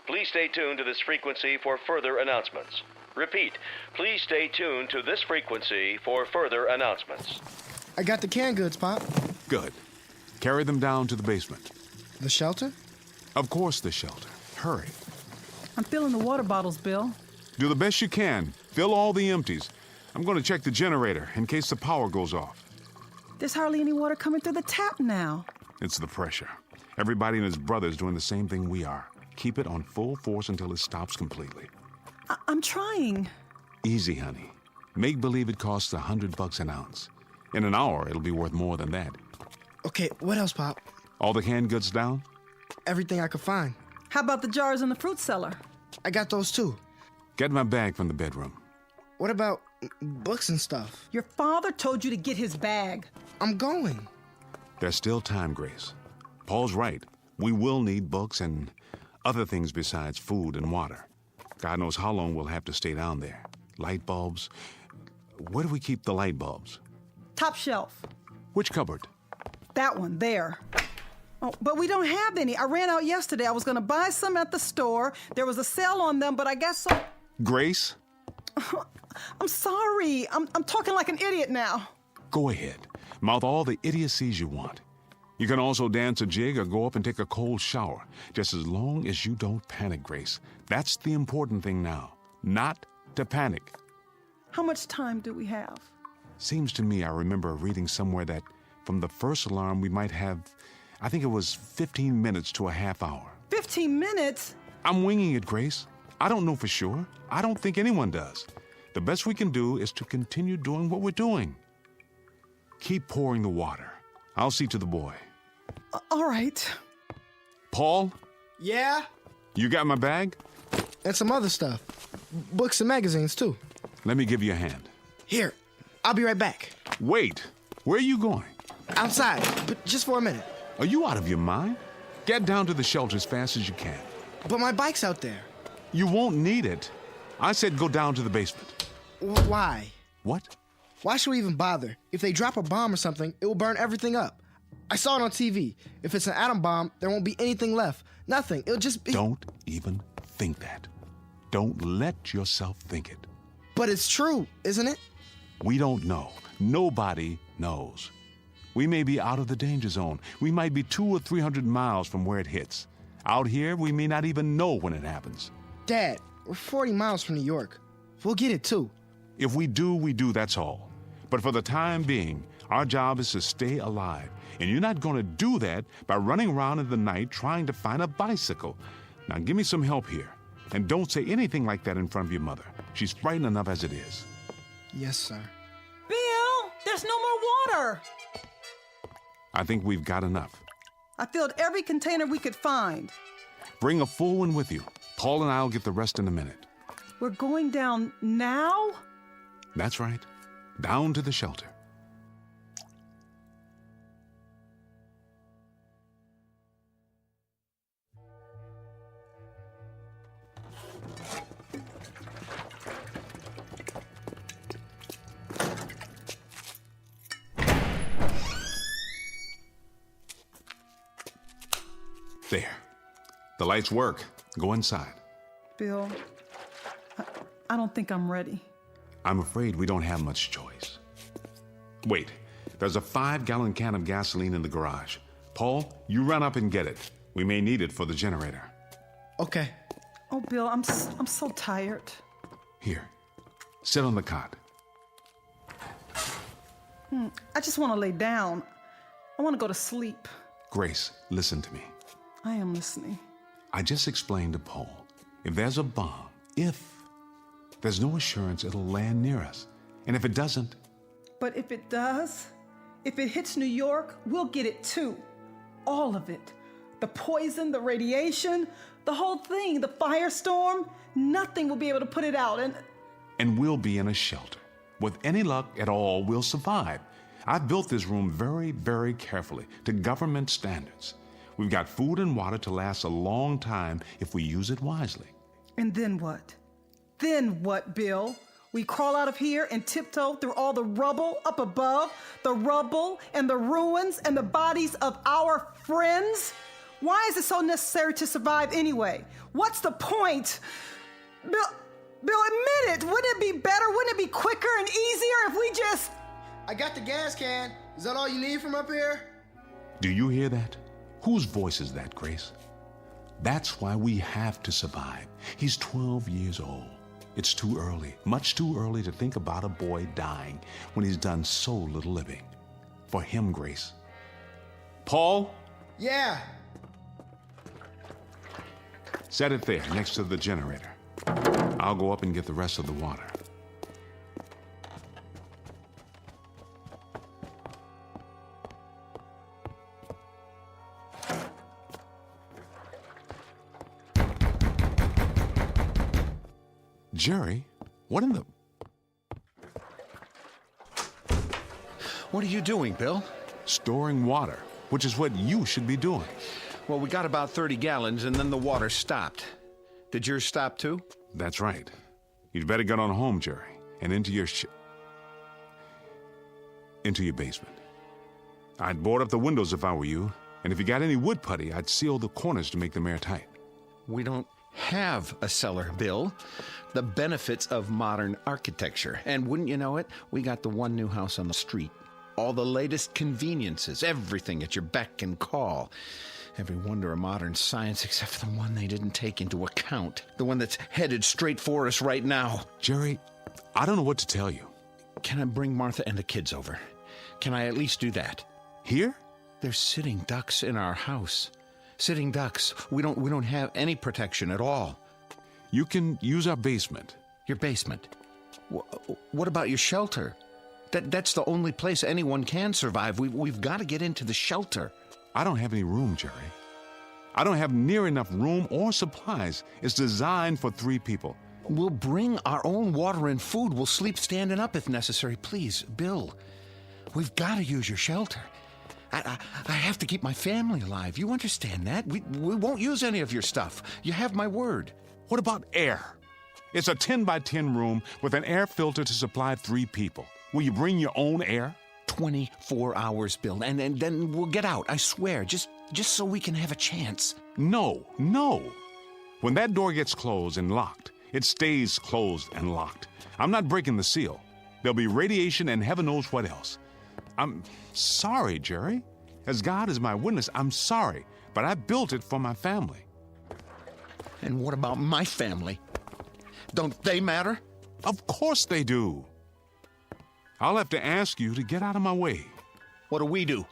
Please stay tuned to this frequency for further announcements. Repeat, please stay tuned to this frequency for further announcements. I got the canned goods, Pop. Good. Carry them down to the basement. The shelter? Of course, the shelter. Hurry. I'm filling the water bottles, Bill. Do the best you can. Fill all the empties. I'm going to check the generator in case the power goes off. There's hardly any water coming through the tap now. It's the pressure. Everybody and his brother's doing the same thing we are. Keep it on full force until it stops completely. I'm trying. Easy, honey. Make believe it costs $100 an ounce. In an hour, it'll be worth more than that. Okay, what else, Pop? All the canned goods down? Everything I could find. How about the jars in the fruit cellar? I got those too. Get my bag from the bedroom. What about books and stuff? Your father told you to get his bag. I'm going. There's still time, Grace. Paul's right. We will need books and other things besides food and water. God knows how long we'll have to stay down there. Light bulbs. Where do we keep the light bulbs? Top shelf. Which cupboard? That one, there. Oh, but we don't have any. I ran out yesterday. I was going to buy some at the store. There was a sale on them, but I guess so. Grace? I'm sorry. I'm talking like an idiot now. Go ahead. Mouth all the idiocies you want. You can also dance a jig or go up and take a cold shower, just as long as you don't panic, Grace. That's the important thing now, not to panic. How much time do we have? Seems to me I remember reading somewhere that from the first alarm we might have, I think it was 15 minutes to a half hour. 15 minutes? I'm winging it, Grace. I don't know for sure. I don't think anyone does. The best we can do is to continue doing what we're doing. Keep pouring the water. I'll see to the boy. All right. Paul? Yeah? You got my bag? And some other stuff. Books and magazines, too. Let me give you a hand. Here, I'll be right back. Wait. Where are you going? Outside, but just for a minute. Are you out of your mind? Get down to the shelter as fast as you can. But my bike's out there. You won't need it. I said go down to the basement. Why? What? Why should we even bother? If they drop a bomb or something, it will burn everything up. I saw it on TV. If it's an atom bomb, there won't be anything left. Nothing. It'll just be... Don't even think that. Don't let yourself think it. But it's true, isn't it? We don't know. Nobody knows. We may be out of the danger zone. We might be 200 or 300 miles from where it hits. Out here, we may not even know when it happens. Dad, we're 40 miles from New York. We'll get it too. If we do, we do, that's all. But for the time being, our job is to stay alive. And you're not going to do that by running around in the night trying to find a bicycle. Now give me some help here. And don't say anything like that in front of your mother. She's frightened enough as it is. Yes, sir. Bill, there's no more water. I think we've got enough. I filled every container we could find. Bring a full one with you. Paul and I'll get the rest in a minute. We're going down now? That's right. Down to the shelter. There. The lights work. Go inside. Bill, I don't think I'm ready. I'm afraid we don't have much choice. Wait. There's a 5-gallon can of gasoline in the garage. Paul, you run up and get it. We may need it for the generator. Okay. Oh, Bill, I'm so tired. Here. Sit on the cot. I just want to lay down. I want to go to sleep. Grace, listen to me. I am listening. I just explained to Paul, if there's a bomb, there's no assurance it'll land near us. And if it doesn't... But if it does, if it hits New York, we'll get it too. All of it. The poison, the radiation, the whole thing, the firestorm, nothing will be able to put it out. And we'll be in a shelter. With any luck at all, we'll survive. I've built this room very, very carefully to government standards. We've got food and water to last a long time if we use it wisely. And then what? Then what, Bill? We crawl out of here and tiptoe through all the rubble up above, the rubble and the ruins and the bodies of our friends? Why is it so necessary to survive anyway? What's the point? Bill, admit it. Wouldn't it be better? Wouldn't it be quicker and easier if we just... I got the gas can. Is that all you need from up here? Do you hear that? Whose voice is that, Grace? That's why we have to survive. He's 12 years old. It's too early, much too early to think about a boy dying when he's done so little living. For him, Grace. Paul? Yeah. Set it there, next to the generator. I'll go up and get the rest of the water. Jerry, what in the... What are you doing, Bill? Storing water, which is what you should be doing. Well, we got about 30 gallons, and then the water stopped. Did yours stop, too? That's right. You'd better get on home, Jerry, and into your basement. I'd board up the windows if I were you, and if you got any wood putty, I'd seal the corners to make them airtight. We don't have a cellar, Bill. The benefits of modern architecture. And wouldn't you know it, we got the one new house on the street. All the latest conveniences, everything at your beck and call. Every wonder of modern science except for the one they didn't take into account. The one that's headed straight for us right now. Jerry, I don't know what to tell you. Can I bring Martha and the kids over? Can I at least do that? Here? There's sitting ducks in our house. Sitting ducks. We don't have any protection at all. You can use our basement. Your basement? What about your shelter? That's the only place anyone can survive. We've got to get into the shelter. I don't have any room, Jerry. I don't have near enough room or supplies. It's designed for 3 people. We'll bring our own water and food. We'll sleep standing up if necessary. Please, Bill, we've got to use your shelter. I have to keep my family alive. You understand that? We won't use any of your stuff. You have my word. What about air? It's a 10 by 10 room with an air filter to supply 3 people. Will you bring your own air? 24 hours, Bill, and then we'll get out, I swear, just so we can have a chance. No. When that door gets closed and locked, it stays closed and locked. I'm not breaking the seal. There'll be radiation and heaven knows what else. I'm sorry, Jerry. As God is my witness, I'm sorry, but I built it for my family. And what about my family? Don't they matter? Of course they do. I'll have to ask you to get out of my way. What do we do?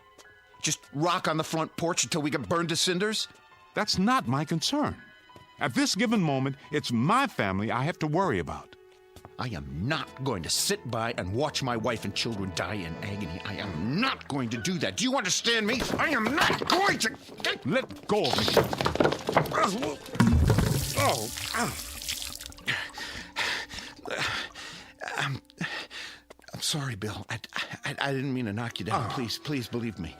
Just rock on the front porch until we get burned to cinders? That's not my concern. At this given moment, it's my family I have to worry about. I am not going to sit by and watch my wife and children die in agony. I am not going to do that. Do you understand me? I am not going to... Let go of me. I'm sorry, Bill. I didn't mean to knock you down. Please believe me.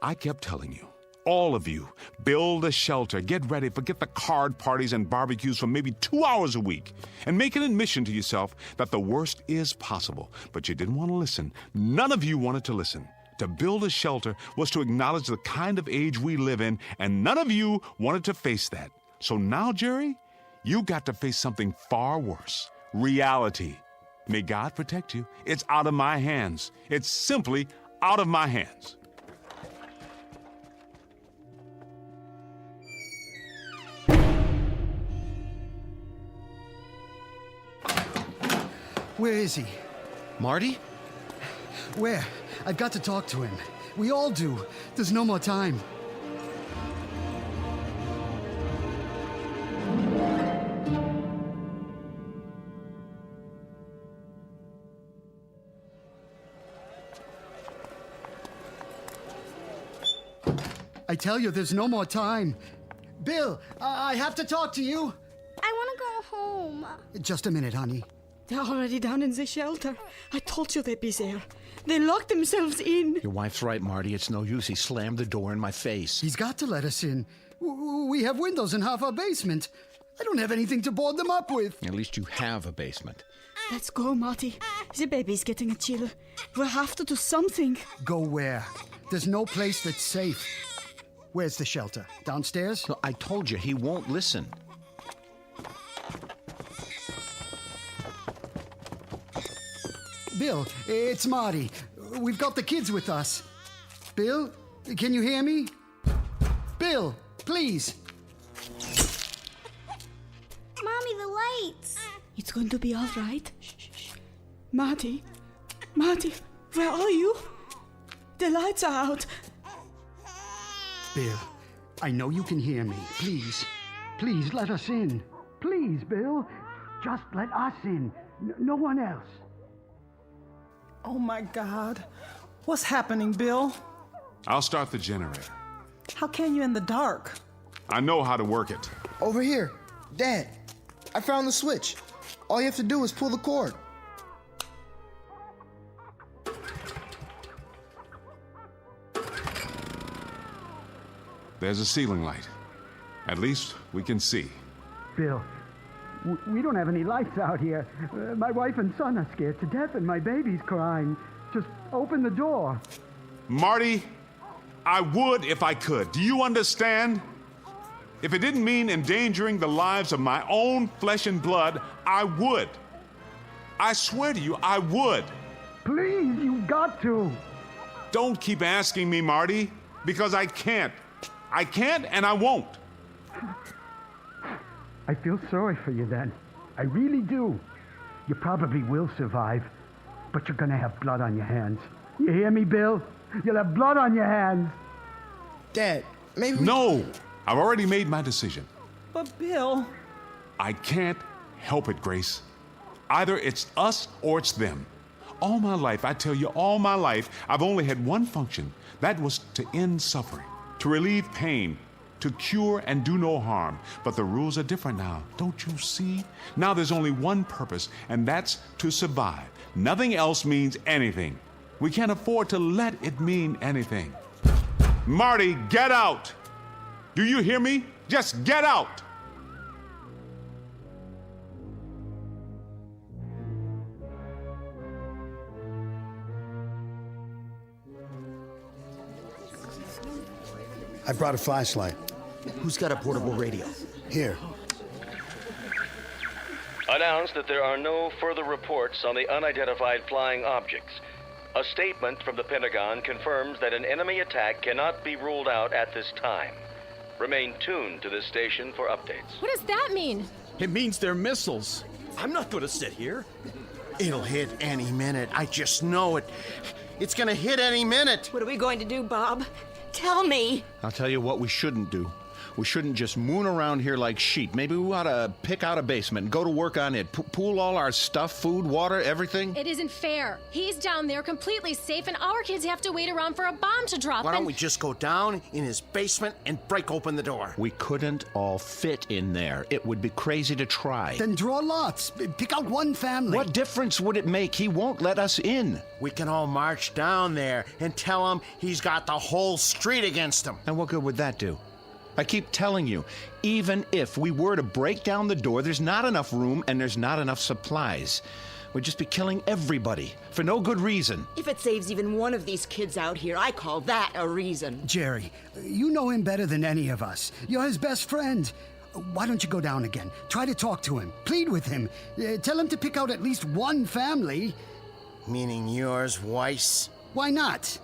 I kept telling you, all of you, build a shelter, get ready, forget the card parties and barbecues for maybe 2 hours a week, and make an admission to yourself that the worst is possible. But you didn't want to listen. None of you wanted to listen. To build a shelter was to acknowledge the kind of age we live in, and none of you wanted to face that. So now, Jerry, you got to face something far worse. Reality. May God protect you. It's out of my hands. It's simply out of my hands. Where is he? Marty? Where? I've got to talk to him. We all do. There's no more time. I tell you, there's no more time. Bill, I have to talk to you. I want to go home. Just a minute, honey. They're already down in the shelter. I told you they'd be there. They locked themselves in. Your wife's right, Marty. It's no use. He slammed the door in my face. He's got to let us in. We have windows in half our basement. I don't have anything to board them up with. At least you have a basement. Let's go, Marty. The baby's getting a chill. We'll have to do something. Go where? There's no place that's safe. Where's the shelter? Downstairs? No, I told you, he won't listen. Bill, it's Marty. We've got the kids with us. Bill, can you hear me? Bill, please. Mommy, the lights. It's going to be all right. Shh. Marty, where are you? The lights are out. Bill, I know you can hear me. Please, please let us in. Please, Bill. Just let us in. No one else. Oh my God. What's happening, Bill? I'll start the generator. How can you in the dark? I know how to work it. Over here. Dad, I found the switch. All you have to do is pull the cord. There's a ceiling light. At least we can see. Bill, we don't have any lights out here. My wife and son are scared to death and my baby's crying. Just open the door. Marty, I would if I could. Do you understand? If it didn't mean endangering the lives of my own flesh and blood, I would. I swear to you, I would. Please, you've got to. Don't keep asking me, Marty, because I can't. I can't and I won't. I feel sorry for you then. I really do. You probably will survive, but you're gonna have blood on your hands. You hear me, Bill? You'll have blood on your hands. Dad, maybe No! I've already made my decision. But Bill... I can't help it, Grace. Either it's us or it's them. All my life, I tell you, all my life, I've only had one function. That was to end suffering, to relieve pain, to cure and do no harm. But the rules are different now, don't you see? Now there's only one purpose, and that's to survive. Nothing else means anything. We can't afford to let it mean anything. Marty, get out! Do you hear me? Just get out! I brought a flashlight. Who's got a portable radio? Here. Announced that there are no further reports on the unidentified flying objects. A statement from the Pentagon confirms that an enemy attack cannot be ruled out at this time. Remain tuned to this station for updates. What does that mean? It means they're missiles. I'm not going to sit here. It'll hit any minute. I just know it. It's gonna hit any minute. What are we going to do, Bob? Tell me. I'll tell you what we shouldn't do. We shouldn't just moon around here like sheep. Maybe we ought to pick out a basement and go to work on it. Pool all our stuff, food, water, everything. It isn't fair. He's down there completely safe, and our kids have to wait around for a bomb to drop. Why don't we just go down in his basement and break open the door? We couldn't all fit in there. It would be crazy to try. Then draw lots. Pick out one family. What difference would it make? He won't let us in. We can all march down there and tell him he's got the whole street against him. And what good would that do? I keep telling you, even if we were to break down the door, there's not enough room and there's not enough supplies. We'd just be killing everybody for no good reason. If it saves even one of these kids out here, I call that a reason. Jerry, you know him better than any of us. You're his best friend. Why don't you go down again? Try to talk to him. Plead with him. Tell him to pick out at least one family. Meaning yours, Weiss? Why not?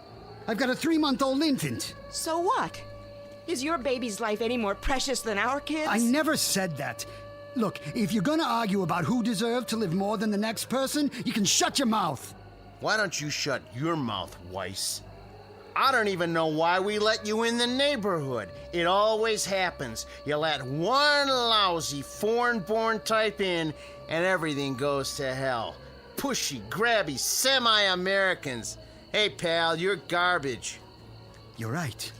I've got a 3-month-old infant. So what? Is your baby's life any more precious than our kids? I never said that. Look, if you're gonna argue about who deserved to live more than the next person, you can shut your mouth. Why don't you shut your mouth, Weiss? I don't even know why we let you in the neighborhood. It always happens. You let one lousy foreign-born type in, and everything goes to hell. Pushy, grabby, semi-Americans. Hey, pal, you're garbage. You're right.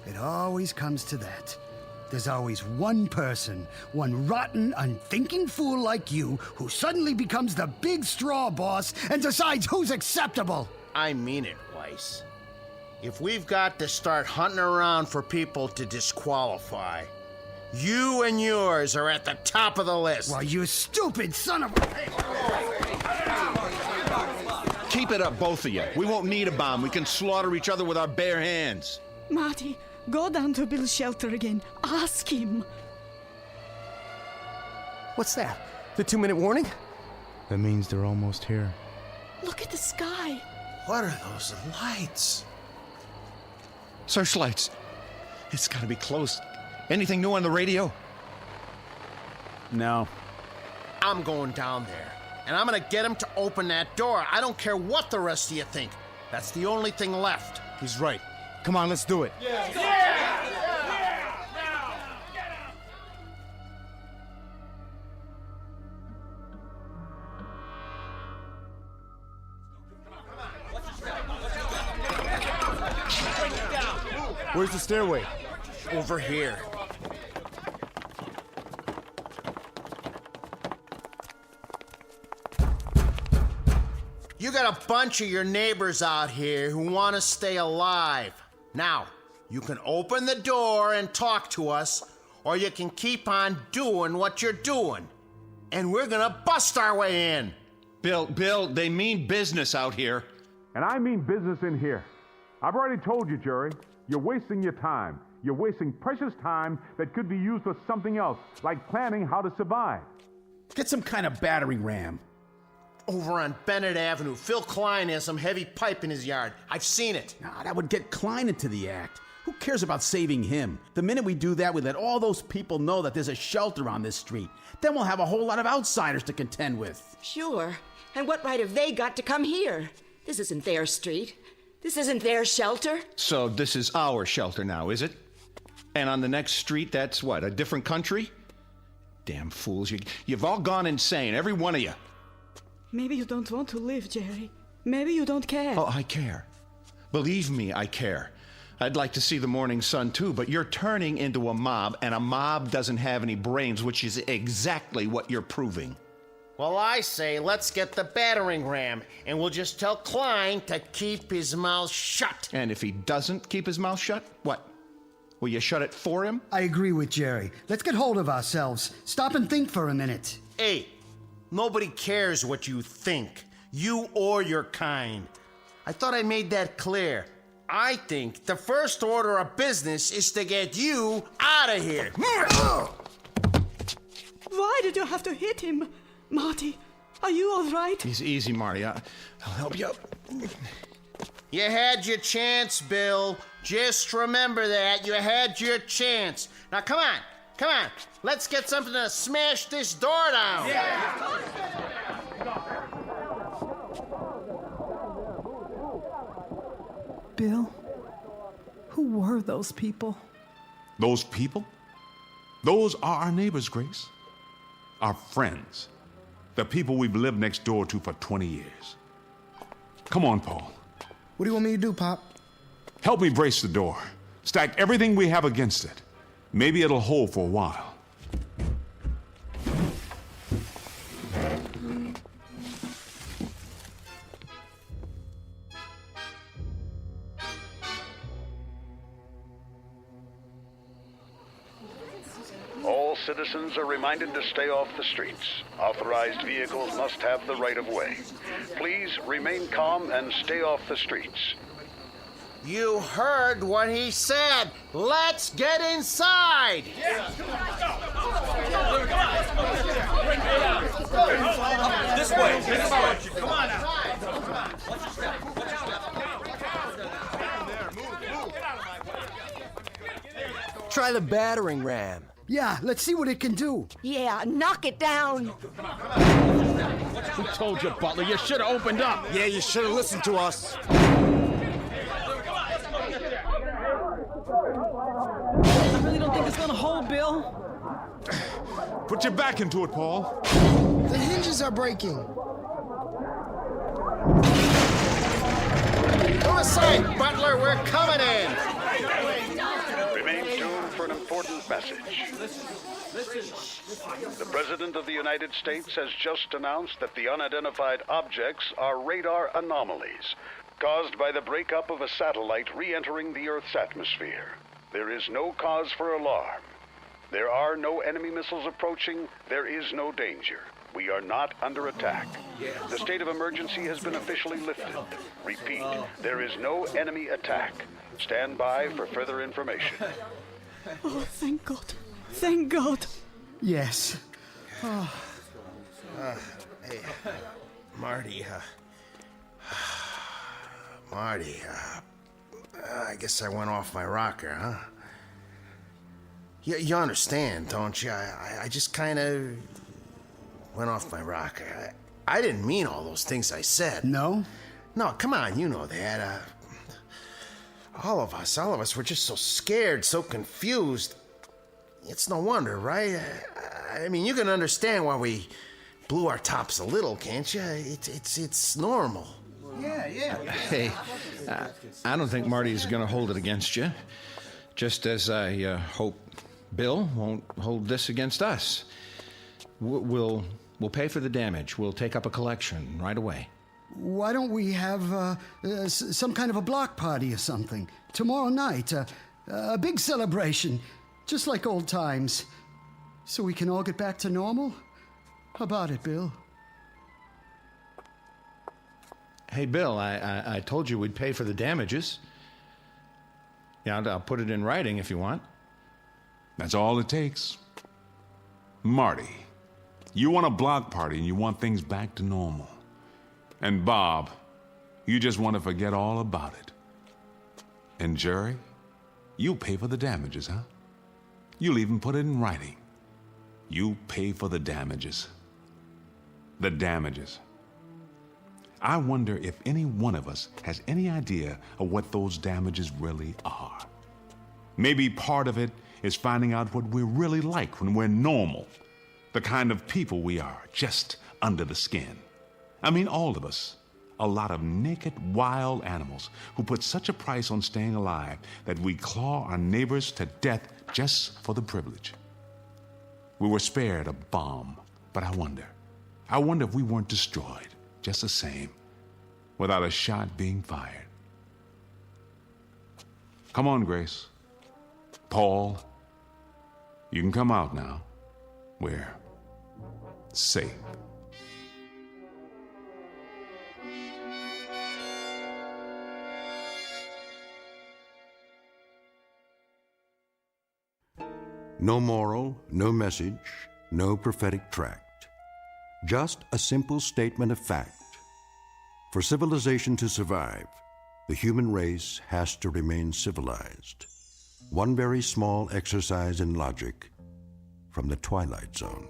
It always comes to that. There's always one person, one rotten, unthinking fool like you, who suddenly becomes the big straw boss and decides who's acceptable. I mean it, Weiss. If we've got to start hunting around for people to disqualify, you and yours are at the top of the list. Why, you stupid son of... Keep it up, both of you. We won't need a bomb. We can slaughter each other with our bare hands. Marty, go down to Bill's shelter again. Ask him. What's that? The 2-minute warning? That means they're almost here. Look at the sky. What are those lights? Searchlights. It's gotta be close. Anything new on the radio? No. I'm going down there, and I'm gonna get him to open that door. I don't care what the rest of you think. That's the only thing left. He's right. Come on, let's do it. Where's the stairway? Over here. You got a bunch of your neighbors out here who want to stay alive. Now, you can open the door and talk to us, or you can keep on doing what you're doing. And we're gonna bust our way in. Bill, they mean business out here. And I mean business in here. I've already told you, Jerry, you're wasting your time. You're wasting precious time that could be used for something else, like planning how to survive. Get some kind of battering ram. Over on Bennett Avenue, Phil Klein has some heavy pipe in his yard. I've seen it. Nah, that would get Klein into the act. Who cares about saving him? The minute we do that, we let all those people know that there's a shelter on this street. Then we'll have a whole lot of outsiders to contend with. Sure. And what right have they got to come here? This isn't their street. This isn't their shelter. So this is our shelter now, is it? And on the next street, that's what, a different country? Damn fools, you've all gone insane, every one of you. Maybe you don't want to live, Jerry. Maybe you don't care. Oh, I care. Believe me, I care. I'd like to see the morning sun too, but you're turning into a mob, and a mob doesn't have any brains, which is exactly what you're proving. Well, I say let's get the battering ram, and we'll just tell Klein to keep his mouth shut. And if he doesn't keep his mouth shut, what? Will you shut it for him? I agree with Jerry. Let's get hold of ourselves. Stop and think for a minute. Hey, nobody cares what you think, you or your kind. I thought I made that clear. I think the first order of business is to get you out of here. Why did you have to hit him? Marty, are you all right? Easy, Marty. I'll help you up. You had your chance, Bill. Just remember that. You had your chance. Now, come on. Let's get something to smash this door down. Yeah. Bill, who were those people? Those people? Those are our neighbors, Grace. Our friends. The people we've lived next door to for 20 years. Come on, Paul. What do you want me to do, Pop? Help me brace the door. Stack everything we have against it. Maybe it'll hold for a while. All citizens are reminded to stay off the streets. Authorized vehicles must have the right of way. Please remain calm and stay off the streets. You heard what he said. Let's get inside. This way. Come on now. Try the battering ram. Yeah, let's see what it can do. Yeah, knock it down. Who told you, Butler? You should have opened up. Yeah, you should have listened to us. I really don't think it's gonna hold, Bill. Put your back into it, Paul. The hinges are breaking. Go aside, Butler. We're coming in. Remain tuned for an important message. The President of the United States has just announced that the unidentified objects are radar anomalies caused by the breakup of a satellite re-entering the Earth's atmosphere. There is no cause for alarm. There are no enemy missiles approaching. There is no danger. We are not under attack. The state of emergency has been officially lifted. Repeat, there is no enemy attack. Stand by for further information. Oh, thank God. Thank God. Yes. Oh. Hey, Marty, I guess I went off my rocker, huh? You understand, don't you? I just kind of went off my rocker. I didn't mean all those things I said. No? No, come on, you know that. All of us were just so scared, so confused. It's no wonder, right? I mean, you can understand why we blew our tops a little, can't you? It's normal. Yeah. Hey, I don't think Marty's gonna hold it against you. Just as I hope Bill won't hold this against us. We'll pay for the damage. We'll take up a collection right away. Why don't we have some kind of a block party or something? Tomorrow night, a big celebration, just like old times. So we can all get back to normal? How about it, Bill? Hey, Bill, I told you we'd pay for the damages. Yeah, I'll put it in writing if you want. That's all it takes. Marty, you want a block party and you want things back to normal. And Bob, you just want to forget all about it. And Jerry, you pay for the damages, huh? You'll even put it in writing. You pay for the damages. The damages. I wonder if any one of us has any idea of what those damages really are. Maybe part of it is finding out what we're really like when we're normal. The kind of people we are, just under the skin. I mean, all of us. A lot of naked, wild animals who put such a price on staying alive that we claw our neighbors to death just for the privilege. We were spared a bomb, but I wonder if we weren't destroyed just the same, without a shot being fired. Come on, Grace. Paul, you can come out now. We're safe. No moral, no message, no prophetic tract. Just a simple statement of fact. For civilization to survive, the human race has to remain civilized. One very small exercise in logic from the Twilight Zone.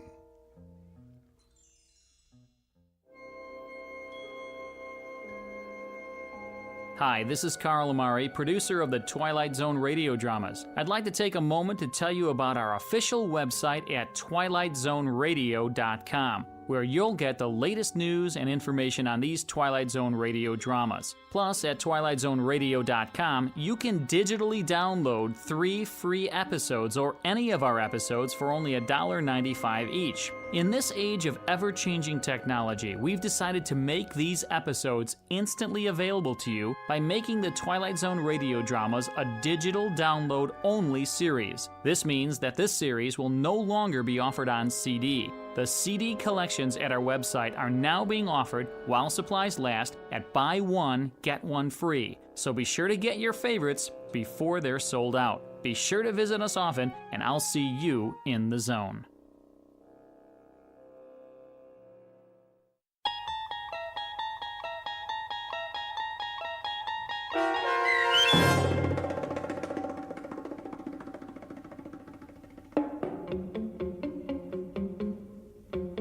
Hi, this is Carl Amari, producer of the Twilight Zone radio dramas. I'd like to take a moment to tell you about our official website at twilightzoneradio.com, where you'll get the latest news and information on these Twilight Zone radio dramas. Plus, at twilightzoneradio.com, you can digitally download 3 free episodes or any of our episodes for only $1.95 each. In this age of ever-changing technology, we've decided to make these episodes instantly available to you by making the Twilight Zone radio dramas a digital download-only series. This means that this series will no longer be offered on CD. The CD collections at our website are now being offered while supplies last at buy one, get one free. So be sure to get your favorites before they're sold out. Be sure to visit us often, and I'll see you in the zone.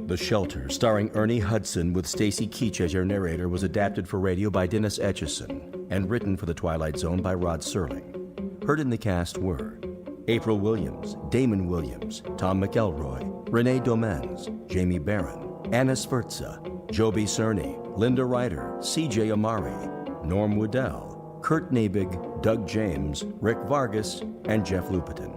The Shelter, starring Ernie Hudson with Stacy Keach as your narrator, was adapted for radio by Dennis Etchison and written for The Twilight Zone by Rod Serling. Heard in the cast were April Williams, Damon Williams, Tom McElroy, Renee Domenz, Jamie Barron, Anna Sferza, Joby Cerny, Linda Ryder, C.J. Amari, Norm Woodell, Kurt Nabig, Doug James, Rick Vargas, and Jeff Lupetin.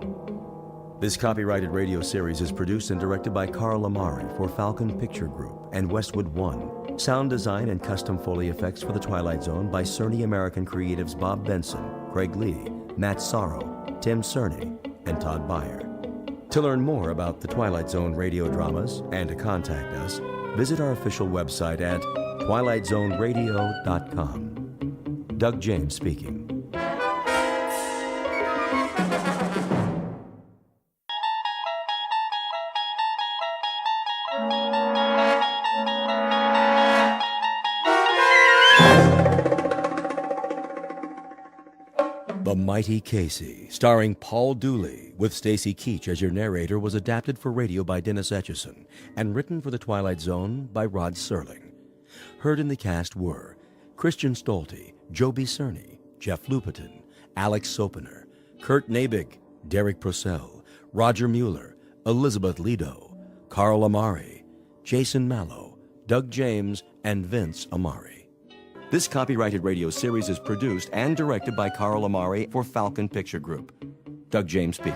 This copyrighted radio series is produced and directed by Carl Amari for Falcon Picture Group and Westwood One. Sound design and custom Foley effects for The Twilight Zone by Cerny American creatives Bob Benson, Craig Lee, Matt Sorrow, Tim Cerny, and Todd Beyer. To learn more about The Twilight Zone radio dramas and to contact us, visit our official website at twilightzoneradio.com. Doug James speaking. The Mighty Casey, starring Paul Dooley, with Stacy Keach as your narrator, was adapted for radio by Dennis Etchison and written for The Twilight Zone by Rod Serling. Heard in the cast were Christian Stolte, Joby Cerny, Jeff Lupetin, Alex Sopener, Kurt Nabig, Derek Purcell, Roger Mueller, Elizabeth Lido, Carl Amari, Jason Mallow, Doug James, and Vince Amari. This copyrighted radio series is produced and directed by Carl Amari for Falcon Picture Group. Doug James speaking.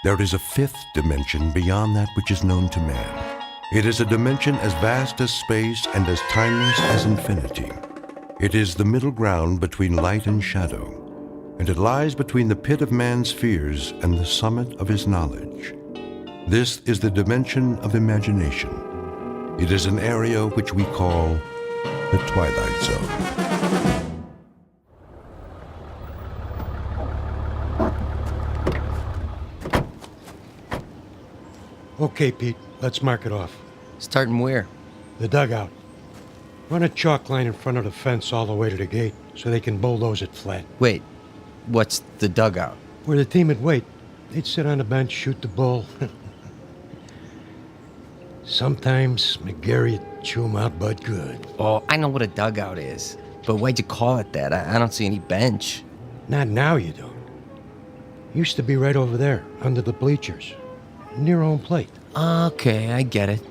There is a fifth dimension beyond that which is known to man. It is a dimension as vast as space and as timeless as infinity. It is the middle ground between light and shadow, and it lies between the pit of man's fears and the summit of his knowledge. This is the dimension of imagination. It is an area which we call the Twilight Zone. Okay, Pete, let's mark it off. Starting where? The dugout. Run a chalk line in front of the fence all the way to the gate so they can bulldoze it flat. Wait, what's the dugout? Where the team would wait. They'd sit on the bench, shoot the bull. Sometimes McGarry'd chew 'em out, but good. Oh, I know what a dugout is. But why'd you call it that? I don't see any bench. Not now, you don't. Used to be right over there, under the bleachers. Near home plate. Okay, I get it.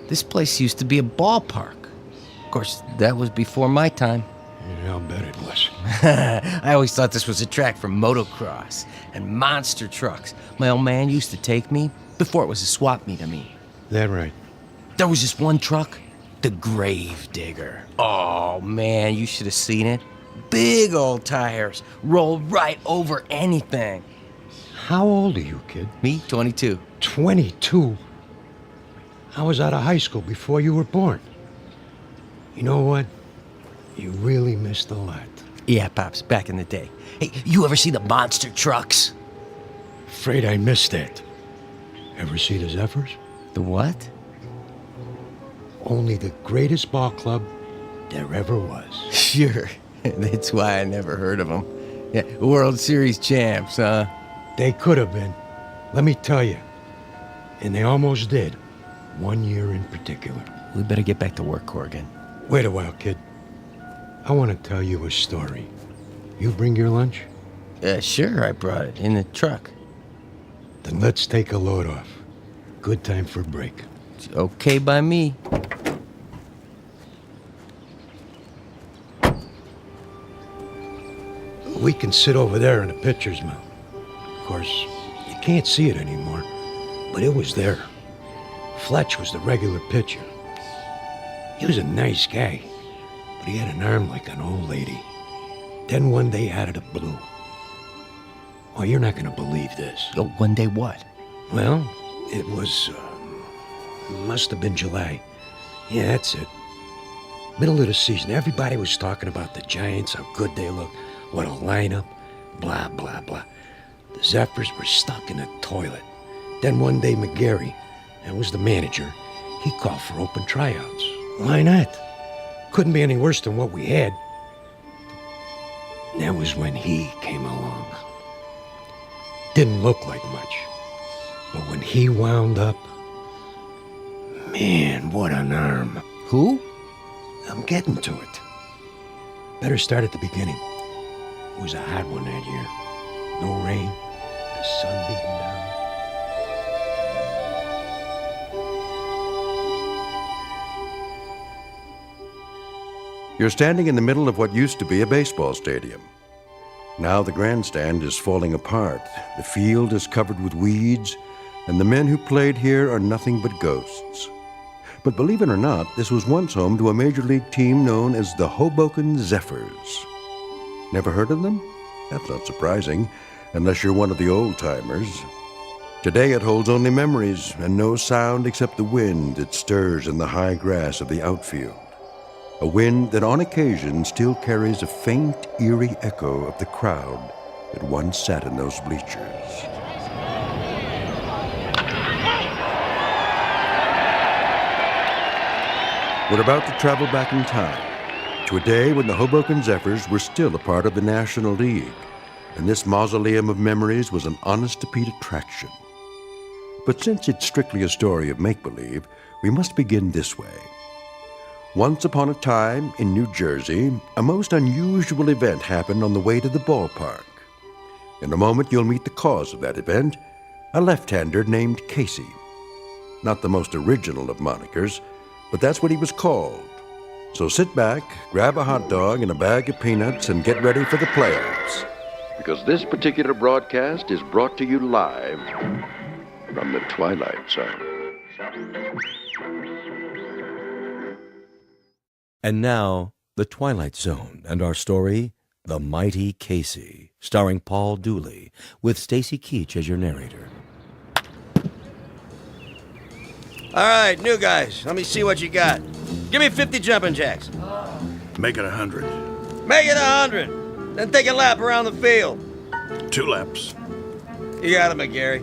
This place used to be a ballpark. Of course, that was before my time. Yeah, I'll bet it was. I always thought this was a track for motocross and monster trucks. My old man used to take me before it was a swap meet of me. That right. There was this one truck, the Grave Digger. Oh, man, you should have seen it. Big old tires, rolled right over anything. How old are you, kid? Me, 22. 22? I was out of high school before you were born. You know what? You really missed a lot. Yeah, Pops, back in the day. Hey, you ever see the monster trucks? Afraid I missed that. Ever see the Zephyrs? The what? Only the greatest ball club there ever was. Sure. That's why I never heard of them. Yeah, World Series champs, huh? They could have been. Let me tell you. And they almost did. 1 year in particular. We better get back to work, Corrigan. Wait a while, kid. I want to tell you a story. You bring your lunch? Sure, I brought it in the truck. Then let's take a load off. Good time for a break. It's okay by me. We can sit over there in the pitcher's mound. Of course, you can't see it anymore, but it was there. Fletch was the regular pitcher. He was a nice guy, but he had an arm like an old lady. Then one day out of the blue. Oh, you're not going to believe this. Oh, one day what? Well, it was, must have been July. Yeah, that's it. Middle of the season, everybody was talking about the Giants, how good they look, what a lineup, blah, blah, blah. The Zephyrs were stuck in a toilet. Then one day McGarry, that was the manager, he called for open tryouts. Why not? Couldn't be any worse than what we had. That was when he came along. Didn't look like much. But when he wound up, man, what an arm. Who? I'm getting to it. Better start at the beginning. It was a hot one that year. No rain, the sun beating down. You're standing in the middle of what used to be a baseball stadium. Now the grandstand is falling apart, the field is covered with weeds, and the men who played here are nothing but ghosts. But believe it or not, this was once home to a major league team known as the Hoboken Zephyrs. Never heard of them? That's not surprising, unless you're one of the old-timers. Today it holds only memories and no sound except the wind that stirs in the high grass of the outfield. A wind that on occasion still carries a faint, eerie echo of the crowd that once sat in those bleachers. We're about to travel back in time to a day when the Hoboken Zephyrs were still a part of the National League, and this mausoleum of memories was an honest-to-Pete attraction. But since it's strictly a story of make-believe, we must begin this way. Once upon a time, in New Jersey, a most unusual event happened on the way to the ballpark. In a moment, you'll meet the cause of that event, a left-hander named Casey. Not the most original of monikers, but that's what he was called. So sit back, grab a hot dog and a bag of peanuts, and get ready for the playoffs. Because this particular broadcast is brought to you live from the Twilight Zone. And now, The Twilight Zone and our story, The Mighty Casey, starring Paul Dooley, with Stacy Keach as your narrator. All right, new guys, let me see what you got. Give me 50 jumping jacks. Make it 100. Make it 100. Then take a lap around the field. 2 laps. You got it, McGarry.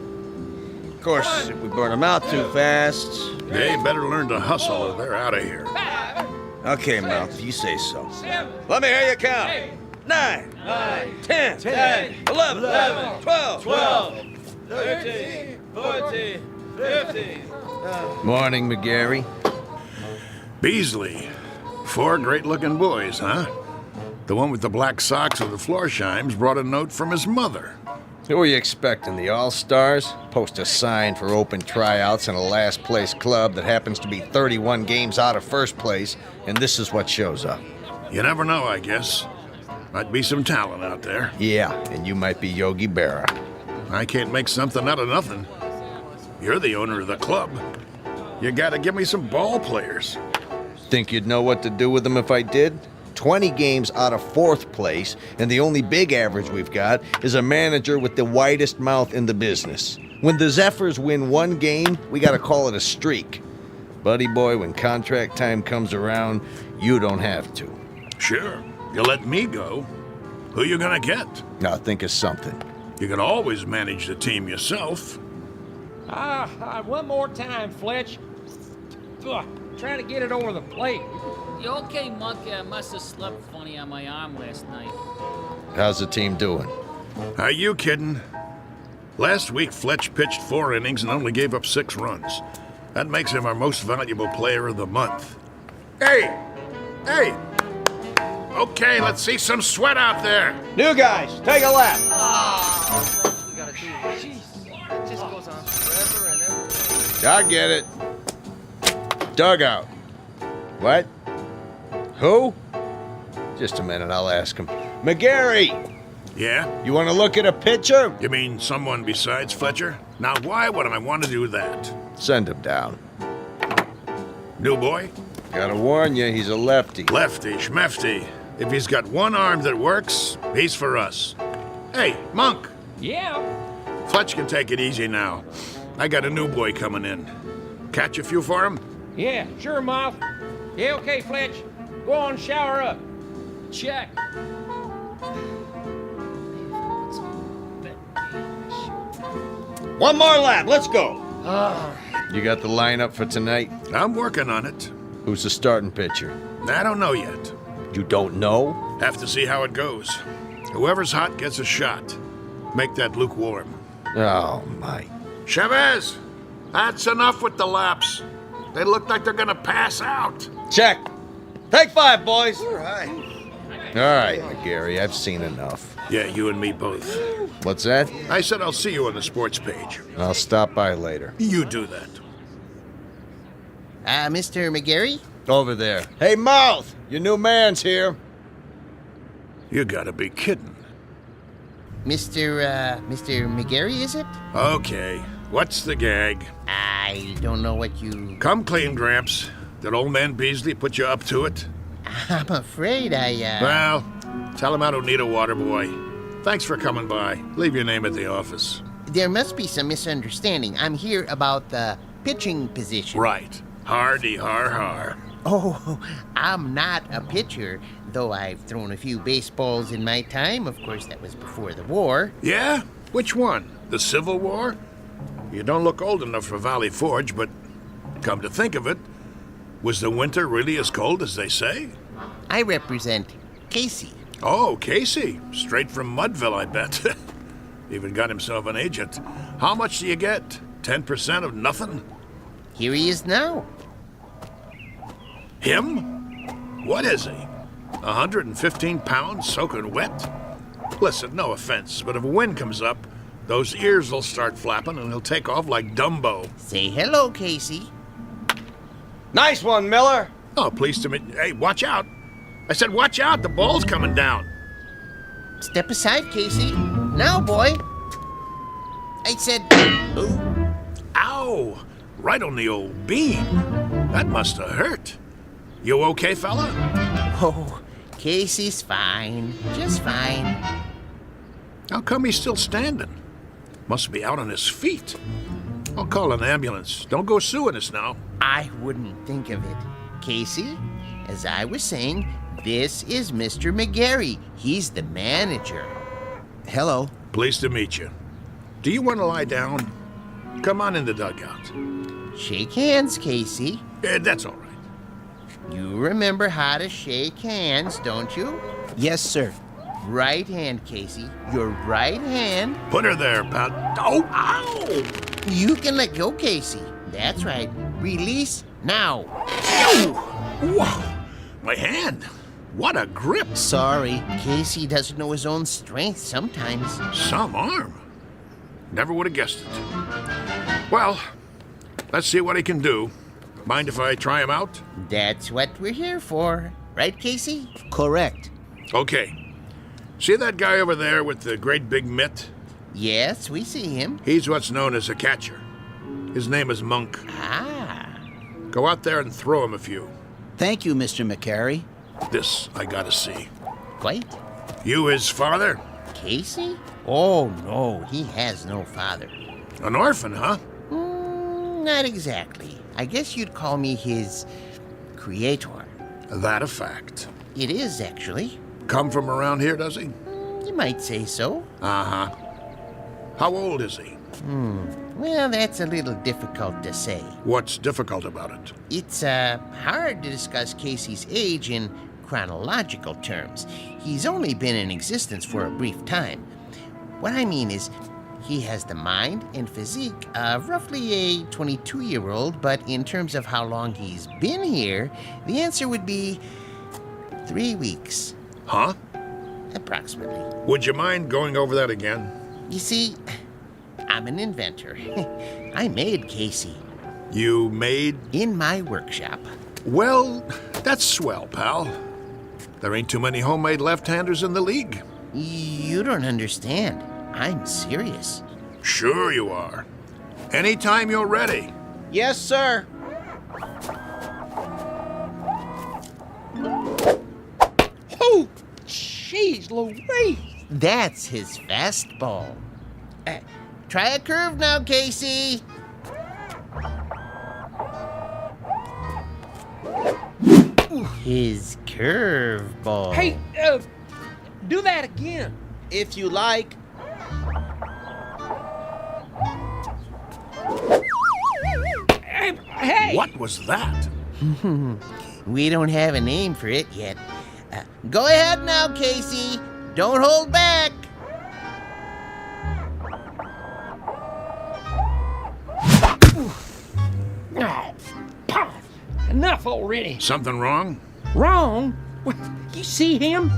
Of course, if we burn them out too fast... They better learn to hustle or they're out of here. Okay, Mouth, if you say so. Let me hear you count. 9, 10, 11, 12, 13, 14, 15. Morning, McGarry. Beasley. 4 great-looking boys, huh? The one with the black socks and the floor shimes brought a note from his mother. Who are you expecting, the All-Stars? Post a sign for open tryouts in a last-place club that happens to be 31 games out of first place, and this is what shows up. You never know, I guess. Might be some talent out there. Yeah, and you might be Yogi Berra. I can't make something out of nothing. You're the owner of the club. You gotta give me some ball players. Think you'd know what to do with them if I did? 20 games out of 4th place, and the only big average we've got is a manager with the widest mouth in the business. When the Zephyrs win 1 game, we gotta call it a streak. Buddy boy, when contract time comes around, you don't have to. Sure, you let me go. Who you gonna get? Now think of something. You can always manage the team yourself. One more time, Fletch. Ugh, trying to get it over the plate. You okay, Monk? I must have slept funny on my arm last night. How's the team doing? Are you kidding? Last week, Fletch pitched 4 innings and only gave up 6 runs. That makes him our most valuable player of the month. Hey! Hey! Okay, let's see some sweat out there. New guys, take a lap. We gotta do it. Jeez, it just goes on forever and ever. I get it. Dugout. What? Who? Just a minute, I'll ask him. McGarry! Yeah? You want to look at a pitcher? You mean someone besides Fletcher? Now, why would I want to do that? Send him down. New boy? Gotta warn you, he's a lefty. Lefty, schmefty. If he's got one arm that works, he's for us. Hey, Monk! Yeah? Fletch can take it easy now. I got a new boy coming in. Catch a few for him? Yeah, sure, Mouth. Yeah, okay, Fletch. Go on, shower up. Check. One more lap, let's go. You got the lineup for tonight? I'm working on it. Who's the starting pitcher? I don't know yet. You don't know? Have to see how it goes. Whoever's hot gets a shot. Make that lukewarm. Oh, my. Chavez, that's enough with the laps. They look like they're gonna pass out. Check. Take 5, boys. All right. All right, McGarry, I've seen enough. Yeah, you and me both. What's that? I said I'll see you on the sports page. I'll stop by later. You do that. Mr. McGarry? Over there. Hey, Mouth! Your new man's here. You gotta be kidding. Mr. McGarry, is it? Okay. What's the gag? I don't know what you... Come clean, Gramps. Did old man Beasley put you up to it? I'm afraid Well, tell him I don't need a water boy. Thanks for coming by. Leave your name at the office. There must be some misunderstanding. I'm here about the pitching position. Right. Hardy har har. Oh, I'm not a pitcher, though I've thrown a few baseballs in my time. Of course, that was before the war. Yeah? Which one? The Civil War? You don't look old enough for Valley Forge, but come to think of it, was the winter really as cold as they say? I represent Casey. Oh, Casey. Straight from Mudville, I bet. Even got himself an agent. How much do you get? 10% of nothing? Here he is now. Him? What is he? 115 pounds soaking wet? Listen, no offense, but if a wind comes up, those ears will start flapping and he'll take off like Dumbo. Say hello, Casey. Nice one, Miller. Oh, pleased to meet you. Hey, watch out. I said watch out. The ball's coming down. Step aside, Casey. Now, boy. I said... Ooh. Ow! Right on the old beam. That must have hurt. You okay, fella? Oh, Casey's fine. Just fine. How come he's still standing? Must be out on his feet. I'll call an ambulance. Don't go suing us now. I wouldn't think of it. Casey, as I was saying, this is Mr. McGarry. He's the manager. Hello. Pleased to meet you. Do you want to lie down? Come on in the dugout. Shake hands, Casey. That's all right. You remember how to shake hands, don't you? Yes, sir. Right hand, Casey. Your right hand. Put her there, pal. Oh, ow! You can let go, Casey. That's right. Release now. Whoa! My hand. What a grip. Sorry, Casey doesn't know his own strength sometimes. Some arm. Never would have guessed it. Well, let's see what he can do. Mind if I try him out? That's what we're here for. Right, Casey? Correct. Okay. See that guy over there with the great big mitt? Yes, we see him. He's what's known as a catcher. His name is Monk. Ah. Go out there and throw him a few. Thank you, Mr. McCary. This I gotta see. Quite. You his father? Casey? Oh, no, he has no father. An orphan, huh? Not exactly. I guess you'd call me his creator. That a fact. It is, actually. Come from around here, does he? You might say so. Uh-huh. How old is he? Well, that's a little difficult to say. What's difficult about it? It's hard to discuss Casey's age in chronological terms. He's only been in existence for a brief time. What I mean is, he has the mind and physique of roughly a 22-year-old, but in terms of how long he's been here, the answer would be 3 weeks. Huh? Approximately. Would you mind going over that again? You see, I'm an inventor. I made Casey. You made? In my workshop. Well, that's swell, pal. There ain't too many homemade left-handers in the league. You don't understand. I'm serious. Sure you are. Anytime you're ready. Yes, sir. Oh, jeez Louise. That's his fastball. Try a curve now, Casey. His curveball. Hey, do that again. If you like. Hey! What was that? We don't have a name for it yet. Go ahead now, Casey. Don't hold back. Oh, enough already. Something wrong? Wrong? Well, you see him?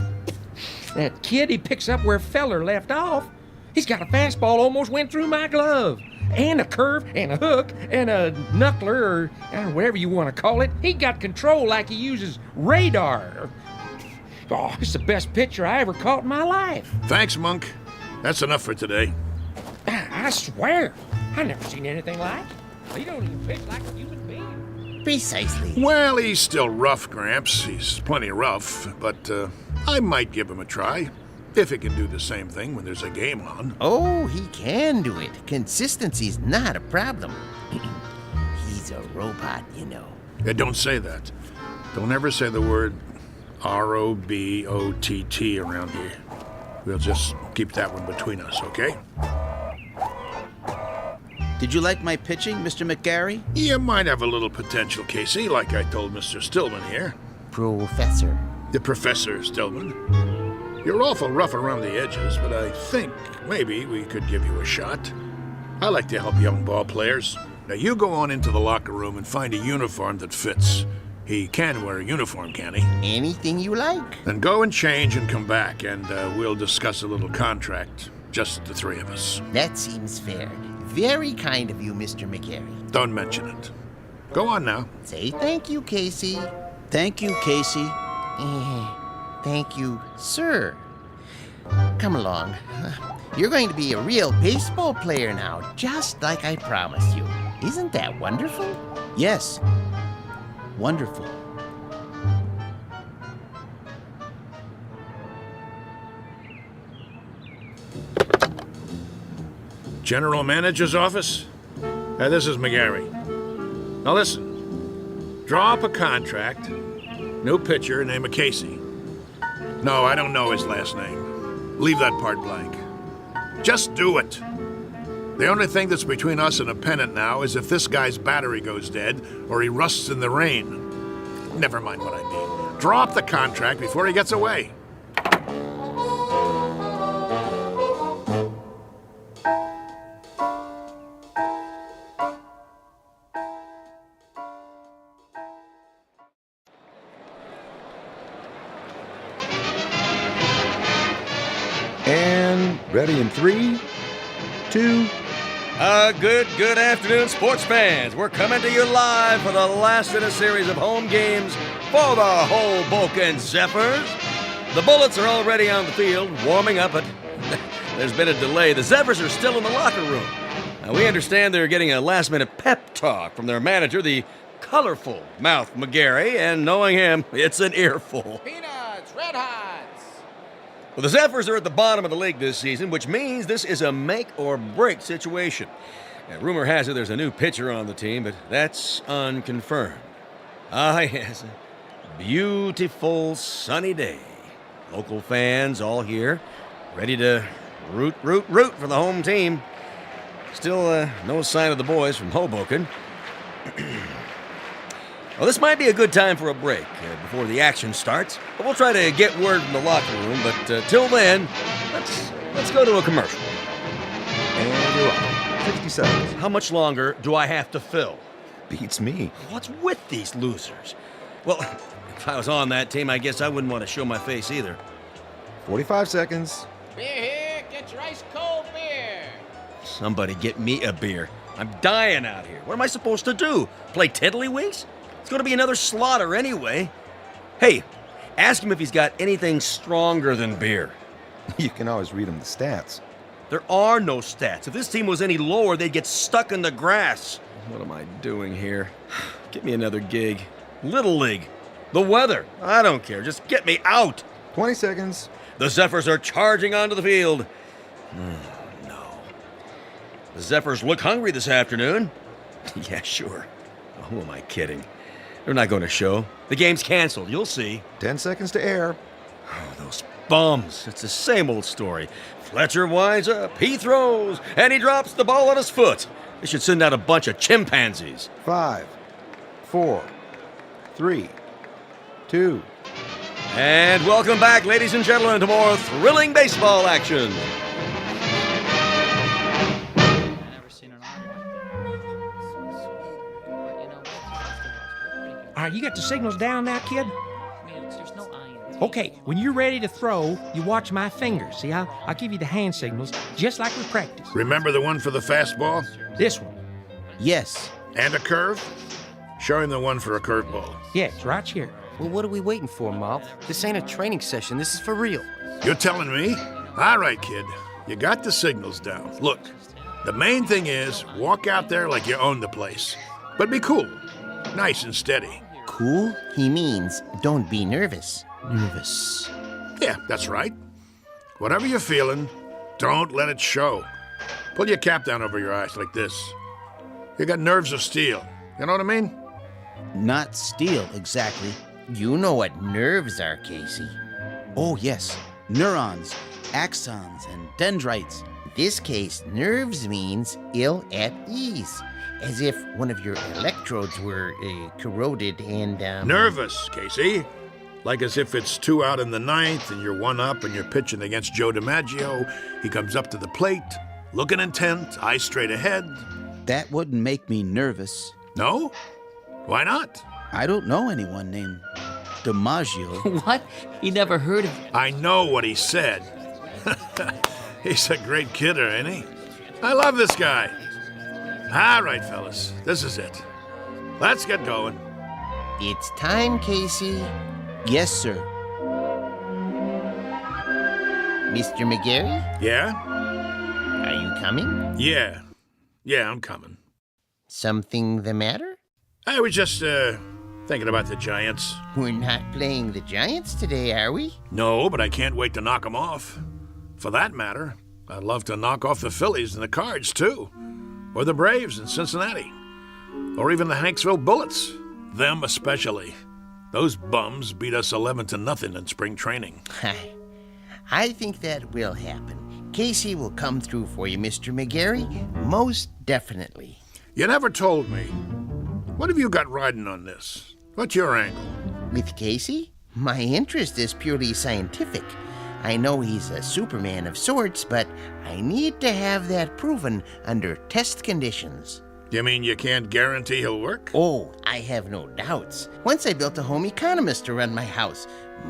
That kid, he picks up where Feller left off. He's got a fastball almost went through my glove. And a curve, and a hook, and a knuckler, or whatever you want to call it. He got control like he uses radar. Oh, it's the best pitcher I ever caught in my life. Thanks, Monk. That's enough for today. I swear, I never seen anything like it. He don't even pitch like a human being. Precisely. Well, he's still rough, Gramps. He's plenty rough, but I might give him a try. If he can do the same thing when there's a game on. Oh, he can do it. Consistency's not a problem. He's a robot, you know. Don't say that. Don't ever say the word R-O-B-O-T-T around here. We'll just keep that one between us, okay? Did you like my pitching, Mr. McGarry? You might have a little potential, Casey, like I told Mr. Stillman here. Professor. The Professor Stillman. You're awful rough around the edges, but I think maybe we could give you a shot. I like to help young ball players. Now you go on into the locker room and find a uniform that fits. He can wear a uniform, can he? Anything you like. Then go and change and come back, and we'll discuss a little contract. Just the three of us. That seems fair. Very kind of you, Mr. McGarry. Don't mention it. Go on now. Say thank you, Casey. Thank you, Casey. Thank you, sir. Come along. You're going to be a real baseball player now, just like I promised you. Isn't that wonderful? Yes. Wonderful. General Manager's office? This is McGarry. Now listen. Draw up a contract. New pitcher, name of Casey. No, I don't know his last name. Leave that part blank. Just do it. The only thing that's between us and a pennant now is if this guy's battery goes dead or he rusts in the rain. Never mind what I mean. Draw up the contract before he gets away. And ready in 3, 2. Good afternoon, sports fans. We're coming to you live for the last in a series of home games for the Hoboken Zephyrs. The Bullets are already on the field, warming up, but there's been a delay. The Zephyrs are still in the locker room. Now, we understand they're getting a last-minute pep talk from their manager, the colorful Mouth McGarry, and knowing him, it's an earful. Peanuts, Red Hots. Well, the Zephyrs are at the bottom of the league this season, which means this is a make-or-break situation. Now, rumor has it there's a new pitcher on the team, but that's unconfirmed. Ah, yes, a beautiful sunny day. Local fans all here, ready to root for the home team. Still, no sign of the boys from Hoboken. Well, this might be a good time for a break before the action starts. But we'll try to get word from the locker room. But till then, let's go to a commercial. And you're on. 60 seconds. How much longer do I have to fill? Beats me. What's with these losers? Well, if I was on that team, I guess I wouldn't want to show my face either. 45 seconds. Beer here, get your ice cold beer. Somebody get me a beer. I'm dying out here. What am I supposed to do? Play tiddlywinks? It's going to be another slaughter anyway. Hey, ask him if he's got anything stronger than beer. You can always read him the stats. There are no stats. If this team was any lower, they'd get stuck in the grass. What am I doing here? Get me another gig. Little League. The weather. I don't care. Just get me out. 20 seconds. The Zephyrs are charging onto the field. No. The Zephyrs look hungry this afternoon. Yeah, sure. Who am I kidding? They're not going to show. The game's canceled. You'll see. 10 seconds to air. Oh, those bums. It's the same old story. Fletcher winds up, he throws, and he drops the ball on his foot. They should send out a bunch of chimpanzees. 5, 4, 3, 2. And welcome back, ladies and gentlemen, to more thrilling baseball action. All right, you got the signals down now, kid? Okay, when you're ready to throw, you watch my fingers. See, I'll give you the hand signals, just like we practiced. Remember the one for the fastball? This one. Yes. And a curve? Show him the one for a curveball. Yeah, it's right here. Well, what are we waiting for, Mouth? This ain't a training session. This is for real. You're telling me? All right, kid. You got the signals down. Look, the main thing is walk out there like you own the place. But be cool. Nice and steady. Cool? He means don't be nervous. Nervous. Yeah, that's right. Whatever you're feeling, don't let it show. Pull your cap down over your eyes like this. You got nerves of steel. You know what I mean? Not steel, exactly. You know what nerves are, Casey. Oh, yes. Neurons, axons, and dendrites. In this case, nerves means ill at ease. As if one of your electrodes were corroded and, Nervous, Casey. Like as if it's 2 out in the 9th and you're 1 up and you're pitching against Joe DiMaggio. He comes up to the plate, looking intent, eyes straight ahead. That wouldn't make me nervous. No? Why not? I don't know anyone named DiMaggio. What? He never heard of it. I know what he said. He's a great kidder, ain't he? I love this guy. All right, fellas, this is it. Let's get going. It's time, Casey. Yes, sir. Mr. McGarry? Yeah? Are you coming? Yeah. Yeah, I'm coming. Something the matter? I was just, thinking about the Giants. We're not playing the Giants today, are we? No, but I can't wait to knock them off. For that matter, I'd love to knock off the Phillies and the Cards, too. Or the Braves in Cincinnati. Or even the Hanksville Bullets. Them especially. Those bums beat us 11-0 in spring training. I think that will happen. Casey will come through for you, Mr. McGarry. Most definitely. You never told me. What have you got riding on this? What's your angle? With Casey? My interest is purely scientific. I know he's a Superman of sorts, but I need to have that proven under test conditions. You mean you can't guarantee he'll work? Oh, I have no doubts. Once I built a home economist to run my house.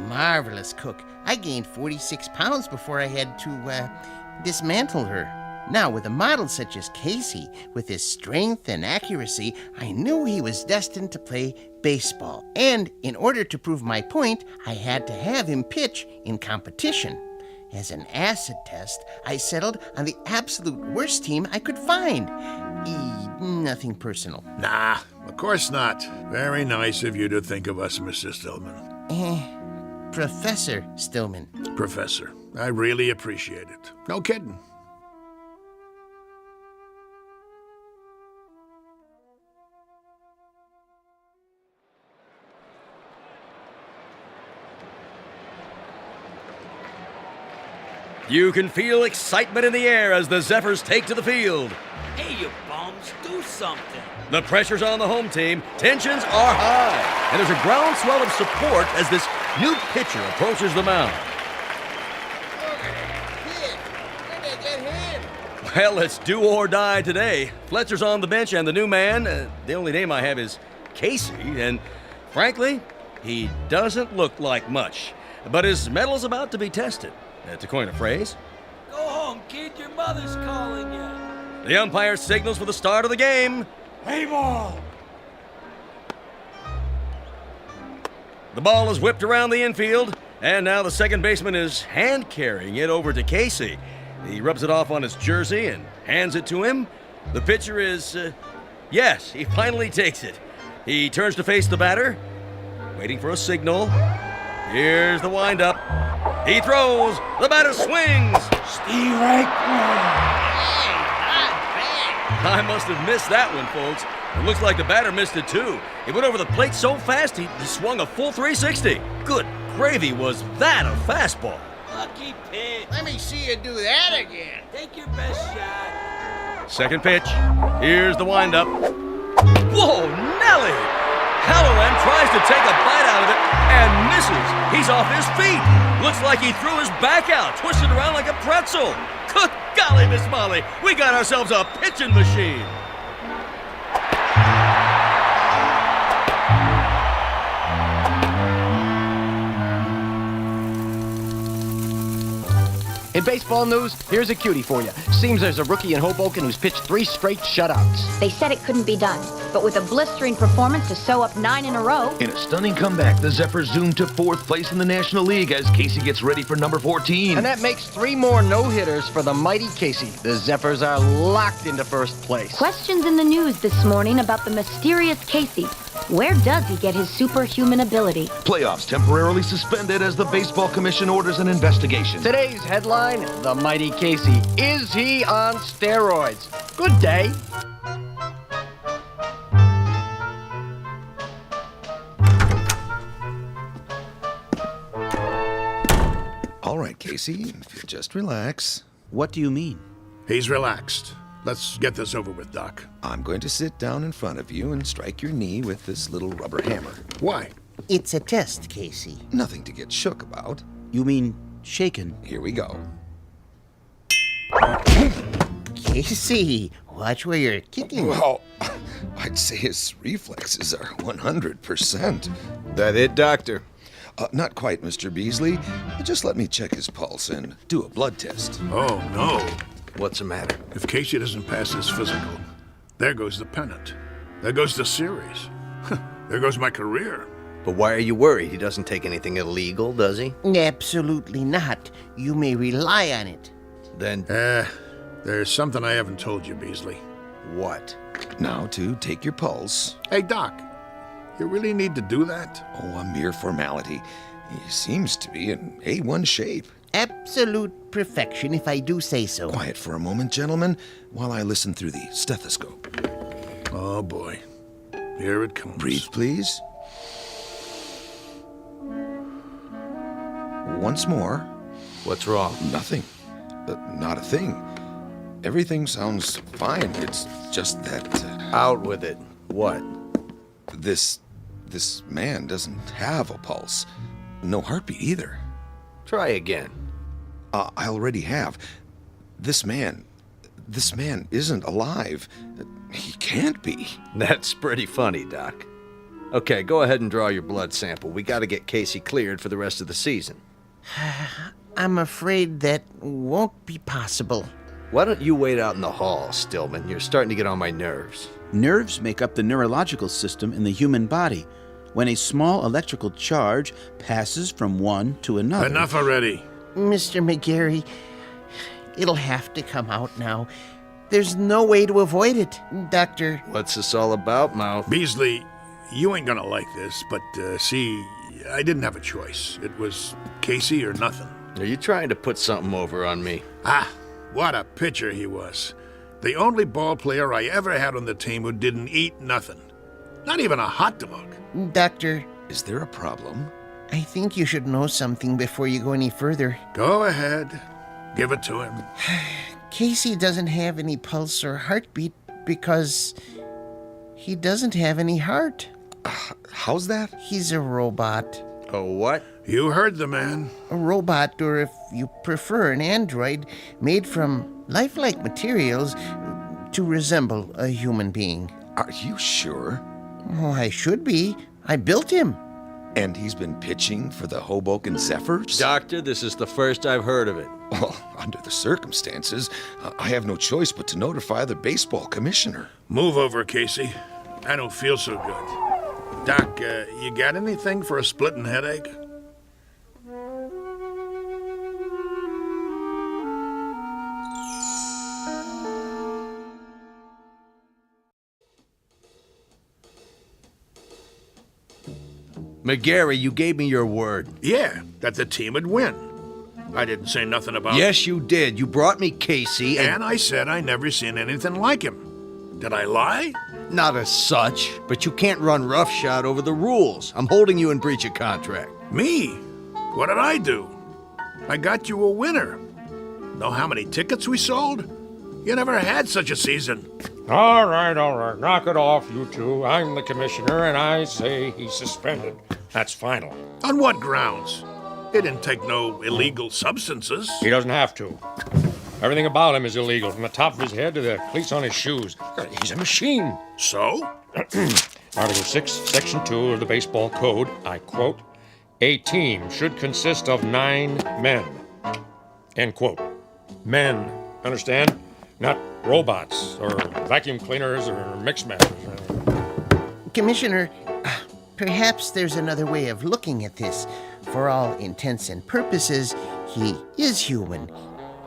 Marvelous cook. I gained 46 pounds before I had to, dismantle her. Now, with a model such as Casey, with his strength and accuracy, I knew he was destined to play baseball. And in order to prove my point, I had to have him pitch in competition. As an acid test, I settled on the absolute worst team I could find. Nothing personal. Nah, of course not. Very nice of you to think of us, Mr. Stillman. Professor Stillman. Professor, I really appreciate it. No kidding. You can feel excitement in the air as the Zephyrs take to the field. Hey, you bums, do something. The pressure's on the home team, tensions are high, and there's a groundswell of support as this new pitcher approaches the mound. Well, it's do or die today. Fletcher's on the bench, and the new man, the only name I have is Casey, and frankly, he doesn't look like much. But his metal's about to be tested, to coin a phrase. Go home, kid, your mother's calling you. The umpire signals for the start of the game. Play ball! The ball is whipped around the infield, and now the second baseman is hand-carrying it over to Casey. He rubs it off on his jersey and hands it to him. The pitcher is, yes, he finally takes it. He turns to face the batter, waiting for a signal. Here's the windup. He throws. The batter swings. Stay right there. I must have missed that one, folks. It looks like the batter missed it, too. It went over the plate so fast, he swung a full 360. Good gravy, was that a fastball? Lucky pitch. Let me see you do that again. Take your best shot. Second pitch. Here's the windup. Whoa, Nelly! Halloran tries to take a bite out of it and misses. He's off his feet. Looks like he threw his back out, twisted around like a pretzel. Good golly, Miss Molly, we got ourselves a pitching machine. In baseball news, here's a cutie for you. Seems there's a rookie in Hoboken who's pitched 3 straight shutouts. They said it couldn't be done, but with a blistering performance to sew up 9 in a row. In a stunning comeback, the Zephyrs zoom to 4th place in the National League as Casey gets ready for number 14. And that makes 3 more no-hitters for the mighty Casey. The Zephyrs are locked into 1st place. Questions in the news this morning about the mysterious Casey. Where does he get his superhuman ability? Playoffs temporarily suspended as the Baseball Commission orders an investigation. Today's headline, the mighty Casey. Is he on steroids? Good day. All right, Casey, just relax. What do you mean? He's relaxed. Let's get this over with, Doc. I'm going to sit down in front of you and strike your knee with this little rubber hammer. Why? It's a test, Casey. Nothing to get shook about. You mean shaken? Here we go. Casey, watch where you're kicking. Well, I'd say his reflexes are 100%. That it, Doctor? Not quite, Mr. Beasley. Just let me check his pulse and do a blood test. Oh, no. What's the matter? If Casey doesn't pass his physical, there goes the pennant. There goes the series. There goes my career. But why are you worried? He doesn't take anything illegal, does he? Absolutely not. You may rely on it. Then... There's something I haven't told you, Beasley. What? Now to take your pulse. Hey, Doc, you really need to do that? Oh, a mere formality. He seems to be in A1 shape. Absolute perfection, if I do say so. Quiet for a moment, gentlemen, while I listen through the stethoscope. Oh, boy. Here it comes. Breathe, please. Once more. What's wrong? Nothing. Not a thing. Everything sounds fine. It's just that... Out with it. What? This man doesn't have a pulse. No heartbeat either. Try again. I already have. This man isn't alive. He can't be. That's pretty funny, Doc. Okay, go ahead and draw your blood sample. We gotta get Casey cleared for the rest of the season. I'm afraid that won't be possible. Why don't you wait out in the hall, Stillman? You're starting to get on my nerves. Nerves make up the neurological system in the human body. When a small electrical charge passes from one to another... Enough already. Mr. McGarry, it'll have to come out now. There's no way to avoid it, Doctor. What's this all about, Mouth? Beasley, you ain't gonna like this, but see, I didn't have a choice. It was Casey or nothing. Are you trying to put something over on me? Ah, what a pitcher he was. The only ball player I ever had on the team who didn't eat nothing. Not even a hot dog. Doctor. Is there a problem? I think you should know something before you go any further. Go ahead. Give it to him. Casey doesn't have any pulse or heartbeat because he doesn't have any heart. How's that? He's a robot. A what? You heard the man. A robot, or if you prefer, an android made from lifelike materials to resemble a human being. Are you sure? Oh, I should be. I built him. And he's been pitching for the Hoboken Zephyrs? Doctor, this is the first I've heard of it. Well, under the circumstances, I have no choice but to notify the baseball commissioner. Move over, Casey. I don't feel so good. Doc, you got anything for a splitting headache? McGarry, you gave me your word. Yeah, that the team would win. I didn't say nothing about... Yes, you did. You brought me Casey and I said I never seen anything like him. Did I lie? Not as such, but you can't run roughshod over the rules. I'm holding you in breach of contract. Me? What did I do? I got you a winner. Know how many tickets we sold? You never had such a season. All right. Knock it off, you two. I'm the commissioner, and I say he's suspended. That's final. On what grounds? He didn't take no illegal substances. He doesn't have to. Everything about him is illegal, from the top of his head to the cleats on his shoes. He's a machine. So? Article 6, Section 2 of the Baseball Code, I quote, "A team should consist of 9 men." End quote. Men, understand? Not robots, or vacuum cleaners, or mix masters. Commissioner, perhaps there's another way of looking at this. For all intents and purposes, he is human.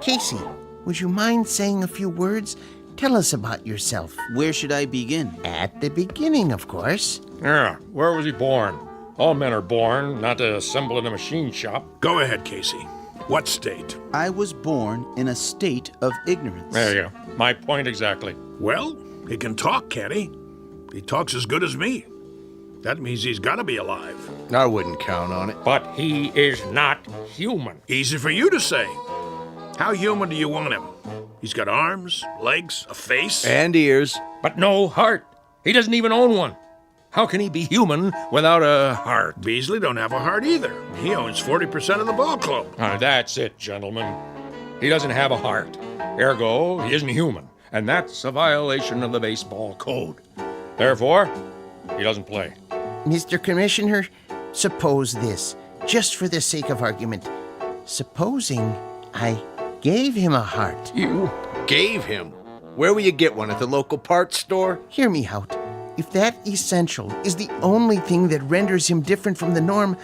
Casey, would you mind saying a few words? Tell us about yourself. Where should I begin? At the beginning, of course. Yeah, where was he born? All men are born, not to assemble in a machine shop. Go ahead, Casey. What state? I was born in a state of ignorance. There you go. My point exactly. Well, he can talk, can't he? He talks as good as me. That means he's got to be alive. I wouldn't count on it. But he is not human. Easy for you to say. How human do you want him? He's got arms, legs, a face. And ears. But no heart. He doesn't even own one. How can he be human without a heart? Beasley don't have a heart either. He owns 40% of the ball club. That's it, gentlemen. He doesn't have a heart. Ergo, he isn't human. And that's a violation of the baseball code. Therefore, he doesn't play. Mr. Commissioner, suppose this, just for the sake of argument. Supposing I gave him a heart. You gave him? Where will you get one? At the local parts store? Hear me out. If that essential is the only thing that renders him different from the norm,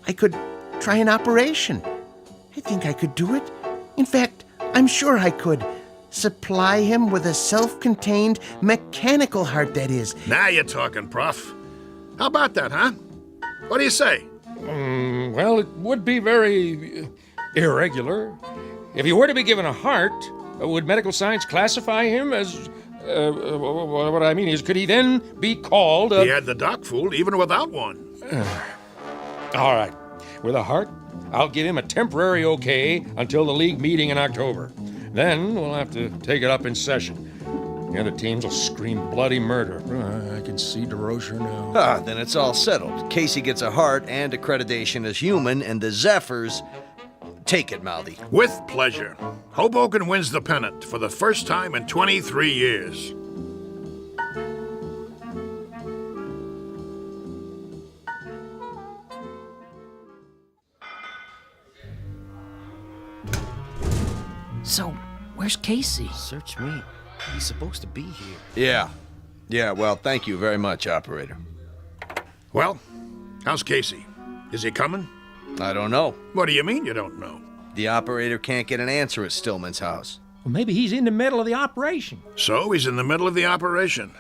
I could try an operation. I think I could do it. In fact, I'm sure I could. Supply him with a self-contained mechanical heart, that is. Now you're talking, Prof. How about that, huh? What do you say? Well, it would be very irregular. If he were to be given a heart, would medical science classify him as... what I mean is, could he then be called He had the doc fooled even without one. All right. With a heart, I'll give him a temporary okay until the league meeting in October. Then we'll have to take it up in session. The other teams will scream bloody murder. I can see DeRocher now. Then it's all settled. Casey gets a heart and accreditation as human, and the Zephyrs take it, Mouthy. With pleasure. Hoboken wins the pennant for the first time in 23 years. So, where's Casey? Search me. He's supposed to be here. Yeah, well, thank you very much, operator. Well, how's Casey? Is he coming? I don't know. What do you mean you don't know? The operator can't get an answer at Stillman's house. Well, maybe he's in the middle of the operation. So he's in the middle of the operation.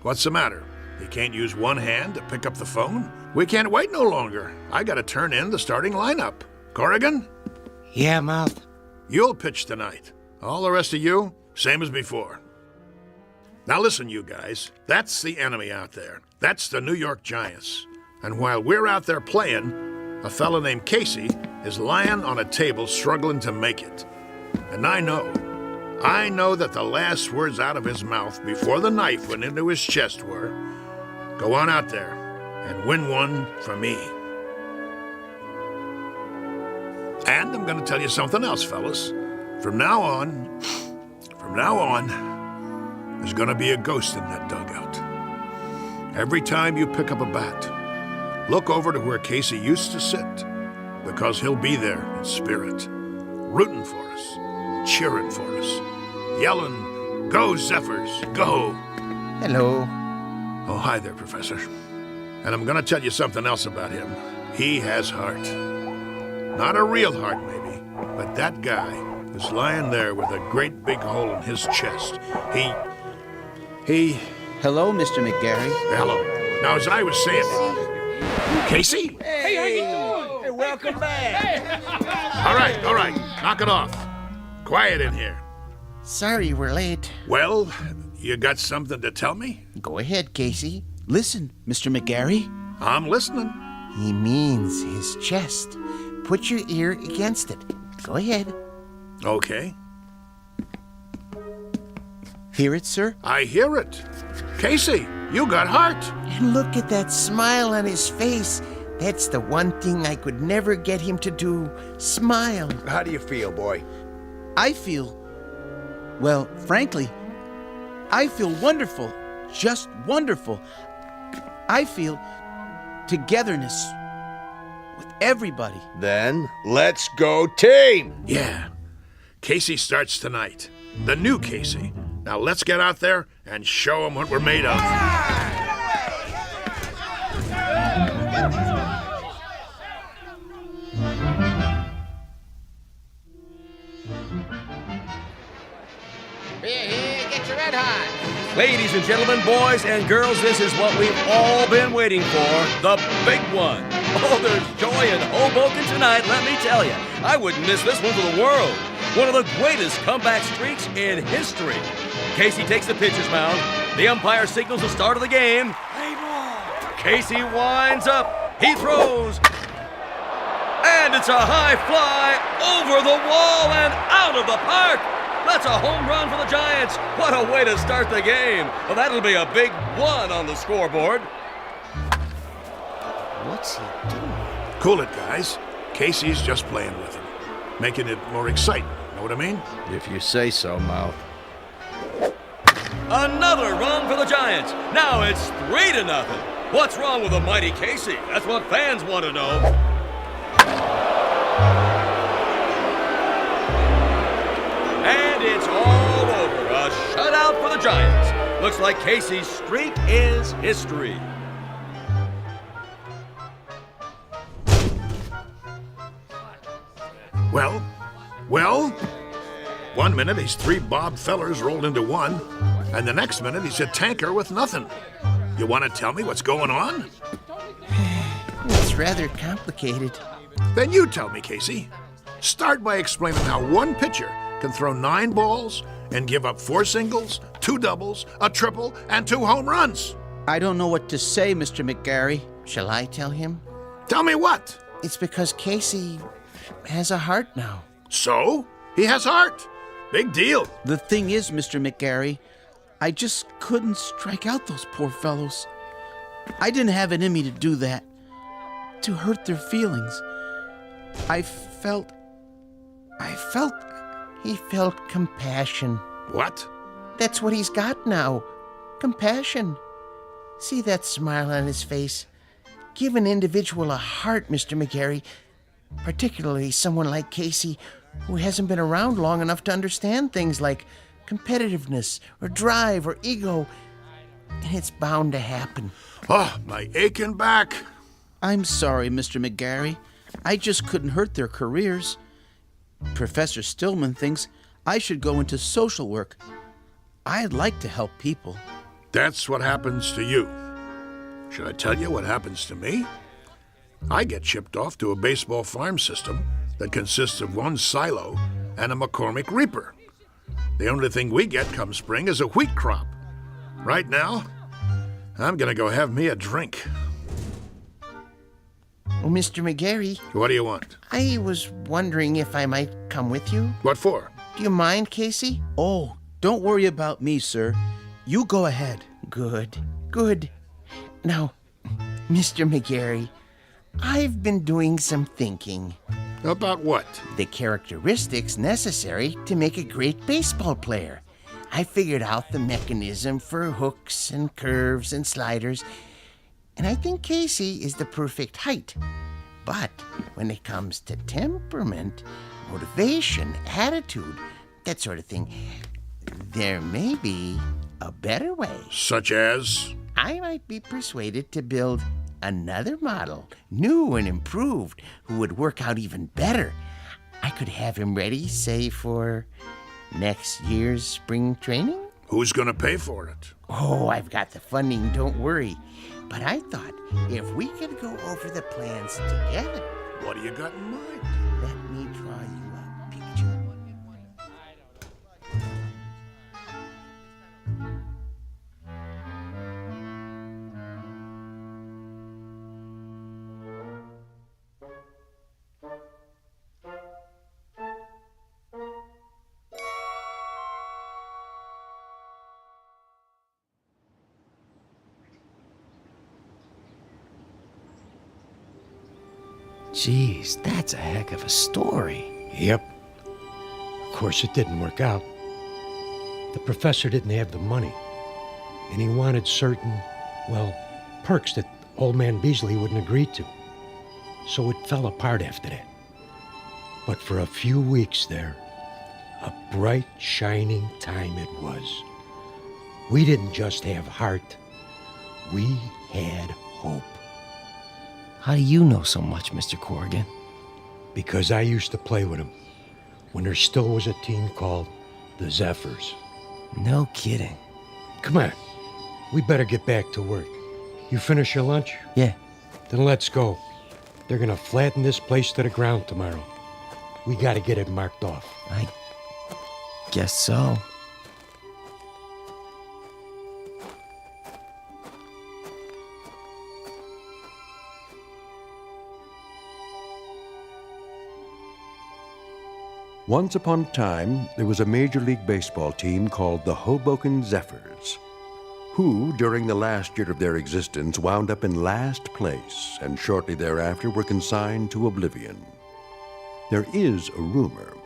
What's the matter? He can't use one hand to pick up the phone? We can't wait no longer. I gotta turn in the starting lineup. Corrigan? Yeah, Mouth. You'll pitch tonight. All the rest of you, same as before. Now listen, you guys. That's the enemy out there. That's the New York Giants. And while we're out there playing, a fella named Casey is lying on a table struggling to make it. And I know that the last words out of his mouth before the knife went into his chest were, "Go on out there and win one for me." And I'm going to tell you something else, fellas. From now on, there's going to be a ghost in that dugout. Every time you pick up a bat, look over to where Casey used to sit, because he'll be there in spirit, rooting for us, cheering for us, yelling, "Go, Zephyrs, go!" Hello. Oh, hi there, Professor. And I'm going to tell you something else about him. He has heart. Not a real heart, maybe, but that guy is lying there with a great big hole in his chest. He... Hello, Mr. McGarry. Hello. Now, as I was saying... Casey? Hey, how you doing? Hey, welcome back. All right. Knock it off. Quiet in here. Sorry we're late. Well, you got something to tell me? Go ahead, Casey. Listen, Mr. McGarry. I'm listening. He means his chest. Put your ear against it. Go ahead. Okay. Hear it, sir? I hear it. Casey, you got heart. And look at that smile on his face. That's the one thing I could never get him to do. Smile. How do you feel, boy? I feel... Well, frankly, I feel wonderful. Just wonderful. I feel togetherness with everybody. Then, let's go team! Yeah. Casey starts tonight. The new Casey. Now let's get out there and show him what we're made of. Here, get your red hot. Ladies and gentlemen, boys and girls, this is what we've all been waiting for, the big one. Oh, there's joy in Hoboken tonight, let me tell you. I wouldn't miss this one for the world. One of the greatest comeback streaks in history. Casey takes the pitcher's mound. The umpire signals the start of the game. Casey winds up. He throws. And it's a high fly over the wall and out of the park. That's a home run for the Giants. What a way to start the game. Well, that'll be a big one on the scoreboard. What's he doing? Cool it, guys. Casey's just playing with him. Making it more exciting. Know what I mean? If you say so, Mouth. Another run for the Giants. Now it's 3-0. What's wrong with the mighty Casey? That's what fans want to know. And it's all over. A shutout for the Giants. Looks like Casey's streak is history. Well? 1 minute he's 3 Bob Fellers rolled into one, and the next minute he's a tanker with nothing. You want to tell me what's going on? It's rather complicated. Then you tell me, Casey. Start by explaining how one pitcher can throw 9 balls and give up 4 singles, 2 doubles, a triple, and 2 home runs. I don't know what to say, Mr. McGarry. Shall I tell him? Tell me what? It's because Casey has a heart now. So? He has heart. Big deal. The thing is, Mr. McGarry, I just couldn't strike out those poor fellows. I didn't have it in me to do that, to hurt their feelings. He felt compassion. What? That's what he's got now. Compassion. See that smile on his face? Give an individual a heart, Mr. McGarry. Particularly someone like Casey, who hasn't been around long enough to understand things like competitiveness or drive or ego. And it's bound to happen. Oh, my aching back. I'm sorry, Mr. McGarry. I just couldn't hurt their careers. Professor Stillman thinks I should go into social work. I'd like to help people. That's what happens to you. Should I tell you what happens to me? I get shipped off to a baseball farm system that consists of 1 silo and a McCormick Reaper. The only thing we get come spring is a wheat crop. Right now, I'm gonna go have me a drink. Oh, Mr. McGarry. What do you want? I was wondering if I might come with you. What for? Do you mind, Casey? Oh, don't worry about me, sir. You go ahead. Good. Now, Mr. McGarry, I've been doing some thinking. About what? The characteristics necessary to make a great baseball player. I figured out the mechanism for hooks and curves and sliders, and I think Casey is the perfect height. But when it comes to temperament, motivation, attitude, that sort of thing, there may be a better way. Such as? I might be persuaded to build another model, new and improved, who would work out even better. I could have him ready, say, for next year's spring training. Who's gonna pay for it? Oh, I've got the funding, don't worry. But I thought if we could go over the plans together. What do you got in mind? Let me draw you a picture. Jeez, that's a heck of a story. Yep. Of course, it didn't work out. The professor didn't have the money, and he wanted certain, perks that old man Beasley wouldn't agree to. So it fell apart after that. But for a few weeks there, a bright, shining time it was. We didn't just have heart, we had hope. How do you know so much, Mr. Corrigan? Because I used to play with him when there still was a team called the Zephyrs. No kidding. Come on, we better get back to work. You finish your lunch? Yeah. Then let's go. They're gonna flatten this place to the ground tomorrow. We gotta get it marked off. I guess so. Once upon a time, there was a Major League Baseball team called the Hoboken Zephyrs, who, during the last year of their existence, wound up in last place and shortly thereafter were consigned to oblivion. There is a rumor,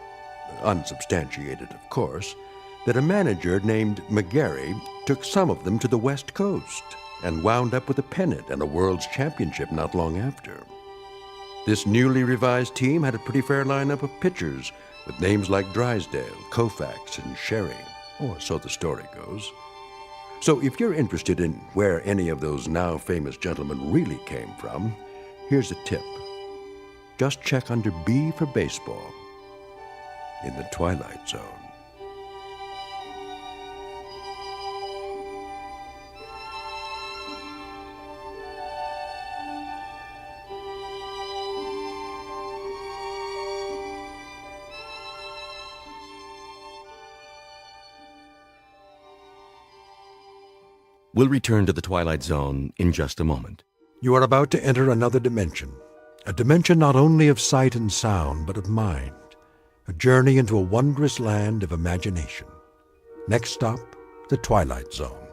unsubstantiated of course, that a manager named McGarry took some of them to the West Coast and wound up with a pennant and a World's Championship not long after. This newly revised team had a pretty fair lineup of pitchers with names like Drysdale, Koufax, and Sherry, or so the story goes. So if you're interested in where any of those now famous gentlemen really came from, here's a tip. Just check under B for baseball in the Twilight Zone. We'll return to the Twilight Zone in just a moment. You are about to enter another dimension, a dimension not only of sight and sound, but of mind, a journey into a wondrous land of imagination. Next stop, the Twilight Zone.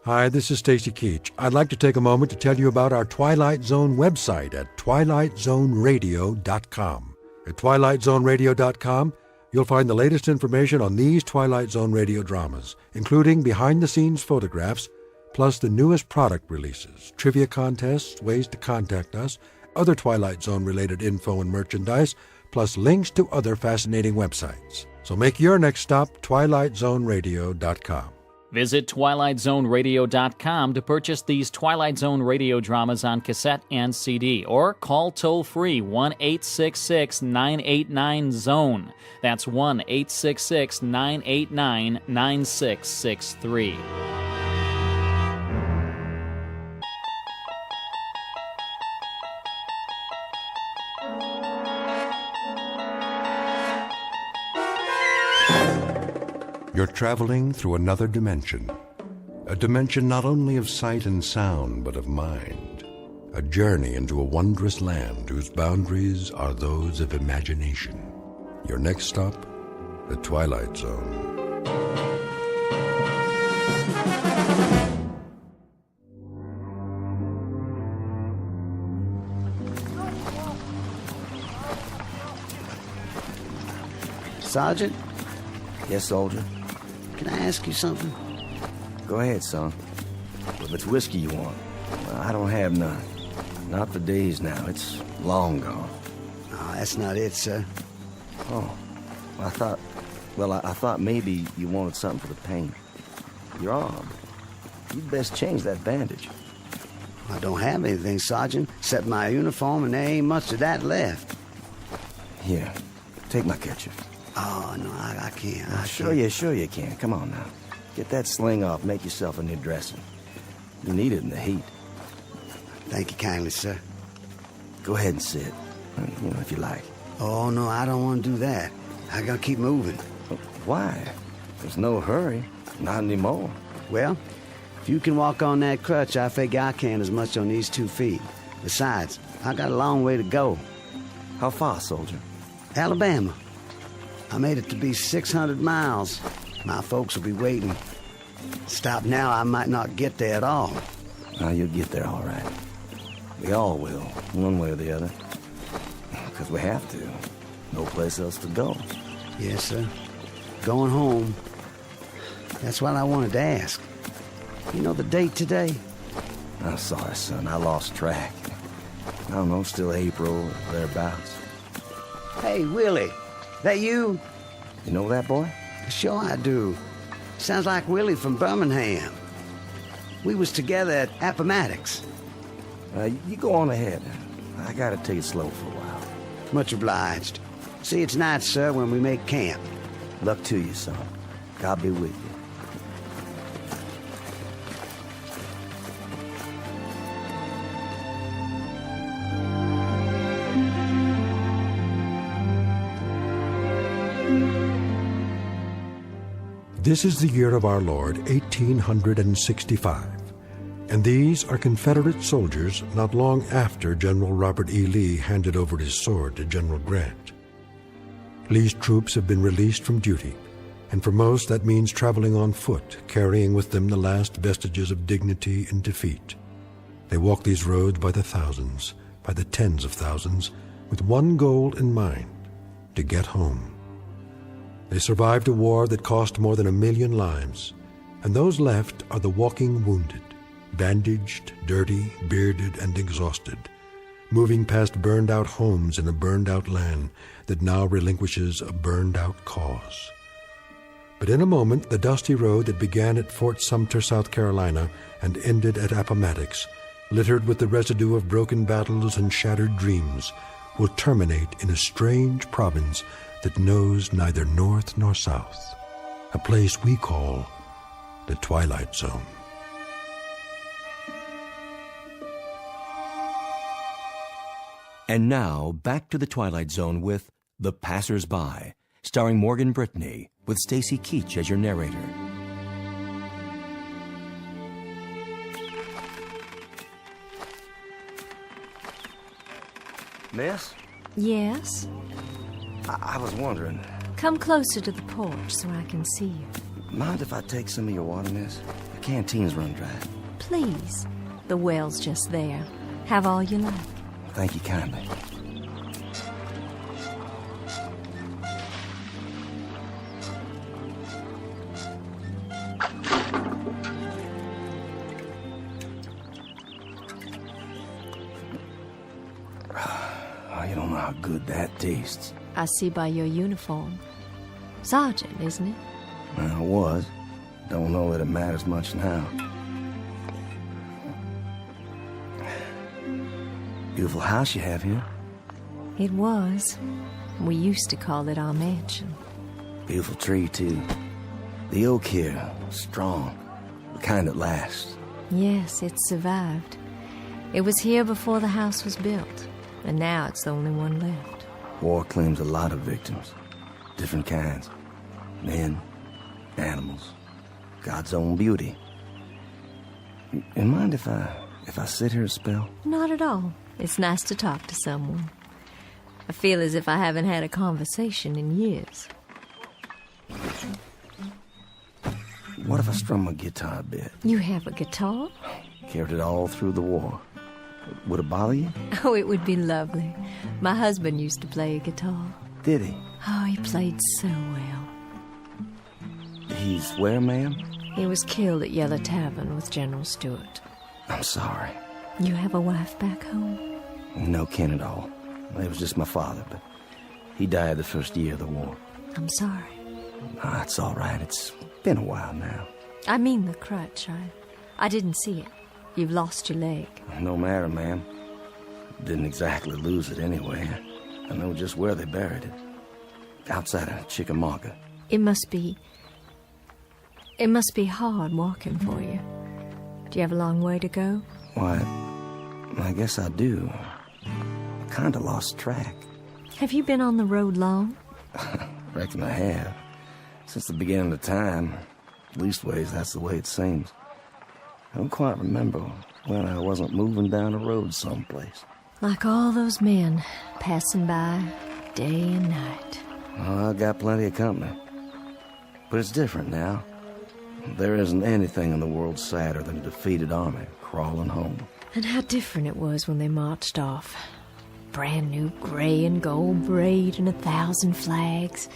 Hi, this is Stacy Keach. I'd like to take a moment to tell you about our Twilight Zone website at twilightzoneradio.com. At twilightzoneradio.com, you'll find the latest information on these Twilight Zone radio dramas, including behind-the-scenes photographs, plus the newest product releases, trivia contests, ways to contact us, other Twilight Zone-related info and merchandise, plus links to other fascinating websites. So make your next stop twilightzoneradio.com. Visit twilightzoneradio.com to purchase these Twilight Zone radio dramas on cassette and CD, or call toll-free 1-866-989-ZONE. That's 1-866-989-9663. You're traveling through another dimension, a dimension not only of sight and sound, but of mind, a journey into a wondrous land whose boundaries are those of imagination. Your next stop, the Twilight Zone. Sergeant? Yes, soldier? Can I ask you something? Go ahead, son. If it's whiskey you want, well, I don't have none. Not for days now. It's long gone. Oh, that's not it, sir. Oh, I thought maybe you wanted something for the pain. Your arm. You'd best change that bandage. I don't have anything, Sergeant, except my uniform, and there ain't much of that left. Here, take my kerchief. Oh, no, I can't. Sure you can. Come on now. Get that sling off. Make yourself a new dressing. You need it in the heat. Thank you kindly, sir. Go ahead and sit, if you like. Oh, no, I don't want to do that. I gotta keep moving. Why? There's no hurry. Not anymore. Well, if you can walk on that crutch, I figure I can as much on these 2 feet. Besides, I got a long way to go. How far, soldier? Alabama. I made it to be 600 miles. My folks will be waiting. Stop now, I might not get there at all. You'll get there all right. We all will, one way or the other. Because we have to. No place else to go. Yes, sir. Going home. That's what I wanted to ask. You know the date today? I'm sorry, son. I lost track. I don't know, still April or thereabouts. Hey, Willie. That you? You know that boy? Sure I do. Sounds like Willie from Birmingham. We was together at Appomattox. You go on ahead. I gotta take it slow for a while. Much obliged. See, it's night, sir, when we make camp. Luck to you, son. God be with you. This is the year of our Lord, 1865, and these are Confederate soldiers not long after General Robert E. Lee handed over his sword to General Grant. Lee's troops have been released from duty, and for most that means traveling on foot, carrying with them the last vestiges of dignity and defeat. They walk these roads by the thousands, by the tens of thousands, with one goal in mind, to get home. They survived a war that cost more than 1 million lives, and those left are the walking wounded, bandaged, dirty, bearded, and exhausted, moving past burned-out homes in a burned-out land that now relinquishes a burned-out cause. But in a moment, the dusty road that began at Fort Sumter, South Carolina, and ended at Appomattox, littered with the residue of broken battles and shattered dreams, will terminate in a strange province that knows neither north nor south, a place we call the Twilight Zone. And now, back to the Twilight Zone with The Passers-By, starring Morgan Brittany, with Stacy Keach as your narrator. Miss? Yes? I was wondering, Come closer to the porch so I can see you. mind if I take some of your water, miss? The canteens run dry. Please. The well's just there. Have all you like. Thank you kindly. Oh, you don't know how good that tastes. I see by your uniform. Sergeant, isn't it? Well, I was. Don't know that it matters much now. Beautiful house you have here. It was. We used to call it our mansion. Beautiful tree, too. The oak here, strong. The kind that lasts. Yes, it survived. It was here before the house was built, and now it's the only one left. War claims a lot of victims. Different kinds. Men, animals, God's own beauty. You mind if I sit here a spell? Not at all. It's nice to talk to someone. I feel as if I haven't had a conversation in years. What if I strum my guitar a bit? You have a guitar? Carried it all through the war. Would it bother you? Oh, it would be lovely. My husband used to play a guitar. Did he? Oh, he played so well. He's where, ma'am? He was killed at Yellow Tavern with General Stewart. I'm sorry. You have a wife back home? No kin at all. It was just my father, but he died the first year of the war. I'm sorry. Ah, it's all right. It's been a while now. I mean the crutch. I didn't see it. You've lost your leg. No matter, ma'am. Didn't exactly lose it anyway. I know just where they buried it. Outside of Chickamauga. It must be hard walking for you. Do you have a long way to go? Why, I guess I do. Kinda lost track. Have you been on the road long? Reckon I have. Since the beginning of time. Leastways, that's the way it seems. I don't quite remember when I wasn't moving down the road someplace. Like all those men passing by day and night. Oh, I got plenty of company. But it's different now. There isn't anything in the world sadder than a defeated army crawling home. And how different it was when they marched off. Brand new gray and gold braid and 1,000 flags.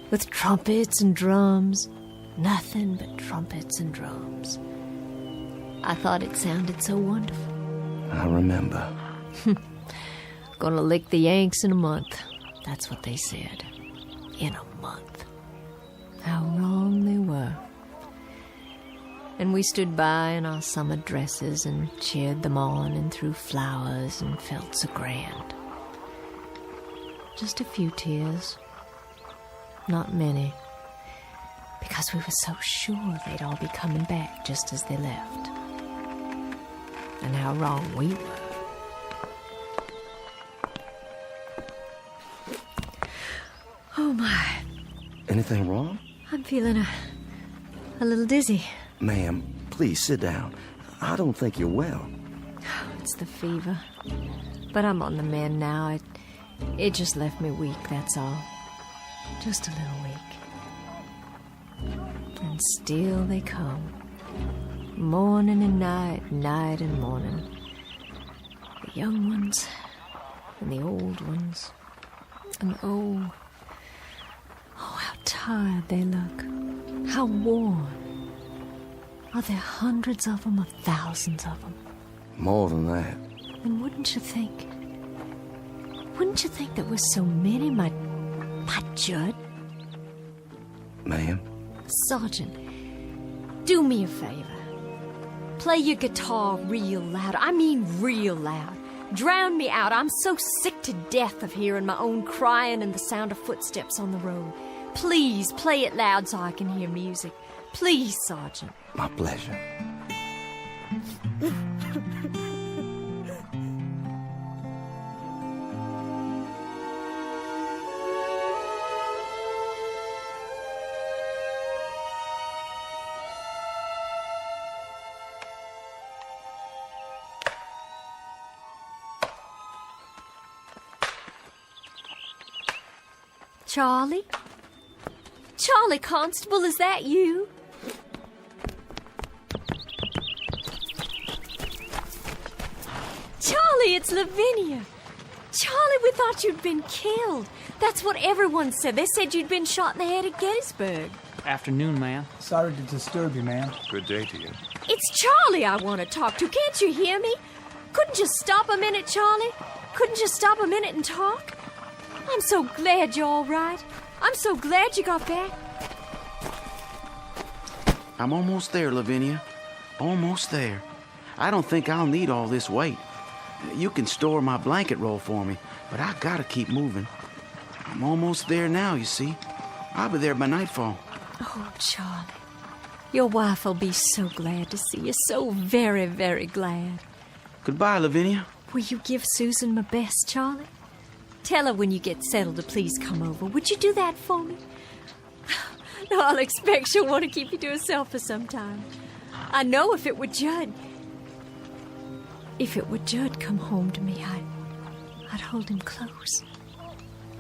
With trumpets and drums. Nothing but trumpets and drums. I thought it sounded so wonderful. I remember. Gonna lick the Yanks in a month. That's what they said. In a month. How wrong they were. And we stood by in our summer dresses and cheered them on and threw flowers and felt so grand. Just a few tears. Not many. Because we were so sure they'd all be coming back just as they left. And how wrong we were. Oh my. Anything wrong? I'm feeling a little dizzy. Ma'am, please sit down. I don't think you're well. It's the fever. But I'm on the mend now. It just left me weak, that's all. Just a little weak. And still they come. Morning and night, night and morning. The young ones and the old ones. And oh, how tired they look. How worn. Are there hundreds of them or thousands of them? More than that. And wouldn't you think there were so many, my Judd? Ma'am? Sergeant, do me a favor. Play your guitar real loud. I mean real loud. Drown me out. I'm so sick to death of hearing my own crying and the sound of footsteps on the road. Please play it loud so I can hear music. Please, Sergeant. My pleasure. Charlie? Charlie Constable, is that you? Charlie, it's Lavinia. Charlie, we thought you'd been killed. That's what everyone said. They said you'd been shot in the head at Gettysburg. Afternoon, ma'am. Sorry to disturb you, ma'am. Good day to you. It's Charlie I want to talk to. Can't you hear me? Couldn't you stop a minute, Charlie? Couldn't you stop a minute and talk? I'm so glad you're all right. I'm so glad you got back. I'm almost there, Lavinia. Almost there. I don't think I'll need all this weight. You can store my blanket roll for me, but I gotta keep moving. I'm almost there now, you see. I'll be there by nightfall. Oh, Charlie. Your wife will be so glad to see you. So very, very glad. Goodbye, Lavinia. Will you give Susan my best, Charlie? Tell her when you get settled to please come over. Would you do that for me? No, I'll expect she'll want to keep you to herself for some time. I know if it were Judd come home to me, I'd hold him close.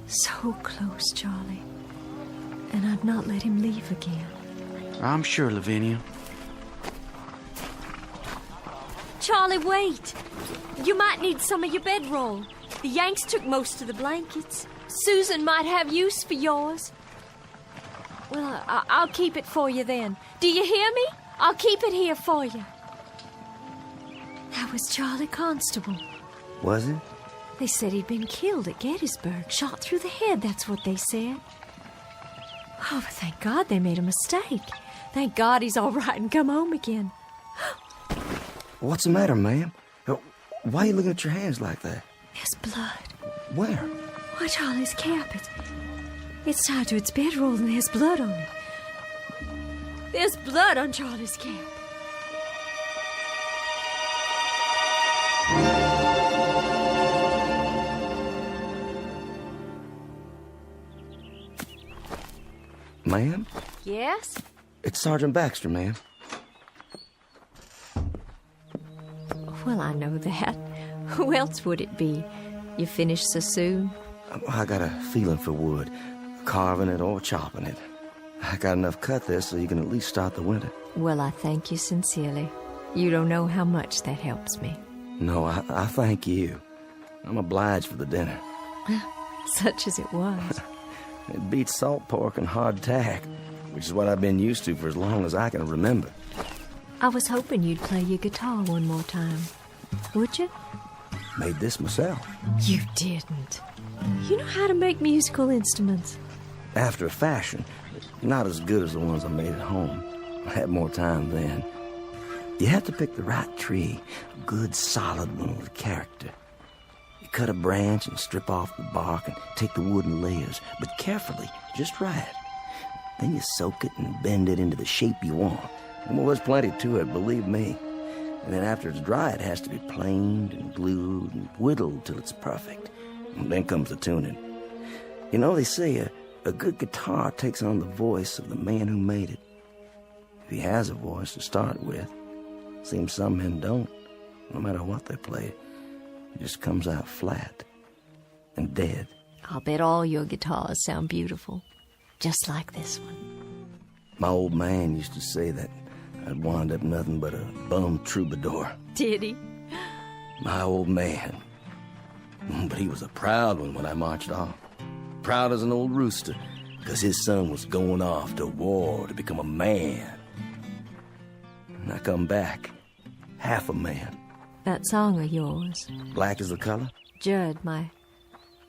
So close, Charlie. And I'd not let him leave again. I'm sure, Lavinia. Charlie, wait. You might need some of your bedroll. The Yanks took most of the blankets. Susan might have use for yours. Well, I'll keep it for you then. Do you hear me? I'll keep it here for you. That was Charlie Constable. Was it? They said he'd been killed at Gettysburg, shot through the head, that's what they said. Oh, but thank God they made a mistake. Thank God he's all right and come home again. What's the matter, ma'am? Why are you looking at your hands like that? There's blood. Where? Why, Charlie's cap. It's tied to its bedroll and there's blood on it. There's blood on Charlie's cap. Ma'am? Yes? It's Sergeant Baxter, ma'am. Well, I know that. Who else would it be? You finished so soon? I got a feeling for wood, carving it or chopping it. I got enough cut there so you can at least start the winter. Well, I thank you sincerely. You don't know how much that helps me. No, I thank you. I'm obliged for the dinner. Such as it was. It beats salt pork and hardtack, which is what I've been used to for as long as I can remember. I was hoping you'd play your guitar one more time. Would you? Made this myself. You didn't. You know how to make musical instruments. After a fashion, not as good as the ones I made at home. I had more time then. You have to pick the right tree, a good solid one with character. You cut a branch and strip off the bark and take the wood in layers, but carefully, just right. Then you soak it and bend it into the shape you want. Well, there's plenty to it, believe me. And then after it's dry, it has to be planed and glued and whittled till it's perfect. And then comes the tuning. You know, they say a good guitar takes on the voice of the man who made it. If he has a voice to start with. Seems some men don't. No matter what they play, it just comes out flat and dead. I'll bet all your guitars sound beautiful. Just like this one. My old man used to say that I'd wind up nothing but a bum troubadour. Did he? My old man. But he was a proud one when I marched off. Proud as an old rooster, because his son was going off to war to become a man. And I come back, half a man. That song of yours. Black is the color? Judd, my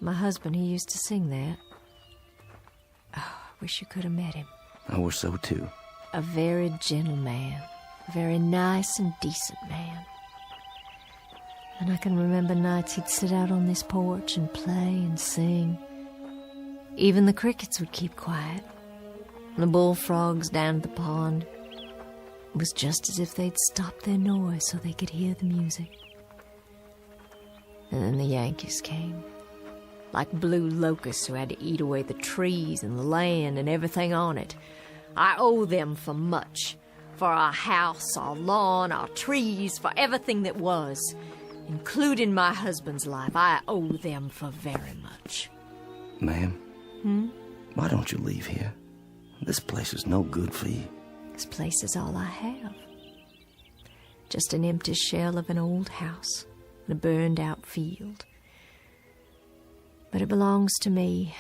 husband, he used to sing that. Oh, I wish you could have met him. I wish so, too. A very gentle man. A very nice and decent man. And I can remember nights he'd sit out on this porch and play and sing. Even the crickets would keep quiet. And the bullfrogs down at the pond. It was just as if they'd stopped their noise so they could hear the music. And then the Yankees came. Like blue locusts who had to eat away the trees and the land and everything on it. I owe them for much. For our house, our lawn, our trees, for everything that was. Including my husband's life. I owe them for very much. Ma'am? Why don't you leave here? This place is no good for you. This place is all I have. Just an empty shell of an old house and a burned-out field. But it belongs to me,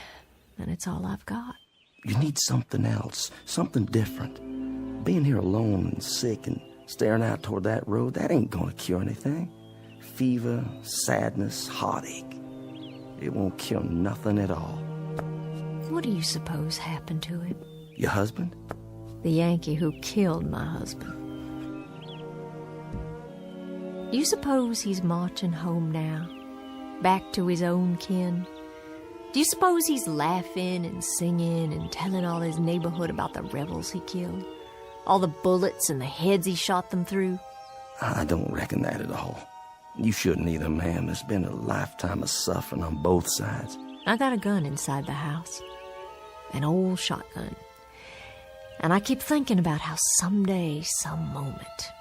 and it's all I've got. You need something else, something different. Being here alone and sick and staring out toward that road, that ain't gonna cure anything. Fever, sadness, heartache. It won't cure nothing at all. What do you suppose happened to him? Your husband? The Yankee who killed my husband. Do you suppose he's marching home now? Back to his own kin? Do you suppose he's laughing and singing and telling all his neighborhood about the rebels he killed? All the bullets and the heads he shot them through? I don't reckon that at all. You shouldn't either, ma'am. There's been a lifetime of suffering on both sides. I got a gun inside the house. An old shotgun. And I keep thinking about how someday, some moment,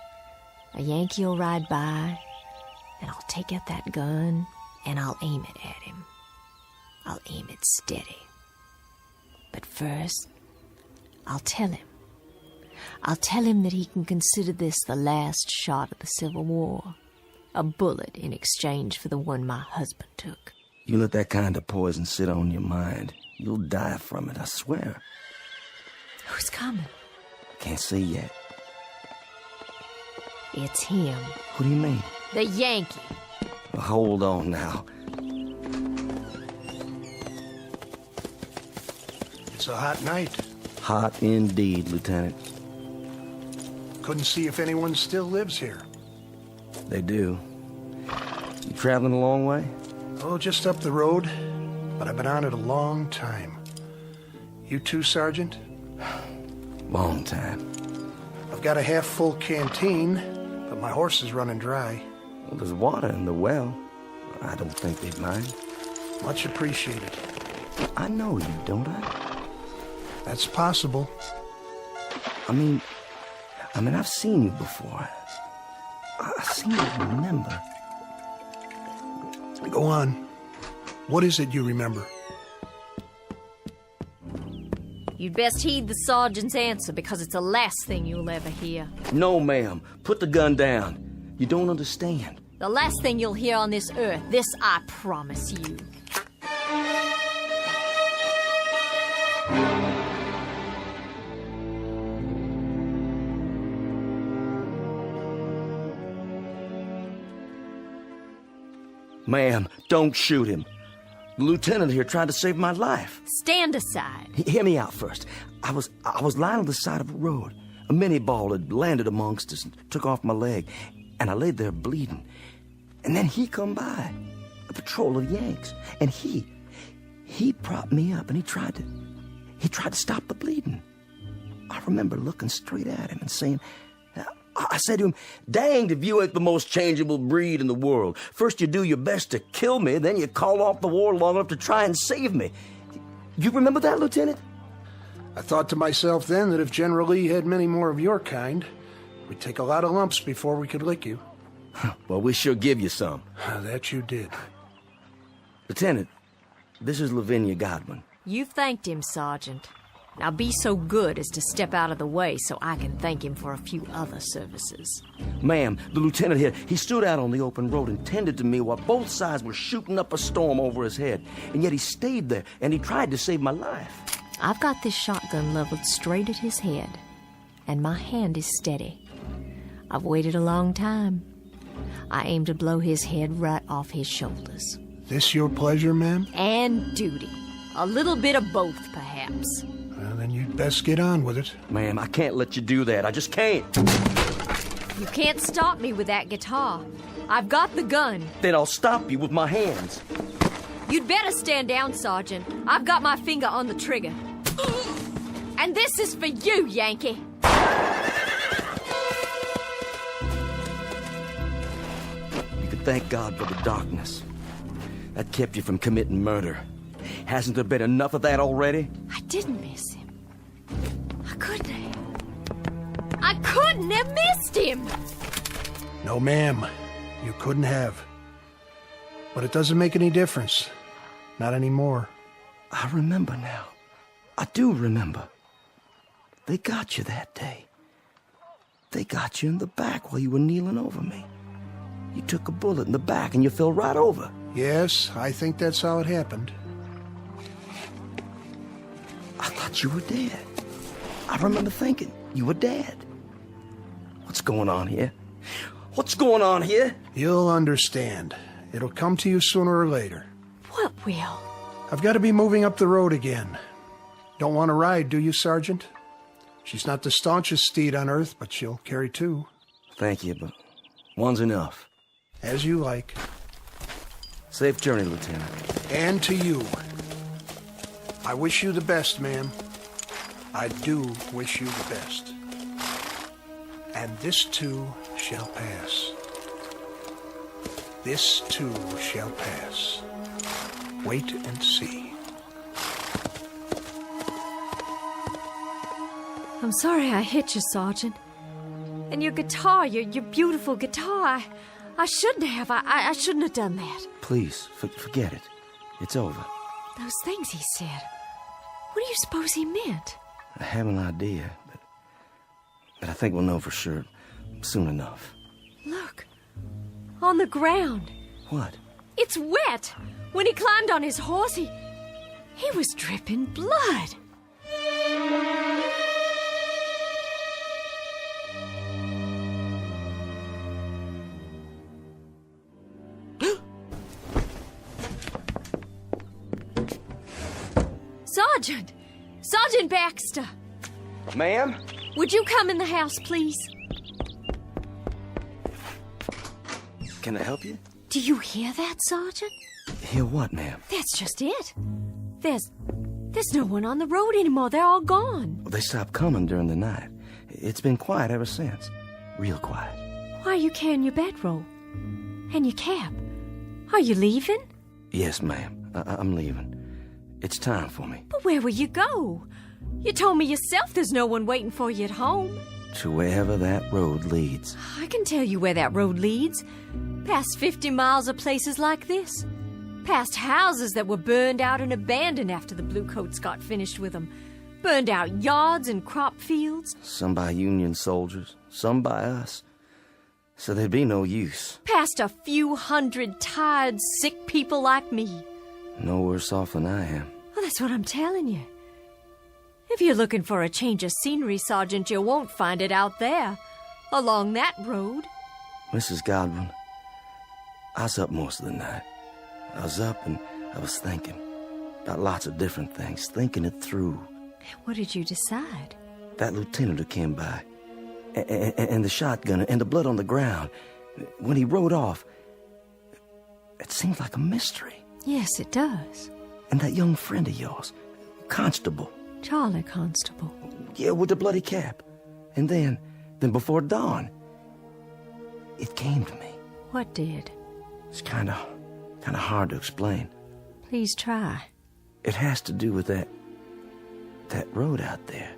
a Yankee will ride by, and I'll take out that gun, and I'll aim it at him. I'll aim it steady. But first, I'll tell him. I'll tell him that he can consider this the last shot of the Civil War. A bullet in exchange for the one my husband took. You let that kind of poison sit on your mind, you'll die from it, I swear. Who's coming? Can't see yet. It's him. What do you mean? The Yankee. Well, hold on now. It's a hot night. Hot indeed, Lieutenant. Couldn't see if anyone still lives here. They do. You traveling a long way? Oh, just up the road. But I've been on it a long time. You too, Sergeant? Long time. I've got a half-full canteen, but my horse is running dry. Well, there's water in the well. I don't think they'd mind. Much appreciated. I know you, don't I? That's possible. I mean, I've seen you before. I seem to remember. Go on. What is it you remember? You'd best heed the sergeant's answer, because it's the last thing you'll ever hear. No, ma'am. Put the gun down. You don't understand. The last thing you'll hear on this earth. This I promise you. Ma'am, don't shoot him. The lieutenant here tried to save my life. Stand aside. Hear me out first. I was lying on the side of a road. A mini ball had landed amongst us and took off my leg, and I laid there bleeding. And then he come by, a patrol of Yanks, and he propped me up, and he tried to stop the bleeding. I remember looking straight at him and saying, I said to him, danged if you ain't the most changeable breed in the world. First you do your best to kill me, then you call off the war long enough to try and save me. You remember that, Lieutenant? I thought to myself then that if General Lee had many more of your kind, we'd take a lot of lumps before we could lick you. Well, we sure give you some. That you did. Lieutenant, this is Lavinia Godwin. You thanked him, Sergeant. Now be so good as to step out of the way so I can thank him for a few other services. Ma'am, the lieutenant here, he stood out on the open road and tended to me while both sides were shooting up a storm over his head. And yet he stayed there, and he tried to save my life. I've got this shotgun leveled straight at his head, and my hand is steady. I've waited a long time. I aim to blow his head right off his shoulders. This your pleasure, ma'am? And duty. A little bit of both, perhaps. Well, then you'd best get on with it. Ma'am, I can't let you do that. I just can't. You can't stop me with that guitar. I've got the gun. Then I'll stop you with my hands. You'd better stand down, Sergeant. I've got my finger on the trigger. And this is for you, Yankee. You could thank God for the darkness. That kept you from committing murder. Hasn't there been enough of that already? I didn't miss him. I couldn't have. I couldn't have missed him! No, ma'am. You couldn't have. But it doesn't make any difference. Not anymore. I remember now. I do remember. They got you that day. They got you in the back while you were kneeling over me. You took a bullet in the back and you fell right over. Yes, I think that's how it happened. I thought you were dead. I remember thinking you were dead. What's going on here? What's going on here? You'll understand. It'll come to you sooner or later. What will? I've got to be moving up the road again. Don't want to ride, do you, Sergeant? She's not the staunchest steed on earth, but she'll carry two. Thank you, but one's enough. As you like. Safe journey, Lieutenant. And to you. I wish you the best, ma'am. I do wish you the best. And this too shall pass. This too shall pass. Wait and see. I'm sorry I hit you, Sergeant. And your guitar, your beautiful guitar, I shouldn't have. I shouldn't have done that. Please, forget it. It's over. Those things he said. What do you suppose he meant? I have an idea, but I think we'll know for sure soon enough. Look. On the ground. What? It's wet. When he climbed on his horse, he was dripping blood. Sergeant! Sergeant Baxter! Ma'am? Would you come in the house, please? Can I help you? Do you hear that, Sergeant? Hear what, ma'am? That's just it. There's no one on the road anymore. They're all gone. They stopped coming during the night. It's been quiet ever since. Real quiet. Why are you carrying your bedroll? And your cap? Are you leaving? Yes, ma'am. I'm leaving. It's time for me. But where will you go? You told me yourself there's no one waiting for you at home. To wherever that road leads. I can tell you where that road leads. Past 50 miles of places like this. Past houses that were burned out and abandoned after the Bluecoats got finished with them. Burned out yards and crop fields. Some by Union soldiers, some by us. So there'd be no use. Past a few hundred tired, sick people like me. No worse off than I am. Well, that's what I'm telling you. If you're looking for a change of scenery, Sergeant, you won't find it out there. Along that road. Mrs. Godwin, I was up most of the night. I was up and I was thinking about lots of different things, thinking it through. What did you decide? That lieutenant who came by, and the shotgun, and the blood on the ground. When he rode off, it seemed like a mystery. Yes, it does. And that young friend of yours, Constable. Charlie Constable. Yeah, with the bloody cap. And then before dawn, it came to me. What did? It's kind of hard to explain. Please try. It has to do with that road out there,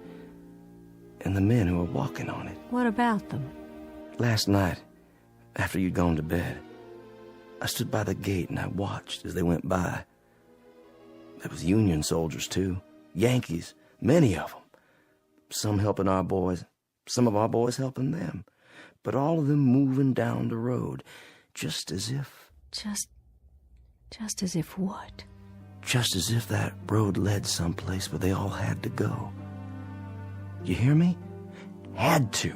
and the men who were walking on it. What about them? Last night, after you'd gone to bed, I stood by the gate and I watched as they went by. There was Union soldiers, too. Yankees, many of them. Some helping our boys, some of our boys helping them. But all of them moving down the road, just as if... Just as if what? Just as if that road led someplace where they all had to go. You hear me? Had to.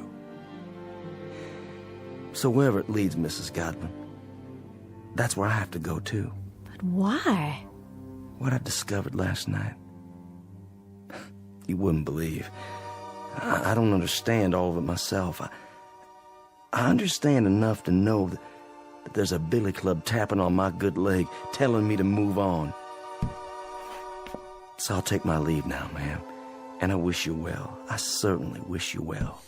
So wherever it leads, Mrs. Godwin, that's where I have to go, too. But why? What I discovered last night. you wouldn't believe. I don't understand all of it myself. I understand enough to know that there's a billy club tapping on my good leg, telling me to move on. So I'll take my leave now, ma'am. And I wish you well. I certainly wish you well.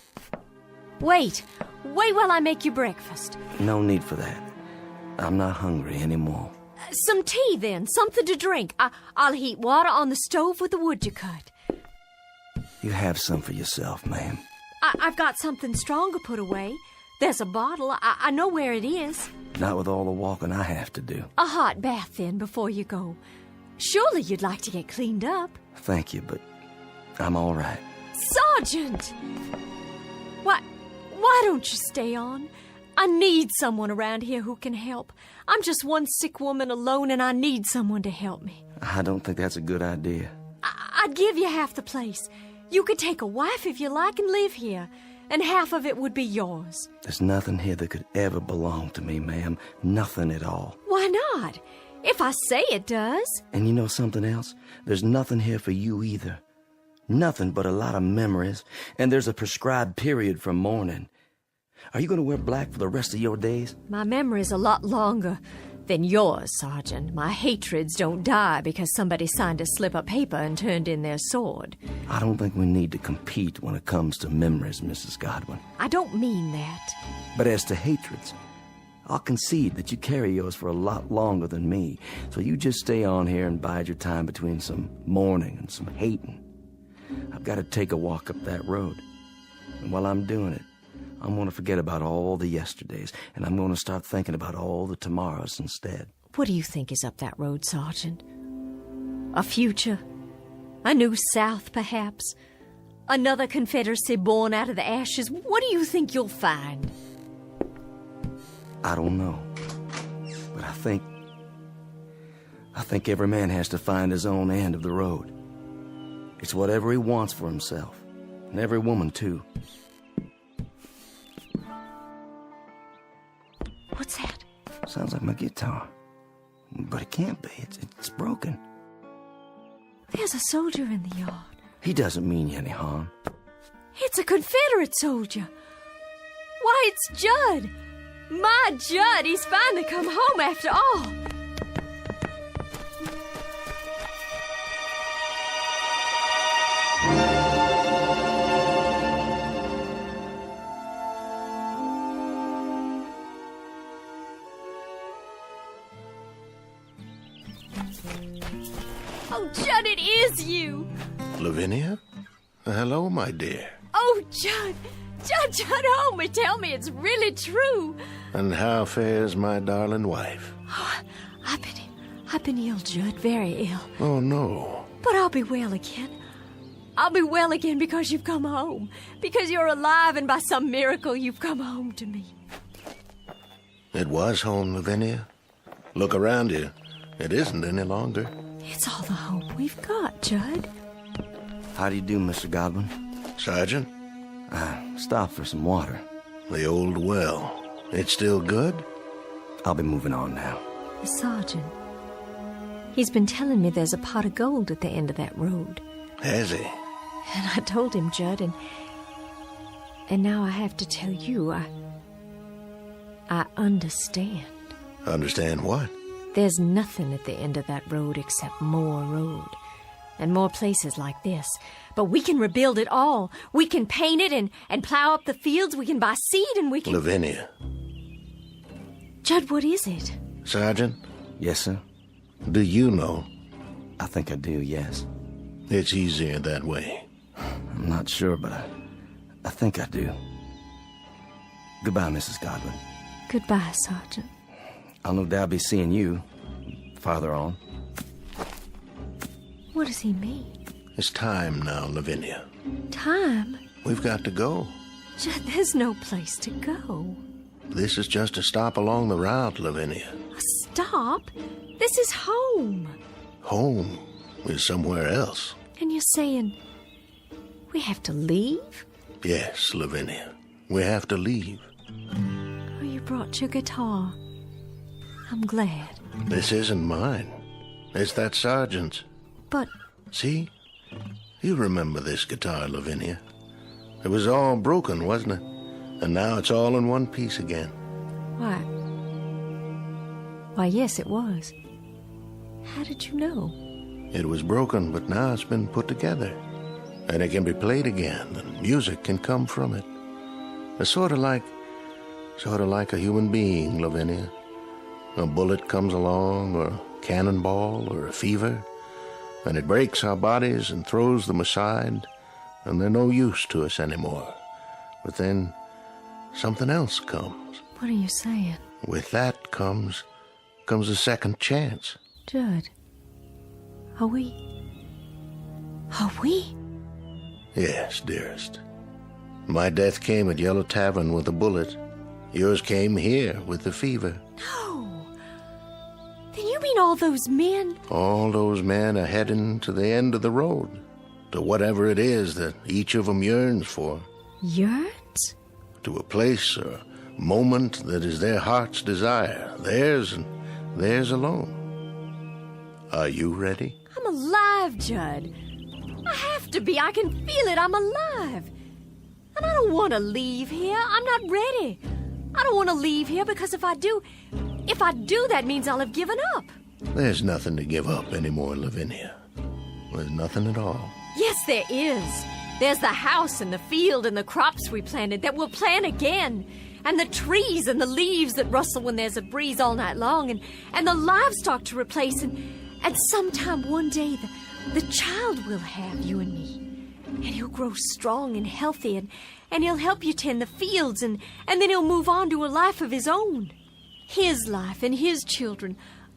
Wait while I make you breakfast. No need for that. I'm not hungry anymore. Some tea, then. Something to drink. I'll heat water on the stove with the wood you cut. You have some for yourself, ma'am. I've got something stronger put away. There's a bottle. I know where it is. Not with all the walking I have to do. A hot bath, then, before you go. Surely you'd like to get cleaned up. Thank you, but I'm all right. Sergeant! Why don't you stay on? I need someone around here who can help. I'm just one sick woman alone, and I need someone to help me. I don't think that's a good idea. I'd give you half the place. You could take a wife if you like and live here, and half of it would be yours. There's nothing here that could ever belong to me, ma'am. Nothing at all. Why not? If I say it does. And you know something else? There's nothing here for you either. Nothing but a lot of memories, and there's a prescribed period for mourning. Are you going to wear black for the rest of your days? My memory's a lot longer than yours, Sergeant. My hatreds don't die because somebody signed a slip of paper and turned in their sword. I don't think we need to compete when it comes to memories, Mrs. Godwin. I don't mean that. But as to hatreds, I'll concede that you carry yours for a lot longer than me, so you just stay on here and bide your time between some mourning and some hating. I've got to take a walk up that road. And while I'm doing it, I'm going to forget about all the yesterdays, and I'm going to start thinking about all the tomorrows instead. What do you think is up that road, Sergeant? A future? A new South, perhaps? Another Confederacy born out of the ashes? What do you think you'll find? I don't know. But I think every man has to find his own end of the road. It's whatever he wants for himself. And every woman, too. What's that? Sounds like my guitar. But it can't be. It's broken. There's a soldier in the yard. He doesn't mean you any harm. It's a Confederate soldier. Why, it's Judd. My Judd, he's finally come home after all. Oh, Judd, it is you. Lavinia? Hello, my dear. Oh, Judd, hold me. Tell me it's really true. And how fares my darling wife? Oh, I've been ill, Judd, very ill. Oh, no. But I'll be well again. I'll be well again because you've come home. Because you're alive and by some miracle you've come home to me. It was home, Lavinia. Look around you. It isn't any longer. It's all the hope we've got, Judd. How do you do, Mr. Godwin? Sergeant? Stop for some water. The old well. It's still good? I'll be moving on now. The sergeant. He's been telling me there's a pot of gold at the end of that road. Has he? And I told him, Judd, and now I have to tell you, I understand. Understand what? There's nothing at the end of that road except more road. And more places like this. But we can rebuild it all. We can paint it and plow up the fields. We can buy seed and we can... Lavinia. Judd, what is it? Sergeant? Yes, sir? Do you know? I think I do, yes. It's easier that way. I'm not sure, but I think I do. Goodbye, Mrs. Godwin. Goodbye, Sergeant. I'll no doubt be seeing you farther on. What does he mean? It's time now, Lavinia. Time? We've got to go. Judd, there's no place to go. This is just a stop along the route, Lavinia. A stop? This is home. Home is somewhere else. And you're saying we have to leave? Yes, Lavinia. We have to leave. Oh, you brought your guitar. I'm glad. This isn't mine. It's that sergeant's. But... See? You remember this guitar, Lavinia. It was all broken, wasn't it? And now it's all in one piece again. Why, yes, it was. How did you know? It was broken, but now it's been put together. And it can be played again, and music can come from it. It's sort of like a human being, Lavinia. A bullet comes along, or a cannonball, or a fever, and it breaks our bodies and throws them aside, and they're no use to us anymore. But then something else comes. What are you saying? With that comes a second chance. Judd, are we? Yes, dearest. My death came at Yellow Tavern with a bullet. Yours came here with the fever. No. Then you mean all those men? All those men are heading to the end of the road, to whatever it is that each of them yearns for. Yearns? To a place or moment that is their heart's desire, theirs and theirs alone. Are you ready? I'm alive, Judd. I have to be. I can feel it. I'm alive. And I don't want to leave here. I'm not ready. I don't want to leave here because if I do, that means I'll have given up. There's nothing to give up anymore, Lavinia. There's nothing at all. Yes, there is. There's the house and the field and the crops we planted that we'll plant again. And the trees and the leaves that rustle when there's a breeze all night long. And the livestock to replace. And sometime one day, the child will have, you and me. And he'll grow strong and healthy, and he'll help you tend the fields, and then he'll move on to a life of his own. His life and his children,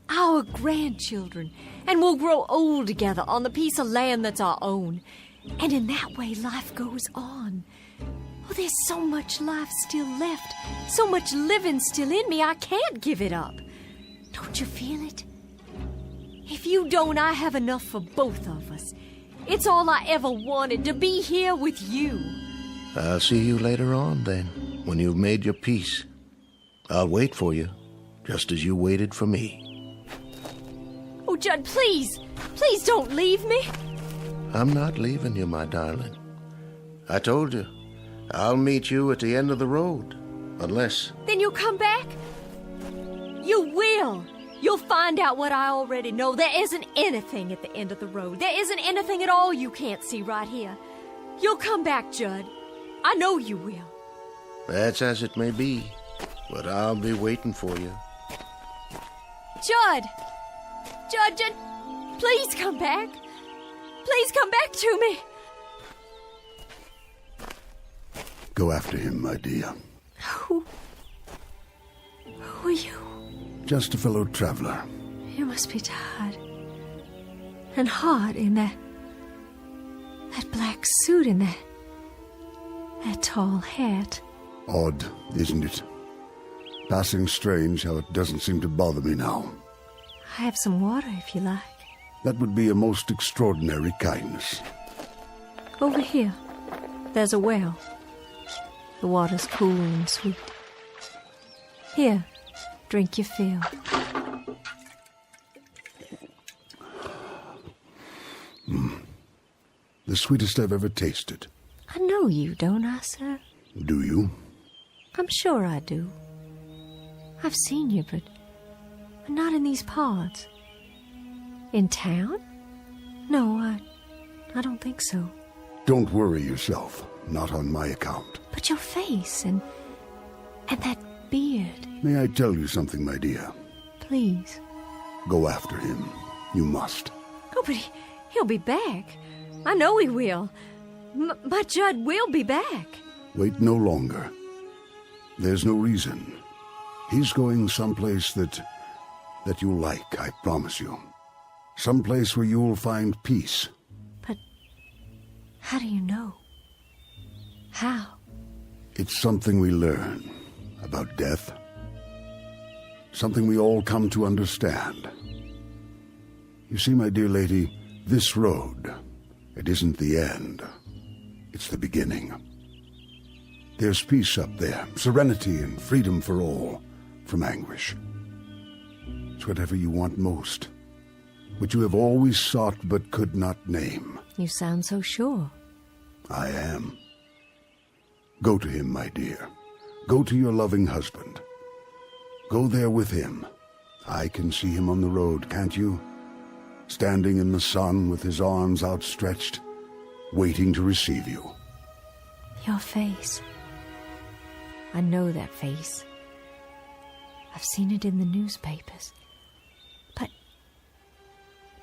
our grandchildren, and we'll grow old together on the piece of land that's our own. And in that way, life goes on. Oh, there's so much life still left, so much living still in me, I can't give it up. Don't you feel it? If you don't, I have enough for both of us. It's all I ever wanted, to be here with you. I'll see you later on, then, when you've made your peace. I'll wait for you, just as you waited for me. Oh, Judd, please don't leave me. I'm not leaving you, my darling. I told you, I'll meet you at the end of the road, unless... Then you'll come back? You will. You'll find out what I already know. There isn't anything at the end of the road. There isn't anything at all you can't see right here. You'll come back, Judd. I know you will. That's as it may be, but I'll be waiting for you. Judd, please come back. Please come back to me. Go after him, my dear. Who are you? Just a fellow traveler. You must be tired. And hot in that black suit and that tall hat. Odd, isn't it? Passing strange how it doesn't seem to bother me now. I have some water if you like. That would be a most extraordinary kindness. Over here, there's a well. The water's cool and sweet. Here, drink your fill. The sweetest I've ever tasted. I know you, don't I, sir? Do you? I'm sure I do. I've seen you, but not in these parts. In town? No, I don't think so. Don't worry yourself. Not on my account. But your face and that beard. May I tell you something, my dear? Please. Go after him. You must. Oh, but he'll be back. I know he will. My Judd will be back. Wait no longer. There's no reason. He's going someplace that you'll like, I promise you. Someplace where you'll find peace. But how do you know? How? It's something we learn about death. Something we all come to understand. You see, my dear lady, this road, it isn't the end. It's the beginning. There's peace up there, serenity and freedom for all, from anguish. It's whatever you want most, what you have always sought but could not name. You sound so sure. I am. Go to him, my dear. Go to your loving husband. Go there with him. I can see him on the road, can't you? Standing in the sun with his arms outstretched, waiting to receive you. Your face. I know that face. I've seen it in the newspapers.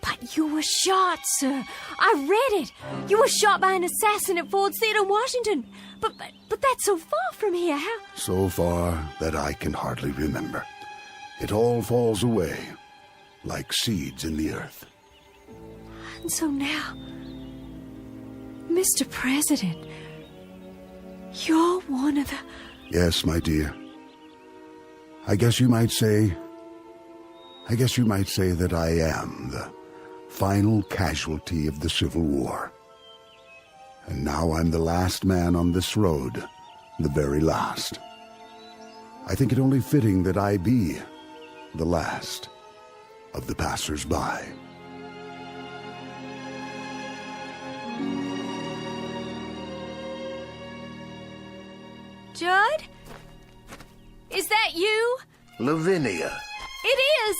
But you were shot, sir. I read it. You were shot by an assassin at Ford's Theater, Washington. But that's so far from here. How? So far that I can hardly remember. It all falls away, like seeds in the earth. And so now, Mr. President, you're one of the... Yes, my dear. I guess you might say that I am the final casualty of the Civil War. And now I'm the last man on this road, the very last. I think it only fitting that I be the last of the passers-by. Judd? Is that you? Lavinia. It is.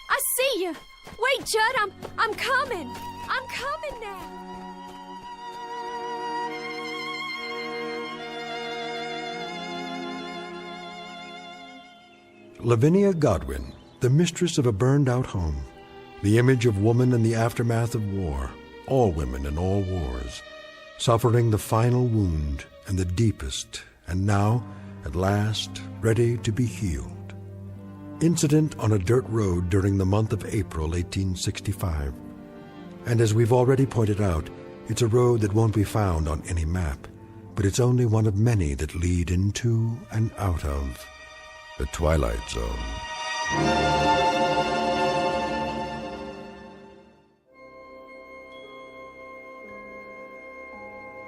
I see you. Wait, Judd, I'm coming. I'm coming now. Lavinia Godwin, the mistress of a burned-out home, the image of woman in the aftermath of war, all women in all wars, suffering the final wound and the deepest, and now, at last, ready to be healed. Incident on a dirt road during the month of April 1865. And as we've already pointed out, it's a road that won't be found on any map, but it's only one of many that lead into and out of the Twilight Zone.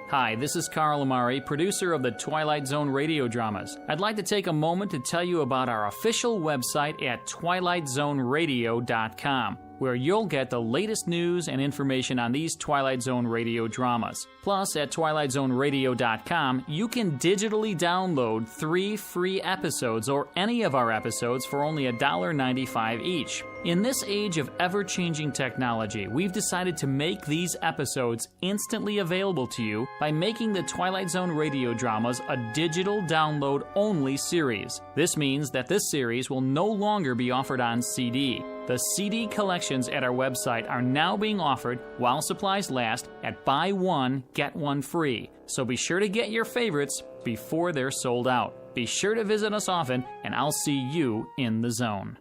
Hi, this is Carl Amari, producer of the Twilight Zone radio dramas. I'd like to take a moment to tell you about our official website at twilightzoneradio.com, where you'll get the latest news and information on these Twilight Zone radio dramas. Plus, at twilightzoneradio.com, you can digitally download 3 free episodes or any of our episodes for only $1.95 each. In this age of ever-changing technology, we've decided to make these episodes instantly available to you by making the Twilight Zone radio dramas a digital download-only series. This means that this series will no longer be offered on CD. The CD collections at our website are now being offered while supplies last at buy one, get one free. So be sure to get your favorites before they're sold out. Be sure to visit us often, and I'll see you in the zone.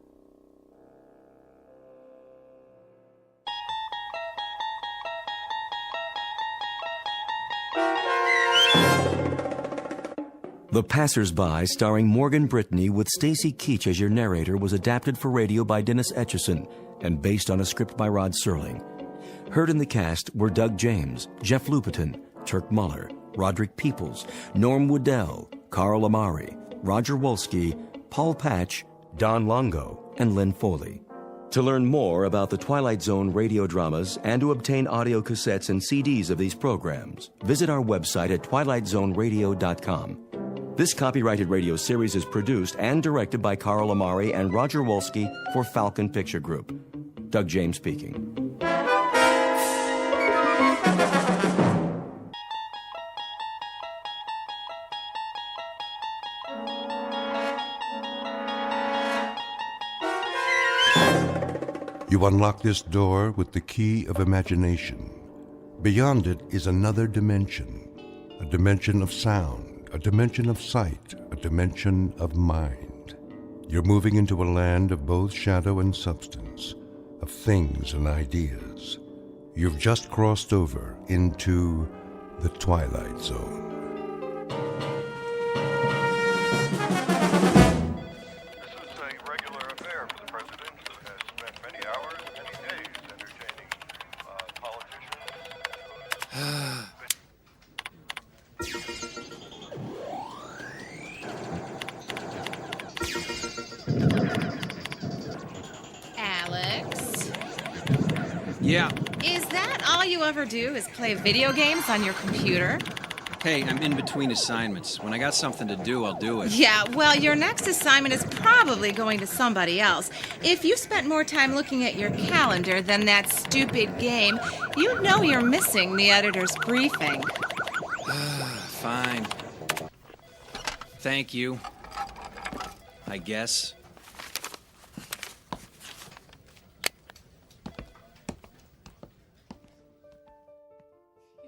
The Passers-By, starring Morgan Brittany with Stacy Keach as your narrator, was adapted for radio by Dennis Etchison and based on a script by Rod Serling. Heard in the cast were Doug James, Jeff Lupetin, Turk Muller, Roderick Peoples, Norm Woodell, Carl Amari, Roger Wolski, Paul Patch, Don Longo, and Lynn Foley. To learn more about the Twilight Zone radio dramas and to obtain audio cassettes and CDs of these programs, visit our website at twilightzoneradio.com. This copyrighted radio series is produced and directed by Carl Amari and Roger Wolski for Falcon Picture Group. Doug James speaking. You unlock this door with the key of imagination. Beyond it is another dimension, a dimension of sound, a dimension of sight, a dimension of mind. You're moving into a land of both shadow and substance, of things and ideas. You've just crossed over into the Twilight Zone. Alex? Yeah. Is that all you ever do is play video games on your computer? Hey, I'm in between assignments. When I got something to do, I'll do it. Yeah, well, your next assignment is probably going to somebody else. If you spent more time looking at your calendar than that stupid game, you know you're missing the editor's briefing. Fine. Thank you. I guess.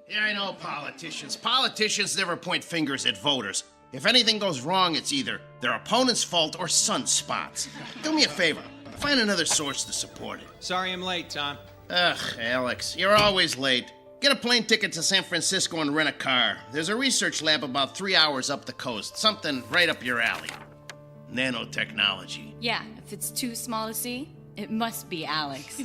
Yeah, I know politicians. Politicians never point fingers at voters. If anything goes wrong, it's either their opponent's fault or sunspots. Do me a favor. Find another source to support it. Sorry I'm late, Tom. Ugh, Alex, you're always late. Get a plane ticket to San Francisco and rent a car. There's a research lab about 3 hours up the coast. Something right up your alley. Nanotechnology. Yeah, if it's too small to see, it must be Alex.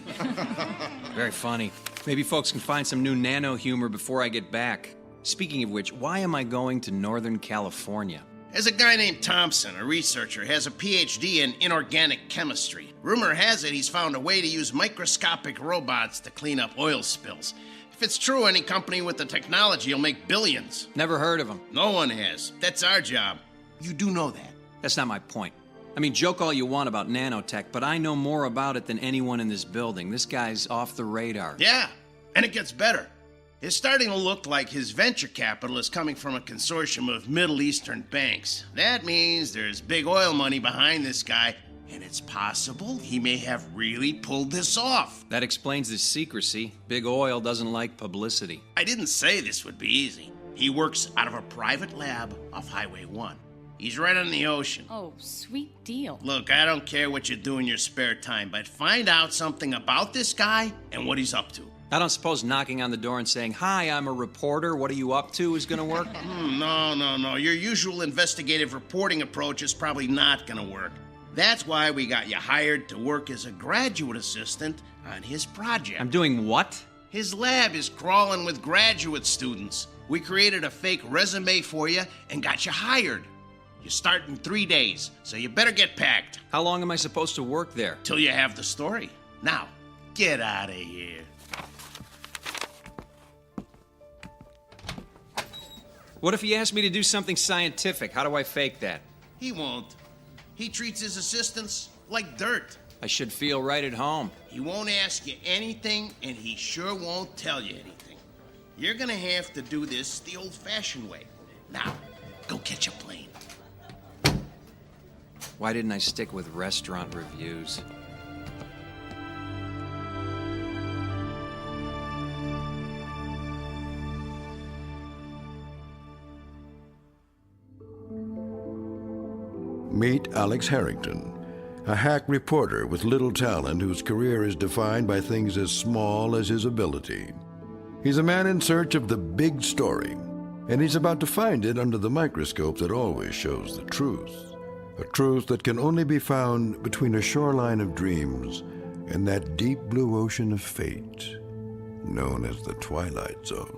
Very funny. Maybe folks can find some new nano humor before I get back. Speaking of which, why am I going to Northern California? There's a guy named Thompson, a researcher, has a PhD in inorganic chemistry. Rumor has it he's found a way to use microscopic robots to clean up oil spills. If it's true, any company with the technology will make billions. Never heard of him. No one has. That's our job. You do know that. That's not my point. I mean, joke all you want about nanotech, but I know more about it than anyone in this building. This guy's off the radar. Yeah, and it gets better. It's starting to look like his venture capital is coming from a consortium of Middle Eastern banks. That means there's big oil money behind this guy, and it's possible he may have really pulled this off. That explains the secrecy. Big oil doesn't like publicity. I didn't say this would be easy. He works out of a private lab off Highway 1. He's right on the ocean. Oh, sweet deal. Look, I don't care what you do in your spare time, but find out something about this guy and what he's up to. I don't suppose knocking on the door and saying, "Hi, I'm a reporter, what are you up to," is gonna work? No. Your usual investigative reporting approach is probably not gonna work. That's why we got you hired to work as a graduate assistant on his project. I'm doing what? His lab is crawling with graduate students. We created a fake resume for you and got you hired. You start in 3 days, so you better get packed. How long am I supposed to work there? Till you have the story. Now, get out of here. What if he asked me to do something scientific? How do I fake that? He won't. He treats his assistants like dirt. I should feel right at home. He won't ask you anything, and he sure won't tell you anything. You're gonna have to do this the old-fashioned way. Now, go catch a plane. Why didn't I stick with restaurant reviews? Meet Alex Harrington, a hack reporter with little talent whose career is defined by things as small as his ability. He's a man in search of the big story, and he's about to find it under the microscope that always shows the truth. A truth that can only be found between a shoreline of dreams and that deep blue ocean of fate known as the Twilight Zone.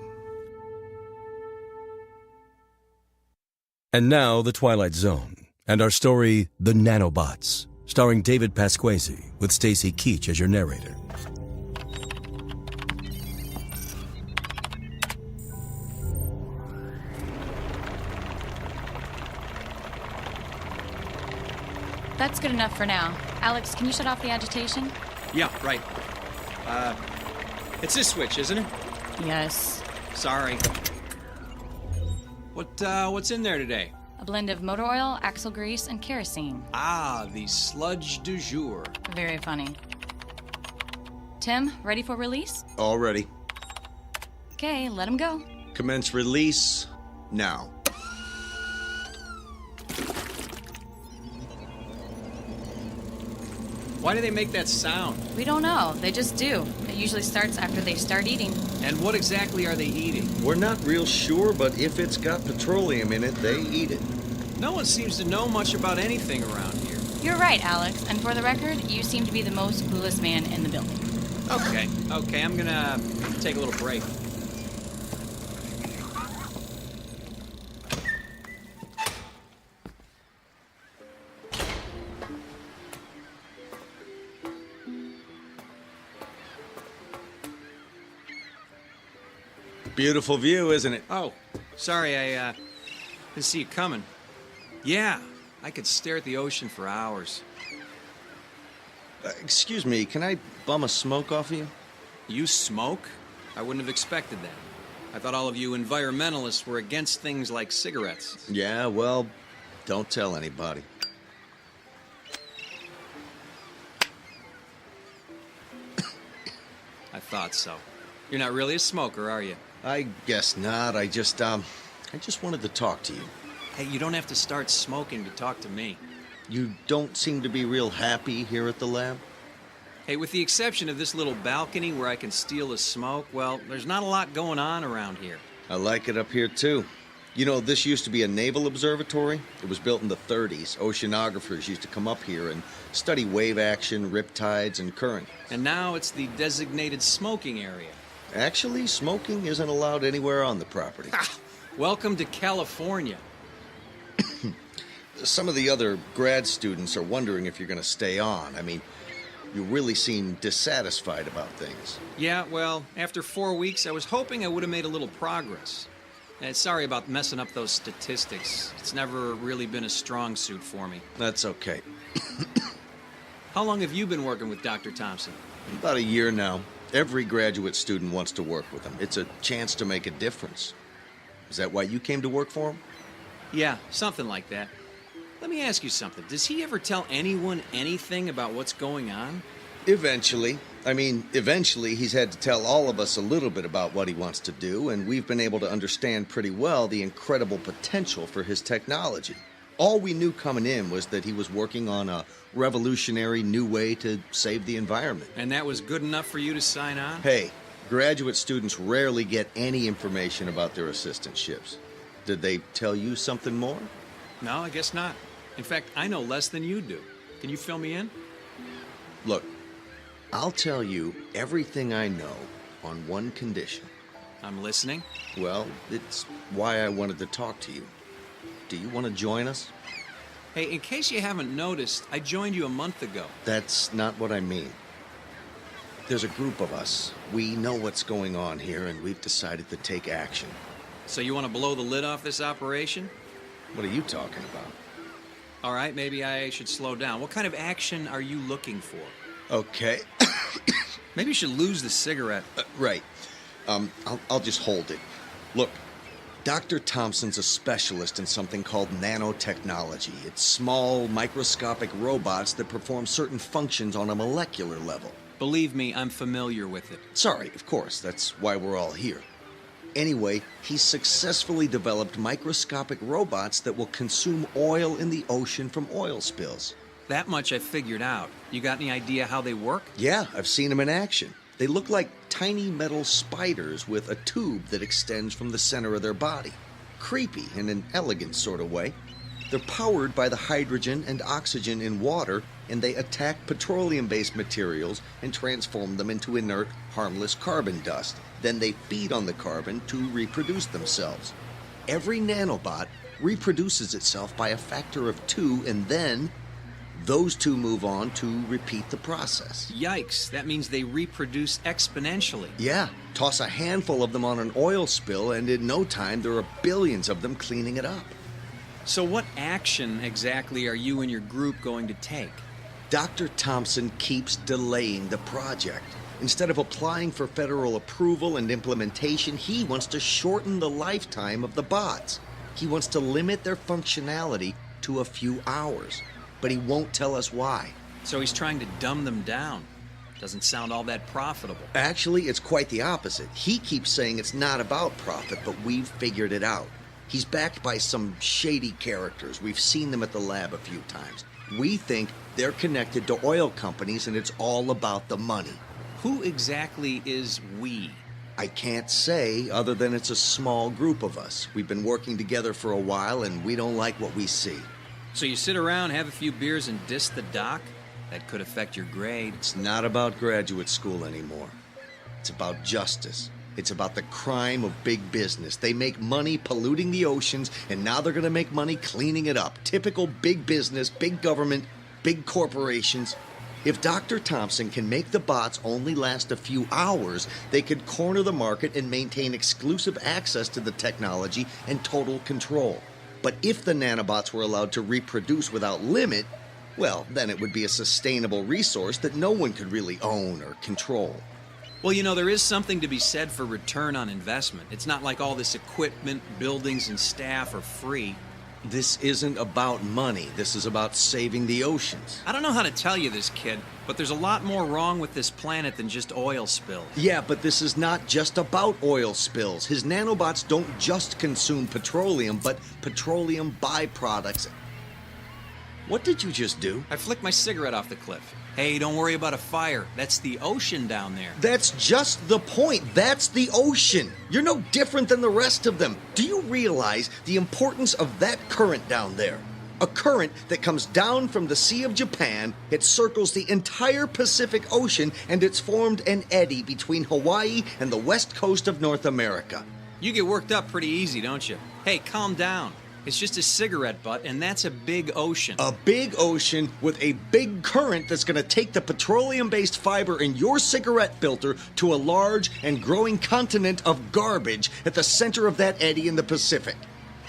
And now, The Twilight Zone, and our story, The Nanobots, starring David Pasquesi, with Stacy Keach as your narrator. That's good enough for now. Alex, can you shut off the agitation? Yeah, right. It's this switch, isn't it? Yes. Sorry. What's in there today? A blend of motor oil, axle grease, and kerosene. Ah, the sludge du jour. Very funny. Tim, ready for release? All ready. Okay, let him go. Commence release now. Why do they make that sound? We don't know. They just do. It usually starts after they start eating. And what exactly are they eating? We're not real sure, but if it's got petroleum in it, they eat it. No one seems to know much about anything around here. You're right, Alex. And for the record, you seem to be the most clueless man in the building. Okay, I'm gonna take a little break. Beautiful view, isn't it? Oh, sorry, I didn't see you coming. Yeah, I could stare at the ocean for hours. Excuse me, can I bum a smoke off of you? You smoke? I wouldn't have expected that. I thought all of you environmentalists were against things like cigarettes. Yeah, well, don't tell anybody. I thought so. You're not really a smoker, are you? I guess not. I just wanted to talk to you. Hey, you don't have to start smoking to talk to me. You don't seem to be real happy here at the lab? Hey, with the exception of this little balcony where I can steal a smoke, well, there's not a lot going on around here. I like it up here, too. You know, this used to be a naval observatory. It was built in the 30s. Oceanographers used to come up here and study wave action, riptides, and current. And now it's the designated smoking area. Actually, smoking isn't allowed anywhere on the property. Welcome to California. Some of the other grad students are wondering if you're going to stay on. I mean, you really seem dissatisfied about things. Yeah, well, after 4 weeks, I was hoping I would have made a little progress. And sorry about messing up those statistics. It's never really been a strong suit for me. That's okay. How long have you been working with Dr. Thompson? About a year now. Every graduate student wants to work with him. It's a chance to make a difference. Is that why you came to work for him? Yeah, something like that. Let me ask you something. Does he ever tell anyone anything about what's going on? Eventually. Eventually he's had to tell all of us a little bit about what he wants to do, and we've been able to understand pretty well the incredible potential for his technology. All we knew coming in was that he was working on a revolutionary new way to save the environment. And that was good enough for you to sign on? Hey, graduate students rarely get any information about their assistantships. Did they tell you something more? No, I guess not. In fact, I know less than you do. Can you fill me in? Look, I'll tell you everything I know on one condition. I'm listening. Well, it's why I wanted to talk to you. Do you want to join us? Hey, in case you haven't noticed, I joined you a month ago. That's not what I mean. There's a group of us. We know what's going on here, and we've decided to take action. So you want to blow the lid off this operation? What are you talking about? All right, maybe I should slow down. What kind of action are you looking for? Okay. Maybe you should lose the cigarette. Right. I'll just hold it. Look, Dr. Thompson's a specialist in something called nanotechnology. It's small, microscopic robots that perform certain functions on a molecular level. Believe me, I'm familiar with it. Sorry, of course. That's why we're all here. Anyway, he's successfully developed microscopic robots that will consume oil in the ocean from oil spills. That much I figured out. You got any idea how they work? Yeah, I've seen them in action. They look like tiny metal spiders with a tube that extends from the center of their body. Creepy in an elegant sort of way. They're powered by the hydrogen and oxygen in water, and they attack petroleum-based materials and transform them into inert, harmless carbon dust. Then they feed on the carbon to reproduce themselves. Every nanobot reproduces itself by a factor of 2, and then those two move on to repeat the process. Yikes, that means they reproduce exponentially. Yeah, toss a handful of them on an oil spill, and in no time there are billions of them cleaning it up. So what action exactly are you and your group going to take? Dr. Thompson keeps delaying the project. Instead of applying for federal approval and implementation, he wants to shorten the lifetime of the bots. He wants to limit their functionality to a few hours, but he won't tell us why. So he's trying to dumb them down. Doesn't sound all that profitable. Actually, it's quite the opposite. He keeps saying it's not about profit, but we've figured it out. He's backed by some shady characters. We've seen them at the lab a few times. We think they're connected to oil companies, and it's all about the money. Who exactly is we? I can't say, other than it's a small group of us. We've been working together for a while, and we don't like what we see. So you sit around, have a few beers, and diss the doc? That could affect your grade. It's not about graduate school anymore. It's about justice. It's about the crime of big business. They make money polluting the oceans, and now they're going to make money cleaning it up. Typical big business, big government, big corporations. If Dr. Thompson can make the bots only last a few hours, they could corner the market and maintain exclusive access to the technology and total control. But if the nanobots were allowed to reproduce without limit, well, then it would be a sustainable resource that no one could really own or control. Well, you know, there is something to be said for return on investment. It's not like all this equipment, buildings, and staff are free. This isn't about money. This is about saving the oceans. I don't know how to tell you this, kid, but there's a lot more wrong with this planet than just oil spills. Yeah, but this is not just about oil spills. His nanobots don't just consume petroleum, but petroleum byproducts. What did you just do? I flicked my cigarette off the cliff. Hey, don't worry about a fire. That's the ocean down there. That's just the point. That's the ocean. You're no different than the rest of them. Do you realize the importance of that current down there? A current that comes down from the Sea of Japan, it circles the entire Pacific Ocean, and it's formed an eddy between Hawaii and the west coast of North America. You get worked up pretty easy, don't you? Hey, calm down. It's just a cigarette butt, and that's a big ocean. A big ocean with a big current that's going to take the petroleum-based fiber in your cigarette filter to a large and growing continent of garbage at the center of that eddy in the Pacific.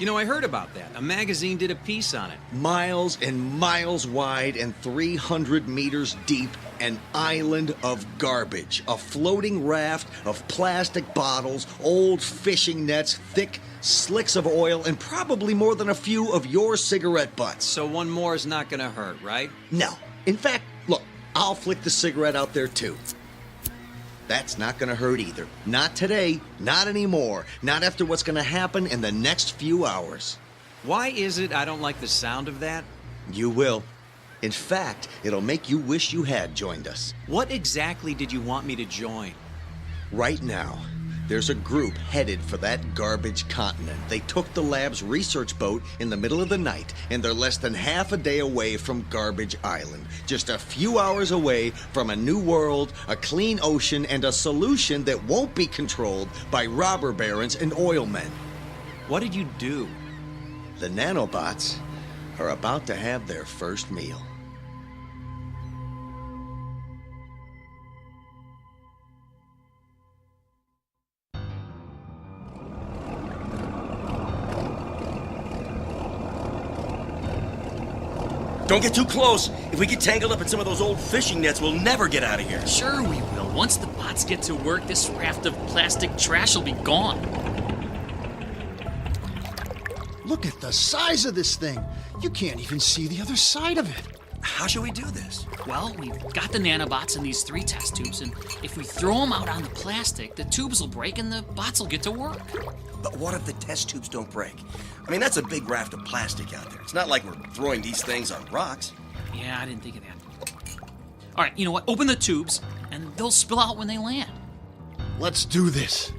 You know, I heard about that. A magazine did a piece on it. Miles and miles wide and 300 meters deep, an island of garbage. A floating raft of plastic bottles, old fishing nets, thick slicks of oil, and probably more than a few of your cigarette butts. So one more is not gonna hurt, right? No. In fact, look, I'll flick the cigarette out there too. That's not gonna hurt either. Not today, not anymore, not after what's gonna happen in the next few hours. Why is it I don't like the sound of that? You will. In fact, it'll make you wish you had joined us. What exactly did you want me to join? Right now, there's a group headed for that garbage continent. They took the lab's research boat in the middle of the night, and they're less than half a day away from Garbage Island. Just a few hours away from a new world, a clean ocean, and a solution that won't be controlled by robber barons and oil men. What did you do? The nanobots are about to have their first meal. Don't get too close. If we get tangled up in some of those old fishing nets, we'll never get out of here. Sure we will. Once the bots get to work, this raft of plastic trash will be gone. Look at the size of this thing. You can't even see the other side of it. How should we do this? Well, we've got the nanobots in these 3 test tubes, and if we throw them out on the plastic, the tubes will break and the bots will get to work. But what if the test tubes don't break? I mean, that's a big raft of plastic out there. It's not like we're throwing these things on rocks. Yeah, I didn't think of that. All right, you know what? Open the tubes, and they'll spill out when they land. Let's do this.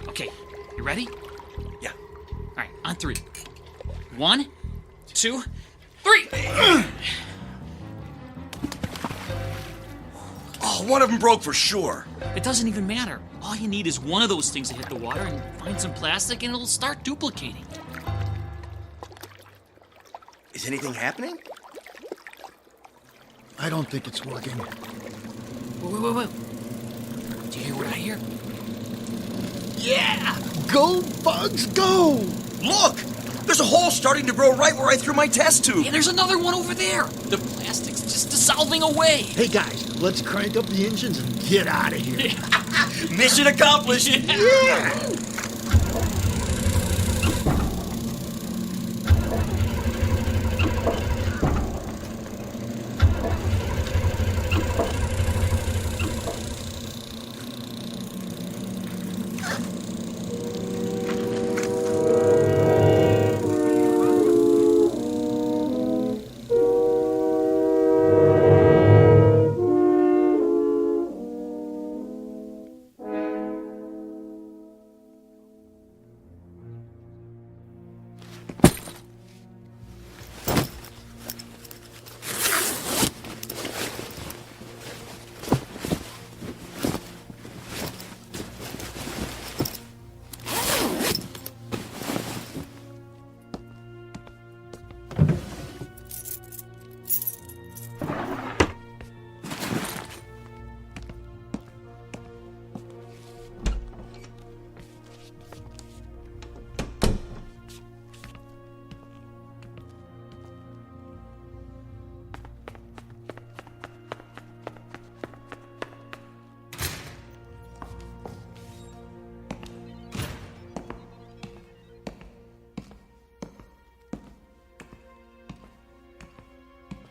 Okay, you ready? Yeah. All right, on 3. 1, 2, 3! Oh, one of them broke for sure. It doesn't even matter. All you need is one of those things to hit the water and find some plastic, and it'll start duplicating. Is anything happening? I don't think it's working. Wait. Do you hear what I hear? Yeah! Go, bugs, go! Look! There's a hole starting to grow right where I threw my test tube. Yeah, there's another one over there. The plastic's just dissolving away. Hey, guys, let's crank up the engines and get out of here. Mission accomplished. Yeah!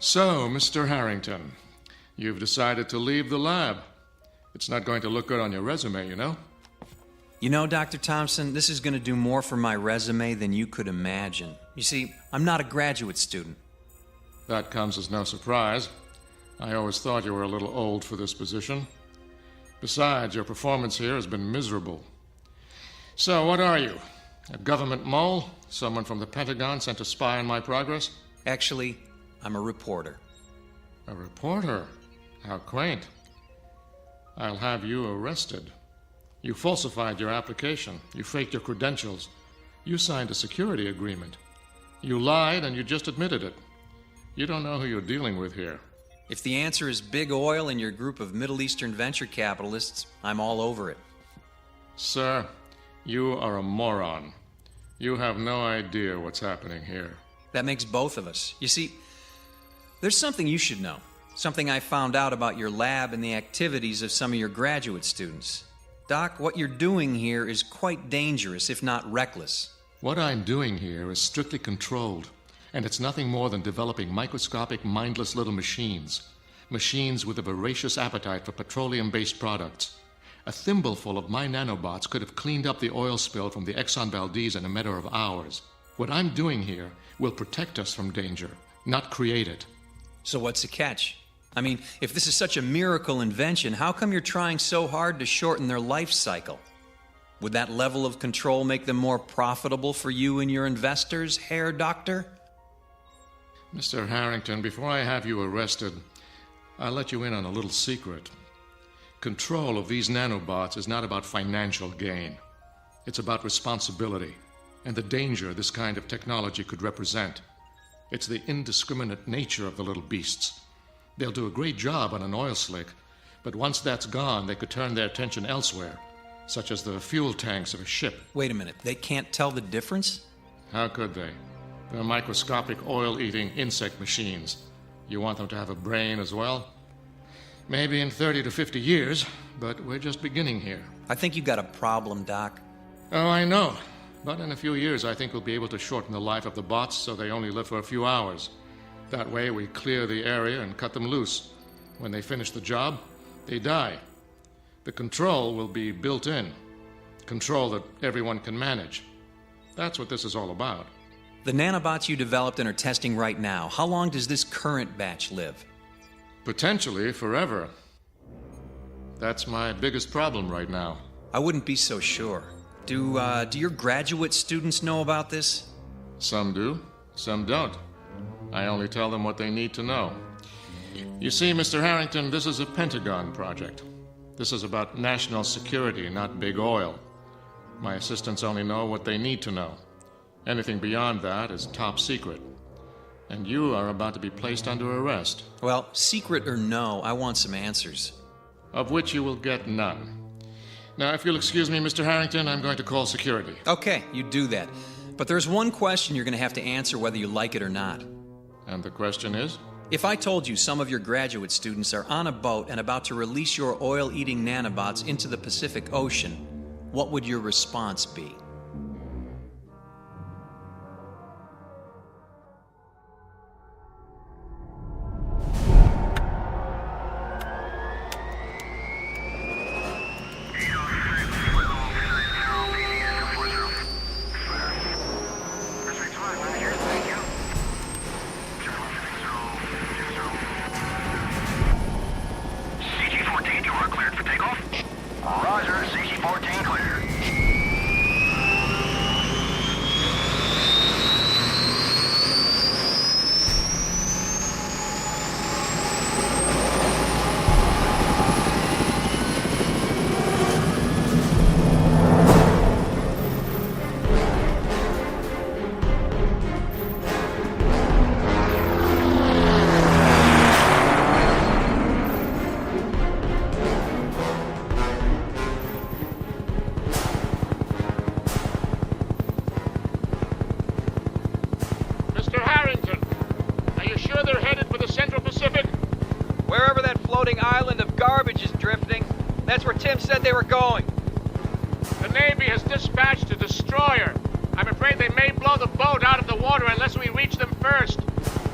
So, Mr. Harrington, you've decided to leave the lab. It's not going to look good on your resume, you know? You know, Dr. Thompson, this is going to do more for my resume than you could imagine. You see, I'm not a graduate student. That comes as no surprise. I always thought you were a little old for this position. Besides, your performance here has been miserable. So, what are you? A government mole? Someone from the Pentagon sent to spy on my progress? Actually, I'm a reporter. A reporter? How quaint. I'll have you arrested. You falsified your application. You faked your credentials. You signed a security agreement. You lied and you just admitted it. You don't know who you're dealing with here. If the answer is big oil and your group of Middle Eastern venture capitalists, I'm all over it. Sir, you are a moron. You have no idea what's happening here. That makes both of us. You see, there's something you should know. Something I found out about your lab and the activities of some of your graduate students. Doc, what you're doing here is quite dangerous, if not reckless. What I'm doing here is strictly controlled, and it's nothing more than developing microscopic, mindless little machines. Machines with a voracious appetite for petroleum-based products. A thimbleful of my nanobots could have cleaned up the oil spill from the Exxon Valdez in a matter of hours. What I'm doing here will protect us from danger, not create it. So what's the catch? I mean, if this is such a miracle invention, how come you're trying so hard to shorten their life cycle? Would that level of control make them more profitable for you and your investors, Herr Doctor? Mr. Harrington, before I have you arrested, I'll let you in on a little secret. Control of these nanobots is not about financial gain. It's about responsibility and the danger this kind of technology could represent. It's the indiscriminate nature of the little beasts. They'll do a great job on an oil slick, but once that's gone, they could turn their attention elsewhere, such as the fuel tanks of a ship. Wait a minute, they can't tell the difference? How could they? They're microscopic oil-eating insect machines. You want them to have a brain as well? Maybe in 30 to 50 years, but we're just beginning here. I think you got a problem, Doc. Oh, I know. But in a few years, I think we'll be able to shorten the life of the bots so they only live for a few hours. That way, we clear the area and cut them loose. When they finish the job, they die. The control will be built in. Control that everyone can manage. That's what this is all about. The nanobots you developed and are testing right now, how long does this current batch live? Potentially forever. That's my biggest problem right now. I wouldn't be so sure. Do your graduate students know about this? Some do, some don't. I only tell them what they need to know. You see, Mr. Harrington, this is a Pentagon project. This is about national security, not big oil. My assistants only know what they need to know. Anything beyond that is top secret. And you are about to be placed under arrest. Well, secret or no, I want some answers. Of which you will get none. Now, if you'll excuse me, Mr. Harrington, I'm going to call security. Okay, you do that. But there's one question you're going to have to answer whether you like it or not. And the question is? If I told you some of your graduate students are on a boat and about to release your oil-eating nanobots into the Pacific Ocean, what would your response be? Island of garbage is drifting. That's where Tim said they were going. The Navy has dispatched a destroyer. I'm afraid they may blow the boat out of the water unless we reach them first.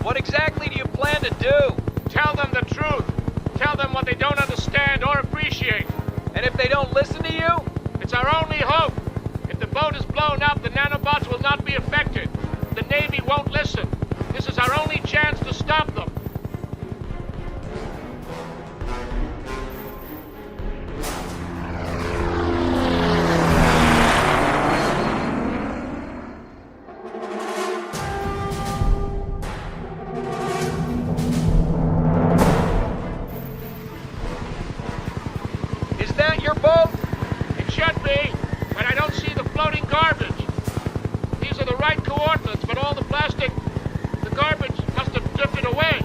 What exactly do you plan to do? Tell them the truth. Tell them what they don't understand or appreciate. And if they don't listen to you? It's our only hope. If the boat is blown up, the nanobots will not be affected. The Navy won't listen. This is our only chance to stop them. Is that your boat? It should be, but I don't see the floating garbage. These are the right coordinates, but all the garbage must have drifted away.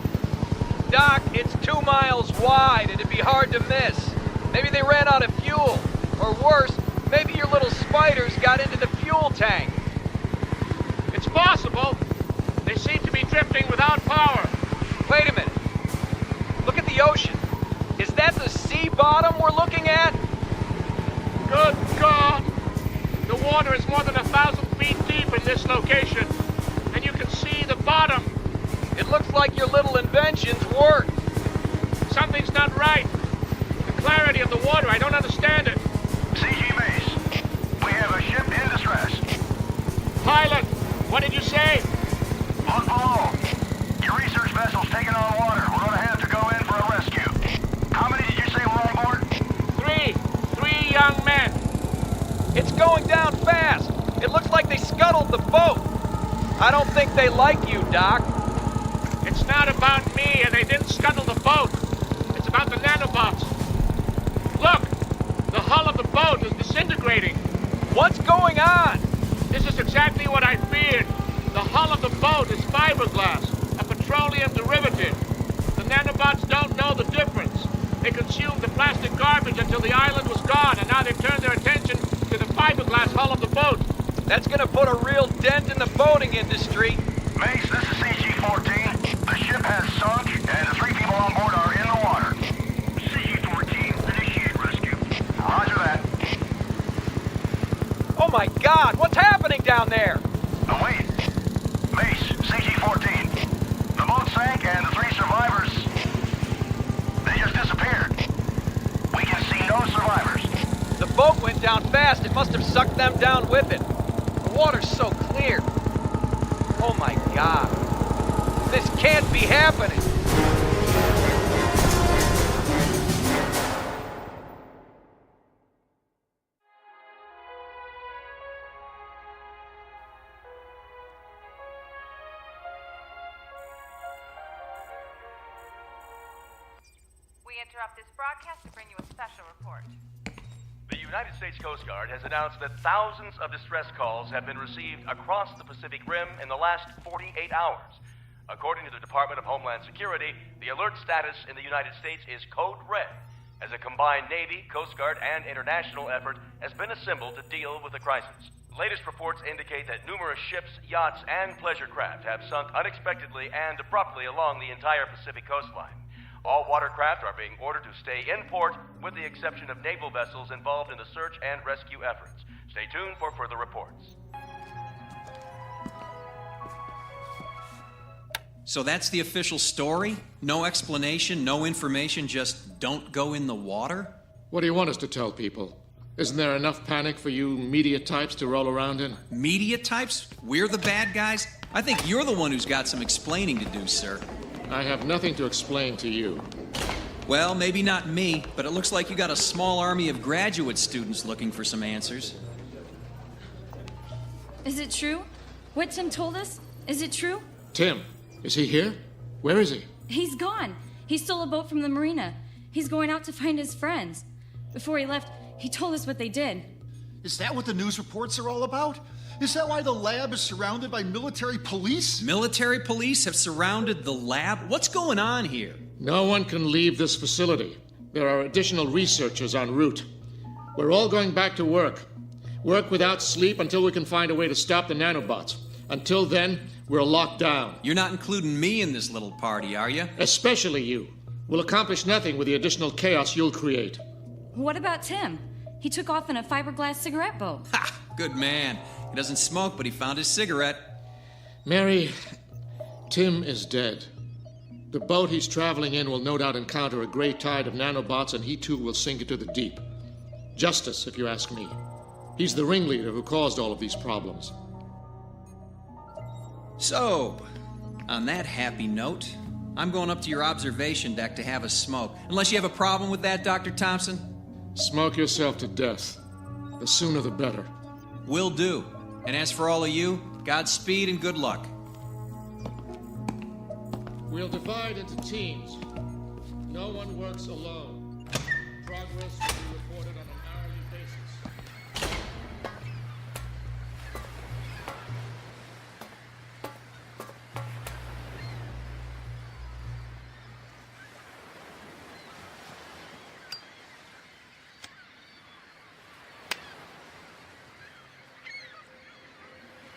Doc, it's 2 miles wide. It'd be hard to miss. Maybe they ran out of fuel. Or worse, maybe your little spiders got into the fuel tank. It's possible. They seem to be drifting without power. Wait a minute. Look at the ocean. Is that the sea bottom we're looking at? Good God! The water is more than 1,000 feet deep in this location, and you can see the bottom. It looks like your little inventions work. Something's not right. The clarity of the water, I don't understand it. CG Base, we have a ship in distress. Pilot, what did you say? Look below. Your research vessel's taking on water. We're going to have to go in for a rescue. How many did you say were on board? 3. 3 young men. It's going down fast. It looks like they scuttled the boat. I don't think they like you, Doc. It's not about me, and they didn't scuttle the boat. It's about the nanobots. Look, the hull of the boat is disintegrating. What's going on? This is exactly what I feared. The hull of the boat is fiberglass, a petroleum derivative. The nanobots don't know the difference. They consumed the plastic garbage until the island was gone, and now they've turned their attention to the fiberglass hull of the boat. That's gonna put a real dent in the boating industry. Mace, this is CG-14. The ship has sunk, and the 3 people on board are in the water. CG-14, initiate rescue. Roger that. Oh my God, what's happening down there? Oh, wait. Mace, CG-14. The boat sank, and the 3 survivors, they just disappeared. We can see no survivors. The boat went down fast. It must have sucked them down with it. The water's so clear. Oh my God. This can't be happening. We interrupt this broadcast to bring you a special report. The United States Coast Guard has announced that thousands of distress calls have been received across the Pacific Rim in the last 48 hours. According to the Department of Homeland Security, the alert status in the United States is Code Red, as a combined Navy, Coast Guard, and international effort has been assembled to deal with the crisis. Latest reports indicate that numerous ships, yachts, and pleasure craft have sunk unexpectedly and abruptly along the entire Pacific coastline. All watercraft are being ordered to stay in port, with the exception of naval vessels involved in the search and rescue efforts. Stay tuned for further reports. So that's the official story? No explanation, no information, just don't go in the water? What do you want us to tell people? Isn't there enough panic for you media types to roll around in? Media types? We're the bad guys? I think you're the one who's got some explaining to do, sir. I have nothing to explain to you. Well, maybe not me, but it looks like you got a small army of graduate students looking for some answers. Is it true? What Tim told us? Is it true? Tim, is he here? Where is he? He's gone. He stole a boat from the marina. He's going out to find his friends. Before he left, he told us what they did. Is that what the news reports are all about? Is that why the lab is surrounded by military police? Military police have surrounded the lab? What's going on here? No one can leave this facility. There are additional researchers en route. We're all going back to work. Work without sleep until we can find a way to stop the nanobots. Until then, we're locked down. You're not including me in this little party, are you? Especially you. We'll accomplish nothing with the additional chaos you'll create. What about Tim? He took off in a fiberglass cigarette boat. Ha! Good man. He doesn't smoke, but he found his cigarette. Mary, Tim is dead. The boat he's traveling in will no doubt encounter a great tide of nanobots, and he too will sink into the deep. Justice, if you ask me. He's the ringleader who caused all of these problems. So, on that happy note, I'm going up to your observation deck to have a smoke. Unless you have a problem with that, Dr. Thompson? Smoke yourself to death. The sooner the better. Will do. And as for all of you, Godspeed and good luck. We'll divide into teams. No one works alone. Progress will be reported on an hourly basis.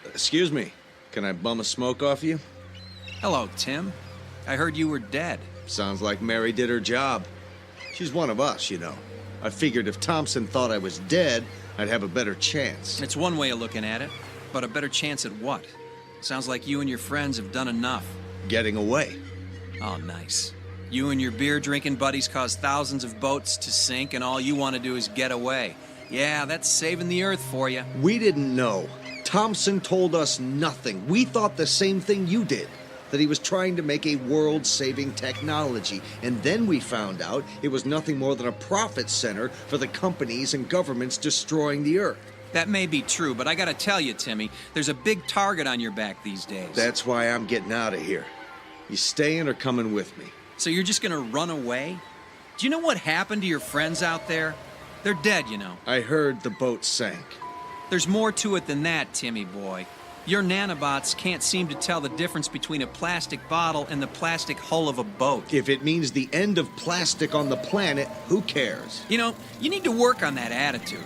Excuse me. Can I bum a smoke off you? Hello, Tim. I heard you were dead. Sounds like Mary did her job. She's one of us, you know. I figured if Thompson thought I was dead, I'd have a better chance. It's one way of looking at it, but a better chance at what? Sounds like you and your friends have done enough. Getting away. Oh, nice. You and your beer-drinking buddies caused thousands of boats to sink, and all you want to do is get away. Yeah, that's saving the Earth for you. We didn't know. Thompson told us nothing. We thought the same thing you did. That he was trying to make a world-saving technology. And then we found out it was nothing more than a profit center for the companies and governments destroying the Earth. That may be true, but I gotta tell you, Timmy, there's a big target on your back these days. That's why I'm getting out of here. You staying or coming with me? So you're just gonna run away? Do you know what happened to your friends out there? They're dead, you know. I heard the boat sank. There's more to it than that, Timmy boy. Your nanobots can't seem to tell the difference between a plastic bottle and the plastic hull of a boat. If it means the end of plastic on the planet, who cares? You know, you need to work on that attitude.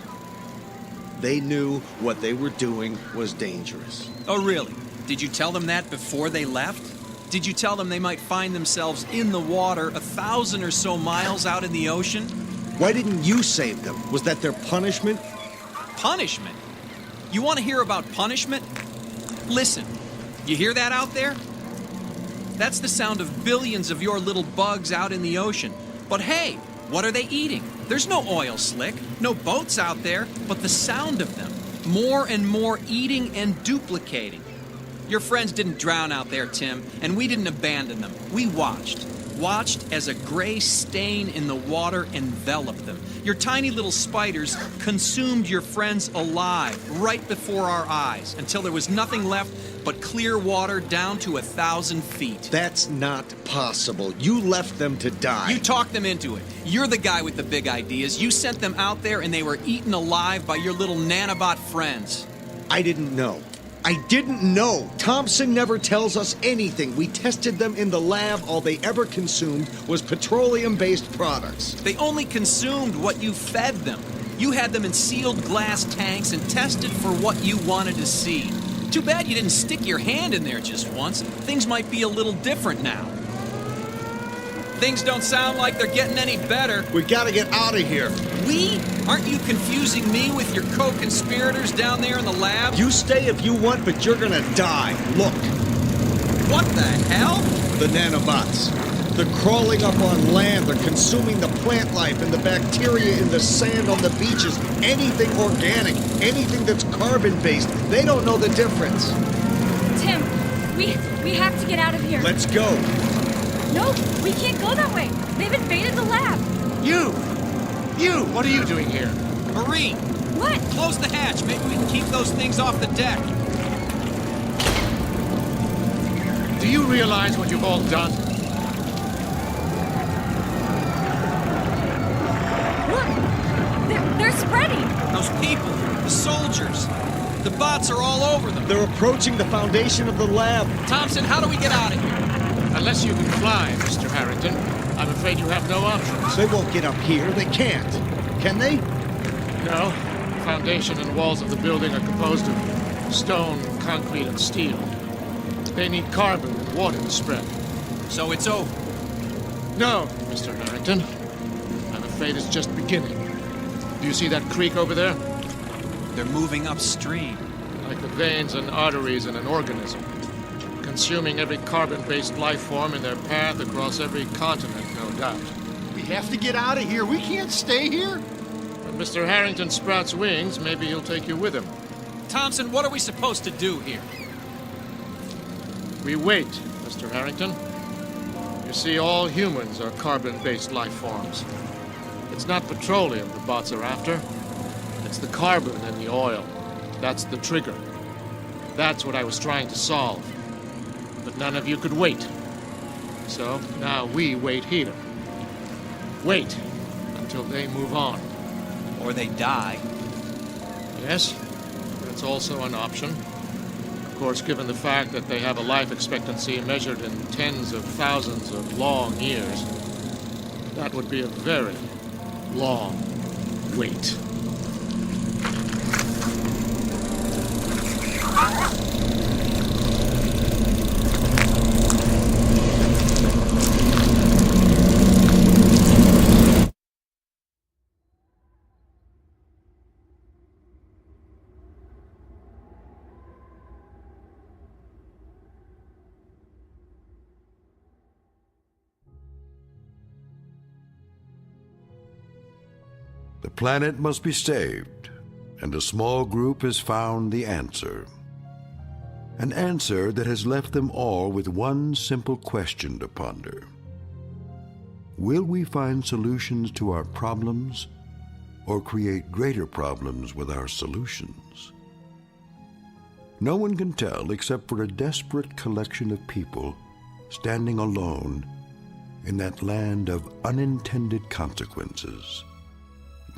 They knew what they were doing was dangerous. Oh, really? Did you tell them that before they left? Did you tell them they might find themselves in the water 1,000 or so miles out in the ocean? Why didn't you save them? Was that their punishment? Punishment? You want to hear about punishment? Listen, you hear that out there? That's the sound of billions of your little bugs out in the ocean. But hey, what are they eating? There's no oil slick, no boats out there, but the sound of them. More and more eating and duplicating. Your friends didn't drown out there, Tim, and we didn't abandon them. We watched as a gray stain in the water enveloped them. Your tiny little spiders consumed your friends alive right before our eyes until there was nothing left but clear water down to 1,000 feet. That's not possible. You left them to die. You talked them into it. You're the guy with the big ideas. You sent them out there and they were eaten alive by your little nanobot friends. I didn't know. I didn't know. Thompson never tells us anything. We tested them in the lab. All they ever consumed was petroleum-based products. They only consumed what you fed them. You had them in sealed glass tanks and tested for what you wanted to see. Too bad you didn't stick your hand in there just once. Things might be a little different now. Things don't sound like they're getting any better. We gotta get out of here. We? Aren't you confusing me with your co-conspirators down there in the lab? You stay if you want, but you're gonna die. Look. What the hell? The nanobots. They're crawling up on land. They're consuming the plant life and the bacteria in the sand on the beaches. Anything organic, anything that's carbon-based. They don't know the difference. Tim, we have to get out of here. Let's go. No, we can't go that way. They've invaded the lab. You! What are you doing here? Marie! What? Close the hatch. Maybe we can keep those things off the deck. Do you realize what you've all done? Look! They're spreading! Those people, the soldiers, the bots are all over them. They're approaching the foundation of the lab. Thompson, how do we get out of here? Unless you can fly, Mr. Harrington, I'm afraid you have no options. They won't get up here. They can't. Can they? No. The foundation and walls of the building are composed of stone, concrete, and steel. They need carbon and water to spread. So it's over? No, Mr. Harrington. I'm afraid it's just beginning. Do you see that creek over there? They're moving upstream. Like the veins and arteries in an organism. consuming every carbon-based life form in their path across every continent, no doubt. We have to get out of here. We can't stay here. When Mr. Harrington sprouts wings, maybe he'll take you with him. Thompson, what are we supposed to do here? We wait, Mr. Harrington. You see, all humans are carbon-based life forms. It's not petroleum the bots are after. It's the carbon in the oil. That's the trigger. That's what I was trying to solve. But none of you could wait. So now we wait here. Wait until they move on. Or they die. Yes, that's also an option. Of course, given the fact that they have a life expectancy measured in tens of thousands of long years, that would be a very long wait. The planet must be saved, and a small group has found the answer. An answer that has left them all with one simple question to ponder. Will we find solutions to our problems, or create greater problems with our solutions? No one can tell except for a desperate collection of people standing alone in that land of unintended consequences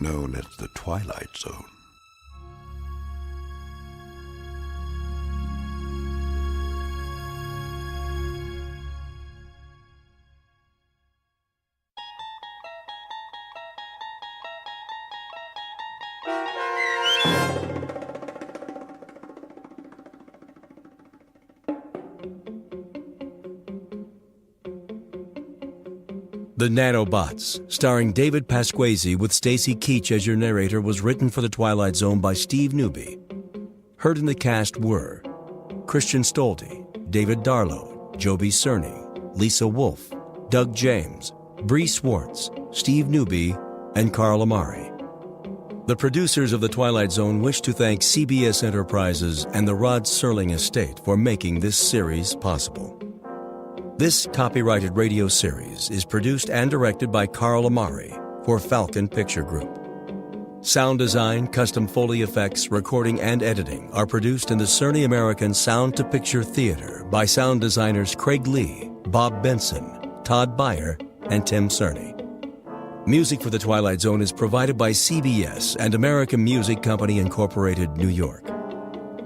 known as the Twilight Zone. The Nanobots, starring David Pasquesi with Stacy Keach as your narrator, was written for The Twilight Zone by Steve Newby. Heard in the cast were Christian Stolte, David Darlow, Joby Cerny, Lisa Wolfe, Doug James, Bree Swartz, Steve Newby, and Carl Amari. The producers of The Twilight Zone wish to thank CBS Enterprises and the Rod Serling Estate for making this series possible. This copyrighted radio series is produced and directed by Carl Amari for Falcon Picture Group. Sound design, custom Foley effects, recording, and editing are produced in the Cerny American Sound to Picture Theater by sound designers Craig Lee, Bob Benson, Todd Beyer, and Tim Cerny. Music for The Twilight Zone is provided by CBS and American Music Company Incorporated, New York.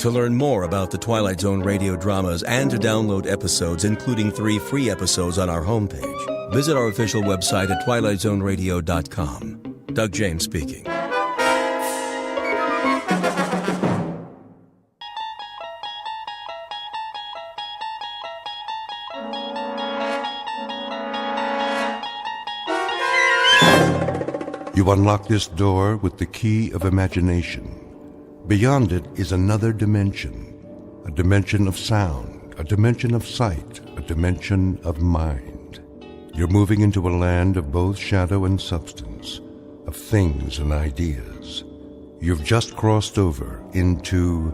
To learn more about the Twilight Zone radio dramas and to download episodes, including 3 free episodes on our homepage, visit our official website at twilightzoneradio.com. Doug James speaking. You unlock this door with the key of imagination. Beyond it is another dimension, a dimension of sound, a dimension of sight, a dimension of mind. You're moving into a land of both shadow and substance, of things and ideas. You've just crossed over into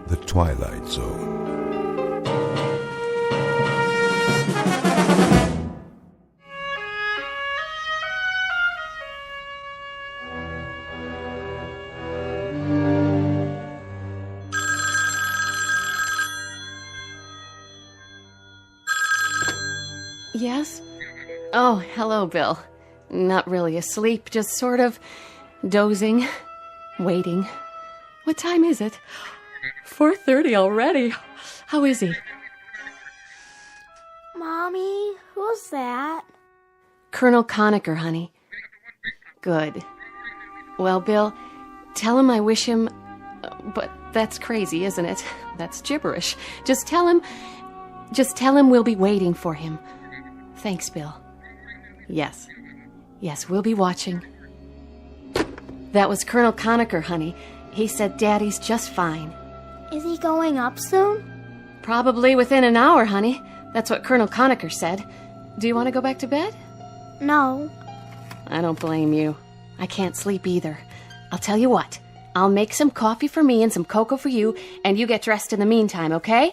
the Twilight Zone. Yes? Oh, hello, Bill. Not really asleep, just sort of dozing, waiting. What time is it? 4:30 already. How is he? Mommy, who's that? Colonel Conacher, honey. Good. Well, Bill, tell him I wish him... But that's crazy, isn't it? That's gibberish. Just tell him we'll be waiting for him. Thanks, Bill. Yes, we'll be watching. That was Colonel Conacher, honey. He said Daddy's just fine. Is he going up soon? Probably within an hour, honey. That's what Colonel Conacher said. Do you want to go back to bed? No. I don't blame you. I can't sleep either. I'll tell you what. I'll make some coffee for me and some cocoa for you, and you get dressed in the meantime, okay?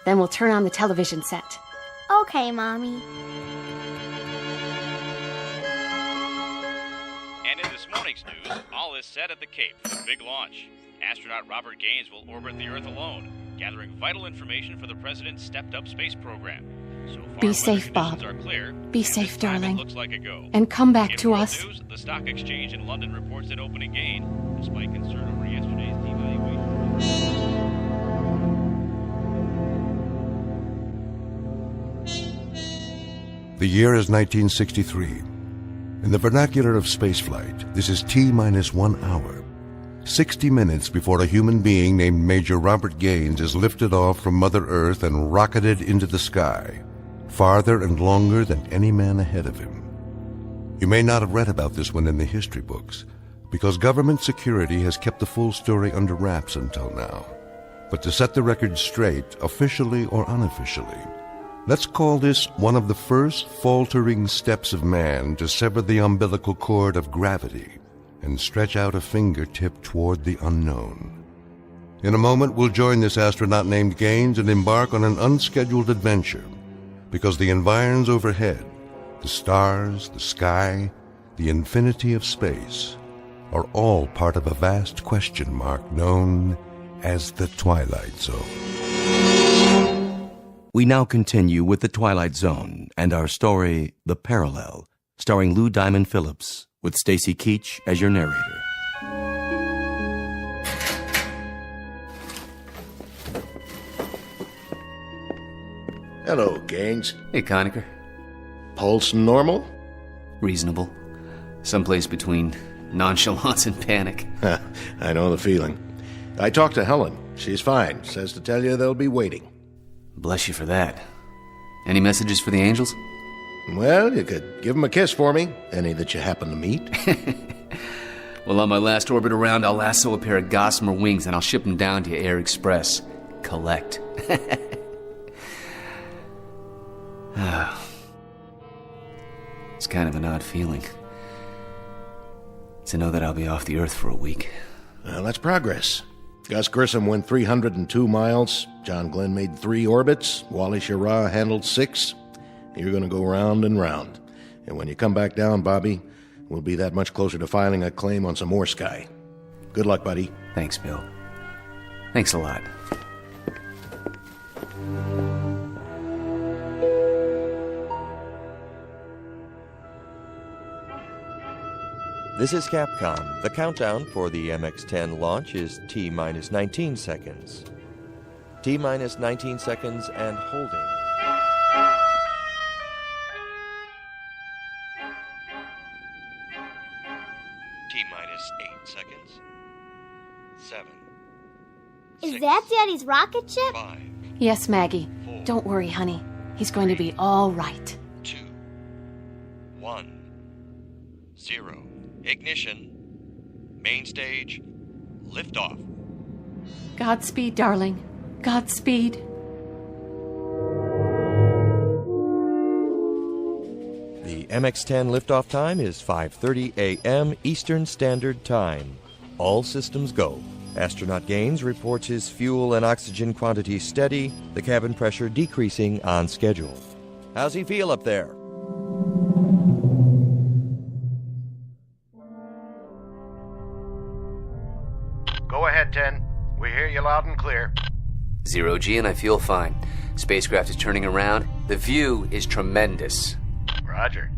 Then we'll turn on the television set. Okay, Mommy. And in this morning's news, all is set at the Cape for the big launch. Astronaut Robert Gaines will orbit the Earth alone, gathering vital information for the President's stepped-up space program. So far, Be safe, Bob. are clear, Be safe, darling. looks like a go. And come back In to world us. News, the stock exchange in London reports an opening gain, despite concern over yesterday's devaluation. The year is 1963. In the vernacular of spaceflight, this is T-minus 1 hour. 60 minutes before a human being named Major Robert Gaines is lifted off from Mother Earth and rocketed into the sky, farther and longer than any man ahead of him. You may not have read about this one in the history books, because government security has kept the full story under wraps until now. But to set the record straight, officially or unofficially, let's call this one of the first faltering steps of man to sever the umbilical cord of gravity and stretch out a fingertip toward the unknown. In a moment, we'll join this astronaut named Gaines and embark on an unscheduled adventure, because the environs overhead, the stars, the sky, the infinity of space, are all part of a vast question mark known as the Twilight Zone. We now continue with The Twilight Zone and our story, The Parallel, starring Lou Diamond Phillips, with Stacy Keach as your narrator. Hello, Gaines. Hey, Conacher. Pulse normal? Reasonable. Someplace between nonchalance and panic. I know the feeling. I talked to Helen. She's fine. Says to tell you they'll be waiting. Bless you for that. Any messages for the angels? Well, you could give them a kiss for me. Any that you happen to meet. Well, on my last orbit around, I'll lasso a pair of gossamer wings and I'll ship them down to Air Express. Collect. It's kind of an odd feeling to know that I'll be off the Earth for a week. Well, that's progress. Gus Grissom went 302 miles. John Glenn made 3 orbits. Wally Schirra handled 6. You're going to go round and round. And when you come back down, Bobby, we'll be that much closer to filing a claim on some more sky. Good luck, buddy. Thanks, Bill. Thanks a lot. This is Capcom. The countdown for the MX-10 launch is T-minus 19 seconds. T-minus 19 seconds and holding. T-minus 8 seconds. 7. Is that Daddy's rocket ship? 5. Yes, Maggie. Don't worry, honey. He's going to be all right. 2. 1. 0. Ignition. Main stage. Liftoff. Godspeed, darling. Godspeed. The MX-10 liftoff time is 5:30 a.m. Eastern Standard Time. All systems go. Astronaut Gaines reports his fuel and oxygen quantity steady, the cabin pressure decreasing on schedule. How's he feel up there? Go ahead, 10. We hear you loud and clear. 0G, and I feel fine. Spacecraft is turning around. The view is tremendous. Roger.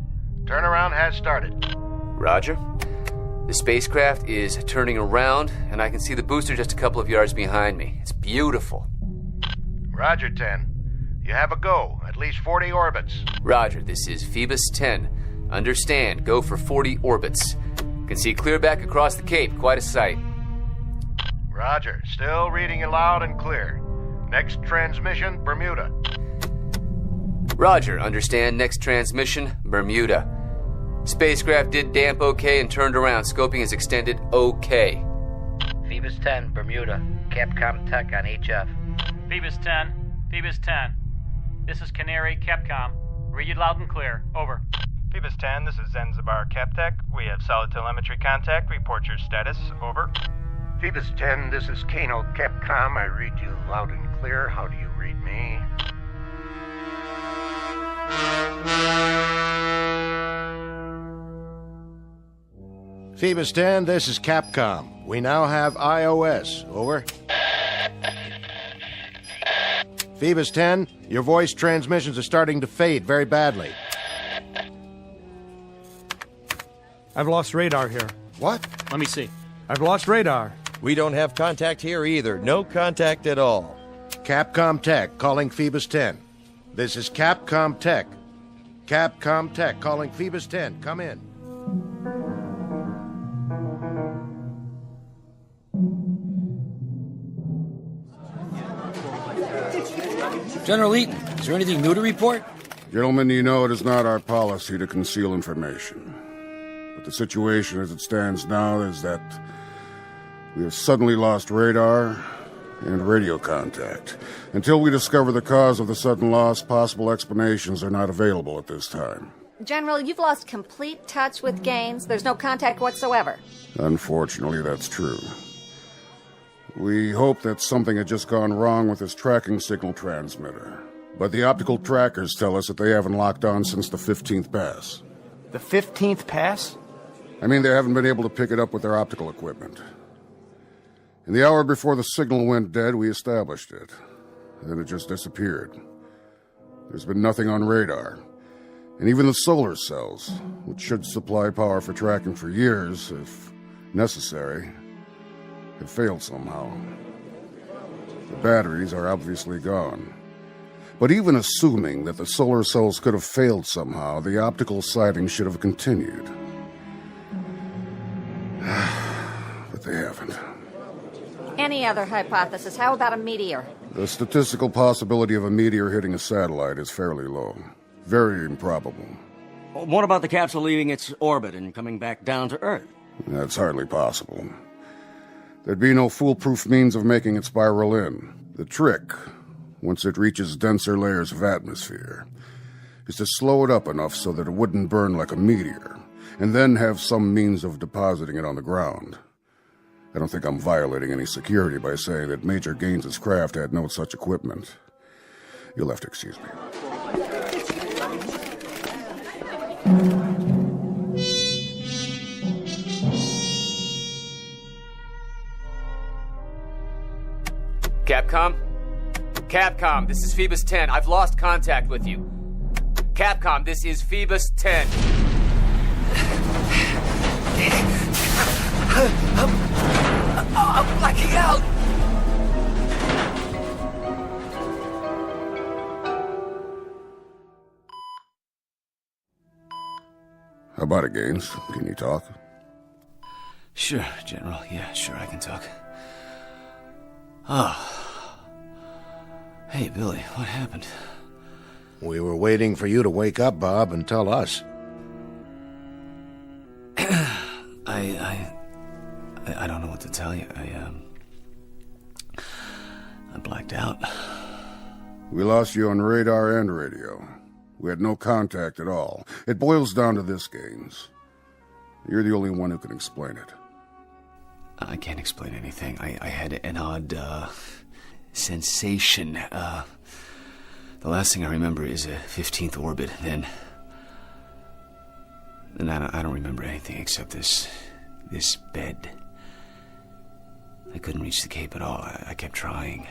Turnaround has started. Roger. The spacecraft is turning around, and I can see the booster just a couple of yards behind me. It's beautiful. Roger, 10. You have a go. At least 40 orbits. Roger, this is Phoebus 10. Understand, go for 40 orbits. Can see clear back across the Cape. Quite a sight. Roger. Still reading you loud and clear. Next transmission, Bermuda. Roger. Understand. Next transmission, Bermuda. Spacecraft did damp okay and turned around. Scoping is extended okay. Phoebus 10, Bermuda. Capcom Tech on HF. Phoebus 10, Phoebus 10. This is Canary, Capcom. Read you loud and clear. Over. Phoebus 10, this is Zanzibar Captech. We have solid telemetry contact. Report your status. Over. Phoebus 10, this is Kano, Capcom. I read you loud and clear. How do you read me? Phoebus 10, this is Capcom. We now have iOS. Over. Phoebus 10, your voice transmissions are starting to fade very badly. I've lost radar here. What? Let me see. I've lost radar. We don't have contact here either. No contact at all. Capcom Tech calling Phoebus 10. This is Capcom Tech. Capcom Tech calling Phoebus 10. Come in. General Eaton, is there anything new to report? Gentlemen, you know it is not our policy to conceal information. But the situation as it stands now is that we have suddenly lost radar and radio contact. Until we discover the cause of the sudden loss, possible explanations are not available at this time. General, you've lost complete touch with Gaines. There's no contact whatsoever. Unfortunately, that's true. We hope that something had just gone wrong with his tracking signal transmitter. But the optical trackers tell us that they haven't locked on since the 15th pass. The 15th pass? I mean, they haven't been able to pick it up with their optical equipment. In the hour before the signal went dead, we established it. Then it just disappeared. There's been nothing on radar. And even the solar cells, which should supply power for tracking for years, if necessary, have failed somehow. The batteries are obviously gone. But even assuming that the solar cells could have failed somehow, the optical sighting should have continued. But they haven't. Any other hypothesis? How about a meteor? The statistical possibility of a meteor hitting a satellite is fairly low. Very improbable. What about the capsule leaving its orbit and coming back down to Earth? That's hardly possible. There'd be no foolproof means of making it spiral in. The trick, once it reaches denser layers of atmosphere, is to slow it up enough so that it wouldn't burn like a meteor, and then have some means of depositing it on the ground. I don't think I'm violating any security by saying that Major Gaines's craft had no such equipment. You'll have to excuse me. Capcom? Capcom, this is Phoebus 10. I've lost contact with you. Capcom, this is Phoebus 10. I'm blacking out! How about it, Gaines? Can you talk? Sure, General. Yeah, sure, I can talk. Oh. Hey, Billy, what happened? We were waiting for you to wake up, Bob, and tell us. I don't know what to tell you. I blacked out. We lost you on radar and radio. We had no contact at all. It boils down to this, Gaines. You're the only one who can explain it. I can't explain anything. I had an odd, sensation. The last thing I remember is a 15th orbit. Then I don't remember anything except this bed. I couldn't reach the Cape at all. I kept trying.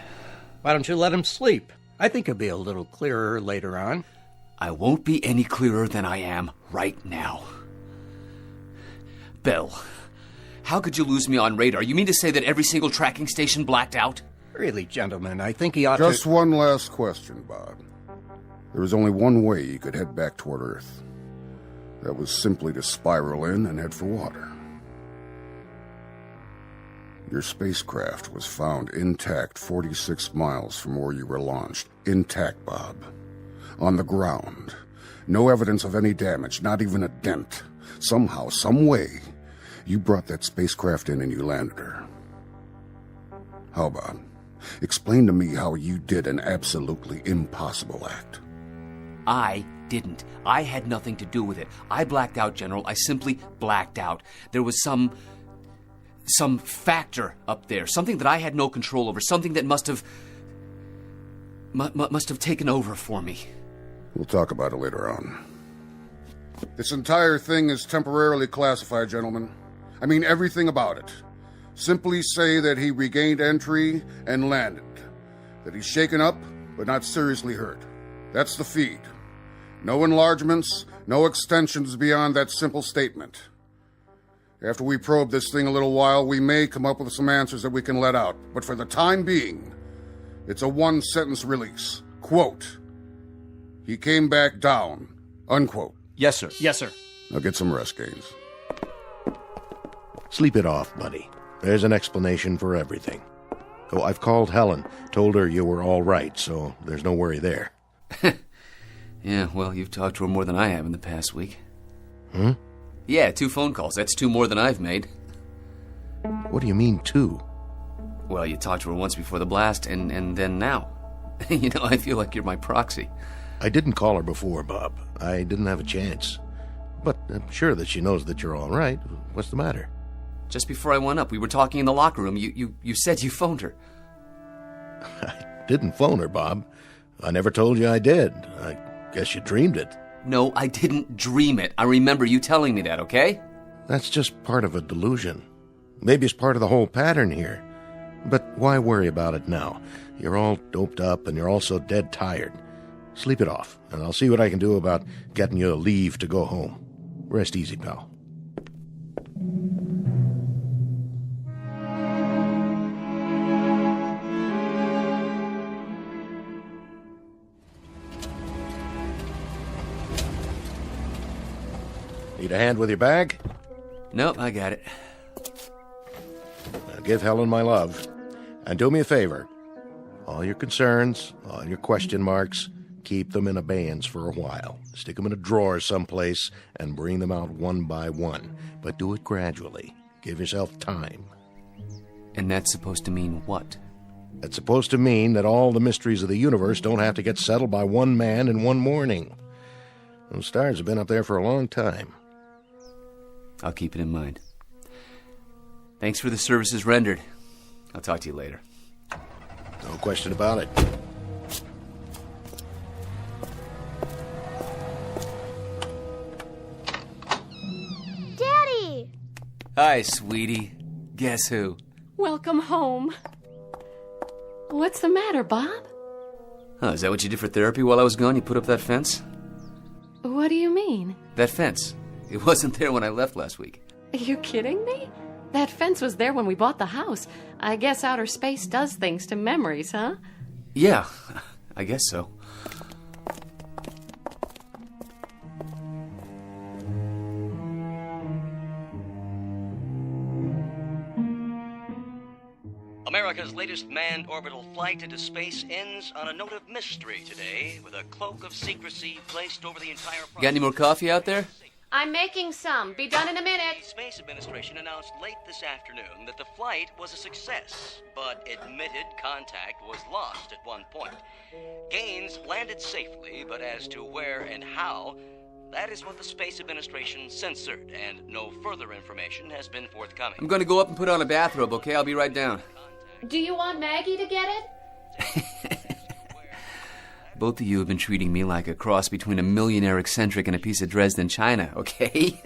Why don't you let him sleep? I think he'll be a little clearer later on. I won't be any clearer than I am right now. Bill, how could you lose me on radar? You mean to say that every single tracking station blacked out? Really, gentlemen, I think he ought Just one last question, Bob. There was only one way you could head back toward Earth. That was simply to spiral in and head for water. Your spacecraft was found intact 46 miles from where you were launched. Intact, Bob. On the ground. No evidence of any damage, not even a dent. Somehow, some way, you brought that spacecraft in and you landed her. How about? Explain to me how you did an absolutely impossible act. I didn't. I had nothing to do with it. I blacked out, General. I simply blacked out. There was some factor up there, something that I had no control over, something that must have taken over for me. We'll talk about it later on. This entire thing is temporarily classified, gentlemen. I mean everything about it. Simply say that he regained entry and landed. That he's shaken up, but not seriously hurt. That's the feed. No enlargements, no extensions beyond that simple statement. After we probe this thing a little while, we may come up with some answers that we can let out. But for the time being, it's a one-sentence release. Quote, he came back down. Unquote. Yes, sir. Yes, sir. Now get some rest, Gaines. Sleep it off, buddy. There's an explanation for everything. Oh, I've called Helen. Told her you were all right, so there's no worry there. Yeah, well, you've talked to her more than I have in the past week. Hmm? Yeah, 2 phone calls. That's 2 more than I've made. What do you mean, 2? Well, you talked to her once before the blast, and then now. You know, I feel like you're my proxy. I didn't call her before, Bob. I didn't have a chance. But I'm sure that she knows that you're all right. What's the matter? Just before I went up, we were talking in the locker room. You said you phoned her. I didn't phone her, Bob. I never told you I did. I guess you dreamed it. No, I didn't dream it. I remember you telling me that, okay? That's just part of a delusion. Maybe it's part of the whole pattern here. But why worry about it now? You're all doped up and you're also dead tired. Sleep it off, and I'll see what I can do about getting you a leave to go home. Rest easy, pal. Need a hand with your bag? Nope, I got it. Now give Helen my love. And do me a favor. All your concerns, all your question marks, keep them in abeyance for a while. Stick them in a drawer someplace and bring them out one by one. But do it gradually. Give yourself time. And that's supposed to mean what? It's supposed to mean that all the mysteries of the universe don't have to get settled by one man in one morning. Those stars have been up there for a long time. I'll keep it in mind. Thanks for the services rendered. I'll talk to you later. No question about it. Daddy! Hi, sweetie. Guess who? Welcome home. What's the matter, Bob? Oh, is that what you did for therapy while I was gone? You put up that fence? What do you mean? That fence. It wasn't there when I left last week. Are you kidding me? That fence was there when we bought the house. I guess outer space does things to memories, huh? Yeah, I guess so. America's latest manned orbital flight into space ends on a note of mystery today, with a cloak of secrecy placed over the entire process. You got any more coffee out there? I'm making some. Be done in a minute. The Space Administration announced late this afternoon that the flight was a success, but admitted contact was lost at one point. Gaines landed safely, but as to where and how, that is what the Space Administration censored, and no further information has been forthcoming. I'm going to go up and put on a bathrobe, okay? I'll be right down. Do you want Maggie to get it? Both of you have been treating me like a cross between a millionaire eccentric and a piece of Dresden china, okay?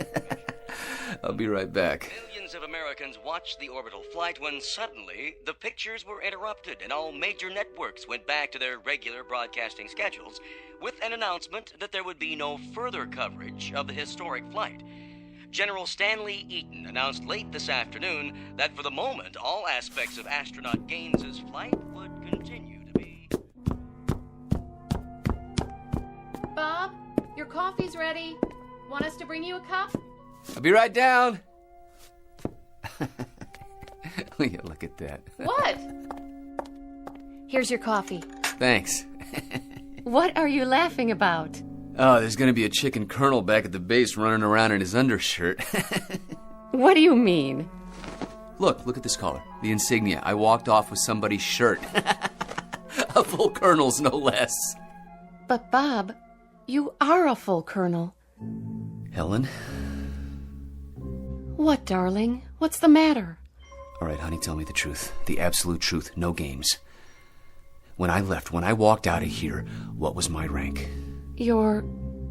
I'll be right back. Millions of Americans watched the orbital flight when suddenly the pictures were interrupted and all major networks went back to their regular broadcasting schedules with an announcement that there would be no further coverage of the historic flight. General Stanley Eaton announced late this afternoon that for the moment all aspects of astronaut Gaines's flight would continue to be. Bob, your coffee's ready. Want us to bring you a cup? I'll be right down. Yeah, look at that. What? Here's your coffee. Thanks. What are you laughing about? Oh, there's gonna be a chicken colonel back at the base running around in his undershirt. What do you mean? Look at this collar. The insignia. I walked off with somebody's shirt. A full colonel's, no less. But, Bob, you are a full colonel. Helen? What, darling? What's the matter? All right, honey, tell me the truth. The absolute truth. No games. When I left, when I walked out of here, what was my rank? Your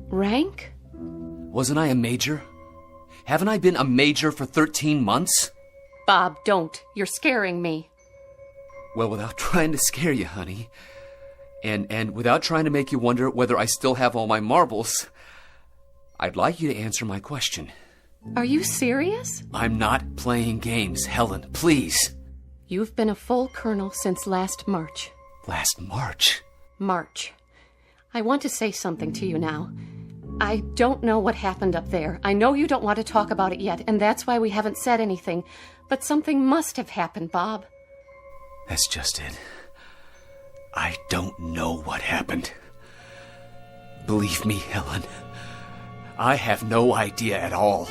rank? Wasn't I a major? Haven't I been a major for 13 months? Bob, don't. You're scaring me. Well, without trying to scare you, honey, and without trying to make you wonder whether I still have all my marbles, I'd like you to answer my question. Are you serious? I'm not playing games, Helen, please. You've been a full colonel since last March. Last March? March. I want to say something to you now. I don't know what happened up there. I know you don't want to talk about it yet, and that's why we haven't said anything. But something must have happened, Bob. That's just it. I don't know what happened. Believe me, Helen, I have no idea at all.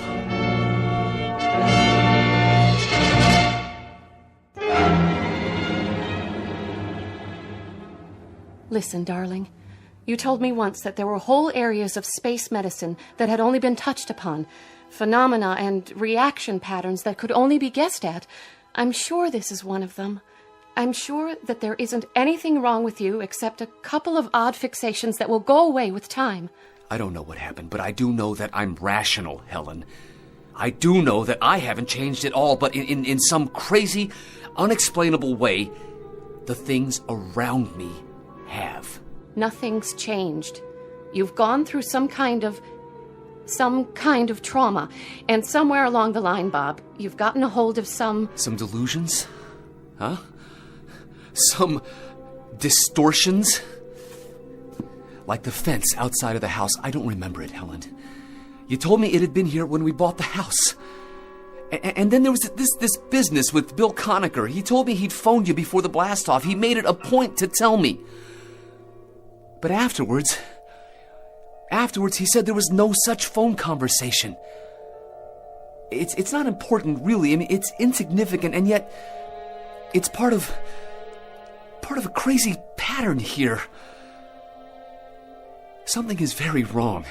Listen, darling. You told me once that there were whole areas of space medicine that had only been touched upon, phenomena and reaction patterns that could only be guessed at. I'm sure this is one of them. I'm sure that there isn't anything wrong with you except a couple of odd fixations that will go away with time. I don't know what happened, but I do know that I'm rational, Helen. I do know that I haven't changed at all, but in some crazy, unexplainable way, the things around me have. Nothing's changed. You've gone through some kind of trauma, and somewhere along the line, Bob, you've gotten a hold of some delusions? Huh? Some distortions? Like the fence outside of the house. I don't remember it, Helen. You told me it had been here when we bought the house. And then there was this business with Bill Conacher. He told me he'd phoned you before the blast-off. He made it a point to tell me. But afterwards, he said there was no such phone conversation. It's not important, really. I mean, it's insignificant, and yet it's part of a crazy pattern here. Something is very wrong.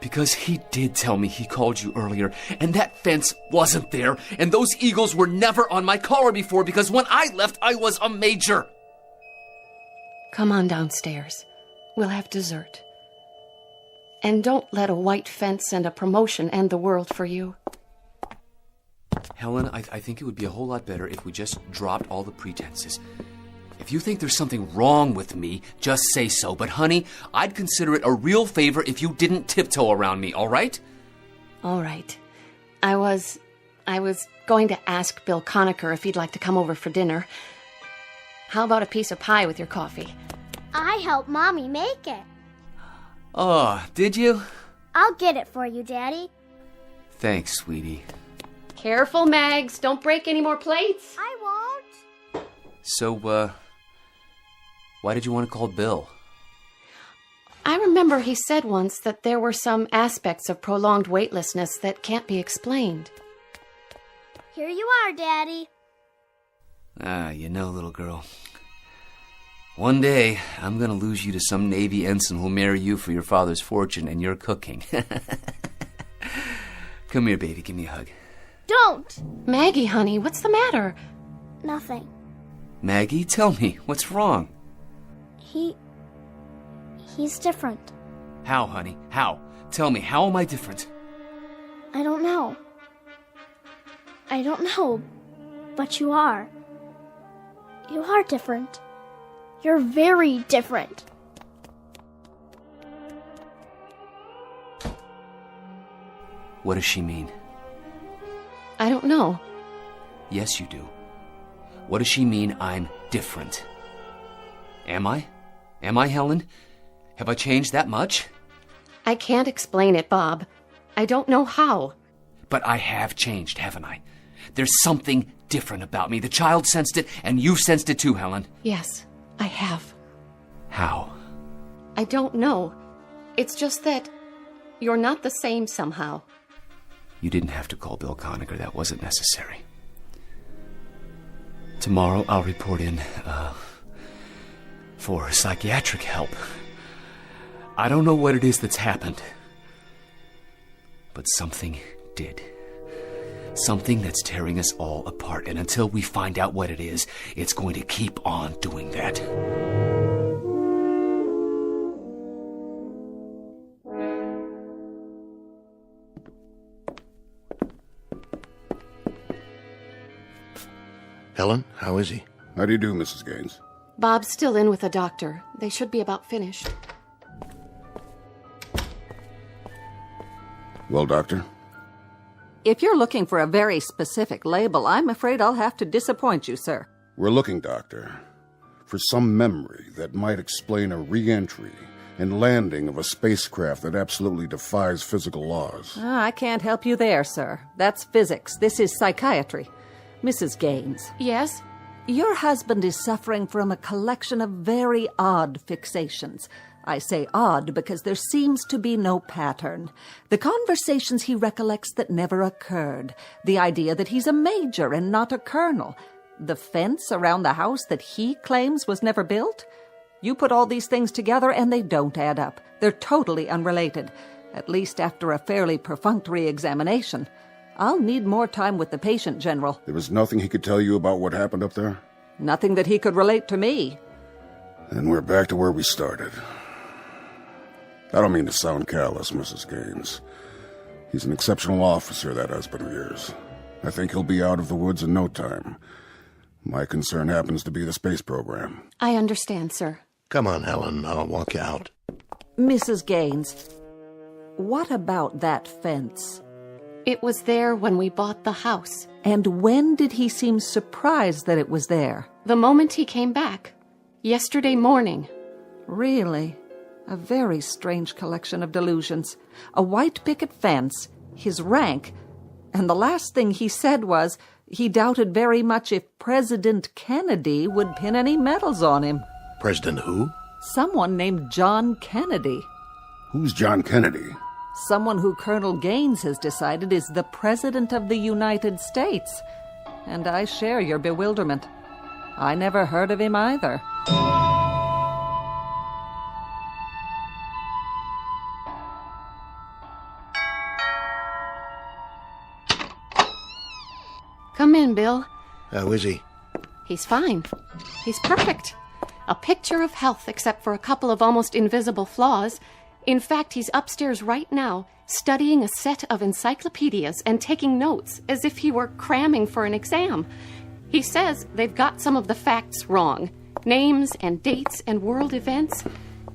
Because he did tell me he called you earlier, and that fence wasn't there, and those eagles were never on my collar before, because when I left, I was a major. Come on downstairs. We'll have dessert. And don't let a white fence and a promotion end the world for you. Helen, I think it would be a whole lot better if we just dropped all the pretenses. If you think there's something wrong with me, just say so. But honey, I'd consider it a real favor if you didn't tiptoe around me, all right? All right. I was going to ask Bill Conacher if he'd like to come over for dinner. How about a piece of pie with your coffee? I helped Mommy make it. Oh, did you? I'll get it for you, Daddy. Thanks, sweetie. Careful, Mags. Don't break any more plates. I won't. So, why did you want to call Bill? I remember he said once that there were some aspects of prolonged weightlessness that can't be explained. Here you are, Daddy. You know, little girl, one day I'm gonna lose you to some Navy ensign who'll marry you for your father's fortune and your cooking. Come here, baby, give me a hug. Don't! Maggie, honey, what's the matter? Nothing. Maggie, tell me, what's wrong? He's different. How, honey? How? Tell me, how am I different? I don't know. But you are. You are different. You're very different. What does she mean? I don't know. Yes, you do. What does she mean I'm different? Am I? Am I, Helen? Have I changed that much? I can't explain it, Bob. I don't know how. But I have changed, haven't I? There's something different about me. The child sensed it, and you've sensed it too, Helen. Yes, I have. How? I don't know. It's just that you're not the same somehow. You didn't have to call Bill Conacher. That wasn't necessary. Tomorrow I'll report in, for psychiatric help. I don't know what it is that's happened, but something did. Something that's tearing us all apart, and until we find out what it is, it's going to keep on doing that. Helen, how is he? How do you do, Mrs. Gaines? Bob's still in with the doctor. They should be about finished. Well, Doctor? If you're looking for a very specific label, I'm afraid I'll have to disappoint you, sir. We're looking, Doctor, for some memory that might explain a re-entry and landing of a spacecraft that absolutely defies physical laws. I can't help you there, sir. That's physics. This is psychiatry. Mrs. Gaines. Yes? Your husband is suffering from a collection of very odd fixations. I say odd because there seems to be no pattern. The conversations he recollects that never occurred. The idea that he's a major and not a colonel. The fence around the house that he claims was never built. You put all these things together and they don't add up. They're totally unrelated, at least after a fairly perfunctory examination. I'll need more time with the patient, General. There was nothing he could tell you about what happened up there? Nothing that he could relate to me. Then we're back to where we started. I don't mean to sound callous, Mrs. Gaines. He's an exceptional officer, that husband of yours. I think he'll be out of the woods in no time. My concern happens to be the space program. I understand, sir. Come on, Helen. I'll walk you out. Mrs. Gaines, what about that fence? It was there when we bought the house. And when did he seem surprised that it was there? The moment he came back. Yesterday morning. Really? A very strange collection of delusions. A white picket fence, his rank, and the last thing he said was he doubted very much if President Kennedy would pin any medals on him. President who? Someone named John Kennedy. Who's John Kennedy? Someone who Colonel Gaines has decided is the President of the United States. And I share your bewilderment. I never heard of him either. Come in, Bill. How is he? He's fine. He's perfect. A picture of health except for a couple of almost invisible flaws. In fact, he's upstairs right now, studying a set of encyclopedias and taking notes as if he were cramming for an exam. He says they've got some of the facts wrong. Names and dates and world events.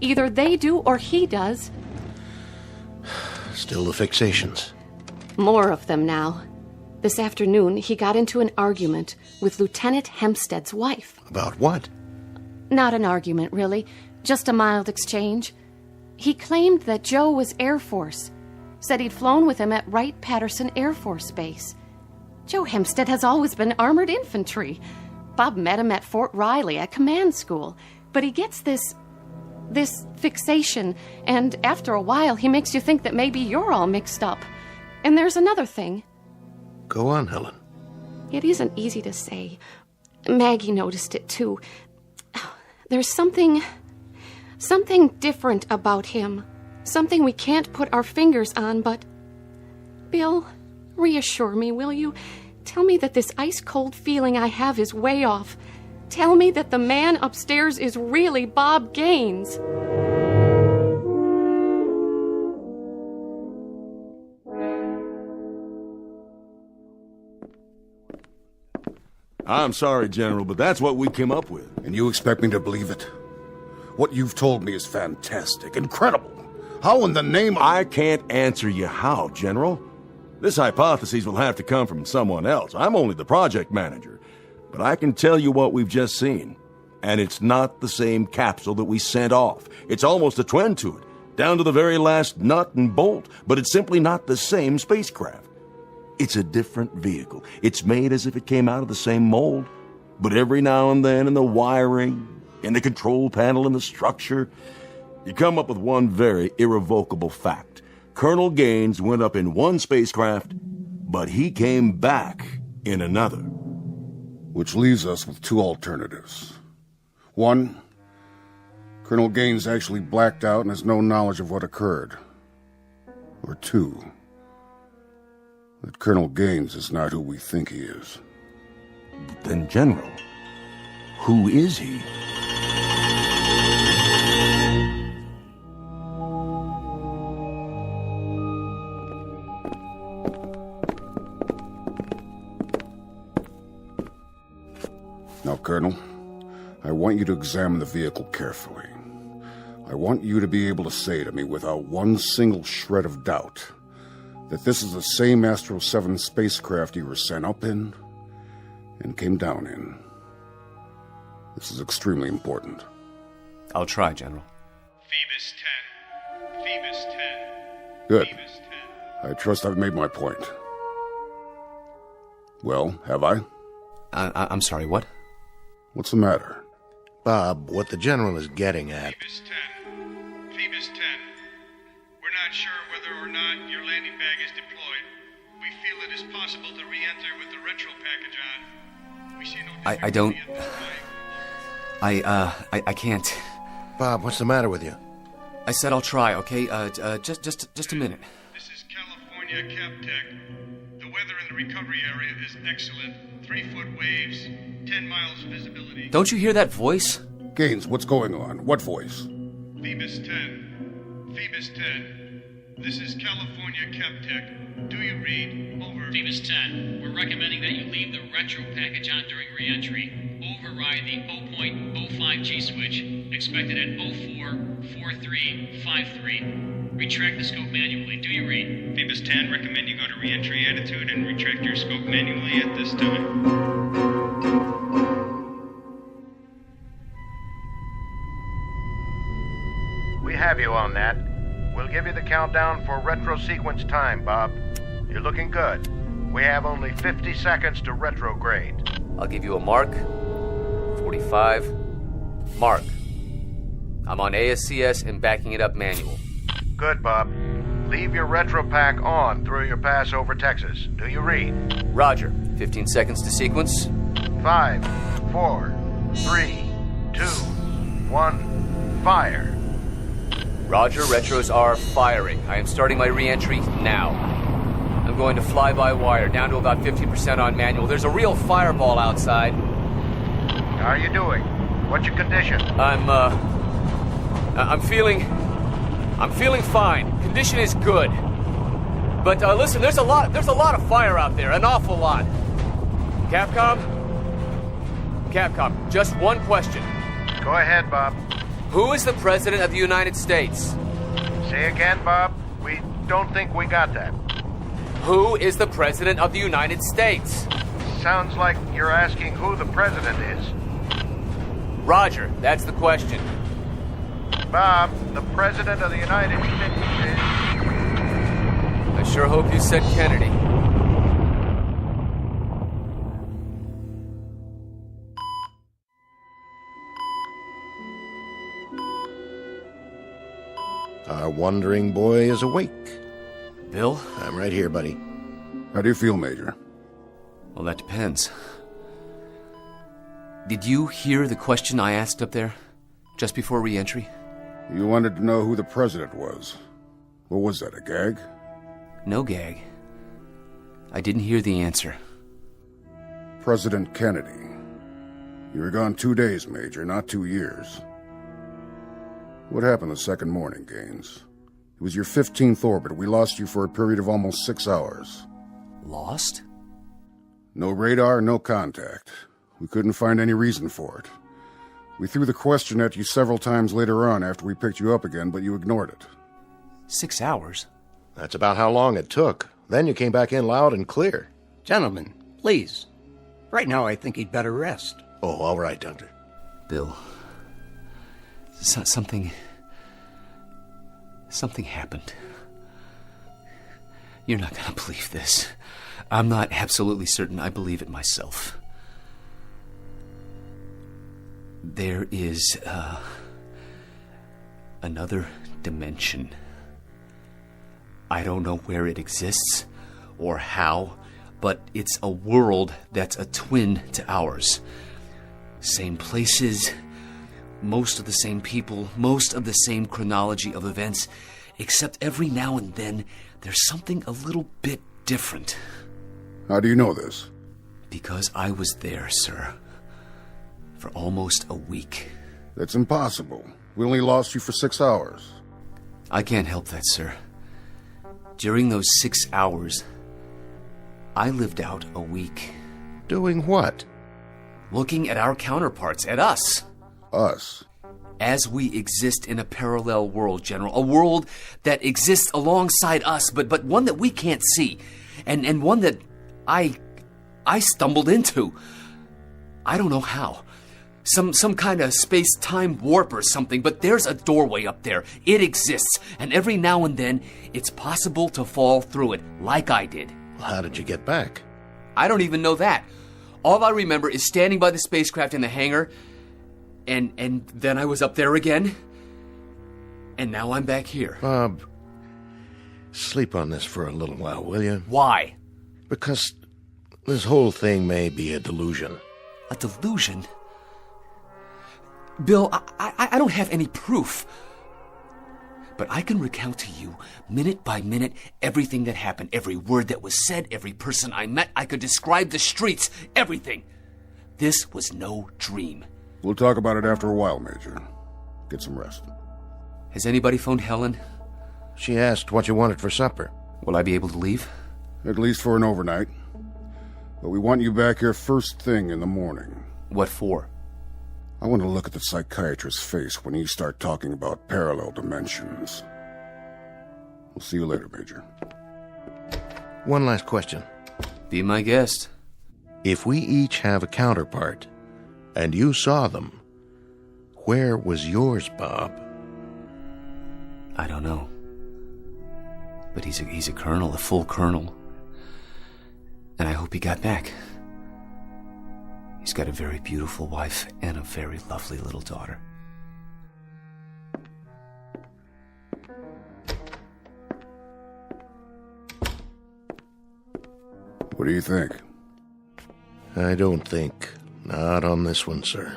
Either they do or he does. Still the fixations. More of them now. This afternoon, he got into an argument with Lieutenant Hempstead's wife. About what? Not an argument, really. Just a mild exchange. He claimed that Joe was Air Force. Said he'd flown with him at Wright-Patterson Air Force Base. Joe Hempstead has always been armored infantry. Bob met him at Fort Riley at command school. But he gets this fixation, and after a while he makes you think that maybe you're all mixed up. And there's another thing. Go on, Helen. It isn't easy to say. Maggie noticed it too. There's something different about him. Something we can't put our fingers on, but... Bill, reassure me, will you? Tell me that this ice-cold feeling I have is way off. Tell me that the man upstairs is really Bob Gaines. I'm sorry, General, but that's what we came up with. And you expect me to believe it? What you've told me is fantastic, incredible. How in the name of... I can't answer you how, General. This hypothesis will have to come from someone else. I'm only the project manager. But I can tell you what we've just seen. And it's not the same capsule that we sent off. It's almost a twin to it, down to the very last nut and bolt. But it's simply not the same spacecraft. It's a different vehicle. It's made as if it came out of the same mold. But every now and then in the wiring, in the control panel, in the structure, you come up with one very irrevocable fact. Colonel Gaines went up in one spacecraft, but he came back in another. Which leaves us with two alternatives. One, Colonel Gaines actually blacked out and has no knowledge of what occurred. Or two, that Colonel Gaines is not who we think he is. Then, General, who is he? Now, Colonel, I want you to examine the vehicle carefully. I want you to be able to say to me without one single shred of doubt that this is the same Astro 7 spacecraft you were sent up in and came down in. This is extremely important. I'll try, General. Phoebus 10. Phoebus 10. Good. Phoebus 10. I trust I've made my point. Well, have I? I'm sorry, what? What's the matter? Bob, what the General is getting at... Phoebus 10. Phoebus 10. We're not sure whether or not your landing bag is deployed. We feel it is possible to re-enter with the retro package on. We see no I don't... I can't. Bob, what's the matter with you? I said I'll try, okay? Just a minute. This is California CapTech. The weather in the recovery area is excellent. 3-foot waves, 10 miles visibility. Don't you hear that voice? Gaines, what's going on? What voice? Phoebus 10. Phoebus 10. This is California CapTech. Do you read? Over. Phoebus 10, we're recommending that you leave the retro package on during re-entry. Override the 0.05G switch, expected at 044353. Retract the scope manually. Do you read? Phoebus 10, recommend you go to re-entry attitude and retract your scope manually at this time. We have you on that. We'll give you the countdown for retro sequence time, Bob. You're looking good. We have only 50 seconds to retrograde. I'll give you a mark. 45. Mark. I'm on ASCS and backing it up manual. Good, Bob. Leave your retro pack on through your pass over Texas. Do you read? Roger. 15 seconds to sequence. 5, 4, 3, 2, 1, fire. Roger, retros are firing. I am starting my re-entry now. I'm going to fly by wire, down to about 50% on manual. There's a real fireball outside. How are you doing? What's your condition? I'm feeling fine. Condition is good. But listen, there's a lot of fire out there, an awful lot. Capcom, just one question. Go ahead, Bob. Who is the President of the United States? Say again, Bob. We don't think we got that. Who is the President of the United States? Sounds like you're asking who the President is. Roger, that's the question. Bob, the President of the United States is... I sure hope you said Kennedy. Our wandering boy is awake. Bill? I'm right here, buddy. How do you feel, Major? Well, that depends. Did you hear the question I asked up there, just before re-entry? You wanted to know who the President was. What was that, a gag? No gag. I didn't hear the answer. President Kennedy. You were gone 2 days, Major, not 2 years. What happened the second morning, Gaines? It was your 15th orbit. We lost you for a period of almost 6 hours. Lost? No radar, no contact. We couldn't find any reason for it. We threw the question at you several times later on after we picked you up again, but you ignored it. 6 hours? That's about how long it took. Then you came back in loud and clear. Gentlemen, please. Right now I think he'd better rest. Oh, all right, Doctor. Bill. Something happened. You're not gonna believe this. I'm not absolutely certain I believe it myself. There is, another dimension. I don't know where it exists or how. but it's a world that's a twin to ours. Same places, most of the same people, most of the same chronology of events, except every now and then there's something a little bit different. How do you know this? Because I was there, sir, for almost a week. That's impossible. We only lost you for 6 hours. I can't help that, sir. During those 6 hours, I lived out a week. Doing what? Looking at our counterparts, at us. Us? As we exist in a parallel world, General. A world that exists alongside us, but one that we can't see. And one that I stumbled into. I don't know how. Some kind of space-time warp or something, but there's a doorway up there. It exists, and every now and then, it's possible to fall through it, like I did. Well, how did you get back? I don't even know that. All I remember is standing by the spacecraft in the hangar, and then I was up there again, and now I'm back here. Bob, sleep on this for a little while, will you? Why? Because this whole thing may be a delusion. A delusion? Bill, I don't have any proof. But I can recount to you, minute by minute, everything that happened. Every word that was said, every person I met. I could describe the streets, everything. This was no dream. We'll talk about it after a while, Major. Get some rest. Has anybody phoned Helen? She asked what you wanted for supper. Will I be able to leave? At least for an overnight. But we want you back here first thing in the morning. What for? I want to look at the psychiatrist's face when you start talking about parallel dimensions. We'll see you later, Major. One last question. Be my guest. If we each have a counterpart, and you saw them, where was yours, Bob? I don't know. But he's a colonel, a full colonel. And I hope he got back. He's got a very beautiful wife and a very lovely little daughter. What do you think? I don't think. Not on this one, sir.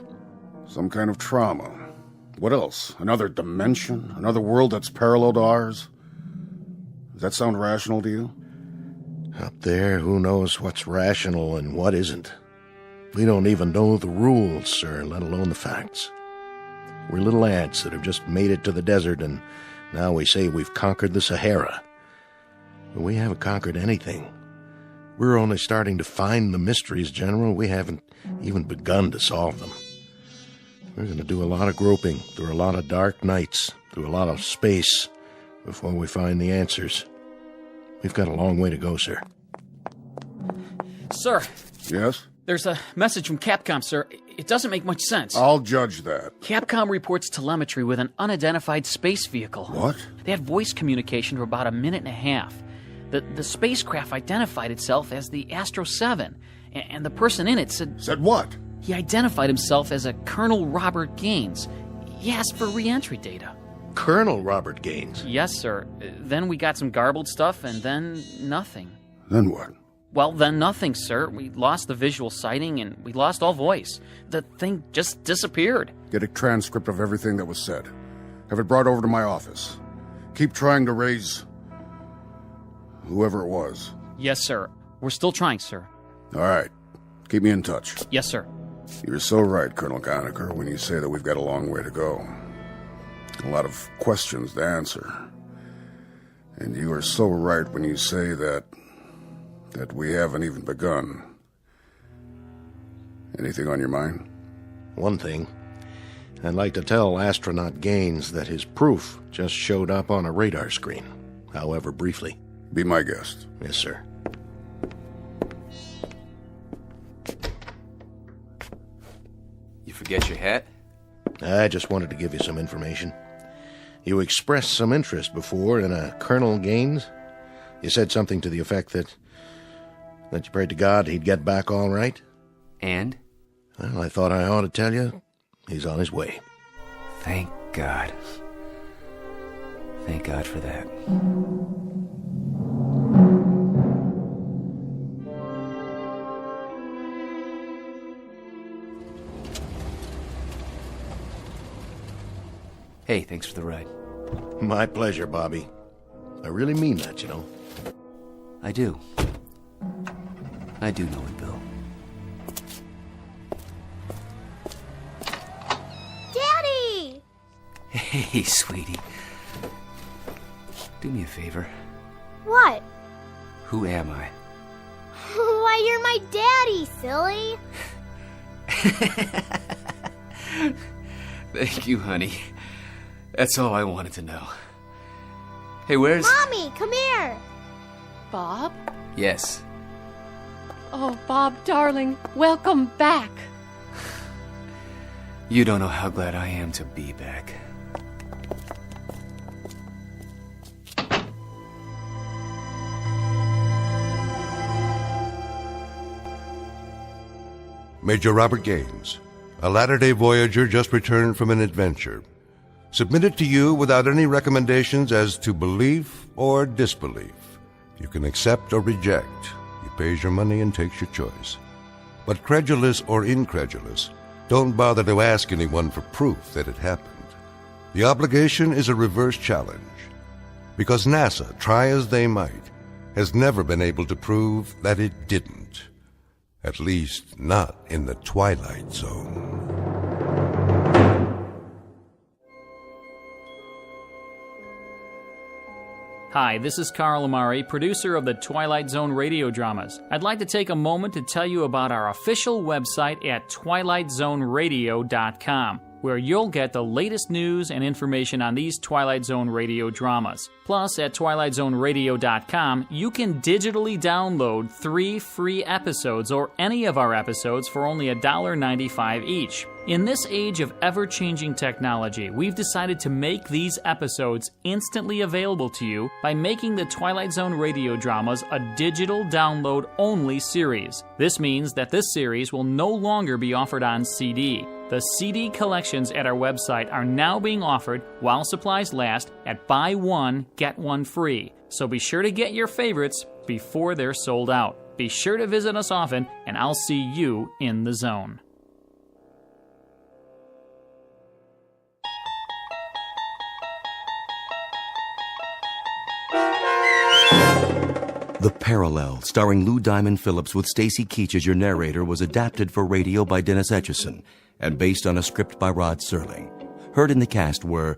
Some kind of trauma. What else? Another dimension? Another world that's parallel to ours? Does that sound rational to you? Up there, who knows what's rational and what isn't? We don't even know the rules, sir, let alone the facts. We're little ants that have just made it to the desert, and now we say we've conquered the Sahara. But we haven't conquered anything. We're only starting to find the mysteries, General. We haven't even begun to solve them. We're going to do a lot of groping through a lot of dark nights, through a lot of space, before we find the answers. We've got a long way to go, sir. Sir. Yes? There's a message from Capcom, sir. It doesn't make much sense. I'll judge that. Capcom reports telemetry with an unidentified space vehicle. What? They had voice communication for about a minute and a half. The spacecraft identified itself as the Astro 7, and the person in it said... Said what? He identified himself as a Colonel Robert Gaines. He asked for re-entry data. Colonel Robert Gaines? Yes, sir. Then we got some garbled stuff, and then nothing. Then what? Well, then nothing, sir. We lost the visual sighting, and we lost all voice. The thing just disappeared. Get a transcript of everything that was said. Have it brought over to my office. Keep trying to raise... whoever it was. Yes, sir. We're still trying, sir. All right. Keep me in touch. Yes, sir. You're so right, Colonel Conacher, when you say that we've got a long way to go. A lot of questions to answer. And you are so right when you say that we haven't even begun. Anything on your mind? One thing. I'd like to tell astronaut Gaines that his proof just showed up on a radar screen, however briefly. Be my guest. Yes, sir. You forget your hat? I just wanted to give you some information. You expressed some interest before in a Colonel Gaines. You said something to the effect that you prayed to God he'd get back all right. And? Well, I thought I ought to tell you, he's on his way. Thank God. Thank God for that. Hey, thanks for the ride. My pleasure, Bobby. I really mean that, you know. I do. I do know it, Bill. Daddy! Hey, sweetie. Do me a favor. What? Who am I? Why, you're my daddy, silly. Thank you, honey. That's all I wanted to know. Hey, where's... Mommy, come here. Bob? Yes. Oh, Bob, darling, welcome back. You don't know how glad I am to be back. Major Robert Gaines, a latter-day Voyager just returned from an adventure. Submitted to you without any recommendations as to belief or disbelief. You can accept or reject. He pays your money and takes your choice. But credulous or incredulous, don't bother to ask anyone for proof that it happened. The obligation is a reverse challenge. Because NASA, try as they might, has never been able to prove that it didn't. At least, not in the Twilight Zone. Hi, this is Carl Amari, producer of the Twilight Zone radio dramas. I'd like to take a moment to tell you about our official website at twilightzoneradio.com, where you'll get the latest news and information on these Twilight Zone radio dramas. Plus, at twilightzoneradio.com, you can digitally download 3 free episodes or any of our episodes for only $1.95 each. In this age of ever-changing technology, we've decided to make these episodes instantly available to you by making the Twilight Zone radio dramas a digital download-only series. This means that this series will no longer be offered on CD. The CD collections at our website are now being offered while supplies last at buy one, get one free. So be sure to get your favorites before they're sold out. Be sure to visit us often, and I'll see you in the zone. The Parallel, starring Lou Diamond Phillips with Stacy Keach as your narrator, was adapted for radio by Dennis Etchison and based on a script by Rod Serling. Heard in the cast were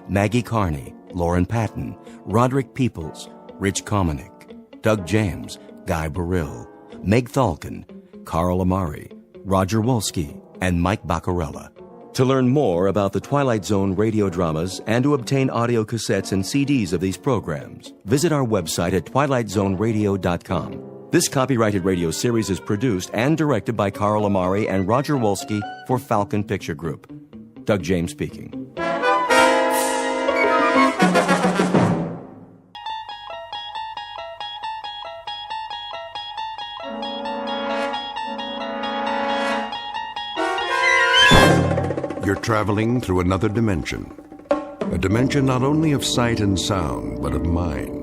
Maggie Carney, Lauren Patton, Roderick Peoples, Rich Kominick, Doug James, Guy Burrill, Meg Thalken, Carl Amari, Roger Wolski, and Mike Baccarella. To learn more about the Twilight Zone radio dramas and to obtain audio cassettes and CDs of these programs, visit our website at twilightzoneradio.com. This copyrighted radio series is produced and directed by Carl Amari and Roger Wolski for Falcon Picture Group. Doug James speaking. You're traveling through another dimension. A dimension not only of sight and sound, but of mind.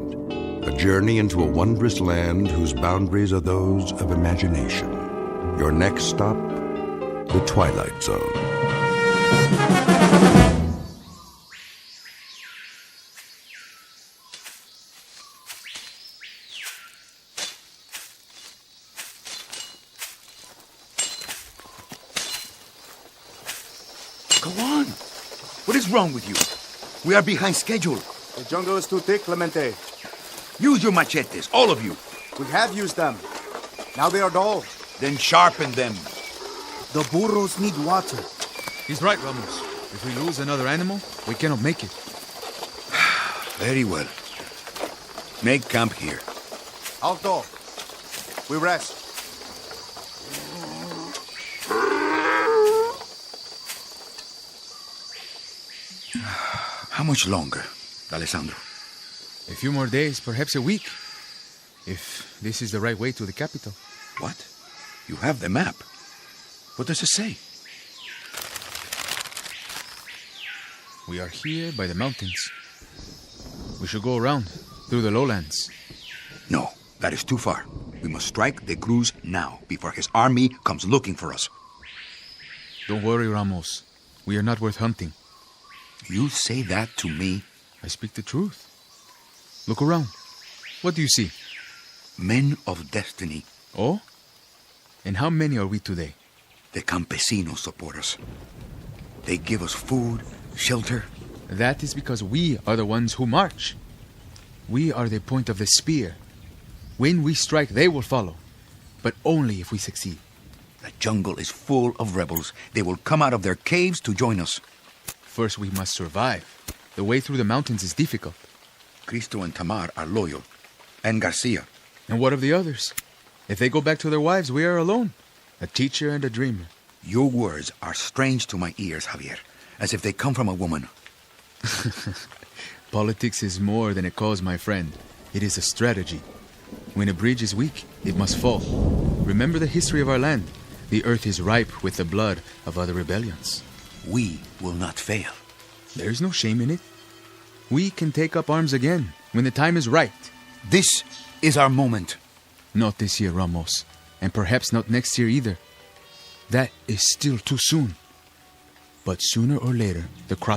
A journey into a wondrous land whose boundaries are those of imagination. Your next stop, the Twilight Zone. Go on. What is wrong with you? We are behind schedule. The jungle is too thick, Clemente. Use your machetes, all of you. We have used them. Now they are dull. Then sharpen them. The burros need water. He's right, Ramos. If we lose another animal, we cannot make it. Very well. Make camp here. Alto. We rest. How much longer, Alessandro? A few more days, perhaps a week. If this is the right way to the capital. What? You have the map. What does it say? We are here by the mountains. We should go around, through the lowlands. No, that is too far. We must strike the Cruz now, before his army comes looking for us. Don't worry, Ramos. We are not worth hunting. You say that to me? I speak the truth. Look around. What do you see? Men of destiny. Oh? And how many are we today? The campesinos support us. They give us food, shelter. That is because we are the ones who march. We are the point of the spear. When we strike, they will follow. But only if we succeed. The jungle is full of rebels. They will come out of their caves to join us. First, we must survive. The way through the mountains is difficult. Cristo and Tamar are loyal. And Garcia. And what of the others? If they go back to their wives, we are alone. A teacher and a dreamer. Your words are strange to my ears, Javier. As if they come from a woman. Politics is more than a cause, my friend. It is a strategy. When a bridge is weak, it must fall. Remember the history of our land. The earth is ripe with the blood of other rebellions. We will not fail. There's no shame in it. We can take up arms again when the time is right. This is our moment. Not this year, Ramos. And perhaps not next year either. That is still too soon. But sooner or later, the crop